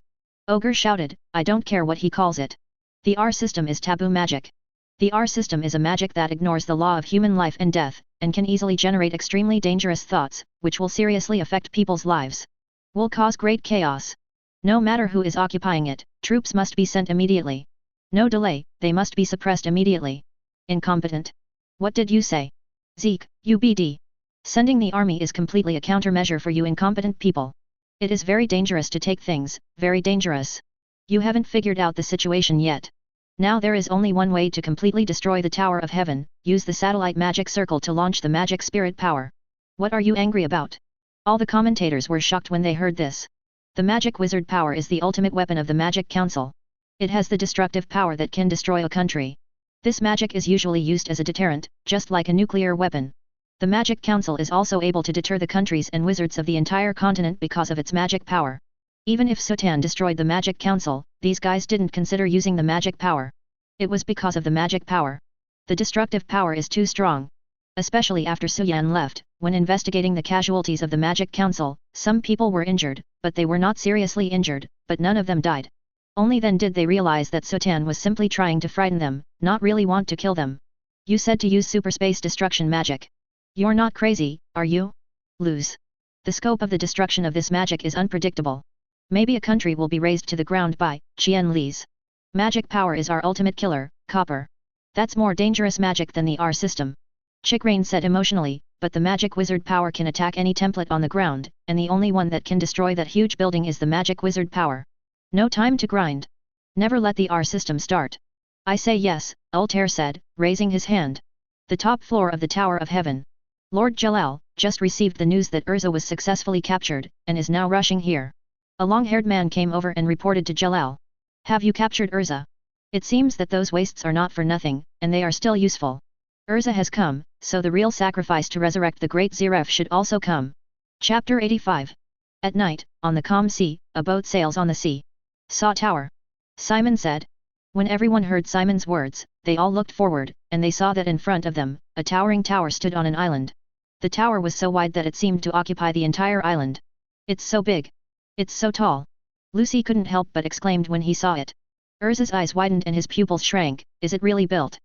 Ogre shouted, I don't care what he calls it. The R system is taboo magic. The R system is a magic that ignores the law of human life and death, and can easily generate extremely dangerous thoughts, which will seriously affect people's lives. Will cause great chaos. No matter who is occupying it, troops must be sent immediately. No delay, they must be suppressed immediately. Incompetent. What did you say? Zeke, UBD. Sending the army is completely a countermeasure for you incompetent people. It is very dangerous to take things, very dangerous. You haven't figured out the situation yet. Now there is only one way to completely destroy the Tower of Heaven, use the satellite magic circle to launch the magic spirit power. What are you angry about? All the commentators were shocked when they heard this. The magic wizard power is the ultimate weapon of the Magic Council. It has the destructive power that can destroy a country. This magic is usually used as a deterrent, just like a nuclear weapon. The Magic Council is also able to deter the countries and wizards of the entire continent because of its magic power. Even if Suan destroyed the Magic Council, these guys didn't consider using the magic power. It was because of the magic power. The destructive power is too strong. Especially after Suan left, when investigating the casualties of the Magic Council, some people were injured, but they were not seriously injured, but none of them died. Only then did they realize that Suan was simply trying to frighten them, not really want to kill them. You said to use superspace destruction magic. You're not crazy, are you? Lose. The scope of the destruction of this magic is unpredictable. Maybe a country will be razed to the ground by Qian Li's. Magic power is our ultimate killer, copper. That's more dangerous magic than the R system. Chikrain said emotionally, but the magic wizard power can attack any template on the ground, and the only one that can destroy that huge building is the magic wizard power. No time to grind. Never let the R system start. I say yes, Altair said, raising his hand. The top floor of the Tower of Heaven. Lord Jalal just received the news that Erza was successfully captured, and is now rushing here. A long-haired man came over and reported to Jalal. Have you captured Erza? It seems that those wastes are not for nothing, and they are still useful. Erza has come, so the real sacrifice to resurrect the great Zeref should also come. Chapter 85. At night, on the calm sea, a boat sails on the sea. Saw tower. Simon said. When everyone heard Simon's words, they all looked forward, and they saw that in front of them, a towering tower stood on an island. The tower was so wide that it seemed to occupy the entire island. It's so big. It's so tall. Lucy couldn't help but exclaimed when he saw it. Erza's eyes widened and his pupils shrank. Is it really built?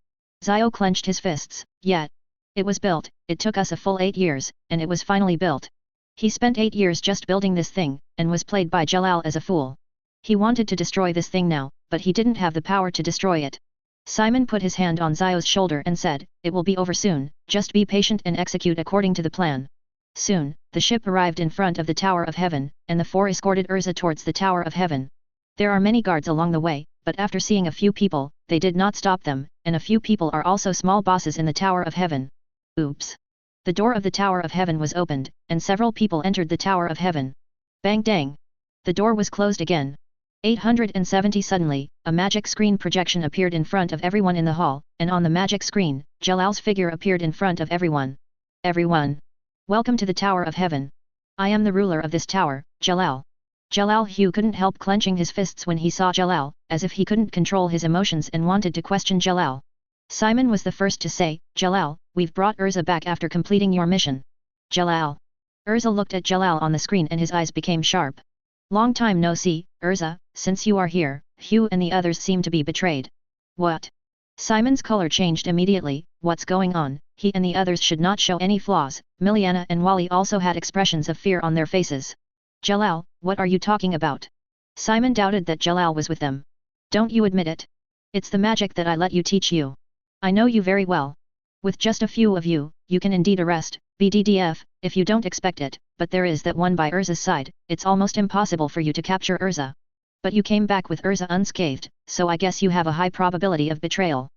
Zio clenched his fists. Yeah. It was built, it took us a full 8 years, and it was finally built. He spent 8 years just building this thing, and was played by Jalal as a fool. He wanted to destroy this thing now, but he didn't have the power to destroy it. Simon put his hand on Zio's shoulder and said, it will be over soon, just be patient and execute according to the plan. Soon, the ship arrived in front of the Tower of Heaven, and the 4 escorted Erza towards the Tower of Heaven. There are many guards along the way, but after seeing a few people, they did not stop them, and a few people are also small bosses in the Tower of Heaven. Oops. The door of the Tower of Heaven was opened, and several people entered the Tower of Heaven. Bang dang. The door was closed again. 870 Suddenly, a magic screen projection appeared in front of everyone in the hall, and on the magic screen, Jalal's figure appeared in front of everyone. Everyone. Welcome to the Tower of Heaven. I am the ruler of this tower, Jalal. Jalal Hugh couldn't help clenching his fists when he saw Jalal, as if he couldn't control his emotions and wanted to question Jalal. Simon was the first to say, Jalal, we've brought Erza back after completing your mission. Jalal. Erza looked at Jalal on the screen and his eyes became sharp. Long time no see, Erza, since you are here. Hugh and the others seem to be betrayed. What? Simon's color changed immediately. What's going on? He and the others should not show any flaws. Miliana and Wally also had expressions of fear on their faces. Jalal, what are you talking about? Simon doubted that Jalal was with them. Don't you admit it? It's the magic that I let you teach you. I know you very well. With just a few of you, you can indeed arrest, BDDF, if you don't expect it, but there is that one by Erza's side, it's almost impossible for you to capture Erza. But you came back with Erza unscathed, so I guess you have a high probability of betrayal.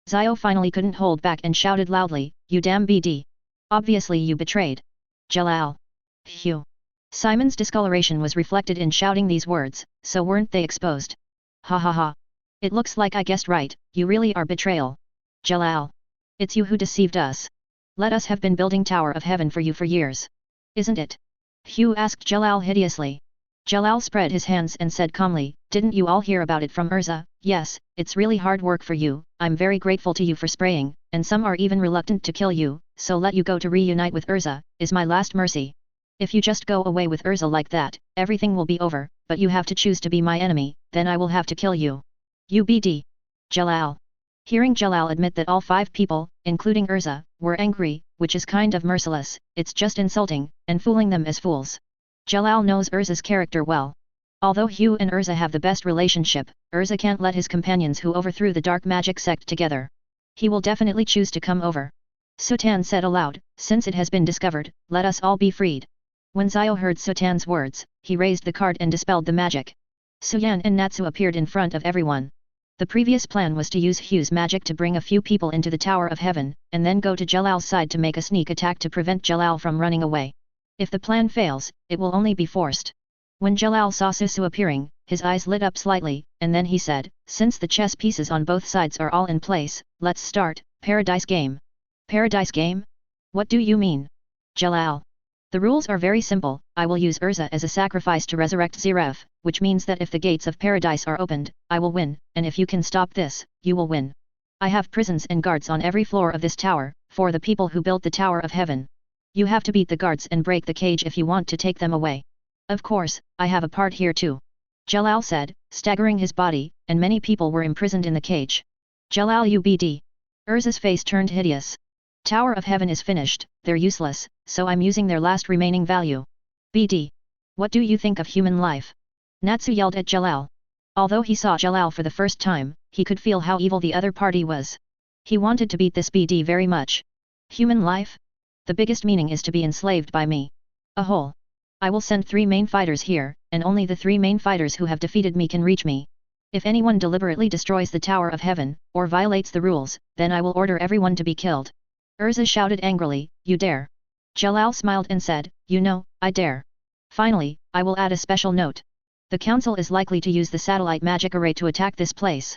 Zio finally couldn't hold back and shouted loudly, "You damn BD! Obviously you betrayed Jalal." Phew. Simon's discoloration was reflected in shouting these words, so weren't they exposed? Ha ha ha. It looks like I guessed right, you really are betrayal. Jalal. It's you who deceived us. Let us have been building Tower of Heaven for you for years. Isn't it? Hugh asked Jalal hideously. Jalal spread his hands and said calmly, "Didn't you all hear about it from Erza? Yes, it's really hard work for you, I'm very grateful to you for spraying, and some are even reluctant to kill you, so let you go to reunite with Erza, is my last mercy. If you just go away with Erza like that, everything will be over, but you have to choose to be my enemy, then I will have to kill you. UBD. Jalal." Hearing Jalal admit that all 5 people, including Erza, were angry, which is kind of merciless, it's just insulting, and fooling them as fools. Jalal knows Erza's character well. Although Hugh and Erza have the best relationship, Erza can't let his companions who overthrew the dark magic sect together. He will definitely choose to come over. Suan said aloud, "Since it has been discovered, let us all be freed." When Zio heard Sutan's words, he raised the card and dispelled the magic. Suan and Natsu appeared in front of everyone. The previous plan was to use Hugh's magic to bring a few people into the Tower of Heaven, and then go to Jalal's side to make a sneak attack to prevent Jalal from running away. If the plan fails, it will only be forced. When Jalal saw Susu appearing, his eyes lit up slightly, and then he said, "Since the chess pieces on both sides are all in place, let's start, Paradise Game." Paradise Game? What do you mean? Jalal. The rules are very simple, I will use Erza as a sacrifice to resurrect Zeref, which means that if the gates of paradise are opened, I will win, and if you can stop this, you will win. I have prisons and guards on every floor of this tower, for the people who built the Tower of Heaven. You have to beat the guards and break the cage if you want to take them away. Of course, I have a part here too. Jalal said, staggering his body, and many people were imprisoned in the cage. Jalal UBD. Erza's face turned hideous. Tower of Heaven is finished, they're useless, so I'm using their last remaining value. BD. What do you think of human life? Natsu yelled at Jalal. Although he saw Jalal for the first time, he could feel how evil the other party was. He wanted to beat this BD very much. Human life? The biggest meaning is to be enslaved by me. A whole. I will send 3 main fighters here, and only the 3 main fighters who have defeated me can reach me. If anyone deliberately destroys the Tower of Heaven, or violates the rules, then I will order everyone to be killed. Erza shouted angrily, "You dare." Jalal smiled and said, "You know, I dare. Finally, I will add a special note. The council is likely to use the satellite magic array to attack this place.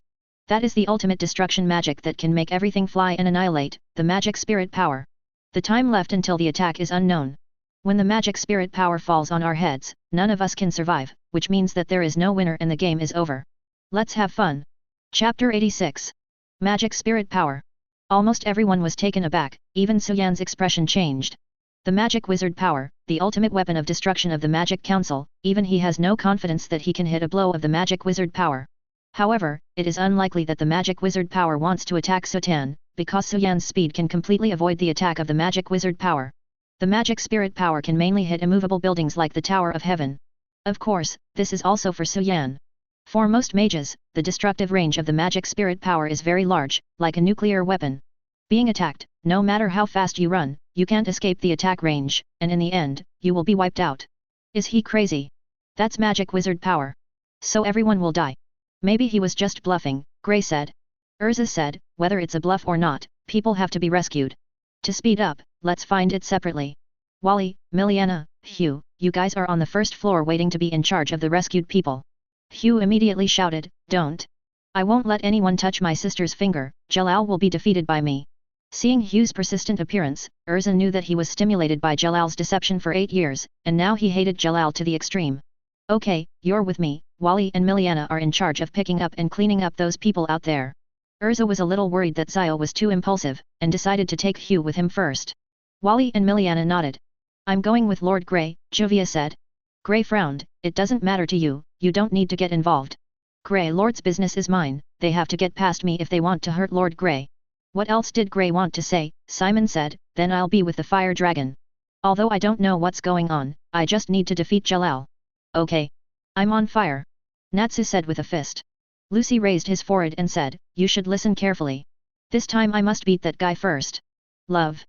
That is the ultimate destruction magic that can make everything fly and annihilate, the magic spirit power. The time left until the attack is unknown. When the magic spirit power falls on our heads, none of us can survive, which means that there is no winner and the game is over. Let's have fun." Chapter 86. Magic Spirit Power. Almost everyone was taken aback, even Suyan's expression changed. The magic wizard power, the ultimate weapon of destruction of the magic council, even he has no confidence that he can hit a blow of the magic wizard power. However, it is unlikely that the magic wizard power wants to attack Sutan, because Suyan's speed can completely avoid the attack of the magic wizard power. The magic spirit power can mainly hit immovable buildings like the Tower of Heaven. Of course, this is also for Suyan. For most mages, the destructive range of the magic spirit power is very large, like a nuclear weapon. Being attacked, no matter how fast you run, you can't escape the attack range, and in the end, you will be wiped out. Is he crazy? That's magic wizard power. So everyone will die. Maybe he was just bluffing, Gray said. Erza said, whether it's a bluff or not, people have to be rescued. To speed up, let's find it separately. Wally, Miliana, Hugh, you guys are on the first floor waiting to be in charge of the rescued people. Hugh immediately shouted, "Don't! I won't let anyone touch my sister's finger, Jalal will be defeated by me." Seeing Hugh's persistent appearance, Erza knew that he was stimulated by Jalal's deception for 8 years, and now he hated Jalal to the extreme. "Okay, you're with me, Wally and Miliana are in charge of picking up and cleaning up those people out there." Erza was a little worried that Zio was too impulsive, and decided to take Hugh with him first. Wally and Miliana nodded. "I'm going with Lord Grey," Jovia said. Grey frowned, "It doesn't matter to you, you don't need to get involved. Grey Lord's business is mine, they have to get past me if they want to hurt Lord Grey." "What else did Grey want to say?" Simon said, "Then I'll be with the fire dragon. Although I don't know what's going on, I just need to defeat Jalal." "Okay. I'm on fire," Natsu said with a fist. Lucy raised his forehead and said, "You should listen carefully. This time I must beat that guy first." "Love."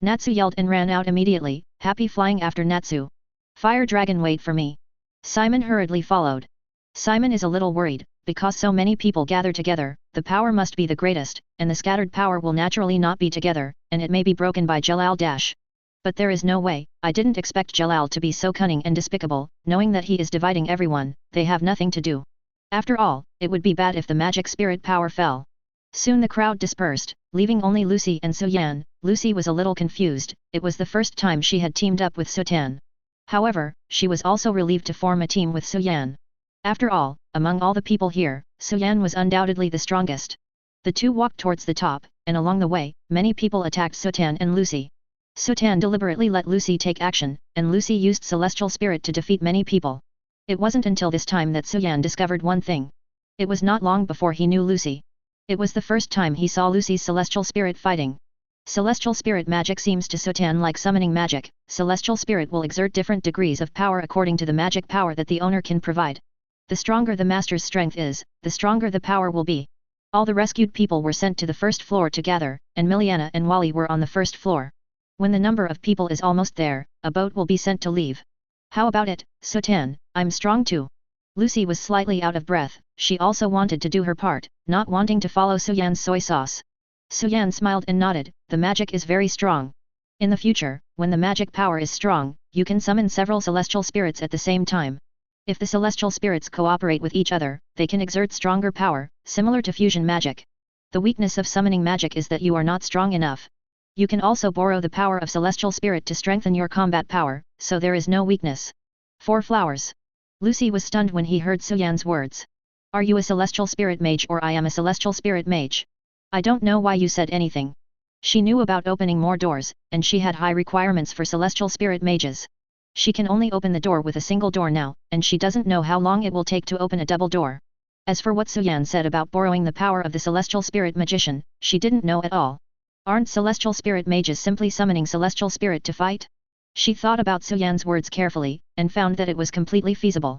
Natsu yelled and ran out immediately, happy flying after Natsu. "Fire dragon, wait for me." Simon hurriedly followed. Simon is a little worried, because so many people gather together, the power must be the greatest, and the scattered power will naturally not be together, and it may be broken by Jalal dash. But there is no way. I didn't expect Jalal to be so cunning and despicable, knowing that he is dividing everyone, they have nothing to do. After all, it would be bad if the magic spirit power fell. Soon the crowd dispersed, leaving only Lucy and Suan. Lucy was a little confused, it was the first time she had teamed up with Suan. However, she was also relieved to form a team with Suan. After all, among all the people here, Suan was undoubtedly the strongest. The two walked towards the top, and along the way, many people attacked Suan and Lucy. Suan deliberately let Lucy take action, and Lucy used Celestial Spirit to defeat many people. It wasn't until this time that Suan discovered one thing. It was not long before he knew Lucy. It was the first time he saw Lucy's Celestial Spirit fighting. Celestial Spirit magic seems to Suan like summoning magic. Celestial Spirit will exert different degrees of power according to the magic power that the owner can provide. The stronger the master's strength is, the stronger the power will be. All the rescued people were sent to the first floor to gather, and Miliana and Wally were on the first floor. When the number of people is almost there, a boat will be sent to leave. How about it, Suan? I'm strong too. Lucy was slightly out of breath, she also wanted to do her part, not wanting to follow Suan's soy sauce. Suan smiled and nodded, the magic is very strong. In the future, when the magic power is strong, you can summon several celestial spirits at the same time. If the celestial spirits cooperate with each other, they can exert stronger power, similar to fusion magic. The weakness of summoning magic is that you are not strong enough. You can also borrow the power of celestial spirit to strengthen your combat power, so there is no weakness. 4 flowers. Lucy was stunned when he heard Suan's words. Are you a celestial spirit mage or I am a celestial spirit mage? I don't know why you said anything. She knew about opening more doors, and she had high requirements for celestial spirit mages. She can only open the door with a single door now, and she doesn't know how long it will take to open a double door. As for what Suan said about borrowing the power of the celestial spirit magician, she didn't know at all. Aren't celestial spirit mages simply summoning celestial spirit to fight? She thought about Suan's words carefully, and found that it was completely feasible.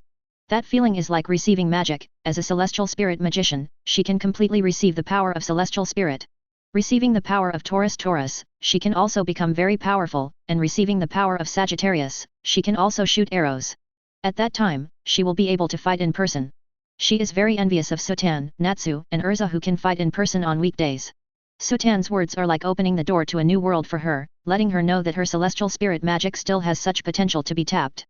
That feeling is like receiving magic. As a celestial spirit magician, she can completely receive the power of celestial spirit. Receiving the power of Taurus, she can also become very powerful, and receiving the power of Sagittarius, she can also shoot arrows. At that time, she will be able to fight in person. She is very envious of Suan, Natsu, and Erza who can fight in person on weekdays. Sutan's words are like opening the door to a new world for her, letting her know that her celestial spirit magic still has such potential to be tapped.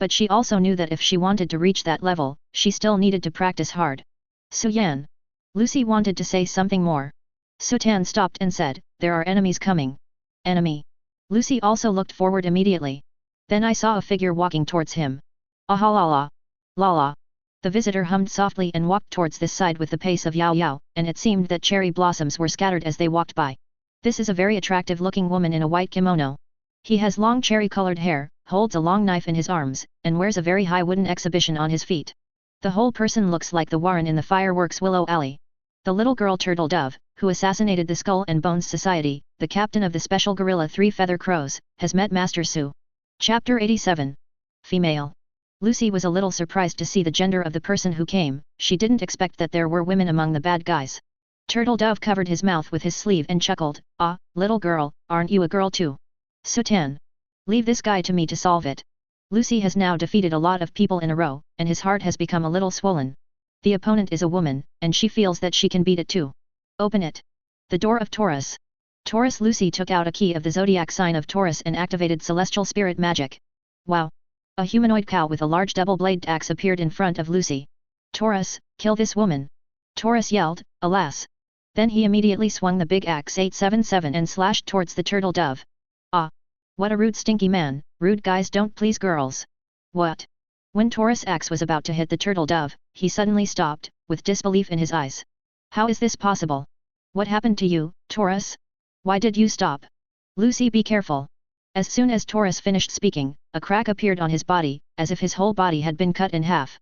But she also knew that if she wanted to reach that level, she still needed to practice hard. Suan. Lucy wanted to say something more. Suan stopped and said, there are enemies coming. Enemy. Lucy also looked forward immediately. Then I saw a figure walking towards him. Aha la la. La la. The visitor hummed softly and walked towards this side with the pace of Yao Yao, and it seemed that cherry blossoms were scattered as they walked by. This is a very attractive looking woman in a white kimono. He has long cherry-colored hair, holds a long knife in his arms, and wears a very high wooden exhibition on his feet. The whole person looks like the Warren in the fireworks Willow Alley. The little girl Turtle Dove, who assassinated the Skull and Bones Society, the captain of the special guerrilla Three Feather Crows, has met Master Su. Chapter 87. Female. Lucy was a little surprised to see the gender of the person who came, she didn't expect that there were women among the bad guys. Turtle Dove covered his mouth with his sleeve and chuckled, ah, little girl, aren't you a girl too? Suan. Leave this guy to me to solve it. Lucy has now defeated a lot of people in a row, and his heart has become a little swollen. The opponent is a woman, and she feels that she can beat it too. Open it. The door of Taurus. Taurus. Lucy took out a key of the zodiac sign of Taurus and activated celestial spirit magic. Wow. A humanoid cow with a large double-bladed axe appeared in front of Lucy. Taurus, kill this woman. Taurus yelled, alas. Then he immediately swung the big axe 877 and slashed towards the turtle dove. Ah. What a rude stinky man, rude guys don't please girls. What? When Taurus' axe was about to hit the turtle dove, he suddenly stopped, with disbelief in his eyes. How is this possible? What happened to you, Taurus? Why did you stop? Lucy, be careful. As soon as Taurus finished speaking, a crack appeared on his body, as if his whole body had been cut in half.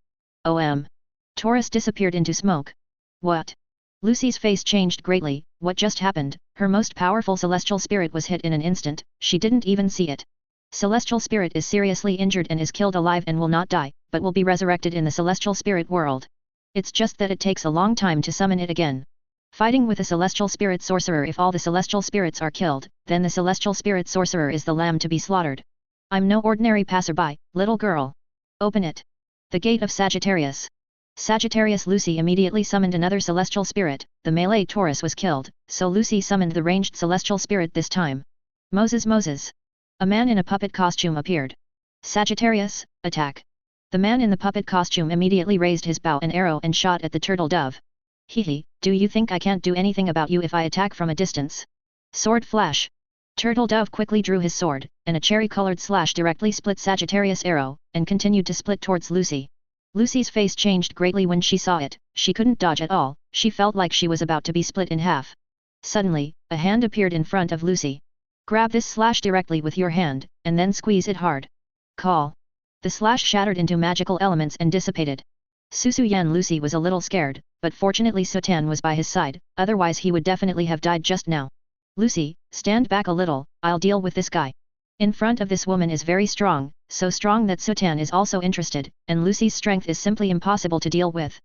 Taurus disappeared into smoke. What? Lucy's face changed greatly. What just happened? Her most powerful celestial spirit was hit in an instant, she didn't even see it. Celestial spirit is seriously injured and is killed alive and will not die, but will be resurrected in the celestial spirit world. It's just that it takes a long time to summon it again. Fighting with a celestial spirit sorcerer. If all the celestial spirits are killed, then the celestial spirit sorcerer is the lamb to be slaughtered. I'm no ordinary passerby, little girl. Open it. The gate of Sagittarius. Sagittarius Lucy immediately summoned another celestial spirit. The melee Taurus was killed, so Lucy summoned the ranged celestial spirit this time. Moses. A man in a puppet costume appeared. Sagittarius, attack. The man in the puppet costume immediately raised his bow and arrow and shot at the turtle dove. Hehe, do you think I can't do anything about you if I attack from a distance? Sword flash. Turtle dove quickly drew his sword, and a cherry-colored slash directly split Sagittarius' arrow, and continued to split towards Lucy. Lucy's face changed greatly when she saw it. She couldn't dodge at all, she felt like she was about to be split in half. Suddenly, a hand appeared in front of Lucy. Grab this slash directly with your hand, and then squeeze it hard. Call. The slash shattered into magical elements and dissipated. Susuyan Lucy was a little scared, but fortunately Suan was by his side, otherwise he would definitely have died just now. Lucy, stand back a little, I'll deal with this guy. In front of this woman is very strong, so strong that Suan is also interested, and Lucy's strength is simply impossible to deal with.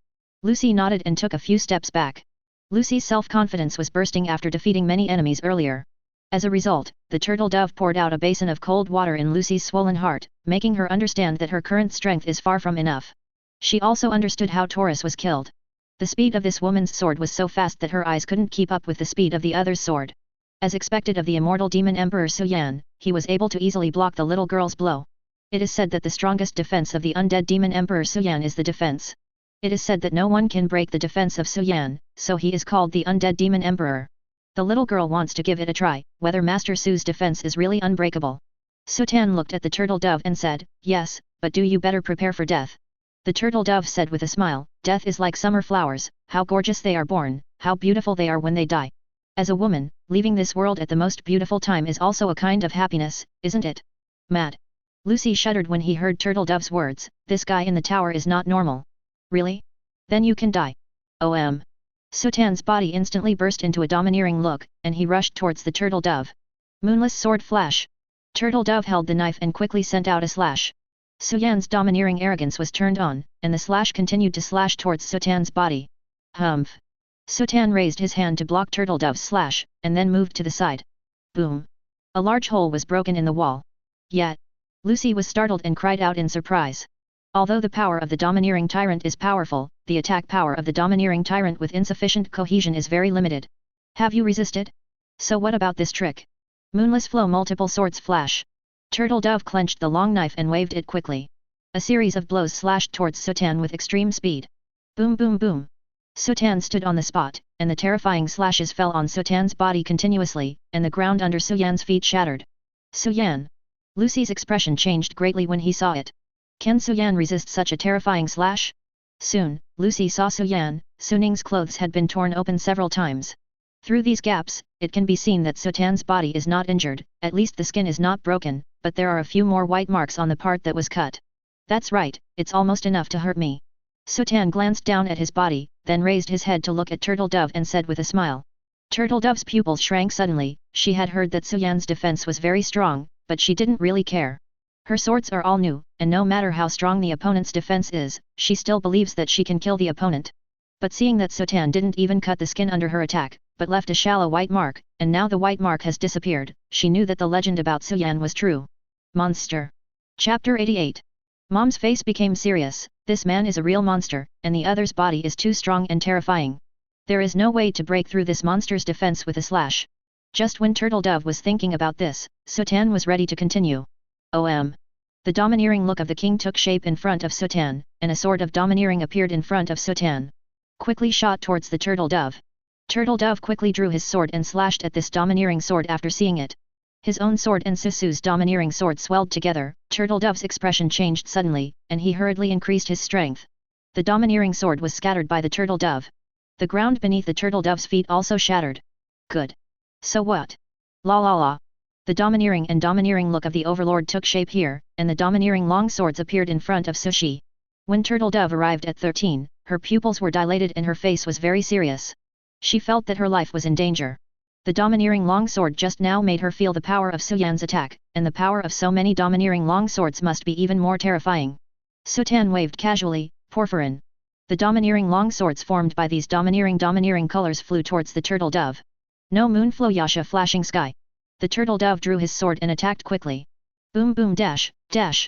Lucy nodded and took a few steps back. Lucy's self-confidence was bursting after defeating many enemies earlier. As a result, the turtle dove poured out a basin of cold water in Lucy's swollen heart, making her understand that her current strength is far from enough. She also understood how Taurus was killed. The speed of this woman's sword was so fast that her eyes couldn't keep up with the speed of the other's sword. As expected of the immortal demon emperor Suan, he was able to easily block the little girl's blow. It is said that the strongest defense of the undead demon emperor Suan is the defense. It is said that no one can break the defense of Suan, so he is called the undead demon emperor. The little girl wants to give it a try, whether Master Su's defense is really unbreakable. Suan looked at the turtle dove and said, yes, but do you better prepare for death. The turtle dove said with a smile, death is like summer flowers, how gorgeous they are born, how beautiful they are when they die. As a woman, leaving this world at the most beautiful time is also a kind of happiness, isn't it? Mad. Lucy shuddered when he heard Turtle Dove's words, this guy in the tower is not normal. Really? Then you can die. Suan's body instantly burst into a domineering look, and he rushed towards the Turtle Dove. Moonless sword flash. Turtle Dove held the knife and quickly sent out a slash. Suan's domineering arrogance was turned on, and the slash continued to slash towards Suan's body. Humph. Suan raised his hand to block Turtle Dove's slash, and then moved to the side. Boom. A large hole was broken in the wall. Yet. Lucy was startled and cried out in surprise. Although the power of the domineering tyrant is powerful, the attack power of the domineering tyrant with insufficient cohesion is very limited. Have you resisted? So what about this trick? Moonless flow multiple swords flash. Turtle Dove clenched the long knife and waved it quickly. A series of blows slashed towards Suan with extreme speed. Boom boom boom. Suan stood on the spot, and the terrifying slashes fell on Suan's body continuously, and the ground under Suan's feet shattered. Suan. Lucy's expression changed greatly when he saw it. Can Suan resist such a terrifying slash? Soon, Lucy saw Suaning's clothes had been torn open several times. Through these gaps, it can be seen that Suan's body is not injured, at least the skin is not broken, but there are a few more white marks on the part that was cut. That's right, it's almost enough to hurt me. Suan glanced down at his body, then raised his head to look at Turtle Dove and said with a smile. Turtle Dove's pupils shrank suddenly. She had heard that Suan's defense was very strong, but she didn't really care. Her swords are all new, and no matter how strong the opponent's defense is, she still believes that she can kill the opponent. But seeing that Suan didn't even cut the skin under her attack, but left a shallow white mark, and now the white mark has disappeared, she knew that the legend about Suan was true. Monster. Chapter 88. Mom's face became serious. This man is a real monster, and the other's body is too strong and terrifying. There is no way to break through this monster's defense with a slash. Just when Turtle Dove was thinking about this, Suan was ready to continue. The domineering look of the king took shape in front of Suan, and a sword of domineering appeared in front of Suan. Quickly shot towards the Turtle Dove. Turtle Dove quickly drew his sword and slashed at this domineering sword after seeing it. His own sword and Susu's domineering sword swelled together. Turtle Dove's expression changed suddenly, and he hurriedly increased his strength. The domineering sword was scattered by the Turtle Dove. The ground beneath the Turtle Dove's feet also shattered. Good. So what? La la la. The domineering look of the Overlord took shape here, and the domineering long swords appeared in front of Sushi. When Turtle Dove arrived at 13, her pupils were dilated and her face was very serious. She felt that her life was in danger. The domineering longsword just now made her feel the power of Suan's attack, and the power of so many domineering longswords must be even more terrifying. Suan waved casually, Porphyrin. The domineering longswords formed by these domineering colors flew towards the Turtle Dove. No moonflow yasha flashing sky. The Turtle Dove drew his sword and attacked quickly. Boom boom dash, dash.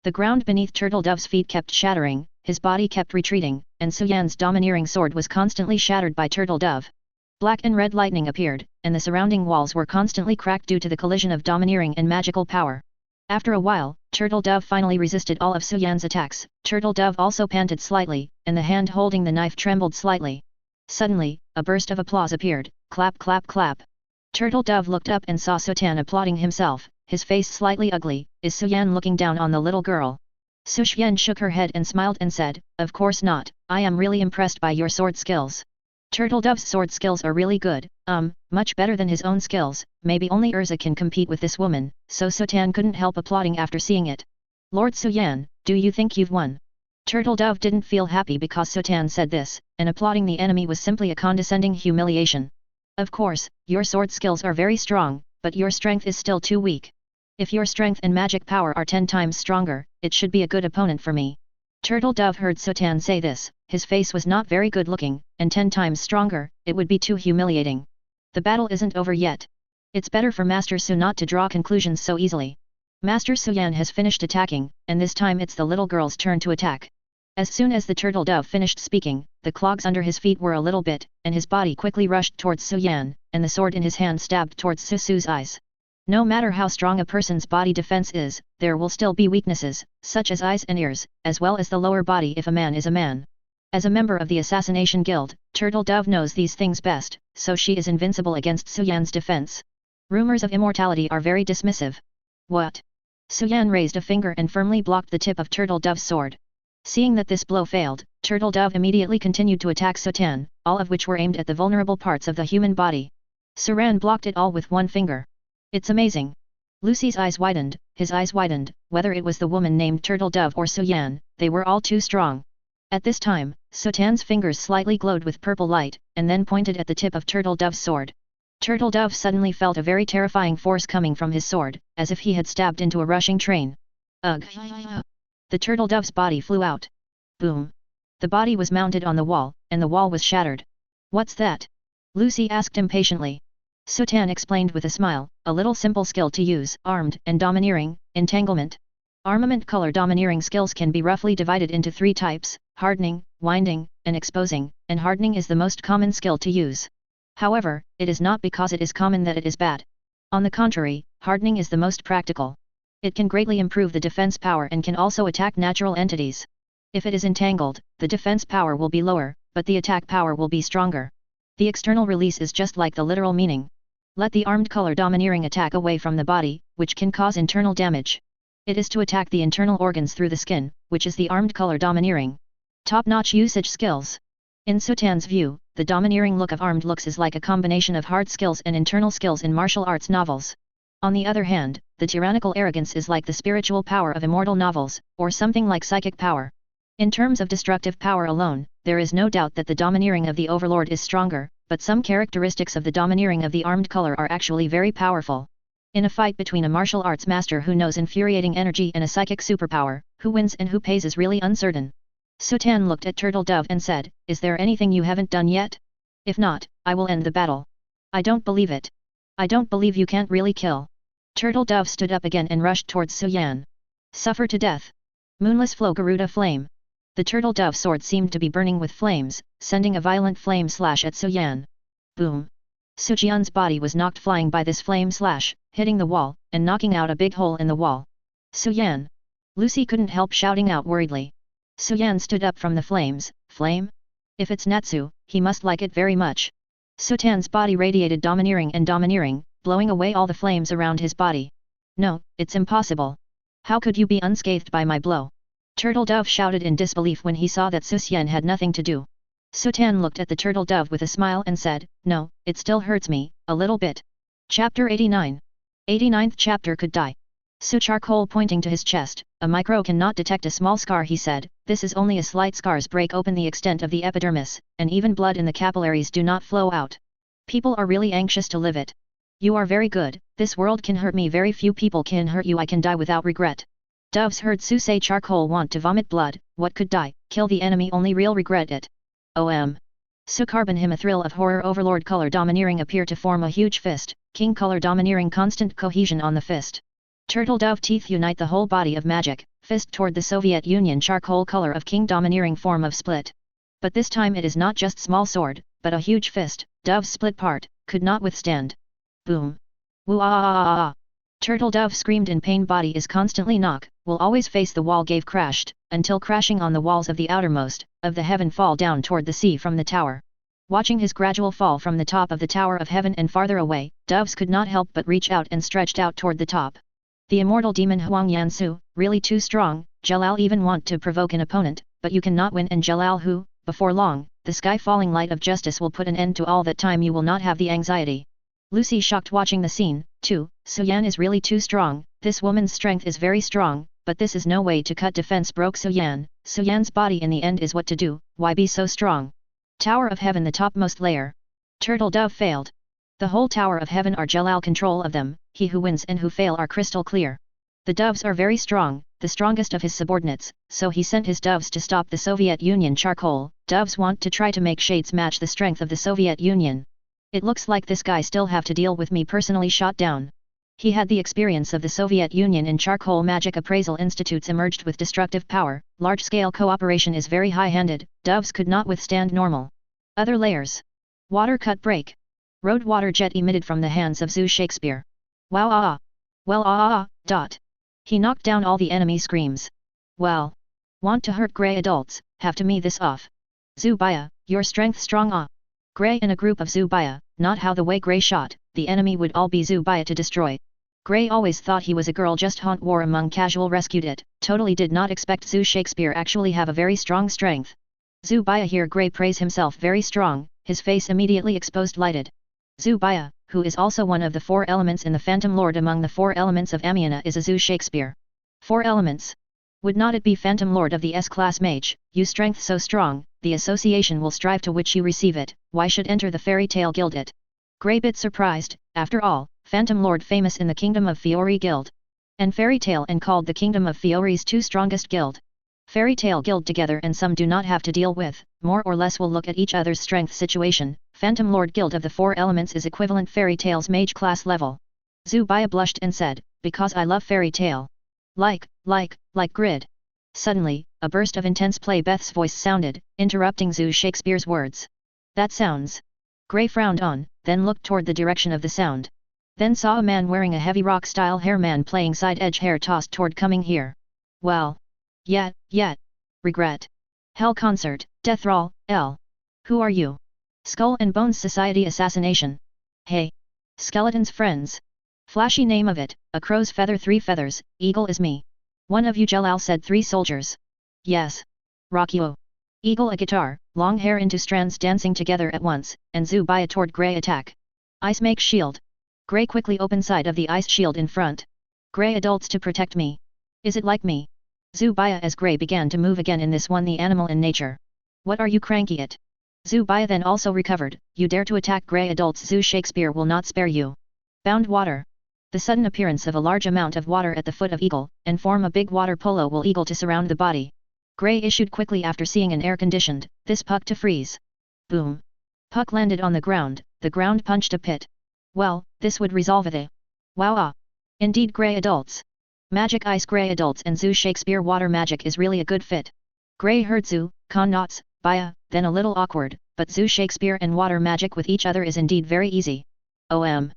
The ground beneath Turtle Dove's feet kept shattering, his body kept retreating, and Suyan's domineering sword was constantly shattered by Turtle Dove. Black and red lightning appeared, and the surrounding walls were constantly cracked due to the collision of domineering and magical power. After a while, Turtle Dove finally resisted all of Suyan's attacks. Turtle Dove also panted slightly, and the hand holding the knife trembled slightly. Suddenly, a burst of applause appeared. Clap clap clap. Turtle Dove looked up and saw Suyan applauding himself, his face slightly ugly. Is Suyan looking down on the little girl? Suyan shook her head and smiled and said, "Of course not, I am really impressed by your sword skills." Turtle Dove's sword skills are really good, much better than his own skills. Maybe only Erza can compete with this woman, so Suyan couldn't help applauding after seeing it. Lord Suyan, do you think you've won? Turtle Dove didn't feel happy because Suyan said this, and applauding the enemy was simply a condescending humiliation. Of course, your sword skills are very strong, but your strength is still too weak. If your strength and magic power are 10 times stronger, it should be a good opponent for me. Turtle Dove heard Suyan say this, his face was not very good looking, and 10 times stronger, it would be too humiliating. The battle isn't over yet. It's better for Master Su not to draw conclusions so easily. Master Suyan has finished attacking, and this time it's the little girl's turn to attack. As soon as the Turtle Dove finished speaking, the clogs under his feet were a little bit, and his body quickly rushed towards Suyan, and the sword in his hand stabbed towards Susu's eyes. No matter how strong a person's body defense is, there will still be weaknesses, such as eyes and ears, as well as the lower body if a man is a man. As a member of the Assassination Guild, Turtle Dove knows these things best, so she is invincible against Suyan's defense. Rumors of immortality are very dismissive. What? Suyan raised a finger and firmly blocked the tip of Turtle Dove's sword. Seeing that this blow failed, Turtle Dove immediately continued to attack Suyan, all of which were aimed at the vulnerable parts of the human body. Suyan blocked it all with one finger. It's amazing. Lucy's eyes widened, his eyes widened, whether it was the woman named Turtle Dove or Suyan, they were all too strong. At this time, Suyan's fingers slightly glowed with purple light, and then pointed at the tip of Turtle Dove's sword. Turtle Dove suddenly felt a very terrifying force coming from his sword, as if he had stabbed into a rushing train. Ugh! The Turtle Dove's body flew out. Boom! The body was mounted on the wall, and the wall was shattered. What's that? Lucy asked impatiently. Suyan explained with a smile, a little simple skill to use, armed and domineering, entanglement. Armament color domineering skills can be roughly divided into 3 types, hardening, winding, and exposing, and hardening is the most common skill to use. However, it is not because it is common that it is bad. On the contrary, hardening is the most practical. It can greatly improve the defense power and can also attack natural entities. If it is entangled, the defense power will be lower, but the attack power will be stronger. The external release is just like the literal meaning. Let the armed color domineering attack away from the body, which can cause internal damage. It is to attack the internal organs through the skin, which is the armed color domineering. Top-notch usage skills. In Suyan's view, the domineering look of armed looks is like a combination of hard skills and internal skills in martial arts novels. On the other hand, the tyrannical arrogance is like the spiritual power of immortal novels, or something like psychic power. In terms of destructive power alone, there is no doubt that the domineering of the overlord is stronger, but some characteristics of the domineering of the armed color are actually very powerful. In a fight between a martial arts master who knows infuriating energy and a psychic superpower, who wins and who pays is really uncertain. Suyan looked at Turtle Dove and said, "Is there anything you haven't done yet? If not, I will end the battle." "I don't believe it. I don't believe you can't really kill." Turtle Dove stood up again and rushed towards Suyan. "Suffer to death." Moonless Flow Garuda Flame. The Turtle Dove sword seemed to be burning with flames, sending a violent flame slash at Suyan. Boom! Suyan's body was knocked flying by this flame slash, hitting the wall, and knocking out a big hole in the wall. "Suyan!" Lucy couldn't help shouting out worriedly. Suyan stood up from the flames. Flame? If it's Natsu, he must like it very much. Suyan's body radiated domineering, blowing away all the flames around his body. "No, it's impossible. How could you be unscathed by my blow?" Turtle Dove shouted in disbelief when he saw that Suyan had nothing to do. Suyan looked at the Turtle Dove with a smile and said, "No, it still hurts me, a little bit." Chapter 89. 89th chapter. Could die. Charcoal pointing to his chest, "A micro cannot detect a small scar," he said, "this is only a slight scars break open the extent of the epidermis, and even blood in the capillaries do not flow out. People are really anxious to live it. You are very good, this world can hurt me, very few people can hurt you, I can die without regret." Doves heard Su say charcoal want to vomit blood, what could die, kill the enemy, only real regret it. Su carbon him a thrill of horror. Overlord color domineering appear to form a huge fist, king color domineering constant cohesion on the fist. Turtle Dove teeth unite the whole body of magic, fist toward the Soviet Union charcoal color of king domineering form of split. But this time it is not just small sword, but a huge fist, dove's split part, could not withstand. Boom. Woo ah ah ah ah. Turtle dove screamed in pain, body is constantly knock, will always face the wall gave crashed, until crashing on the walls of the outermost, of the heaven fall down toward the sea from the tower. Watching his gradual fall from the top of the tower of heaven and farther away, doves could not help but reach out and stretched out toward the top. The immortal demon Huang Yansu, really too strong, Jalal even want to provoke an opponent, but you cannot win, and Jalal who, before long, the sky falling light of justice will put an end to all that time, you will not have the anxiety. Lucy shocked watching the scene, too. Suan is really too strong, this woman's strength is very strong, but this is no way to cut defense, broke Suan. Suan's body in the end is what to do, why be so strong? Tower of Heaven, the topmost layer. Turtle dove failed. The whole Tower of Heaven are Jalal control of them, he who wins and who fail are crystal clear. The doves are very strong, the strongest of his subordinates, so he sent his doves to stop the Soviet Union charcoal. Doves want to try to make shades match the strength of the Soviet Union. It looks like this guy still have to deal with me personally, shot down. He had the experience of the Soviet Union in charcoal magic appraisal institutes emerged with destructive power, large-scale cooperation is very high-handed, doves could not withstand normal. Other layers. Water cut break. Road water jet emitted from the hands of Zhu Shakespeare. Wow ah ah. Well ah ah ah, dot. He knocked down all the enemy screams. Well. Want to hurt grey adults, have to me this off. Zubaya, your strength strong ah. Grey in a group of Zubaya, not how the way Grey shot, the enemy would all be Zubaya to destroy. Grey always thought he was a girl, just haunt war among casual, rescued it, totally did not expect Zhu Shakespeare actually have a very strong strength. Zubaya here Grey praise himself very strong, his face immediately exposed lighted. Zubaya, who is also one of the 4 elements in the Phantom Lord among the 4 elements of Amiana, is a Zhu Shakespeare. 4 elements. Would not it be Phantom Lord of the S-class mage, you strength so strong, the association will strive to which you receive it, why should enter the fairy tale guild it? Grey bit surprised, after all, Phantom Lord famous in the kingdom of Fiori guild. And fairy tale and called the kingdom of Fiori's 2 strongest guild. Fairy tale guild together and some do not have to deal with, more or less will look at each other's strength situation, Phantom Lord guild of the 4 elements is equivalent fairy tale's mage class level. Zubaya blushed and said, because I love fairy tale. Like grid. Suddenly, a burst of intense play Beth's voice sounded, interrupting Zhu Shakespeare's words. That sounds. Grey frowned on, then looked toward the direction of the sound. Then saw a man wearing a heavy rock-style hair, man playing side-edge hair tossed toward coming here. Well. Yet. Regret. Hell concert, death roll, L. Who are you? Skull and Bones Society assassination. Hey. Skeleton's friends. Flashy name of it, a crow's feather 3 feathers, eagle is me. One of you, Jalal said. 3 soldiers. Yes. Rockyo. Eagle a guitar, long hair into strands dancing together at once, and Zubaya toward Grey attack. Ice make shield. Grey quickly open side of the ice shield in front. Grey adults to protect me. Is it like me? Zubaya as Grey began to move again in this one, the animal in nature. What are you cranky at? Zubaya then also recovered, you dare to attack Grey adults, Zhu Shakespeare will not spare you. Bound water. The sudden appearance of a large amount of water at the foot of eagle, and form a big water polo will eagle to surround the body. Grey issued quickly after seeing an air-conditioned, this puck to freeze. Boom. Puck landed on the ground punched a pit. Well, this would resolve it. Wow ah. Indeed Grey adults. Magic ice Grey adults and Zhu Shakespeare water magic is really a good fit. Grey heard Zhu, Con knots, Baya, then a little awkward, but Zhu Shakespeare and water magic with each other is indeed very easy. OM.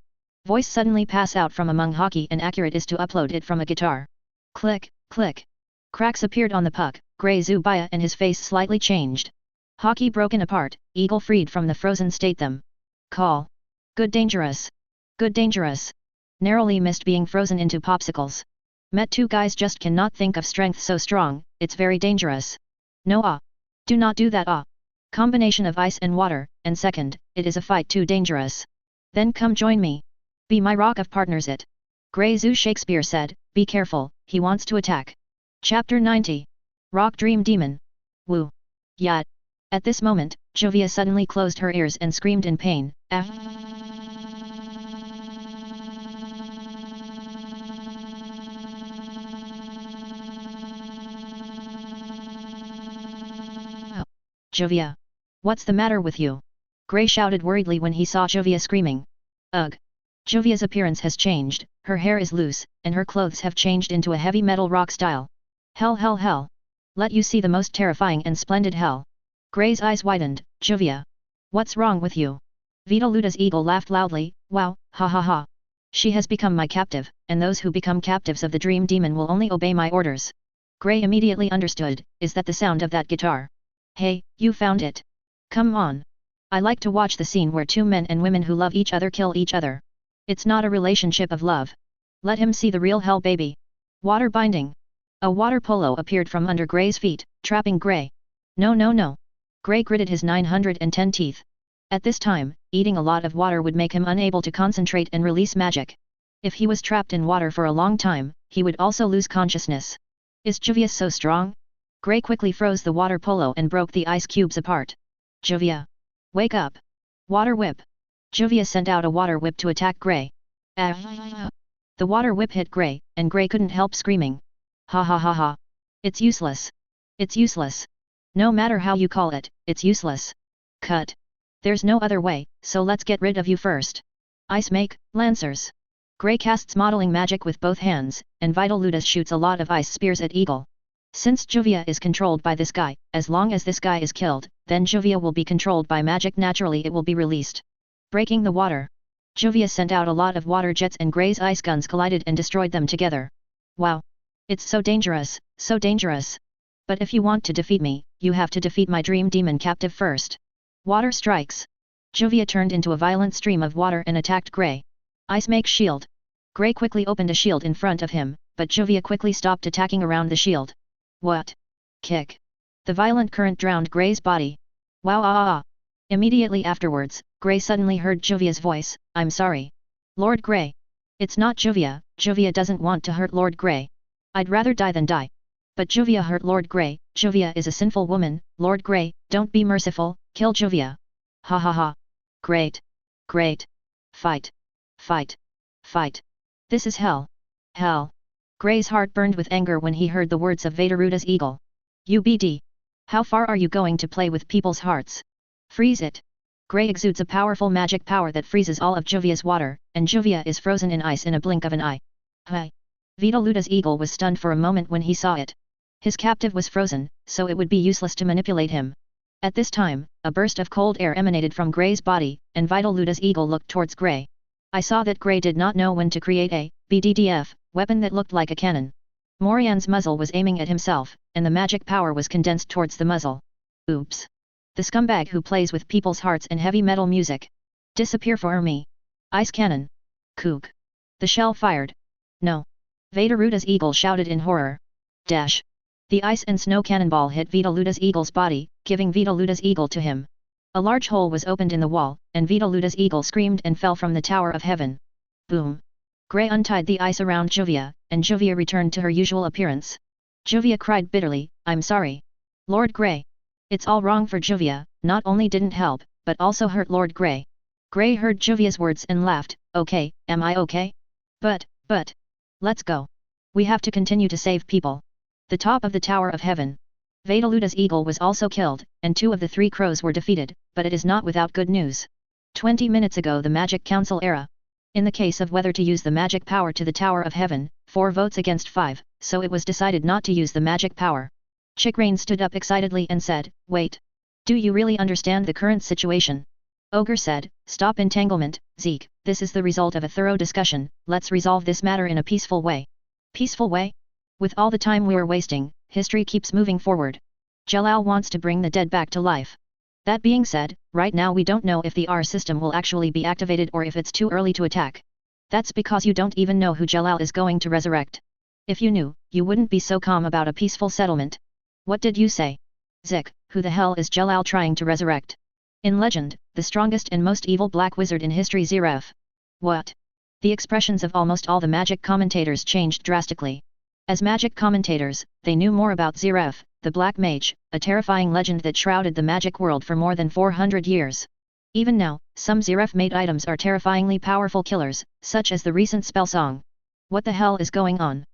Voice suddenly pass out from among hockey and accurate is to upload it from a guitar. Click, click. Cracks appeared on the puck, Grey Zubaya and his face slightly changed. Hockey broken apart, eagle freed from the frozen state them. Call. Good dangerous. Good dangerous. Narrowly missed being frozen into popsicles. Met 2 guys just cannot think of strength so strong, it's very dangerous. No ah. Do not do that ah. Combination of ice and water, and second, it is a fight too dangerous. Then come join me. Be my rock of partners it. Grey Zhu Shakespeare said, be careful, he wants to attack. Chapter 90. Rock Dream Demon. Woo. Yat. At this moment, Jovia suddenly closed her ears and screamed in pain. Jovia. What's the matter with you? Grey shouted worriedly when he saw Jovia screaming. Ugh. Jovia's appearance has changed, her hair is loose, and her clothes have changed into a heavy metal rock style. Hell hell hell. Let you see the most terrifying and splendid hell. Grey's eyes widened. Juvia. What's wrong with you? Vitaluda's eagle laughed loudly. Wow, ha ha ha. She has become my captive, and those who become captives of the dream demon will only obey my orders. Grey immediately understood. Is that the sound of that guitar? Hey, you found it. Come on. I like to watch the scene where two men and women who love each other kill each other. It's not a relationship of love. Let him see the real hell, baby. Water binding. A water polo appeared from under Grey's feet, trapping Grey. No no no. Grey gritted his 910 teeth. At this time, eating a lot of water would make him unable to concentrate and release magic. If he was trapped in water for a long time, he would also lose consciousness. Is Juvia so strong? Grey quickly froze the water polo and broke the ice cubes apart. Juvia. Wake up. Water whip. Juvia sent out a water whip to attack Grey. Ah. The water whip hit Grey, and Grey couldn't help screaming. Ha ha ha ha. It's useless. It's useless. No matter how you call it, it's useless. Cut. There's no other way, so let's get rid of you first. Ice make, Lancers. Grey casts modeling magic with both hands, and Vitaluda shoots a lot of ice spears at Eagle. Since Juvia is controlled by this guy, as long as this guy is killed, then Juvia will be controlled by magic, naturally it will be released. Breaking the water. Juvia sent out a lot of water jets and Grey's ice guns collided and destroyed them together. Wow. It's so dangerous, so dangerous. But if you want to defeat me, you have to defeat my dream demon captive first. Water strikes. Juvia turned into a violent stream of water and attacked Grey. Ice make shield. Grey quickly opened a shield in front of him, but Juvia quickly stopped attacking around the shield. What? Kick. The violent current drowned Grey's body. Wow ah ah. Immediately afterwards, Grey suddenly heard Juvia's voice. I'm sorry. Lord Grey. It's not Juvia. Juvia doesn't want to hurt Lord Grey. I'd rather die than die. But Juvia hurt Lord Grey. Juvia is a sinful woman. Lord Grey, don't be merciful, kill Juvia. Ha ha ha. Great. Great. Fight. Fight. Fight. This is hell. Hell. Grey's heart burned with anger when he heard the words of Vitaruda's eagle. UBD. How far are you going to play with people's hearts? Freeze it. Grey exudes a powerful magic power that freezes all of Juvia's water, and Juvia is frozen in ice in a blink of an eye. Hi. Vitaluda's eagle was stunned for a moment when he saw it. His captive was frozen, so it would be useless to manipulate him. At this time, a burst of cold air emanated from Grey's body, and Vitaluda's eagle looked towards Grey. I saw that Grey did not know when to create a BDDF weapon that looked like a cannon. Morian's muzzle was aiming at himself, and the magic power was condensed towards the muzzle. Oops. The scumbag who plays with people's hearts and heavy metal music. Disappear for me. Ice cannon. Kook. The shell fired. No. Vitaruda's eagle shouted in horror. Dash. The ice and snow cannonball hit Vitaluda's eagle's body, giving Vitaluda's eagle to him. A large hole was opened in the wall, and Vitaluda's eagle screamed and fell from the Tower of Heaven. Boom. Grey untied the ice around Juvia, and Juvia returned to her usual appearance. Juvia cried bitterly, I'm sorry. Lord Grey. It's all wrong for Juvia, not only didn't help, but also hurt Lord Grey. Grey heard Juvia's words and laughed, okay, am I okay? But. Let's go. We have to continue to save people. The top of the Tower of Heaven. Vitaluda's eagle was also killed, and 2 of the 3 crows were defeated, but it is not without good news. 20 minutes ago the Magic Council era. In the case of whether to use the magic power to the Tower of Heaven, 4 votes against 5, so it was decided not to use the magic power. Chickrain stood up excitedly and said, wait. Do you really understand the current situation? Ogre said, stop entanglement, Zeke, this is the result of a thorough discussion, let's resolve this matter in a peaceful way. Peaceful way? With all the time we're wasting, history keeps moving forward. Jalal wants to bring the dead back to life. That being said, right now we don't know if the R system will actually be activated or if it's too early to attack. That's because you don't even know who Jalal is going to resurrect. If you knew, you wouldn't be so calm about a peaceful settlement. What did you say? Zik, who the hell is Jalal trying to resurrect? In legend, the strongest and most evil black wizard in history Ziref. What? The expressions of almost all the magic commentators changed drastically. As magic commentators, they knew more about Ziref, the Black Mage, a terrifying legend that shrouded the magic world for more than 400 years. Even now, some Ziref-made items are terrifyingly powerful killers, such as the recent spell song. What the hell is going on?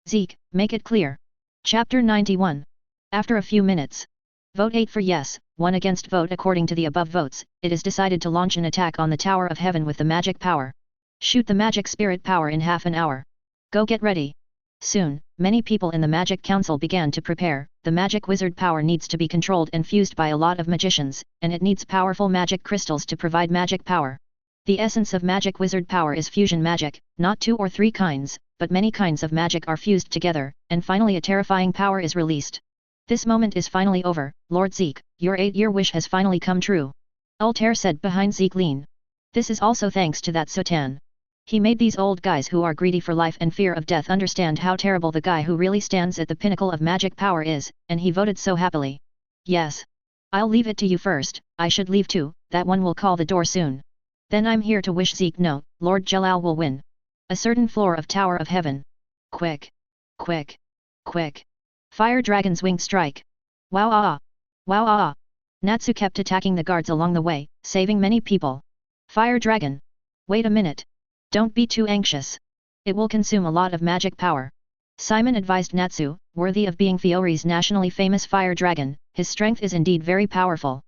Zeke, make it clear. Chapter 91. After a few minutes. Vote 8 for yes, 1 against vote. According to the above votes, it is decided to launch an attack on the Tower of Heaven with the magic power. Shoot the magic spirit power in half an hour. Go get ready. Soon, many people in the Magic Council began to prepare. The magic wizard power needs to be controlled and fused by a lot of magicians, and it needs powerful magic crystals to provide magic power. The essence of magic wizard power is fusion magic, not 2 or 3 kinds, but many kinds of magic are fused together, and finally a terrifying power is released. This moment is finally over, Lord Zeke, your 8-year wish has finally come true. Altair said behind Zeke Lean. This is also thanks to that Suan. He made these old guys who are greedy for life and fear of death understand how terrible the guy who really stands at the pinnacle of magic power is, and he voted so happily. Yes. I'll leave it to you first, I should leave too, that one will call the door soon. Then I'm here to wish Zeke no, Lord Jalal will win. A certain floor of Tower of Heaven. Quick. Quick. Quick. Fire Dragon's Wing Strike. Wow ah. Wow ah. Natsu kept attacking the guards along the way, saving many people. Fire Dragon. Wait a minute. Don't be too anxious. It will consume a lot of magic power. Simon advised Natsu, worthy of being Fiori's nationally famous fire dragon, his strength is indeed very powerful.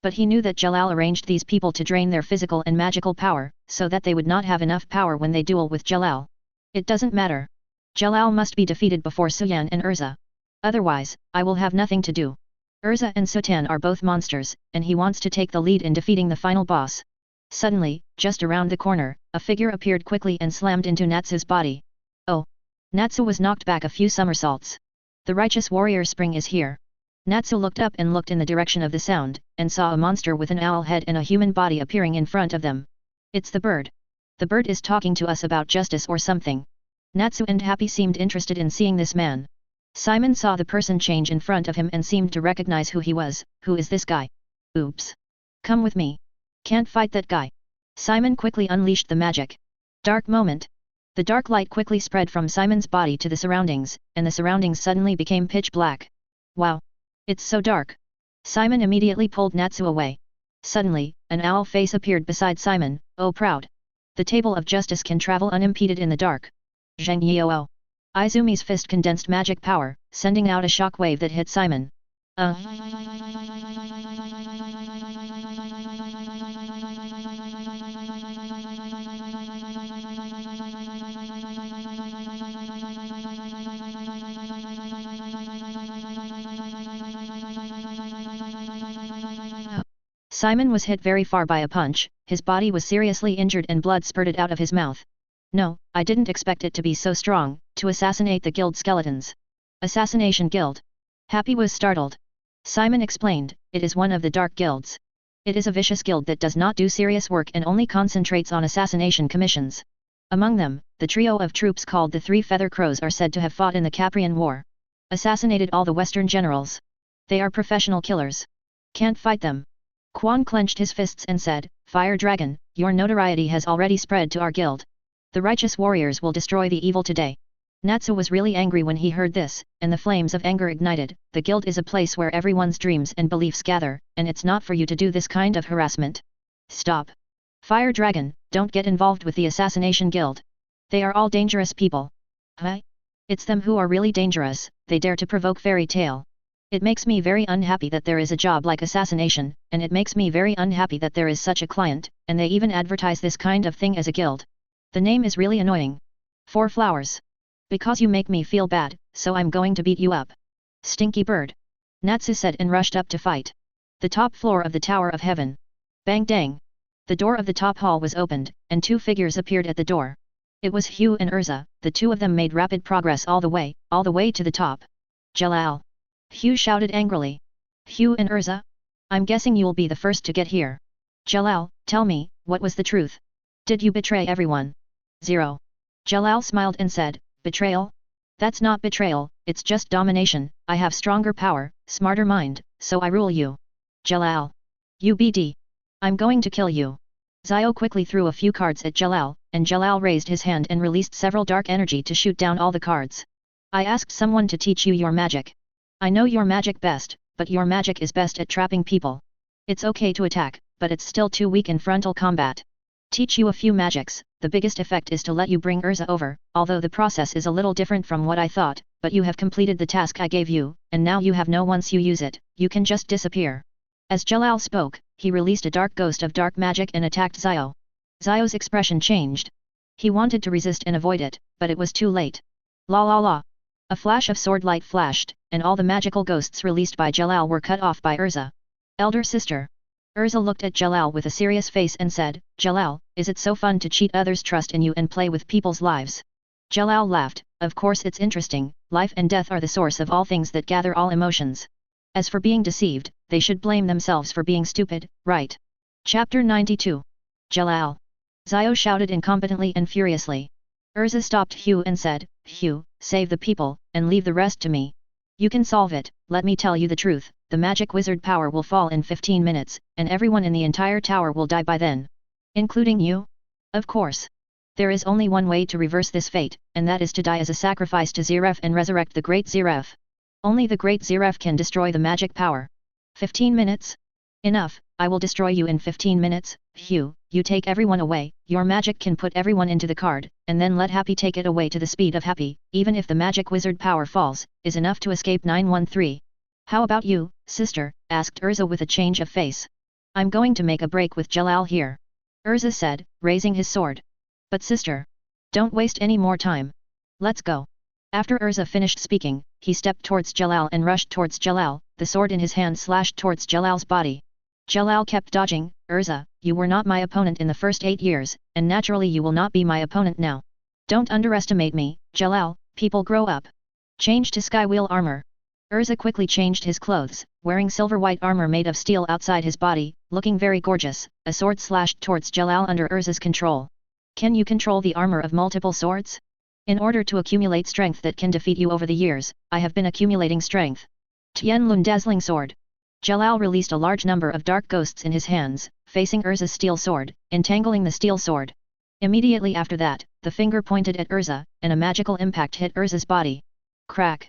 But he knew that Jalal arranged these people to drain their physical and magical power, so that they would not have enough power when they duel with Jalal. It doesn't matter. Jalal must be defeated before Suan and Erza. Otherwise, I will have nothing to do. Erza and Suan are both monsters, and he wants to take the lead in defeating the final boss. Suddenly, just around the corner, a figure appeared quickly and slammed into Natsu's body. Oh! Natsu was knocked back a few somersaults. The righteous warrior spring is here. Natsu looked up and looked in the direction of the sound, and saw a monster with an owl head and a human body appearing in front of them. It's the bird. The bird is talking to us about justice or something. Natsu and Happy seemed interested in seeing this man. Simon saw the person change in front of him and seemed to recognize who he was. Who is this guy? Oops. Come with me. Can't fight that guy. Simon quickly unleashed the magic. Dark moment. The dark light quickly spread from Simon's body to the surroundings, and the surroundings suddenly became pitch black. Wow. It's so dark. Simon immediately pulled Natsu away. Suddenly, an owl face appeared beside Simon. Oh proud. The table of justice can travel unimpeded in the dark. Zheng Yeo. Izumi's fist condensed magic power, sending out a shock wave that hit Simon. Simon was hit very far by a punch, his body was seriously injured and blood spurted out of his mouth. No, I didn't expect it to be so strong, to assassinate the guild skeletons. Assassination Guild. Happy was startled. Simon explained, it is one of the dark guilds. It is a vicious guild that does not do serious work and only concentrates on assassination commissions. Among them, the trio of troops called the Three Feather Crows are said to have fought in the Caprian War. Assassinated all the Western generals. They are professional killers. Can't fight them. Quan clenched his fists and said, Fire Dragon, your notoriety has already spread to our guild. The righteous warriors will destroy the evil today. Natsu was really angry when he heard this, and the flames of anger ignited. The guild is a place where everyone's dreams and beliefs gather, and it's not for you to do this kind of harassment. Stop. Fire Dragon, don't get involved with the assassination guild. They are all dangerous people. Huh? It's them who are really dangerous, they dare to provoke fairy tale. It makes me very unhappy that there is a job like assassination, and it makes me very unhappy that there is such a client, and they even advertise this kind of thing as a guild. The name is really annoying. 4 flowers. Because you make me feel bad, so I'm going to beat you up. Stinky bird. Natsu said and rushed up to fight. The top floor of the Tower of Heaven. Bang dang. The door of the top hall was opened, and 2 figures appeared at the door. It was Hugh and Erza. The 2 of them made rapid progress all the way to the top. Jalal. Hugh shouted angrily. Hugh and Erza? I'm guessing you'll be the first to get here. Jalal, tell me, what was the truth? Did you betray everyone? 0. Jalal smiled and said, betrayal? That's not betrayal, it's just domination. I have stronger power, smarter mind, so I rule you. Jalal. UBD. I'm going to kill you. Zio quickly threw a few cards at Jalal, and Jalal raised his hand and released several dark energy to shoot down all the cards. I asked someone to teach you your magic. I know your magic best, but your magic is best at trapping people. It's okay to attack, but it's still too weak in frontal combat. Teach you a few magics, the biggest effect is to let you bring Erza over, although the process is a little different from what I thought, but you have completed the task I gave you, and now you have no once you use it, you can just disappear. As Jalal spoke, he released a dark ghost of dark magic and attacked Zio. Zio's expression changed. He wanted to resist and avoid it, but it was too late. La la la. A flash of sword light flashed, and all the magical ghosts released by Jalal were cut off by Erza. Elder sister. Erza looked at Jalal with a serious face and said, Jalal, is it so fun to cheat others' trust in you and play with people's lives? Jalal laughed, of course it's interesting, life and death are the source of all things that gather all emotions. As for being deceived, they should blame themselves for being stupid, right? Chapter 92. Jalal. Zio shouted incompetently and furiously. Erza stopped Hugh and said, Hugh, save the people, and leave the rest to me. You can solve it, let me tell you the truth, the magic wizard power will fall in 15 minutes, and everyone in the entire tower will die by then. Including you? Of course. There is only one way to reverse this fate, and that is to die as a sacrifice to Zeref and resurrect the Great Zeref. Only the Great Zeref can destroy the magic power. 15 minutes? Enough, I will destroy you in 15 minutes, Hugh, you take everyone away, your magic can put everyone into the card, and then let Happy take it away to the speed of Happy, even if the magic wizard power falls, is enough to escape 913. How about you, sister, asked Erza with a change of face. I'm going to make a break with Jalal here. Erza said, raising his sword. But sister. Don't waste any more time. Let's go. After Erza finished speaking, he stepped towards Jalal and rushed towards Jalal, the sword in his hand slashed towards Jalal's body. Jalal kept dodging, Erza, you were not my opponent in the first 8 years, and naturally you will not be my opponent now. Don't underestimate me, Jalal, people grow up. Change to skywheel armor. Erza quickly changed his clothes, wearing silver-white armor made of steel outside his body, looking very gorgeous, a sword slashed towards Jalal under Erza's control. Can you control the armor of multiple swords? In order to accumulate strength that can defeat you over the years, I have been accumulating strength. Tianlun Dazzling Sword. Jalal released a large number of dark ghosts in his hands, facing Erza's steel sword, entangling the steel sword. Immediately after that, the finger pointed at Erza, and a magical impact hit Erza's body. Crack!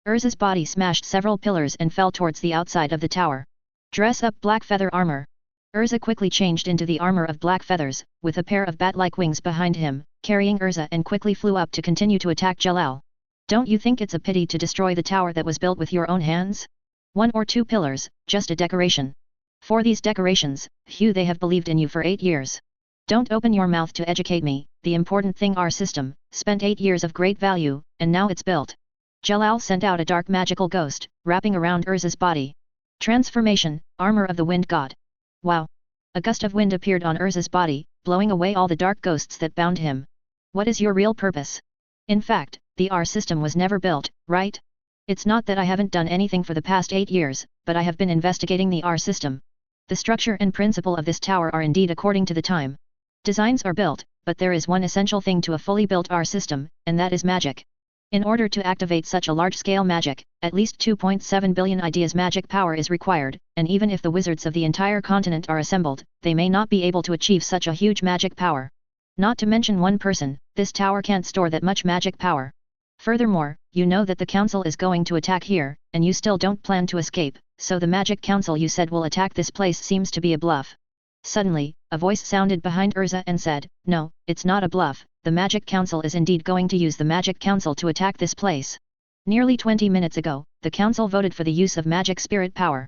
Erza's body smashed several pillars and fell towards the outside of the tower. Dress up black feather armor. Erza quickly changed into the armor of black feathers, with a pair of bat-like wings behind him, carrying Erza and quickly flew up to continue to attack Jalal. Don't you think it's a pity to destroy the tower that was built with your own hands? 1 or 2 pillars, just a decoration. For these decorations, Hugh, they have believed in you for 8 years. Don't open your mouth to educate me, the important thing our system, spent 8 years of great value, and now it's built. Jalal sent out a dark magical ghost, wrapping around Erza's body. Transformation, armor of the wind god. Wow! A gust of wind appeared on Erza's body, blowing away all the dark ghosts that bound him. What is your real purpose? In fact, the R system was never built, right? It's not that I haven't done anything for the past 8 years, but I have been investigating the R system. The structure and principle of this tower are indeed according to the time. Designs are built, but there is one essential thing to a fully built R system, and that is magic. In order to activate such a large-scale magic, at least 2.7 billion ideas magic power is required, and even if the wizards of the entire continent are assembled, they may not be able to achieve such a huge magic power. Not to mention one person, this tower can't store that much magic power. Furthermore, you know that the council is going to attack here, and you still don't plan to escape, so the magic council you said will attack this place seems to be a bluff. Suddenly, a voice sounded behind Erza and said, no, it's not a bluff, the magic council is indeed going to use the magic council to attack this place. Nearly 20 minutes ago, the council voted for the use of magic spirit power.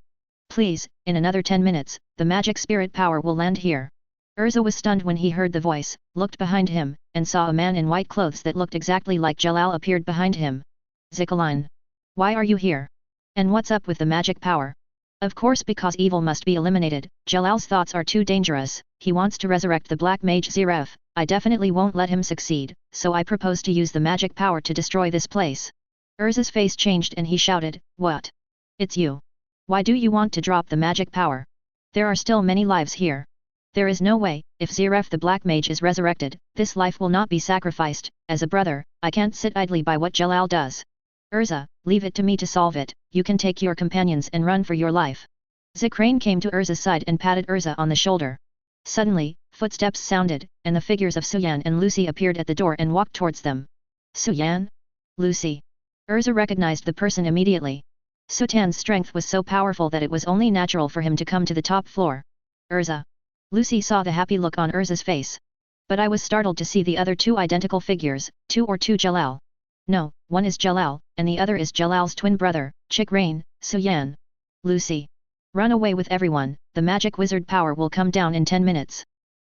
Please, in another 10 minutes, the magic spirit power will land here. Erza was stunned when he heard the voice, looked behind him, and saw a man in white clothes that looked exactly like Jalal appeared behind him. Zikaline. Why are you here? And what's up with the magic power? Of course, because evil must be eliminated. Jalal's thoughts are too dangerous, he wants to resurrect the black mage Zeref, I definitely won't let him succeed, so I propose to use the magic power to destroy this place. Erza's face changed and he shouted, what? It's you. Why do you want to drop the magic power? There are still many lives here. There is no way, if Zeref the black mage is resurrected, this life will not be sacrificed. As a brother, I can't sit idly by what Jalal does. Erza, leave it to me to solve it, you can take your companions and run for your life. Zikrane came to Erza's side and patted Erza on the shoulder. Suddenly, footsteps sounded, and the figures of Suan and Lucy appeared at the door and walked towards them. Suan? Lucy. Erza recognized the person immediately. Sutan's strength was so powerful that it was only natural for him to come to the top floor. Erza. Lucy saw the happy look on Erza's face. But I was startled to see the other two identical figures, 2 or 2 Jalal. No, one is Jalal, and the other is Jalal's twin brother, Chikrain, Suyan. Lucy. Run away with everyone, the magic wizard power will come down in 10 minutes.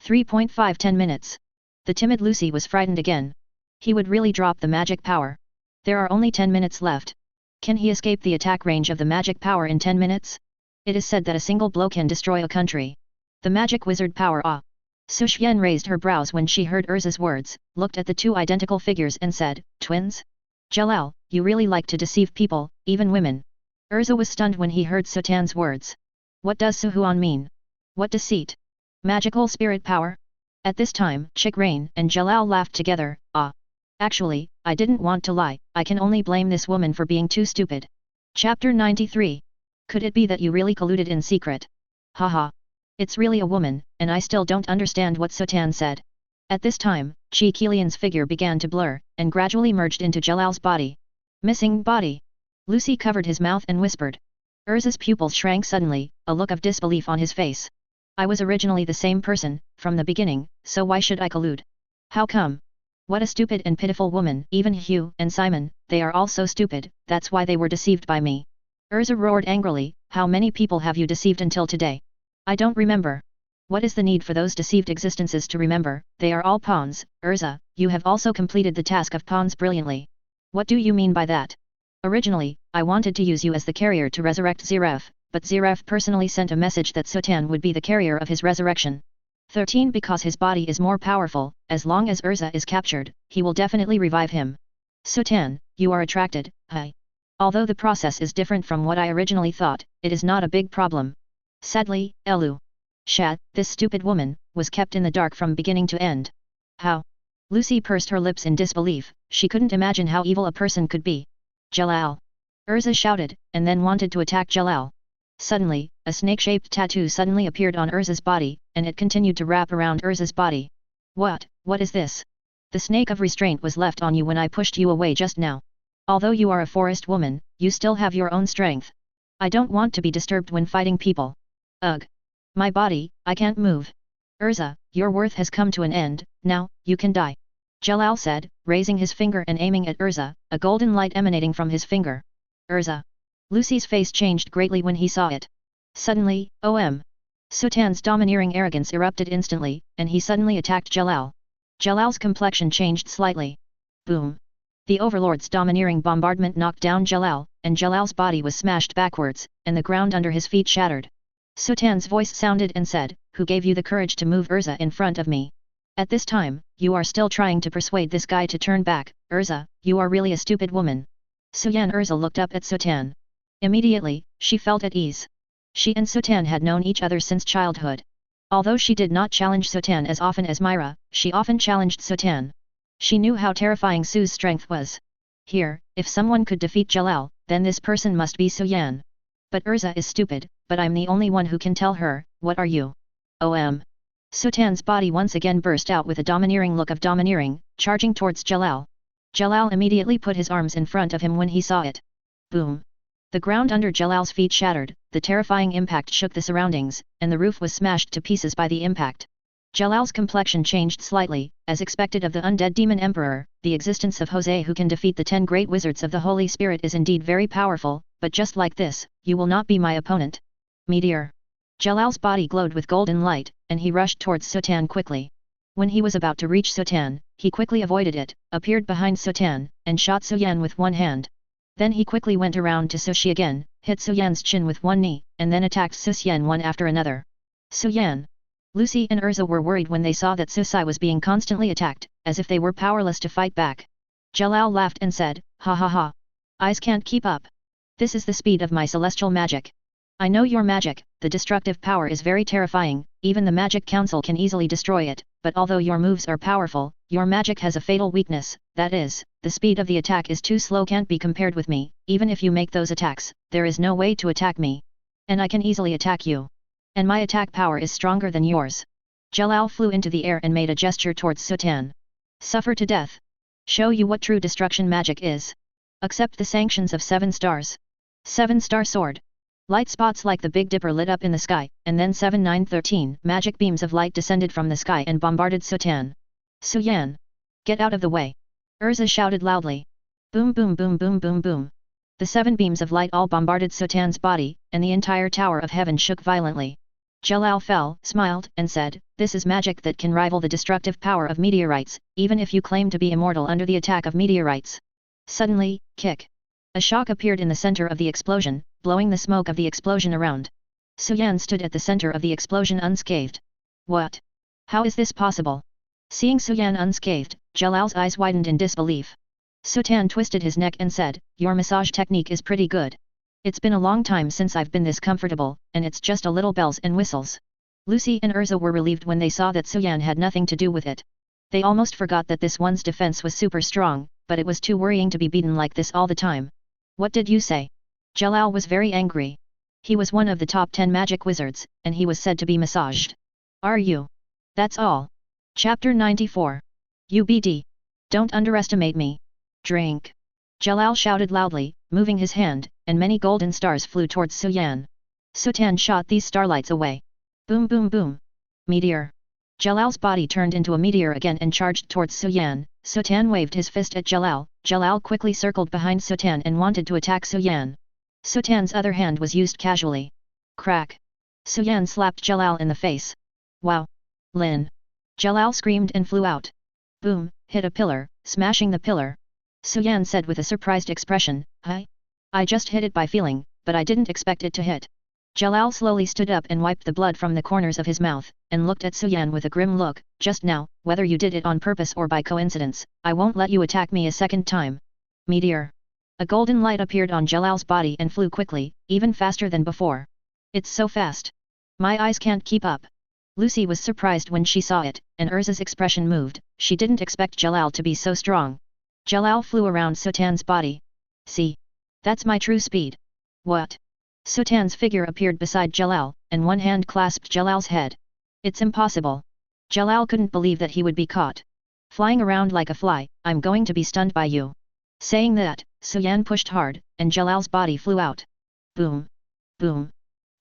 3.5 10 minutes. The timid Lucy was frightened again. He would really drop the magic power. There are only 10 minutes left. Can he escape the attack range of the magic power in 10 minutes? It is said that a single blow can destroy a country. The magic wizard power Suan raised her brows when she heard Erza's words, looked at the two identical figures and said, twins? Jalal, you really like to deceive people, even women. Erza was stunned when he heard Sutan's words. What does Suan mean? What deceit? Magical spirit power? At this time, Chikrain and Jalal laughed together. Actually, I didn't want to lie, I can only blame this woman for being too stupid. Chapter 93. Could it be that you really colluded in secret? Haha. It's really a woman, and I still don't understand what Suan said. At this time, Chi Kilian's figure began to blur, and gradually merged into Jalal's body. Missing body. Lucy covered his mouth and whispered. Erza's pupils shrank suddenly, a look of disbelief on his face. I was originally the same person, from the beginning, so why should I collude? How come? What a stupid and pitiful woman. Even Hugh and Simon, they are all so stupid, that's why they were deceived by me. Erza roared angrily, how many people have you deceived until today? I don't remember. What is the need for those deceived existences to remember? They are all pawns. Erza, you have also completed the task of pawns brilliantly. What do you mean by that? Originally, I wanted to use you as the carrier to resurrect Zeref, but Zeref personally sent a message that Suan would be the carrier of his resurrection. 13 Because his body is more powerful, as long as Erza is captured, he will definitely revive him. Suan, you are attracted, hi. Although the process is different from what I originally thought, it is not a big problem. Sadly, Elu. Shat, this stupid woman, was kept in the dark from beginning to end. How? Lucy pursed her lips in disbelief, she couldn't imagine how evil a person could be. Jalal. Erza shouted, and then wanted to attack Jalal. Suddenly, a snake-shaped tattoo suddenly appeared on Erza's body, and it continued to wrap around Erza's body. What is this? The snake of restraint was left on you when I pushed you away just now. Although you are a forest woman, you still have your own strength. I don't want to be disturbed when fighting people. Ugh. My body, I can't move. Erza, your worth has come to an end, now, you can die. Jalal said, raising his finger and aiming at Erza, a golden light emanating from his finger. Erza. Lucy's face changed greatly when he saw it. Suddenly, Sutan's domineering arrogance erupted instantly, and he suddenly attacked Jalal. Jalal's complexion changed slightly. Boom. The Overlord's domineering bombardment knocked down Jalal, and Jalal's body was smashed backwards, and the ground under his feet shattered. Sutan's voice sounded and said, who gave you the courage to move Erza in front of me? At this time, you are still trying to persuade this guy to turn back. Erza, you are really a stupid woman. Suan. Erza looked up at Sutan. Immediately, she felt at ease. She and Sutan had known each other since childhood. Although she did not challenge Sutan as often as Myra, she often challenged Sutan. She knew how terrifying Su's strength was. Here, if someone could defeat Jalal, then this person must be Suan. But Erza is stupid, but I'm the only one who can tell her, what are you? Sutan's body once again burst out with a domineering look of domineering, charging towards Jalal. Jalal immediately put his arms in front of him when he saw it. Boom. The ground under Jalal's feet shattered, the terrifying impact shook the surroundings, and the roof was smashed to pieces by the impact. Jalal's complexion changed slightly, as expected of the undead demon emperor. The existence of Jose who can defeat the 10 great wizards of the Holy Spirit is indeed very powerful, but just like this, you will not be my opponent. Meteor. Jalal's body glowed with golden light, and he rushed towards Sutan quickly. When he was about to reach Sutan, he quickly avoided it, appeared behind Sutan, and shot Suyan with one hand. Then he quickly went around to Sushi again, hit Suyan's chin with one knee, and then attacked Suyan one after another. Suyan. Lucy and Erza were worried when they saw that Susai was being constantly attacked, as if they were powerless to fight back. Jalal laughed and said, ha ha ha. Eyes can't keep up. This is the speed of my celestial magic. I know your magic, the destructive power is very terrifying, even the Magic Council can easily destroy it, but although your moves are powerful, your magic has a fatal weakness, that is, the speed of the attack is too slow, can't be compared with me. Even if you make those attacks, there is no way to attack me. And I can easily attack you. And my attack power is stronger than yours. Jalal flew into the air and made a gesture towards Sutan. Suffer to death. Show you what true destruction magic is. Accept the sanctions of 7 stars. 7-star sword. Light spots like the Big Dipper lit up in the sky, and then 7 9 13 magic beams of light descended from the sky and bombarded Sutan. Suyan! Get out of the way! Erza shouted loudly. Boom boom boom boom boom boom. The 7 beams of light all bombarded Sutan's body, and the entire Tower of Heaven shook violently. Jalal fell, smiled, and said, this is magic that can rival the destructive power of meteorites, even if you claim to be immortal under the attack of meteorites. Suddenly, kick. A shock appeared in the center of the explosion, blowing the smoke of the explosion around. Suan stood at the center of the explosion unscathed. What? How is this possible? Seeing Suan unscathed, Jalal's eyes widened in disbelief. Suan twisted his neck and said, "Your massage technique is pretty good. It's been a long time since I've been this comfortable, and it's just a little bells and whistles." Lucy and Erza were relieved when they saw that Suan had nothing to do with it. They almost forgot that this one's defense was super strong, but it was too worrying to be beaten like this all the time. "What did you say?" Jalal was very angry. He was one of the top 10 magic wizards, and he was said to be massaged. "Are you? That's all." Chapter 94. UBD. Don't underestimate me. Drink. Jalal shouted loudly, moving his hand, and many golden stars flew towards Suan. Suan shot these starlights away. Boom boom boom. Meteor. Jalal's body turned into a meteor again and charged towards Suan. Suan waved his fist at Jalal. Jalal quickly circled behind Suan and wanted to attack Suan. Suan's other hand was used casually. Crack. Suan slapped Jalal in the face. "Wow. Lin." Jalal screamed and flew out. Boom, hit a pillar, smashing the pillar. Suan said with a surprised expression, I just hit it by feeling, but I didn't expect it to hit." Jalal slowly stood up and wiped the blood from the corners of his mouth, and looked at Suan with a grim look. "Just now, whether you did it on purpose or by coincidence, I won't let you attack me a second time." Meteor. A golden light appeared on Jalal's body and flew quickly, even faster than before. "It's so fast. My eyes can't keep up." Lucy was surprised when she saw it, and Erza's expression moved. She didn't expect Jalal to be so strong. Jalal flew around Suan's body. "See? That's my true speed." "What?" Suan's figure appeared beside Jalal, and one hand clasped Jalal's head. "It's impossible." Jalal couldn't believe that he would be caught. "Flying around like a fly, I'm going to be stunned by you." Saying that, Suan pushed hard, and Jalal's body flew out. Boom. Boom.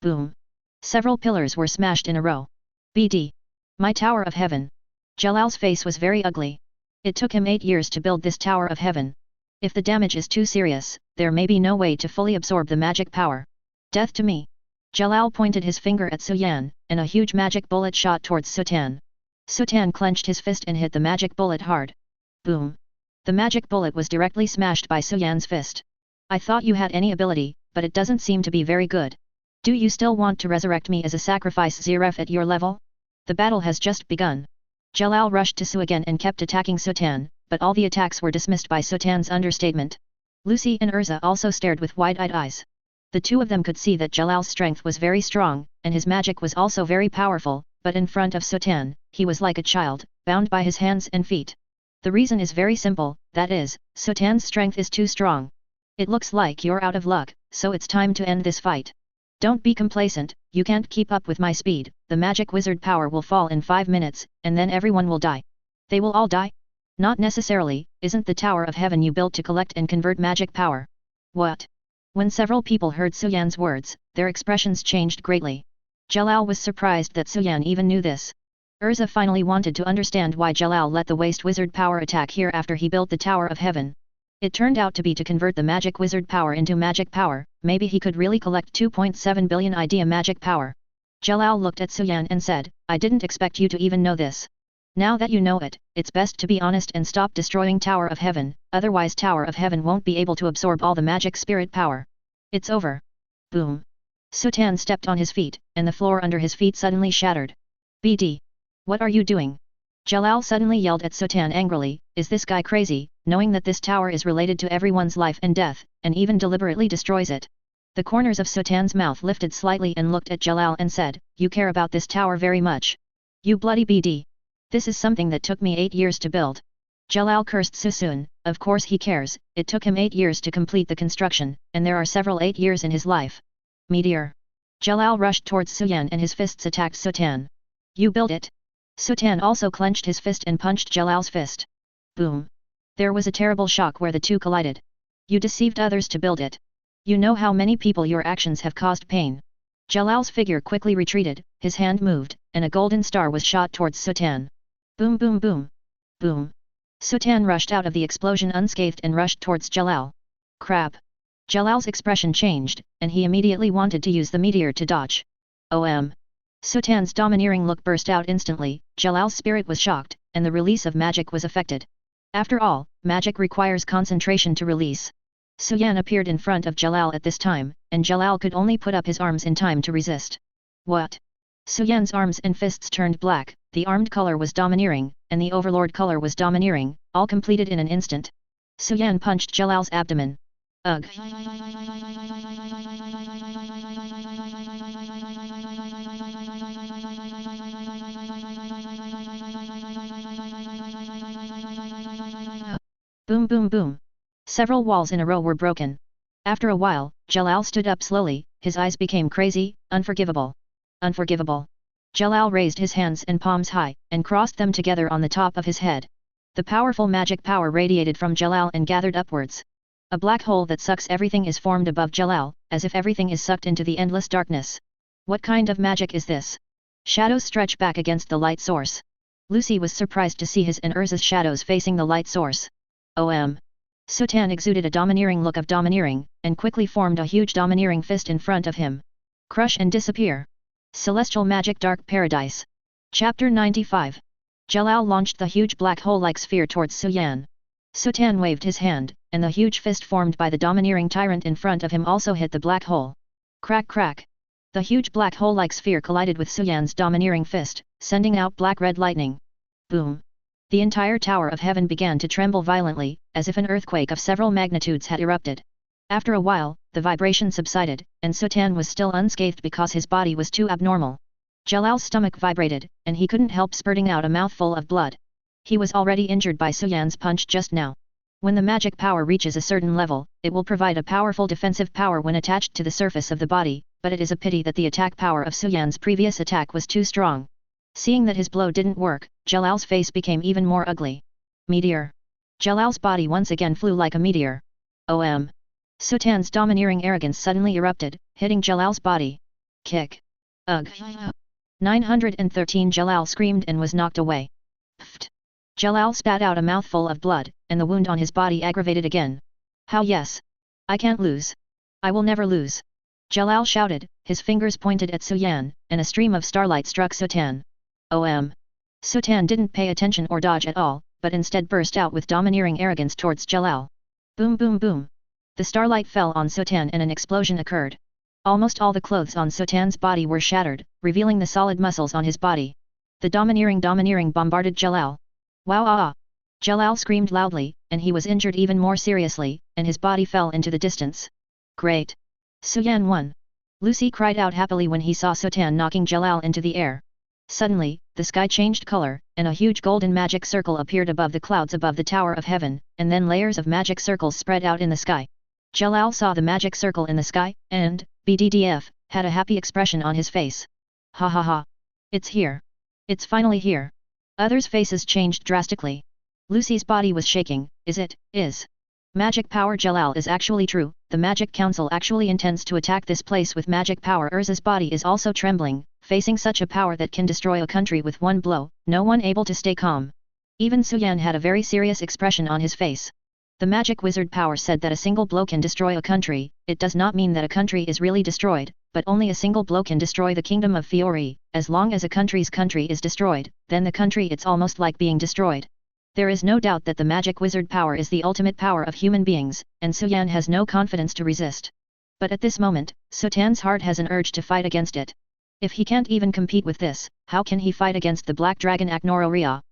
Boom. Several pillars were smashed in a row. "BD. My Tower of Heaven." Jalal's face was very ugly. It took him 8 years to build this Tower of Heaven. If the damage is too serious, there may be no way to fully absorb the magic power. "Death to me." Jalal pointed his finger at Suan, and a huge magic bullet shot towards Suan. Suan clenched his fist and hit the magic bullet hard. Boom. The magic bullet was directly smashed by Suan's fist. "I thought you had any ability, but it doesn't seem to be very good. Do you still want to resurrect me as a sacrifice Zeref at your level? The battle has just begun." Jalal rushed to Su again and kept attacking Suan, but all the attacks were dismissed by Suan's understatement. Lucy and Erza also stared with wide-eyed eyes. The two of them could see that Jalal's strength was very strong, and his magic was also very powerful, but in front of Suan, he was like a child, bound by his hands and feet. The reason is very simple, that is, Suan's strength is too strong. "It looks like you're out of luck, so it's time to end this fight. Don't be complacent, you can't keep up with my speed, the magic wizard power will fall in 5 minutes, and then everyone will die." "They will all die?" "Not necessarily, isn't the Tower of Heaven you built to collect and convert magic power?" "What?" When several people heard Suan's words, their expressions changed greatly. Jalal was surprised that Suan even knew this. Erza finally wanted to understand why Jalal let the waste wizard power attack here after he built the Tower of Heaven. It turned out to be to convert the magic wizard power into magic power. Maybe he could really collect 2.7 billion idea magic power. Jalal looked at Suan and said, "I didn't expect you to even know this. Now that you know it, it's best to be honest and stop destroying Tower of Heaven, otherwise Tower of Heaven won't be able to absorb all the magic spirit power. It's over." Boom. Suan stepped on his feet, and the floor under his feet suddenly shattered. "BD. What are you doing?" Jalal suddenly yelled at Suan angrily, "Is this guy crazy, knowing that this tower is related to everyone's life and death, and even deliberately destroys it?" The corners of Suan's mouth lifted slightly and looked at Jalal and said, "You care about this tower very much. You bloody BD. This is something that took me 8 years to build." Jalal cursed Susun. Of course he cares, it took him 8 years to complete the construction, and there are several 8 years in his life. Meteor. Jalal rushed towards Suan and his fists attacked Suan. "You built it?" Suan also clenched his fist and punched Jalal's fist. Boom. There was a terrible shock where the two collided. "You deceived others to build it. You know how many people your actions have caused pain." Jalal's figure quickly retreated, his hand moved, and a golden star was shot towards Suan. Boom boom boom. Boom. Suan rushed out of the explosion unscathed and rushed towards Jalal. Crap. Jalal's expression changed, and he immediately wanted to use the meteor to dodge. Suan's domineering look burst out instantly. Jalal's spirit was shocked, and the release of magic was affected. After all, Magic requires concentration to release. Suan appeared in front of Jalal at this time, and Jalal could only put up his arms in time to resist. What? Suan's arms and fists turned black, the armed color was domineering, and the overlord color was domineering, all completed in an instant. Suan punched Jalal's abdomen. Ugh. Boom boom boom. Several walls in a row were broken. After a while, Jalal stood up slowly, his eyes became crazy, unforgivable. Unforgivable. Jalal raised his hands and palms high, and crossed them together on the top of his head. The powerful magic power radiated from Jalal and gathered upwards. A black hole that sucks everything is formed above Jalal, as if everything is sucked into the endless darkness. What kind of magic is this? Shadows stretch back against the light source. Lucy was surprised to see his and Erza's shadows facing the light source. Suan exuded a domineering look of domineering, and quickly formed a huge domineering fist in front of him. Crush and disappear. Celestial Magic Dark Paradise. Chapter 95. Jalal launched the huge black hole-like sphere towards Suan. Suan waved his hand, and the huge fist formed by the domineering tyrant in front of him also hit the black hole. Crack crack. The huge black hole-like sphere collided with Suan's domineering fist, sending out black-red lightning. Boom. The entire Tower of Heaven began to tremble violently, as if an earthquake of several magnitudes had erupted. After a while, the vibration subsided, and Suan was still unscathed because his body was too abnormal. Jalal's stomach vibrated, and he couldn't help spurting out a mouthful of blood. He was already injured by Suan's punch just now. When the magic power reaches a certain level, it will provide a powerful defensive power when attached to the surface of the body, but it is a pity that the attack power of Suan's previous attack was too strong. Seeing that his blow didn't work, Jalal's face became even more ugly. Meteor. Jalal's body once again flew like a meteor. Suan's domineering arrogance suddenly erupted, hitting Jalal's body. Kick. Ugh. 913 Jalal screamed and was knocked away. Pfft. Jalal spat out a mouthful of blood, and the wound on his body aggravated again. How yes. I can't lose. I will never lose. Jalal shouted, his fingers pointed at Suan, and a stream of starlight struck Suan. Suan didn't pay attention or dodge at all, but instead burst out with domineering arrogance towards Jalal. Boom boom boom. The starlight fell on Suan and an explosion occurred. Almost all the clothes on Suan's body were shattered, revealing the solid muscles on his body. The domineering bombarded Jalal. Wow ah! Jalal screamed loudly, and he was injured even more seriously, and his body fell into the distance. Great! Suan won! Lucy cried out happily when he saw Suan knocking Jalal into the air. Suddenly, the sky changed color, and a huge golden magic circle appeared above the clouds above the Tower of Heaven, and then layers of magic circles spread out in the sky. Jalal saw the magic circle in the sky, and, BDDF, had a happy expression on his face. Ha ha ha! It's here! It's finally here! Others' faces changed drastically. Lucy's body was shaking. Is magic power Jalal is actually true, the Magic Council actually intends to attack this place with magic power. Erza's body is also trembling, facing such a power that can destroy a country with one blow, no one able to stay calm. Even Suan had a very serious expression on his face. The magic wizard power said that a single blow can destroy a country. It does not mean that a country is really destroyed, but only a single blow can destroy the kingdom of Fiori. As long as a country's country is destroyed, then the country it's almost like being destroyed. There is no doubt that the magic wizard power is the ultimate power of human beings, and Suan has no confidence to resist. But at this moment, Suan's heart has an urge to fight against it. If he can't even compete with this, how can he fight against the black dragon Agnoria?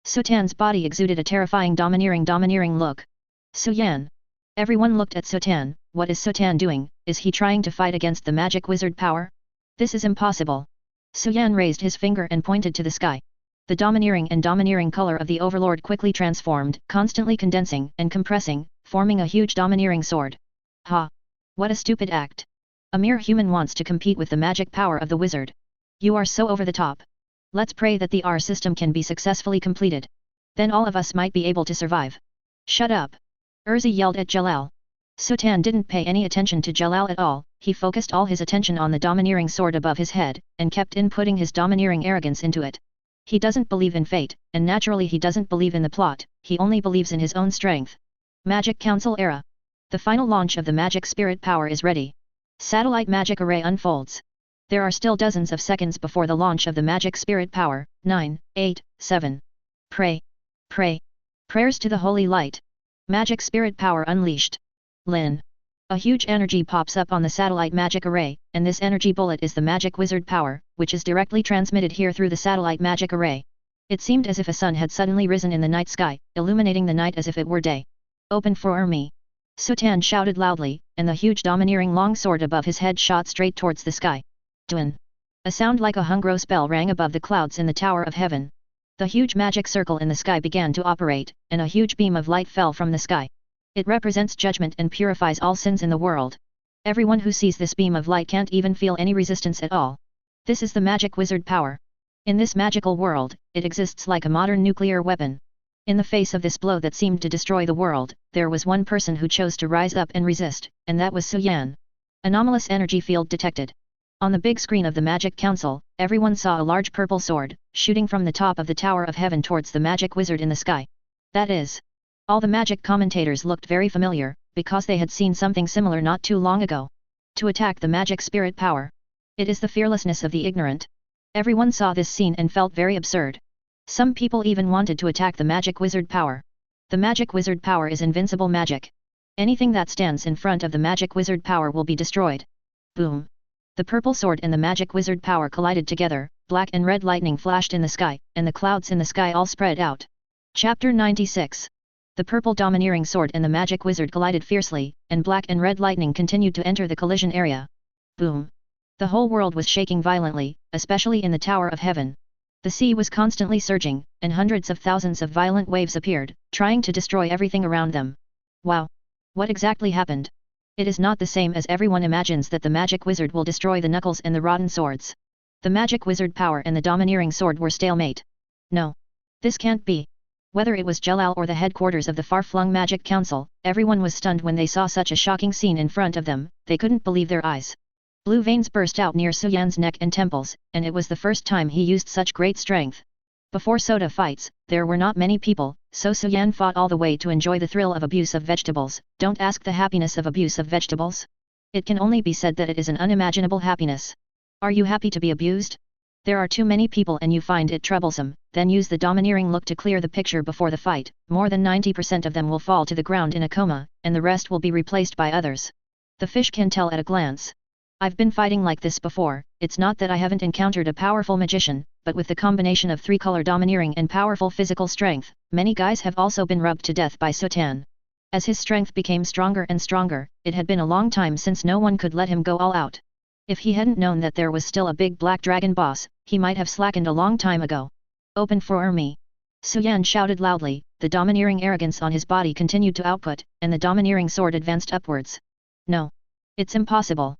Suan's body exuded a terrifying domineering look. Suan. Everyone looked at Suan. What is Suan doing? Is he trying to fight against the magic wizard power? This is impossible. Suan raised his finger and pointed to the sky. The domineering color of the overlord quickly transformed, constantly condensing and compressing, forming a huge domineering sword. Ha! What a stupid act! A mere human wants to compete with the magic power of the wizard. You are so over the top. Let's pray that the R system can be successfully completed. Then all of us might be able to survive. Shut up! Erza yelled at Jalal. Suan didn't pay any attention to Jalal at all, he focused all his attention on the domineering sword above his head, and kept inputting his domineering arrogance into it. He doesn't believe in fate, and naturally he doesn't believe in the plot, he only believes in his own strength. Magic Council Era. The final launch of the magic spirit power is ready. Satellite magic array unfolds. There are still dozens of seconds before the launch of the magic spirit power. 9, 8, 7. Pray. Prayers to the Holy Light. Magic Spirit Power Unleashed. Lin. A huge energy pops up on the satellite magic array, and this energy bullet is the magic wizard power, which is directly transmitted here through the satellite magic array. It seemed as if a sun had suddenly risen in the night sky, illuminating the night as if it were day. Open for me. Suan shouted loudly, and the huge domineering long sword above his head shot straight towards the sky. Dun. A sound like a hungro spell rang above the clouds in the Tower of Heaven. The huge magic circle in the sky began to operate, and a huge beam of light fell from the sky. It represents judgment and purifies all sins in the world. Everyone who sees this beam of light can't even feel any resistance at all. This is the magic wizard power. In this magical world, it exists like a modern nuclear weapon. In the face of this blow that seemed to destroy the world, there was one person who chose to rise up and resist, and that was Suan. Anomalous energy field detected. On the big screen of the Magic Council, everyone saw a large purple sword, shooting from the top of the Tower of Heaven towards the magic wizard in the sky. That is. All the magic commentators looked very familiar, because they had seen something similar not too long ago. To attack the magic spirit power. It is the fearlessness of the ignorant. Everyone saw this scene and felt very absurd. Some people even wanted to attack the magic wizard power. The magic wizard power is invincible magic. Anything that stands in front of the magic wizard power will be destroyed. Boom. The purple sword and the magic wizard power collided together, black and red lightning flashed in the sky, and the clouds in the sky all spread out. Chapter 96. The purple domineering sword and the magic wizard collided fiercely, and black and red lightning continued to enter the collision area. Boom. The whole world was shaking violently, especially in the Tower of Heaven. The sea was constantly surging, and hundreds of thousands of violent waves appeared, trying to destroy everything around them. Wow! What exactly happened? It is not the same as everyone imagines that the magic wizard will destroy the knuckles and the rotten swords. The magic wizard power and the domineering sword were stalemate. No. This can't be. Whether it was Jalal or the headquarters of the far-flung Magic Council, everyone was stunned when they saw such a shocking scene in front of them. They couldn't believe their eyes. Blue veins burst out near Suan's neck and temples, and it was the first time he used such great strength. Before soda fights, there were not many people, so Suan fought all the way to enjoy the thrill of abuse of vegetables. Don't ask the happiness of abuse of vegetables. It can only be said that it is an unimaginable happiness. Are you happy to be abused? There are too many people and you find it troublesome, then use the domineering look to clear the picture before the fight. More than 90% of them will fall to the ground in a coma, and the rest will be replaced by others. The fish can tell at a glance. I've been fighting like this before. It's not that I haven't encountered a powerful magician, but with the combination of three-color domineering and powerful physical strength, many guys have also been rubbed to death by Suan. As his strength became stronger and stronger, it had been a long time since no one could let him go all out. If he hadn't known that there was still a big black dragon boss, he might have slackened a long time ago. Open for me. Suan shouted loudly, the domineering arrogance on his body continued to output, and the domineering sword advanced upwards. No. It's impossible.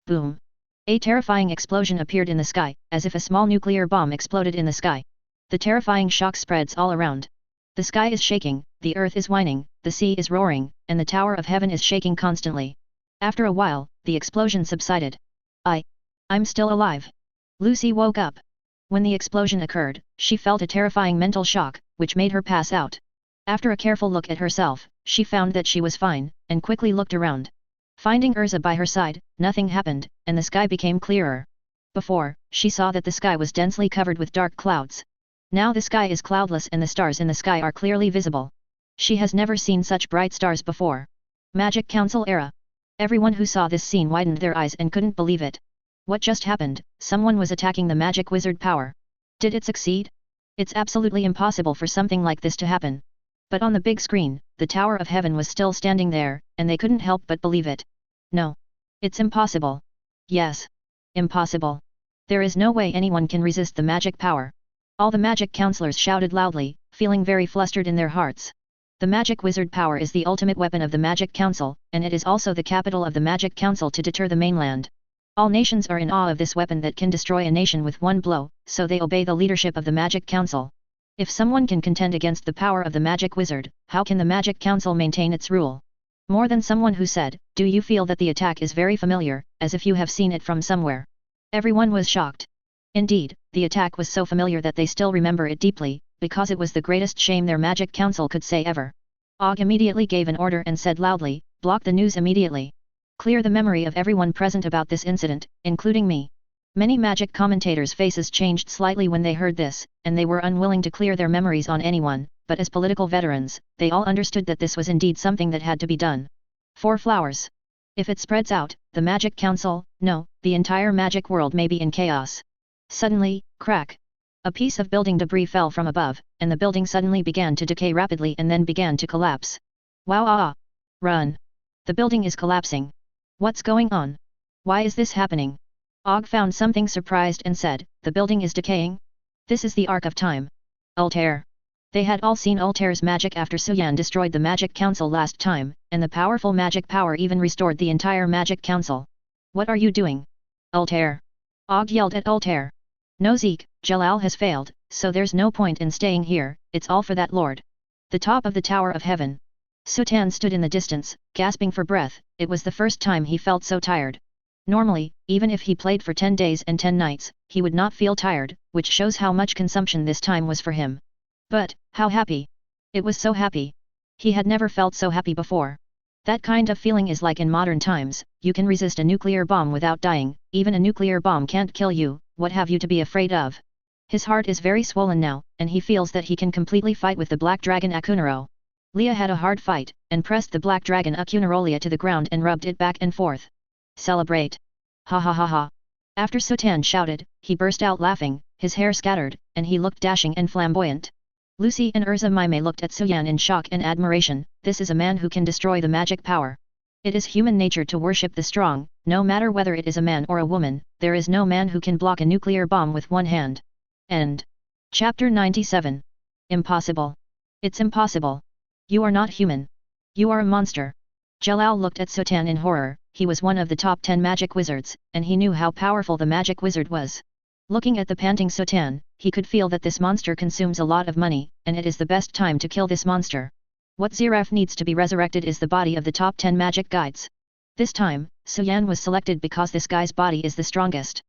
Boom. A terrifying explosion appeared in the sky, as if a small nuclear bomb exploded in the sky. The terrifying shock spreads all around. The sky is shaking, the earth is whining, the sea is roaring, and the Tower of Heaven is shaking constantly. After a while, the explosion subsided. I'm still alive. Lucy woke up. When the explosion occurred, she felt a terrifying mental shock, which made her pass out. After a careful look at herself, she found that she was fine, and quickly looked around. Finding Erza by her side, nothing happened, and the sky became clearer. Before, she saw that the sky was densely covered with dark clouds. Now the sky is cloudless and the stars in the sky are clearly visible. She has never seen such bright stars before. Magic Council era. Everyone who saw this scene widened their eyes and couldn't believe it. What just happened? Someone was attacking the magic wizard power. Did it succeed? It's absolutely impossible for something like this to happen. But on the big screen, the Tower of Heaven was still standing there, and they couldn't help but believe it. No. It's impossible. Yes. Impossible. There is no way anyone can resist the magic power. All the magic counselors shouted loudly, feeling very flustered in their hearts. The magic wizard power is the ultimate weapon of the Magic Council, and it is also the capital of the Magic Council to deter the mainland. All nations are in awe of this weapon that can destroy a nation with one blow, so they obey the leadership of the Magic Council. If someone can contend against the power of the magic wizard, how can the Magic Council maintain its rule? More than someone who said, "Do you feel that the attack is very familiar, as if you have seen it from somewhere?" Everyone was shocked. Indeed, the attack was so familiar that they still remember it deeply, because it was the greatest shame their Magic Council could say ever. Og immediately gave an order and said loudly, "Block the news immediately. Clear the memory of everyone present about this incident, including me." Many magic commentators' faces changed slightly when they heard this, and they were unwilling to clear their memories on anyone, but as political veterans, they all understood that this was indeed something that had to be done. 4 flowers. If it spreads out, the Magic Council, no, the entire magic world may be in chaos. Suddenly, crack. A piece of building debris fell from above, and the building suddenly began to decay rapidly and then began to collapse. Wow! Run! The building is collapsing. What's going on? Why is this happening? Og found something surprised and said, the building is decaying? This is the Arc of Time. Altair. They had all seen Altair's magic after Suan destroyed the Magic Council last time, and the powerful magic power even restored the entire Magic Council. What are you doing? Altair. Og yelled at Altair. No Zeke, Jalal has failed, so there's no point in staying here, it's all for that lord. The top of the Tower of Heaven. Suan stood in the distance, gasping for breath. It was the first time he felt so tired. Normally, even if he played for 10 days and 10 nights, he would not feel tired, which shows how much consumption this time was for him. But, how happy! It was so happy. He had never felt so happy before. That kind of feeling is like in modern times, you can resist a nuclear bomb without dying, even a nuclear bomb can't kill you, what have you to be afraid of? His heart is very swollen now, and he feels that he can completely fight with the Black Dragon Akunaro. Leah had a hard fight, and pressed the Black Dragon Akunarolia to the ground and rubbed it back and forth. Celebrate! Ha ha ha ha! After Suan shouted, he burst out laughing, his hair scattered, and he looked dashing and flamboyant. Lucy and Erza Mime looked at Suan in shock and admiration. This is a man who can destroy the magic power. It is human nature to worship the strong, no matter whether it is a man or a woman, there is no man who can block a nuclear bomb with one hand. End. Chapter 97. Impossible. It's impossible. You are not human. You are a monster. Jalal looked at Suan in horror. He was one of the top 10 magic wizards, and he knew how powerful the magic wizard was. Looking at the panting Suan, he could feel that this monster consumes a lot of money, and it is the best time to kill this monster. What Ziraf needs to be resurrected is the body of the top 10 magic guides. This time, Suan was selected because this guy's body is the strongest.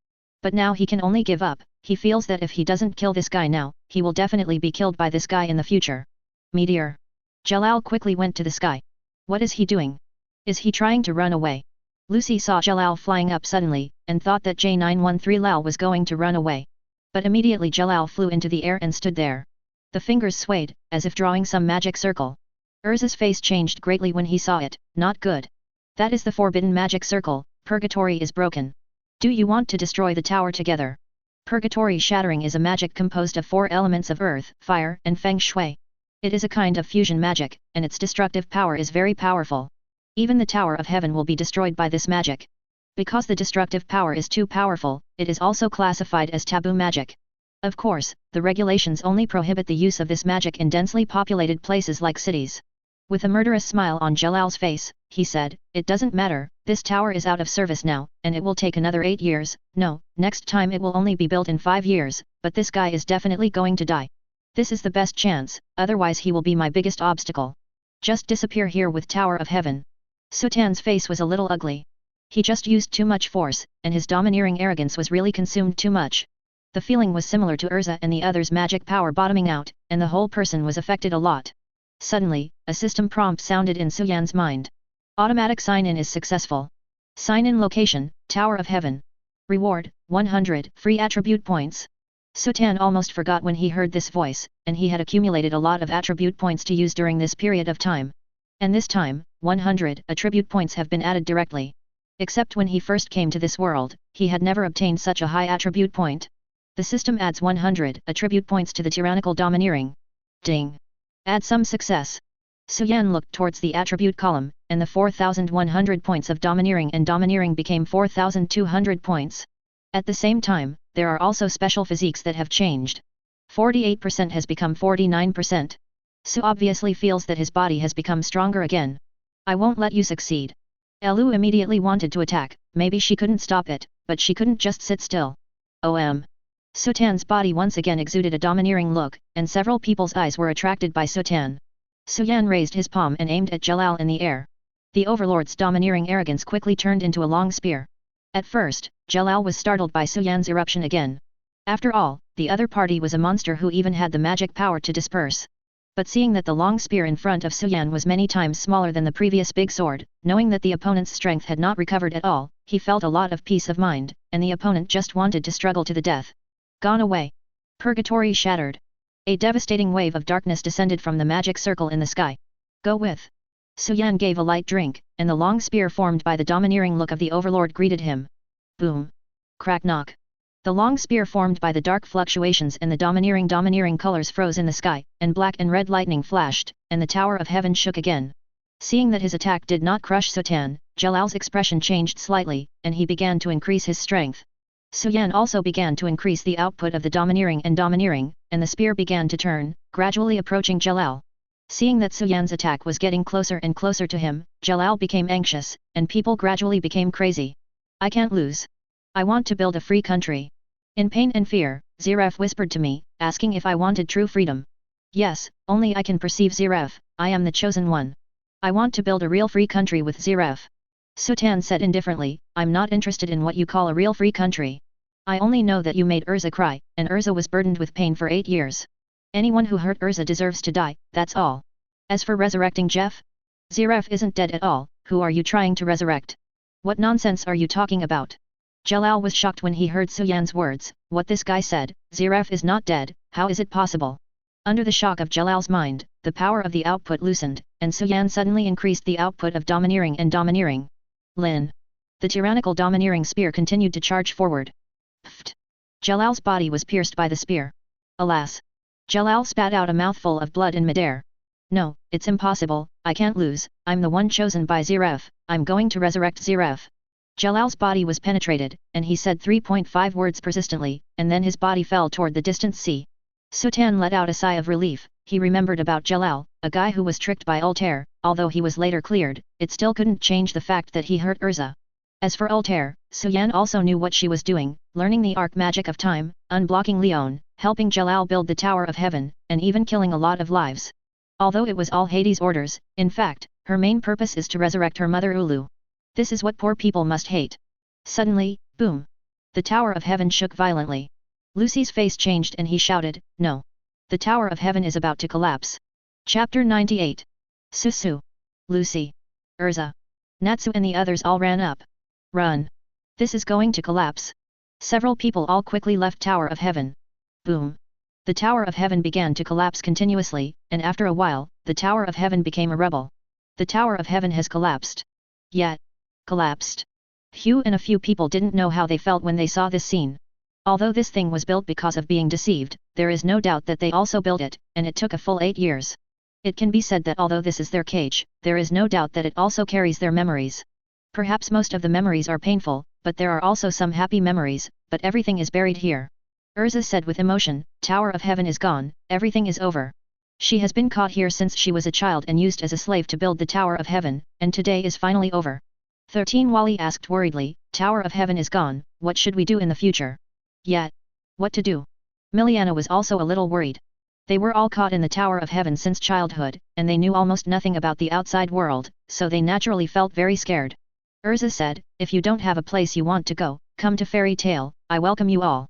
But now he can only give up. He feels that if he doesn't kill this guy now, he will definitely be killed by this guy in the future. Meteor. Jalal quickly went to the sky. What is he doing? Is he trying to run away? Lucy saw Jalal flying up suddenly, and thought that J913 Lal was going to run away. But immediately Jalal flew into the air and stood there. The fingers swayed, as if drawing some magic circle. Erza's face changed greatly when he saw it. Not good. That is the forbidden magic circle. Purgatory is broken. Do you want to destroy the tower together? Purgatory shattering is a magic composed of 4 elements of earth, fire, and feng shui. It is a kind of fusion magic, and its destructive power is very powerful. Even the Tower of Heaven will be destroyed by this magic. Because the destructive power is too powerful, it is also classified as taboo magic. Of course, the regulations only prohibit the use of this magic in densely populated places like cities. With a murderous smile on Jalal's face, he said, "It doesn't matter, this tower is out of service now, and it will take another 8 years, no, next time it will only be built in 5 years, but this guy is definitely going to die. This is the best chance, otherwise he will be my biggest obstacle. Just disappear here with Tower of Heaven." Suan's face was a little ugly. He just used too much force, and his domineering arrogance was really consumed too much. The feeling was similar to Erza and the others' magic power bottoming out, and the whole person was affected a lot. Suddenly, a system prompt sounded in Suan's mind. Automatic sign-in is successful. Sign-in location, Tower of Heaven. Reward, 100 free attribute points. Suan almost forgot when he heard this voice, and he had accumulated a lot of attribute points to use during this period of time. And this time, 100 attribute points have been added directly. Except when he first came to this world, he had never obtained such a high attribute point. The system adds 100 attribute points to the tyrannical domineering. Ding! Add some success. Suan looked towards the attribute column, and the 4,100 points of domineering and domineering became 4,200 points. At the same time, there are also special physiques that have changed. 48% has become 49%. Su obviously feels that his body has become stronger again. I won't let you succeed. Elu immediately wanted to attack, maybe she couldn't stop it, but she couldn't just sit still. Suan's body once again exuded a domineering look, and several people's eyes were attracted by Suan. Suan raised his palm and aimed at Jalal in the air. The overlord's domineering arrogance quickly turned into a long spear. At first, Jalal was startled by Suan's eruption again. After all, the other party was a monster who even had the magic power to disperse. But seeing that the long spear in front of Suan was many times smaller than the previous big sword, knowing that the opponent's strength had not recovered at all, he felt a lot of peace of mind, and the opponent just wanted to struggle to the death. Gone away. Purgatory shattered. A devastating wave of darkness descended from the magic circle in the sky. Go with. Suan gave a light drink, and the long spear formed by the domineering look of the overlord greeted him. Boom. Crack knock. The long spear formed by the dark fluctuations and the domineering colors froze in the sky, and black and red lightning flashed, and the Tower of Heaven shook again. Seeing that his attack did not crush Suan, Jalal's expression changed slightly, and he began to increase his strength. Suan also began to increase the output of the domineering, and the spear began to turn, gradually approaching Jalal. Seeing that Suan's attack was getting closer and closer to him, Jalal became anxious, and people gradually became crazy. I can't lose. I want to build a free country. In pain and fear, Zeref whispered to me, asking if I wanted true freedom. Yes, only I can perceive Zeref, I am the chosen one. I want to build a real free country with Zeref. Suan said indifferently, I'm not interested in what you call a real free country. I only know that you made Erza cry, and Erza was burdened with pain for 8 years. Anyone who hurt Erza deserves to die, that's all. As for resurrecting Jeff? Zeref isn't dead at all, who are you trying to resurrect? What nonsense are you talking about? Jalal was shocked when he heard Suan's words, what this guy said, Zeref is not dead, how is it possible? Under the shock of Jalal's mind, the power of the output loosened, and Suan suddenly increased the output of domineering. Lin. The tyrannical domineering spear continued to charge forward. Pfft. Jalal's body was pierced by the spear. Alas! Jalal spat out a mouthful of blood in midair. No, it's impossible, I can't lose, I'm the one chosen by Zeref, I'm going to resurrect Zeref. Jalal's body was penetrated, and he said 3.5 words persistently, and then his body fell toward the distant sea. Suan let out a sigh of relief, he remembered about Jalal, a guy who was tricked by Altair, although he was later cleared, it still couldn't change the fact that he hurt Erza. As for Altair, Suan also knew what she was doing, learning the arc magic of time, unblocking Leon, helping Jalal build the Tower of Heaven, and even killing a lot of lives. Although it was all Hades' orders, in fact, her main purpose is to resurrect her mother Ulu. This is what poor people must hate. Suddenly, boom! The Tower of Heaven shook violently. Lucy's face changed and he shouted, no! The Tower of Heaven is about to collapse. Chapter 98. Susu. Lucy. Erza. Natsu and the others all ran up. Run! This is going to collapse. Several people all quickly left Tower of Heaven. Boom! The Tower of Heaven began to collapse continuously, and after a while, the Tower of Heaven became a rubble. The Tower of Heaven has collapsed. Yet. Collapsed. Hugh and a few people didn't know how they felt when they saw this scene. Although this thing was built because of being deceived, there is no doubt that they also built it, and it took a full 8 years. It can be said that although this is their cage, there is no doubt that it also carries their memories. Perhaps most of the memories are painful, but there are also some happy memories, but everything is buried here. Erza said with emotion, Tower of Heaven is gone, everything is over. She has been caught here since she was a child and used as a slave to build the Tower of Heaven, and today is finally over. 13 Wally asked worriedly, Tower of Heaven is gone, what should we do in the future? Yet. What to do? Miliana was also a little worried. They were all caught in the Tower of Heaven since childhood, and they knew almost nothing about the outside world, so they naturally felt very scared. Erza said, if you don't have a place you want to go, come to Fairy Tale, I welcome you all.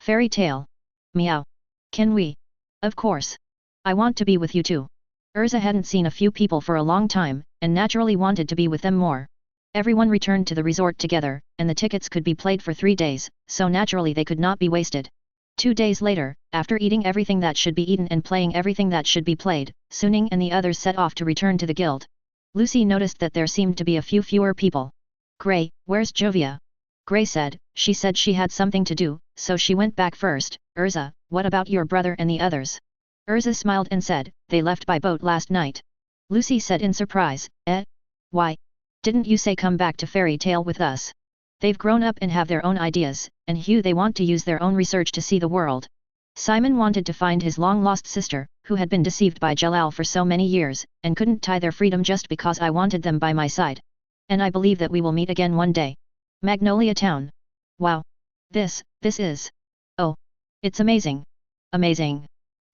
Fairy Tale. Meow. Can we? Of course. I want to be with you too. Erza hadn't seen a few people for a long time, and naturally wanted to be with them more. Everyone returned to the resort together, and the tickets could be played for 3 days, so naturally they could not be wasted. 2 days later, after eating everything that should be eaten and playing everything that should be played, Suning and the others set off to return to the guild. Lucy noticed that there seemed to be a few fewer people. Gray, where's Jovia? Gray said, she said she had something to do, so she went back first. Erza, what about your brother and the others? Erza smiled and said, they left by boat last night. Lucy said in surprise, why? Didn't you say come back to Fairy Tale with us? They've grown up and have their own ideas, and Hugh they want to use their own research to see the world. Simon wanted to find his long-lost sister, who had been deceived by Jalal for so many years, and couldn't tie their freedom just because I wanted them by my side. And I believe that we will meet again one day. Magnolia Town. Wow. This is. Oh. It's amazing. Amazing.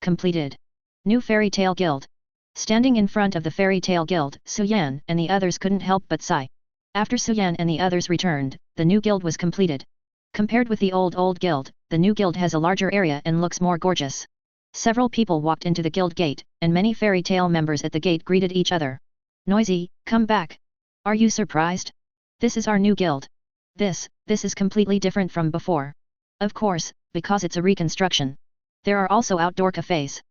Completed. New Fairy Tale Guild. Standing in front of the Fairy Tale Guild, Suan and the others couldn't help but sigh. After Suan and the others returned, the new guild was completed. Compared with the old guild, the new guild has a larger area and looks more gorgeous. Several people walked into the guild gate, and many Fairy Tale members at the gate greeted each other. Noisy, come back. Are you surprised? This is our new guild. This is completely different from before. Of course, because it's a reconstruction. There are also outdoor cafes.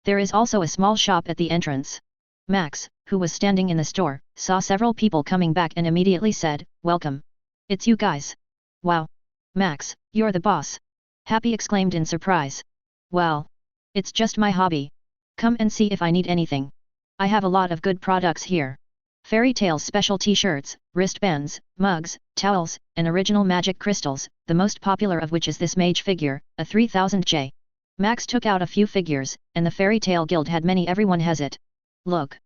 There is also a small shop at the entrance. Max, who was standing in the store, saw several people coming back and immediately said, "Welcome. It's you guys. Wow. Max, you're the boss." Happy exclaimed in surprise. "Well, it's just my hobby. Come and see if I need anything. I have a lot of good products here. Fairy Tale's special t-shirts, wristbands, mugs, towels, and original magic crystals, the most popular of which is this mage figure, a 3000J. Max took out a few figures, and the Fairy Tale Guild had many. Everyone has it. Look.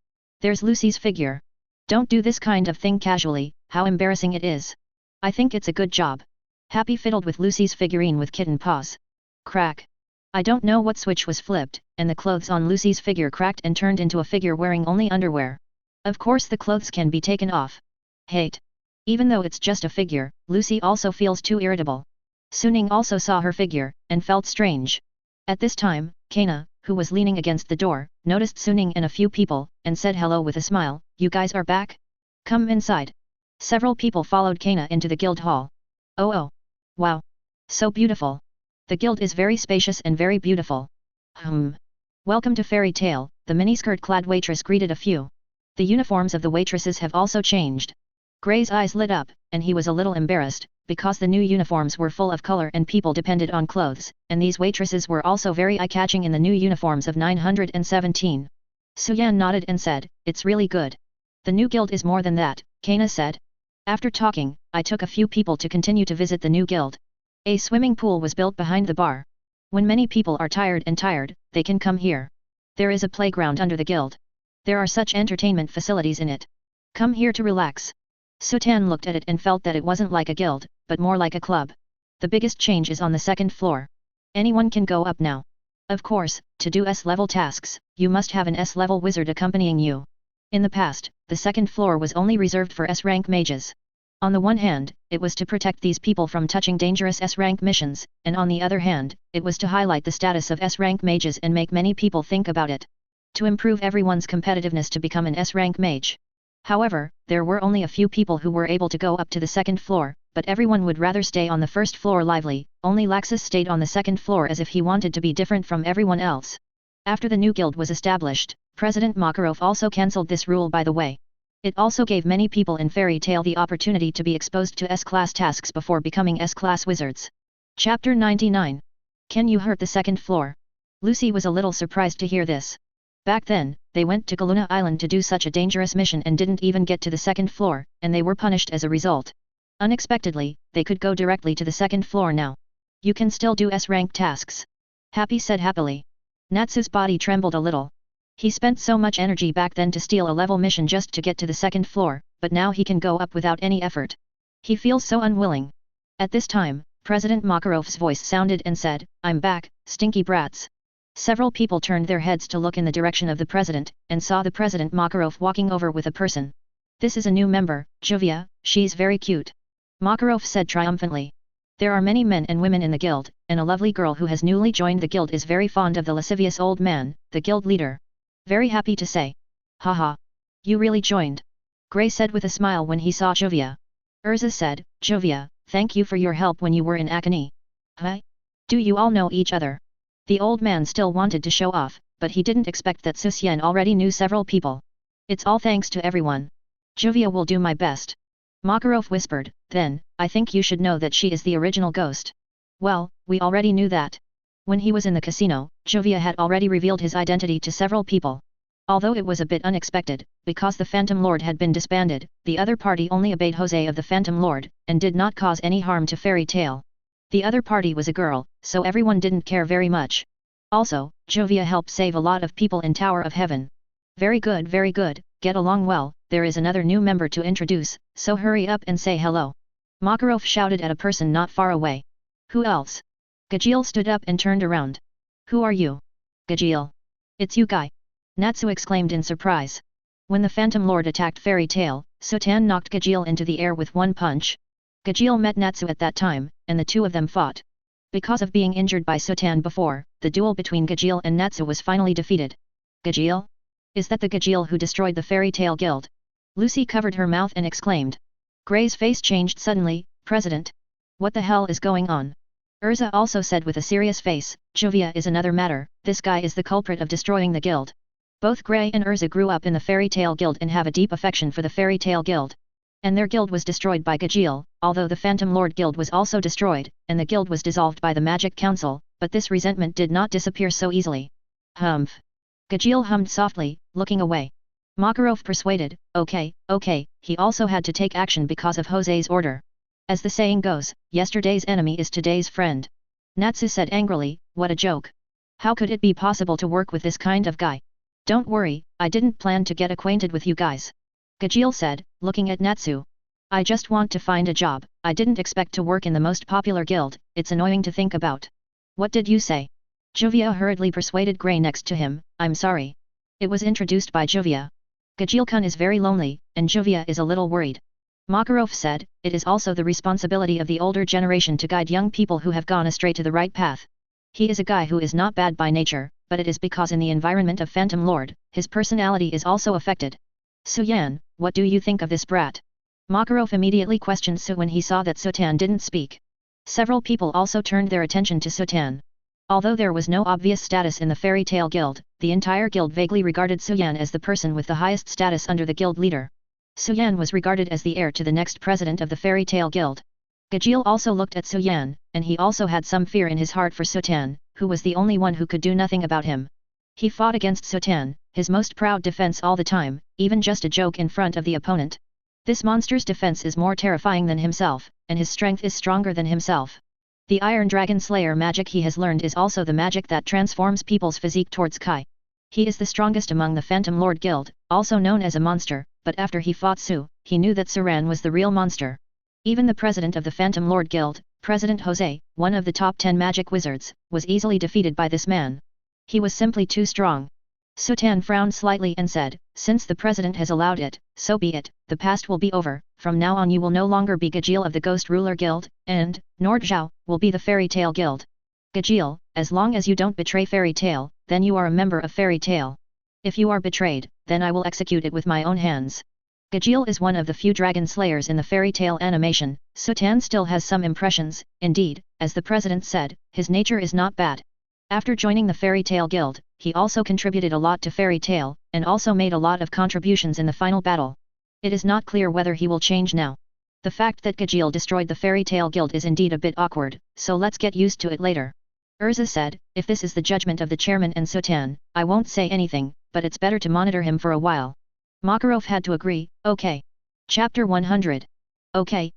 There's Lucy's figure. Don't do this kind of thing casually, how embarrassing it is. I think it's a good job." Happy fiddled with Lucy's figurine with kitten paws. Crack. I don't know what switch was flipped, and the clothes on Lucy's figure cracked and turned into a figure wearing only underwear. Of course the clothes can be taken off. Hate. Even though it's just a figure, Lucy also feels too irritable. Suning also saw her figure, and felt strange. At this time, Kana, who was leaning against the door, noticed Suning and a few people, and said hello with a smile. "You guys are back? Come inside." Several people followed Kana into the guild hall. Oh. Wow. So beautiful. The guild is very spacious and very beautiful. Welcome to Fairy Tale, the miniskirt-clad waitress greeted a few. The uniforms of the waitresses have also changed. Gray's eyes lit up, and he was a little embarrassed, because the new uniforms were full of color and people depended on clothes, and these waitresses were also very eye-catching in the new uniforms of 917. Suan nodded and said, "It's really good. The new guild is more than that," Kana said. After talking, I took a few people to continue to visit the new guild. A swimming pool was built behind the bar. When many people are tired, they can come here. There is a playground under the guild. There are such entertainment facilities in it. Come here to relax. Sutan looked at it and felt that it wasn't like a guild, but more like a club. The biggest change is on the second floor. Anyone can go up now. Of course, to do S-level tasks, you must have an S-level wizard accompanying you. In the past, the second floor was only reserved for S-rank mages. On the one hand, it was to protect these people from touching dangerous S-rank missions, and on the other hand, it was to highlight the status of S-rank mages and make many people think about it. To improve everyone's competitiveness to become an S-rank mage. However, there were only a few people who were able to go up to the second floor, but everyone would rather stay on the first floor lively. Only Laxus stayed on the second floor as if he wanted to be different from everyone else. After the new guild was established, President Makarov also cancelled this rule by the way. It also gave many people in Fairy Tale the opportunity to be exposed to S-class tasks before becoming S-class wizards. Chapter 99. Can you hurt the second floor? Lucy was a little surprised to hear this. Back then, they went to Galuna Island to do such a dangerous mission and didn't even get to the second floor, and they were punished as a result. Unexpectedly, they could go directly to the second floor now. You can still do S-rank tasks. Happy said happily. Natsu's body trembled a little. He spent so much energy back then to steal a level mission just to get to the second floor, but now he can go up without any effort. He feels so unwilling. At this time, President Makarov's voice sounded and said, "I'm back, stinky brats." Several people turned their heads to look in the direction of the president, and saw the President Makarov walking over with a person. "This is a new member, Juvia, she's very cute," Makarov said triumphantly. There are many men and women in the guild, and a lovely girl who has newly joined the guild is very fond of the lascivious old man, the guild leader. Very happy to say. "Haha. You really joined," Gray said with a smile when he saw Juvia. Erza said, "Juvia, thank you for your help when you were in Akane." "Huh? Do you all know each other?" The old man still wanted to show off, but he didn't expect that Susian already knew several people. "It's all thanks to everyone. Juvia will do my best." Makarov whispered, "Then, I think you should know that she is the original ghost." "Well, we already knew that." When he was in the casino, Juvia had already revealed his identity to several people. Although it was a bit unexpected, because the Phantom Lord had been disbanded, the other party only obeyed Jose of the Phantom Lord, and did not cause any harm to Fairy Tale. The other party was a girl, so everyone didn't care very much. Also, Juvia helped save a lot of people in Tower of Heaven. Very good, get along well, there is another new member to introduce, so hurry up and say hello." Makarov shouted at a person not far away. "Who else?" Gajeel stood up and turned around. "Who are you?" "Gajeel. It's you guy." Natsu exclaimed in surprise. When the Phantom Lord attacked Fairy Tale, Sutan knocked Gajeel into the air with one punch. Gajeel met Natsu at that time, and the two of them fought. Because of being injured by Sutan before, the duel between Gajeel and Natsu was finally defeated. "Gajeel? Is that the Gajeel who destroyed the Fairy Tale Guild?" Lucy covered her mouth and exclaimed. Gray's face changed suddenly. "President? What the hell is going on? Erza also said with a serious face, Jovia is another matter, this guy is the culprit of destroying the guild. Both Gray and Erza grew up in the Fairy Tale Guild and have a deep affection for the Fairy Tale Guild. And their guild was destroyed by Gajeel, although the Phantom Lord Guild was also destroyed, and the guild was dissolved by the Magic Council, but this resentment did not disappear so easily. Humph. Gajeel hummed softly, looking away. Makarov persuaded, okay, he also had to take action because of Jose's order. As the saying goes, yesterday's enemy is today's friend. Natsu said angrily, what a joke. How could it be possible to work with this kind of guy? Don't worry, I didn't plan to get acquainted with you guys. Gajeel said, looking at Natsu. I just want to find a job, I didn't expect to work in the most popular guild, it's annoying to think about. What did you say? Jovia hurriedly persuaded Gray next to him, I'm sorry. It was introduced by Jovia. Gajeel-kun is very lonely, and Jovia is a little worried. Makarov said, it is also the responsibility of the older generation to guide young people who have gone astray to the right path. He is a guy who is not bad by nature, but it is because in the environment of Phantom Lord, his personality is also affected. Suan, what do you think of this brat? Makarov immediately questioned Su when he saw that Sutan didn't speak. Several people also turned their attention to Sutan. Although there was no obvious status in the Fairy Tale Guild, the entire guild vaguely regarded Suan as the person with the highest status under the guild leader. Suan was regarded as the heir to the next president of the Fairy Tale Guild. Gajeel also looked at Suan, and he also had some fear in his heart for Sutan, who was the only one who could do nothing about him. He fought against Sutan, his most proud defense all the time, even just a joke in front of the opponent. This monster's defense is more terrifying than himself, and his strength is stronger than himself. The Iron Dragon Slayer magic he has learned is also the magic that transforms people's physique towards Kai. He is the strongest among the Phantom Lord Guild, also known as a monster, but after he fought Su, he knew that Suran was the real monster. Even the president of the Phantom Lord Guild, President Jose, one of the top 10 magic wizards, was easily defeated by this man. He was simply too strong. Sutan frowned slightly and said, since the president has allowed it, so be it, the past will be over, from now on you will no longer be Gajeel of the Ghost Ruler Guild, and, Nordjao, will be the Fairy Tale Guild. Gajeel, as long as you don't betray Fairy Tale, then you are a member of Fairy Tale. If you are betrayed, then I will execute it with my own hands. Gajeel is one of the few dragon slayers in the Fairy Tale animation, Sutan still has some impressions, indeed, as the president said, his nature is not bad. After joining the Fairy Tale Guild, he also contributed a lot to Fairy Tale, and also made a lot of contributions in the final battle. It is not clear whether he will change now. The fact that Gajeel destroyed the Fairy Tale Guild is indeed a bit awkward, so let's get used to it later. Erza said, if this is the judgment of the chairman and Sutan, I won't say anything, but it's better to monitor him for a while. Makarov had to agree, okay. Chapter 100. Okay.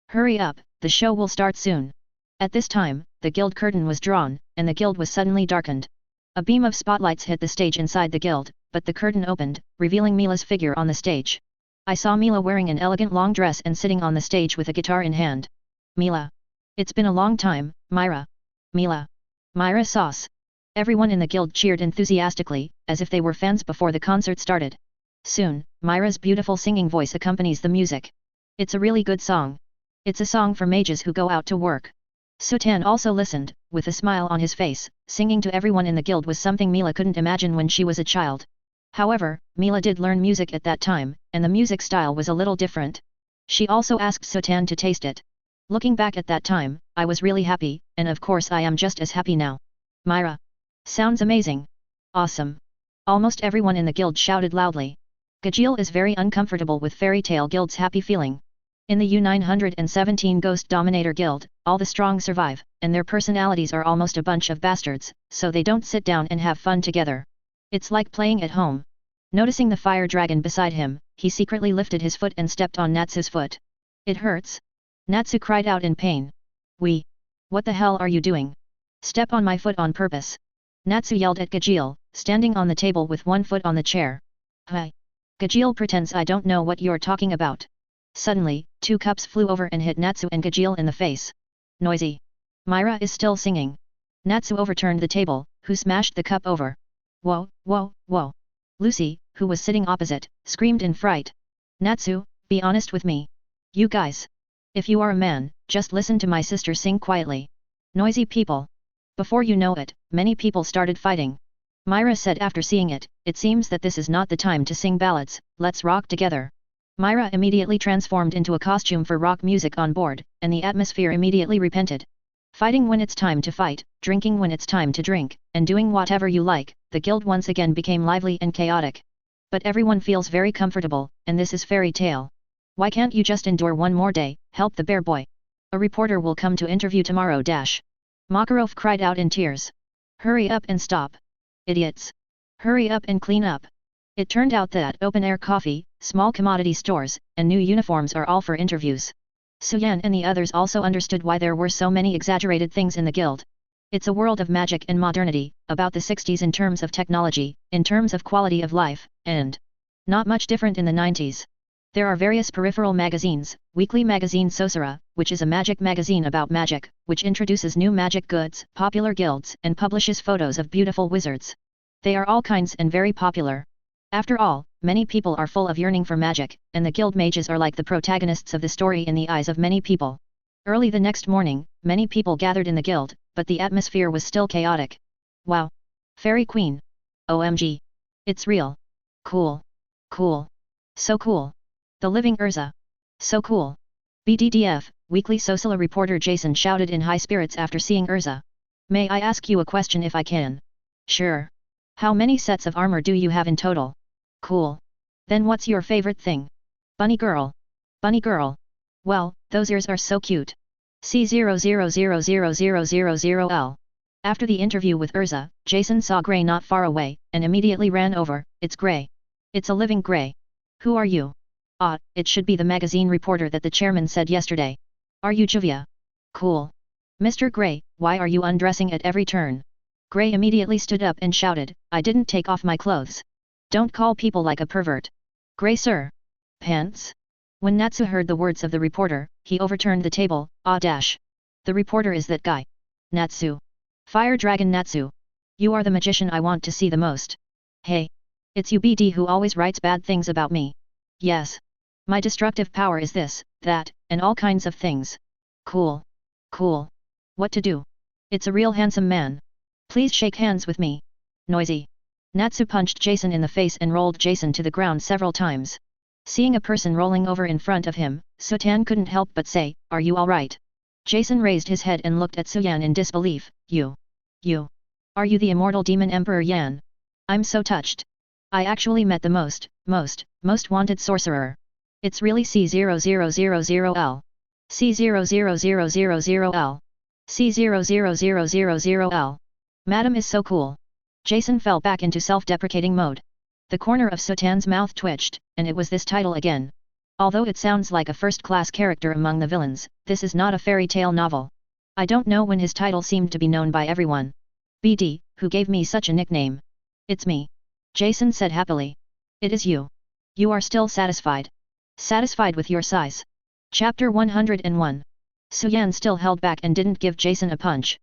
Hurry up, the show will start soon. At this time, the guild curtain was drawn, and the guild was suddenly darkened. A beam of spotlights hit the stage inside the guild, but the curtain opened, revealing Mila's figure on the stage. I saw Mila wearing an elegant long dress and sitting on the stage with a guitar in hand. Mila. It's been a long time, Myra. Mila. Myra sauce. Everyone in the guild cheered enthusiastically, as if they were fans before the concert started. Soon, Myra's beautiful singing voice accompanies the music. It's a really good song. It's a song for mages who go out to work. Sutan also listened, with a smile on his face. Singing to everyone in the guild was something Mila couldn't imagine when she was a child. However, Mila did learn music at that time, and the music style was a little different. She also asked Sutan to taste it. Looking back at that time, I was really happy, and of course I am just as happy now. Myra. Sounds amazing. Awesome. Almost everyone in the guild shouted loudly. Gajeel is very uncomfortable with Fairy Tale Guild's happy feeling. In the U917 Ghost Dominator Guild, all the strong survive, and their personalities are almost a bunch of bastards, so they don't sit down and have fun together. It's like playing at home. Noticing the fire dragon beside him, he secretly lifted his foot and stepped on Natsu's foot. It hurts. Natsu cried out in pain. What the hell are you doing? Step on my foot on purpose. Natsu yelled at Gajeel, standing on the table with one foot on the chair. Hi. Gajeel pretends I don't know what you're talking about. Suddenly, 2 cups flew over and hit Natsu and Gajeel in the face. Noisy. Myra is still singing. Natsu overturned the table, who smashed the cup over. Whoa. Lucy, who was sitting opposite, screamed in fright. Natsu, be honest with me. You guys. If you are a man, just listen to my sister sing quietly. Noisy people. Before you know it, many people started fighting. Myra said after seeing it, it seems that this is not the time to sing ballads, let's rock together. Myra immediately transformed into a costume for rock music on board, and the atmosphere immediately repented. Fighting when it's time to fight, drinking when it's time to drink, and doing whatever you like, the guild once again became lively and chaotic. But everyone feels very comfortable, and this is fairy tale. Why can't you just endure one more day, help the bear boy? A reporter will come to interview tomorrow. Makarov cried out in tears. Hurry up and stop. Idiots. Hurry up and clean up. It turned out that open-air coffee, small commodity stores, and new uniforms are all for interviews. Suan and the others also understood why there were so many exaggerated things in the guild. It's a world of magic and modernity, about the 60s in terms of technology, in terms of quality of life, and not much different in the 90s. There are various peripheral magazines, weekly magazine Sosara, which is a magic magazine about magic, which introduces new magic goods, popular guilds, and publishes photos of beautiful wizards. They are all kinds and very popular. After all, many people are full of yearning for magic, and the guild mages are like the protagonists of the story in the eyes of many people. Early the next morning, many people gathered in the guild, but the atmosphere was still chaotic. Wow! Fairy Queen! OMG! It's real! Cool! Cool! So cool! The living Erza! So cool! BDDF, Weekly Sosala reporter Jason shouted in high spirits after seeing Erza. May I ask you a question if I can? Sure. How many sets of armor do you have in total? Cool. Then what's your favorite thing? Bunny girl. Bunny girl. Well, those ears are so cute. C00000000L. After the interview with Erza, Jason saw Gray not far away, and immediately ran over. It's Gray. It's a living Gray. Who are you? Ah, it should be the magazine reporter that the chairman said yesterday. Are you Juvia? Cool. Mr. Gray, why are you undressing at every turn? Gray immediately stood up and shouted, I didn't take off my clothes. Don't call people like a pervert. Gray sir. Pants? When Natsu heard the words of the reporter, he overturned the table. The reporter is that guy. Natsu. Fire Dragon Natsu. You are the magician I want to see the most. Hey. It's you BD who always writes bad things about me. Yes. My destructive power is this, that, and all kinds of things. Cool. Cool. What to do? It's a real handsome man. Please shake hands with me. Noisy. Natsu punched Jason in the face and rolled Jason to the ground several times. Seeing a person rolling over in front of him, Suan couldn't help but say, Are you alright? Jason raised his head and looked at Suan in disbelief. You. Are you the immortal demon Emperor Yan? I'm so touched. I actually met the most wanted sorcerer. It's really C0000L. C0000L. C0000L. Madam is so cool. Jason fell back into self-deprecating mode. The corner of Sutan's mouth twitched, and it was this title again. Although it sounds like a first-class character among the villains, this is not a fairy tale novel. I don't know when his title seemed to be known by everyone. BD, who gave me such a nickname? It's me. Jason said happily. It is you. You are still satisfied. Satisfied with your size. Chapter 101. Suan still held back and didn't give Jason a punch.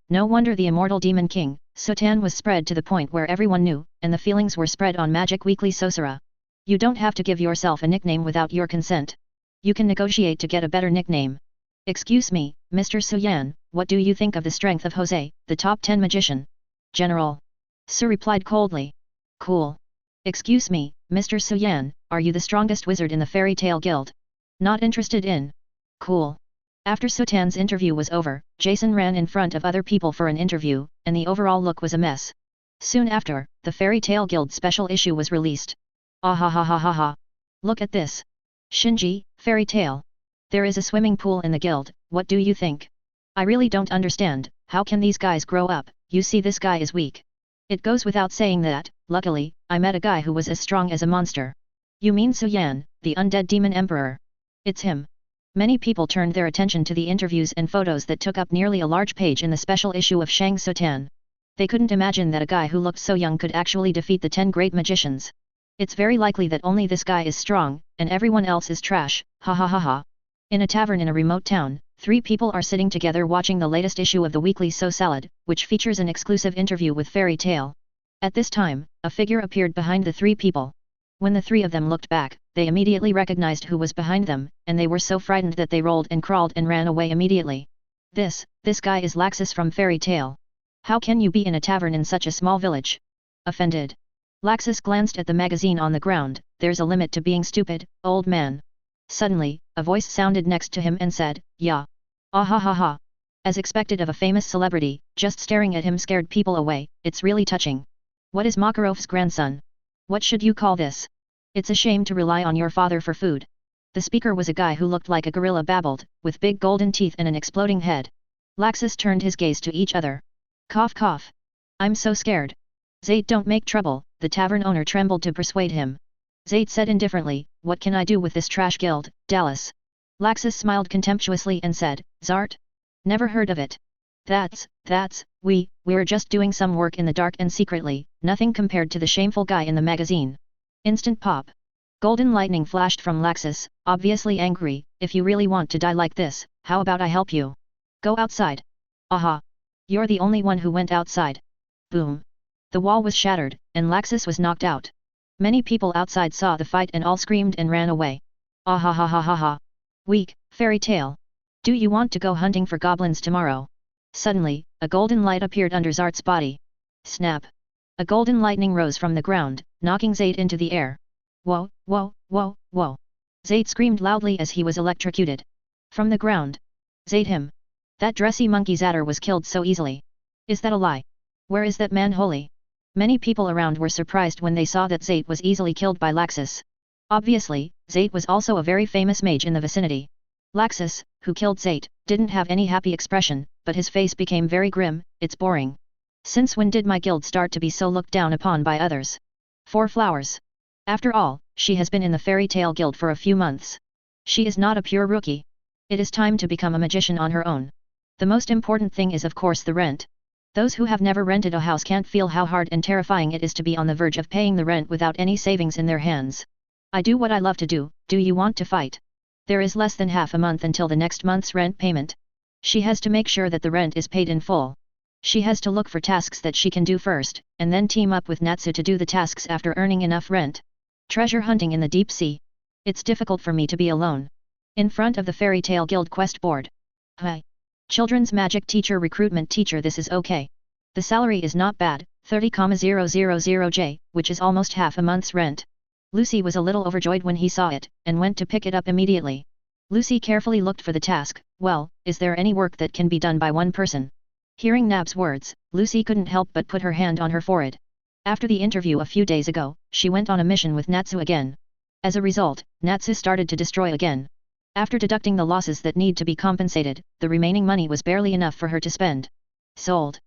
No wonder the immortal demon king, Suan was spread to the point where everyone knew, and the feelings were spread on Magic Weekly Sosara. You don't have to give yourself a nickname without your consent. You can negotiate to get a better nickname. Excuse me, Mr. Suan, what do you think of the strength of Jose, the top 10 magician? General. Su replied coldly. Cool. Excuse me, Mr. Suan, are you the strongest wizard in the fairy tale guild? Not interested in. Cool. After Sutan's interview was over, Jason ran in front of other people for an interview, and the overall look was a mess. Soon after, the Fairy Tale Guild special issue was released. Ah. Look at this. Shinji, Fairy Tale. There is a swimming pool in the guild, what do you think? I really don't understand, how can these guys grow up? You see this guy is weak. It goes without saying that, luckily, I met a guy who was as strong as a monster. You mean Suan, the undead demon emperor? It's him. Many people turned their attention to the interviews and photos that took up nearly a large page in the special issue of Shang Sutan. They couldn't imagine that a guy who looked so young could actually defeat the 10 great magicians. It's very likely that only this guy is strong, and everyone else is trash, ha. In a tavern in a remote town, 3 people are sitting together watching the latest issue of the weekly So Salad, which features an exclusive interview with Fairy Tale. At this time, a figure appeared behind the 3 people. When the 3 of them looked back, they immediately recognized who was behind them, and they were so frightened that they rolled and crawled and ran away immediately. This guy is Laxus from Fairy Tale. How can you be in a tavern in such a small village? Offended. Laxus glanced at the magazine on the ground. There's a limit to being stupid, old man. Suddenly, a voice sounded next to him and said, Yeah. Ah ha ha ha. As expected of a famous celebrity, just staring at him scared people away. It's really touching. What is Makarov's grandson? What should you call this? It's a shame to rely on your father for food. The speaker was a guy who looked like a gorilla babbled, with big golden teeth and an exploding head. Laxus turned his gaze to each other. Cough cough. I'm so scared. Zate, don't make trouble, the tavern owner trembled to persuade him. Zate said indifferently, what can I do with this trash guild, Dallas? Laxus smiled contemptuously and said, Zart? Never heard of it. We're just doing some work in the dark and secretly, nothing compared to the shameful guy in the magazine. Instant pop. Golden lightning flashed from Laxus, obviously angry, if you really want to die like this, how about I help you? Go outside. Aha. You're the only one who went outside. Boom. The wall was shattered, and Laxus was knocked out. Many people outside saw the fight and all screamed and ran away. Ah ha ha ha ha ha. Weak, fairy tale. Do you want to go hunting for goblins tomorrow? Suddenly, a golden light appeared under Zart's body. Snap. A golden lightning rose from the ground, knocking Zate into the air. Whoa, whoa, whoa, whoa. Zate screamed loudly as he was electrocuted. From the ground. Zate him. That dressy monkey Zatter was killed so easily. Is that a lie? Where is that man holy? Many people around were surprised when they saw that Zate was easily killed by Laxus. Obviously, Zate was also a very famous mage in the vicinity. Laxus, who killed Zate, didn't have any happy expression, but his face became very grim. It's boring. Since when did my guild start to be so looked down upon by others? 4 flowers. After all, she has been in the fairy tale guild for a few months. She is not a pure rookie. It is time to become a magician on her own. The most important thing is of course the rent. Those who have never rented a house can't feel how hard and terrifying it is to be on the verge of paying the rent without any savings in their hands. I do what I love to do, do you want to fight? There is less than half a month until the next month's rent payment. She has to make sure that the rent is paid in full. She has to look for tasks that she can do first, and then team up with Natsu to do the tasks after earning enough rent. Treasure hunting in the deep sea. It's difficult for me to be alone. In front of the Fairy Tale Guild quest board. Hi. Children's magic teacher recruitment teacher, this is okay. The salary is not bad, 30,000J, which is almost half a month's rent. Lucy was a little overjoyed when he saw it, and went to pick it up immediately. Lucy carefully looked for the task. Well, is there any work that can be done by one person? Hearing Nab's words, Lucy couldn't help but put her hand on her forehead. After the interview a few days ago, she went on a mission with Natsu again. As a result, Natsu started to destroy again. After deducting the losses that need to be compensated, the remaining money was barely enough for her to spend. Sold.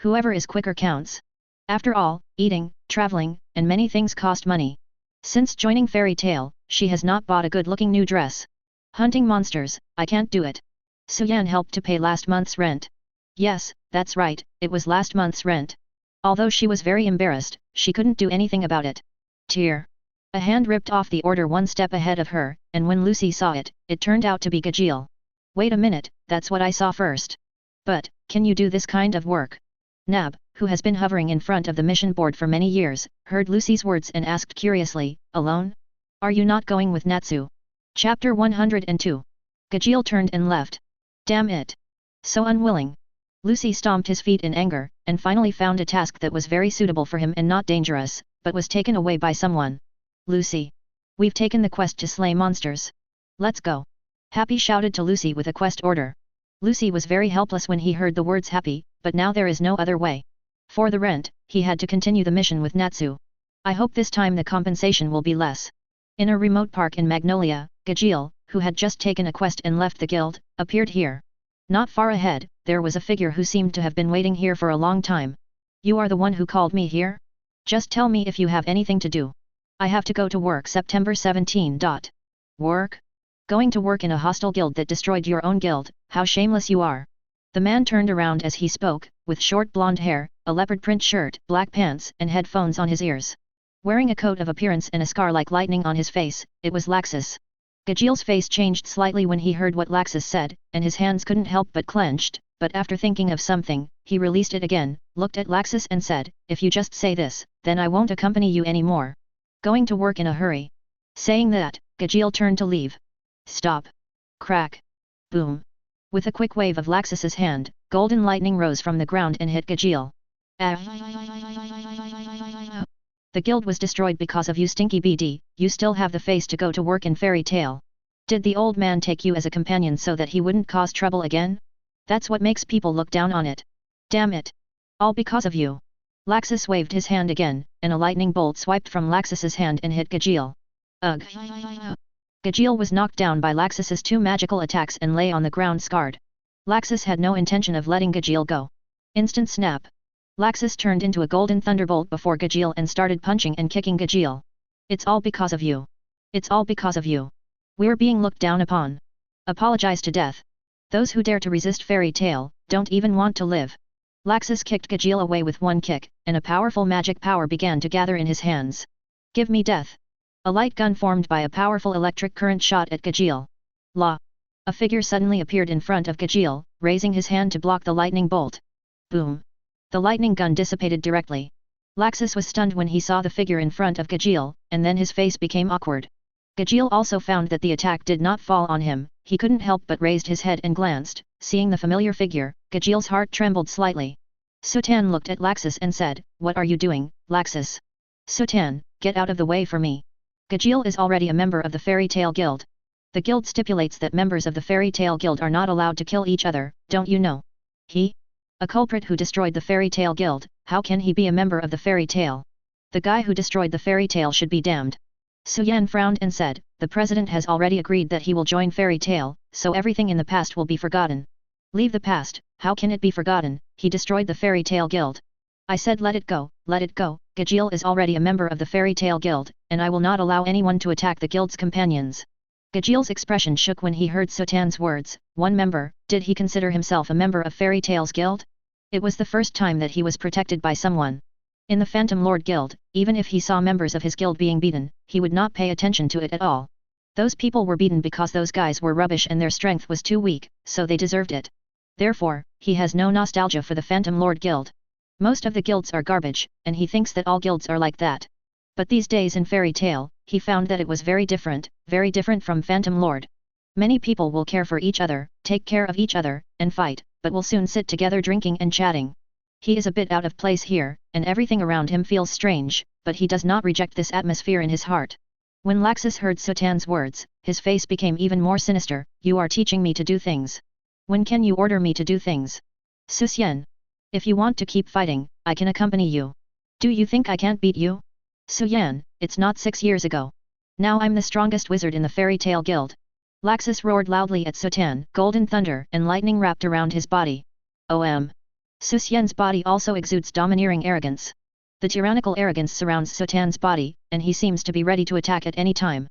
Whoever is quicker counts. After all, eating, traveling, and many things cost money. Since joining Fairy Tale, she has not bought a good-looking new dress. Hunting monsters, I can't do it. Suan helped to pay last month's rent. Yes, that's right, it was last month's rent. Although she was very embarrassed, she couldn't do anything about it. Tear. A hand ripped off the order one step ahead of her, and when Lucy saw it, it turned out to be Jalal. Wait a minute, that's what I saw first. But, can you do this kind of work? Nab, who has been hovering in front of the mission board for many years, heard Lucy's words and asked curiously, alone? Are you not going with Natsu? Chapter 102. Jalal turned and left. Damn it. So unwilling. Lucy stomped his feet in anger, and finally found a task that was very suitable for him and not dangerous, but was taken away by someone. Lucy. We've taken the quest to slay monsters. Let's go. Happy shouted to Lucy with a quest order. Lucy was very helpless when he heard the words happy, but now there is no other way. For the rent, he had to continue the mission with Natsu. I hope this time the compensation will be less. In a remote park in Magnolia, Jalal, who had just taken a quest and left the guild, appeared here. Not far ahead, there was a figure who seemed to have been waiting here for a long time. You are the one who called me here? Just tell me if you have anything to do. I have to go to work September 17. Work? Going to work in a hostile guild that destroyed your own guild, how shameless you are. The man turned around as he spoke, with short blonde hair, a leopard print shirt, black pants and headphones on his ears. Wearing a coat of appearance and a scar like lightning on his face, it was Laxus. Gajal's face changed slightly when he heard what Laxus said, and his hands couldn't help but clenched, but after thinking of something, he released it again, looked at Laxus and said, if you just say this, then I won't accompany you anymore. Going to work in a hurry. Saying that, Gajal turned to leave. Stop. Crack. Boom. With a quick wave of Laxus's hand, golden lightning rose from the ground and hit Gajal. The guild was destroyed because of you, Stinky BD. You still have the face to go to work in Fairy Tale. Did the old man take you as a companion so that he wouldn't cause trouble again? That's what makes people look down on it. Damn it. All because of you. Laxus waved his hand again, and a lightning bolt swiped from Laxus's hand and hit Jalal. Ugh. Jalal was knocked down by Laxus's 2 magical attacks and lay on the ground scarred. Laxus had no intention of letting Jalal go. Instant snap. Laxus turned into a golden thunderbolt before Jalal and started punching and kicking Jalal. It's all because of you. It's all because of you. We're being looked down upon. Apologize to death. Those who dare to resist fairy tale, don't even want to live. Laxus kicked Jalal away with one kick, and a powerful magic power began to gather in his hands. Give me death. A light gun formed by a powerful electric current shot at Jalal. La. A figure suddenly appeared in front of Jalal, raising his hand to block the lightning bolt. Boom. The lightning gun dissipated directly. Laxus was stunned when he saw the figure in front of Jalal, and then his face became awkward. Jalal also found that the attack did not fall on him. He couldn't help but raised his head and glanced. Seeing the familiar figure, Gajal's heart trembled slightly. Suan looked at Laxus and said, "What are you doing, Laxus? Suan, get out of the way for me." Gajal is already a member of the Fairy Tale Guild. The guild stipulates that members of the Fairy Tale Guild are not allowed to kill each other, don't you know? He? A culprit who destroyed the Fairy Tale Guild, how can he be a member of the Fairy Tale? The guy who destroyed the Fairy Tale should be damned. Suan frowned and said, "The president has already agreed that he will join Fairy Tale, so everything in the past will be forgotten." "Leave the past, how can it be forgotten? He destroyed the Fairy Tale Guild." "I said let it go, let it go. Gajal is already a member of the Fairy Tale Guild, and I will not allow anyone to attack the guild's companions." Gajal's expression shook when he heard Sutan's words. One member, did he consider himself a member of Fairy Tale's Guild? It was the first time that he was protected by someone. In the Phantom Lord Guild, even if he saw members of his guild being beaten, he would not pay attention to it at all. Those people were beaten because those guys were rubbish and their strength was too weak, so they deserved it. Therefore, he has no nostalgia for the Phantom Lord Guild. Most of the guilds are garbage, and he thinks that all guilds are like that. But these days in Fairy Tale, he found that it was very different from Phantom Lord. Many people will care for each other, take care of each other, and fight, but will soon sit together drinking and chatting. He is a bit out of place here, and everything around him feels strange, but he does not reject this atmosphere in his heart. When Laxus heard Sutan's words, his face became even more sinister. "You are teaching me to do things. When can you order me to do things? Suan. If you want to keep fighting, I can accompany you. Do you think I can't beat you? Suan, it's not 6 years ago. Now I'm the strongest wizard in the Fairy Tale Guild." Laxus roared loudly at Suan. Golden thunder and lightning wrapped around his body. Suan's body also exudes domineering arrogance. The tyrannical arrogance surrounds Sutan's body, and he seems to be ready to attack at any time.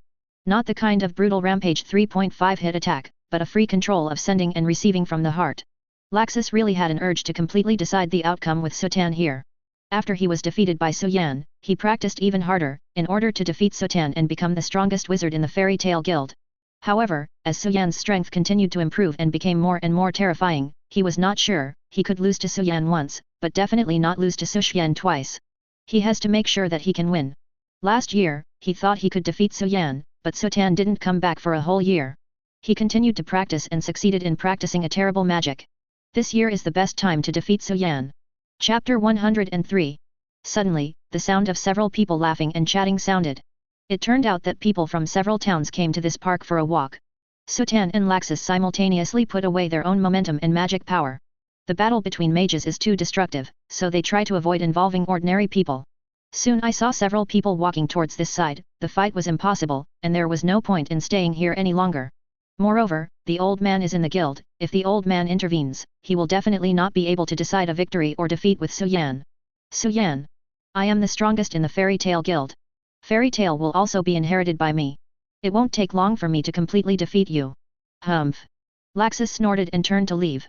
Not the kind of brutal rampage 3.5 hit attack, but a free control of sending and receiving from the heart. Laxus really had an urge to completely decide the outcome with Suan here. After he was defeated by Suan, he practiced even harder, in order to defeat Suan and become the strongest wizard in the Fairy Tale Guild. However, as Suan's strength continued to improve and became more and more terrifying, he was not sure. He could lose to Suan once, but definitely not lose to Suan twice. He has to make sure that he can win. Last year, he thought he could defeat Suan, but Suan didn't come back for a whole year. He continued to practice and succeeded in practicing a terrible magic. This year is the best time to defeat Suan. Chapter 103. Suddenly, the sound of several people laughing and chatting sounded. It turned out that people from several towns came to this park for a walk. Suan and Laxus simultaneously put away their own momentum and magic power. The battle between mages is too destructive, so they try to avoid involving ordinary people. Soon I saw several people walking towards this side. The fight was impossible, and there was no point in staying here any longer. Moreover, the old man is in the guild. If the old man intervenes, he will definitely not be able to decide a victory or defeat with Suan. Suan. I am the strongest in the Fairy Tale Guild. Fairy Tale will also be inherited by me. It won't take long for me to completely defeat you. Humph. Laxus snorted and turned to leave.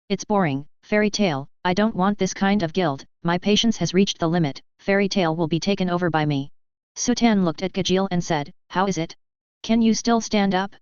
It's boring, Fairy Tale, I don't want this kind of guild, my patience has reached the limit, Fairy Tale will be taken over by me. Suan looked at Gajal and said, "How is it? Can you still stand up?"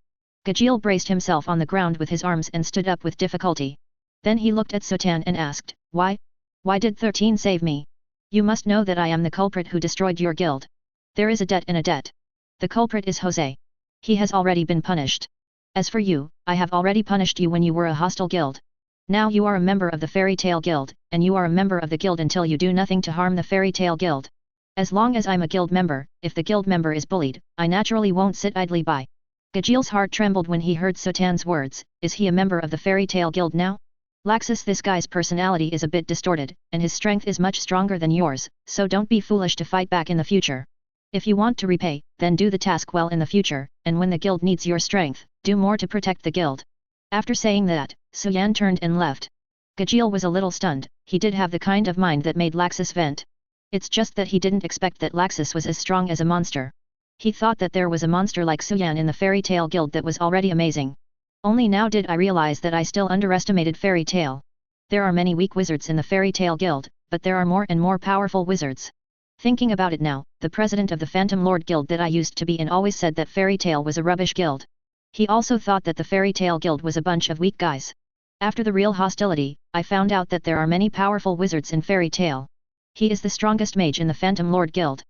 Gajal braced himself on the ground with his arms and stood up with difficulty. Then he looked at Suan and asked, "Why? Why did 13 save me? You must know that I am the culprit who destroyed your guild. There is a debt and a debt. The culprit is Jose. He has already been punished. As for you, I have already punished you when you were a hostile guild. Now you are a member of the Fairy Tale Guild, and you are a member of the guild until you do nothing to harm the Fairy Tale Guild. As long as I'm a guild member, if the guild member is bullied, I naturally won't sit idly by." Gajal's heart trembled when he heard Sutan's words. Is he a member of the Fairy Tale Guild now? Laxus, this guy's personality is a bit distorted, and his strength is much stronger than yours, so don't be foolish to fight back in the future. If you want to repay, then do the task well in the future, and when the guild needs your strength, do more to protect the guild. After saying that, Suan turned and left. Jalal was a little stunned. He did have the kind of mind that made Laxus vent. It's just that he didn't expect that Laxus was as strong as a monster. He thought that there was a monster like Suan in the Fairy Tale Guild that was already amazing. Only now did I realize that I still underestimated Fairy Tale. There are many weak wizards in the Fairy Tale Guild, but there are more and more powerful wizards. Thinking about it now, the president of the Phantom Lord Guild that I used to be in always said that Fairy Tale was a rubbish guild. He also thought that the Fairy Tale Guild was a bunch of weak guys. After the real hostility, I found out that there are many powerful wizards in Fairy Tale. He is the strongest mage in the Phantom Lord Guild.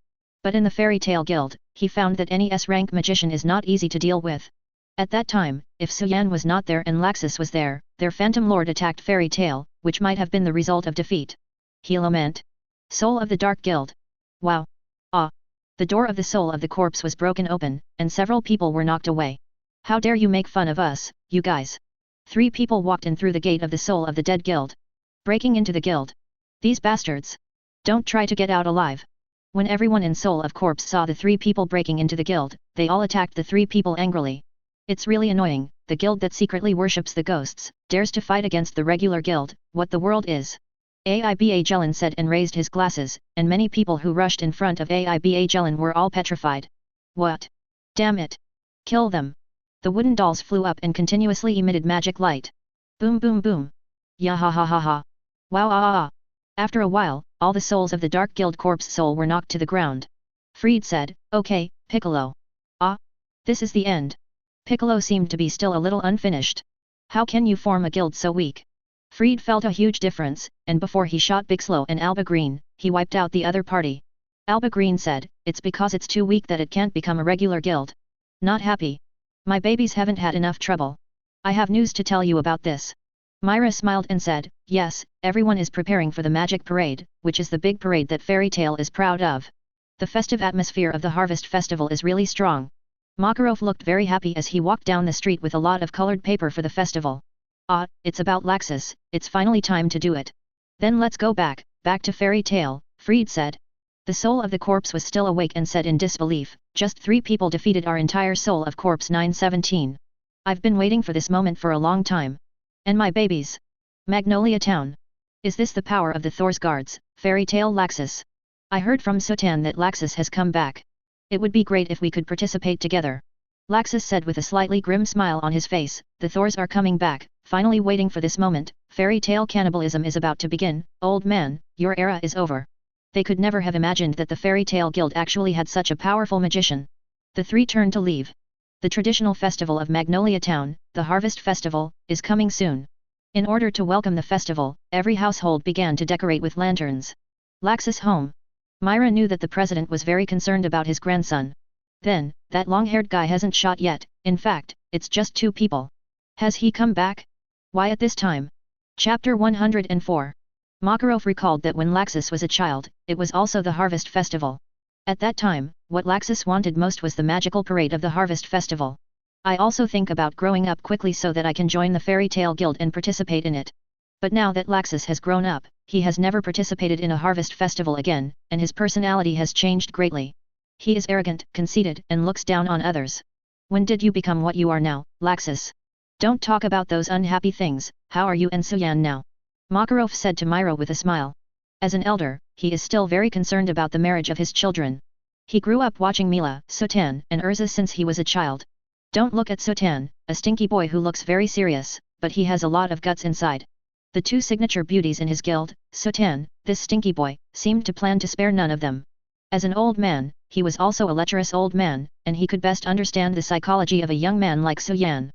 But in the Fairy Tale Guild, he found that any S-rank magician is not easy to deal with. At that time, if Suan was not there and Laxus was there, their Phantom Lord attacked Fairy Tale, which might have been the result of defeat. He lament. Soul of the Dark Guild. Wow. Ah. The door of the Soul of the Corpse was broken open, and several people were knocked away. How dare you make fun of us, you guys? 3 people walked in through the gate of the Soul of the Dead Guild. Breaking into the guild. These bastards. Don't try to get out alive. When everyone in Soul of Corpse saw the 3 people breaking into the guild, they all attacked the 3 people angrily. It's really annoying, the guild that secretly worships the ghosts, dares to fight against the regular guild, what the world is. Aiba Jalal said and raised his glasses, and many people who rushed in front of Aiba Jalal were all petrified. What? Damn it! Kill them! The wooden dolls flew up and continuously emitted magic light. Boom boom boom! Ya ha ha ha ha! Wow ah ah ah! After a while, all the souls of the Dark Guild Corpse soul were knocked to the ground. Fried said, "Okay, Piccolo. Ah! This is the end." Piccolo seemed to be still a little unfinished. How can you form a guild so weak? Fried felt a huge difference, and before he shot Bixlo and Alba Green, he wiped out the other party. Alba Green said, "It's because it's too weak that it can't become a regular guild." Not happy. My babies haven't had enough trouble. I have news to tell you about this. Myra smiled and said, "Yes, everyone is preparing for the Magic Parade, which is the big parade that Fairy Tale is proud of. The festive atmosphere of the Harvest Festival is really strong." Makarov looked very happy as he walked down the street with a lot of colored paper for the festival. "Ah, it's about Laxus, it's finally time to do it. Then let's go back to Fairy Tale," Fried said. The soul of the corpse was still awake and said in disbelief, "Just 3 people defeated our entire soul of corpse 917. I've been waiting for this moment for a long time. And my babies? Magnolia Town. Is this the power of the Thor's guards, Fairy Tale Laxus? I heard from Suan that Laxus has come back. It would be great if we could participate together." Laxus said with a slightly grim smile on his face, "The Thors are coming back, finally waiting for this moment. Fairy Tale cannibalism is about to begin. Old man, your era is over." They could never have imagined that the Fairy Tale Guild actually had such a powerful magician. The 3 turned to leave. The traditional festival of Magnolia Town, the Harvest Festival, is coming soon. In order to welcome the festival, every household began to decorate with lanterns. Laxus home. Myra knew that the president was very concerned about his grandson. Then, that long-haired guy hasn't shot yet. In fact, it's just 2 people. Has he come back? Why at this time? Chapter 104. Makarov recalled that when Laxus was a child, it was also the Harvest Festival. At that time, what Laxus wanted most was the magical parade of the Harvest Festival. I also think about growing up quickly so that I can join the Fairy Tale Guild and participate in it. But now that Laxus has grown up, he has never participated in a Harvest Festival again, and his personality has changed greatly. He is arrogant, conceited, and looks down on others. When did you become what you are now, Laxus? Don't talk about those unhappy things. How are you and Suan now? Makarov said to Myra with a smile. As an elder, he is still very concerned about the marriage of his children. He grew up watching Mila, Suan, and Erza since he was a child. Don't look at Suan, a stinky boy who looks very serious, but he has a lot of guts inside. The 2 signature beauties in his guild, Suan, this stinky boy, seemed to plan to spare none of them. As an old man, he was also a lecherous old man, and he could best understand the psychology of a young man like Suan.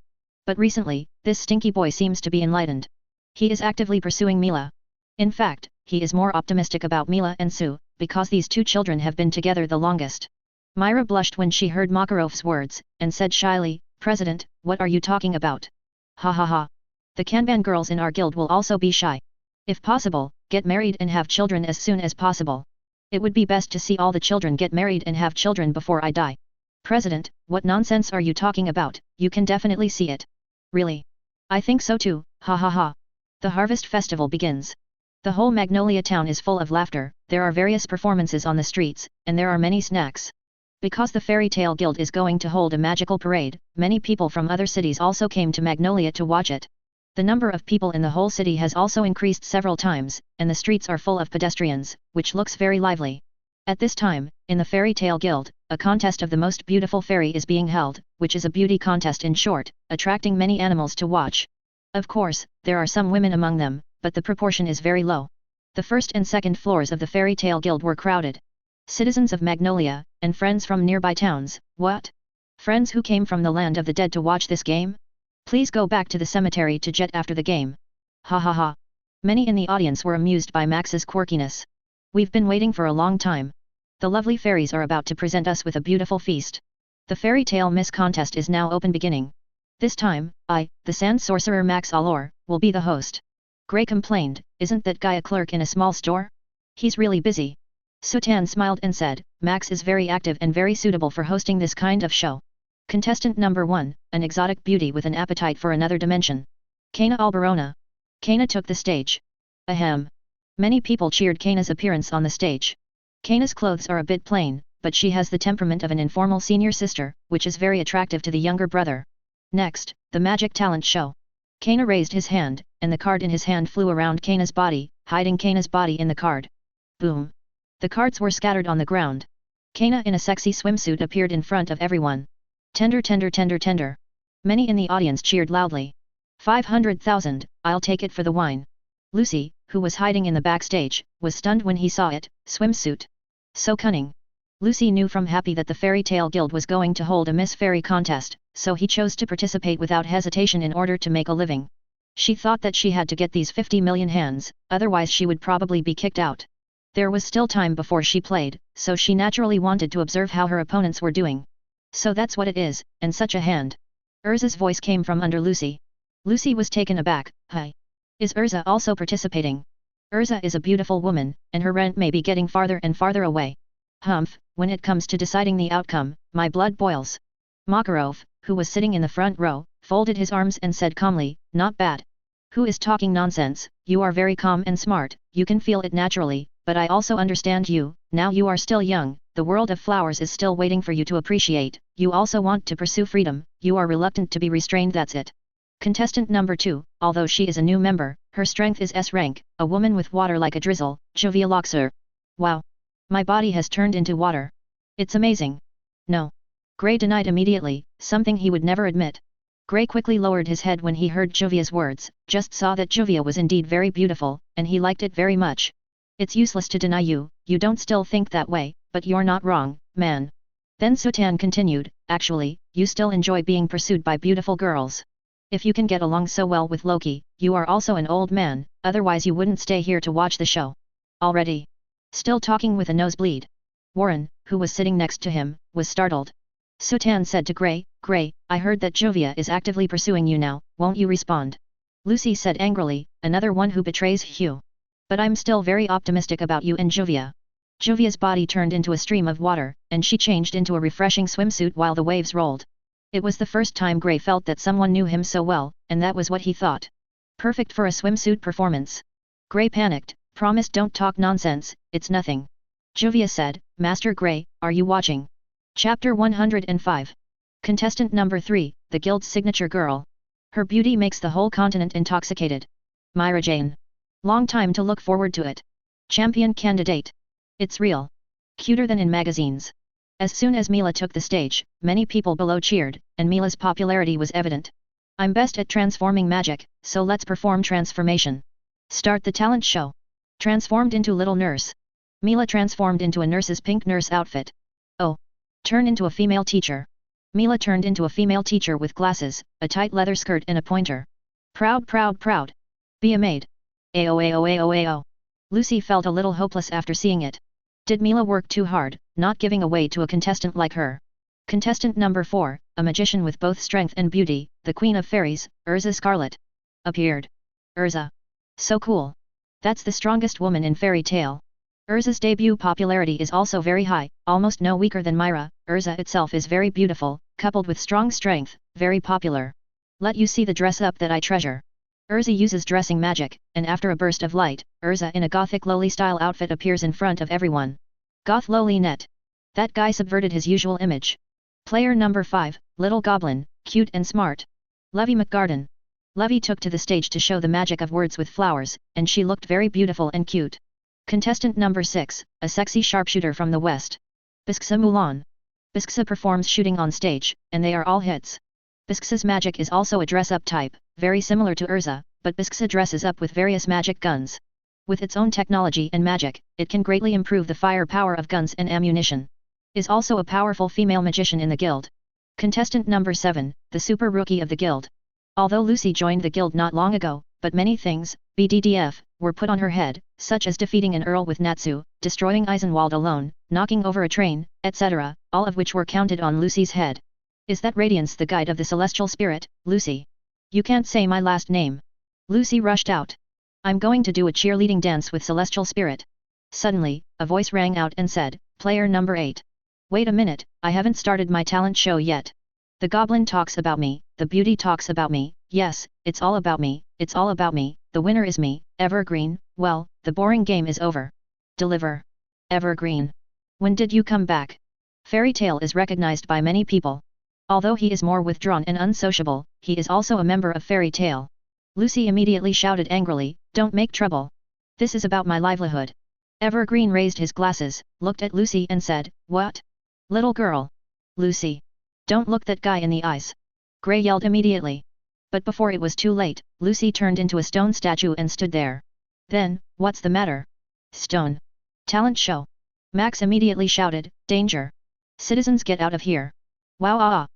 But recently, this stinky boy seems to be enlightened. He is actively pursuing Mila. In fact, he is more optimistic about Mila and Su, because these 2 children have been together the longest. Myra blushed when she heard Makarov's words, and said shyly, "President, what are you talking about?" "Ha ha ha. The Kanban girls in our guild will also be shy. If possible, get married and have children as soon as possible. It would be best to see all the children get married and have children before I die." "President, what nonsense are you talking about? You can definitely see it." "Really? I think so too, ha ha ha. The harvest festival begins. The whole Magnolia town is full of laughter, there are various performances on the streets, and there are many snacks. Because the Fairy Tale Guild is going to hold a magical parade, many people from other cities also came to Magnolia to watch it. The number of people in the whole city has also increased several times, and the streets are full of pedestrians, which looks very lively. At this time, in the Fairy Tale Guild, a contest of the most beautiful fairy is being held, which is a beauty contest in short, attracting many animals to watch. Of course, there are some women among them, but the proportion is very low. The first and second floors of the Fairy Tale Guild were crowded. Citizens of Magnolia, and friends from nearby towns, what? Friends who came from the land of the dead to watch this game? Please go back to the cemetery to jet after the game. Ha ha ha. Many in the audience were amused by Max's quirkiness. We've been waiting for a long time. The lovely fairies are about to present us with a beautiful feast. The Fairy Tale Miss Contest is now open beginning. This time, I, the Sand Sorcerer Max Allure, will be the host. Gray complained, isn't that guy a clerk in a small store? He's really busy. Suan smiled and said, Max is very active and very suitable for hosting this kind of show. Contestant number 1, an exotic beauty with an appetite for another dimension. Kana Alberona. Kana took the stage. Ahem. Many people cheered Kana's appearance on the stage. Kana's clothes are a bit plain, but she has the temperament of an informal senior sister, which is very attractive to the younger brother. Next, the magic talent show. Kana raised his hand, and the card in his hand flew around Kana's body, hiding Kana's body in the card. Boom. The cards were scattered on the ground. Kana in a sexy swimsuit appeared in front of everyone. Tender tender tender tender. Many in the audience cheered loudly. 500,000, I'll take it for the wine. Lucy, who was hiding in the backstage, was stunned when he saw it, swimsuit. So cunning. Lucy knew from Happy that the Fairy Tale Guild was going to hold a Miss Fairy contest, so he chose to participate without hesitation in order to make a living. She thought that she had to get these 50 million hands, otherwise she would probably be kicked out. There was still time before she played, so she naturally wanted to observe how her opponents were doing. So that's what it is, and such a hand. Erza's voice came from under Lucy. Lucy was taken aback, hi. Is Erza also participating? Erza is a beautiful woman, and her rent may be getting farther and farther away. Humph, when it comes to deciding the outcome, my blood boils. Makarov, who was sitting in the front row, folded his arms and said calmly, not bad. Who is talking nonsense? You are very calm and smart, you can feel it naturally, but I also understand you, now you are still young, the world of flowers is still waiting for you to appreciate, you also want to pursue freedom, you are reluctant to be restrained, that's it. Contestant number 2, although she is a new member, her strength is S rank, a woman with water like a drizzle, Jovia Laxus. Wow. My body has turned into water. It's amazing. No. Gray denied immediately, something he would never admit. Gray quickly lowered his head when he heard Jovia's words, just saw that Jovia was indeed very beautiful, and he liked it very much. It's useless to deny you, you don't still think that way, but you're not wrong, man. Then Suan continued, actually, you still enjoy being pursued by beautiful girls. If you can get along so well with Loki, you are also an old man, otherwise you wouldn't stay here to watch the show. Already. Still talking with a nosebleed. Warren, who was sitting next to him, was startled. Suan said to Gray, Gray, I heard that Jovia is actively pursuing you now, won't you respond? Lucy said angrily, another one who betrays Hugh. But I'm still very optimistic about you and Jovia. Jovia's body turned into a stream of water, and she changed into a refreshing swimsuit while the waves rolled. It was the first time Gray felt that someone knew him so well, and that was what he thought. Perfect for a swimsuit performance. Gray panicked, promise don't talk nonsense, it's nothing. Jovia said, Master Gray, are you watching? Chapter 105. Contestant number 3, the guild's signature girl. Her beauty makes the whole continent intoxicated. Mirajane. Long time to look forward to it. Champion candidate. It's real. Cuter than in magazines. As soon as Mila took the stage, many people below cheered, and Mila's popularity was evident. I'm best at transforming magic, so let's perform transformation. Start the talent show. Transformed into little nurse. Mila transformed into a nurse's pink nurse outfit. Oh. Turn into a female teacher. Mila turned into a female teacher with glasses, a tight leather skirt and a pointer. Proud proud proud. Be a maid. Ayo ayo ayo ayo. Lucy felt a little hopeless after seeing it. Did Mila work too hard, not giving away to a contestant like her? Contestant number 4, a magician with both strength and beauty, the Queen of Fairies, Erza Scarlet. Appeared. Erza. So cool. That's the strongest woman in fairy tale. Erza's debut popularity is also very high, almost no weaker than Myra. Erza itself is very beautiful, coupled with strong strength, very popular. Let you see the dress up that I treasure. Erza uses dressing magic, and after a burst of light, Erza in a gothic lowly-style outfit appears in front of everyone. Goth lowly net. That guy subverted his usual image. Player number 5, Little Goblin, cute and smart. Levy McGarden. Levy took to the stage to show the magic of words with flowers, and she looked very beautiful and cute. Contestant number 6, a sexy sharpshooter from the west. Bisksa Mulan. Bisksa performs shooting on stage, and they are all hits. Bisksa's magic is also a dress-up type, very similar to Erza, but Bisksa dresses up with various magic guns. With its own technology and magic, it can greatly improve the fire power of guns and ammunition. Is also a powerful female magician in the guild. Contestant number 7, the super rookie of the guild. Although Lucy joined the guild not long ago, but many things, BDDF, were put on her head, such as defeating an earl with Natsu, destroying Eisenwald alone, knocking over a train, etc., all of which were counted on Lucy's head. Is that Radiance the guide of the celestial spirit, Lucy? You can't say my last name. Lucy rushed out. I'm going to do a cheerleading dance with celestial spirit. Suddenly, a voice rang out and said, player number 8. Wait a minute, I haven't started my talent show yet. The goblin talks about me, the beauty talks about me, yes, it's all about me, it's all about me, the winner is me, Evergreen, well, the boring game is over. Deliver. Evergreen. When did you come back? Fairy Tale is recognized by many people. Although he is more withdrawn and unsociable, he is also a member of Fairy Tale. Lucy immediately shouted angrily, don't make trouble. This is about my livelihood. Evergreen raised his glasses, looked at Lucy and said, what? Little girl. Lucy. Don't look that guy in the eyes. Grey yelled immediately. But before it was too late, Lucy turned into a stone statue and stood there. Then, what's the matter? Stone. Talent show. Max immediately shouted, danger. Citizens get out of here. Wow ah.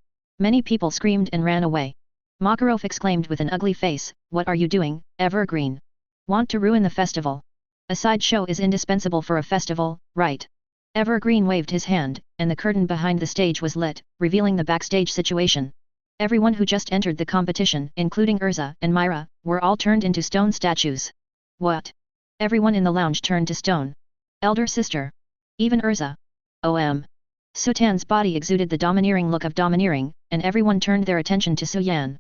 Many people screamed and ran away. Makarov exclaimed with an ugly face, what are you doing, Evergreen? Want to ruin the festival? A sideshow is indispensable for a festival, right? Evergreen waved his hand, and the curtain behind the stage was lit, revealing the backstage situation. Everyone who just entered the competition, including Erza and Myra, were all turned into stone statues. What? Everyone in the lounge turned to stone. Elder sister. Even Erza. Sutan's body exuded the domineering look of domineering, and everyone turned their attention to Suyan.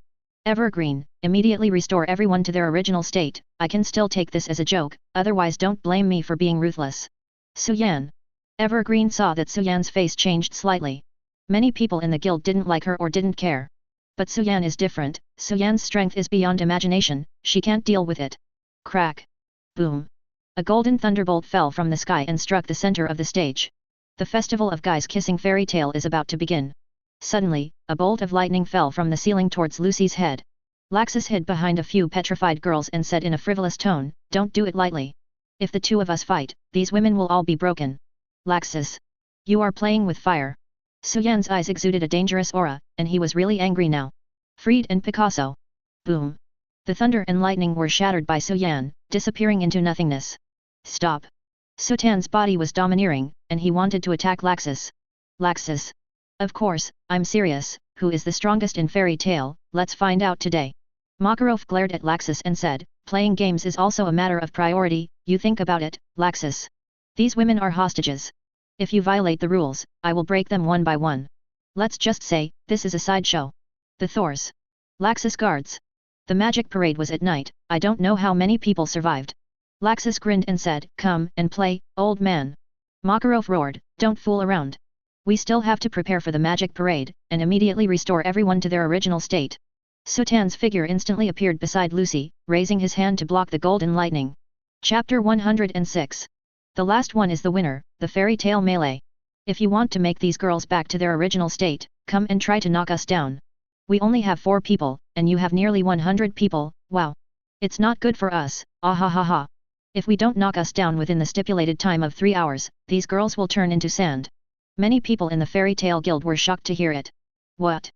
Evergreen, immediately restore everyone to their original state, I can still take this as a joke, otherwise don't blame me for being ruthless. Suyan. Evergreen saw that Suyan's face changed slightly. Many people in the guild didn't like her or didn't care. But Suyan is different, Suyan's strength is beyond imagination, she can't deal with it. Crack. Boom. A golden thunderbolt fell from the sky and struck the center of the stage. The festival of guys kissing Fairy Tale is about to begin. Suddenly, a bolt of lightning fell from the ceiling towards Lucy's head. Laxus hid behind a few petrified girls and said in a frivolous tone, don't do it lightly. If the two of us fight, these women will all be broken. Laxus. You are playing with fire. Suyan's eyes exuded a dangerous aura, and he was really angry now. Freed and Picasso. Boom. The thunder and lightning were shattered by Suyan, disappearing into nothingness. Stop. Sutan's body was domineering, and he wanted to attack Laxus. Laxus. Of course, I'm serious, who is the strongest in Fairy Tale, let's find out today. Makarov glared at Laxus and said, playing games is also a matter of priority, you think about it, Laxus. These women are hostages. If you violate the rules, I will break them one by one. Let's just say, this is a sideshow. The Thors. Laxus guards. The magic parade was at night, I don't know how many people survived. Laxus grinned and said, come and play, old man. Makarov roared, don't fool around. We still have to prepare for the magic parade, and immediately restore everyone to their original state. Sutan's figure instantly appeared beside Lucy, raising his hand to block the golden lightning. Chapter 106. The last one is the winner, the Fairy Tale melee. If you want to make these girls back to their original state, come and try to knock us down. We only have 4 people, and you have nearly 100 people, wow. It's not good for us, ah ha ha ha. If we don't knock us down within the stipulated time of 3 hours, these girls will turn into sand. Many people in the Fairy Tale Guild were shocked to hear it. What?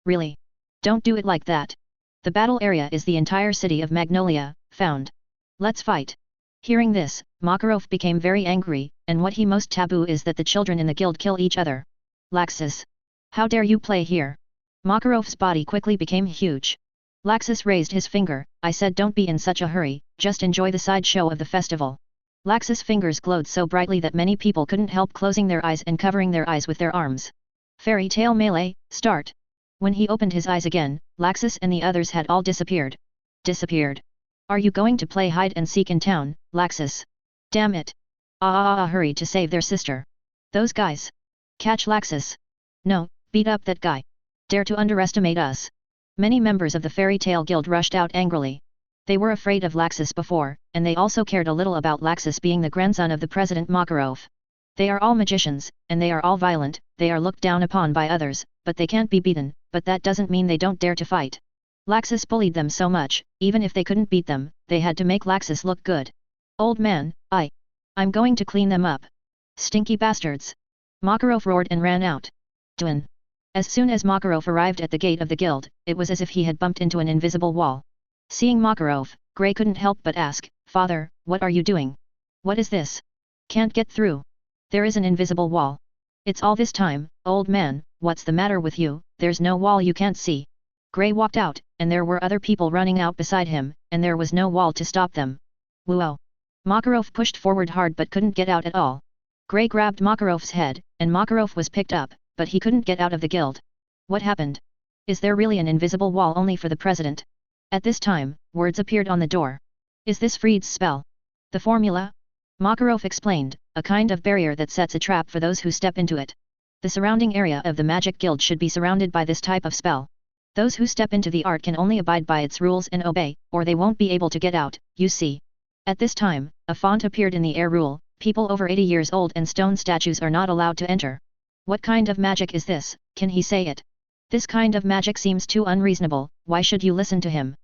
Really? Don't do it like that. The battle area is the entire city of Magnolia, found. Let's fight. Hearing this, Makarov became very angry, and what he most taboo is that the children in the guild kill each other. Laxus. How dare you play here? Makarov's body quickly became huge. Laxus raised his finger, I said don't be in such a hurry, just enjoy the sideshow of the festival. Laxus' fingers glowed so brightly that many people couldn't help closing their eyes and covering their eyes with their arms. Fairy Tale melee, start. When he opened his eyes again, Laxus and the others had all disappeared. Disappeared. Are you going to play hide and seek in town, Laxus? Damn it. Hurry to save their sister. Those guys. Catch Laxus. No, beat up that guy. Dare to underestimate us. Many members of the Fairy Tale Guild rushed out angrily. They were afraid of Laxus before, and they also cared a little about Laxus being the grandson of the President Makarov. They are all magicians, and they are all violent, they are looked down upon by others, but they can't be beaten, but that doesn't mean they don't dare to fight. Laxus bullied them so much, even if they couldn't beat them, they had to make Laxus look good. Old man, I'm going to clean them up. Stinky bastards. Makarov roared and ran out. Dwin. As soon as Makarov arrived at the gate of the guild, it was as if he had bumped into an invisible wall. Seeing Makarov, Grey couldn't help but ask, Father, what are you doing? What is this? Can't get through. There is an invisible wall. It's all this time, old man, what's the matter with you? There's no wall you can't see. Grey walked out, and there were other people running out beside him, and there was no wall to stop them. Whoa! Makarov pushed forward hard but couldn't get out at all. Grey grabbed Makarov's head, and Makarov was picked up, but he couldn't get out of the guild. What happened? Is there really an invisible wall only for the president? At this time, words appeared on the door. Is this Freed's spell? The formula? Makarov explained, a kind of barrier that sets a trap for those who step into it. The surrounding area of the Magic Guild should be surrounded by this type of spell. Those who step into the art can only abide by its rules and obey, or they won't be able to get out, you see. At this time, a font appeared in the air rule, people over 80 years old and stone statues are not allowed to enter. What kind of magic is this, can he say it? This kind of magic seems too unreasonable, why should you listen to him?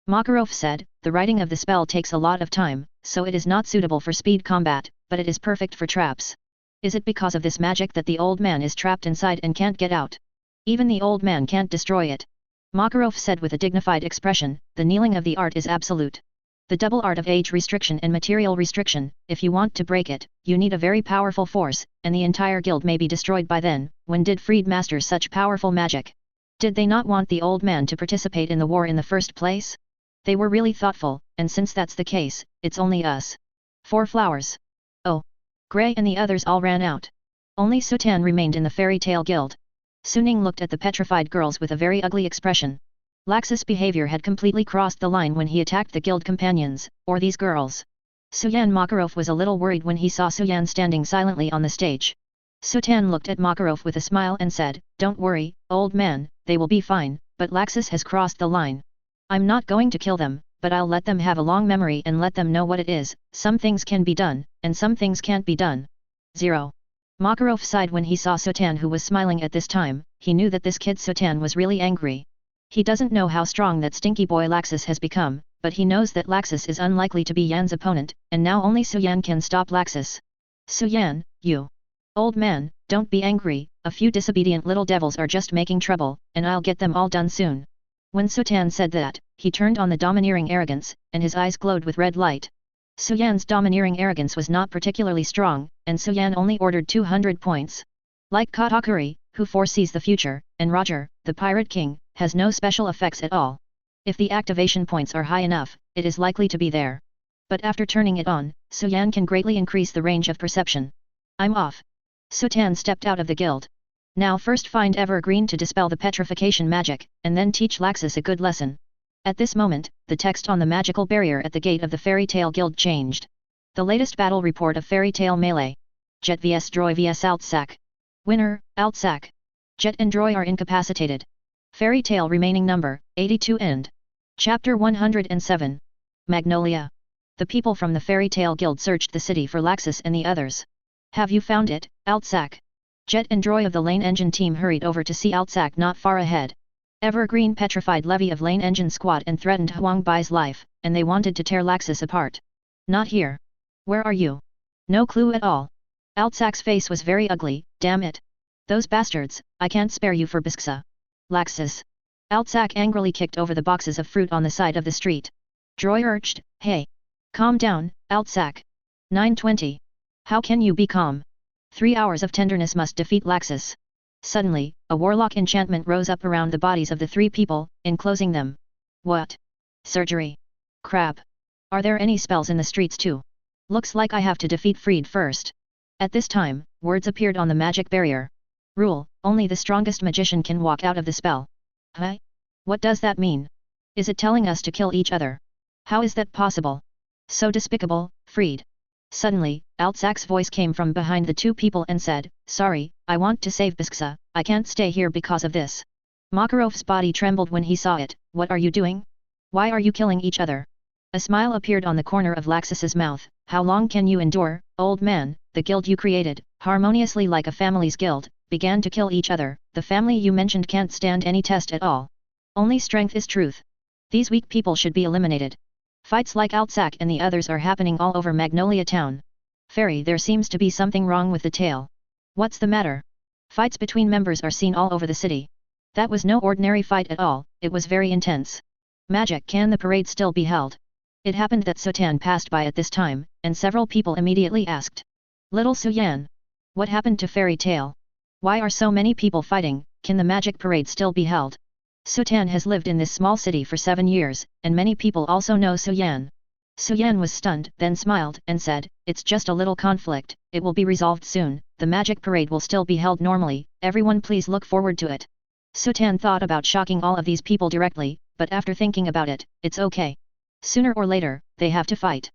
Makarov said, the writing of the spell takes a lot of time, so it is not suitable for speed combat, but it is perfect for traps. Is it because of this magic that the old man is trapped inside and can't get out? Even the old man can't destroy it. Makarov said with a dignified expression, the kneeling of the art is absolute. The double art of age restriction and material restriction, if you want to break it, you need a very powerful force, and the entire guild may be destroyed by then. When did Freed master such powerful magic? Did they not want the old man to participate in the war in the first place? They were really thoughtful, and since that's the case, it's only us. 4 flowers. Oh. Grey and the others all ran out. Only Suan remained in the Fairy Tale Guild. Suning looked at the petrified girls with a very ugly expression. Laxus' behavior had completely crossed the line when he attacked the guild companions, or these girls. Suan Makarov was a little worried when he saw Suan standing silently on the stage. Suan looked at Makarov with a smile and said, Don't worry, old man, they will be fine, but Laxus has crossed the line. I'm not going to kill them, but I'll let them have a long memory and let them know what it is. Some things can be done, and some things can't be done. 0. Makarov sighed when he saw Suan, who was smiling at this time. He knew that this kid Suan was really angry. He doesn't know how strong that stinky boy Laxus has become, but he knows that Laxus is unlikely to be Yan's opponent, and now only Suan can stop Laxus. Suan, you. Old man, don't be angry, a few disobedient little devils are just making trouble, and I'll get them all done soon. When Suan said that, he turned on the domineering arrogance, and his eyes glowed with red light. Suan's domineering arrogance was not particularly strong, and Suan only ordered 200 points. Like Katakuri, who foresees the future, and Roger, the Pirate King, has no special effects at all. If the activation points are high enough, it is likely to be there. But after turning it on, Suan can greatly increase the range of perception. I'm off. Suan stepped out of the guild. Now first find Evergreen to dispel the petrification magic, and then teach Laxus a good lesson. At this moment, the text on the magical barrier at the gate of the Fairy Tale Guild changed. The latest battle report of Fairy Tale Melee. Jet vs Droy vs Outsack. Winner, Outsack. Jet and Droy are incapacitated. Fairy Tale remaining number, 82 end. Chapter 107. Magnolia. The people from the Fairy Tale Guild searched the city for Laxus and the others. Have you found it, Outsack? Jet and Droy of the Lane Engine team hurried over to see Outsack not far ahead. Evergreen petrified Levy of Lane Engine squad and threatened Huang Bai's life, and they wanted to tear Laxus apart. Not here. Where are you? No clue at all. Outsack's face was very ugly, damn it. Those bastards, I can't spare you for Bisksa. Laxus. Outsack angrily kicked over the boxes of fruit on the side of the street. Droy urged, hey. Calm down, Outsack. 920. How can you be calm? 3 hours of tenderness must defeat Laxus. Suddenly, a warlock enchantment rose up around the bodies of the 3 people, enclosing them. What? Surgery. Crap. Are there any spells in the streets too? Looks like I have to defeat Freed first. At this time, words appeared on the magic barrier. Rule, only the strongest magician can walk out of the spell. Huh? What does that mean? Is it telling us to kill each other? How is that possible? So despicable, freed. Suddenly, Altsak's voice came from behind the two people and said, "Sorry, I want to save Bisksa, I can't stay here because of this." Makarov's body trembled when he saw it. "What are you doing? Why are you killing each other?" A smile appeared on the corner of Laxus's mouth. "How long can you endure, old man? The guild you created, harmoniously like a family's guild, began to kill each other. The family you mentioned can't stand any test at all. Only strength is truth. These weak people should be eliminated. Fights like Altsak and the others are happening all over Magnolia town. Fairy, there seems to be something wrong with the tale. What's the matter?" Fights between members are seen all over the city. That was no ordinary fight at all, it was very intense. Magic, can the parade still be held? It happened that Suan passed by at this time, and several people immediately asked. "Little Suan, what happened to Fairy Tale? Why are so many people fighting? Can the magic parade still be held?" Suan has lived in this small city for 7 years, and many people also know Suan. Suan was stunned, then smiled and said, "It's just a little conflict, it will be resolved soon, the magic parade will still be held normally, everyone please look forward to it." Suan thought about shocking all of these people directly, but after thinking about it, it's okay. Sooner or later, they have to fight.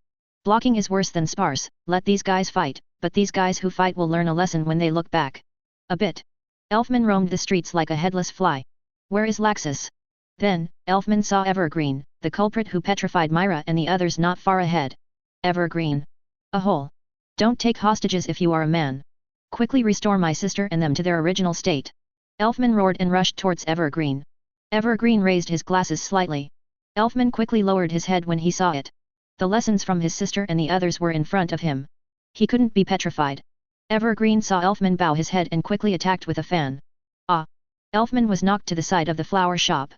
Blocking is worse than spars, let these guys fight, but these guys who fight will learn a lesson when they look back. A bit. Elfman roamed the streets like a headless fly. Where is Laxus? Then, Elfman saw Evergreen, the culprit who petrified Myra and the others not far ahead. Evergreen. A hole. Don't take hostages if you are a man. Quickly restore my sister and them to their original state. Elfman roared and rushed towards Evergreen. Evergreen raised his glasses slightly. Elfman quickly lowered his head when he saw it. The lessons from his sister and the others were in front of him. He couldn't be petrified. Evergreen saw Elfman bow his head and quickly attacked with a fan. Ah! Elfman was knocked to the side of the flower shop.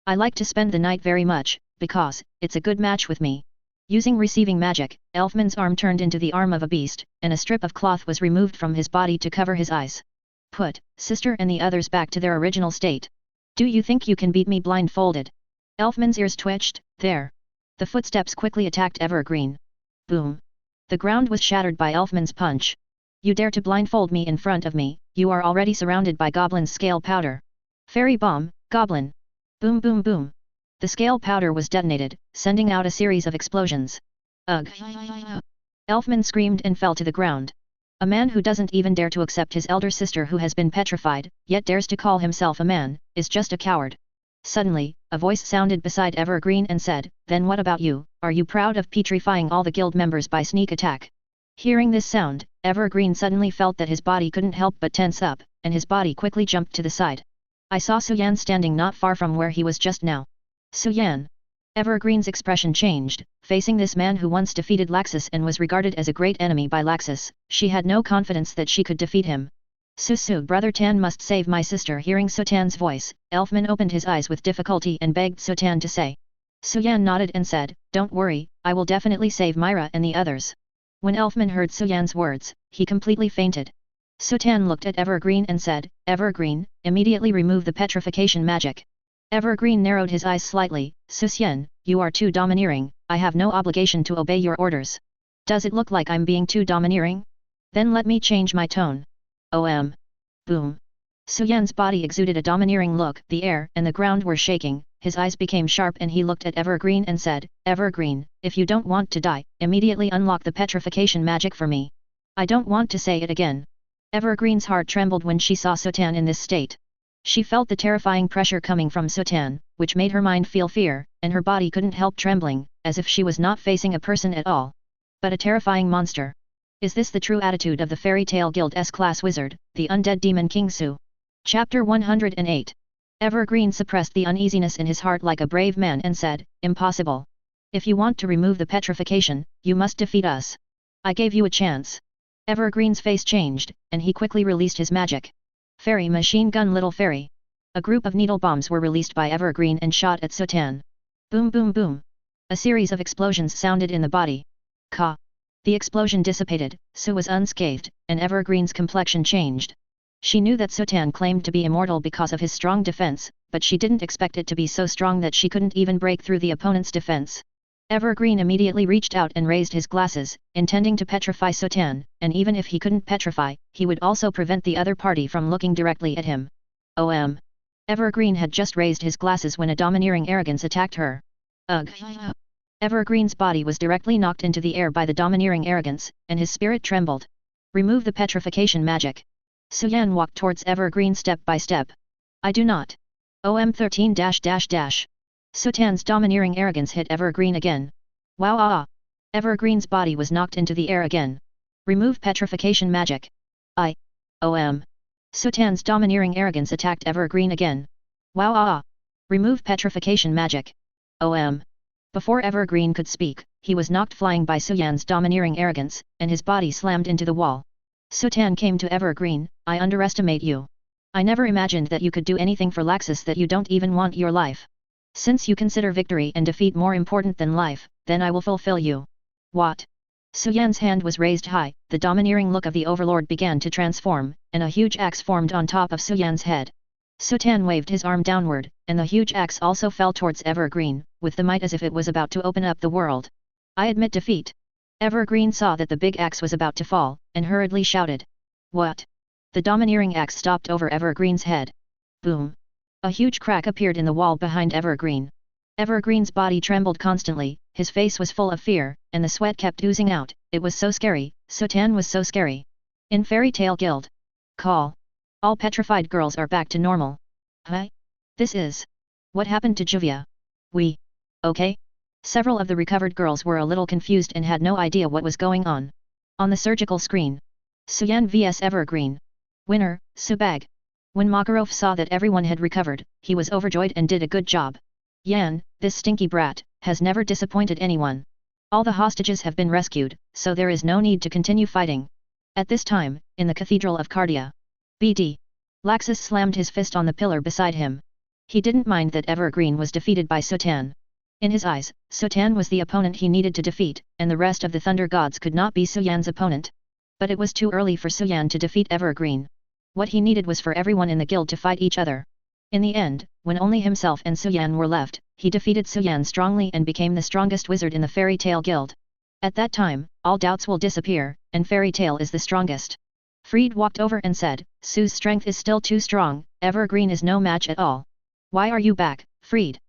"I like to spend the night very much, because it's a good match with me." Using receiving magic, Elfman's arm turned into the arm of a beast, and a strip of cloth was removed from his body to cover his eyes. "Put sister and the others back to their original state. Do you think you can beat me blindfolded?" Elfman's ears twitched. There. The footsteps quickly attacked Evergreen. Boom. The ground was shattered by Elfman's punch. "You dare to blindfold me in front of me, you are already surrounded by Goblin's scale powder. Fairy bomb, Goblin." Boom boom boom. The scale powder was detonated, sending out a series of explosions. "Ugh!" Elfman screamed and fell to the ground. A man who doesn't even dare to accept his elder sister who has been petrified, yet dares to call himself a man, is just a coward. Suddenly, a voice sounded beside Evergreen and said, "Then what about you, are you proud of petrifying all the guild members by sneak attack?" Hearing this sound, Evergreen suddenly felt that his body couldn't help but tense up, and his body quickly jumped to the side. "I saw Suan standing not far from where he was just now." Suan. Evergreen's expression changed. Facing this man who once defeated Laxus and was regarded as a great enemy by Laxus, she had no confidence that she could defeat him. "Susu, brother Tan must save my sister." Hearing Sutan's voice, Elfman opened his eyes with difficulty and begged Sutan to say. Suan nodded and said, "Don't worry, I will definitely save Myra and the others." When Elfman heard Suyan's words, he completely fainted. Sutan looked at Evergreen and said, "Evergreen, immediately remove the petrification magic." Evergreen narrowed his eyes slightly. "Suyan, you are too domineering, I have no obligation to obey your orders. Does it look like I'm being too domineering? Then let me change my tone." Boom. Suyan's body exuded a domineering look. The air and the ground were shaking, his eyes became sharp and he looked at Evergreen and said, "Evergreen, if you don't want to die, immediately unlock the petrification magic for me." "I don't want to say it again." Evergreen's heart trembled when she saw Sutan in this state. She felt the terrifying pressure coming from Sutan, which made her mind feel fear, and her body couldn't help trembling, as if she was not facing a person at all, but a terrifying monster. Is this the true attitude of the Fairy Tale Guild S-Class Wizard, the Undead Demon King Su? Chapter 108. Evergreen suppressed the uneasiness in his heart like a brave man and said, "Impossible. If you want to remove the petrification, you must defeat us. I gave you a chance." Evergreen's face changed, and he quickly released his magic. Fairy machine gun. Little fairy. A group of needle bombs were released by Evergreen and shot at Sutan. Boom boom boom. A series of explosions sounded in the body. Ka. The explosion dissipated, Su was unscathed, and Evergreen's complexion changed. She knew that Sutan claimed to be immortal because of his strong defense, but she didn't expect it to be so strong that she couldn't even break through the opponent's defense. Evergreen immediately reached out and raised his glasses, intending to petrify Sutan, and even if he couldn't petrify, he would also prevent the other party from looking directly at him. Evergreen had just raised his glasses when a domineering arrogance attacked her. Ugh! Evergreen's body was directly knocked into the air by the domineering arrogance, and his spirit trembled. Remove the petrification magic. Suan walked towards Evergreen step by step. I do not. OM13 Sutan's domineering arrogance hit Evergreen again. Wow ah! Evergreen's body was knocked into the air again. Remove petrification magic. OM. Sutan's domineering arrogance attacked Evergreen again. Wow ah! Remove petrification magic. OM. Before Evergreen could speak, he was knocked flying by Suyan's domineering arrogance, and his body slammed into the wall. Sutan came to Evergreen, I underestimate you. I never imagined that you could do anything for Laxus that you don't even want your life. Since you consider victory and defeat more important than life, then I will fulfill you. What? Suyan's hand was raised high, the domineering look of the overlord began to transform, and a huge axe formed on top of Suyan's head. Sutan waved his arm downward, and the huge axe also fell towards Evergreen, with the might as if it was about to open up the world. I admit defeat. Evergreen saw that the big axe was about to fall, and hurriedly shouted. What? The domineering axe stopped over Evergreen's head. Boom! A huge crack appeared in the wall behind Evergreen. Evergreen's body trembled constantly, his face was full of fear, and the sweat kept oozing out. It was so scary, Sutan was so scary. In Fairy Tale Guild. Call. All petrified girls are back to normal. Huh? This is. What happened to Juvia? We. Okay? Several of the recovered girls were a little confused and had no idea what was going on. On the surgical screen. Suyan vs Evergreen. Winner, Subag. When Makarov saw that everyone had recovered, he was overjoyed and did a good job. Yan, this stinky brat, has never disappointed anyone. All the hostages have been rescued, so there is no need to continue fighting. At this time, in the Cathedral of Cardia. BD. Laxus slammed his fist on the pillar beside him. He didn't mind that Evergreen was defeated by Sutan. In his eyes, Sutan was the opponent he needed to defeat, and the rest of the Thunder Gods could not be Suyan's opponent. But it was too early for Suyan to defeat Evergreen. What he needed was for everyone in the guild to fight each other. In the end, when only himself and Suyan were left, he defeated Suyan strongly and became the strongest wizard in the Fairy Tale Guild. At that time, all doubts will disappear, and Fairy Tale is the strongest. Freed walked over and said, Sue's strength is still too strong, Evergreen is no match at all. Why are you back, Freed?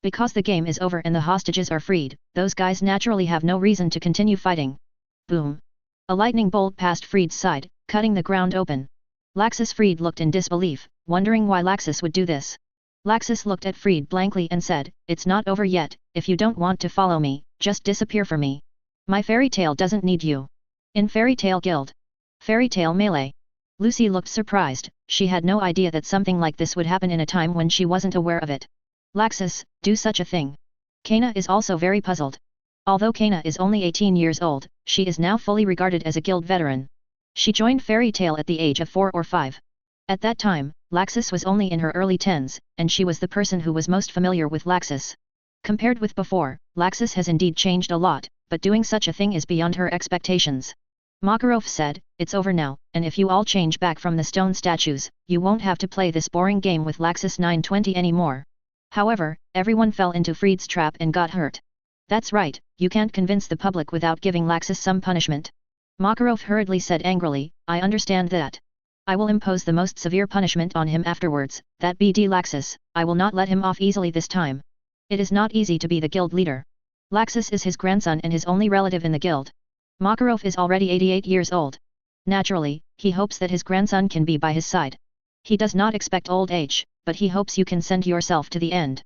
Because the game is over and the hostages are freed, those guys naturally have no reason to continue fighting. Boom! A lightning bolt passed Freed's side, cutting the ground open. Laxus Freed looked in disbelief, wondering why Laxus would do this. Laxus looked at Freed blankly and said, It's not over yet, if you don't want to follow me, just disappear for me. My fairy tale doesn't need you. In Fairy Tale Guild. Fairy Tale Melee. Lucy looked surprised, she had no idea that something like this would happen in a time when she wasn't aware of it. Laxus, do such a thing. Kana is also very puzzled. Although Kana is only 18 years old, she is now fully regarded as a guild veteran. She joined Fairy Tale at the age of 4 or 5. At that time, Laxus was only in her early 10s, and she was the person who was most familiar with Laxus. Compared with before, Laxus has indeed changed a lot, but doing such a thing is beyond her expectations. Makarov said, It's over now, and if you all change back from the stone statues, you won't have to play this boring game with Laxus 920 anymore. However, everyone fell into Freed's trap and got hurt. That's right, you can't convince the public without giving Laxus some punishment. Makarov hurriedly said angrily, I understand that. I will impose the most severe punishment on him afterwards, that BD Laxus, I will not let him off easily this time. It is not easy to be the guild leader. Laxus is his grandson and his only relative in the guild. Makarov is already 88 years old. Naturally, he hopes that his grandson can be by his side. He does not expect old age, but he hopes you can send yourself to the end.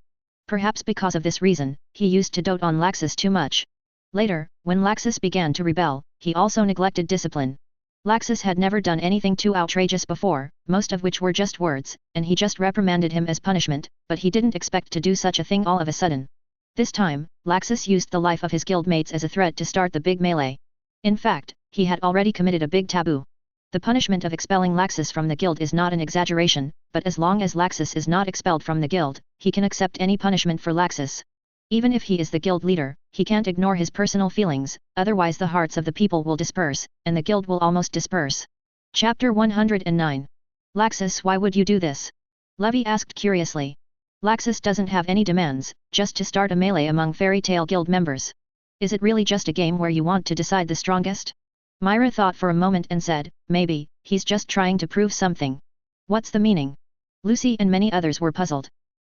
Perhaps because of this reason, he used to dote on Laxus too much. Later, when Laxus began to rebel, he also neglected discipline. Laxus had never done anything too outrageous before, most of which were just words, and he just reprimanded him as punishment, but he didn't expect to do such a thing all of a sudden. This time, Laxus used the life of his guildmates as a threat to start the big melee. In fact, he had already committed a big taboo. The punishment of expelling Laxus from the guild is not an exaggeration, but as long as Laxus is not expelled from the guild, he can accept any punishment for Laxus. Even if he is the guild leader, he can't ignore his personal feelings, otherwise the hearts of the people will disperse, and the guild will almost disperse. Chapter 109. Laxus, why would you do this? Levy asked curiously. Laxus doesn't have any demands, just to start a melee among Fairy Tale Guild members. Is it really just a game where you want to decide the strongest? Myra thought for a moment and said, maybe, he's just trying to prove something. What's the meaning? Lucy and many others were puzzled.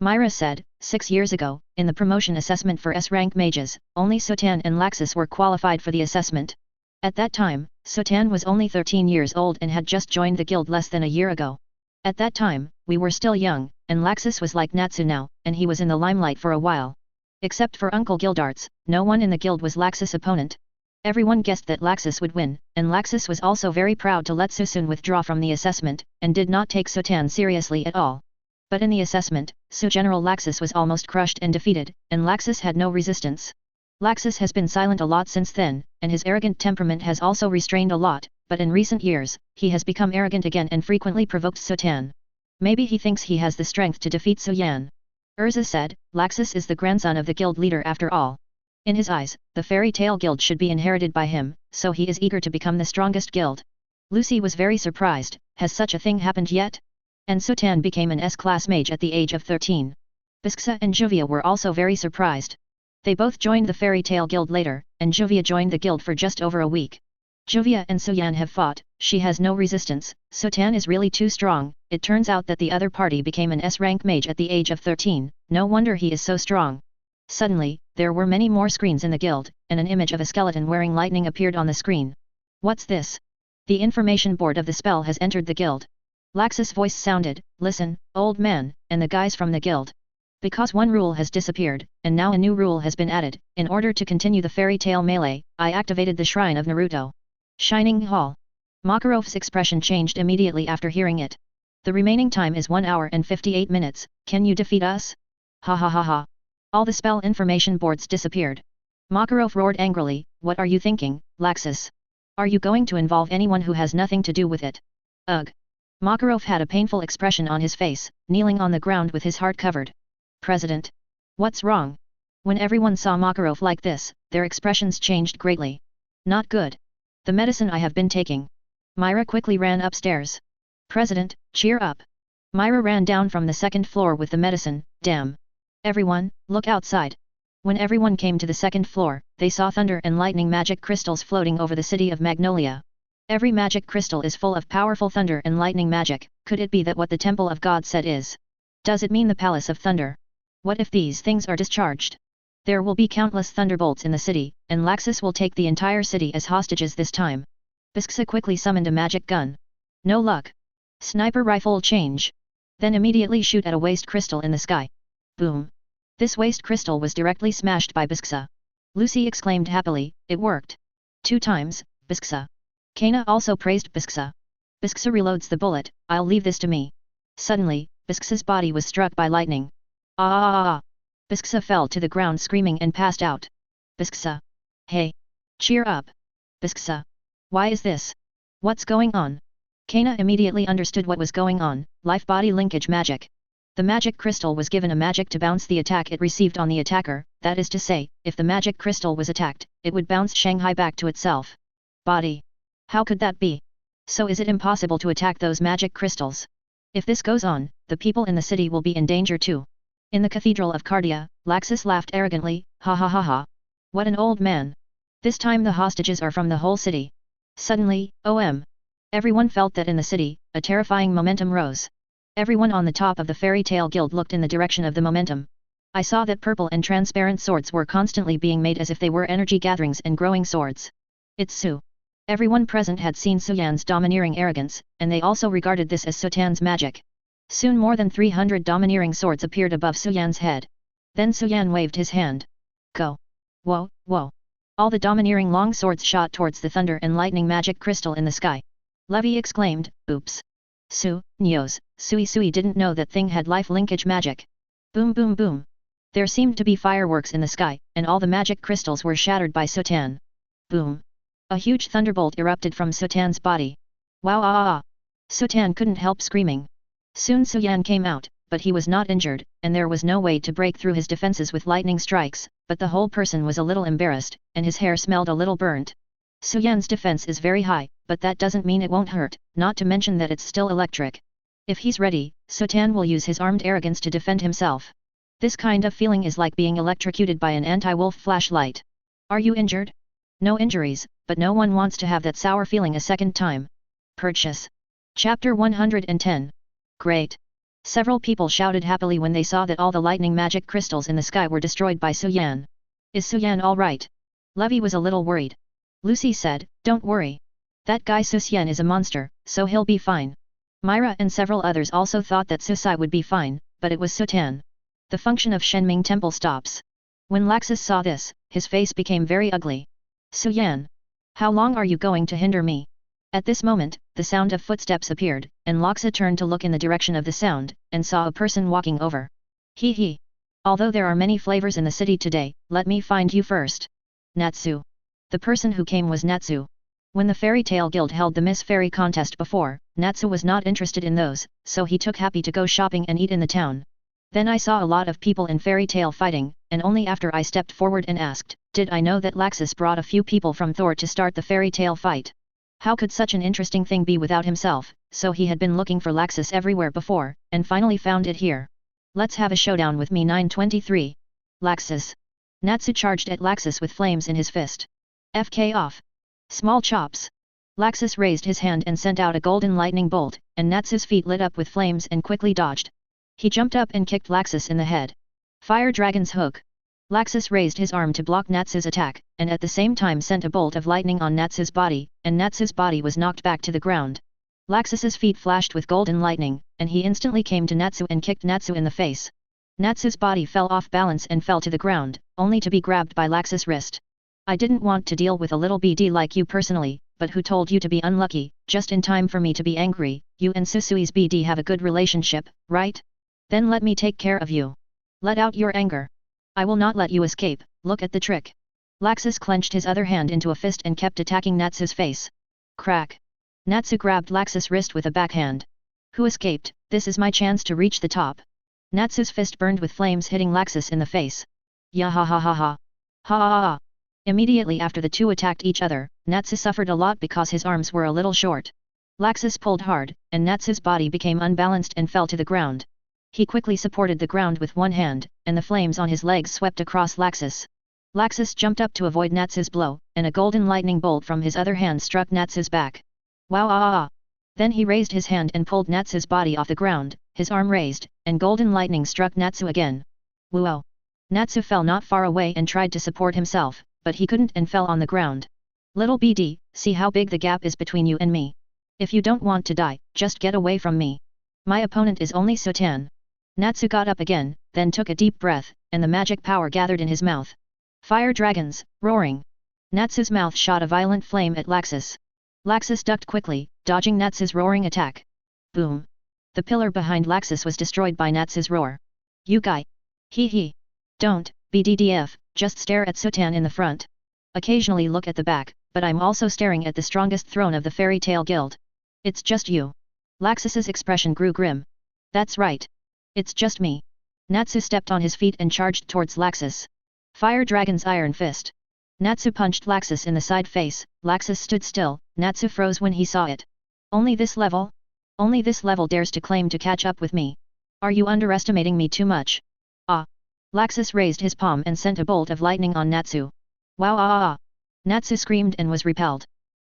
Myra said, 6 years ago, in the promotion assessment for S-rank mages, only Suan and Laxus were qualified for the assessment. At that time, Suan was only 13 years old and had just joined the guild less than a year ago. At that time, we were still young, and Laxus was like Natsu now, and he was in the limelight for a while. Except for Uncle Gildarts, no one in the guild was Laxus' opponent. Everyone guessed that Laxus would win, and Laxus was also very proud to let Suan withdraw from the assessment, and did not take Suan seriously at all. But in the assessment, General Laxus was almost crushed and defeated, and Laxus had no resistance. Laxus has been silent a lot since then, and his arrogant temperament has also restrained a lot, but in recent years, he has become arrogant again and frequently provoked Suan. Maybe he thinks he has the strength to defeat Suan. Erza said, Laxus is the grandson of the guild leader after all. In his eyes, the fairy tale guild should be inherited by him, so he is eager to become the strongest guild. Lucy was very surprised, has such a thing happened yet? And Suan became an S-class mage at the age of 13. Bisksa and Juvia were also very surprised. They both joined the fairy tale guild later, and Juvia joined the guild for just over a week. Juvia and Suan have fought, she has no resistance, Suan is really too strong. It turns out that the other party became an S-rank mage at the age of 13, no wonder he is so strong. Suddenly, there were many more screens in the guild, and an image of a skeleton wearing lightning appeared on the screen. What's this? The information board of the spell has entered the guild. Laxus' voice sounded, listen, old man, and the guys from the guild. Because one rule has disappeared, and now a new rule has been added, in order to continue the fairy tale melee, I activated the Shrine of Naruto. Shining Hall. Makarov's expression changed immediately after hearing it. The remaining time is 1 hour and 58 minutes, can you defeat us? Ha ha ha ha. All the spell information boards disappeared. Makarov roared angrily, what are you thinking, Laxus? Are you going to involve anyone who has nothing to do with it? Ugh. Makarov had a painful expression on his face, kneeling on the ground with his heart covered. President. What's wrong? When everyone saw Makarov like this, their expressions changed greatly. Not good. The medicine I have been taking. Myra quickly ran upstairs. President, cheer up. Myra ran down from the second floor with the medicine, damn. Everyone, look outside. When everyone came to the second floor, they saw thunder and lightning magic crystals floating over the city of Magnolia. Every magic crystal is full of powerful thunder and lightning magic, could it be that what the Temple of God said is? Does it mean the Palace of Thunder? What if these things are discharged? There will be countless thunderbolts in the city, and Laxus will take the entire city as hostages this time. Bisksa quickly summoned a magic gun. No luck. Sniper rifle change. Then immediately shoot at a waste crystal in the sky. Boom. This waste crystal was directly smashed by Bisksa. Lucy exclaimed happily, it worked. 2 times, Bisksa. Kana also praised Bisksa. Bisksa reloads the bullet, I'll leave this to me. Suddenly, Bisksa's body was struck by lightning. Ah! Bisksa fell to the ground screaming and passed out. Bisksa. Hey! Cheer up! Bisksa. Why is this? What's going on? Kana immediately understood what was going on, life-body linkage magic. The magic crystal was given a magic to bounce the attack it received on the attacker, that is to say, if the magic crystal was attacked, it would bounce Shanghai back to itself. Body. How could that be? So is it impossible to attack those magic crystals? If this goes on, the people in the city will be in danger too. In the Cathedral of Cardia, Laxus laughed arrogantly, ha ha ha ha. What an old man. This time the hostages are from the whole city. Suddenly, OM. Everyone felt that in the city, a terrifying momentum rose. Everyone on the top of the fairy tale guild looked in the direction of the momentum. I saw that purple and transparent swords were constantly being made as if they were energy gatherings and growing swords. It's Su. Everyone present had seen Suyan's domineering arrogance, and they also regarded this as Sutan's magic. Soon more than 300 domineering swords appeared above Suyan's head. Then Suyan waved his hand. Go. Whoa, whoa. All the domineering long swords shot towards the thunder and lightning magic crystal in the sky. Levi exclaimed, oops. Sui didn't know that thing had life linkage magic. Boom boom boom. There seemed to be fireworks in the sky, and all the magic crystals were shattered by Sutan. Boom. A huge thunderbolt erupted from Sutan's body. Wow ah ah. Sutan couldn't help screaming. Soon Suyan came out, but he was not injured, and there was no way to break through his defenses with lightning strikes, but the whole person was a little embarrassed, and his hair smelled a little burnt. Suyan's defense is very high, but that doesn't mean it won't hurt, not to mention that it's still electric. If he's ready, Sutan will use his armed arrogance to defend himself. This kind of feeling is like being electrocuted by an anti-wolf flashlight. Are you injured? No injuries, but no one wants to have that sour feeling a second time. Purchase. Chapter 110. Great. Several people shouted happily when they saw that all the lightning magic crystals in the sky were destroyed by Suan. Is Suan alright? Levy was a little worried. Lucy said, don't worry. That guy Suan is a monster, so he'll be fine. Myra and several others also thought that Susai would be fine, but it was Sutan. The function of Shenming Temple stops. When Laxus saw this, his face became very ugly. Suyan! How long are you going to hinder me? At this moment, the sound of footsteps appeared, and Laxa turned to look in the direction of the sound, and saw a person walking over. He. Although there are many flavors in the city today, let me find you first. Natsu. The person who came was Natsu. When the Fairy Tale Guild held the Miss Fairy contest before, Natsu was not interested in those, so he took happy to go shopping and eat in the town. Then I saw a lot of people in fairy tale fighting, and only after I stepped forward and asked, did I know that Laxus brought a few people from Thor to start the fairy tale fight. How could such an interesting thing be without himself, so he had been looking for Laxus everywhere before, and finally found it here. Let's have a showdown with me 923. Laxus. Natsu charged at Laxus with flames in his fist. FK off. Small chops. Laxus raised his hand and sent out a golden lightning bolt, and Natsu's feet lit up with flames and quickly dodged. He jumped up and kicked Laxus in the head. Fire Dragon's Hook. Laxus raised his arm to block Natsu's attack, and at the same time sent a bolt of lightning on Natsu's body, and Natsu's body was knocked back to the ground. Laxus's feet flashed with golden lightning, and he instantly came to Natsu and kicked Natsu in the face. Natsu's body fell off balance and fell to the ground, only to be grabbed by Laxus' wrist. I didn't want to deal with a little BD like you personally, but who told you to be unlucky, just in time for me to be angry. You and Susui's BD have a good relationship, right? Then let me take care of you. Let out your anger. I will not let you escape, look at the trick. Laxus clenched his other hand into a fist and kept attacking Natsu's face. Crack. Natsu grabbed Laxus' wrist with a backhand. Who escaped? This is my chance to reach the top. Natsu's fist burned with flames hitting Laxus in the face. Ya ha ha ha ha. Ha ha ha. Immediately after the two attacked each other, Natsu suffered a lot because his arms were a little short. Laxus pulled hard, and Natsu's body became unbalanced and fell to the ground. He quickly supported the ground with one hand, and the flames on his legs swept across Laxus. Laxus jumped up to avoid Natsu's blow, and a golden lightning bolt from his other hand struck Natsu's back. Wow ah ah ah! Then he raised his hand and pulled Natsu's body off the ground, his arm raised, and golden lightning struck Natsu again. Whoa! Natsu fell not far away and tried to support himself, but he couldn't and fell on the ground. Little BD, see how big the gap is between you and me. If you don't want to die, just get away from me. My opponent is only Sutan. Natsu got up again, then took a deep breath, and the magic power gathered in his mouth. Fire dragons, roaring. Natsu's mouth shot a violent flame at Laxus. Laxus ducked quickly, dodging Natsu's roaring attack. Boom. The pillar behind Laxus was destroyed by Natsu's roar. You guy. Hee. Don't, BDDF, just stare at Sutan in the front. Occasionally look at the back, but I'm also staring at the strongest throne of the Fairy Tale Guild. It's just you. Laxus's expression grew grim. That's right. It's just me. Natsu stepped on his feet and charged towards Laxus. Fire Dragon's Iron Fist. Natsu punched Laxus in the side face. Laxus stood still. Natsu froze when he saw it. Only this level? Only this level dares to claim to catch up with me. Are you underestimating me too much? Ah! Laxus raised his palm and sent a bolt of lightning on Natsu. Wow ah ah ah! Natsu screamed and was repelled.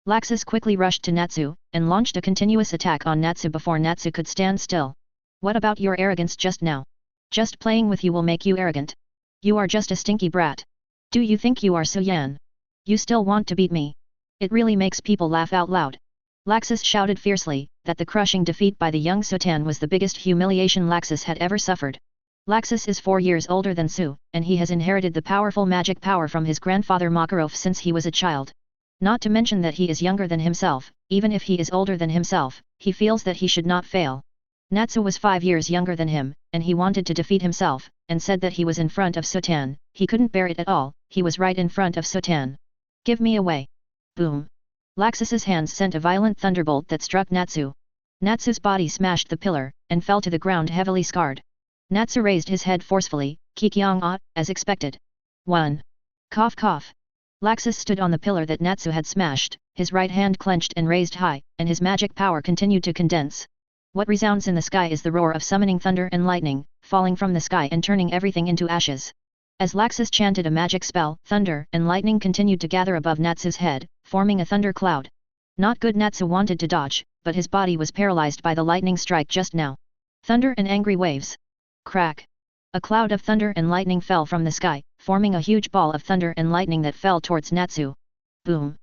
Laxus quickly rushed to Natsu, and launched a continuous attack on Natsu before Natsu could stand still. What about your arrogance just now? Just playing with you will make you arrogant. You are just a stinky brat. Do you think you are Suyan? You still want to beat me? It really makes people laugh out loud. Laxus shouted fiercely, that the crushing defeat by the young Sutan was the biggest humiliation Laxus had ever suffered. Laxus is 4 years older than Su, and he has inherited the powerful magic power from his grandfather Makarov since he was a child. Not to mention that he is younger than himself. Even if he is older than himself, he feels that he should not fail. Natsu was 5 years younger than him, and he wanted to defeat himself, and said that he was in front of Sutan. He couldn't bear it at all. He was right in front of Sutan. Give me away. Boom. Laxus's hands sent a violent thunderbolt that struck Natsu. Natsu's body smashed the pillar, and fell to the ground heavily scarred. Natsu raised his head forcefully, kikyong-ah, as expected. 1. Cough cough. Laxus stood on the pillar that Natsu had smashed, his right hand clenched and raised high, and his magic power continued to condense. What resounds in the sky is the roar of summoning thunder and lightning, falling from the sky and turning everything into ashes. As Laxus chanted a magic spell, thunder and lightning continued to gather above Natsu's head, forming a thunder cloud. Not good. Natsu wanted to dodge, but his body was paralyzed by the lightning strike just now. Thunder and angry waves. Crack. A cloud of thunder and lightning fell from the sky, forming a huge ball of thunder and lightning that fell towards Natsu. Boom.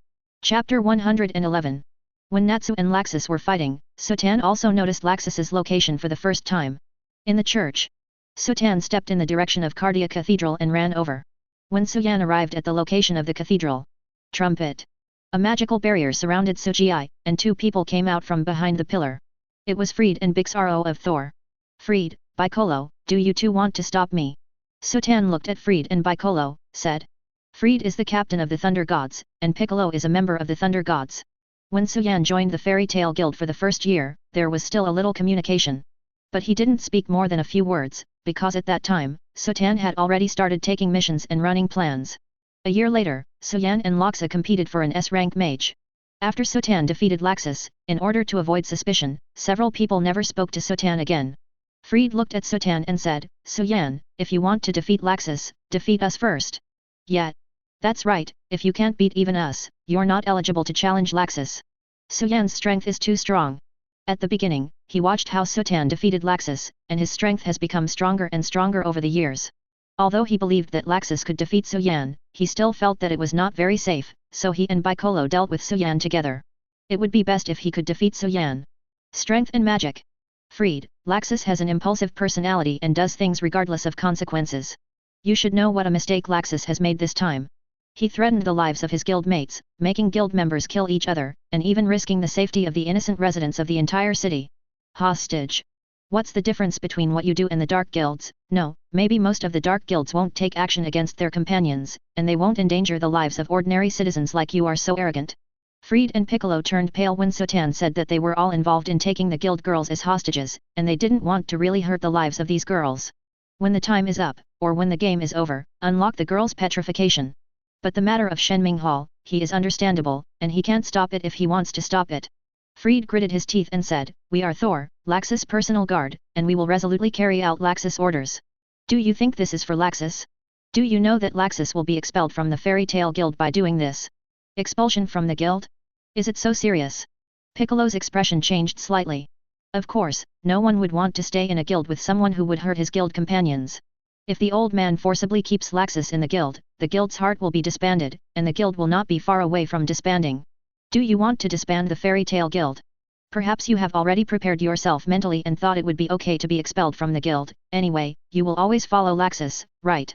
Chapter 111. When Natsu and Laxus were fighting, Suan also noticed Laxus's location for the first time. In the church. Suan stepped in the direction of Cardia Cathedral and ran over. When Suan arrived at the location of the cathedral. Trumpet. A magical barrier surrounded Suji, and two people came out from behind the pillar. It was Freed and Bixaro of Thor. Freed, Bicolo, do you two want to stop me? Suan looked at Freed and Bicolo, said. Freed is the captain of the Thunder Gods, and Piccolo is a member of the Thunder Gods. When Suan joined the Fairy Tale Guild for the first year, there was still a little communication. But he didn't speak more than a few words, because at that time, Suan had already started taking missions and running plans. A year later, Suan and Laxa competed for an S-rank mage. After Suan defeated Laxus, in order to avoid suspicion, several people never spoke to Suan again. Freed looked at Suan and said, Suan, if you want to defeat Laxus, defeat us first. Yet. That's right, if you can't beat even us, you're not eligible to challenge Laxus. Suan's strength is too strong. At the beginning, he watched how Suan defeated Laxus, and his strength has become stronger and stronger over the years. Although he believed that Laxus could defeat Suan, he still felt that it was not very safe, so he and Bicolo dealt with Suan together. It would be best if he could defeat Suan. Strength and magic. Freed, Laxus has an impulsive personality and does things regardless of consequences. You should know what a mistake Laxus has made this time. He threatened the lives of his guild mates, making guild members kill each other, and even risking the safety of the innocent residents of the entire city. Hostage. What's the difference between what you do and the dark guilds? No, maybe most of the dark guilds won't take action against their companions, and they won't endanger the lives of ordinary citizens like you are so arrogant. Freed and Piccolo turned pale when Suan said that they were all involved in taking the guild girls as hostages, and they didn't want to really hurt the lives of these girls. When the time is up, or when the game is over, unlock the girls' petrification. But the matter of Shenming Hall, he is understandable, and he can't stop it if he wants to stop it. Freed gritted his teeth and said, we are Thor, Laxus' personal guard, and we will resolutely carry out Laxus' orders. Do you think this is for Laxus? Do you know that Laxus will be expelled from the Fairy Tale Guild by doing this? Expulsion from the guild? Is it so serious? Piccolo's expression changed slightly. Of course, no one would want to stay in a guild with someone who would hurt his guild companions. If the old man forcibly keeps Laxus in the guild's heart will be disbanded, and the guild will not be far away from disbanding. Do you want to disband the Fairy Tale Guild? Perhaps you have already prepared yourself mentally and thought it would be okay to be expelled from the guild. Anyway, you will always follow Laxus, right?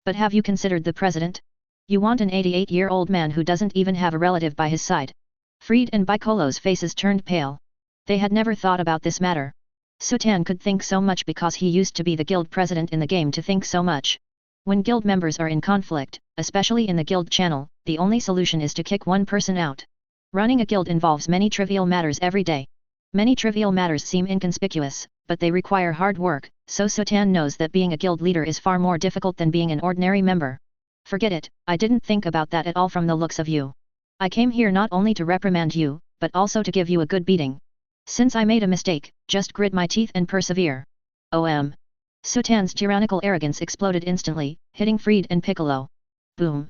But have you considered the president? You want an 88-year-old man who doesn't even have a relative by his side. Freed and Bicolo's faces turned pale. They had never thought about this matter. Suan could think so much because he used to be the guild president in the game to think so much. When guild members are in conflict, especially in the guild channel, the only solution is to kick one person out. Running a guild involves many trivial matters every day. Many trivial matters seem inconspicuous, but they require hard work, so Suan knows that being a guild leader is far more difficult than being an ordinary member. Forget it, I didn't think about that at all from the looks of you. I came here not only to reprimand you, but also to give you a good beating. Since I made a mistake, just grit my teeth and persevere. OM. Suan's tyrannical arrogance exploded instantly, hitting Freed and Piccolo. Boom.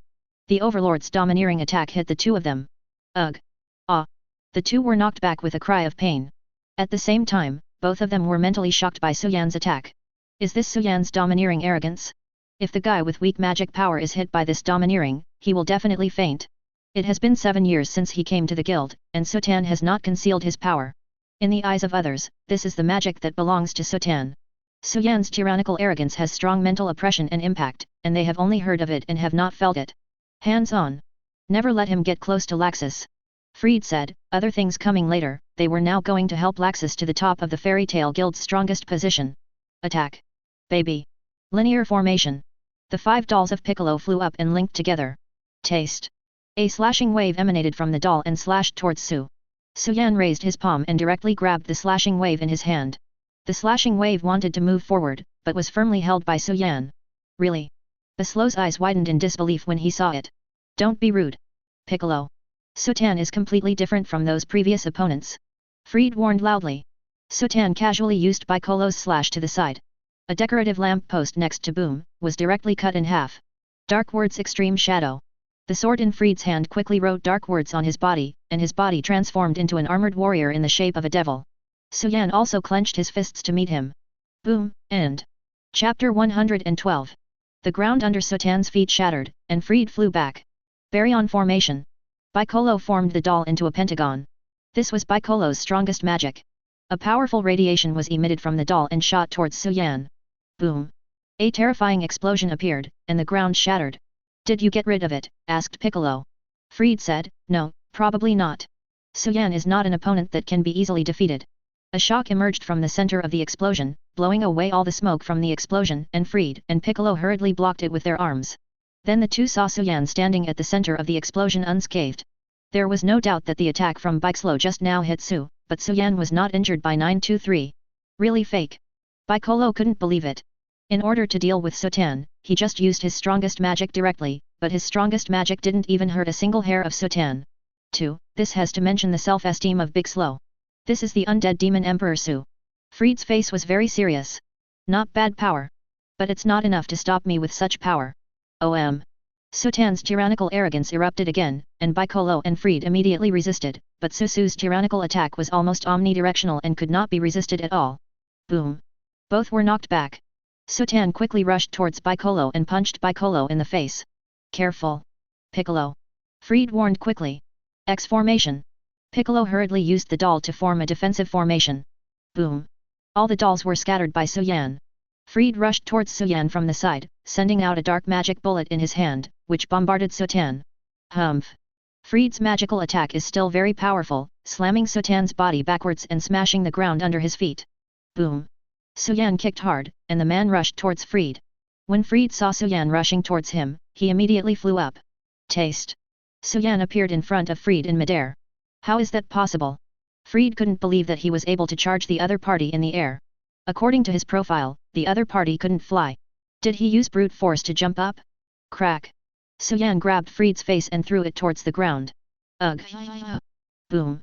The Overlord's domineering attack hit the two of them. Ugh. Ah. The two were knocked back with a cry of pain. At the same time, both of them were mentally shocked by Suan's attack. Is this Suan's domineering arrogance? If the guy with weak magic power is hit by this domineering, he will definitely faint. It has been 7 years since he came to the guild, and Suan has not concealed his power. In the eyes of others, this is the magic that belongs to Suan. Suan's tyrannical arrogance has strong mental oppression and impact, and they have only heard of it and have not felt it. Hands on. Never let him get close to Laxus. Freed said, other things coming later, they were now going to help Laxus to the top of the Fairy Tale Guild's strongest position. Attack. Baby. Linear formation. The 5 dolls of Piccolo flew up and linked together. Taste. A slashing wave emanated from the doll and slashed towards Su. Suan raised his palm and directly grabbed the slashing wave in his hand. The slashing wave wanted to move forward, but was firmly held by Suan. Really? Baslow's eyes widened in disbelief when he saw it. Don't be rude. Piccolo. Suan is completely different from those previous opponents. Freed warned loudly. Suan casually used Piccolo's slash to the side. A decorative lamp post next to Boom was directly cut in half. Dark words extreme shadow. The sword in Freed's hand quickly wrote dark words on his body, and his body transformed into an armored warrior in the shape of a devil. Suan also clenched his fists to meet him. Boom, end. Chapter 112. The ground under Sutan's feet shattered, and Fried flew back. Baryon formation. Bicolo formed the doll into a pentagon. This was Bicolo's strongest magic. A powerful radiation was emitted from the doll and shot towards Suan. Boom. A terrifying explosion appeared, and the ground shattered. Did you get rid of it? Asked Piccolo. Fried said, no, probably not. Suan is not an opponent that can be easily defeated. A shock emerged from the center of the explosion, blowing away all the smoke from the explosion, and Fried and Piccolo hurriedly blocked it with their arms. Then the two saw Suan standing at the center of the explosion unscathed. There was no doubt that the attack from Bicolo just now hit Su, but Suan was not injured by 923. Really fake. Bicolo couldn't believe it. In order to deal with Sutan, he just used his strongest magic directly, but his strongest magic didn't even hurt a single hair of Sutan. 2. This has to mention the self-esteem of Bicolo. This is the undead demon Emperor Su. Fried's face was very serious. Not bad power. But it's not enough to stop me with such power. Sutan's tyrannical arrogance erupted again, and Bicolo and Fried immediately resisted, but Susu's tyrannical attack was almost omnidirectional and could not be resisted at all. Boom. Both were knocked back. Sutan quickly rushed towards Bicolo and punched Bicolo in the face. Careful. Piccolo. Fried warned quickly. X formation. Piccolo hurriedly used the doll to form a defensive formation. Boom. All the dolls were scattered by Suan. Fried rushed towards Suan from the side, sending out a dark magic bullet in his hand, which bombarded Sutan. Humph. Fried's magical attack is still very powerful, slamming Sutan's body backwards and smashing the ground under his feet. Boom. Suan kicked hard, and the man rushed towards Fried. When Fried saw Suan rushing towards him, he immediately flew up. Taste. Suan appeared in front of Fried in midair. How is that possible? Fried couldn't believe that he was able to charge the other party in the air. According to his profile, the other party couldn't fly. Did he use brute force to jump up? Crack. Suan grabbed Fried's face and threw it towards the ground. Ugh. Boom.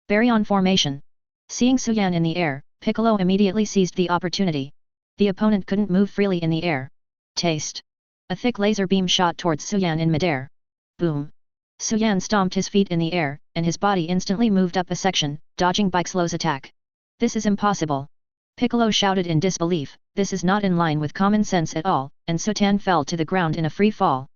Baryon formation. Seeing Suan in the air, Piccolo immediately seized the opportunity. The opponent couldn't move freely in the air. Taste. A thick laser beam shot towards Suan in midair. Boom. Suan stomped his feet in the air, and his body instantly moved up a section, dodging Bicolo's attack. This is impossible. Piccolo shouted in disbelief, this is not in line with common sense at all, and Sutan fell to the ground in a free fall.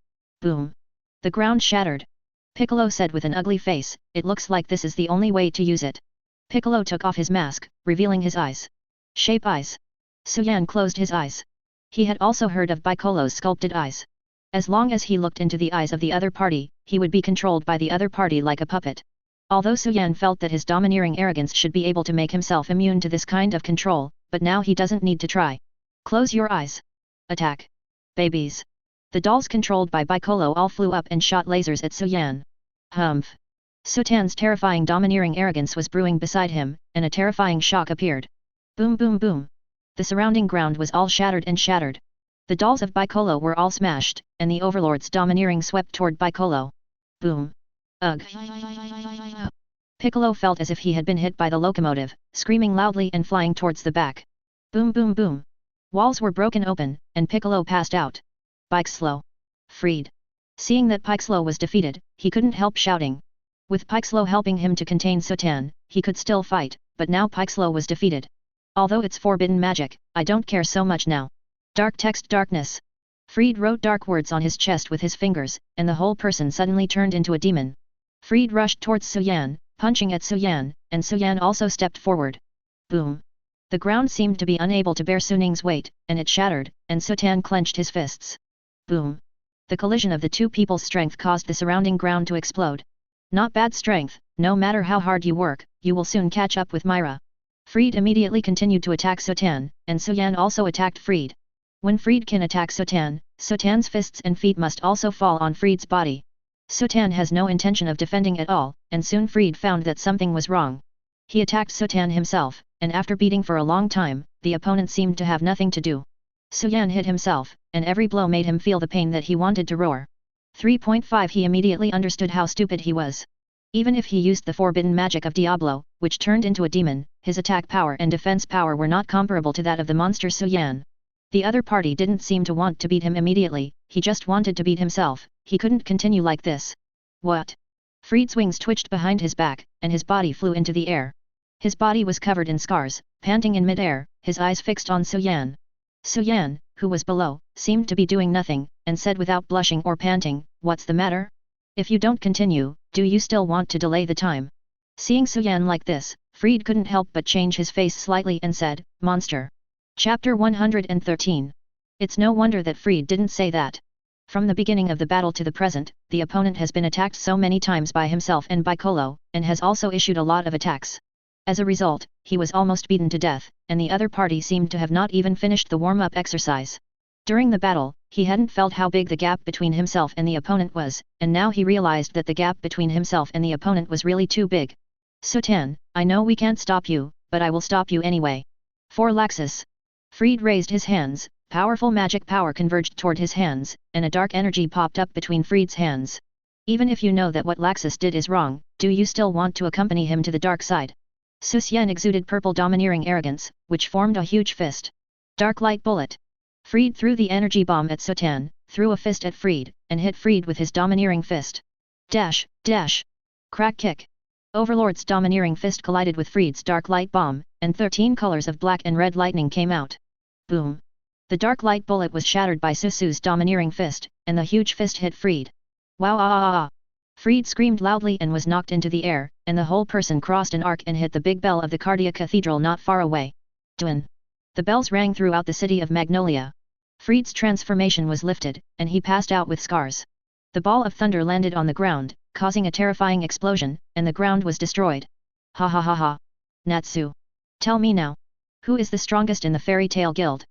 Boom. The ground shattered. Piccolo said with an ugly face, it looks like this is the only way to use it. Piccolo took off his mask, revealing his eyes. Shape eyes. Suan closed his eyes. He had also heard of Bicolo's sculpted eyes. As long as he looked into the eyes of the other party, he would be controlled by the other party like a puppet. Although Suan felt that his domineering arrogance should be able to make himself immune to this kind of control, but now he doesn't need to try. Close your eyes. Attack. Babies. The dolls controlled by Bicolo all flew up and shot lasers at Suan. Humph. Sutan's terrifying domineering arrogance was brewing beside him, and a terrifying shock appeared. Boom boom boom. The surrounding ground was all shattered and shattered. The dolls of Bicolo were all smashed, and the overlord's domineering swept toward Bicolo. Boom. Ugh. Piccolo felt as if he had been hit by the locomotive, screaming loudly and flying towards the back. Boom boom boom. Walls were broken open, and Piccolo passed out. Bicolo. Fried. Seeing that Piccolo was defeated, he couldn't help shouting. With Piccolo helping him to contain Sutan, he could still fight, but now Piccolo was defeated. Although it's forbidden magic, I don't care so much now. Dark text darkness. Fried wrote dark words on his chest with his fingers, and the whole person suddenly turned into a demon. Fried rushed towards Suan, punching at Suan, and Suan also stepped forward. Boom. The ground seemed to be unable to bear Suning's weight, and it shattered, and Sutan clenched his fists. Boom. The collision of the two people's strength caused the surrounding ground to explode. Not bad strength, no matter how hard you work, you will soon catch up with Myra. Fried immediately continued to attack Sutan, and Suan also attacked Fried. When Fried can attack Sutan, Sutan's fists and feet must also fall on Fried's body. Sutan has no intention of defending at all, and soon Fried found that something was wrong. He attacked Sutan himself, and after beating for a long time, the opponent seemed to have nothing to do. Suan hit himself, and every blow made him feel the pain that he wanted to roar. 3.5 He immediately understood how stupid he was. Even if he used the forbidden magic of Diablo, which turned into a demon, his attack power and defense power were not comparable to that of the monster Suan. The other party didn't seem to want to beat him immediately, he just wanted to beat himself. He couldn't continue like this. What? Fried's wings twitched behind his back, and his body flew into the air. His body was covered in scars, panting in midair, his eyes fixed on Suan. Suan, who was below, seemed to be doing nothing, and said without blushing or panting, "What's the matter? If you don't continue, do you still want to delay the time?" Seeing Suan like this, Fried couldn't help but change his face slightly and said, "Monster." Chapter 113. It's no wonder that Fried didn't say that. From the beginning of the battle to the present, the opponent has been attacked so many times by himself and by Kolo, and has also issued a lot of attacks. As a result, he was almost beaten to death, and the other party seemed to have not even finished the warm-up exercise. During the battle, he hadn't felt how big the gap between himself and the opponent was, and now he realized that the gap between himself and the opponent was really too big. "Suan, I know we can't stop you, but I will stop you anyway. For Laxus." Fried raised his hands, powerful magic power converged toward his hands, and a dark energy popped up between Fried's hands. "Even if you know that what Laxus did is wrong, do you still want to accompany him to the dark side?" Suan exuded purple domineering arrogance, which formed a huge fist. Dark light bullet. Fried threw the energy bomb at Suan, threw a fist at Fried, and hit Fried with his domineering fist. Dash, dash. Crack kick. Overlord's domineering fist collided with Fried's dark light bomb, and 13 colors of black and red lightning came out. Boom. The dark light bullet was shattered by Susu's domineering fist, and the huge fist hit Fried. Wow ah ah ah. Fried screamed loudly and was knocked into the air, and the whole person crossed an arc and hit the big bell of the Cardia Cathedral not far away. Dun. The bells rang throughout the city of Magnolia. Fried's transformation was lifted, and he passed out with scars. The ball of thunder landed on the ground, causing a terrifying explosion, and the ground was destroyed. Ha ha ha ha. Natsu. Tell me now. Who is the strongest in the fairy tale guild?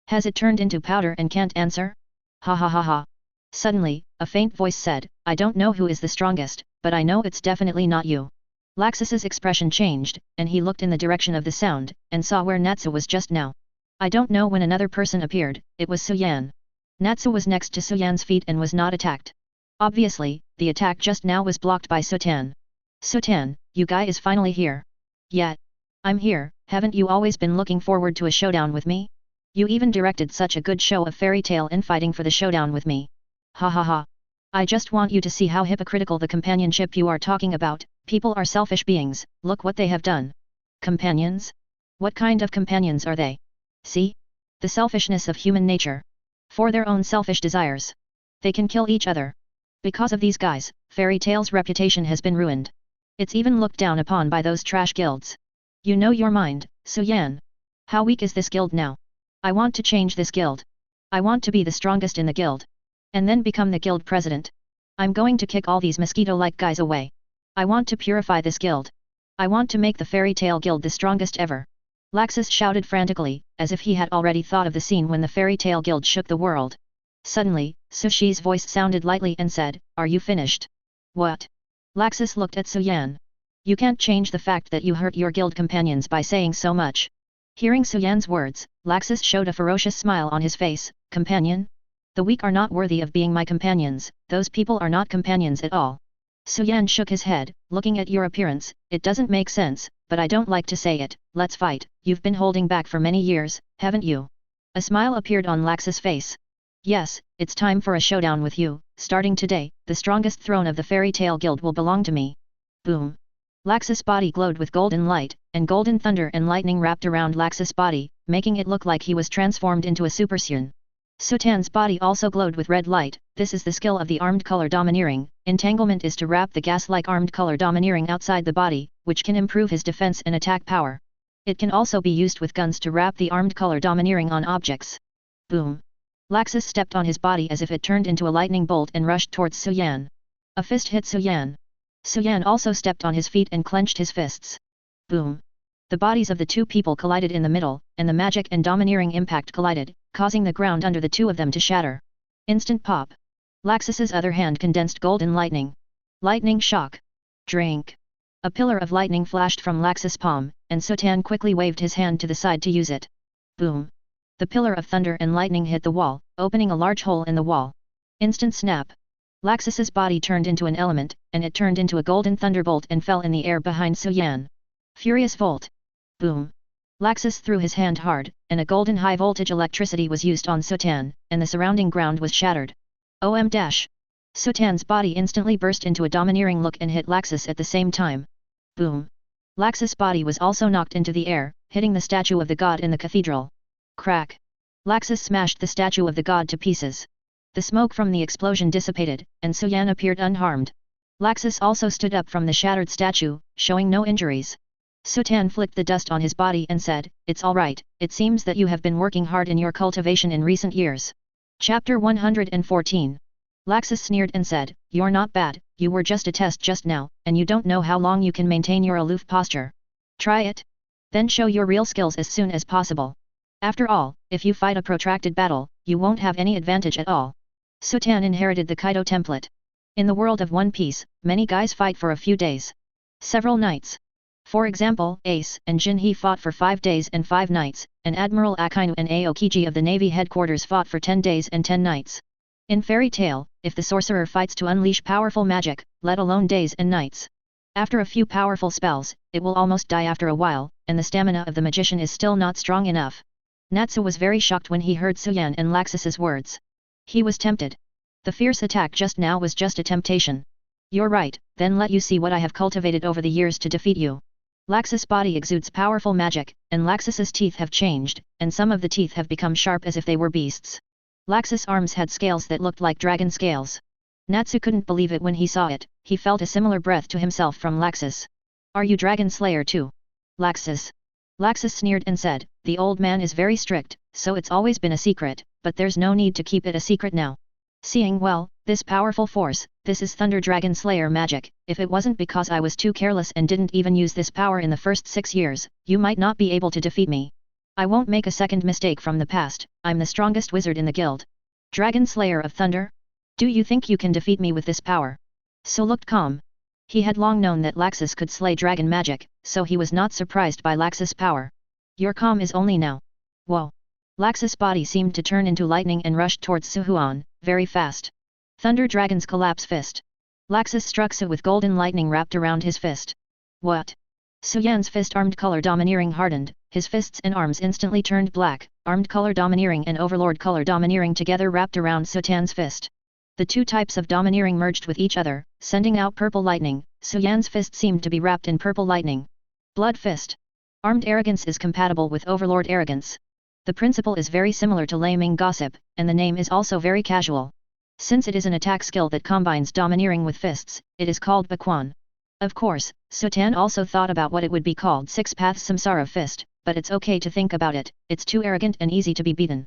Has it turned into powder and can't answer? Ha ha ha ha. Suddenly, a faint voice said, "I don't know who is the strongest, but I know it's definitely not you." Laxus's expression changed, and he looked in the direction of the sound, and saw where Natsu was just now. I don't know when another person appeared, it was Suan. Natsu was next to Suan's feet and was not attacked. Obviously, the attack just now was blocked by Suan. "Suan, you guy is finally here." "Yeah. I'm here, haven't you always been looking forward to a showdown with me? You even directed such a good show of fairy tale infighting for the showdown with me. Ha ha ha. I just want you to see how hypocritical the companionship you are talking about. People are selfish beings, look what they have done." Companions? What kind of companions are they? See? The selfishness of human nature. For their own selfish desires. They can kill each other. Because of these guys, fairy tale's reputation has been ruined. It's even looked down upon by those trash guilds. You know your mind, Suan. How weak is this guild now? I want to change this guild. I want to be the strongest in the guild. And then become the guild president. I'm going to kick all these mosquito-like guys away. I want to purify this guild. I want to make the fairy tale guild the strongest ever. Laxus shouted frantically, as if he had already thought of the scene when the fairy tale guild shook the world. Suddenly, Sushi's voice sounded lightly and said, "Are you finished?" "What?" Laxus looked at Suan. "You can't change the fact that you hurt your guild companions by saying so much." Hearing Suan's words, Laxus showed a ferocious smile on his face. "Companion? The weak are not worthy of being my companions, those people are not companions at all." Suan shook his head, "Looking at your appearance, it doesn't make sense, but I don't like to say it. Let's fight. You've been holding back for many years, haven't you?" A smile appeared on Laxus' face. "Yes, it's time for a showdown with you. Starting today, the strongest throne of the fairy tale guild will belong to me." Boom. Laxus' body glowed with golden light, and golden thunder and lightning wrapped around Laxus' body, making it look like he was transformed into a Super Suan. Sutan's body also glowed with red light. This is the skill of the armed color domineering. Entanglement is to wrap the gas-like armed color domineering outside the body, which can improve his defense and attack power. It can also be used with guns to wrap the armed color domineering on objects. Boom. Laxus stepped on his body as if it turned into a lightning bolt and rushed towards Suan. A fist hit Suan. Suan also stepped on his feet and clenched his fists. Boom. The bodies of the two people collided in the middle, and the magic and domineering impact collided, causing the ground under the two of them to shatter. Instant pop. Laxus's other hand condensed golden lightning. Lightning shock. Drink. A pillar of lightning flashed from Laxus' palm, and Suan quickly waved his hand to the side to use it. Boom. The pillar of thunder and lightning hit the wall, opening a large hole in the wall. Instant snap. Laxus's body turned into an element, and it turned into a golden thunderbolt and fell in the air behind Suan. Furious volt. Boom. Laxus threw his hand hard, and a golden high-voltage electricity was used on Suan, and the surrounding ground was shattered. OM dash. Sutan's body instantly burst into a domineering look and hit Laxus at the same time. Boom. Laxus' body was also knocked into the air, hitting the statue of the god in the cathedral. Crack! Laxus smashed the statue of the god to pieces. The smoke from the explosion dissipated, and Suan appeared unharmed. Laxus also stood up from the shattered statue, showing no injuries. Suan flicked the dust on his body and said, "It's all right, it seems that you have been working hard in your cultivation in recent years." Chapter 114. Laxus sneered and said, "You're not bad, you were just a test just now, and you don't know how long you can maintain your aloof posture. Try it. Then show your real skills as soon as possible. After all, if you fight a protracted battle, you won't have any advantage at all." Suan inherited the Kaido template. In the world of One Piece, many guys fight for a few days. Several nights. For example, Ace and Jinhee fought for 5 days and 5 nights, and Admiral Akainu and Aokiji of the Navy headquarters fought for 10 days and 10 nights. In Fairy Tail, if the sorcerer fights to unleash powerful magic, let alone days and nights. After a few powerful spells, it will almost die after a while, and the stamina of the magician is still not strong enough. Natsu was very shocked when he heard Suan and Laxus's words. He was tempted. The fierce attack just now was just a temptation. "You're right, then let you see what I have cultivated over the years to defeat you." Laxus' body exudes powerful magic, and Laxus's teeth have changed, and some of the teeth have become sharp as if they were beasts. Laxus' arms had scales that looked like dragon scales. Natsu couldn't believe it when he saw it, he felt a similar breath to himself from Laxus. "Are you Dragon Slayer too?" Laxus. Laxus sneered and said, "The old man is very strict, so it's always been a secret, but there's no need to keep it a secret now. Seeing well, this powerful force, this is Thunder Dragon Slayer magic, if it wasn't because I was too careless and didn't even use this power in the first 6 years, you might not be able to defeat me. I won't make a second mistake from the past, I'm the strongest wizard in the guild. Dragon Slayer of Thunder? Do you think you can defeat me with this power?" So looked calm. He had long known that Laxus could slay dragon magic, so he was not surprised by Laxus' power. "Your calm is only now." Whoa! Laxus' body seemed to turn into lightning and rushed towards Suan, very fast. Thunder Dragon's Collapse Fist. Laxus struck Su with golden lightning wrapped around his fist. What? Suan's fist armed color domineering hardened, his fists and arms instantly turned black, armed color domineering and overlord color domineering together wrapped around Suan's fist. The two types of domineering merged with each other, sending out purple lightning. Suan's fist seemed to be wrapped in purple lightning. Blood Fist. Armed arrogance is compatible with overlord arrogance. The principle is very similar to Laming Gossip, and the name is also very casual. Since it is an attack skill that combines domineering with fists, it is called Bakuan. Of course, Suan also thought about what it would be called Six Paths Samsara Fist, but it's okay to think about it, it's too arrogant and easy to be beaten.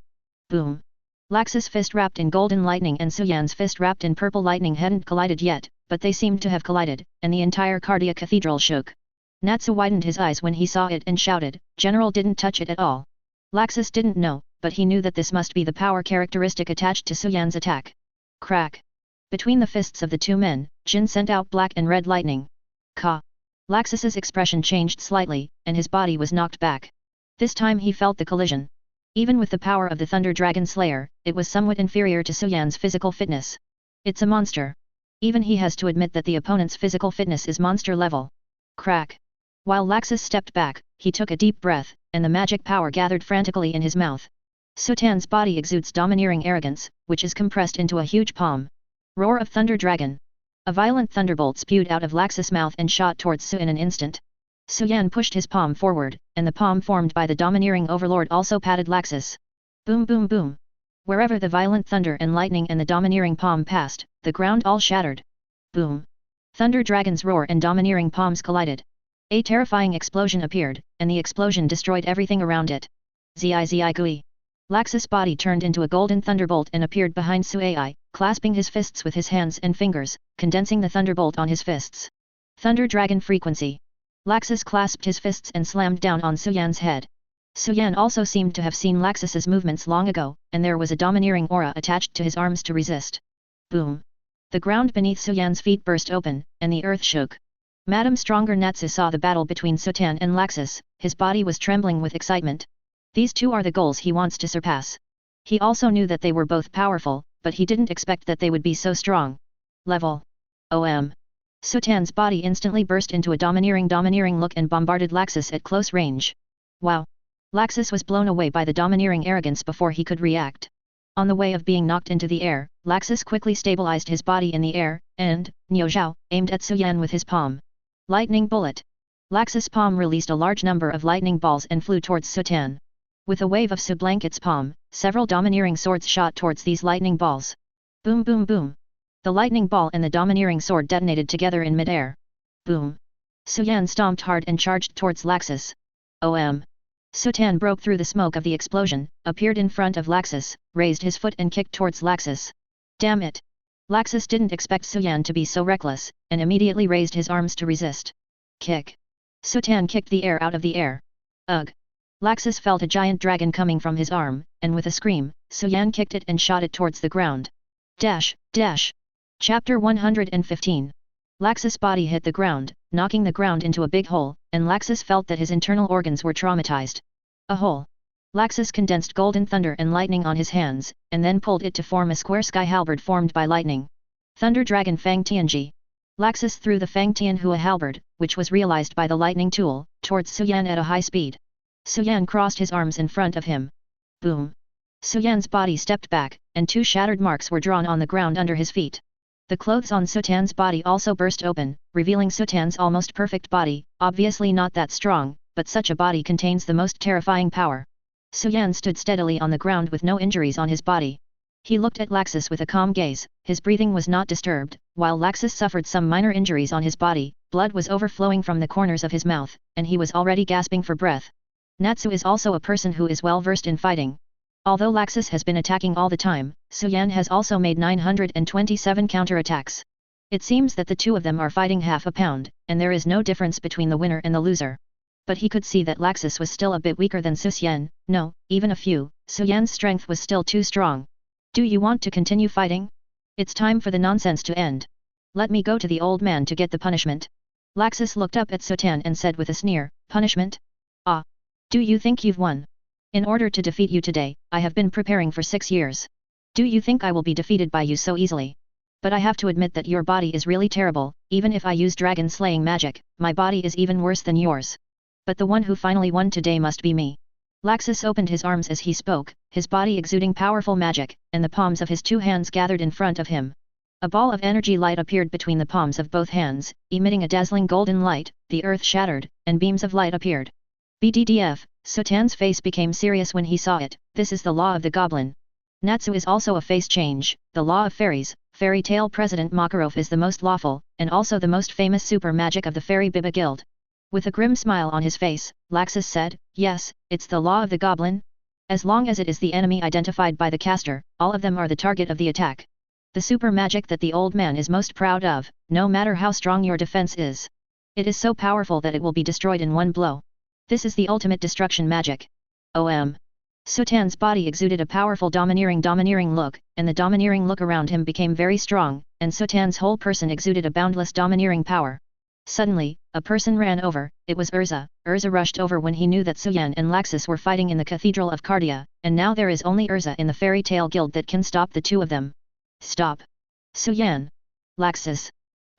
Boom! Laxus' fist wrapped in golden lightning and Suan's fist wrapped in purple lightning hadn't collided yet, but they seemed to have collided, and the entire Cardia Cathedral shook. Natsu widened his eyes when he saw it and shouted, "General didn't touch it at all." Laxus didn't know, but he knew that this must be the power characteristic attached to Suan's attack. Crack! Between the fists of the two men, Jin sent out black and red lightning. Ka! Laxus's expression changed slightly, and his body was knocked back. This time he felt the collision. Even with the power of the Thunder Dragon Slayer, it was somewhat inferior to Suan's physical fitness. It's a monster. Even he has to admit that the opponent's physical fitness is monster level. Crack! While Laxus stepped back, he took a deep breath, and the magic power gathered frantically in his mouth. Suan's body exudes domineering arrogance, which is compressed into a huge palm. Roar of Thunder Dragon. A violent thunderbolt spewed out of Laxus' mouth and shot towards Su in an instant. Suan pushed his palm forward, and the palm formed by the domineering overlord also patted Laxus. Boom boom boom. Wherever the violent thunder and lightning and the domineering palm passed, the ground all shattered. Boom. Thunder Dragon's roar and domineering palms collided. A terrifying explosion appeared, and the explosion destroyed everything around it. Zii gui. Laxus' body turned into a golden thunderbolt and appeared behind Suai, clasping his fists with his hands and fingers, condensing the thunderbolt on his fists. Thunder Dragon Frequency. Laxus clasped his fists and slammed down on Suan's head. Suan also seemed to have seen Laxus's movements long ago, and there was a domineering aura attached to his arms to resist. Boom! The ground beneath Suan's feet burst open, and the earth shook. Madame Stronger Natsu saw the battle between Suan and Laxus, his body was trembling with excitement. These two are the goals he wants to surpass. He also knew that they were both powerful, but he didn't expect that they would be so strong. Level. OM. Suan's body instantly burst into a domineering look and bombarded Laxus at close range. Wow! Laxus was blown away by the domineering arrogance before he could react. On the way of being knocked into the air, Laxus quickly stabilized his body in the air, and, Niuzhao, aimed at Suan with his palm. Lightning Bullet. Laxus' palm released a large number of lightning balls and flew towards Suan. With a wave of Su Blanket's palm, several domineering swords shot towards these lightning balls. Boom boom boom. The lightning ball and the domineering sword detonated together in midair. Boom. Suan stomped hard and charged towards Laxus. Suan broke through the smoke of the explosion, appeared in front of Laxus, raised his foot and kicked towards Laxus. Damn it! Laxus didn't expect Suan to be so reckless, and immediately raised his arms to resist. Kick. Suan kicked the air out of the air. Ugh! Laxus felt a giant dragon coming from his arm, and with a scream, Suan kicked it and shot it towards the ground. Dash, dash! Chapter 115. Laxus' body hit the ground, knocking the ground into a big hole, and Laxus felt that his internal organs were traumatized. A hole. Laxus condensed golden thunder and lightning on his hands, and then pulled it to form a square sky halberd formed by lightning. Thunder Dragon Fang Tianji. Laxus threw the Fang Tianhua halberd, which was realized by the lightning tool, towards Suan at a high speed. Suan crossed his arms in front of him. Boom! Suan's body stepped back, and 2 shattered marks were drawn on the ground under his feet. The clothes on Suan's body also burst open, revealing Suan's almost perfect body, obviously not that strong, but such a body contains the most terrifying power. Suan stood steadily on the ground with no injuries on his body. He looked at Laxus with a calm gaze, his breathing was not disturbed, while Laxus suffered some minor injuries on his body, blood was overflowing from the corners of his mouth, and he was already gasping for breath. Natsu is also a person who is well versed in fighting. Although Laxus has been attacking all the time, Suan has also made 927 counterattacks. It seems that the two of them are fighting half a pound, and there is no difference between the winner and the loser. But he could see that Laxus was still a bit weaker than Suan, no, even a few. Suan's strength was still too strong. Do you want to continue fighting? It's time for the nonsense to end. Let me go to the old man to get the punishment. Laxus looked up at Suan and said with a sneer, punishment? Ah! Do you think you've won? In order to defeat you today, I have been preparing for 6 years. Do you think I will be defeated by you so easily? But I have to admit that your body is really terrible, even if I use dragon-slaying magic, my body is even worse than yours. But the one who finally won today must be me. Laxus opened his arms as he spoke, his body exuding powerful magic, and the palms of his 2 hands gathered in front of him. A ball of energy light appeared between the palms of both hands, emitting a dazzling golden light, the earth shattered, and beams of light appeared. BDDF, Suan's face became serious when he saw it, this is the law of the goblin. Natsu is also a face change, the law of fairies, fairy tale president Makarov is the most lawful, and also the most famous super magic of the Fairy Biba Guild. With a grim smile on his face, Laxus said, yes, it's the law of the goblin. As long as it is the enemy identified by the caster, all of them are the target of the attack. The super magic that the old man is most proud of, no matter how strong your defense is. It is so powerful that it will be destroyed in one blow. This is the ultimate destruction magic. Suan's body exuded a powerful domineering look, and the domineering look around him became very strong, and Suan's whole person exuded a boundless domineering power. Suddenly, a person ran over, it was Erza. Erza rushed over when he knew that Suan and Laxus were fighting in the Cathedral of Cardia, and now there is only Erza in the Fairy Tale Guild that can stop the two of them. Stop! Suan! Laxus!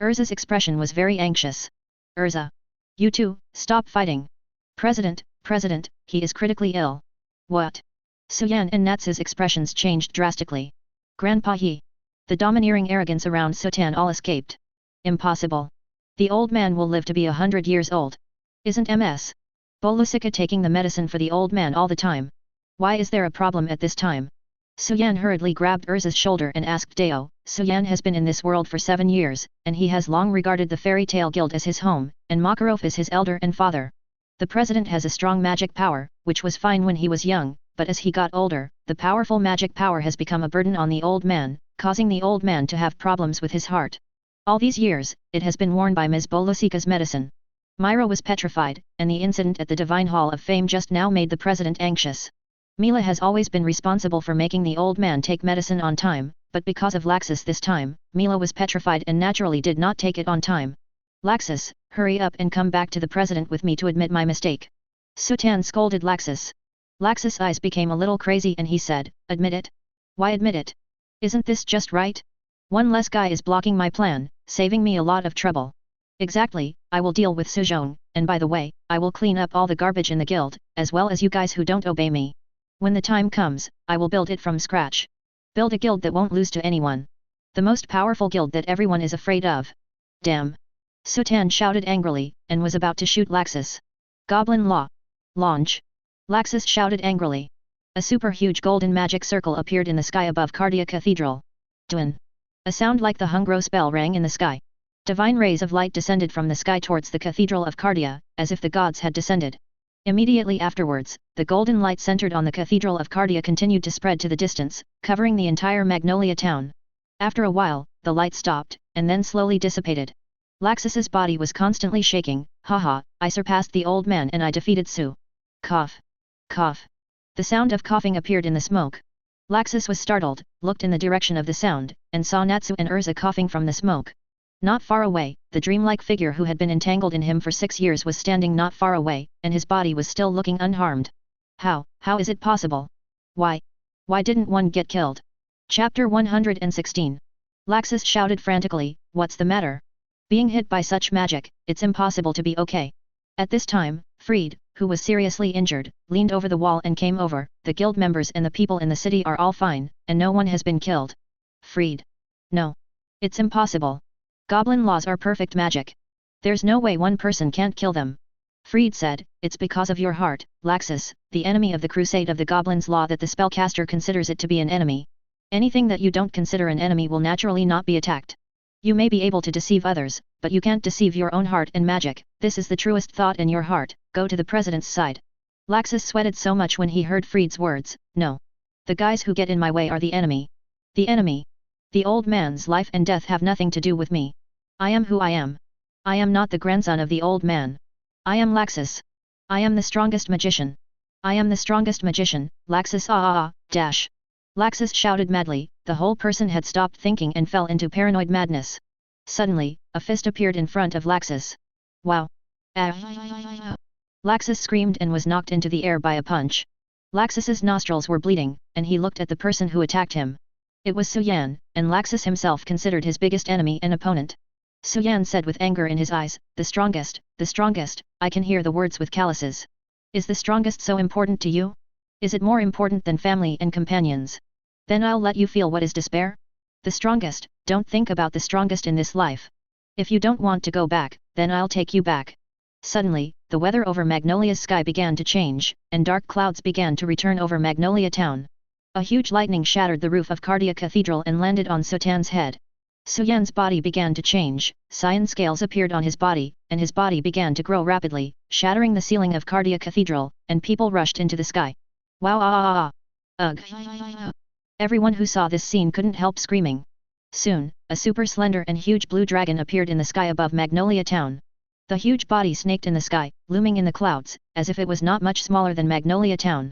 Erza's expression was very anxious. Erza! You two, stop fighting! President, he is critically ill. What? Suan and Natsu's expressions changed drastically. Grandpa he! The domineering arrogance around Suan all escaped. Impossible. The old man will live to be 100 years old. Isn't Ms. Bolusika taking the medicine for the old man all the time? Why is there a problem at this time? Suan hurriedly grabbed Erza's shoulder and asked Deo. Suan has been in this world for 7 years, and he has long regarded the Fairy Tale Guild as his home, and Makarov is his elder and father. The president has a strong magic power, which was fine when he was young, but as he got older, the powerful magic power has become a burden on the old man, causing the old man to have problems with his heart. All these years, it has been worn by Ms. Bolusika's medicine. Myra was petrified, and the incident at the Divine Hall of Fame just now made the president anxious. Mila has always been responsible for making the old man take medicine on time, but because of Laxus this time, Mila was petrified and naturally did not take it on time. Laxus, hurry up and come back to the president with me to admit my mistake. Suan scolded Laxus. Laxus' eyes became a little crazy and he said, admit it? Why admit it? Isn't this just right? One less guy is blocking my plan, saving me a lot of trouble. Exactly, I will deal with Suzhong, and by the way, I will clean up all the garbage in the guild, as well as you guys who don't obey me. When the time comes, I will build it from scratch. Build a guild that won't lose to anyone. The most powerful guild that everyone is afraid of. Damn. Suan shouted angrily, and was about to shoot Laxus. Goblin Law. Launch. Laxus shouted angrily. A super-huge golden magic circle appeared in the sky above Cardia Cathedral. Dwin. A sound like the Hungro spell rang in the sky. Divine rays of light descended from the sky towards the Cathedral of Cardia, as if the gods had descended. Immediately afterwards, the golden light centered on the Cathedral of Cardia continued to spread to the distance, covering the entire Magnolia town. After a while, the light stopped, and then slowly dissipated. Laxus's body was constantly shaking. Haha, I surpassed the old man and I defeated Su. Cough. Cough. The sound of coughing appeared in the smoke. Laxus was startled, looked in the direction of the sound, and saw Natsu and Erza coughing from the smoke. Not far away, the dreamlike figure who had been entangled in him for 6 years was standing not far away, and his body was still looking unharmed. How is it possible? Why didn't one get killed? Chapter 116. Laxus shouted frantically, what's the matter? Being hit by such magic, it's impossible to be okay. At this time, Fried, who was seriously injured, leaned over the wall and came over. The guild members and the people in the city are all fine, and no one has been killed. Fried. No. It's impossible. Goblin laws are perfect magic. There's no way one person can't kill them. Fried said, it's because of your heart, Laxus, the enemy of the crusade of the Goblin's law, that the spellcaster considers it to be an enemy. Anything that you don't consider an enemy will naturally not be attacked. You may be able to deceive others, but you can't deceive your own heart and magic. This is the truest thought in your heart. Go to the president's side. Laxus sweated so much when he heard Fried's words. No. The guys who get in my way are the enemy. The enemy. The old man's life and death have nothing to do with me. I am who I am. I am not the grandson of the old man. I am Laxus. I am the strongest magician. I am the strongest magician, Laxus dash. Laxus shouted madly. The whole person had stopped thinking and fell into paranoid madness. Suddenly, a fist appeared in front of Laxus. Wow. Laxus screamed and was knocked into the air by a punch. Laxus's nostrils were bleeding, and he looked at the person who attacked him. It was Suan, and Laxus himself considered his biggest enemy and opponent. Suan said with anger in his eyes, the strongest, I can hear the words with calluses. Is the strongest so important to you? Is it more important than family and companions? Then I'll let you feel what is despair. The strongest, don't think about the strongest in this life. If you don't want to go back, then I'll take you back. Suddenly, the weather over Magnolia's sky began to change, and dark clouds began to return over Magnolia town. A huge lightning shattered the roof of Cardia Cathedral and landed on Suan's head. Suan's body began to change, cyan scales appeared on his body, and his body began to grow rapidly, shattering the ceiling of Cardia Cathedral, and people rushed into the sky. Wow Ugh. Everyone who saw this scene couldn't help screaming. Soon, a super slender and huge blue dragon appeared in the sky above Magnolia town. The huge body snaked in the sky, looming in the clouds, as if it was not much smaller than Magnolia town.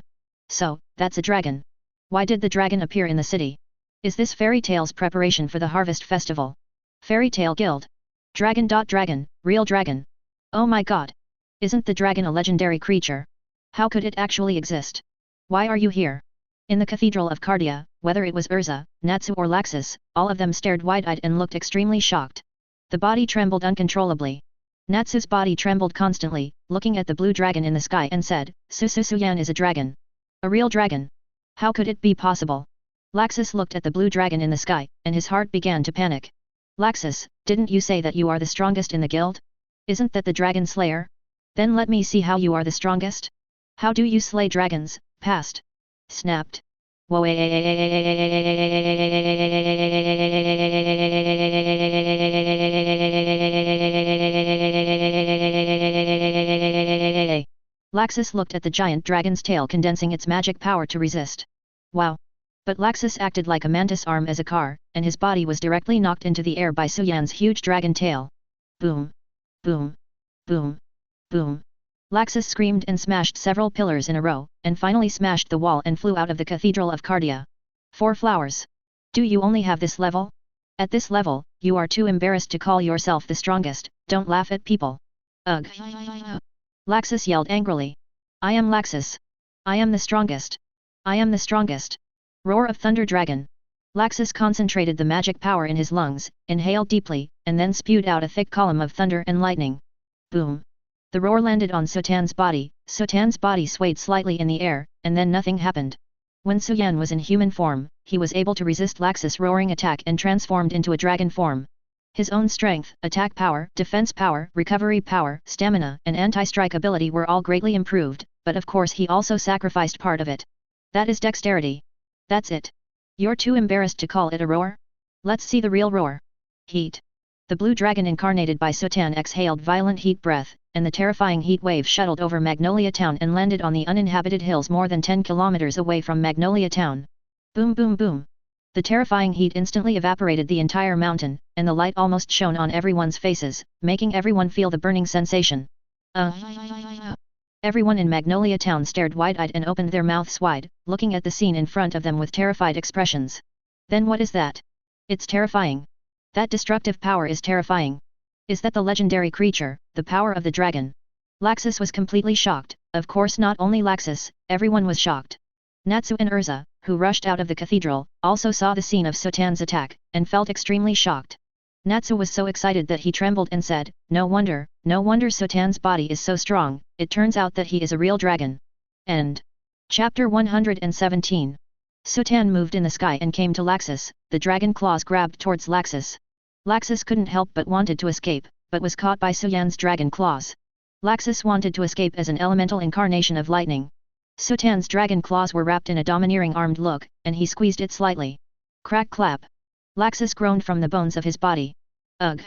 So, that's a dragon. Why did the dragon appear in the city? Is this fairy tale's preparation for the harvest festival? Fairy Tale Guild. Dragon, real dragon. Oh my god. Isn't the dragon a legendary creature? How could it actually exist? Why are you here? In the Cathedral of Cardia, whether it was Erza, Natsu or Laxus, all of them stared wide-eyed and looked extremely shocked. The body trembled uncontrollably. Natsu's body trembled constantly, looking at the blue dragon in the sky and said, Suan is a dragon. A real dragon. How could it be possible? Laxus looked at the blue dragon in the sky, and his heart began to panic. Laxus, didn't you say that you are the strongest in the guild? Isn't that the dragon slayer? Then let me see how you are the strongest. How do you slay dragons, past? Snapped. Whoa. Laxus looked at the giant dragon's tail condensing its magic power to resist. Wow. But Laxus acted like a mantis arm as a car, and his body was directly knocked into the air by Suan's huge dragon tail. Boom. Boom. Boom. Boom. Laxus screamed and smashed several pillars in a row, and finally smashed the wall and flew out of the Cathedral of Cardia. 4 flowers. Do you only have this level? At this level, you are too embarrassed to call yourself the strongest. Don't laugh at people. Ugh. Laxus yelled angrily. I am Laxus. I am the strongest. I am the strongest. Roar of Thunder Dragon. Laxus concentrated the magic power in his lungs, inhaled deeply, and then spewed out a thick column of thunder and lightning. Boom. The roar landed on Suan's body. Suan's body swayed slightly in the air, and then nothing happened. When Suan was in human form, he was able to resist Laxus' roaring attack and transformed into a dragon form. His own strength, attack power, defense power, recovery power, stamina, and anti-strike ability were all greatly improved, but of course he also sacrificed part of it. That is dexterity. That's it. You're too embarrassed to call it a roar? Let's see the real roar. Heat. The blue dragon incarnated by Suan exhaled violent heat breath, and the terrifying heat wave shuttled over Magnolia town and landed on the uninhabited hills more than 10 kilometers away from Magnolia town. Boom boom boom. The terrifying heat instantly evaporated the entire mountain, and the light almost shone on everyone's faces, making everyone feel the burning sensation. Everyone in Magnolia town stared wide-eyed and opened their mouths wide, looking at the scene in front of them with terrified expressions. Then what is that? It's terrifying. That destructive power is terrifying. Is that the legendary creature, the power of the dragon? Laxus was completely shocked. Of course not only Laxus, everyone was shocked. Natsu and Erza, who rushed out of the cathedral, also saw the scene of Suan's attack, and felt extremely shocked. Natsu was so excited that he trembled and said, no wonder Suan's body is so strong, it turns out that he is a real dragon. End. Chapter 117. Suan moved in the sky and came to Laxus, the dragon claws grabbed towards Laxus. Laxus couldn't help but wanted to escape, but was caught by Suan's dragon claws. Laxus wanted to escape as an elemental incarnation of lightning. Suan's dragon claws were wrapped in a domineering armed look, and he squeezed it slightly. Crack clap. Laxus groaned from the bones of his body. Ugh.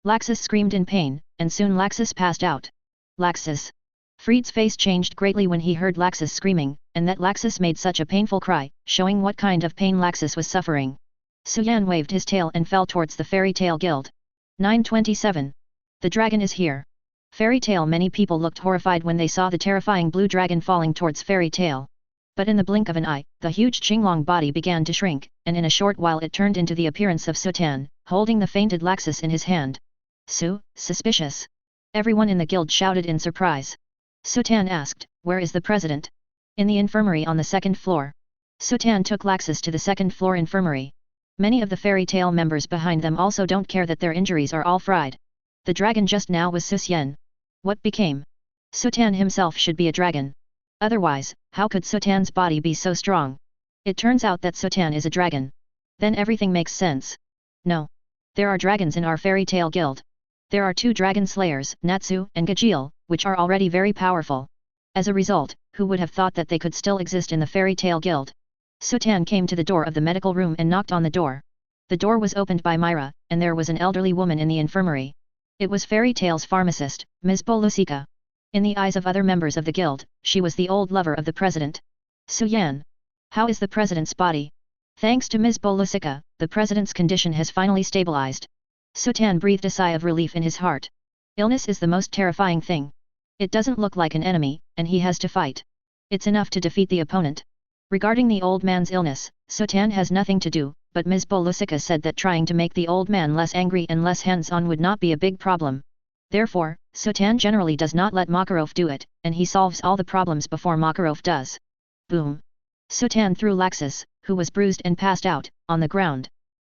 Laxus screamed in pain, and soon Laxus passed out. Laxus. Fried's face changed greatly when he heard Laxus screaming, and that Laxus made such a painful cry, showing what kind of pain Laxus was suffering. Suan waved his tail and fell towards the Fairy Tale Guild. 927. The dragon is here. Fairy Tale. Many people looked horrified when they saw the terrifying blue dragon falling towards Fairy Tale. But in the blink of an eye, the huge Qinglong body began to shrink, and in a short while it turned into the appearance of Suan, holding the fainted Laxus in his hand. Suspicious. Everyone in the guild shouted in surprise. Suan asked, where is the president? In the infirmary on the second floor. Suan took Laxus to the second floor infirmary. Many of the Fairy Tale members behind them also don't care that their injuries are all fried. The dragon just now was Suan. What became? Suan himself should be a dragon. Otherwise, how could Suan's body be so strong? It turns out that Suan is a dragon. Then everything makes sense. No. There are dragons in our Fairy Tale Guild. There are 2 dragon slayers, Natsu and Jalal, which are already very powerful. As a result, who would have thought that they could still exist in the Fairy Tale Guild? Suan came to the door of the medical room and knocked on the door. The door was opened by Myra, and there was an elderly woman in the infirmary. It was Fairy Tale's pharmacist, Ms. Bolusika. In the eyes of other members of the guild, she was the old lover of the president. Suan. How is the president's body? Thanks to Ms. Bolusika, the president's condition has finally stabilized. Suan breathed a sigh of relief in his heart. Illness is the most terrifying thing. It doesn't look like an enemy, and he has to fight. It's enough to defeat the opponent. Regarding the old man's illness, Suan has nothing to do, but Ms. Bolusika said that trying to make the old man less angry and less hands-on would not be a big problem. Therefore, Suan generally does not let Makarov do it, and he solves all the problems before Makarov does. Boom. Suan threw Laxus, who was bruised and passed out, on the ground.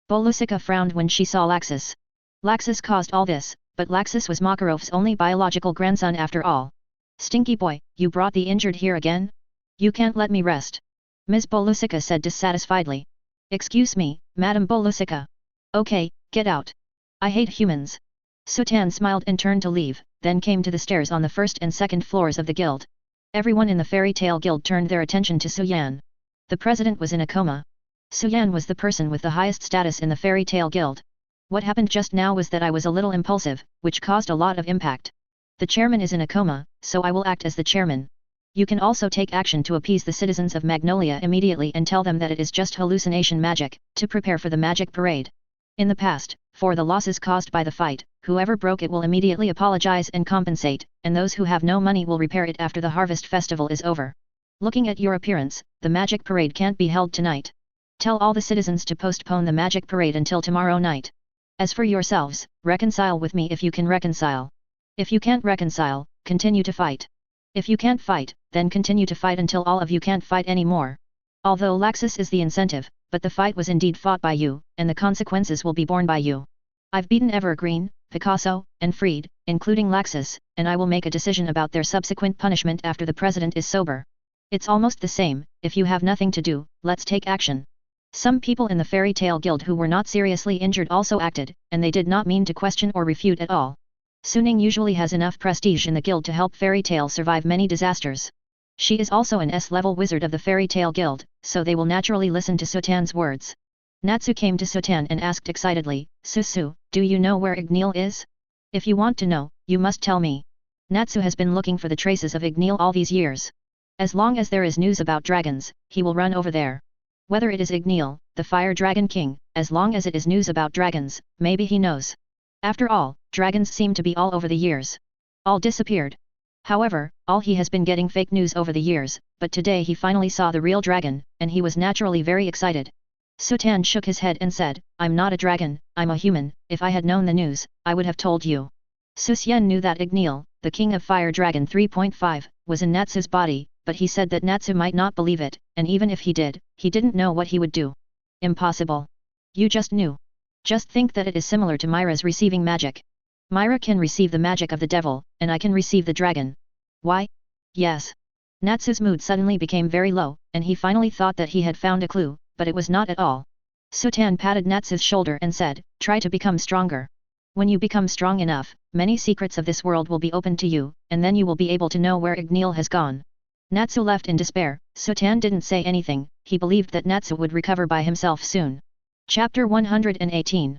Bolusika frowned when she saw Laxus. Laxus caused all this, but Laxus was Makarov's only biological grandson after all. Stinky boy, you brought the injured here again? You can't let me rest. Ms. Bolusika said dissatisfiedly. Excuse me, Madam Bolusika. Okay, get out. I hate humans. Suan smiled and turned to leave, then came to the stairs on the first and second floors of the guild. Everyone in the Fairy Tale Guild turned their attention to Suan. The president was in a coma. Suan was the person with the highest status in the Fairy Tale Guild. What happened just now was that I was a little impulsive, which caused a lot of impact. The chairman is in a coma, so I will act as the chairman. You can also take action to appease the citizens of Magnolia immediately and tell them that it is just hallucination magic, to prepare for the magic parade. In the past, for the losses caused by the fight, whoever broke it will immediately apologize and compensate, and those who have no money will repair it after the harvest festival is over. Looking at your appearance, the magic parade can't be held tonight. Tell all the citizens to postpone the magic parade until tomorrow night. As for yourselves, reconcile with me if you can reconcile. If you can't reconcile, continue to fight. If you can't fight, then continue to fight until all of you can't fight anymore. Although Laxus is the incentive, but the fight was indeed fought by you, and the consequences will be borne by you. I've beaten Evergreen, Picasso, and Fried, including Laxus, and I will make a decision about their subsequent punishment after the president is sober. It's almost the same. If you have nothing to do, let's take action. Some people in the Fairy Tale Guild who were not seriously injured also acted, and they did not mean to question or refute at all. Suning usually has enough prestige in the guild to help Fairy Tale survive many disasters. She is also an S-level wizard of the Fairy Tale Guild, so they will naturally listen to Sutan's words. Natsu came to Sutan and asked excitedly, Susu, do you know where Igneel is? If you want to know, you must tell me. Natsu has been looking for the traces of Igneel all these years. As long as there is news about dragons, he will run over there. Whether it is Igneel, the Fire Dragon King, as long as it is news about dragons, maybe he knows. After all, dragons seem to be all over the years. All disappeared. However, all he has been getting fake news over the years, but today he finally saw the real dragon, and he was naturally very excited. Sutan shook his head and said, I'm not a dragon, I'm a human, if I had known the news, I would have told you. Susien knew that Igneel, the king of Fire Dragon 3.5, was in Natsu's body, but he said that Natsu might not believe it, and even if he did, he didn't know what he would do. Impossible. You just knew. Just think that it is similar to Myra's receiving magic. Myra can receive the magic of the devil, and I can receive the dragon. Why? Yes. Natsu's mood suddenly became very low, and he finally thought that he had found a clue, but it was not at all. Sutan patted Natsu's shoulder and said, try to become stronger. When you become strong enough, many secrets of this world will be opened to you, and then you will be able to know where Igneel has gone. Natsu left in despair. Sutan didn't say anything, he believed that Natsu would recover by himself soon. Chapter 118.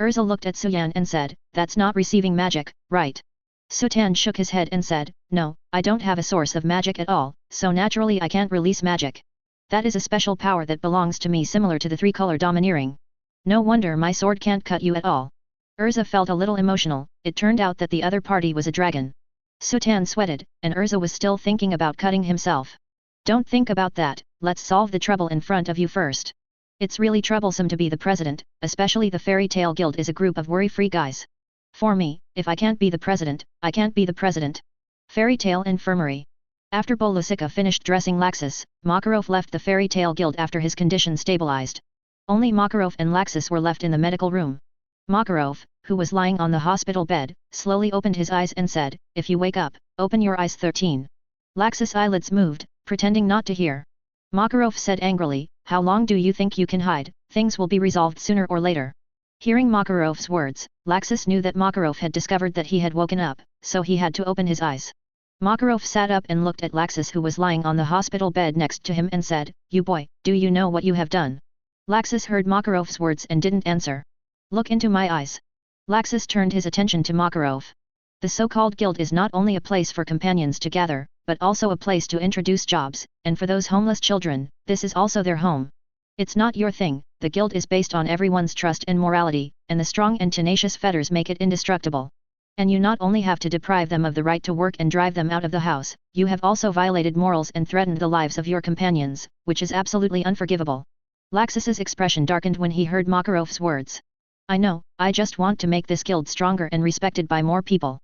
Erza looked at Suyan and said, that's not receiving magic, right? Sutan shook his head and said, no, I don't have a source of magic at all, so naturally I can't release magic. That is a special power that belongs to me, similar to the three-color domineering. No wonder my sword can't cut you at all. Erza felt a little emotional. It turned out that the other party was a dragon. Sutan sweated, and Erza was still thinking about cutting himself. Don't think about that, let's solve the trouble in front of you first. It's really troublesome to be the president, especially the Fairy Tale Guild is a group of worry-free guys. For me, if I can't be the president, I can't be the president. Fairy Tale Infirmary. After Bolusika finished dressing Laxus, Makarov left the Fairy Tale Guild after his condition stabilized. Only Makarov and Laxus were left in the medical room. Makarov, who was lying on the hospital bed, slowly opened his eyes and said, if you wake up, open your eyes 13. Laxus' eyelids moved, pretending not to hear. Makarov said angrily, how long do you think you can hide, things will be resolved sooner or later. Hearing Makarov's words, Laxus knew that Makarov had discovered that he had woken up, so he had to open his eyes. Makarov sat up and looked at Laxus, who was lying on the hospital bed next to him, and said, you boy, do you know what you have done? Laxus heard Makarov's words and didn't answer. Look into my eyes. Laxus turned his attention to Makarov. The so-called guild is not only a place for companions to gather, but also a place to introduce jobs, and for those homeless children, this is also their home. It's not your thing, the guild is based on everyone's trust and morality, and the strong and tenacious fetters make it indestructible. And you not only have to deprive them of the right to work and drive them out of the house, you have also violated morals and threatened the lives of your companions, which is absolutely unforgivable. Laxus's expression darkened when he heard Makarov's words. I know, I just want to make this guild stronger and respected by more people.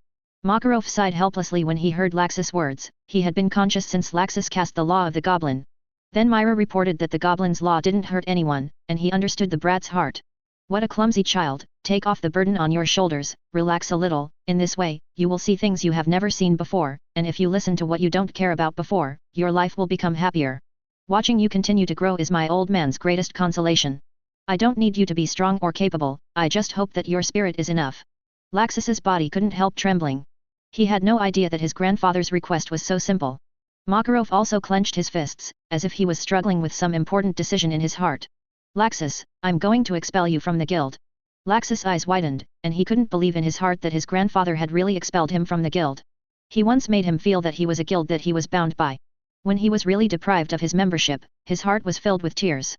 Makarov sighed helplessly when he heard Laxus' words. He had been conscious since Laxus cast the law of the goblin. Then Myra reported that the goblin's law didn't hurt anyone, and he understood the brat's heart. What a clumsy child, take off the burden on your shoulders, relax a little, in this way, you will see things you have never seen before, and if you listen to what you don't care about before, your life will become happier. Watching you continue to grow is my old man's greatest consolation. I don't need you to be strong or capable, I just hope that your spirit is enough. Laxus's body couldn't help trembling. He had no idea that his grandfather's request was so simple. Makarov also clenched his fists, as if he was struggling with some important decision in his heart. Laxus, I'm going to expel you from the guild. Laxus' eyes widened, and he couldn't believe in his heart that his grandfather had really expelled him from the guild. He once made him feel that he was a guild that he was bound by. When he was really deprived of his membership, his heart was filled with tears.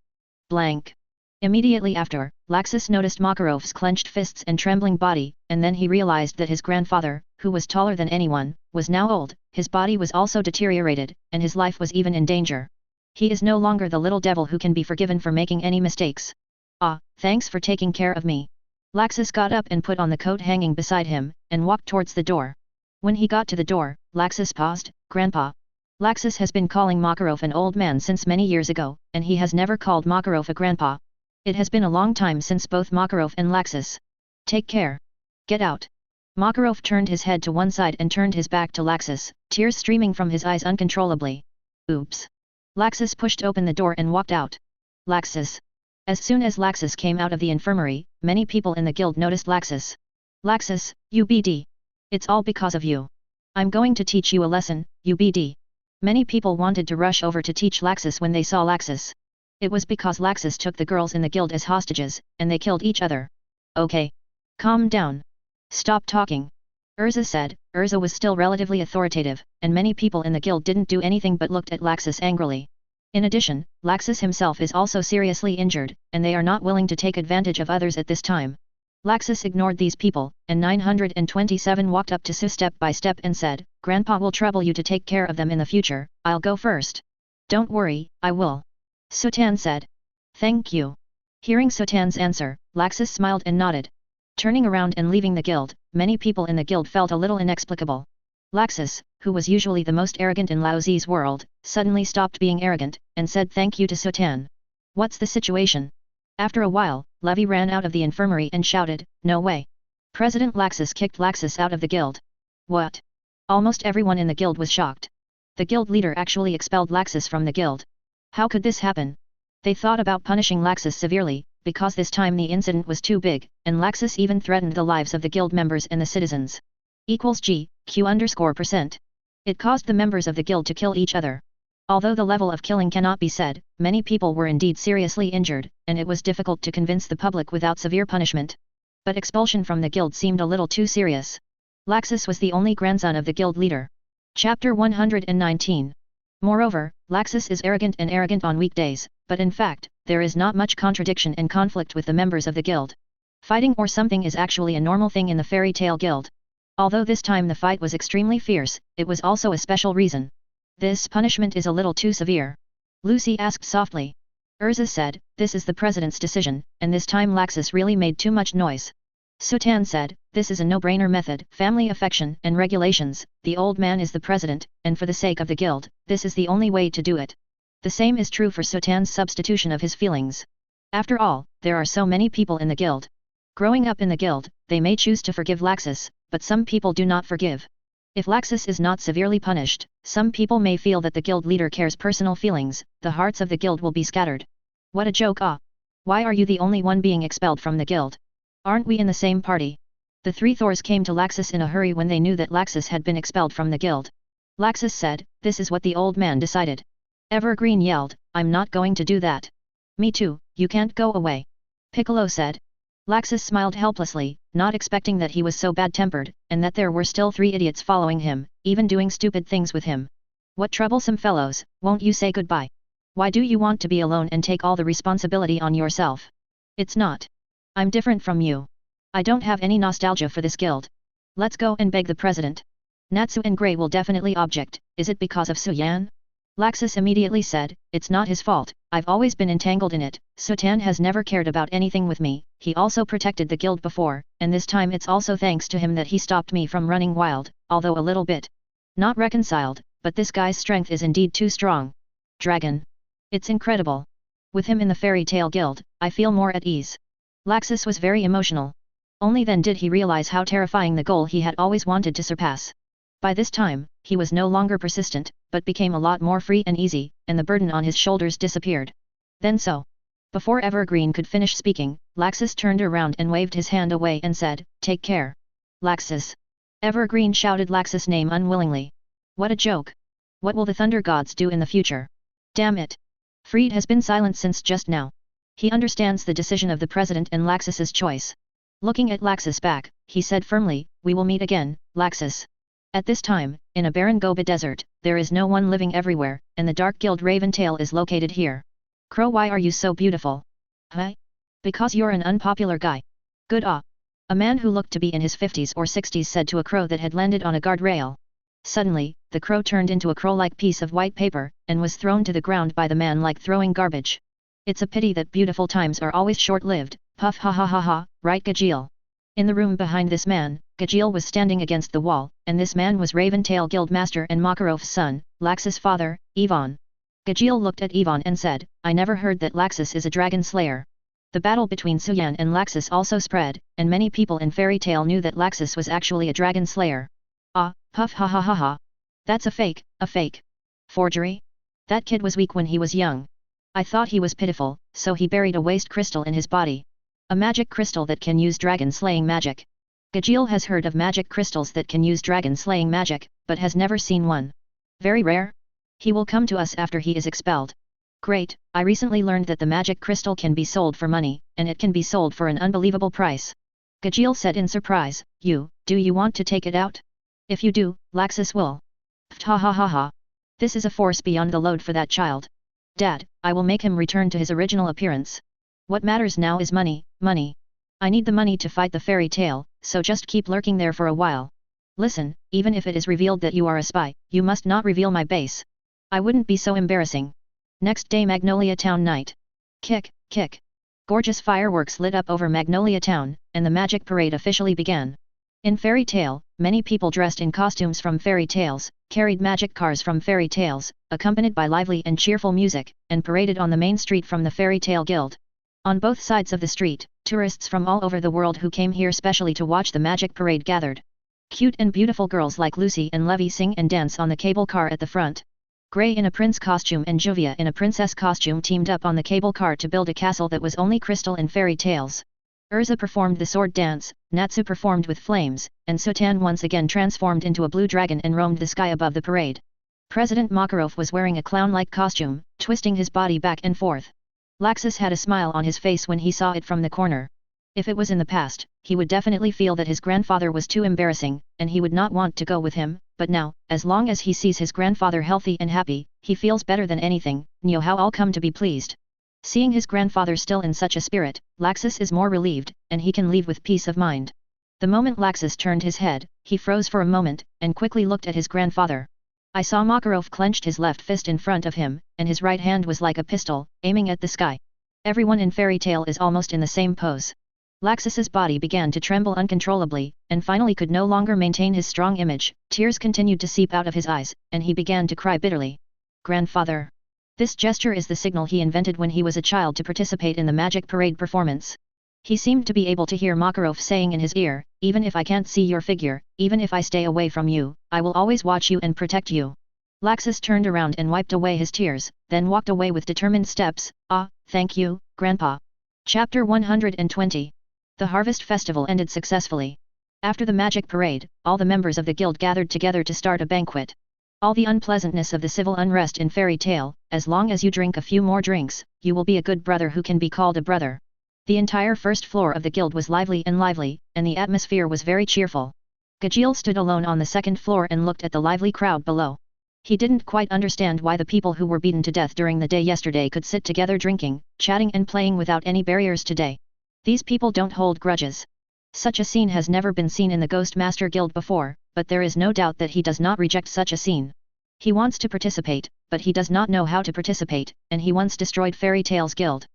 Blank. Immediately after, Laxus noticed Makarov's clenched fists and trembling body, and then he realized that his grandfather, who was taller than anyone, was now old, his body was also deteriorated, and his life was even in danger. He is no longer the little devil who can be forgiven for making any mistakes. Ah, thanks for taking care of me. Laxus got up and put on the coat hanging beside him, and walked towards the door. When he got to the door, Laxus paused. Grandpa. Laxus has been calling Makarov an old man since many years ago, and he has never called Makarov a grandpa. It has been a long time since both Makarov and Laxus. Take care. Get out. Makarov turned his head to one side and turned his back to Laxus, tears streaming from his eyes uncontrollably. Oops. Laxus pushed open the door and walked out. Laxus. As soon as Laxus came out of the infirmary, many people in the guild noticed Laxus. Laxus, UBD. It's all because of you. I'm going to teach you a lesson, UBD. Many people wanted to rush over to teach Laxus when they saw Laxus. It was because Laxus took the girls in the guild as hostages, and they killed each other. Okay. Calm down. Stop talking. Erza said. Erza was still relatively authoritative, and many people in the guild didn't do anything but looked at Laxus angrily. In addition, Laxus himself is also seriously injured, and they are not willing to take advantage of others at this time. Laxus ignored these people, and 927 walked up to Su step by step and said, Grandpa will trouble you to take care of them in the future, I'll go first. Don't worry, I will. Sutan said. Thank you. Hearing Sutan's answer, Laxus smiled and nodded. Turning around and leaving the guild, many people in the guild felt a little inexplicable. Laxus, who was usually the most arrogant in Lao Zi's world, suddenly stopped being arrogant, and said thank you to Sutan. What's the situation? After a while, Levi ran out of the infirmary and shouted, no way. President Laxus kicked Laxus out of the guild. What? Almost everyone in the guild was shocked. The guild leader actually expelled Laxus from the guild. How could this happen? They thought about punishing Laxus severely, because this time the incident was too big, and Laxus even threatened the lives of the guild members and the citizens. Q_%. It caused the members of the guild to kill each other. Although the level of killing cannot be said, many people were indeed seriously injured, and it was difficult to convince the public without severe punishment. But expulsion from the guild seemed a little too serious. Laxus was the only grandson of the guild leader. Chapter 119. Moreover, Laxus is arrogant on weekdays, but in fact, there is not much contradiction and conflict with the members of the guild. Fighting or something is actually a normal thing in the fairy tale guild. Although this time the fight was extremely fierce, it was also a special reason. This punishment is a little too severe. Lucy asked softly. Erza said, this is the president's decision, and this time Laxus really made too much noise. Sutan said, this is a no-brainer method, family affection and regulations, the old man is the president, and for the sake of the guild, this is the only way to do it. The same is true for Sutan's substitution of his feelings. After all, there are so many people in the guild. Growing up in the guild, they may choose to forgive Laxus, but some people do not forgive. If Laxus is not severely punished, some people may feel that the guild leader cares personal feelings, the hearts of the guild will be scattered. What a joke, ah! Why are you the only one being expelled from the guild? Aren't we in the same party? The three Thors came to Laxus in a hurry when they knew that Laxus had been expelled from the guild. Laxus said, this is what the old man decided. Evergreen yelled, I'm not going to do that. Me too, you can't go away. Piccolo said. Laxus smiled helplessly, not expecting that he was so bad-tempered, and that there were still 3 idiots following him, even doing stupid things with him. What troublesome fellows, won't you say goodbye? Why do you want to be alone and take all the responsibility on yourself? It's not. I'm different from you. I don't have any nostalgia for this guild. Let's go and beg the president. Natsu and Grey will definitely object, is it because of Suan? Laxus immediately said, it's not his fault, I've always been entangled in it, Sutan has never cared about anything with me, he also protected the guild before, and this time it's also thanks to him that he stopped me from running wild, although a little bit. Not reconciled, but this guy's strength is indeed too strong. Dragon. It's incredible. With him in the fairy tale guild, I feel more at ease. Laxus was very emotional. Only then did he realize how terrifying the goal he had always wanted to surpass. By this time, he was no longer persistent, but became a lot more free and easy, and the burden on his shoulders disappeared. Then so. Before Evergreen could finish speaking, Laxus turned around and waved his hand away and said, take care. Laxus. Evergreen shouted Laxus' name unwillingly. What a joke. What will the Thunder Gods do in the future? Damn it. Freed has been silent since just now. He understands the decision of the president and Laxus's choice. Looking at Laxus back, he said firmly, we will meet again, Laxus. At this time, in a barren Gobi desert, there is no one living everywhere, and the Dark Guild Raventail is located here. Crow, why are you so beautiful? Huh? Because you're an unpopular guy. Good ah. A man who looked to be in his 50s or 60s said to a crow that had landed on a guardrail. Suddenly, the crow turned into a crow-like piece of white paper, and was thrown to the ground by the man like throwing garbage. It's a pity that beautiful times are always short-lived, puff ha ha ha ha, right Gajeel? In the room behind this man, Gajeel was standing against the wall, and this man was Raventail Guild Master and Makarov's son, Laxus' father, Ivan. Gajeel looked at Ivan and said, I never heard that Laxus is a dragon slayer. The battle between Suan and Laxus also spread, and many people in Fairy Tale knew that Laxus was actually a dragon slayer. Ah, puff ha ha ha ha. That's a fake. Forgery? That kid was weak when he was young. I thought he was pitiful, so he buried a waste crystal in his body. A magic crystal that can use dragon-slaying magic. Gajeel has heard of magic crystals that can use dragon-slaying magic, but has never seen one. Very rare? He will come to us after he is expelled. Great, I recently learned that the magic crystal can be sold for money, and it can be sold for an unbelievable price. Gajeel said in surprise, do you want to take it out? If you do, Laxus will. Ha ha ha ha. This is a force beyond the load for that child. Dad, I will make him return to his original appearance. What matters now is money, money. I need the money to fight the fairy tale, so just keep lurking there for a while. Listen, even if it is revealed that you are a spy, you must not reveal my base. I wouldn't be so embarrassing. Next day Magnolia Town night. Kick, kick. Gorgeous fireworks lit up over Magnolia Town, and the magic parade officially began. In Fairy Tale, many people dressed in costumes from fairy tales, carried magic cars from fairy tales, accompanied by lively and cheerful music, and paraded on the main street from the Fairy Tale Guild. On both sides of the street, tourists from all over the world who came here specially to watch the magic parade gathered. Cute and beautiful girls like Lucy and Levy sing and dance on the cable car at the front. Grey in a prince costume and Juvia in a princess costume teamed up on the cable car to build a castle that was only crystal in fairy tales. Erza performed the sword dance, Natsu performed with flames, and Suan once again transformed into a blue dragon and roamed the sky above the parade. President Makarov was wearing a clown-like costume, twisting his body back and forth. Laxus had a smile on his face when he saw it from the corner. If it was in the past, he would definitely feel that his grandfather was too embarrassing, and he would not want to go with him, but now, as long as he sees his grandfather healthy and happy, he feels better than anything. Know how I'll come to be pleased. Seeing his grandfather still in such a spirit, Laxus is more relieved, and he can leave with peace of mind. The moment Laxus turned his head, he froze for a moment, and quickly looked at his grandfather. I saw Makarov clenched his left fist in front of him, and his right hand was like a pistol, aiming at the sky. Everyone in Fairy Tale is almost in the same pose. Laxus's body began to tremble uncontrollably, and finally could no longer maintain his strong image. Tears continued to seep out of his eyes, and he began to cry bitterly. Grandfather. This gesture is the signal he invented when he was a child to participate in the magic parade performance. He seemed to be able to hear Makarov saying in his ear, even if I can't see your figure, even if I stay away from you, I will always watch you and protect you. Laxus turned around and wiped away his tears, then walked away with determined steps. Thank you, Grandpa. Chapter 120. The Harvest Festival ended successfully. After the magic parade, all the members of the guild gathered together to start a banquet. All the unpleasantness of the civil unrest in Fairy Tale, as long as you drink a few more drinks, you will be a good brother who can be called a brother. The entire first floor of the guild was lively, and the atmosphere was very cheerful. Gajeel stood alone on the second floor and looked at the lively crowd below. He didn't quite understand why the people who were beaten to death during the day yesterday could sit together drinking, chatting and playing without any barriers today. These people don't hold grudges. Such a scene has never been seen in the Ghost Master Guild before, but there is no doubt that he does not reject such a scene. He wants to participate, but he does not know how to participate, and he once destroyed Fairy Tale's guild.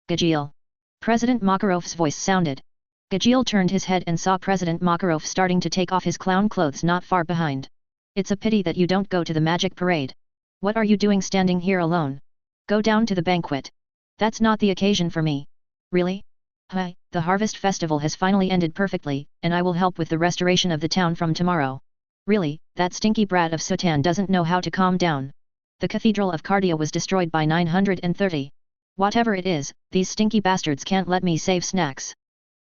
Gajeel. President Makarov's voice sounded. Gajeel turned his head and saw President Makarov starting to take off his clown clothes not far behind. It's a pity that you don't go to the magic parade. What are you doing standing here alone? Go down to the banquet. That's not the occasion for me. Really? Hi, the Harvest Festival has finally ended perfectly, and I will help with the restoration of the town from tomorrow. Really, that stinky brat of Suan doesn't know how to calm down. The Cathedral of Cardia was destroyed by 930. Whatever it is, these stinky bastards can't let me save snacks.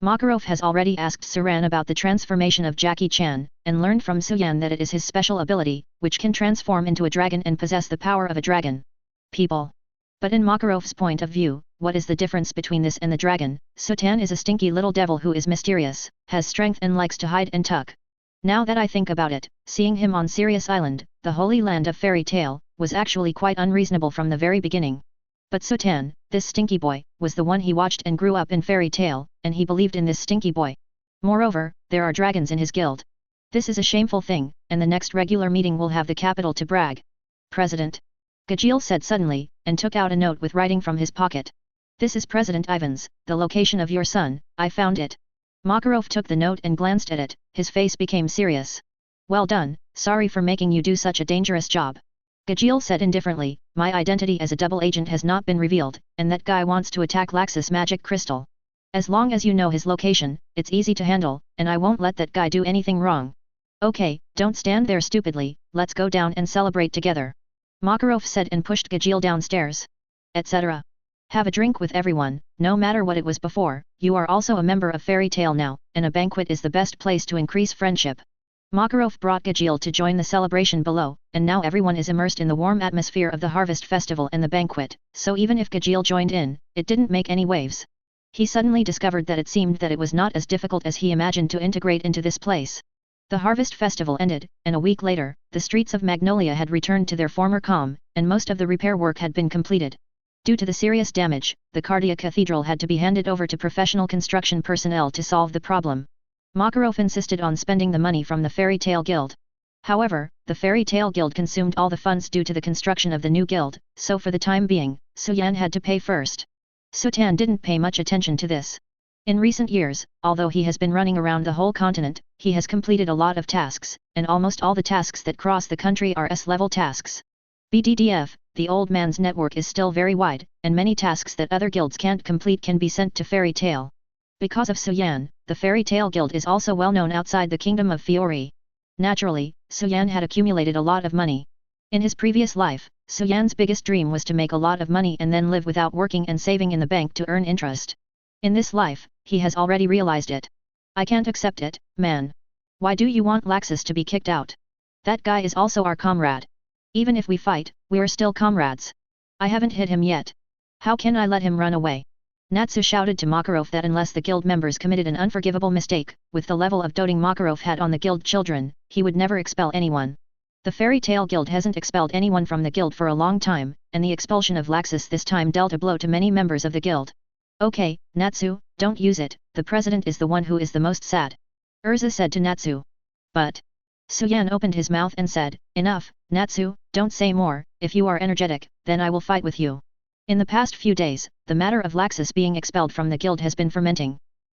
Makarov has already asked Suran about the transformation of Jackie Chan, and learned from Suyan that it is his special ability, which can transform into a dragon and possess the power of a dragon. People. But in Makarov's point of view, what is the difference between this and the dragon? Suan is a stinky little devil who is mysterious, has strength and likes to hide and tuck. Now that I think about it, seeing him on Sirius Island, the holy land of Fairy Tale, was actually quite unreasonable from the very beginning. But Suan, this stinky boy, was the one he watched and grew up in Fairy Tale, and he believed in this stinky boy. Moreover, there are dragons in his guild. This is a shameful thing, and the next regular meeting will have the capital to brag. President. Gajeel said suddenly, and took out a note with writing from his pocket. This is President Ivan's, the location of your son, I found it. Makarov took the note and glanced at it, his face became serious. Well done, sorry for making you do such a dangerous job. Gajeel said indifferently, my identity as a double agent has not been revealed, and that guy wants to attack Laxus Magic Crystal. As long as you know his location, it's easy to handle, and I won't let that guy do anything wrong. Okay, don't stand there stupidly, let's go down and celebrate together. Makarov said and pushed Gajeel downstairs. Etc. Have a drink with everyone, no matter what it was before, you are also a member of Fairy Tale now, and a banquet is the best place to increase friendship. Makarov brought Jalal to join the celebration below, and now everyone is immersed in the warm atmosphere of the harvest festival and the banquet, so even if Jalal joined in, it didn't make any waves. He suddenly discovered that it seemed that it was not as difficult as he imagined to integrate into this place. The harvest festival ended, and a week later, the streets of Magnolia had returned to their former calm, and most of the repair work had been completed. Due to the serious damage, the Cardia Cathedral had to be handed over to professional construction personnel to solve the problem. Makarov insisted on spending the money from the Fairy Tale Guild. However, the Fairy Tale Guild consumed all the funds due to the construction of the new guild, so for the time being, Suan had to pay first. Suan didn't pay much attention to this. In recent years, although he has been running around the whole continent, he has completed a lot of tasks, and almost all the tasks that cross the country are S-level tasks. BDDF, the old man's network is still very wide, and many tasks that other guilds can't complete can be sent to Fairy Tale. Because of Suan, the Fairy Tale Guild is also well known outside the Kingdom of Fiori. Naturally, Suan had accumulated a lot of money. In his previous life, Suan's biggest dream was to make a lot of money and then live without working and saving in the bank to earn interest. In this life, he has already realized it. I can't accept it, man. Why do you want Laxus to be kicked out? That guy is also our comrade. Even if we fight, we're still comrades. I haven't hit him yet. How can I let him run away? Natsu shouted to Makarov that unless the guild members committed an unforgivable mistake, with the level of doting Makarov had on the guild children, he would never expel anyone. The Fairy Tale Guild hasn't expelled anyone from the guild for a long time, and the expulsion of Laxus this time dealt a blow to many members of the guild. Okay, Natsu, don't use it, the president is the one who is the most sad. Erza said to Natsu. But Suan opened his mouth and said, enough, Natsu, don't say more, if you are energetic, then I will fight with you. In the past few days, the matter of Laxus being expelled from the guild has been fermenting.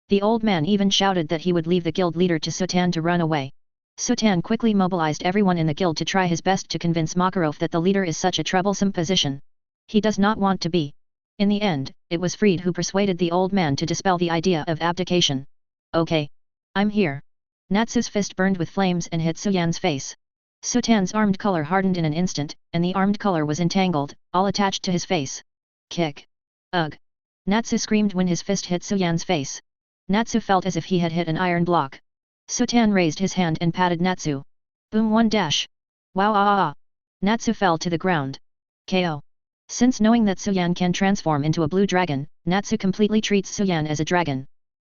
The old man even shouted that he would leave the guild leader to Suan to run away. Suan quickly mobilized everyone in the guild to try his best to convince Makarov that the leader is such a troublesome position. He does not want to be. In the end, it was Fried who persuaded the old man to dispel the idea of abdication. Okay. I'm here. Natsu's fist burned with flames and hit Suan's face. Suan's armed color hardened in an instant, and the armed color was entangled, all attached to his face. Kick. Ugh. Natsu screamed when his fist hit Suan's face. Natsu felt as if he had hit an iron block. Suan raised his hand and patted Natsu. Boom, one dash. Wow, ah, ah. Natsu fell to the ground. KO. Since knowing that Suan can transform into a blue dragon, Natsu completely treats Suan as a dragon.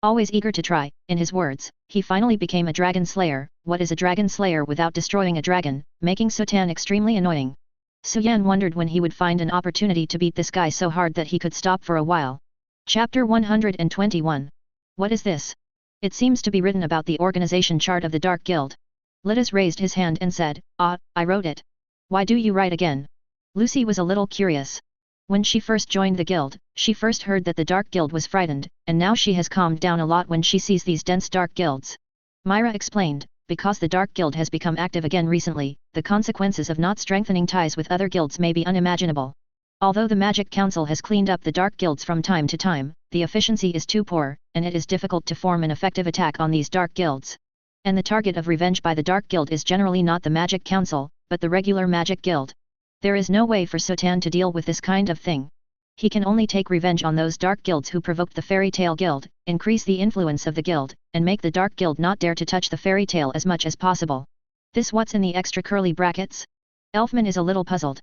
Always eager to try, in his words, he finally became a dragon slayer. What is a dragon slayer without destroying a dragon, making Suan extremely annoying. Suan wondered when he would find an opportunity to beat this guy so hard that he could stop for a while. Chapter 121. What is this? It seems to be written about the organization chart of the Dark Guild. Litas raised his hand and said, ah, I wrote it. Why do you write again? Lucy was a little curious. When she first joined the guild, she first heard that the Dark Guild was frightened, and now she has calmed down a lot when she sees these dense Dark Guilds. Myra explained, because the Dark Guild has become active again recently, the consequences of not strengthening ties with other guilds may be unimaginable. Although the Magic Council has cleaned up the Dark Guilds from time to time, the efficiency is too poor, and it is difficult to form an effective attack on these Dark Guilds. And the target of revenge by the Dark Guild is generally not the Magic Council, but the regular Magic Guild. There is no way for Suan to deal with this kind of thing. He can only take revenge on those Dark Guilds who provoked the Fairy Tale Guild, increase the influence of the guild, and make the Dark Guild not dare to touch the Fairy Tale as much as possible. This what's in the extra curly brackets? Elfman is a little puzzled.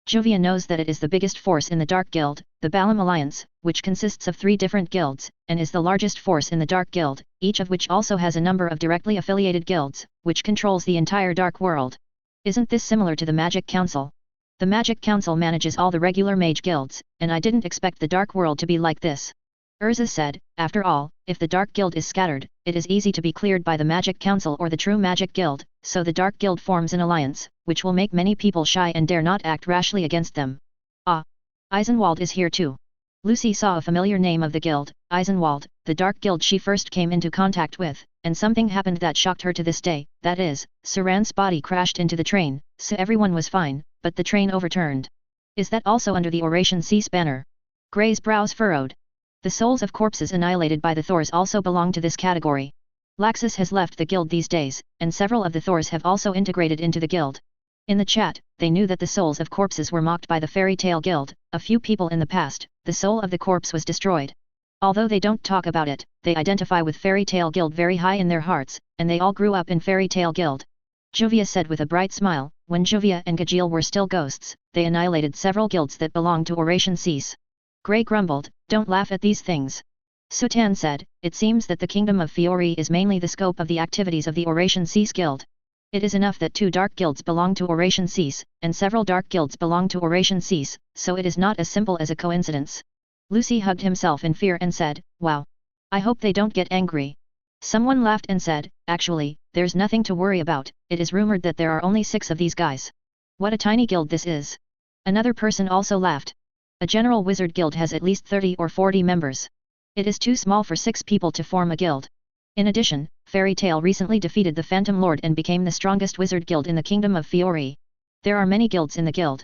Jovia knows that it is the biggest force in the Dark Guild, the Balam Alliance, which consists of 3 different guilds, and is the largest force in the Dark Guild, each of which also has a number of directly affiliated guilds, which controls the entire Dark World. Isn't this similar to the Magic Council? The Magic Council manages all the regular mage guilds, and I didn't expect the Dark World to be like this. Erza said, after all, if the Dark Guild is scattered, it is easy to be cleared by the Magic Council or the true Magic Guild, so the Dark Guild forms an alliance, which will make many people shy and dare not act rashly against them. Ah! Eisenwald is here too. Lucy saw a familiar name of the guild, Eisenwald, the Dark Guild she first came into contact with, and something happened that shocked her to this day, that is, Suran's body crashed into the train, so everyone was fine, but the train overturned. Is that also under the Oration Cease banner? Gray's brows furrowed. The souls of corpses annihilated by the Thors also belong to this category. Laxus has left the guild these days, and several of the Thors have also integrated into the guild. In the chat, they knew that the souls of corpses were mocked by the Fairy Tale Guild. A few people in the past, the soul of the corpse was destroyed. Although they don't talk about it, they identify with Fairy Tail Guild very high in their hearts, and they all grew up in Fairy Tail Guild. Juvia said with a bright smile. When Juvia and Gajeel were still ghosts, they annihilated several guilds that belonged to Oration Cease. Grey grumbled, don't laugh at these things. Sutan said, it seems that the Kingdom of Fiori is mainly the scope of the activities of the Oration Cease Guild. It is enough that 2 dark guilds belong to Oration Cease, and several dark guilds belong to Oration Cease, so it is not as simple as a coincidence. Lucy hugged himself in fear and said, wow. I hope they don't get angry. Someone laughed and said, actually, there's nothing to worry about, it is rumored that there are only 6 of these guys. What a tiny guild this is. Another person also laughed. A general wizard guild has at least 30 or 40 members. It is too small for 6 people to form a guild. In addition, Fairy Tail recently defeated the Phantom Lord and became the strongest wizard guild in the Kingdom of Fiori. There are many guilds in the guild.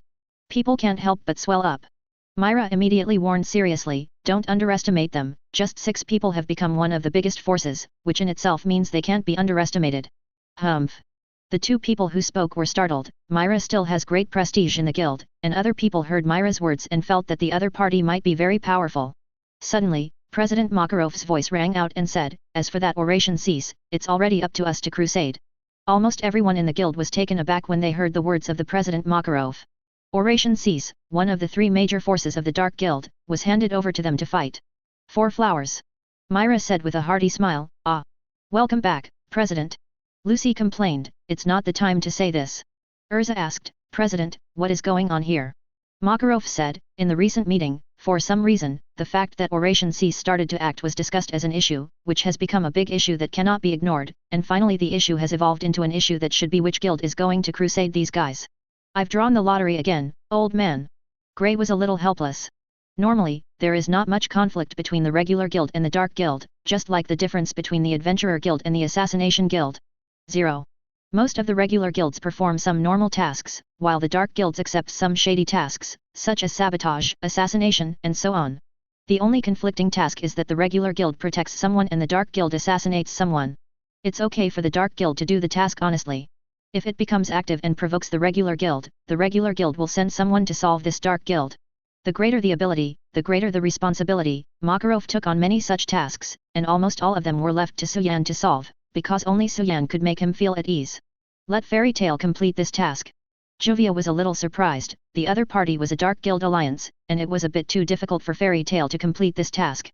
People can't help but swell up. Myra immediately warned seriously, don't underestimate them, just 6 people have become one of the biggest forces, which in itself means they can't be underestimated. Humph. The 2 people who spoke were startled. Myra still has great prestige in the guild, and other people heard Myra's words and felt that the other party might be very powerful. Suddenly, President Makarov's voice rang out and said, as for that Oration Cease, it's already up to us to crusade. Almost everyone in the guild was taken aback when they heard the words of the President Makarov. Oration Cease, one of the 3 major forces of the Dark Guild, was handed over to them to fight. 4 flowers. Myra said with a hearty smile, ah. Welcome back, President. Lucy complained, it's not the time to say this. Erza asked, President, what is going on here? Makarov said, in the recent meeting, for some reason, the fact that Oration Cease started to act was discussed as an issue, which has become a big issue that cannot be ignored, and finally the issue has evolved into an issue that should be which guild is going to crusade these guys. I've drawn the lottery again, old man. Grey was a little helpless. Normally, there is not much conflict between the regular guild and the Dark Guild, just like the difference between the Adventurer Guild and the Assassination Guild. 0. Most of the regular guilds perform some normal tasks, while the Dark Guilds accept some shady tasks, such as sabotage, assassination, and so on. The only conflicting task is that the regular guild protects someone and the Dark Guild assassinates someone. It's okay for the Dark Guild to do the task honestly. If it becomes active and provokes the regular guild will send someone to solve this Dark Guild. The greater the ability, the greater the responsibility. Makarov took on many such tasks, and almost all of them were left to Suan to solve, because only Suan could make him feel at ease. Let Fairy Tail complete this task. Juvia was a little surprised. The other party was a Dark Guild alliance, and it was a bit too difficult for Fairy Tail to complete this task.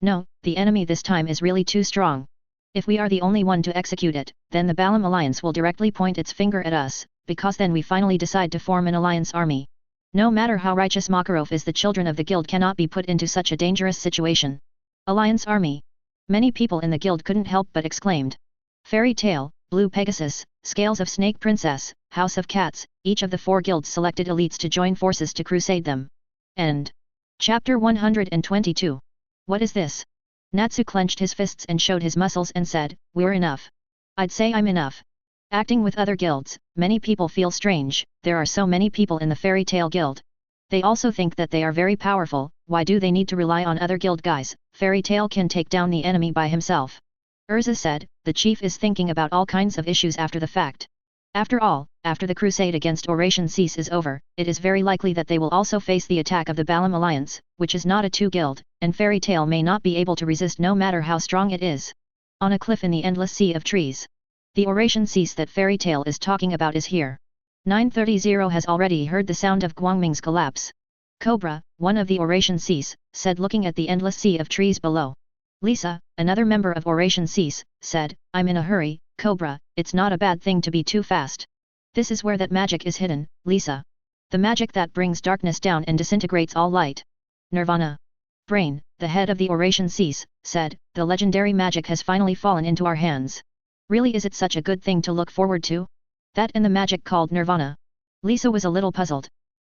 No, the enemy this time is really too strong. If we are the only one to execute it, then the Balam alliance will directly point its finger at us, because then we finally decide to form an alliance army. No matter how righteous Makarov is, the children of the guild cannot be put into such a dangerous situation. Alliance army. Many people in the guild couldn't help but exclaimed. Fairy Tail, Blue Pegasus, Scales of Snake Princess, House of Cats, each of the 4 guilds selected elites to join forces to crusade them. End. Chapter 122. What is this? Natsu clenched his fists and showed his muscles and said, we're enough. I'd say I'm enough. Acting with other guilds, many people feel strange. There are so many people in the Fairy Tail Guild. They also think that they are very powerful. Why do they need to rely on other guild guys? Fairy Tail can take down the enemy by himself. Erza said, the chief is thinking about all kinds of issues after the fact. After all, after the crusade against Oration Cease is over, it is very likely that they will also face the attack of the Balam Alliance, which is not a 2-guild, and Fairy Tail may not be able to resist no matter how strong it is. On a cliff in the endless sea of trees. The Oration Cease that Fairy Tail is talking about is here. 930 has already heard the sound of Guangming's collapse. Cobra, one of the Oration Cease, said looking at the endless sea of trees below. Lisa, another member of Oration Cease, said, I'm in a hurry, Cobra, it's not a bad thing to be too fast. This is where that magic is hidden, Lisa. The magic that brings darkness down and disintegrates all light. Nirvana. Brain, the head of the Oration Cease, said, the legendary magic has finally fallen into our hands. Really, is it such a good thing to look forward to? That and the magic called Nirvana. Lisa was a little puzzled.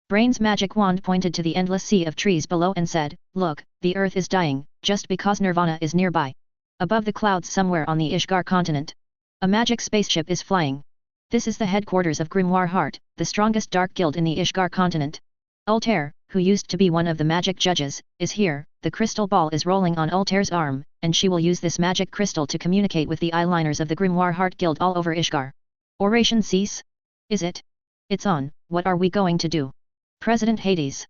Brain's magic wand pointed to the endless sea of trees below and said, look, the earth is dying, just because Nirvana is nearby. Above the clouds somewhere on the Ishgar continent. A magic spaceship is flying. This is the headquarters of Grimoire Heart, the strongest dark guild in the Ishgar continent. Altair, who used to be one of the magic judges, is here. The crystal ball is rolling on Altair's arm, and she will use this magic crystal to communicate with the eyeliners of the Grimoire Heart Guild all over Ishgar. Oration Cease? Is it? It's on. What are we going to do? President Hades.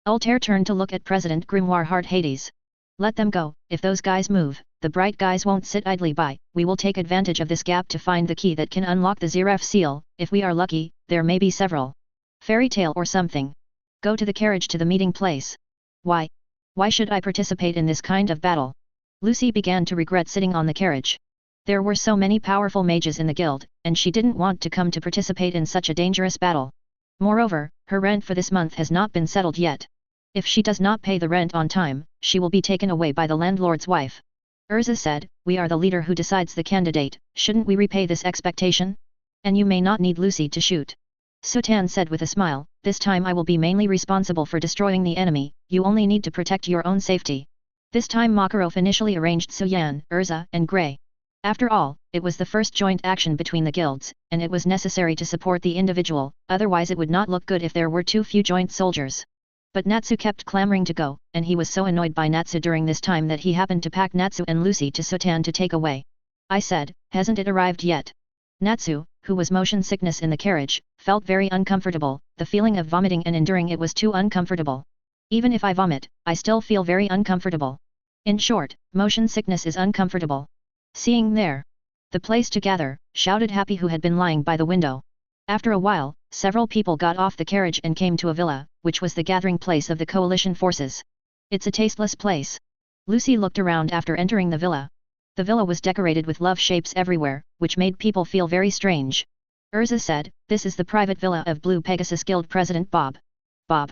Altair turned to look at President Grimoire Heart Hades. Let them go, if those guys move, the bright guys won't sit idly by, we will take advantage of this gap to find the key that can unlock the Zeref seal, if we are lucky, there may be several. Fairy tale or something. Go to the carriage to the meeting place. Why? Why should I participate in this kind of battle? Lucy began to regret sitting on the carriage. There were so many powerful mages in the guild, and she didn't want to come to participate in such a dangerous battle. Moreover, her rent for this month has not been settled yet. If she does not pay the rent on time, she will be taken away by the landlord's wife. Erza said, we are the leader who decides the candidate, shouldn't we repay this expectation? And you may not need Lucy to shoot. Suan said with a smile, this time I will be mainly responsible for destroying the enemy, you only need to protect your own safety. This time Makarov initially arranged Suan, Erza, and Grey. After all, it was the first joint action between the guilds, and it was necessary to support the individual, otherwise it would not look good if there were too few joint soldiers. But Natsu kept clamoring to go, and he was so annoyed by Natsu during this time that he happened to pack Natsu and Lucy to Suan to take away. I said, hasn't it arrived yet? Natsu, who was motion sickness in the carriage, felt very uncomfortable, the feeling of vomiting and enduring it was too uncomfortable. Even if I vomit, I still feel very uncomfortable. In short, motion sickness is uncomfortable. Seeing there, the place to gather, shouted Happy who had been lying by the window. After a while, several people got off the carriage and came to a villa, which was the gathering place of the coalition forces. It's a tasteless place. Lucy looked around after entering the villa. The villa was decorated with love shapes everywhere, which made people feel very strange. Erza said, this is the private villa of Blue Pegasus Guild President Bob. Bob.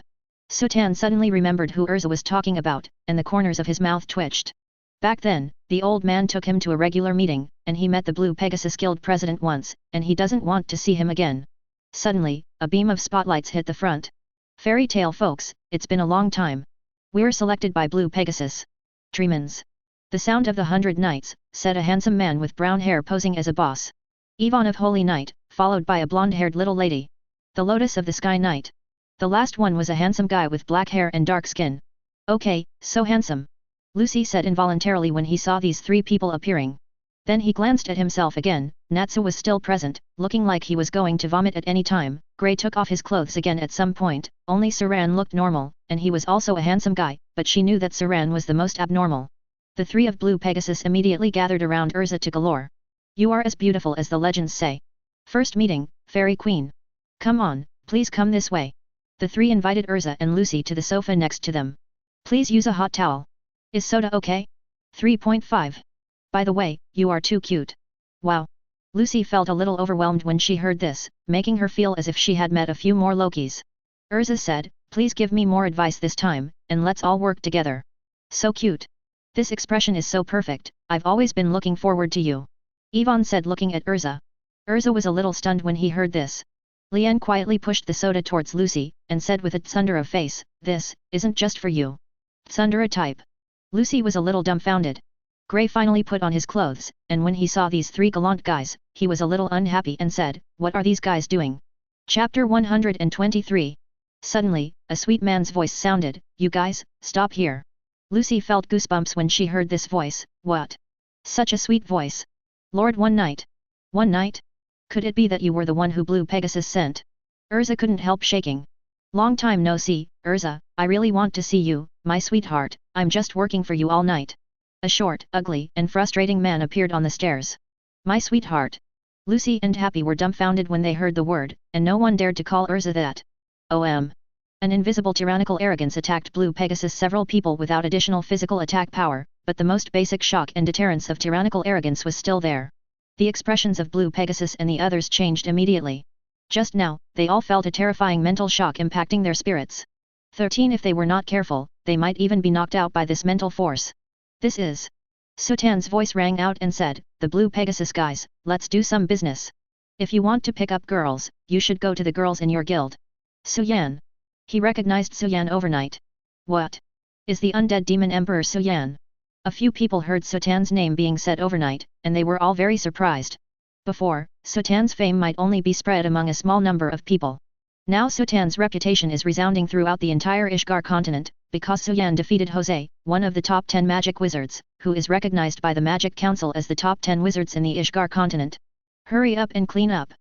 Suan suddenly remembered who Erza was talking about, and the corners of his mouth twitched. Back then, the old man took him to a regular meeting, and he met the Blue Pegasus Guild president once, and he doesn't want to see him again. Suddenly, a beam of spotlights hit the front. Fairy tale folks, it's been a long time. We're selected by Blue Pegasus. Tremens. The sound of the 100 Knights, said a handsome man with brown hair posing as a boss. Yvonne of Holy Knight, followed by a blonde-haired little lady. The Lotus of the Sky Knight. The last one was a handsome guy with black hair and dark skin. Okay, so handsome. Lucy said involuntarily when he saw these three people appearing. Then he glanced at himself again. Natsu was still present, looking like he was going to vomit at any time. Grey took off his clothes again at some point, only Suan looked normal, and he was also a handsome guy, but she knew that Suan was the most abnormal. The three of Blue Pegasus immediately gathered around Erza to galore. You are as beautiful as the legends say. First meeting, Fairy Queen. Come on, please come this way. The three invited Erza and Lucy to the sofa next to them. Please use a hot towel. Is soda okay? 3.5. By the way, you are too cute. Wow. Lucy felt a little overwhelmed when she heard this, making her feel as if she had met a few more Lokis. Erza said, please give me more advice this time, and let's all work together. So cute. This expression is so perfect, I've always been looking forward to you. Yvonne said looking at Erza. Erza was a little stunned when he heard this. Lian quietly pushed the soda towards Lucy, and said with a tsundere face, this isn't just for you. Tsundere type. Lucy was a little dumbfounded. Grey finally put on his clothes, and when he saw these three gallant guys, he was a little unhappy and said, what are these guys doing? Chapter 123. Suddenly, a sweet man's voice sounded, you guys, stop here. Lucy felt goosebumps when she heard this voice. What? Such a sweet voice. Lord One Night. One Night? Could it be that you were the one who Blue Pegasus sent? Erza couldn't help shaking. Long time no see, Erza, I really want to see you, my sweetheart, I'm just working for you all night. A short, ugly, and frustrating man appeared on the stairs. My sweetheart. Lucy and Happy were dumbfounded when they heard the word, and no one dared to call Erza that. An invisible tyrannical arrogance attacked Blue Pegasus several people without additional physical attack power, but the most basic shock and deterrence of tyrannical arrogance was still there. The expressions of Blue Pegasus and the others changed immediately. Just now, they all felt a terrifying mental shock impacting their spirits. 13 If they were not careful, they might even be knocked out by this mental force. This is. Sutan's voice rang out and said, the Blue Pegasus guys, let's do some business. If you want to pick up girls, you should go to the girls in your guild. Suan. He recognized Suan overnight. What? Is the undead demon emperor Suan? A few people heard Sutan's name being said overnight, and they were all very surprised. Before, Sutan's fame might only be spread among a small number of people. Now Sutan's reputation is resounding throughout the entire Ishgar continent, because Suan defeated Jose, one of the top 10 magic wizards, who is recognized by the Magic Council as the top 10 wizards in the Ishgar continent. Hurry up and clean up.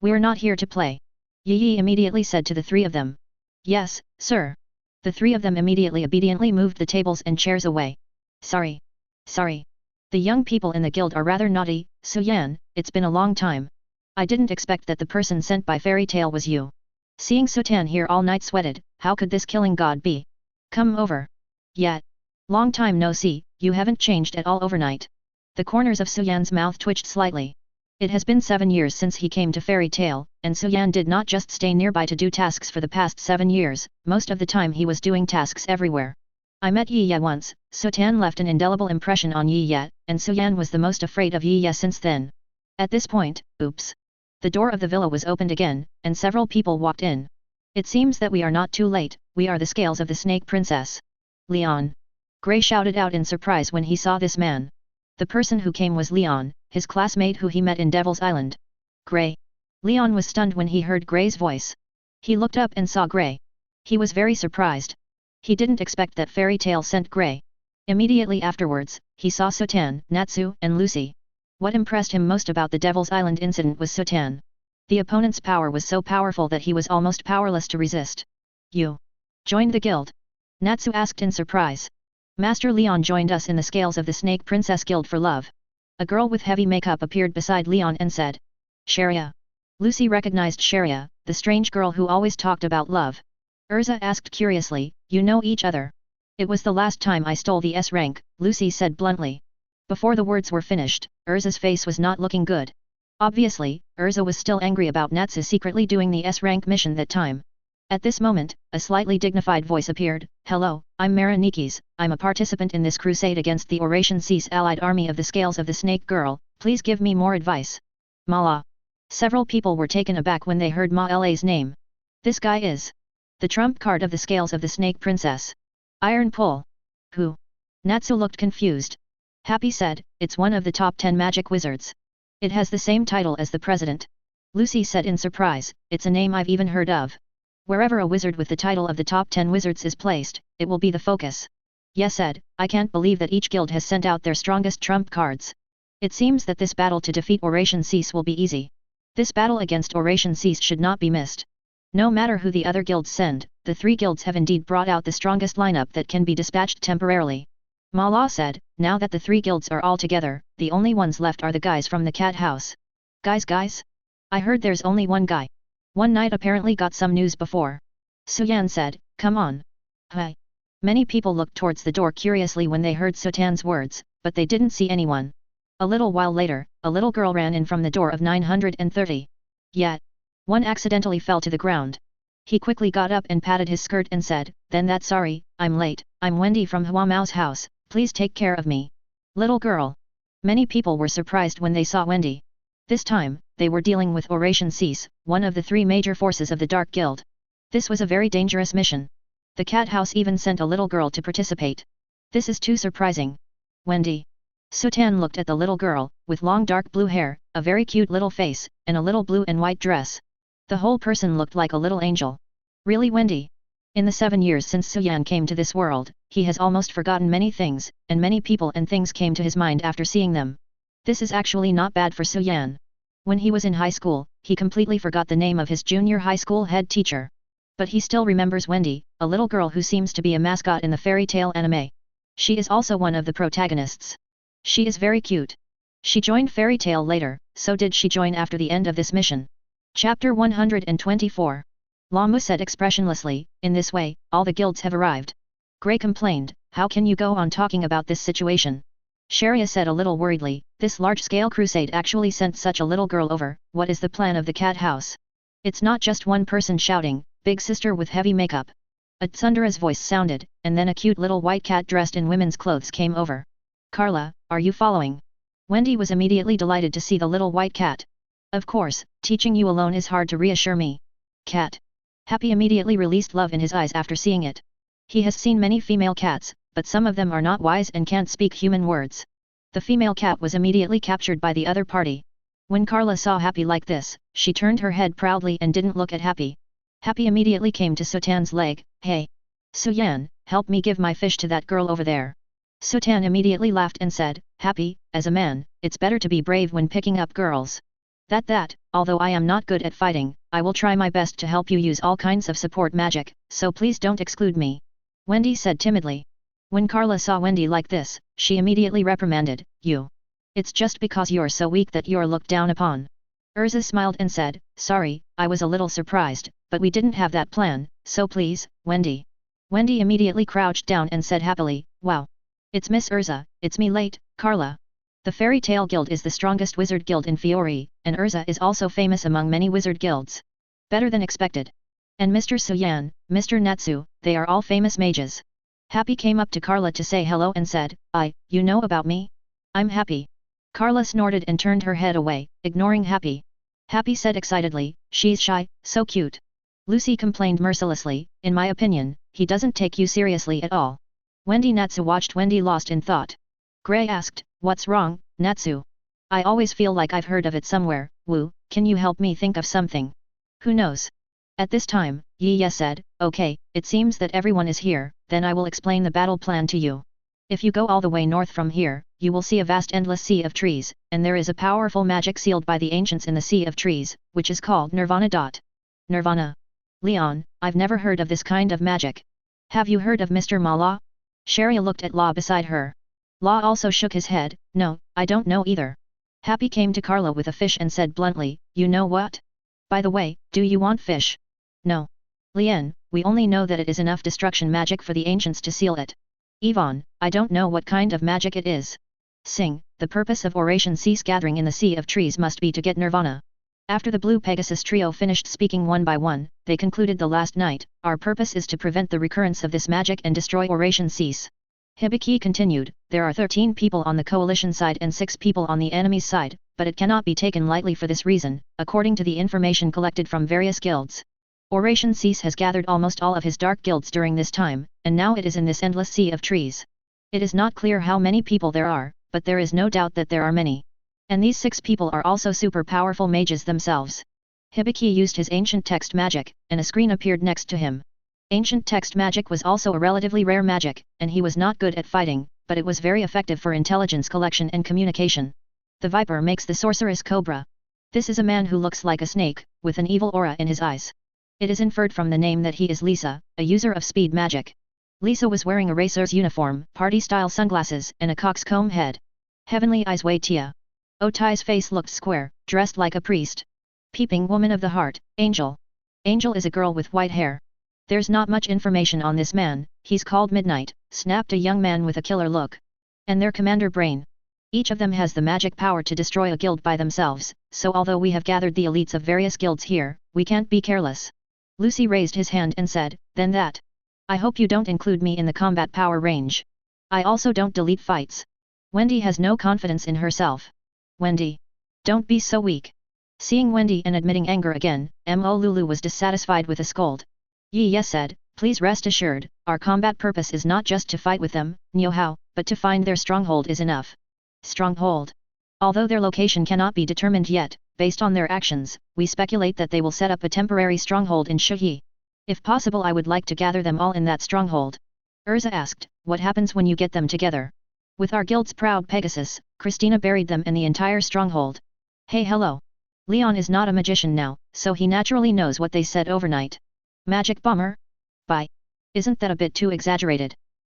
We're not here to play. Yi immediately said to the three of them. Yes, sir. The three of them immediately obediently moved the tables and chairs away. Sorry. Sorry. The young people in the guild are rather naughty, Suan, it's been a long time. I didn't expect that the person sent by fairy tale was you. Seeing Suan here all night sweated, how could this killing god be? Come over. Yet. Long time no see, you haven't changed at all overnight. The corners of Suyan's mouth twitched slightly. It has been 7 years since he came to Fairy Tale, and Suan did not just stay nearby to do tasks for the past 7 years, most of the time he was doing tasks everywhere. I met Yi Ye once, Suan left an indelible impression on Yi Ye, and Suan was the most afraid of Yi Ye since then. At this point, oops. The door of the villa was opened again, and several people walked in. It seems that we are not too late, we are the scales of the Snake Princess. Leon. Gray shouted out in surprise when he saw this man. The person who came was Leon, his classmate who he met in Devil's Island. Gray. Leon was stunned when he heard Gray's voice. He looked up and saw Gray. He was very surprised. He didn't expect that Fairy Tale sent Gray. Immediately afterwards, he saw Suan, Natsu, and Lucy. What impressed him most about the Devil's Island incident was Suan. The opponent's power was so powerful that he was almost powerless to resist. You joined the guild? Natsu asked in surprise. Master Leon joined us in the Scales of the Snake Princess Guild for love. A girl with heavy makeup appeared beside Leon and said. Sharia. Lucy recognized Sharia, the strange girl who always talked about love. Erza asked curiously, you know each other? It was the last time I stole the S rank, Lucy said bluntly. Before the words were finished, Erza's face was not looking good. Obviously, Erza was still angry about Natsu secretly doing the S rank mission that time. At this moment, a slightly dignified voice appeared. Hello, I'm Maranikis, I'm a participant in this crusade against the Oration Cease allied army of the Scales of the Snake Girl, please give me more advice. Mala. Several people were taken aback when they heard Ma-La's name. This guy is the trump card of the Scales of the Snake Princess. Iron Pull. Who? Natsu looked confused. Happy said, it's one of the top 10 magic wizards. It has the same title as the president. Lucy said in surprise, it's a name I've even heard of. Wherever a wizard with the title of the top 10 wizards is placed, it will be the focus. Yes said, I can't believe that each guild has sent out their strongest trump cards. It seems that this battle to defeat Oration Cease will be easy. This battle against Oration Cease should not be missed. No matter who the other guilds send, the 3 guilds have indeed brought out the strongest lineup that can be dispatched temporarily. Mala said, now that the 3 guilds are all together, the only ones left are the guys from the cat house. Guys? I heard there's only one guy. One night apparently got some news before. Suan said, come on. Hi. Many people looked towards the door curiously when they heard Sutan's words, but they didn't see anyone. A little while later, a little girl ran in from the door of 930. Yet. One accidentally fell to the ground. He quickly got up and patted his skirt and said, then that's sorry, I'm late, I'm Wendy from Hua Mao's house, please take care of me. Little girl. Many people were surprised when they saw Wendy. This time, they were dealing with Oration Cease, one of the 3 major forces of the Dark Guild. This was a very dangerous mission. The cat house even sent a little girl to participate. This is too surprising. Wendy. Suan looked at the little girl, with long dark blue hair, a very cute little face, and a little blue and white dress. The whole person looked like a little angel. Really Wendy? In the 7 years since Suan came to this world, he has almost forgotten many things, and many people and things came to his mind after seeing them. This is actually not bad for Suan. When he was in high school, he completely forgot the name of his junior high school head teacher. But he still remembers Wendy, a little girl who seems to be a mascot in the fairy tale anime. She is also one of the protagonists. She is very cute. She joined Fairy Tale later, so did she join after the end of this mission. Chapter 124. Lamu said expressionlessly, in this way, all the guilds have arrived. Gray complained, how can you go on talking about this situation? Sharia said a little worriedly, this large-scale crusade actually sent such a little girl over, what is the plan of the cat house? It's not just one person shouting, big sister with heavy makeup. A tsundera's voice sounded, and then a cute little white cat dressed in women's clothes came over. Carla, are you following? Wendy was immediately delighted to see the little white cat. Of course, teaching you alone is hard to reassure me. Cat. Happy immediately released love in his eyes after seeing it. He has seen many female cats, but some of them are not wise and can't speak human words. The female cat was immediately captured by the other party. When Carla saw Happy like this, she turned her head proudly and didn't look at Happy. Happy immediately came to Sutan's leg, hey. Suyan, help me give my fish to that girl over there. Sutan immediately laughed and said, Happy, as a man, it's better to be brave when picking up girls. Although I am not good at fighting, I will try my best to help you use all kinds of support magic, so please don't exclude me. Wendy said timidly. When Carla saw Wendy like this, she immediately reprimanded, "You. It's just because you're so weak that you're looked down upon." Erza smiled and said, "Sorry, I was a little surprised, but we didn't have that plan, so please, Wendy." Wendy immediately crouched down and said happily, "Wow. It's Miss Erza, it's me late, Carla." The Fairy Tale Guild is the strongest wizard guild in Fiori, and Erza is also famous among many wizard guilds. Better than expected. And Mr. Suan, Mr. Natsu, they are all famous mages. Happy came up to Carla to say hello and said, You know about me? I'm Happy." Carla snorted and turned her head away, ignoring Happy. Happy said excitedly, "She's shy, so cute." Lucy complained mercilessly, "In my opinion, he doesn't take you seriously at all." Wendy Natsu watched Wendy lost in thought. Gray asked, "What's wrong, Natsu? I always feel like I've heard of it somewhere. Woo, can you help me think of something?" "Who knows?" At this time, Yi said, "Okay, it seems that everyone is here, then I will explain the battle plan to you. If you go all the way north from here, you will see a vast endless sea of trees, and there is a powerful magic sealed by the ancients in the sea of trees, which is called Nirvana. Nirvana. Leon, I've never heard of this kind of magic. Have you heard of Mr. Ma Law?" Sharia looked at Law beside her. Law also shook his head, "No, I don't know either." Happy came to Carla with a fish and said bluntly, "You know what? By the way, do you want fish?" "No. Lien, we only know that it is enough destruction magic for the ancients to seal it." "Yvonne, I don't know what kind of magic it is." "Sing, the purpose of Oration Cease gathering in the Sea of Trees must be to get Nirvana." After the Blue Pegasus trio finished speaking one by one, they concluded the last night, "Our purpose is to prevent the recurrence of this magic and destroy Oration Cease." Hibiki continued, "There are 13 people on the coalition side and 6 people on the enemy's side, but it cannot be taken lightly for this reason, according to the information collected from various guilds. Oration Cease has gathered almost all of his dark guilds during this time, and now it is in this endless sea of trees. It is not clear how many people there are, but there is no doubt that there are many. And these 6 people are also super powerful mages themselves." Hibiki used his ancient text magic, and a screen appeared next to him. Ancient text magic was also a relatively rare magic, and he was not good at fighting, but it was very effective for intelligence collection and communication. The viper makes the sorceress cobra. This is a man who looks like a snake, with an evil aura in his eyes. It is inferred from the name that he is Lisa, a user of speed magic. Lisa was wearing a racer's uniform, party-style sunglasses, and a coxcomb head. Heavenly eyes Wei Tia. Otai's face looked square, dressed like a priest. Peeping woman of the heart, Angel. Angel is a girl with white hair. "There's not much information on this man, he's called Midnight," snapped a young man with a killer look. "And their commander Brain. Each of them has the magic power to destroy a guild by themselves, so although we have gathered the elites of various guilds here, we can't be careless." Lucy raised his hand and said, "Then that. I hope you don't include me in the combat power range. I also don't delete fights." Wendy has no confidence in herself. "Wendy. Don't be so weak." Seeing Wendy and admitting anger again, Mo Lulu was dissatisfied with a scold. Yi said, "Please rest assured, our combat purpose is not just to fight with them, Nyohao, but to find their stronghold is enough." Stronghold. Although their location cannot be determined yet, based on their actions, we speculate that they will set up a temporary stronghold in Shuyi. If possible, I would like to gather them all in that stronghold. Erza asked, "What happens when you get them together?" "With our guild's proud Pegasus, Christina buried them in the entire stronghold." "Hey hello. Leon is not a magician now, so he naturally knows what they said overnight." "Magic bomber? Bye. Isn't that a bit too exaggerated?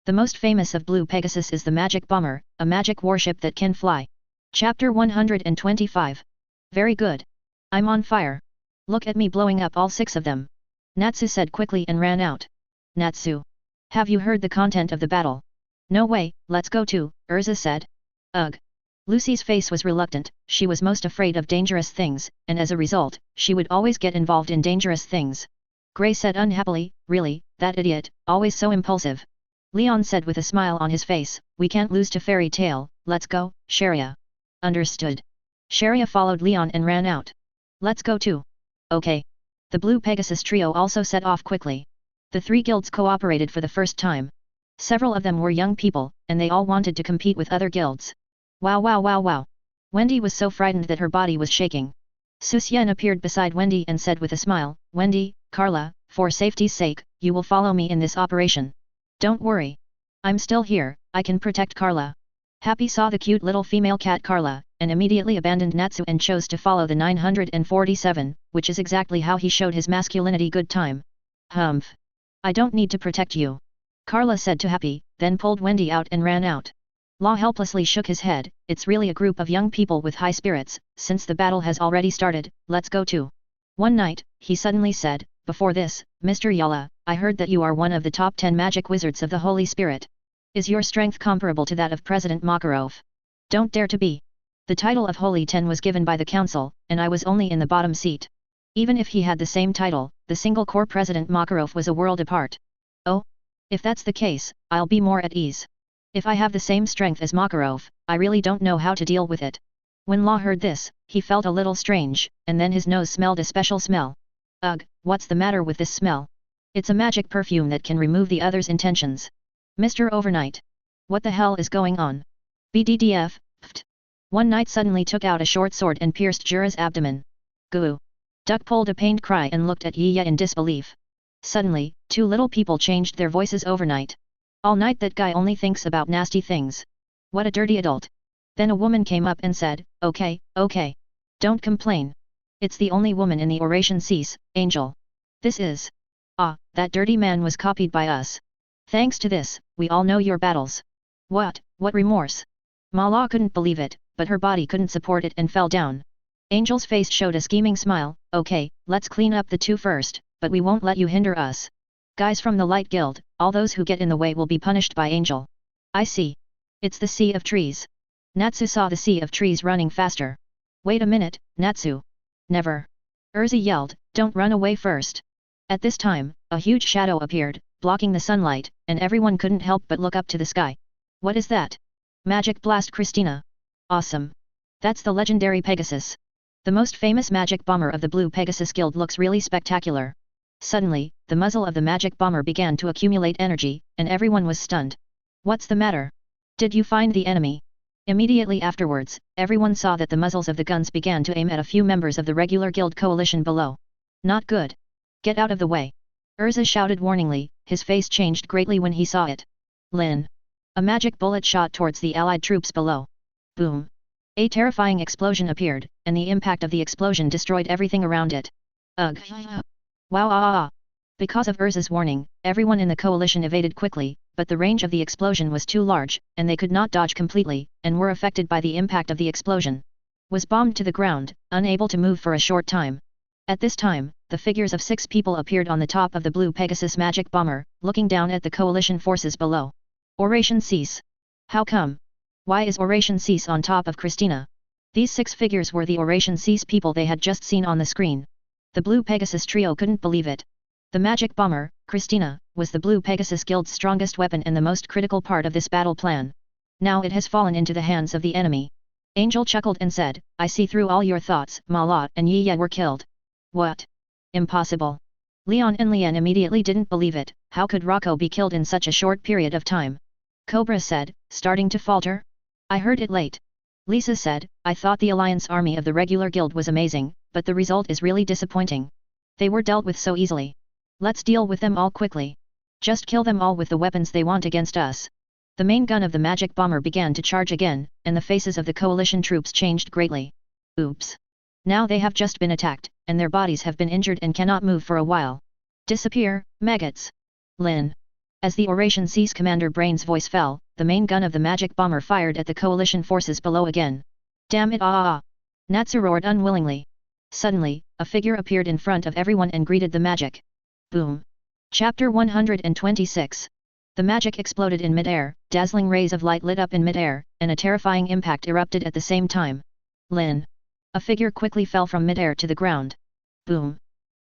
The most famous of Blue Pegasus is the Magic Bomber, a magic warship that can fly." Chapter 125. "Very good. I'm on fire. Look at me blowing up all 6 of them." Natsu said quickly and ran out. "Natsu. Have you heard the content of the battle?" "No way, let's go too," Erza said. "Ugh." Lucy's face was reluctant, she was most afraid of dangerous things, and as a result, she would always get involved in dangerous things. Gray said unhappily, "Really, that idiot, always so impulsive." Leon said with a smile on his face, "We can't lose to Fairy Tale, let's go, Sharia." "Understood." Sharia followed Leon and ran out. "Let's go too." "Okay." The Blue Pegasus trio also set off quickly. The 3 guilds cooperated for the first time. Several of them were young people, and they all wanted to compete with other guilds. Wow wow wow wow. Wendy was so frightened that her body was shaking. Suan appeared beside Wendy and said with a smile, "Wendy, Carla, for safety's sake, you will follow me in this operation. Don't worry. I'm still here, I can protect Carla." Happy saw the cute little female cat Carla, and immediately abandoned Natsu and chose to follow the 947, which is exactly how he showed his masculinity good time. "Humph. I don't need to protect you. Carla said to Happy, then pulled Wendy out and ran out. Law helplessly shook his head. It's really a group of young people with high spirits. Since the battle has already started, let's go too. One night, he suddenly said, before this, Mr. Jalal, I heard that you are one of the top 10 magic wizards of the Holy Spirit. Is your strength comparable to that of President Makarov? Don't dare to be. The title of Holy 10 was given by the council, and I was only in the bottom seat. Even if he had the same title, the single core President Makarov was a world apart. Oh? If that's the case, I'll be more at ease. If I have the same strength as Makarov, I really don't know how to deal with it. When Law heard this, he felt a little strange, and then his nose smelled a special smell. Ugh, what's the matter with this smell? It's a magic perfume that can remove the other's intentions. Mr. Overnight. What the hell is going on? BDDF, pft. One Night suddenly took out a short sword and pierced Jura's abdomen. Goo. Duck pulled a pained cry and looked at Yiya in disbelief. Suddenly, two little people changed their voices overnight. All night that guy only thinks about nasty things. What a dirty adult. Then a woman came up and said, okay, okay. Don't complain. It's the only woman in the oration cease, Angel. This is. Ah, that dirty man was copied by us. Thanks to this, we all know your battles. What remorse? Mala couldn't believe it, but her body couldn't support it and fell down. Angel's face showed a scheming smile. Okay, let's clean up the two first, but we won't let you hinder us. Guys from the Light Guild, all those who get in the way will be punished by Angel. I see. It's the sea of trees. Natsu saw the sea of trees running faster. Wait a minute, Natsu. Never. Erza yelled, don't run away first. At this time, a huge shadow appeared, blocking the sunlight, and everyone couldn't help but look up to the sky. What is that? Magic Blast Christina. Awesome. That's the legendary Pegasus. The most famous magic bomber of the Blue Pegasus Guild looks really spectacular. Suddenly, the muzzle of the magic bomber began to accumulate energy, and everyone was stunned. What's the matter? Did you find the enemy? Immediately afterwards, everyone saw that the muzzles of the guns began to aim at a few members of the regular guild coalition below. Not good. Get out of the way. Erza shouted warningly, his face changed greatly when he saw it. Lin. A magic bullet shot towards the allied troops below. Boom. A terrifying explosion appeared, and the impact of the explosion destroyed everything around it. Ugh. Wow ah ah. Because of Erza's warning, everyone in the coalition evaded quickly, but the range of the explosion was too large, and they could not dodge completely, and were affected by the impact of the explosion. Was bombed to the ground, unable to move for a short time. At this time, the figures of 6 people appeared on the top of the Blue Pegasus magic bomber, looking down at the coalition forces below. Oration cease. How come? Why is Oration cease on top of Christina? These 6 figures were the Oration cease people they had just seen on the screen. The Blue Pegasus trio couldn't believe it. The magic bomber, Christina, was the Blue Pegasus Guild's strongest weapon and the most critical part of this battle plan. Now it has fallen into the hands of the enemy. Angel chuckled and said, I see through all your thoughts. Malat and Yiya were killed. What? Impossible. Leon and Lian immediately didn't believe it. How could Rocco be killed in such a short period of time? Cobra said, starting to falter. I heard it late. Lisa said, I thought the alliance army of the regular guild was amazing, but the result is really disappointing. They were dealt with so easily. Let's deal with them all quickly. Just kill them all with the weapons they want against us. The main gun of the magic bomber began to charge again, and the faces of the coalition troops changed greatly. Oops. Now they have just been attacked, and their bodies have been injured and cannot move for a while. Disappear, maggots. Lin. As the Oration Cease Commander Brain's voice fell, the main gun of the magic bomber fired at the coalition forces below again. Damn it ah! Natsu roared unwillingly. Suddenly, a figure appeared in front of everyone and greeted the magic. Boom. Chapter 126. The magic exploded in midair, dazzling rays of light lit up in midair, and a terrifying impact erupted at the same time. Lin. A figure quickly fell from midair to the ground. Boom.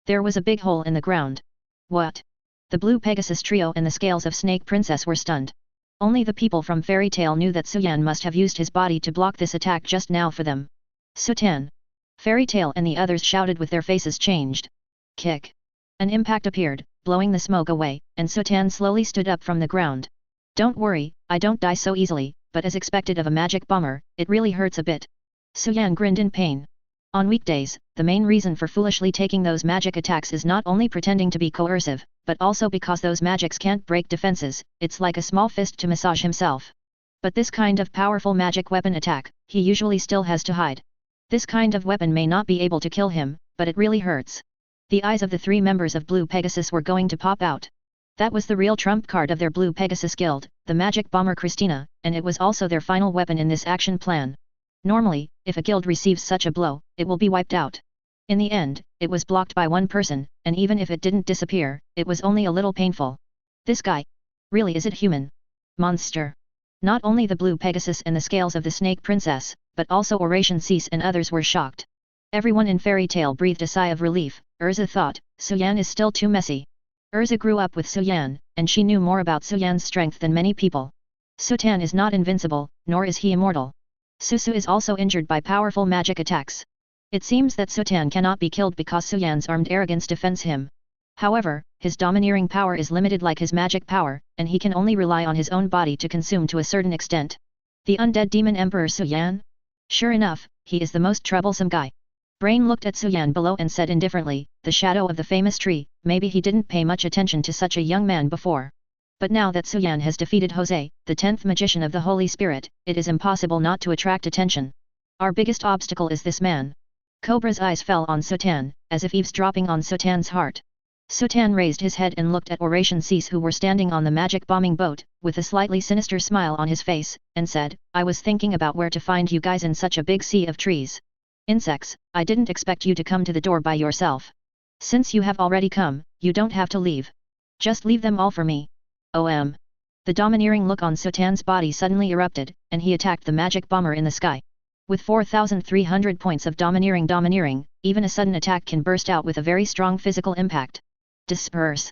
There was a big hole in the ground. What? The Blue Pegasus trio and the Scales of Snake Princess were stunned. Only the people from Fairy Tail knew that Suan must have used his body to block this attack just now for them. Sutan. Fairy Tail and the others shouted with their faces changed. Kick. An impact appeared, blowing the smoke away, and Sutan slowly stood up from the ground. Don't worry, I don't die so easily, but as expected of a magic bomber, it really hurts a bit. Suyan grinned in pain. On weekdays, the main reason for foolishly taking those magic attacks is not only pretending to be coercive, but also because those magics can't break defenses. It's like a small fist to massage himself. But this kind of powerful magic weapon attack, he usually still has to hide. This kind of weapon may not be able to kill him, but it really hurts. The eyes of the 3 members of Blue Pegasus were going to pop out. That was the real trump card of their Blue Pegasus Guild, the magic bomber Christina, and it was also their final weapon in this action plan. Normally, if a guild receives such a blow, it will be wiped out. In the end, it was blocked by one person, and even if it didn't disappear, it was only a little painful. This guy. Really, is it human? Monster. Not only the Blue Pegasus and the scales of the Snake Princess, but also Oration Cease and others were shocked. Everyone in Fairy Tale breathed a sigh of relief. Erza thought, Suan is still too messy. Erza grew up with Suan, and she knew more about Suyan's strength than many people. Sutan is not invincible, nor is he immortal. Susu is also injured by powerful magic attacks. It seems that Sutan cannot be killed because Suyan's armed arrogance defends him. However, his domineering power is limited like his magic power, and he can only rely on his own body to consume to a certain extent. The undead demon emperor Suan? Sure enough, he is the most troublesome guy. Brain looked at Suan below and said indifferently, the shadow of the famous tree, maybe he didn't pay much attention to such a young man before. But now that Suan has defeated Jose, the 10th magician of the Holy Spirit, it is impossible not to attract attention. Our biggest obstacle is this man. Cobra's eyes fell on Sutan, as if eavesdropping on Sutan's heart. Sutan raised his head and looked at Oration Cease who were standing on the magic bombing boat, with a slightly sinister smile on his face, and said, I was thinking about where to find you guys in such a big sea of trees. Insects, I didn't expect you to come to the door by yourself. Since you have already come, you don't have to leave. Just leave them all for me. The domineering look on Sutan's body suddenly erupted, and he attacked the magic bomber in the sky. With 4,300 points of domineering, even a sudden attack can burst out with a very strong physical impact. Disperse!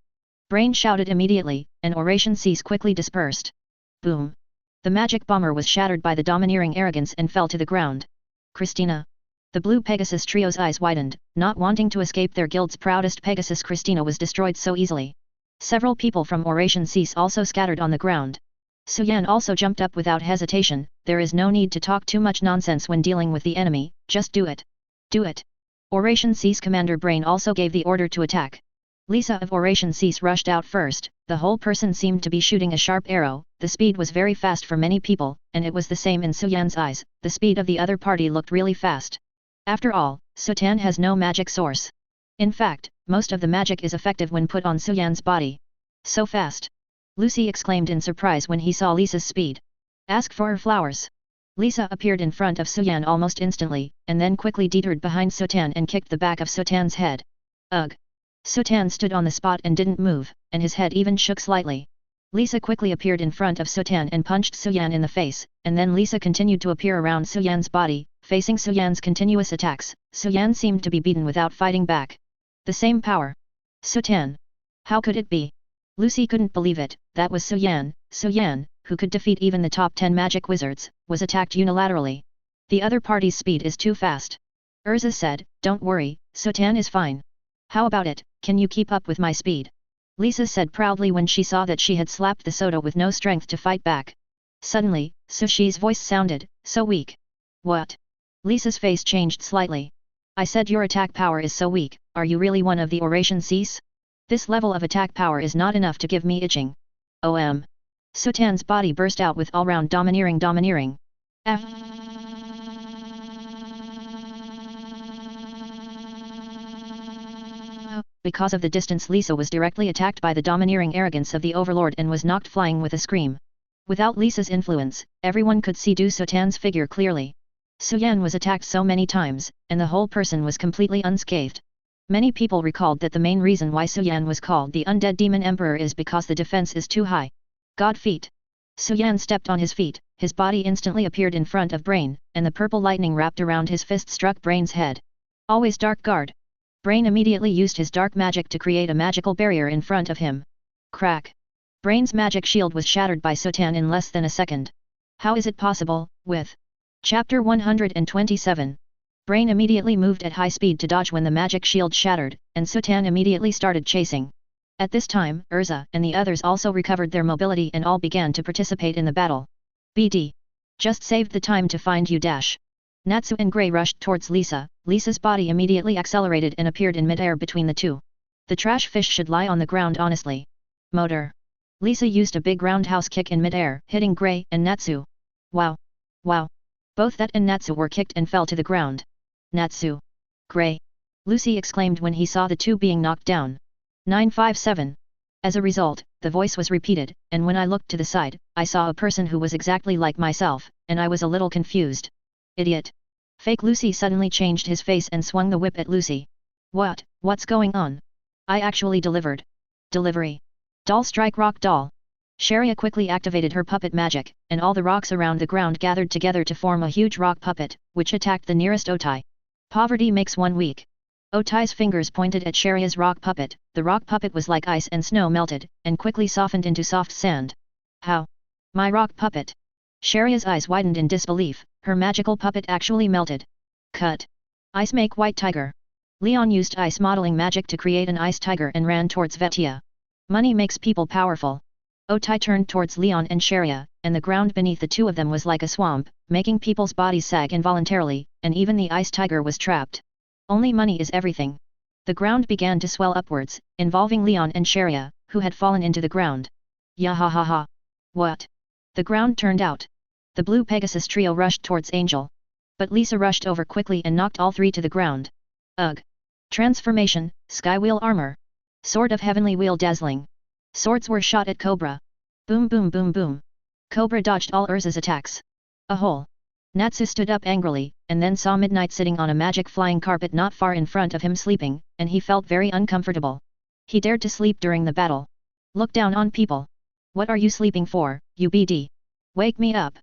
Brain shouted immediately, and Oration Cease quickly dispersed. Boom! The magic bomber was shattered by the domineering arrogance and fell to the ground. Christina! The Blue Pegasus trio's eyes widened, not wanting to escape their guild's proudest Pegasus. Christina was destroyed so easily. Several people from Oration Cease also scattered on the ground. Suan also jumped up without hesitation. There is no need to talk too much nonsense when dealing with the enemy, just do it. Do it. Oration Cease Commander Brain also gave the order to attack. Lisa of Oration Cease rushed out first. The whole person seemed to be shooting a sharp arrow. The speed was very fast for many people, and it was the same in Suyan's eyes. The speed of the other party looked really fast. After all, Sutan has no magic source. In fact, most of the magic is effective when put on Suyan's body. So fast! Lucy exclaimed in surprise when he saw Lisa's speed. Ask for her flowers. Lisa appeared in front of Suyan almost instantly, and then quickly detoured behind Sutan and kicked the back of Sutan's head. Ugh! Sutan stood on the spot and didn't move, and his head even shook slightly. Lisa quickly appeared in front of Sutan and punched Suyan in the face, and then Lisa continued to appear around Suyan's body, facing Suyan's continuous attacks. Suyan seemed to be beaten without fighting back. The same power. Sutan! How could it be? Lucy couldn't believe it. That was Suyan. Suyan, who could defeat even the top 10 magic wizards, was attacked unilaterally. The other party's speed is too fast. Erza said, don't worry, Sutan is fine. How about it, can you keep up with my speed? Lisa said proudly when she saw that she had slapped the soda with no strength to fight back. Suddenly, Sushi's voice sounded, so weak. What? Lisa's face changed slightly. I said your attack power is so weak, are you really one of the Oration Cease? This level of attack power is not enough to give me itching. Sutan's body burst out with all-round domineering. Because of the distance, Lisa was directly attacked by the domineering arrogance of the Overlord and was knocked flying with a scream. Without Lisa's influence, everyone could see Du Sutan's figure clearly. Suyan was attacked so many times, and the whole person was completely unscathed. Many people recalled that the main reason why Suyan was called the Undead Demon Emperor is because the defense is too high. God feet. Suyan stepped on his feet, his body instantly appeared in front of Brain, and the purple lightning wrapped around his fist struck Brain's head. Always dark guard. Brain immediately used his dark magic to create a magical barrier in front of him. Crack! Brain's magic shield was shattered by Sutan in less than a second. How is it possible, with Chapter 127. Brain immediately moved at high speed to dodge when the magic shield shattered, and Sutan immediately started chasing. At this time, Erza and the others also recovered their mobility and all began to participate in the battle. BD. Just saved the time to find you. Natsu and Grey rushed towards Lisa. Lisa's body immediately accelerated and appeared in mid-air between the two. The trash fish should lie on the ground honestly. Motor. Lisa used a big roundhouse kick in mid-air, hitting Grey and Natsu. Wow. Wow. Both that and Natsu were kicked and fell to the ground. Natsu. Grey. Lucy exclaimed when he saw the two being knocked down. 957. As a result, the voice was repeated, and when I looked to the side, I saw a person who was exactly like myself, and I was a little confused. Idiot. Fake Lucy suddenly changed his face and swung the whip at Lucy. What's going on? I actually delivered. Delivery. Doll strike rock doll. Sharia quickly activated her puppet magic, and all the rocks around the ground gathered together to form a huge rock puppet, which attacked the nearest Otai. Poverty makes one weak. Otai's fingers pointed at Sharia's rock puppet. The rock puppet was like ice and snow melted, and quickly softened into soft sand. How? My rock puppet. Sharia's eyes widened in disbelief, her magical puppet actually melted. Cut. Ice make white tiger. Leon used ice modeling magic to create an ice tiger and ran towards Vetia. Money makes people powerful. Otai turned towards Leon and Sharia, and the ground beneath the two of them was like a swamp, making people's bodies sag involuntarily, and even the ice tiger was trapped. Only money is everything. The ground began to swell upwards, involving Leon and Sharia, who had fallen into the ground. Yahahaha. What? The ground turned out. The blue Pegasus trio rushed towards Angel. But Lisa rushed over quickly and knocked all three to the ground. Ugh. Transformation, Skywheel armor. Sword of Heavenly Wheel dazzling. Swords were shot at Cobra. Boom boom boom boom. Cobra dodged all Erza's attacks. A hole. Natsu stood up angrily, and then saw Midnight sitting on a magic flying carpet not far in front of him sleeping, and he felt very uncomfortable. He dared to sleep during the battle. Look down on people. What are you sleeping for, UBD? Wake me up.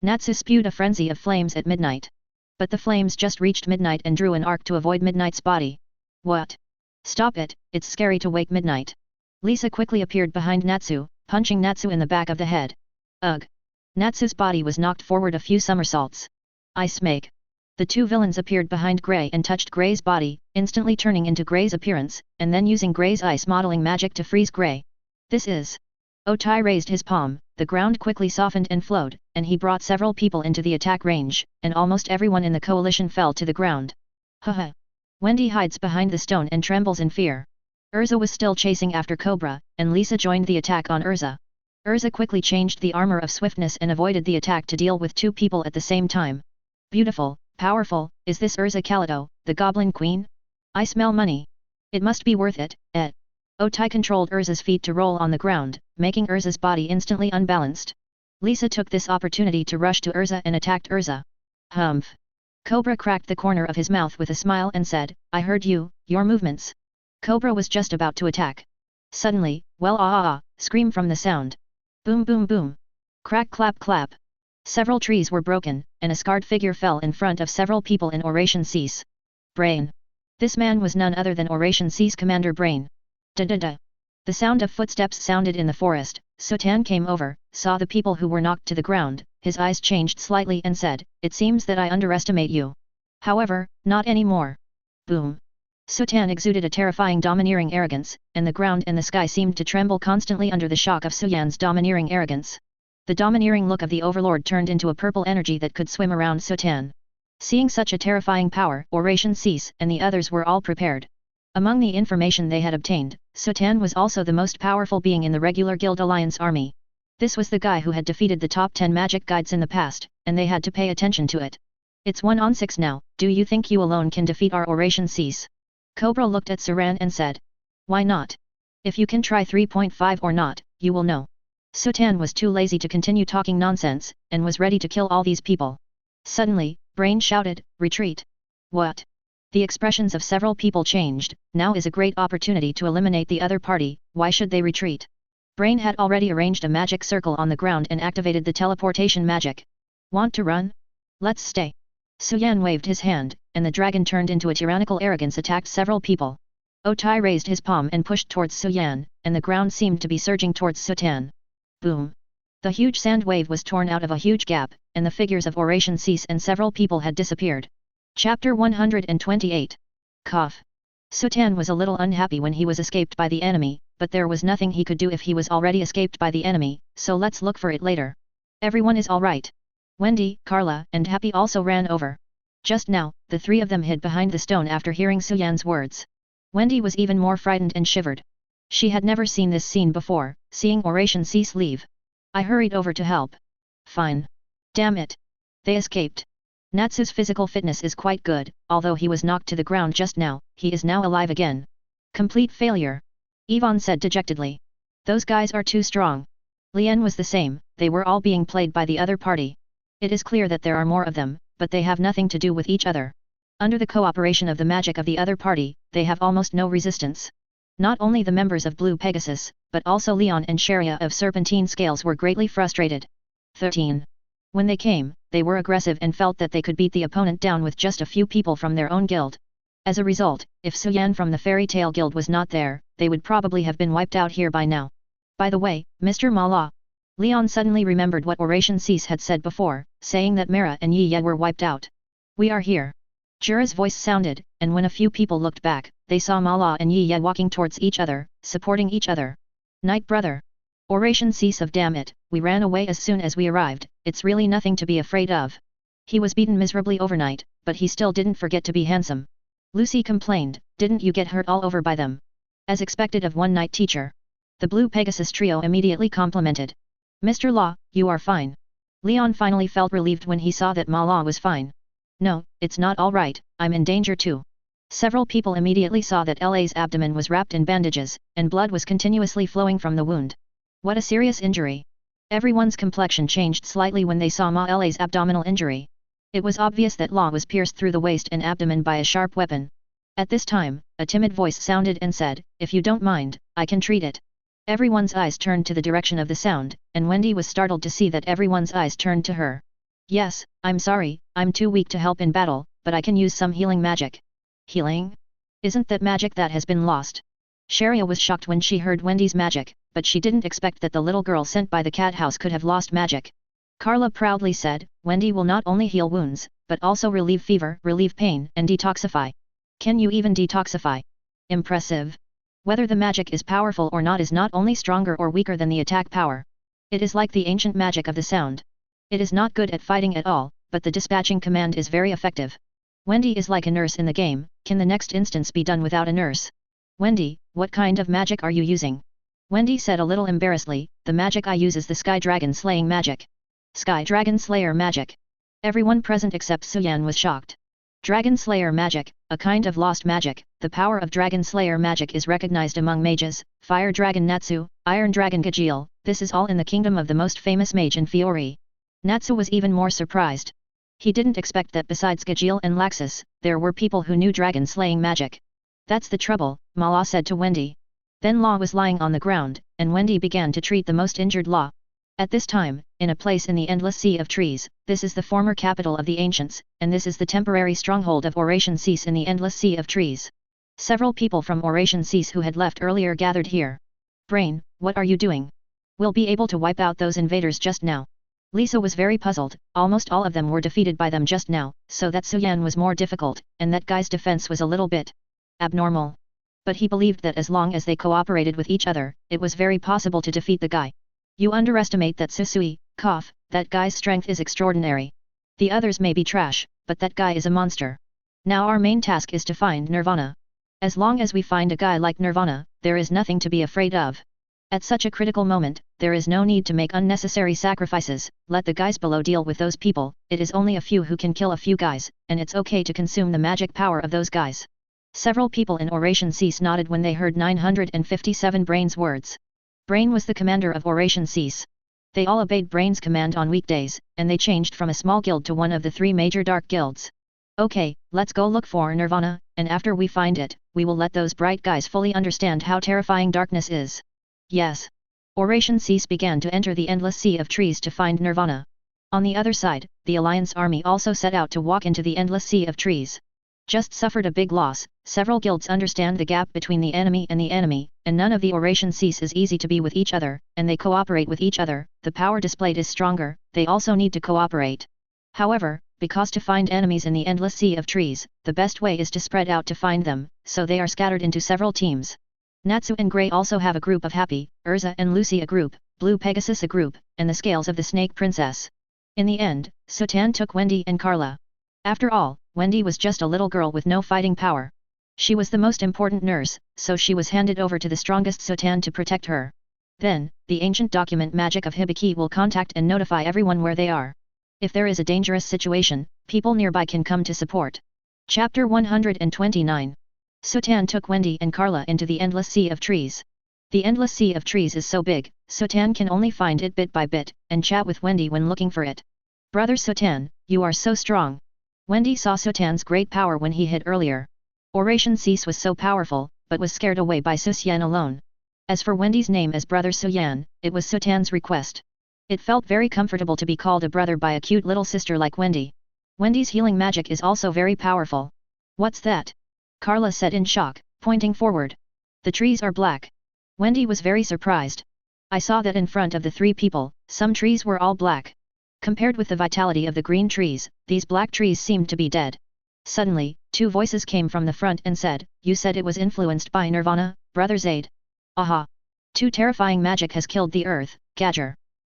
Natsu spewed a frenzy of flames at Midnight. But the flames just reached Midnight and drew an arc to avoid Midnight's body. What? Stop it, it's scary to wake Midnight. Lisa quickly appeared behind Natsu, punching Natsu in the back of the head. Ugh. Natsu's body was knocked forward a few somersaults. Ice make. The two villains appeared behind Grey and touched Grey's body, instantly turning into Grey's appearance, and then using Grey's ice modeling magic to freeze Grey. This is. Otai raised his palm, the ground quickly softened and flowed, and he brought several people into the attack range, and almost everyone in the coalition fell to the ground. Haha. Wendy hides behind the stone and trembles in fear. Erza was still chasing after Cobra, and Lisa joined the attack on Erza. Erza quickly changed the armor of swiftness and avoided the attack to deal with two people at the same time. Beautiful, powerful, is this Erza Kalito, the Goblin Queen? I smell money. It must be worth it, eh? Otai controlled Erza's feet to roll on the ground, making Erza's body instantly unbalanced. Lisa took this opportunity to rush to Erza and attacked Erza. Humph. Cobra cracked the corner of his mouth with a smile and said, I heard you, your movements. Cobra was just about to attack. Suddenly, scream from the sound. Boom boom boom. Crack clap clap. Several trees were broken, and a scarred figure fell in front of several people in Oration Cease. Brain. This man was none other than Oration Cease Commander Brain. Da-da-da. The sound of footsteps sounded in the forest. Suan came over, saw the people who were knocked to the ground, his eyes changed slightly and said, it seems that I underestimate you. However, not anymore. Boom. Suan exuded a terrifying domineering arrogance, and the ground and the sky seemed to tremble constantly under the shock of Suan's domineering arrogance. The domineering look of the overlord turned into a purple energy that could swim around Suan. Seeing such a terrifying power, Oration Cease and the others were all prepared. Among the information they had obtained, Suan was also the most powerful being in the regular Guild Alliance army. This was the guy who had defeated the top 10 magic guides in the past, and they had to pay attention to it. It's 1-on-6 now, do you think you alone can defeat our Oration Cease? Cobra looked at Suan and said. Why not? If you can try 3.5 or not, you will know. Suan was too lazy to continue talking nonsense, and was ready to kill all these people. Suddenly, Brain shouted, retreat. What? The expressions of several people changed, now is a great opportunity to eliminate the other party, why should they retreat? Brain had already arranged a magic circle on the ground and activated the teleportation magic. Want to run? Let's stay. Suan waved his hand, and the dragon turned into a tyrannical arrogance attacked several people. Otai raised his palm and pushed towards Suan, and the ground seemed to be surging towards Suan. Boom. The huge sand wave was torn out of a huge gap, and the figures of Oration Cease and several people had disappeared. Chapter 128. Cough. Suan was a little unhappy when he was escaped by the enemy, but there was nothing he could do if he was already escaped by the enemy, so let's look for it later. Everyone is alright. Wendy, Carla, and Happy also ran over. Just now, the three of them hid behind the stone after hearing Suyan's words. Wendy was even more frightened and shivered. She had never seen this scene before, seeing Oration Cease leave. I hurried over to help. Fine. Damn it. They escaped. Natsu's physical fitness is quite good, although he was knocked to the ground just now, he is now alive again. Complete failure. Yvonne said dejectedly. Those guys are too strong. Lien was the same, they were all being played by the other party. It is clear that there are more of them, but they have nothing to do with each other. Under the cooperation of the magic of the other party, they have almost no resistance. Not only the members of Blue Pegasus, but also Leon and Sharia of Serpentine Scales were greatly frustrated. 13. When they came, they were aggressive and felt that they could beat the opponent down with just a few people from their own guild. As a result, if Suan from the Fairy Tale Guild was not there, they would probably have been wiped out here by now. By the way, Mr. Mala. Leon suddenly remembered what Oration Cease had said before, saying that Mara and Yi were wiped out. We are here. Jura's voice sounded, and when a few people looked back, they saw Mala and Yi walking towards each other, supporting each other. Night brother. Oration Cease of damn it, we ran away as soon as we arrived, it's really nothing to be afraid of. He was beaten miserably overnight, but he still didn't forget to be handsome. Lucy complained, didn't you get hurt all over by them? As expected of one night teacher. The Blue Pegasus trio immediately complimented. Mr. Law, you are fine. Leon finally felt relieved when he saw that Mala was fine. No, it's not all right, I'm in danger too. Several people immediately saw that La's abdomen was wrapped in bandages, and blood was continuously flowing from the wound. What a serious injury. Everyone's complexion changed slightly when they saw La's abdominal injury. It was obvious that La was pierced through the waist and abdomen by a sharp weapon. At this time, a timid voice sounded and said, if you don't mind, I can treat it. Everyone's eyes turned to the direction of the sound, and Wendy was startled to see that everyone's eyes turned to her. Yes, I'm sorry, I'm too weak to help in battle, but I can use some healing magic. Healing? Isn't that magic that has been lost? Sharia was shocked when she heard Wendy's magic, but she didn't expect that the little girl sent by the cat house could have lost magic. Carla proudly said, Wendy will not only heal wounds, but also relieve fever, relieve pain, and detoxify. Can you even detoxify? Impressive. Whether the magic is powerful or not is not only stronger or weaker than the attack power. It is like the ancient magic of the sound. It is not good at fighting at all, but the dispatching command is very effective. Wendy is like a nurse in the game, can the next instance be done without a nurse? Wendy, what kind of magic are you using? Wendy said a little embarrassedly, the magic I use is the Sky Dragon Slaying magic. Sky Dragon Slayer magic. Everyone present except Suan was shocked. Dragon Slayer magic, a kind of lost magic, the power of Dragon Slayer magic is recognized among mages, Fire Dragon Natsu, Iron Dragon Jalal, this is all in the kingdom of the most famous mage in Fiori. Natsu was even more surprised. He didn't expect that besides Jalal and Laxus, there were people who knew dragon slaying magic. That's the trouble, Mala said to Wendy. Then Law was lying on the ground, and Wendy began to treat the most injured Law. At this time, in a place in the endless sea of trees, this is the former capital of the ancients, and this is the temporary stronghold of Oration Cease in the endless sea of trees. Several people from Oration Cease who had left earlier gathered here. Brain, what are you doing? We'll be able to wipe out those invaders just now. Lisa was very puzzled, almost all of them were defeated by them just now, so that Suan was more difficult, and that guy's defense was a little bit abnormal. But he believed that as long as they cooperated with each other, it was very possible to defeat the guy. You underestimate that Susui, cough, that guy's strength is extraordinary. The others may be trash, but that guy is a monster. Now our main task is to find Nirvana. As long as we find a guy like Nirvana, there is nothing to be afraid of. At such a critical moment, there is no need to make unnecessary sacrifices, let the guys below deal with those people, it is only a few who can kill a few guys, and it's okay to consume the magic power of those guys. Several people in Oration Cease nodded when they heard 957 Brain's words. Brain was the commander of Oration Cease. They all obeyed Brain's command on weekdays, and they changed from a small guild to one of the 3 major dark guilds. Okay, let's go look for Nirvana, and after we find it, we will let those bright guys fully understand how terrifying darkness is. Yes. Oration Cease began to enter the endless sea of trees to find Nirvana. On the other side, the Alliance army also set out to walk into the endless sea of trees. Just suffered a big loss, several guilds understand the gap between the enemy, and none of the Oration Cease is easy to be with each other, and they cooperate with each other, the power displayed is stronger, they also need to cooperate. However, because to find enemies in the endless sea of trees, the best way is to spread out to find them, so they are scattered into several teams. Natsu and Grey also have a group of Happy, Erza and Lucy a group, Blue Pegasus a group, and the Scales of the Snake Princess. In the end, Suan took Wendy and Carla. After all, Wendy was just a little girl with no fighting power. She was the most important nurse, so she was handed over to the strongest Suan to protect her. Then, the ancient document magic of Hibiki will contact and notify everyone where they are. If there is a dangerous situation, people nearby can come to support. Chapter 129. Suan took Wendy and Carla into the endless sea of trees. The endless sea of trees is so big, Suan can only find it bit by bit, and chat with Wendy when looking for it. Brother Suan, you are so strong. Wendy saw Suan's great power when he hit earlier. Oration Cease was so powerful, but was scared away by Suan alone. As for Wendy's name as Brother Suan, it was Suan's request. It felt very comfortable to be called a brother by a cute little sister like Wendy. Wendy's healing magic is also very powerful. What's that? Carla said in shock, pointing forward. The trees are black. Wendy was very surprised. I saw that in front of the three people, some trees were all black. Compared with the vitality of the green trees, these black trees seemed to be dead. Suddenly, two voices came from the front and said, "You said it was influenced by Nirvana, Brother Zaid." Aha! Too terrifying magic has killed the earth, Gadger.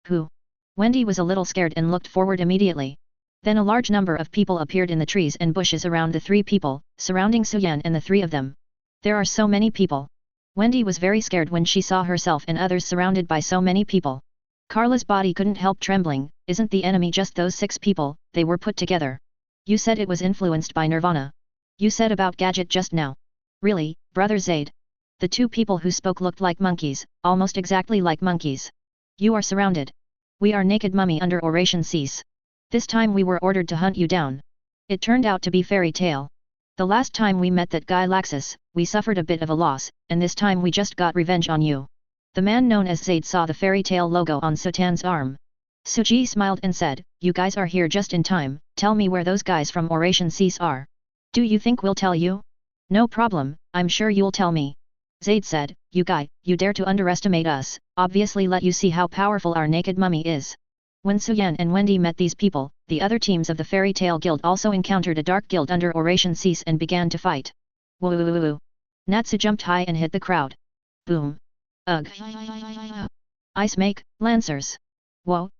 Who? Wendy was a little scared and looked forward immediately. Then a large number of people appeared in the trees and bushes around the three people, surrounding Suan and the three of them. There are so many people. Wendy was very scared when she saw herself and others surrounded by so many people. Carla's body couldn't help trembling. Isn't the enemy just those 6 people? They were put together. You said it was influenced by Nirvana. You said about Gadget just now. Really, Brother Zaid? The 2 people who spoke looked like monkeys, almost exactly like monkeys. You are surrounded. We are naked mummy under Oration Cease. This time we were ordered to hunt you down. It turned out to be fairy tale. The last time we met that guy Laxus, we suffered a bit of a loss, and this time we just got revenge on you. The man known as Zaid saw the fairy tale logo on Suan's arm. Suji smiled and said, "You guys are here just in time, tell me where those guys from Oration Cease are." "Do you think we'll tell you?" "No problem, I'm sure you'll tell me." Zaid said, "You guy, you dare to underestimate us, obviously let you see how powerful our naked mummy is." When Suan and Wendy met these people, the other teams of the Fairy Tale Guild also encountered a dark guild under Oration Cease and began to fight. Woo! Natsu jumped high and hit the crowd. Boom! Ugh! Ice make, lancers! Whoa!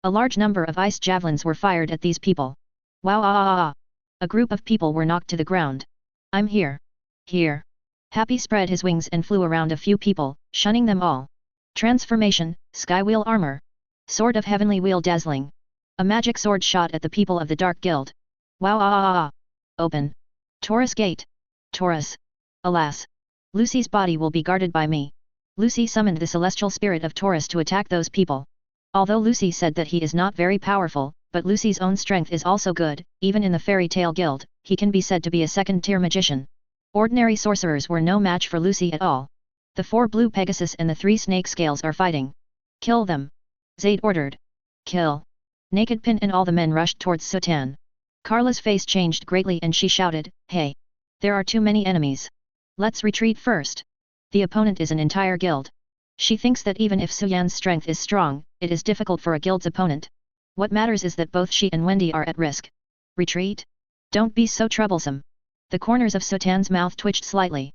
A large number of ice javelins were fired at these people. Wow! A group of people were knocked to the ground. "I'm here! Here!" Happy spread his wings and flew around a few people, shunning them all. Transformation, Skywheel Armor. Sword of Heavenly Wheel Dazzling. A magic sword shot at the people of the Dark Guild. Wow! Open. Taurus Gate. Taurus. Alas. Lucy's body will be guarded by me. Lucy summoned the celestial spirit of Taurus to attack those people. Although Lucy said that he is not very powerful, but Lucy's own strength is also good, even in the Fairy Tale Guild, he can be said to be a second-tier magician. Ordinary sorcerers were no match for Lucy at all. The 4 blue Pegasus and the 3 snake scales are fighting. Kill them. Zaid ordered. Kill. Naked Pin and all the men rushed towards Suan. Carla's face changed greatly and she shouted, "Hey! There are too many enemies. Let's retreat first." The opponent is an entire guild. She thinks that even if Suan's strength is strong, it is difficult for a guild's opponent. What matters is that both she and Wendy are at risk. Retreat? Don't be so troublesome. The corners of Suan's mouth twitched slightly.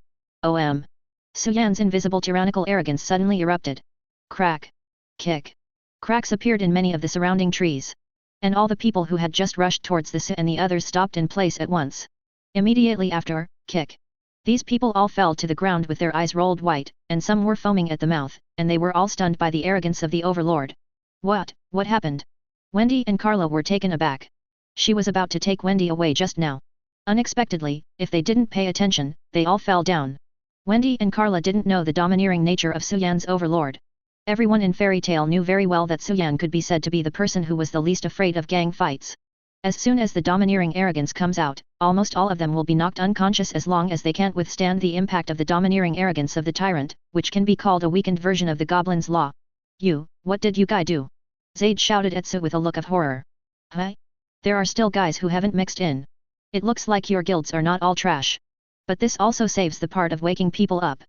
Suan's invisible tyrannical arrogance suddenly erupted. Crack. Kick. Cracks appeared in many of the surrounding trees. And all the people who had just rushed towards the Su and the others stopped in place at once. Immediately after, kick. These people all fell to the ground with their eyes rolled white, and some were foaming at the mouth, and they were all stunned by the arrogance of the overlord. What happened? Wendy and Carla were taken aback. She was about to take Wendy away just now. Unexpectedly, if they didn't pay attention, they all fell down. Wendy and Carla didn't know the domineering nature of Suan's overlord. Everyone in Fairy Tale knew very well that Suan could be said to be the person who was the least afraid of gang fights. As soon as the domineering arrogance comes out, almost all of them will be knocked unconscious as long as they can't withstand the impact of the domineering arrogance of the tyrant, which can be called a weakened version of the Goblin's Law. What did you guy do? Zaid shouted at Su with a look of horror. Huh? There are still guys who haven't mixed in. It looks like your guilds are not all trash. But this also saves the part of waking people up.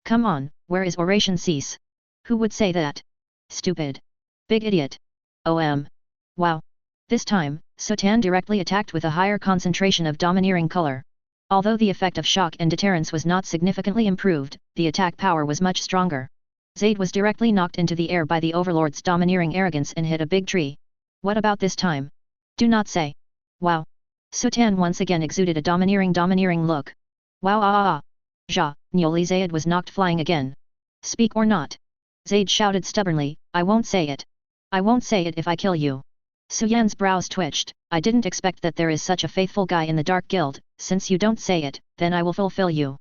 Come on, where is Oration Cease? Who would say that? Stupid. Big idiot. Wow. This time, Suan directly attacked with a higher concentration of domineering color. Although the effect of shock and deterrence was not significantly improved, the attack power was much stronger. Zaid was directly knocked into the air by the overlord's domineering arrogance and hit a big tree. What about this time? Do not say. Wow. Suan once again exuded a domineering look. Wow! Nearly Zaid was knocked flying again. Speak or not? Zaid shouted stubbornly, "I won't say it. I won't say it if I kill you." Suan's brows twitched. "I didn't expect that there is such a faithful guy in the Dark Guild. Since you don't say it, then I will fulfill you."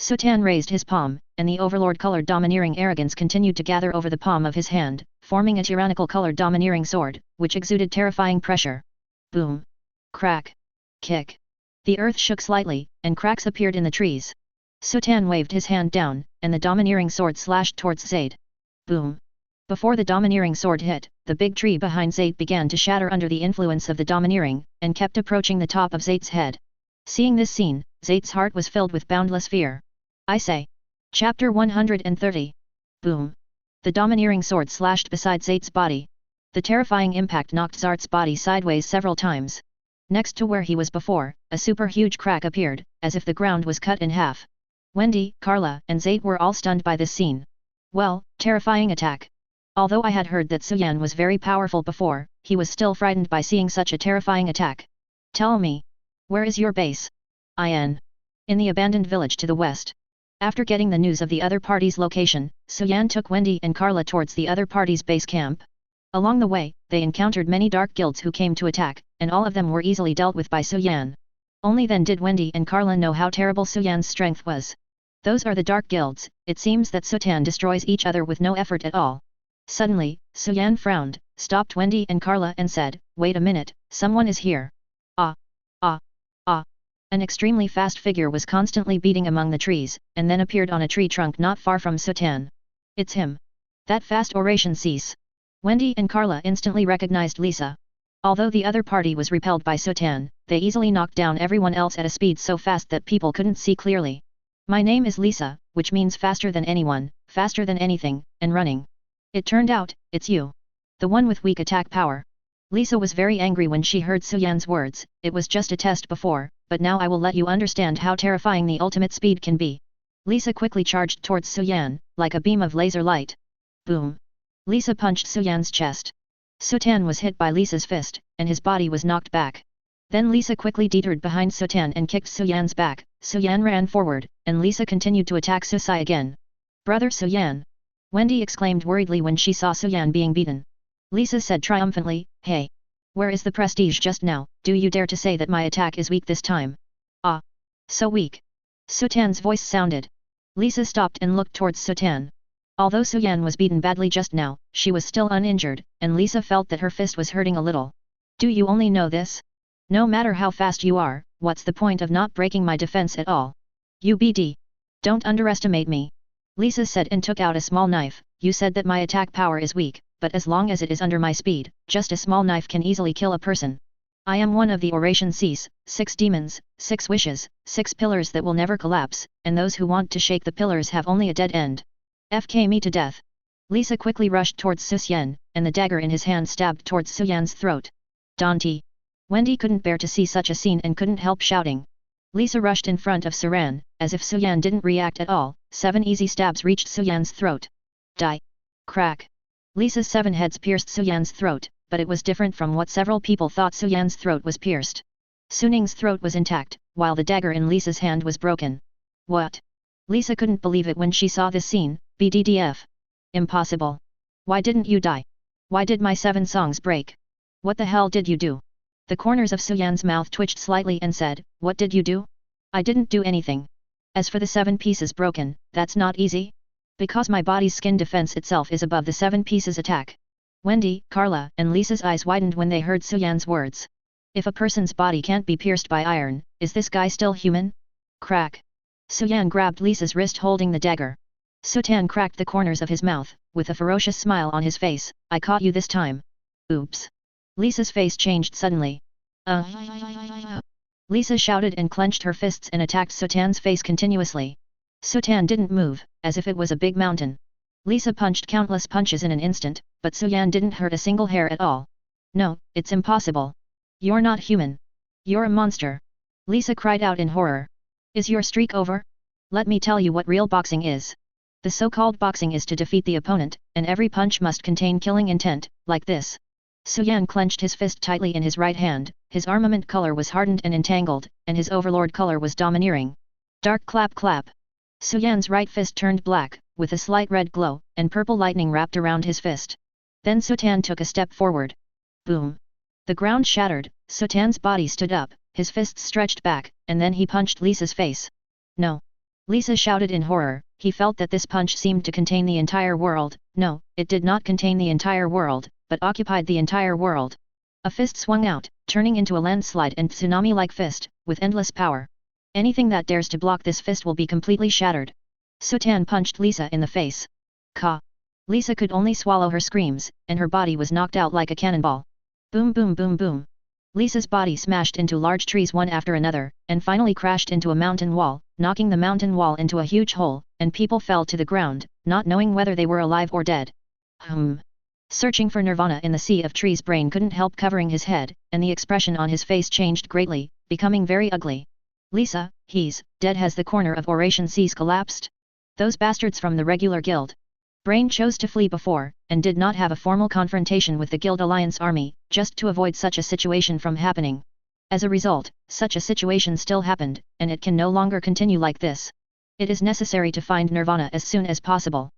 Suan raised his palm, and the overlord-colored domineering arrogance continued to gather over the palm of his hand, forming a tyrannical-colored domineering sword, which exuded terrifying pressure. Boom! Crack! Kick! The earth shook slightly, and cracks appeared in the trees. Suan waved his hand down, and the domineering sword slashed towards Zaid. Boom! Before the domineering sword hit, the big tree behind Zaid began to shatter under the influence of the domineering, and kept approaching the top of Zaid's head. Seeing this scene, Zaid's heart was filled with boundless fear. I say. Chapter 130. Boom! The domineering sword slashed beside Zaid's body. The terrifying impact knocked Zart's body sideways several times. Next to where he was before, a super huge crack appeared, as if the ground was cut in half. Wendy, Carla, and Zaid were all stunned by this scene. Well, terrifying attack. Although I had heard that Suan was very powerful before, he was still frightened by seeing such a terrifying attack. Tell me. Where is your base? In the abandoned village to the west. After getting the news of the other party's location, Suan took Wendy and Carla towards the other party's base camp. Along the way, they encountered many dark guilds who came to attack, and all of them were easily dealt with by Suan. Only then did Wendy and Carla know how terrible Suan's strength was. Those are the dark guilds. It seems that Suan destroys each other with no effort at all. Suddenly, Suan frowned, stopped Wendy and Carla and said, "Wait a minute, someone is here." An extremely fast figure was constantly beating among the trees, and then appeared on a tree trunk not far from Suan. It's him. That fast oration cease. Wendy and Carla instantly recognized Lisa. Although the other party was repelled by Suan, they easily knocked down everyone else at a speed so fast that people couldn't see clearly. My name is Lisa, which means faster than anyone, faster than anything, and running. It turned out, it's you. The one with weak attack power. Lisa was very angry when she heard Suan's words. It was just a test before, but now I will let you understand how terrifying the ultimate speed can be. Lisa quickly charged towards Suan, like a beam of laser light. Boom! Lisa punched Suan's chest. Suan was hit by Lisa's fist, and his body was knocked back. Then Lisa quickly detoured behind Suan and kicked Suan's back. Suan ran forward, and Lisa continued to attack Susai again. Brother Suan! Wendy exclaimed worriedly when she saw Suan being beaten. Lisa said triumphantly, "Hey! Where is the prestige just now? Do you dare to say that my attack is weak this time?" So weak. Suan's voice sounded. Lisa stopped and looked towards Suan. Although Suan was beaten badly just now, she was still uninjured, and Lisa felt that her fist was hurting a little. Do you only know this? No matter how fast you are, what's the point of not breaking my defense at all? UBD. Don't underestimate me. Lisa said and took out a small knife. You said that my attack power is weak, but as long as it is under my speed, just a small knife can easily kill a person. I am one of the oration cease, 6 demons, 6 wishes, 6 pillars that will never collapse, and those who want to shake the pillars have only a dead end. FK me to death. Lisa quickly rushed towards Suan, and the dagger in his hand stabbed towards Suan's throat. Dante. Wendy couldn't bear to see such a scene and couldn't help shouting. Lisa rushed in front of Suan, as if Suan didn't react at all. 7 easy stabs reached Suan's throat. Die. Crack. Lisa's 7 heads pierced Suan's throat, but it was different from what several people thought. Suan's throat was pierced. Suning's throat was intact, while the dagger in Lisa's hand was broken. What? Lisa couldn't believe it when she saw this scene. BDDF. Impossible. Why didn't you die? Why did my 7 songs break? What the hell did you do? The corners of Suan's mouth twitched slightly and said, "What did you do?" I didn't do anything. As for the 7 pieces broken, that's not easy. Because my body's skin defense itself is above the 7 pieces attack. Wendy, Carla, and Lisa's eyes widened when they heard Suan's words. If a person's body can't be pierced by iron, is this guy still human? Crack. Suan grabbed Lisa's wrist holding the dagger. Suan cracked the corners of his mouth, with a ferocious smile on his face. I caught you this time. Oops. Lisa's face changed suddenly. Lisa shouted and clenched her fists and attacked Suan's face continuously. Suan didn't move, as if it was a big mountain. Lisa punched countless punches in an instant, but Suan didn't hurt a single hair at all. No, it's impossible. You're not human. You're a monster. Lisa cried out in horror. Is your streak over? Let me tell you what real boxing is. The so-called boxing is to defeat the opponent, and every punch must contain killing intent, like this. Suan clenched his fist tightly in his right hand. His armament color was hardened and entangled, and his overlord color was domineering. Dark clap clap. Suan's right fist turned black, with a slight red glow, and purple lightning wrapped around his fist. Then Suan took a step forward. Boom! The ground shattered, Suan's body stood up, his fists stretched back, and then he punched Lisa's face. No! Lisa shouted in horror. He felt that this punch seemed to contain the entire world. No, it did not contain the entire world, but occupied the entire world. A fist swung out, turning into a landslide and tsunami-like fist, with endless power. Anything that dares to block this fist will be completely shattered. Suan punched Lisa in the face. Ka! Lisa could only swallow her screams, and her body was knocked out like a cannonball. Boom boom boom boom. Lisa's body smashed into large trees one after another, and finally crashed into a mountain wall, knocking the mountain wall into a huge hole, and people fell to the ground, not knowing whether they were alive or dead. Searching for Nirvana in the sea of trees, Brain couldn't help covering his head, and the expression on his face changed greatly, becoming very ugly. Lisa, he's dead. Has the corner of Oration Seas collapsed? Those bastards from the regular guild. Brain chose to flee before, and did not have a formal confrontation with the Guild Alliance army, just to avoid such a situation from happening. As a result, such a situation still happened, and it can no longer continue like this. It is necessary to find Nirvana as soon as possible.